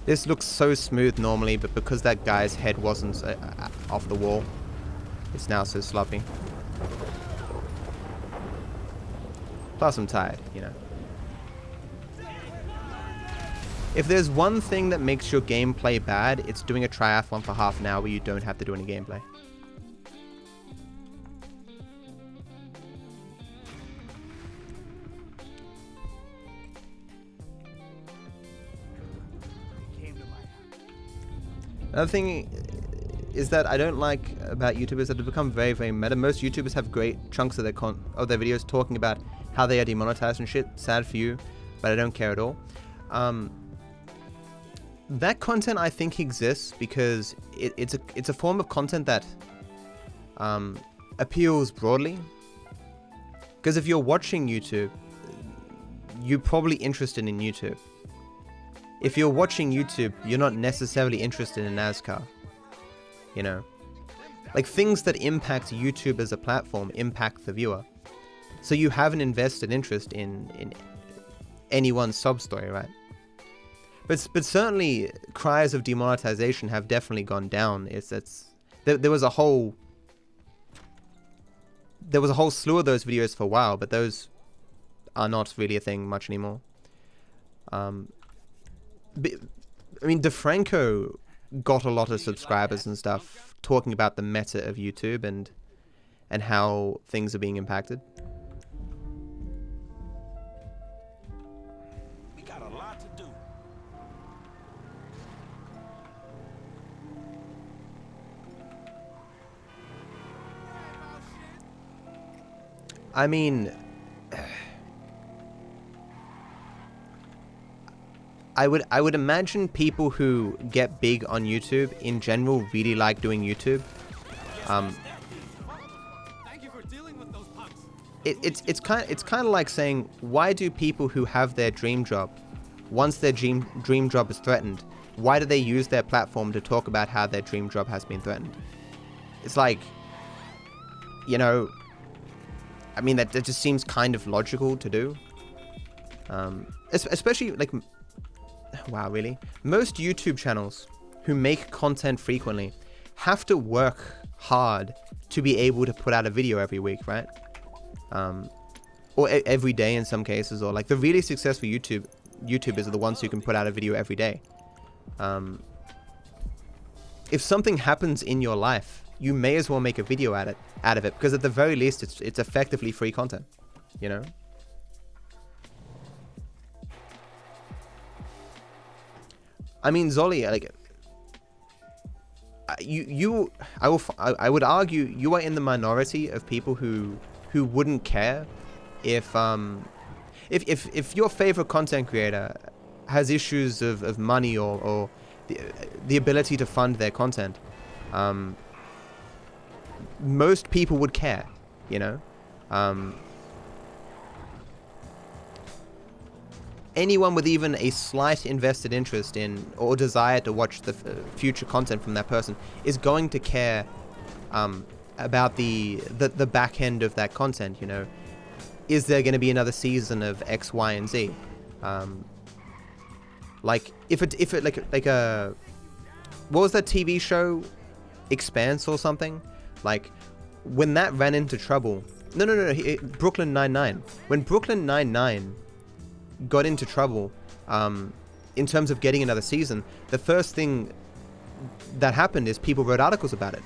This looks so smooth normally, but because that guy's head wasn't off the wall, it's now so sloppy. Plus I'm tired, you know. If there's one thing that makes your gameplay bad, it's doing a triathlon for half an hour where you don't have to do any gameplay. Another thing is that I don't like about YouTubers that have become very, very meta. Most YouTubers have great chunks of their videos talking about how they are demonetized and shit. Sad for you, but I don't care at all. That content I think exists because it's a form of content that appeals broadly. Because if you're watching YouTube, you're probably interested in YouTube. If you're watching YouTube, you're not necessarily interested in NASCAR. You know? Like, things that impact YouTube as a platform impact the viewer. So you have an invested interest in anyone's sub-story, right? But certainly, cries of demonetization have definitely gone down. There was a whole slew of those videos for a while, but those are not really a thing much anymore. I mean, DeFranco got a lot of subscribers and stuff talking about the meta of YouTube and how things are being impacted. We got a lot to do. I mean, I would imagine people who get big on YouTube in general really like doing YouTube. It's kind of like saying, why do people who have their dream job, once their dream job is threatened, why do they use their platform to talk about how their dream job has been threatened? It's like, you know, I mean, that just seems kind of logical to do. Especially like, wow, really? Most YouTube channels who make content frequently have to work hard to be able to put out a video every week, right? Or every day in some cases, or like the really successful YouTubers are the ones who can put out a video every day. If something happens in your life, you may as well make a video out of it, because at the very least it's effectively free content, you know? I mean, Zolly, like, I would argue you are in the minority of people who wouldn't care if your favorite content creator has issues of money or the ability to fund their content. Most people would care, you know. Anyone with even a slight invested interest in or desire to watch the future content from that person is going to care about the back end of that content, you know. Is there going to be another season of X, Y, and Z? Like if it like a what was that TV show, Expanse or something? Like when that ran into trouble. No. Brooklyn Nine-Nine. When Brooklyn Nine-Nine got into trouble in terms of getting another season, the first thing that happened is people wrote articles about it.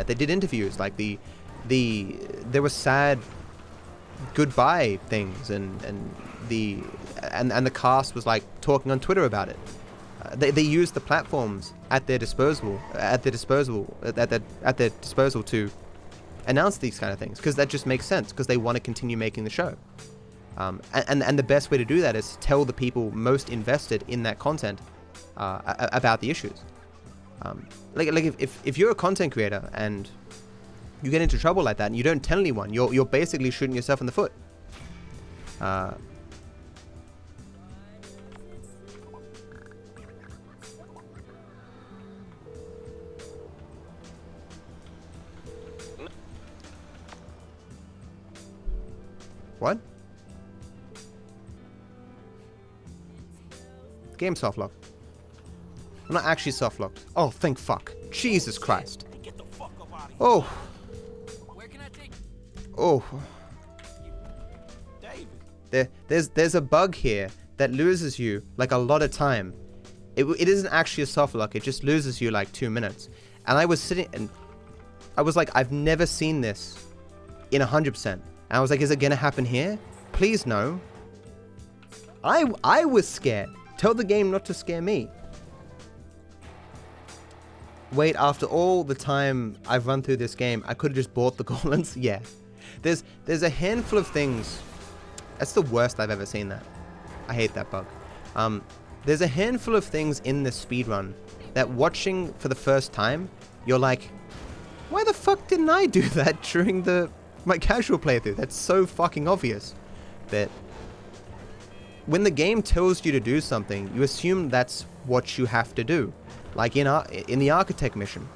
They did interviews, like there were sad goodbye things, and the cast was like talking on Twitter about it. They used the platforms at their disposal to announce these kind of things, because that just makes sense, because they want to continue making the show. And the best way to do that is to tell the people most invested in that content about the issues. Like if you're a content creator and you get into trouble like that and you don't tell anyone, you're basically shooting yourself in the foot. What? Game soft locked. I'm not actually soft locked. Oh, thank fuck. Jesus Christ. Oh. Where can I take? Oh. There's a bug here that loses you like a lot of time. It isn't actually a soft lock. It just loses you like 2 minutes. And I was sitting and I was like, I've never seen this in 100%. And I was like, is it gonna happen here? Please no. I was scared. Tell the game not to scare me. Wait, after all the time I've run through this game, I could have just bought the gauntlets? Yeah. There's a handful of things. That's the worst I've ever seen that. I hate that bug. There's a handful of things in this speedrun that watching for the first time, you're like, why the fuck didn't I do that during my casual playthrough? That's so fucking obvious. That when the game tells you to do something, you assume that's what you have to do. Like in the architect mission,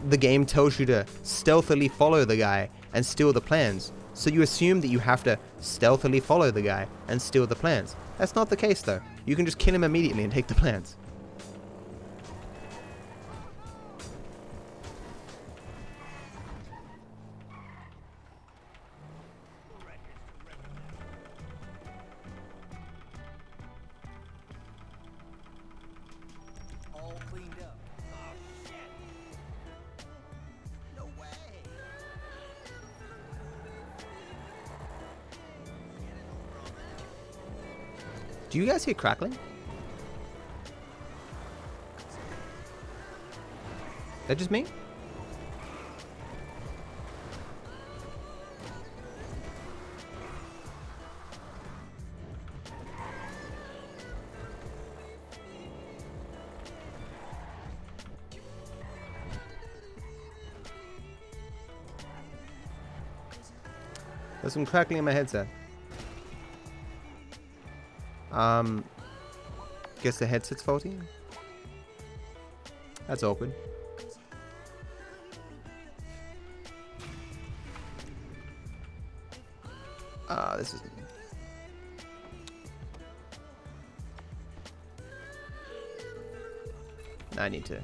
the game tells you to stealthily follow the guy and steal the plans. So you assume that you have to stealthily follow the guy and steal the plans. That's not the case though. You can just kill him immediately and take the plans. Do you guys hear crackling? That just me? There's some crackling in my headset. Guess the headset's faulty? That's awkward. This is... I need to...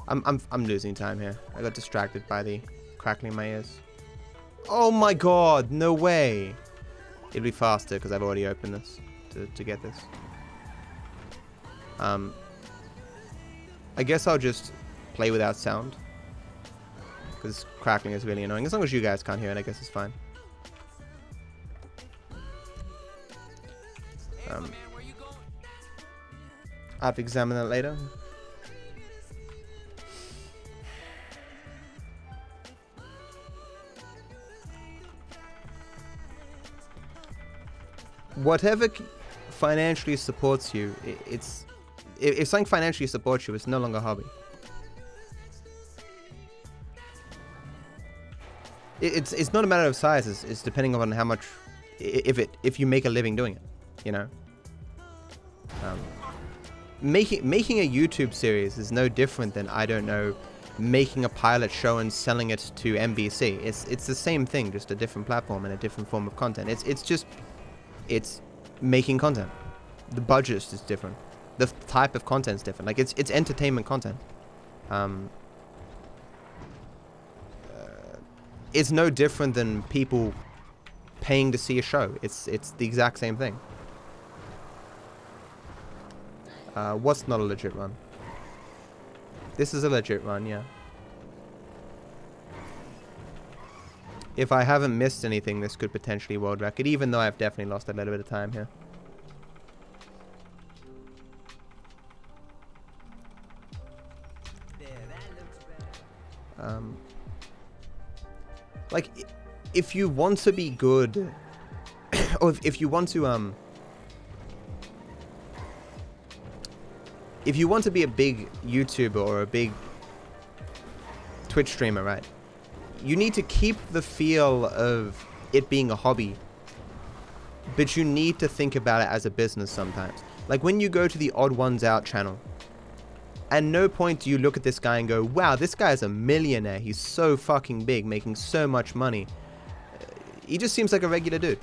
I'm losing time here. I got distracted by the crackling in my ears. Oh my god, no way! It'll be faster because I've already opened this to get this. I guess I'll just play without sound, because crackling is really annoying. As long as you guys can't hear it, I guess it's fine. I have to examine that later. whatever financially supports you, it's if something financially supports you, it's no longer a hobby. It's not a matter of size. It's depending on how much, if you make a living doing it, you know. Making a YouTube series is no different than, I don't know, making a pilot show and selling it to NBC. It's the same thing, just a different platform and a different form of content. It's making content. The budget is different. The type of content is different. Like it's entertainment content. It's no different than people paying to see a show. It's the exact same thing. What's not a legit run? This is a legit run, yeah. If I haven't missed anything, this could potentially world record, even though I've definitely lost a little bit of time here. Like, if you want to be good, or if you want to if you want to be a big YouTuber or a big Twitch streamer, right? You need to keep the feel of it being a hobby, but you need to think about it as a business sometimes. Like when you go to the Odd Ones Out channel, at no point do you look at this guy and go, wow, this guy's a millionaire. He's so fucking big, making so much money. He just seems like a regular dude.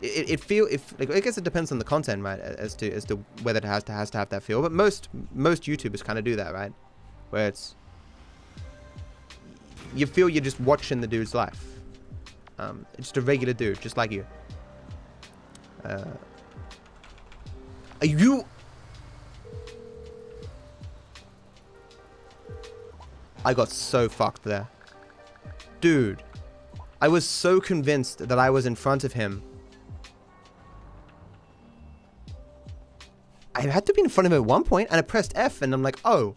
Like, I guess it depends on the content, right? As to whether it has to have that feel. But most YouTubers kind of do that, right? Where it's, you feel you're just watching the dude's life. It's just a regular dude, just like you. Are you? I got so fucked there. Dude, I was so convinced that I was in front of him. I had to be in front of him at one point, and I pressed F, and I'm like, oh,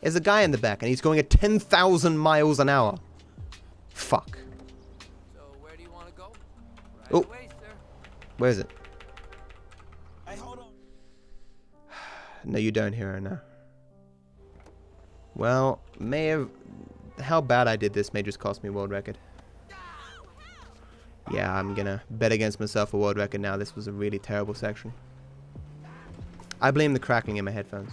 there's a guy in the back, and he's going at 10,000 miles an hour. Fuck. So where do you want to go? Right Oh, away, sir. where is it? Hey, hold on. No, you don't, hero, no. Well, how bad I did this may just cost me a world record. Yeah, I'm gonna bet against myself a world record now. This was a really terrible section. I blame the crackling in my headphones.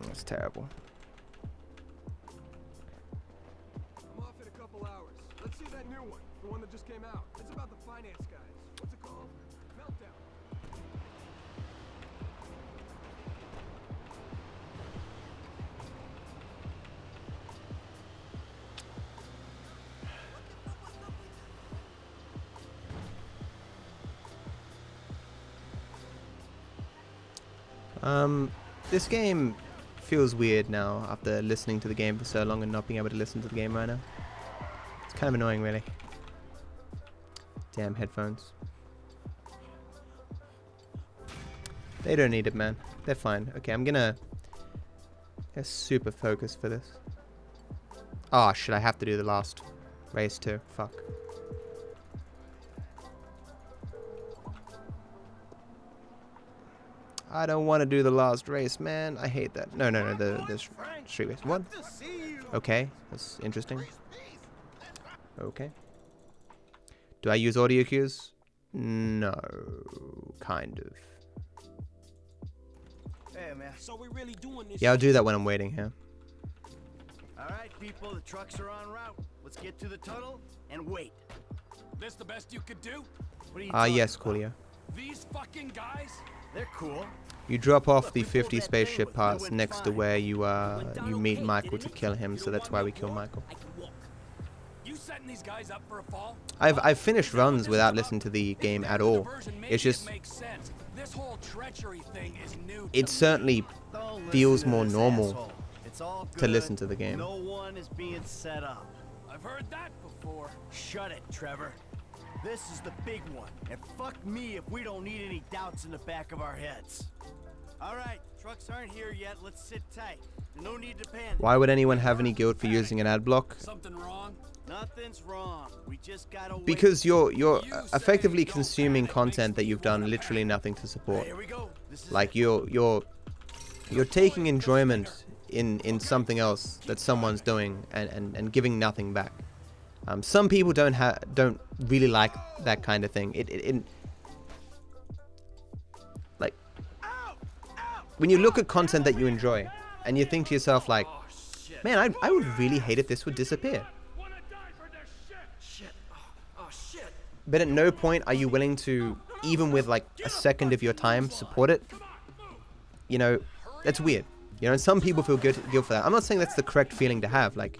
That's terrible. I'm off in a couple hours. Let's see that new one. The one that just came out. It's about the finance guys. What's it called? Meltdown. This game feels weird now after listening to the game for so long and not being able to listen to the game right now. It's kind of annoying, really. Damn headphones. They don't need it, man. They're fine. Okay, I'm gonna get super focused for this. Oh, shit, I have to do the last race too. Fuck. I don't want to do the last race, man. I hate that. No, the street race. What? Okay, that's interesting. Okay. Do I use audio cues? No, kind of. Hey, man. So we really doing this? Yeah, I'll do that when I'm waiting here. All right, people, the trucks are en route. Let's get to the tunnel and wait. This the best you could do? What are you Yes, Coolio. These fucking guys? They're cool. You drop off the 50 spaceship parts next to where you meet Michael to kill him, so that's why we kill Michael. You setting these guys up for a fall? I've finished runs without listening to the game at all. It's just This whole treachery thing is new. It certainly feels more normal to listen to the game. No one is being set up. I've heard that before. Shut it, Trevor. This is the big one, and fuck me if we don't need any doubts in the back of our heads. All right, trucks aren't here yet. Let's sit tight. No need to panic. Why would anyone have any guilt for using an ad block? Something wrong? Nothing's wrong. We just gotta wait. Because you're effectively consuming content that you've done literally nothing to support. Here we go. Like you're taking enjoyment in something else that someone's doing and giving nothing back. Some people don't really like that kind of thing. Like when you look at content that you enjoy and you think to yourself like, man, I would really hate if this would disappear. But at no point are you willing to, even with like a second of your time, support it. You know, that's weird. You know, and some people feel guilt for that. I'm not saying that's the correct feeling to have, like,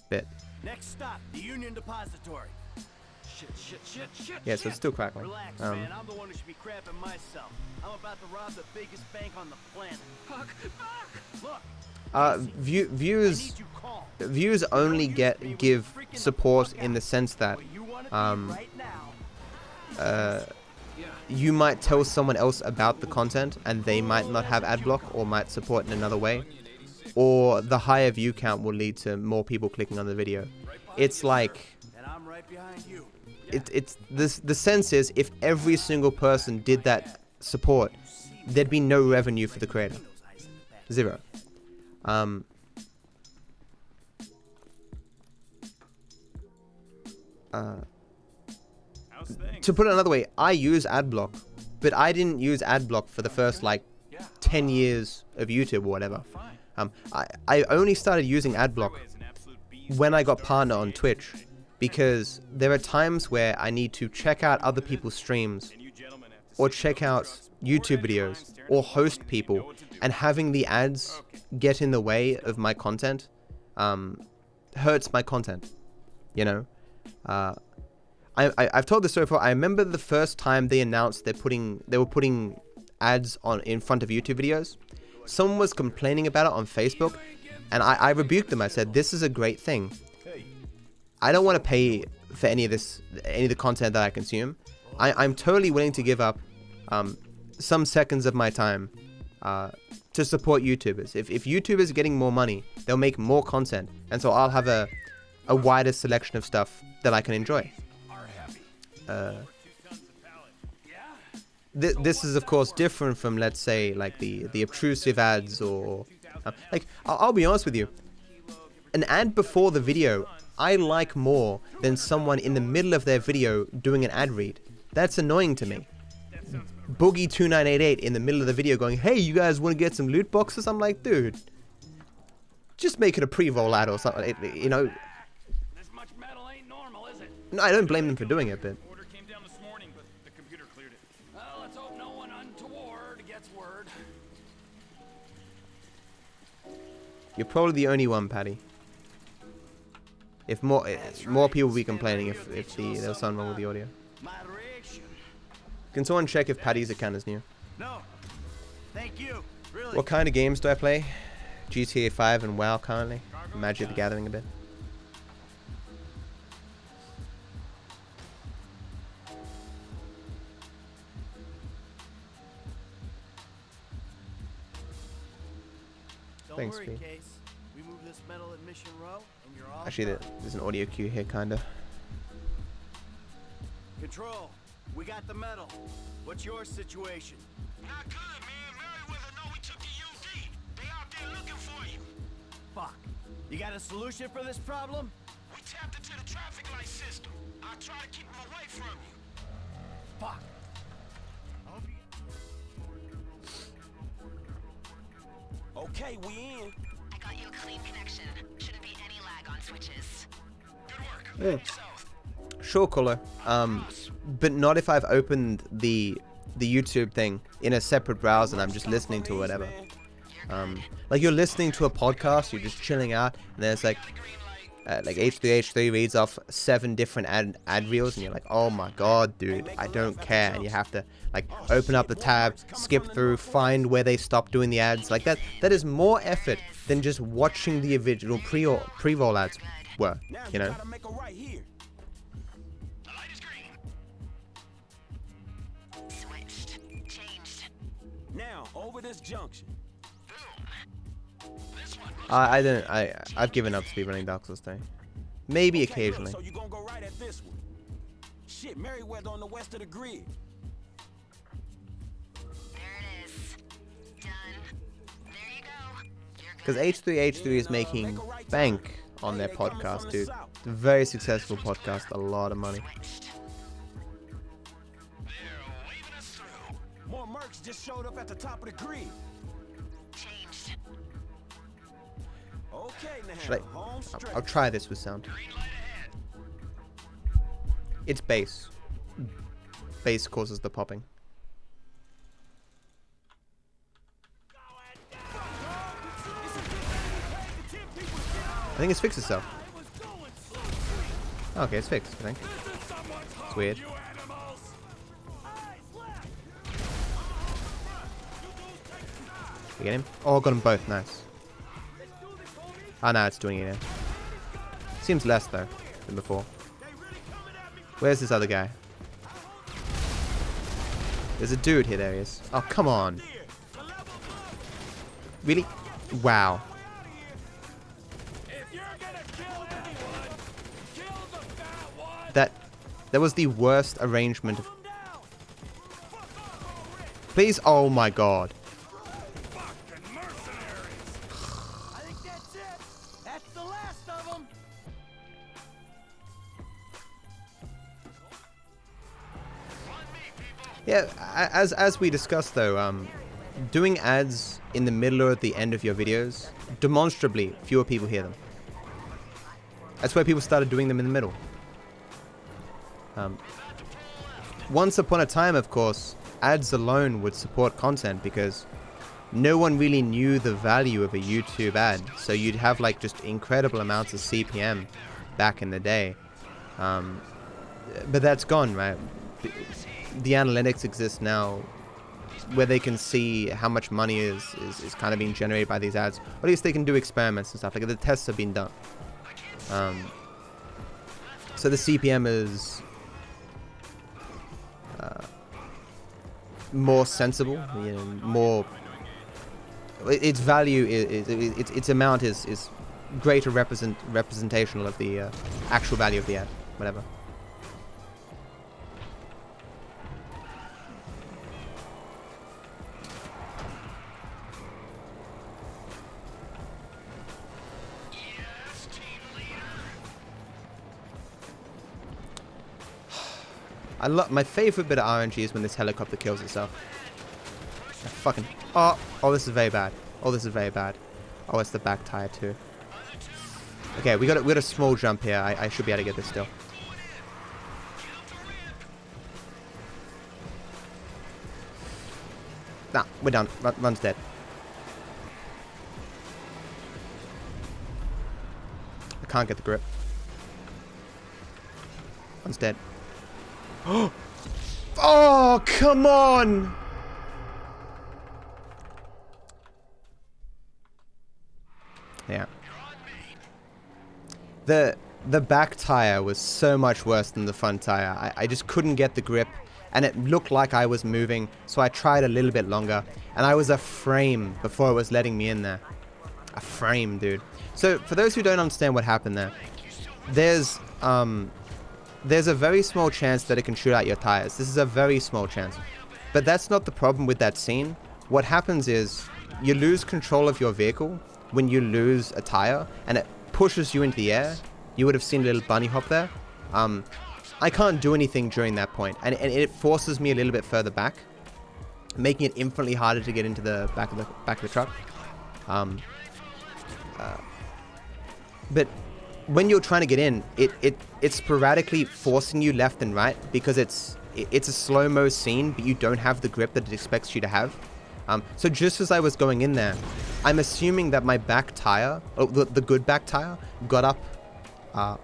but. Next stop, the Union Depository. Shit. Yeah, so it's still crackling. Relax, man. I'm the one who should be crapping myself. I'm about to rob the biggest bank on the planet. Look. Views only give support in the sense that you might tell someone else about the content and they might not have ad block or might support in another way, or the higher view count will lead to more people clicking on the video. It's like the sense is, if every single person did that support, there'd be no revenue for the creator. Zero. To put it another way, I use adblock, but I didn't use adblock for the first like 10 years of YouTube or whatever. I only started using adblock when I got partner on Twitch, because there are times where I need to check out other people's streams or check out YouTube videos or host people, and having the ads get in the way of my content hurts my content, you know. I've told this story before. I remember the first time they announced they were putting ads in front of YouTube videos. Someone was complaining about it on Facebook, and I rebuked them. I said, this is a great thing. I don't want to pay for any of the content that I consume. I'm totally willing to give up some seconds of my time to support YouTubers. If YouTubers are getting more money, they'll make more content, and so I'll have a wider selection of stuff that I can enjoy. This is of course different from, let's say, like the obtrusive ads, or like I'll be honest with you, an ad before the video I like more than someone in the middle of their video doing an ad read. That's annoying to me. Boogie2988 in the middle of the video going, hey, you guys want to get some loot boxes? I'm like, dude, just make it a pre-roll ad or something, you know. No, I don't blame them for doing it, but you're probably the only one, Patty. If more people will be complaining if there was something wrong with the audio. Can someone check if Patty's account is new? No. Thank you. Really. What kind of games do I play? GTA 5 and WoW currently. Magic the Gathering a bit. Thanks, Case. We move this metal at Mission Row, and you're all actually, there's an audio cue here, kinda. Control. We got the metal. What's your situation? Not good, man. Merriweather know we took the UD. They out there looking for you. Fuck. You got a solution for this problem? We tapped into the traffic light system. I'll try to keep them away from you. Fuck. Okay, we in. I got you a clean connection. Shouldn't be any lag on switches. Good work. Yeah. Sure, caller. But not if I've opened the YouTube thing in a separate browser and I'm just listening to whatever. Like you're listening to a podcast, you're just chilling out, and there's like H3H3 reads off 7 different ad reels, and you're like, oh my god, dude, I don't care. And you have to like open up the tab, skip through, find where they stopped doing the ads. Like that is more effort than just watching the original pre-roll ads were, you know. Now, over this junction. I've given up speedrunning Dark Souls 3. Maybe Okay, occasionally. Look, so you gonna go right at this one. Shit, Merryweather on the west of the grid. Because H3H3 is making bank on their podcast, dude. It's a very successful podcast, a lot of money. More mercs just showed up at the top of the grid. Okay, now Should I? I'll try this with sound. It's bass. Bass causes the popping. I think it's fixed itself. Okay, it's fixed, I think. It's weird. You get him? Oh, I got them both, nice. Oh, no, it's doing it now. Seems less, though, than before. Where's this other guy? There's a dude here, there he is. Oh, come on. Really? Wow. That was the worst arrangement of... Please, oh my god. I think that's it. That's the last of them. Yeah, as we discussed though, doing ads in the middle or at the end of your videos, demonstrably fewer people hear them. That's why people started doing them in the middle. Once upon a time, of course, ads alone would support content because no one really knew the value of a YouTube ad. So you'd have like just incredible amounts of CPM back in the day. But that's gone, right? The analytics exist now where they can see how much money is kind of being generated by these ads. Or at least they can do experiments and stuff. Like the tests have been done. So the CPM is more sensible, you know, more. Its value its amount is greater representational of the actual value of the ad, whatever. I love my favorite bit of RNG is when this helicopter kills itself. I fucking oh this is very bad. Oh, this is very bad. Oh, it's the back tire too. Okay, we got a small jump here. I should be able to get this still. Nah, we're done. Run's dead. I can't get the grip. Run's dead. Oh, come on! Yeah. The back tire was so much worse than the front tire. I just couldn't get the grip, and it looked like I was moving, so I tried a little bit longer, and I was a frame before it was letting me in there. A frame, dude. So, for those who don't understand what happened there, there's a very small chance that it can shoot out your tires. This is a very small chance. But that's not the problem with that scene. What happens is you lose control of your vehicle when you lose a tire and it pushes you into the air. You would have seen a little bunny hop there. I can't do anything during that point, and it forces me a little bit further back, making it infinitely harder to get into the back of the truck. But when you're trying to get in, it's sporadically forcing you left and right because it's a slow-mo scene, but you don't have the grip that it expects you to have. So just as I was going in there, I'm assuming that my back tire, the good back tire, got up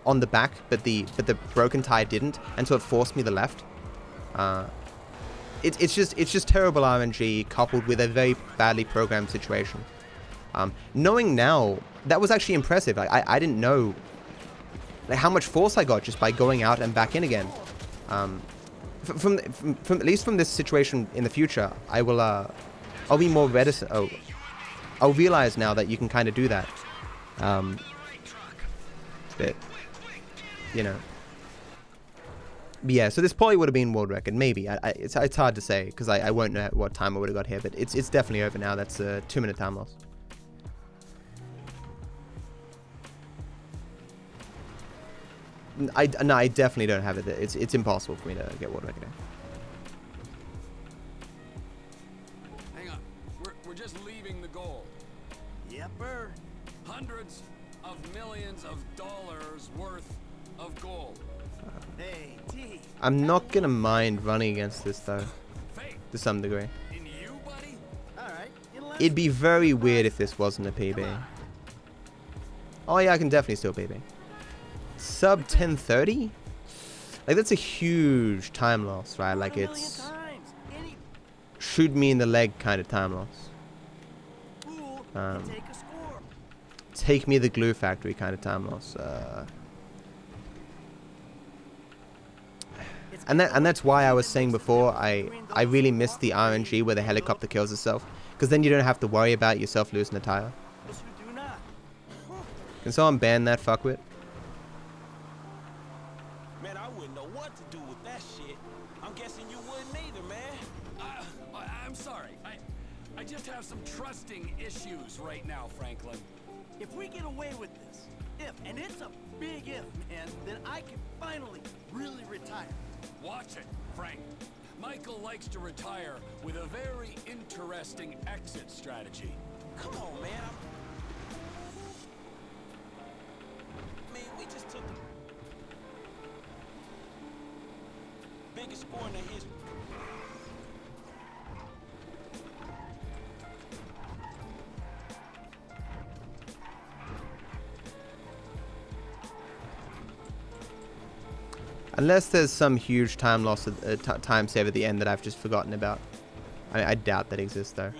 on the back, but the broken tire didn't, and so it forced me the left. It's just terrible RNG coupled with a very badly programmed situation. Knowing now, that was actually impressive. I didn't know how much force I got just by going out and back in again. From at least from this situation in the future, I will I'll be more reticent. Oh, I'll realize now that you can kind of do that. But, you know. But yeah, so this probably would have been world record. Maybe. It's hard to say because I won't know what time I would have got here. But it's definitely over now. That's a 2-minute time loss. No, I definitely don't have it. It's impossible for me to get world record. Hang on. We're just leaving the goal. Yepper. Hundreds of millions of dollars worth of gold. Hey, T. I'm not gonna mind running against this though, to some degree. It'd be very weird if this wasn't a PB. Oh yeah, I can definitely still PB. Sub 1030? Like that's a huge time loss, right? Like it's shoot me in the leg kind of time loss. Take me the glue factory kind of time loss. And that's why I was saying before I really miss the RNG where the helicopter kills itself, because then you don't have to worry about yourself losing a tire. Can someone ban that fuckwit? Man, I wouldn't know what to do with that shit. I'm guessing you wouldn't either, man. I'm sorry. I just have some trusting issues right now, Franklin. If we get away with this, and it's a big if, man, then I can finally really retire. Watch it, Frank. Michael likes to retire with a very interesting exit strategy. Come on, man. We just took the biggest score in the history. Unless there's some huge time loss, time save at the end that I've just forgotten about. I doubt that exists though.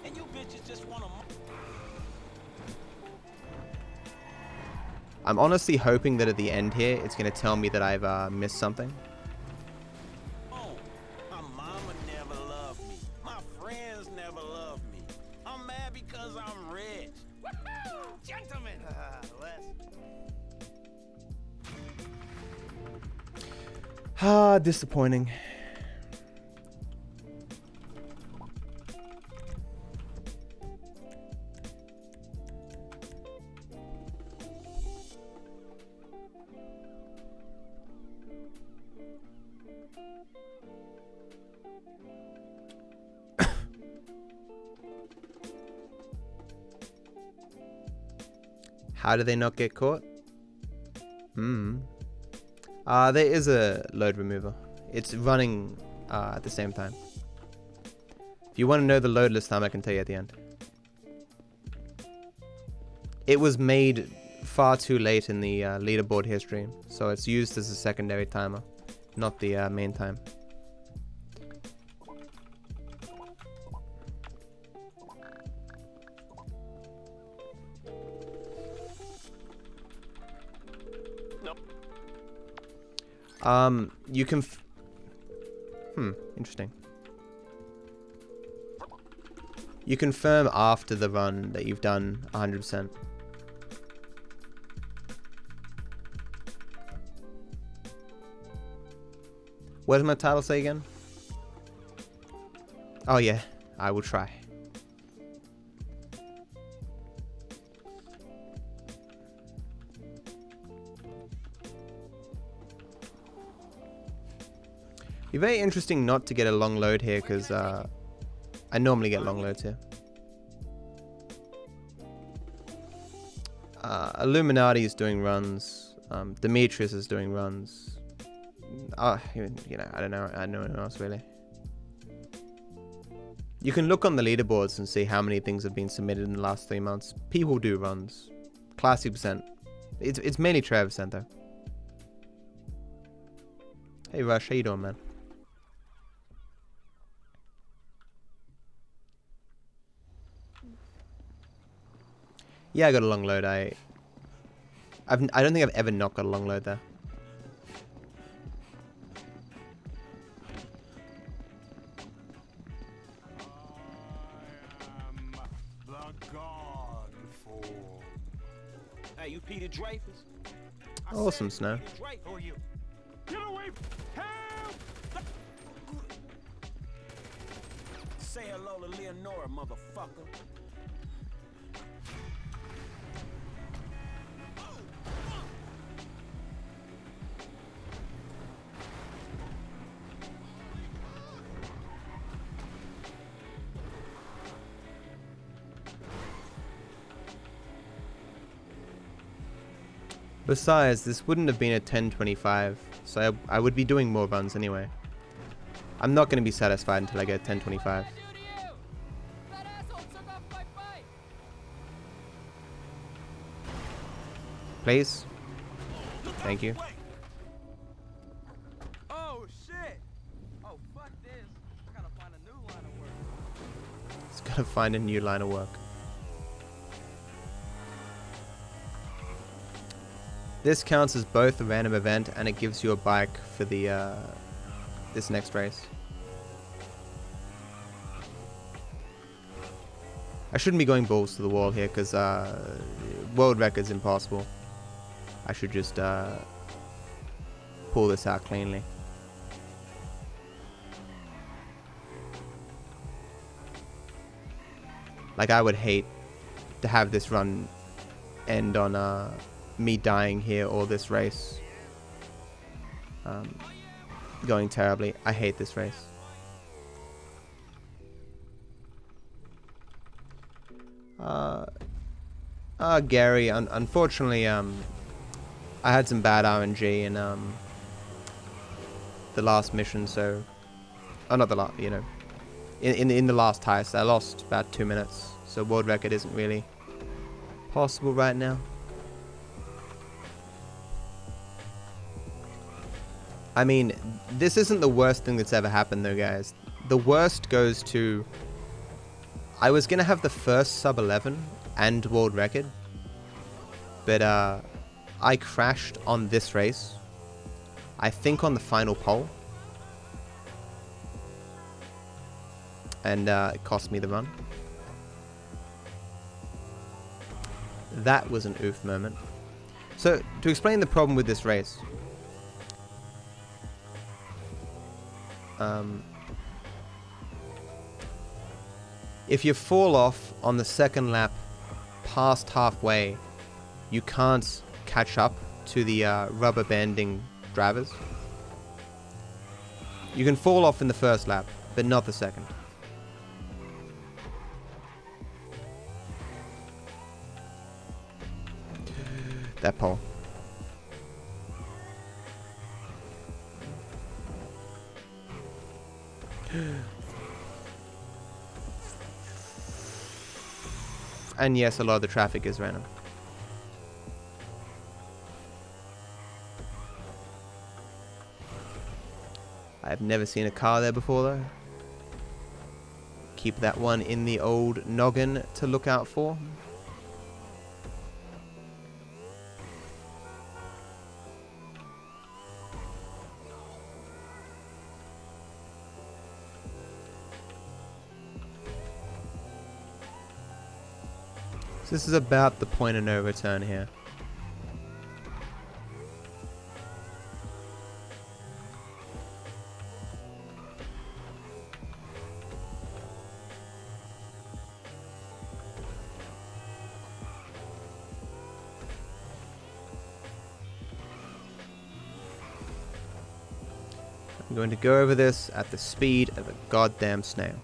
And you bitches just want to. I'm honestly hoping that at the end here, it's going to tell me that I've missed something. Oh, my mama never loved me. My friends never loved me. I'm mad because I'm rich. Woohoo! Gentlemen! Ah, disappointing. How do they not get caught? There is a load remover. It's running at the same time. If you want to know the load list time, I can tell you at the end. It was made far too late in the leaderboard history, so it's used as a secondary timer, not the main time. You can interesting. You confirm after the run that you've done 100%. What does my title say again? Oh yeah, I will try. Be very interesting not to get a long load here, because I normally get long loads here. Illuminati is doing runs. Demetrius is doing runs. You know, I don't know anyone else really. You can look on the leaderboards and see how many things have been submitted in the last 3 months. People do runs. Classy percent. It's mainly Travis though. Hey Rush, how you doing, man? Yeah, I got a long load. I don't think I've ever not got a long load there. Hey, you Peter Dreyfus? Awesome, Snow. Who are you? Get away! Help! Say hello to Leonora, motherfucker. Besides, this wouldn't have been a 1025, so I would be doing more runs anyway. I'm not going to be satisfied until I get 1025. Please. Thank you. Oh shit! Oh fuck this! I gotta find a new line of work. It's got to find a new line of work. This counts as both a random event and it gives you a bike for the this next race. I shouldn't be going balls to the wall here because world record's impossible. I should just pull this out cleanly. Like, I would hate to have this run end on me dying here or this race going terribly. I hate this race. Gary, unfortunately, I had some bad RNG in the last mission, so not the last, you know, in the last heist, I lost about 2 minutes, so world record isn't really possible right now. I mean, this isn't the worst thing that's ever happened though, guys. The worst goes to... I was gonna have the first sub 11 and world record, but I crashed on this race, I think on the final pole, and it cost me the run. That was an oof moment. So, to explain the problem with this race, if you fall off on the second lap past halfway, you can't catch up to the rubber banding drivers. You can fall off in the first lap, but not the second. That pole. And yes, a lot of the traffic is random. I've never seen a car there before though. Keep that one in the old noggin to look out for. So this is about the point of no return here. I'm going to go over this at the speed of a goddamn snail.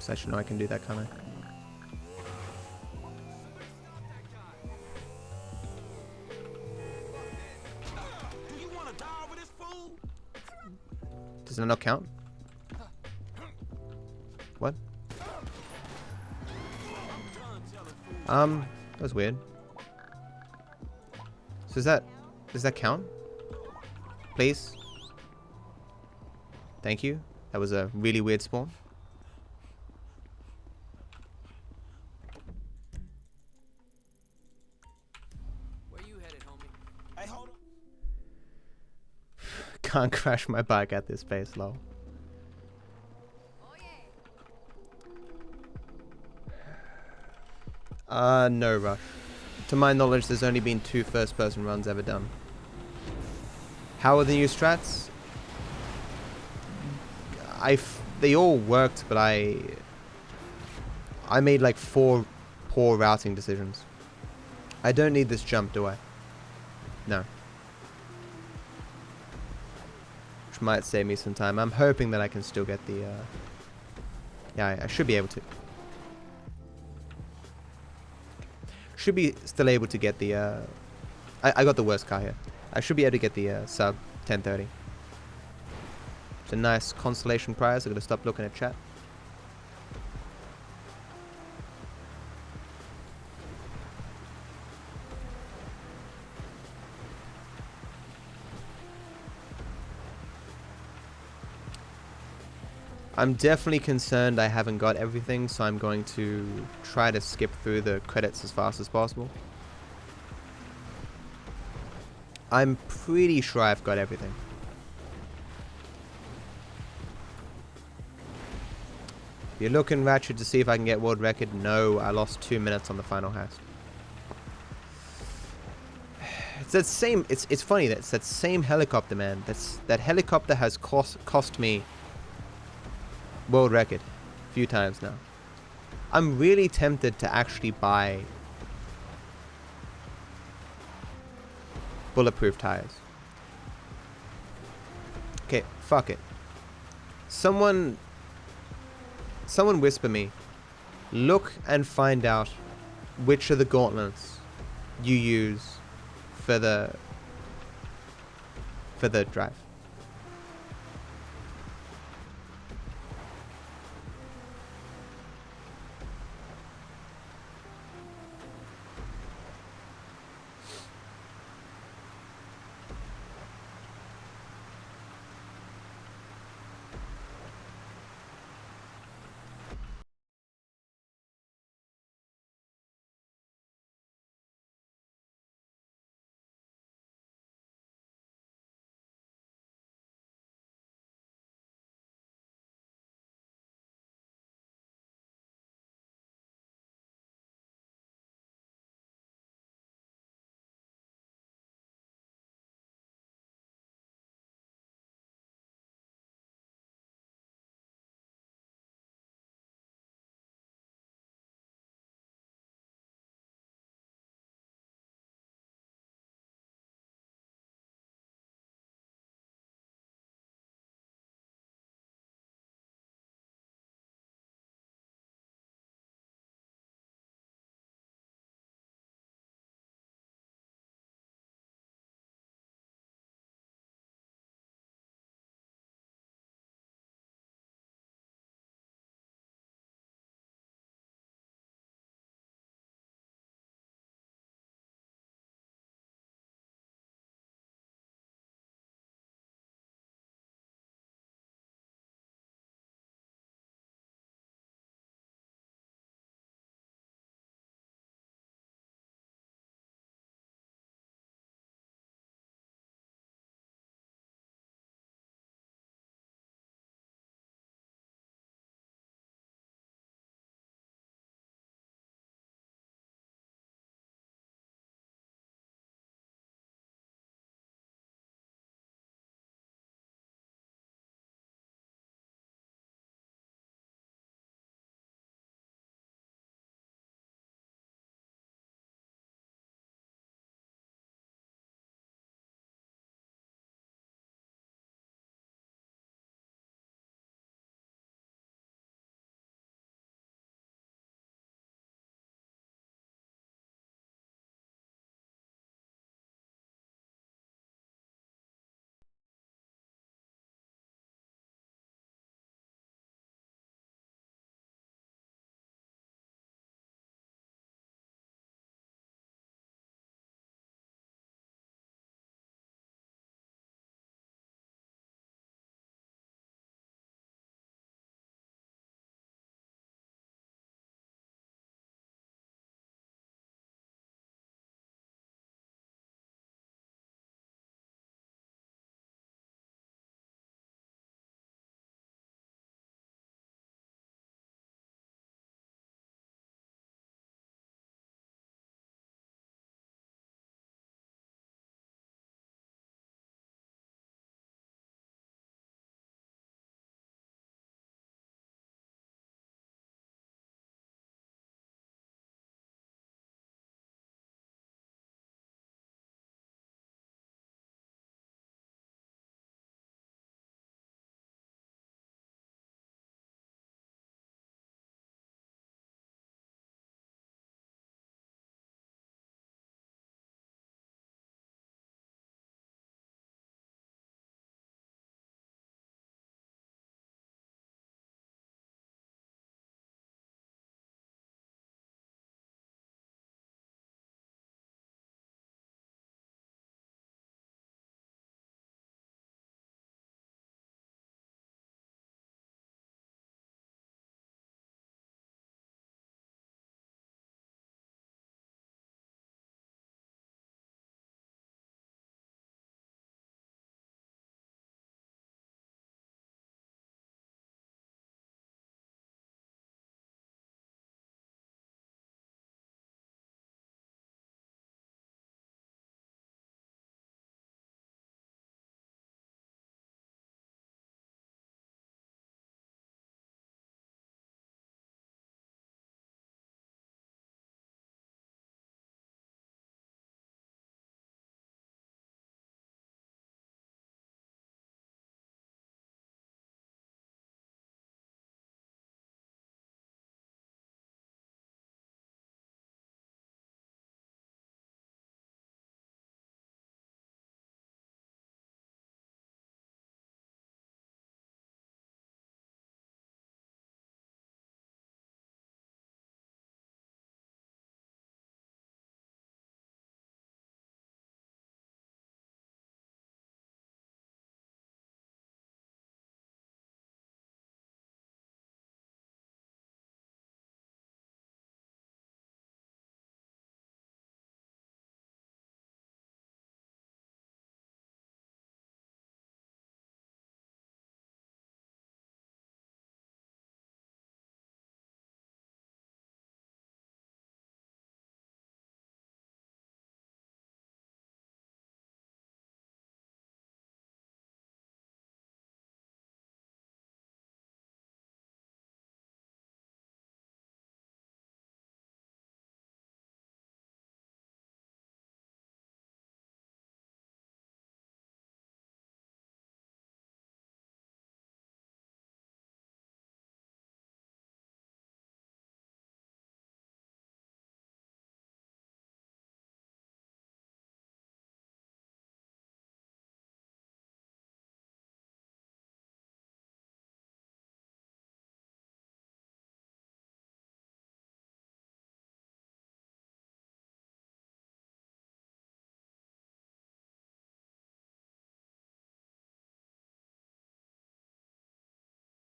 I should know I can do that, can't I? Does that not count? What? That was weird. So does that count? Please? Thank you. That was a really weird spawn. Where you headed, homie? Hey, hold on. Can't crash my bike at this pace, lol. No rush. To my knowledge, there's only been 2 first-person runs ever done. How are the new strats? They all worked, but I made like 4 poor routing decisions. I don't need this jump, do I? No. Which might save me some time. I'm hoping that I can still get the... yeah, I should be able to. Should be still able to get the... I got the worst car here. I should be able to get the sub 1030. It's a nice consolation prize. I'm going to stop looking at chat. I'm definitely concerned I haven't got everything, so I'm going to try to skip through the credits as fast as possible. I'm pretty sure I've got everything. You're looking, Ratchet, to see if I can get world record? No, I lost 2 minutes on the final heist. It's that same. It's funny that it's that same helicopter, man. That helicopter has cost me world record a few times now. I'm really tempted to actually buy bulletproof tires. Okay, fuck it. Someone whisper me. Look and find out which of the gauntlets you use for the drive.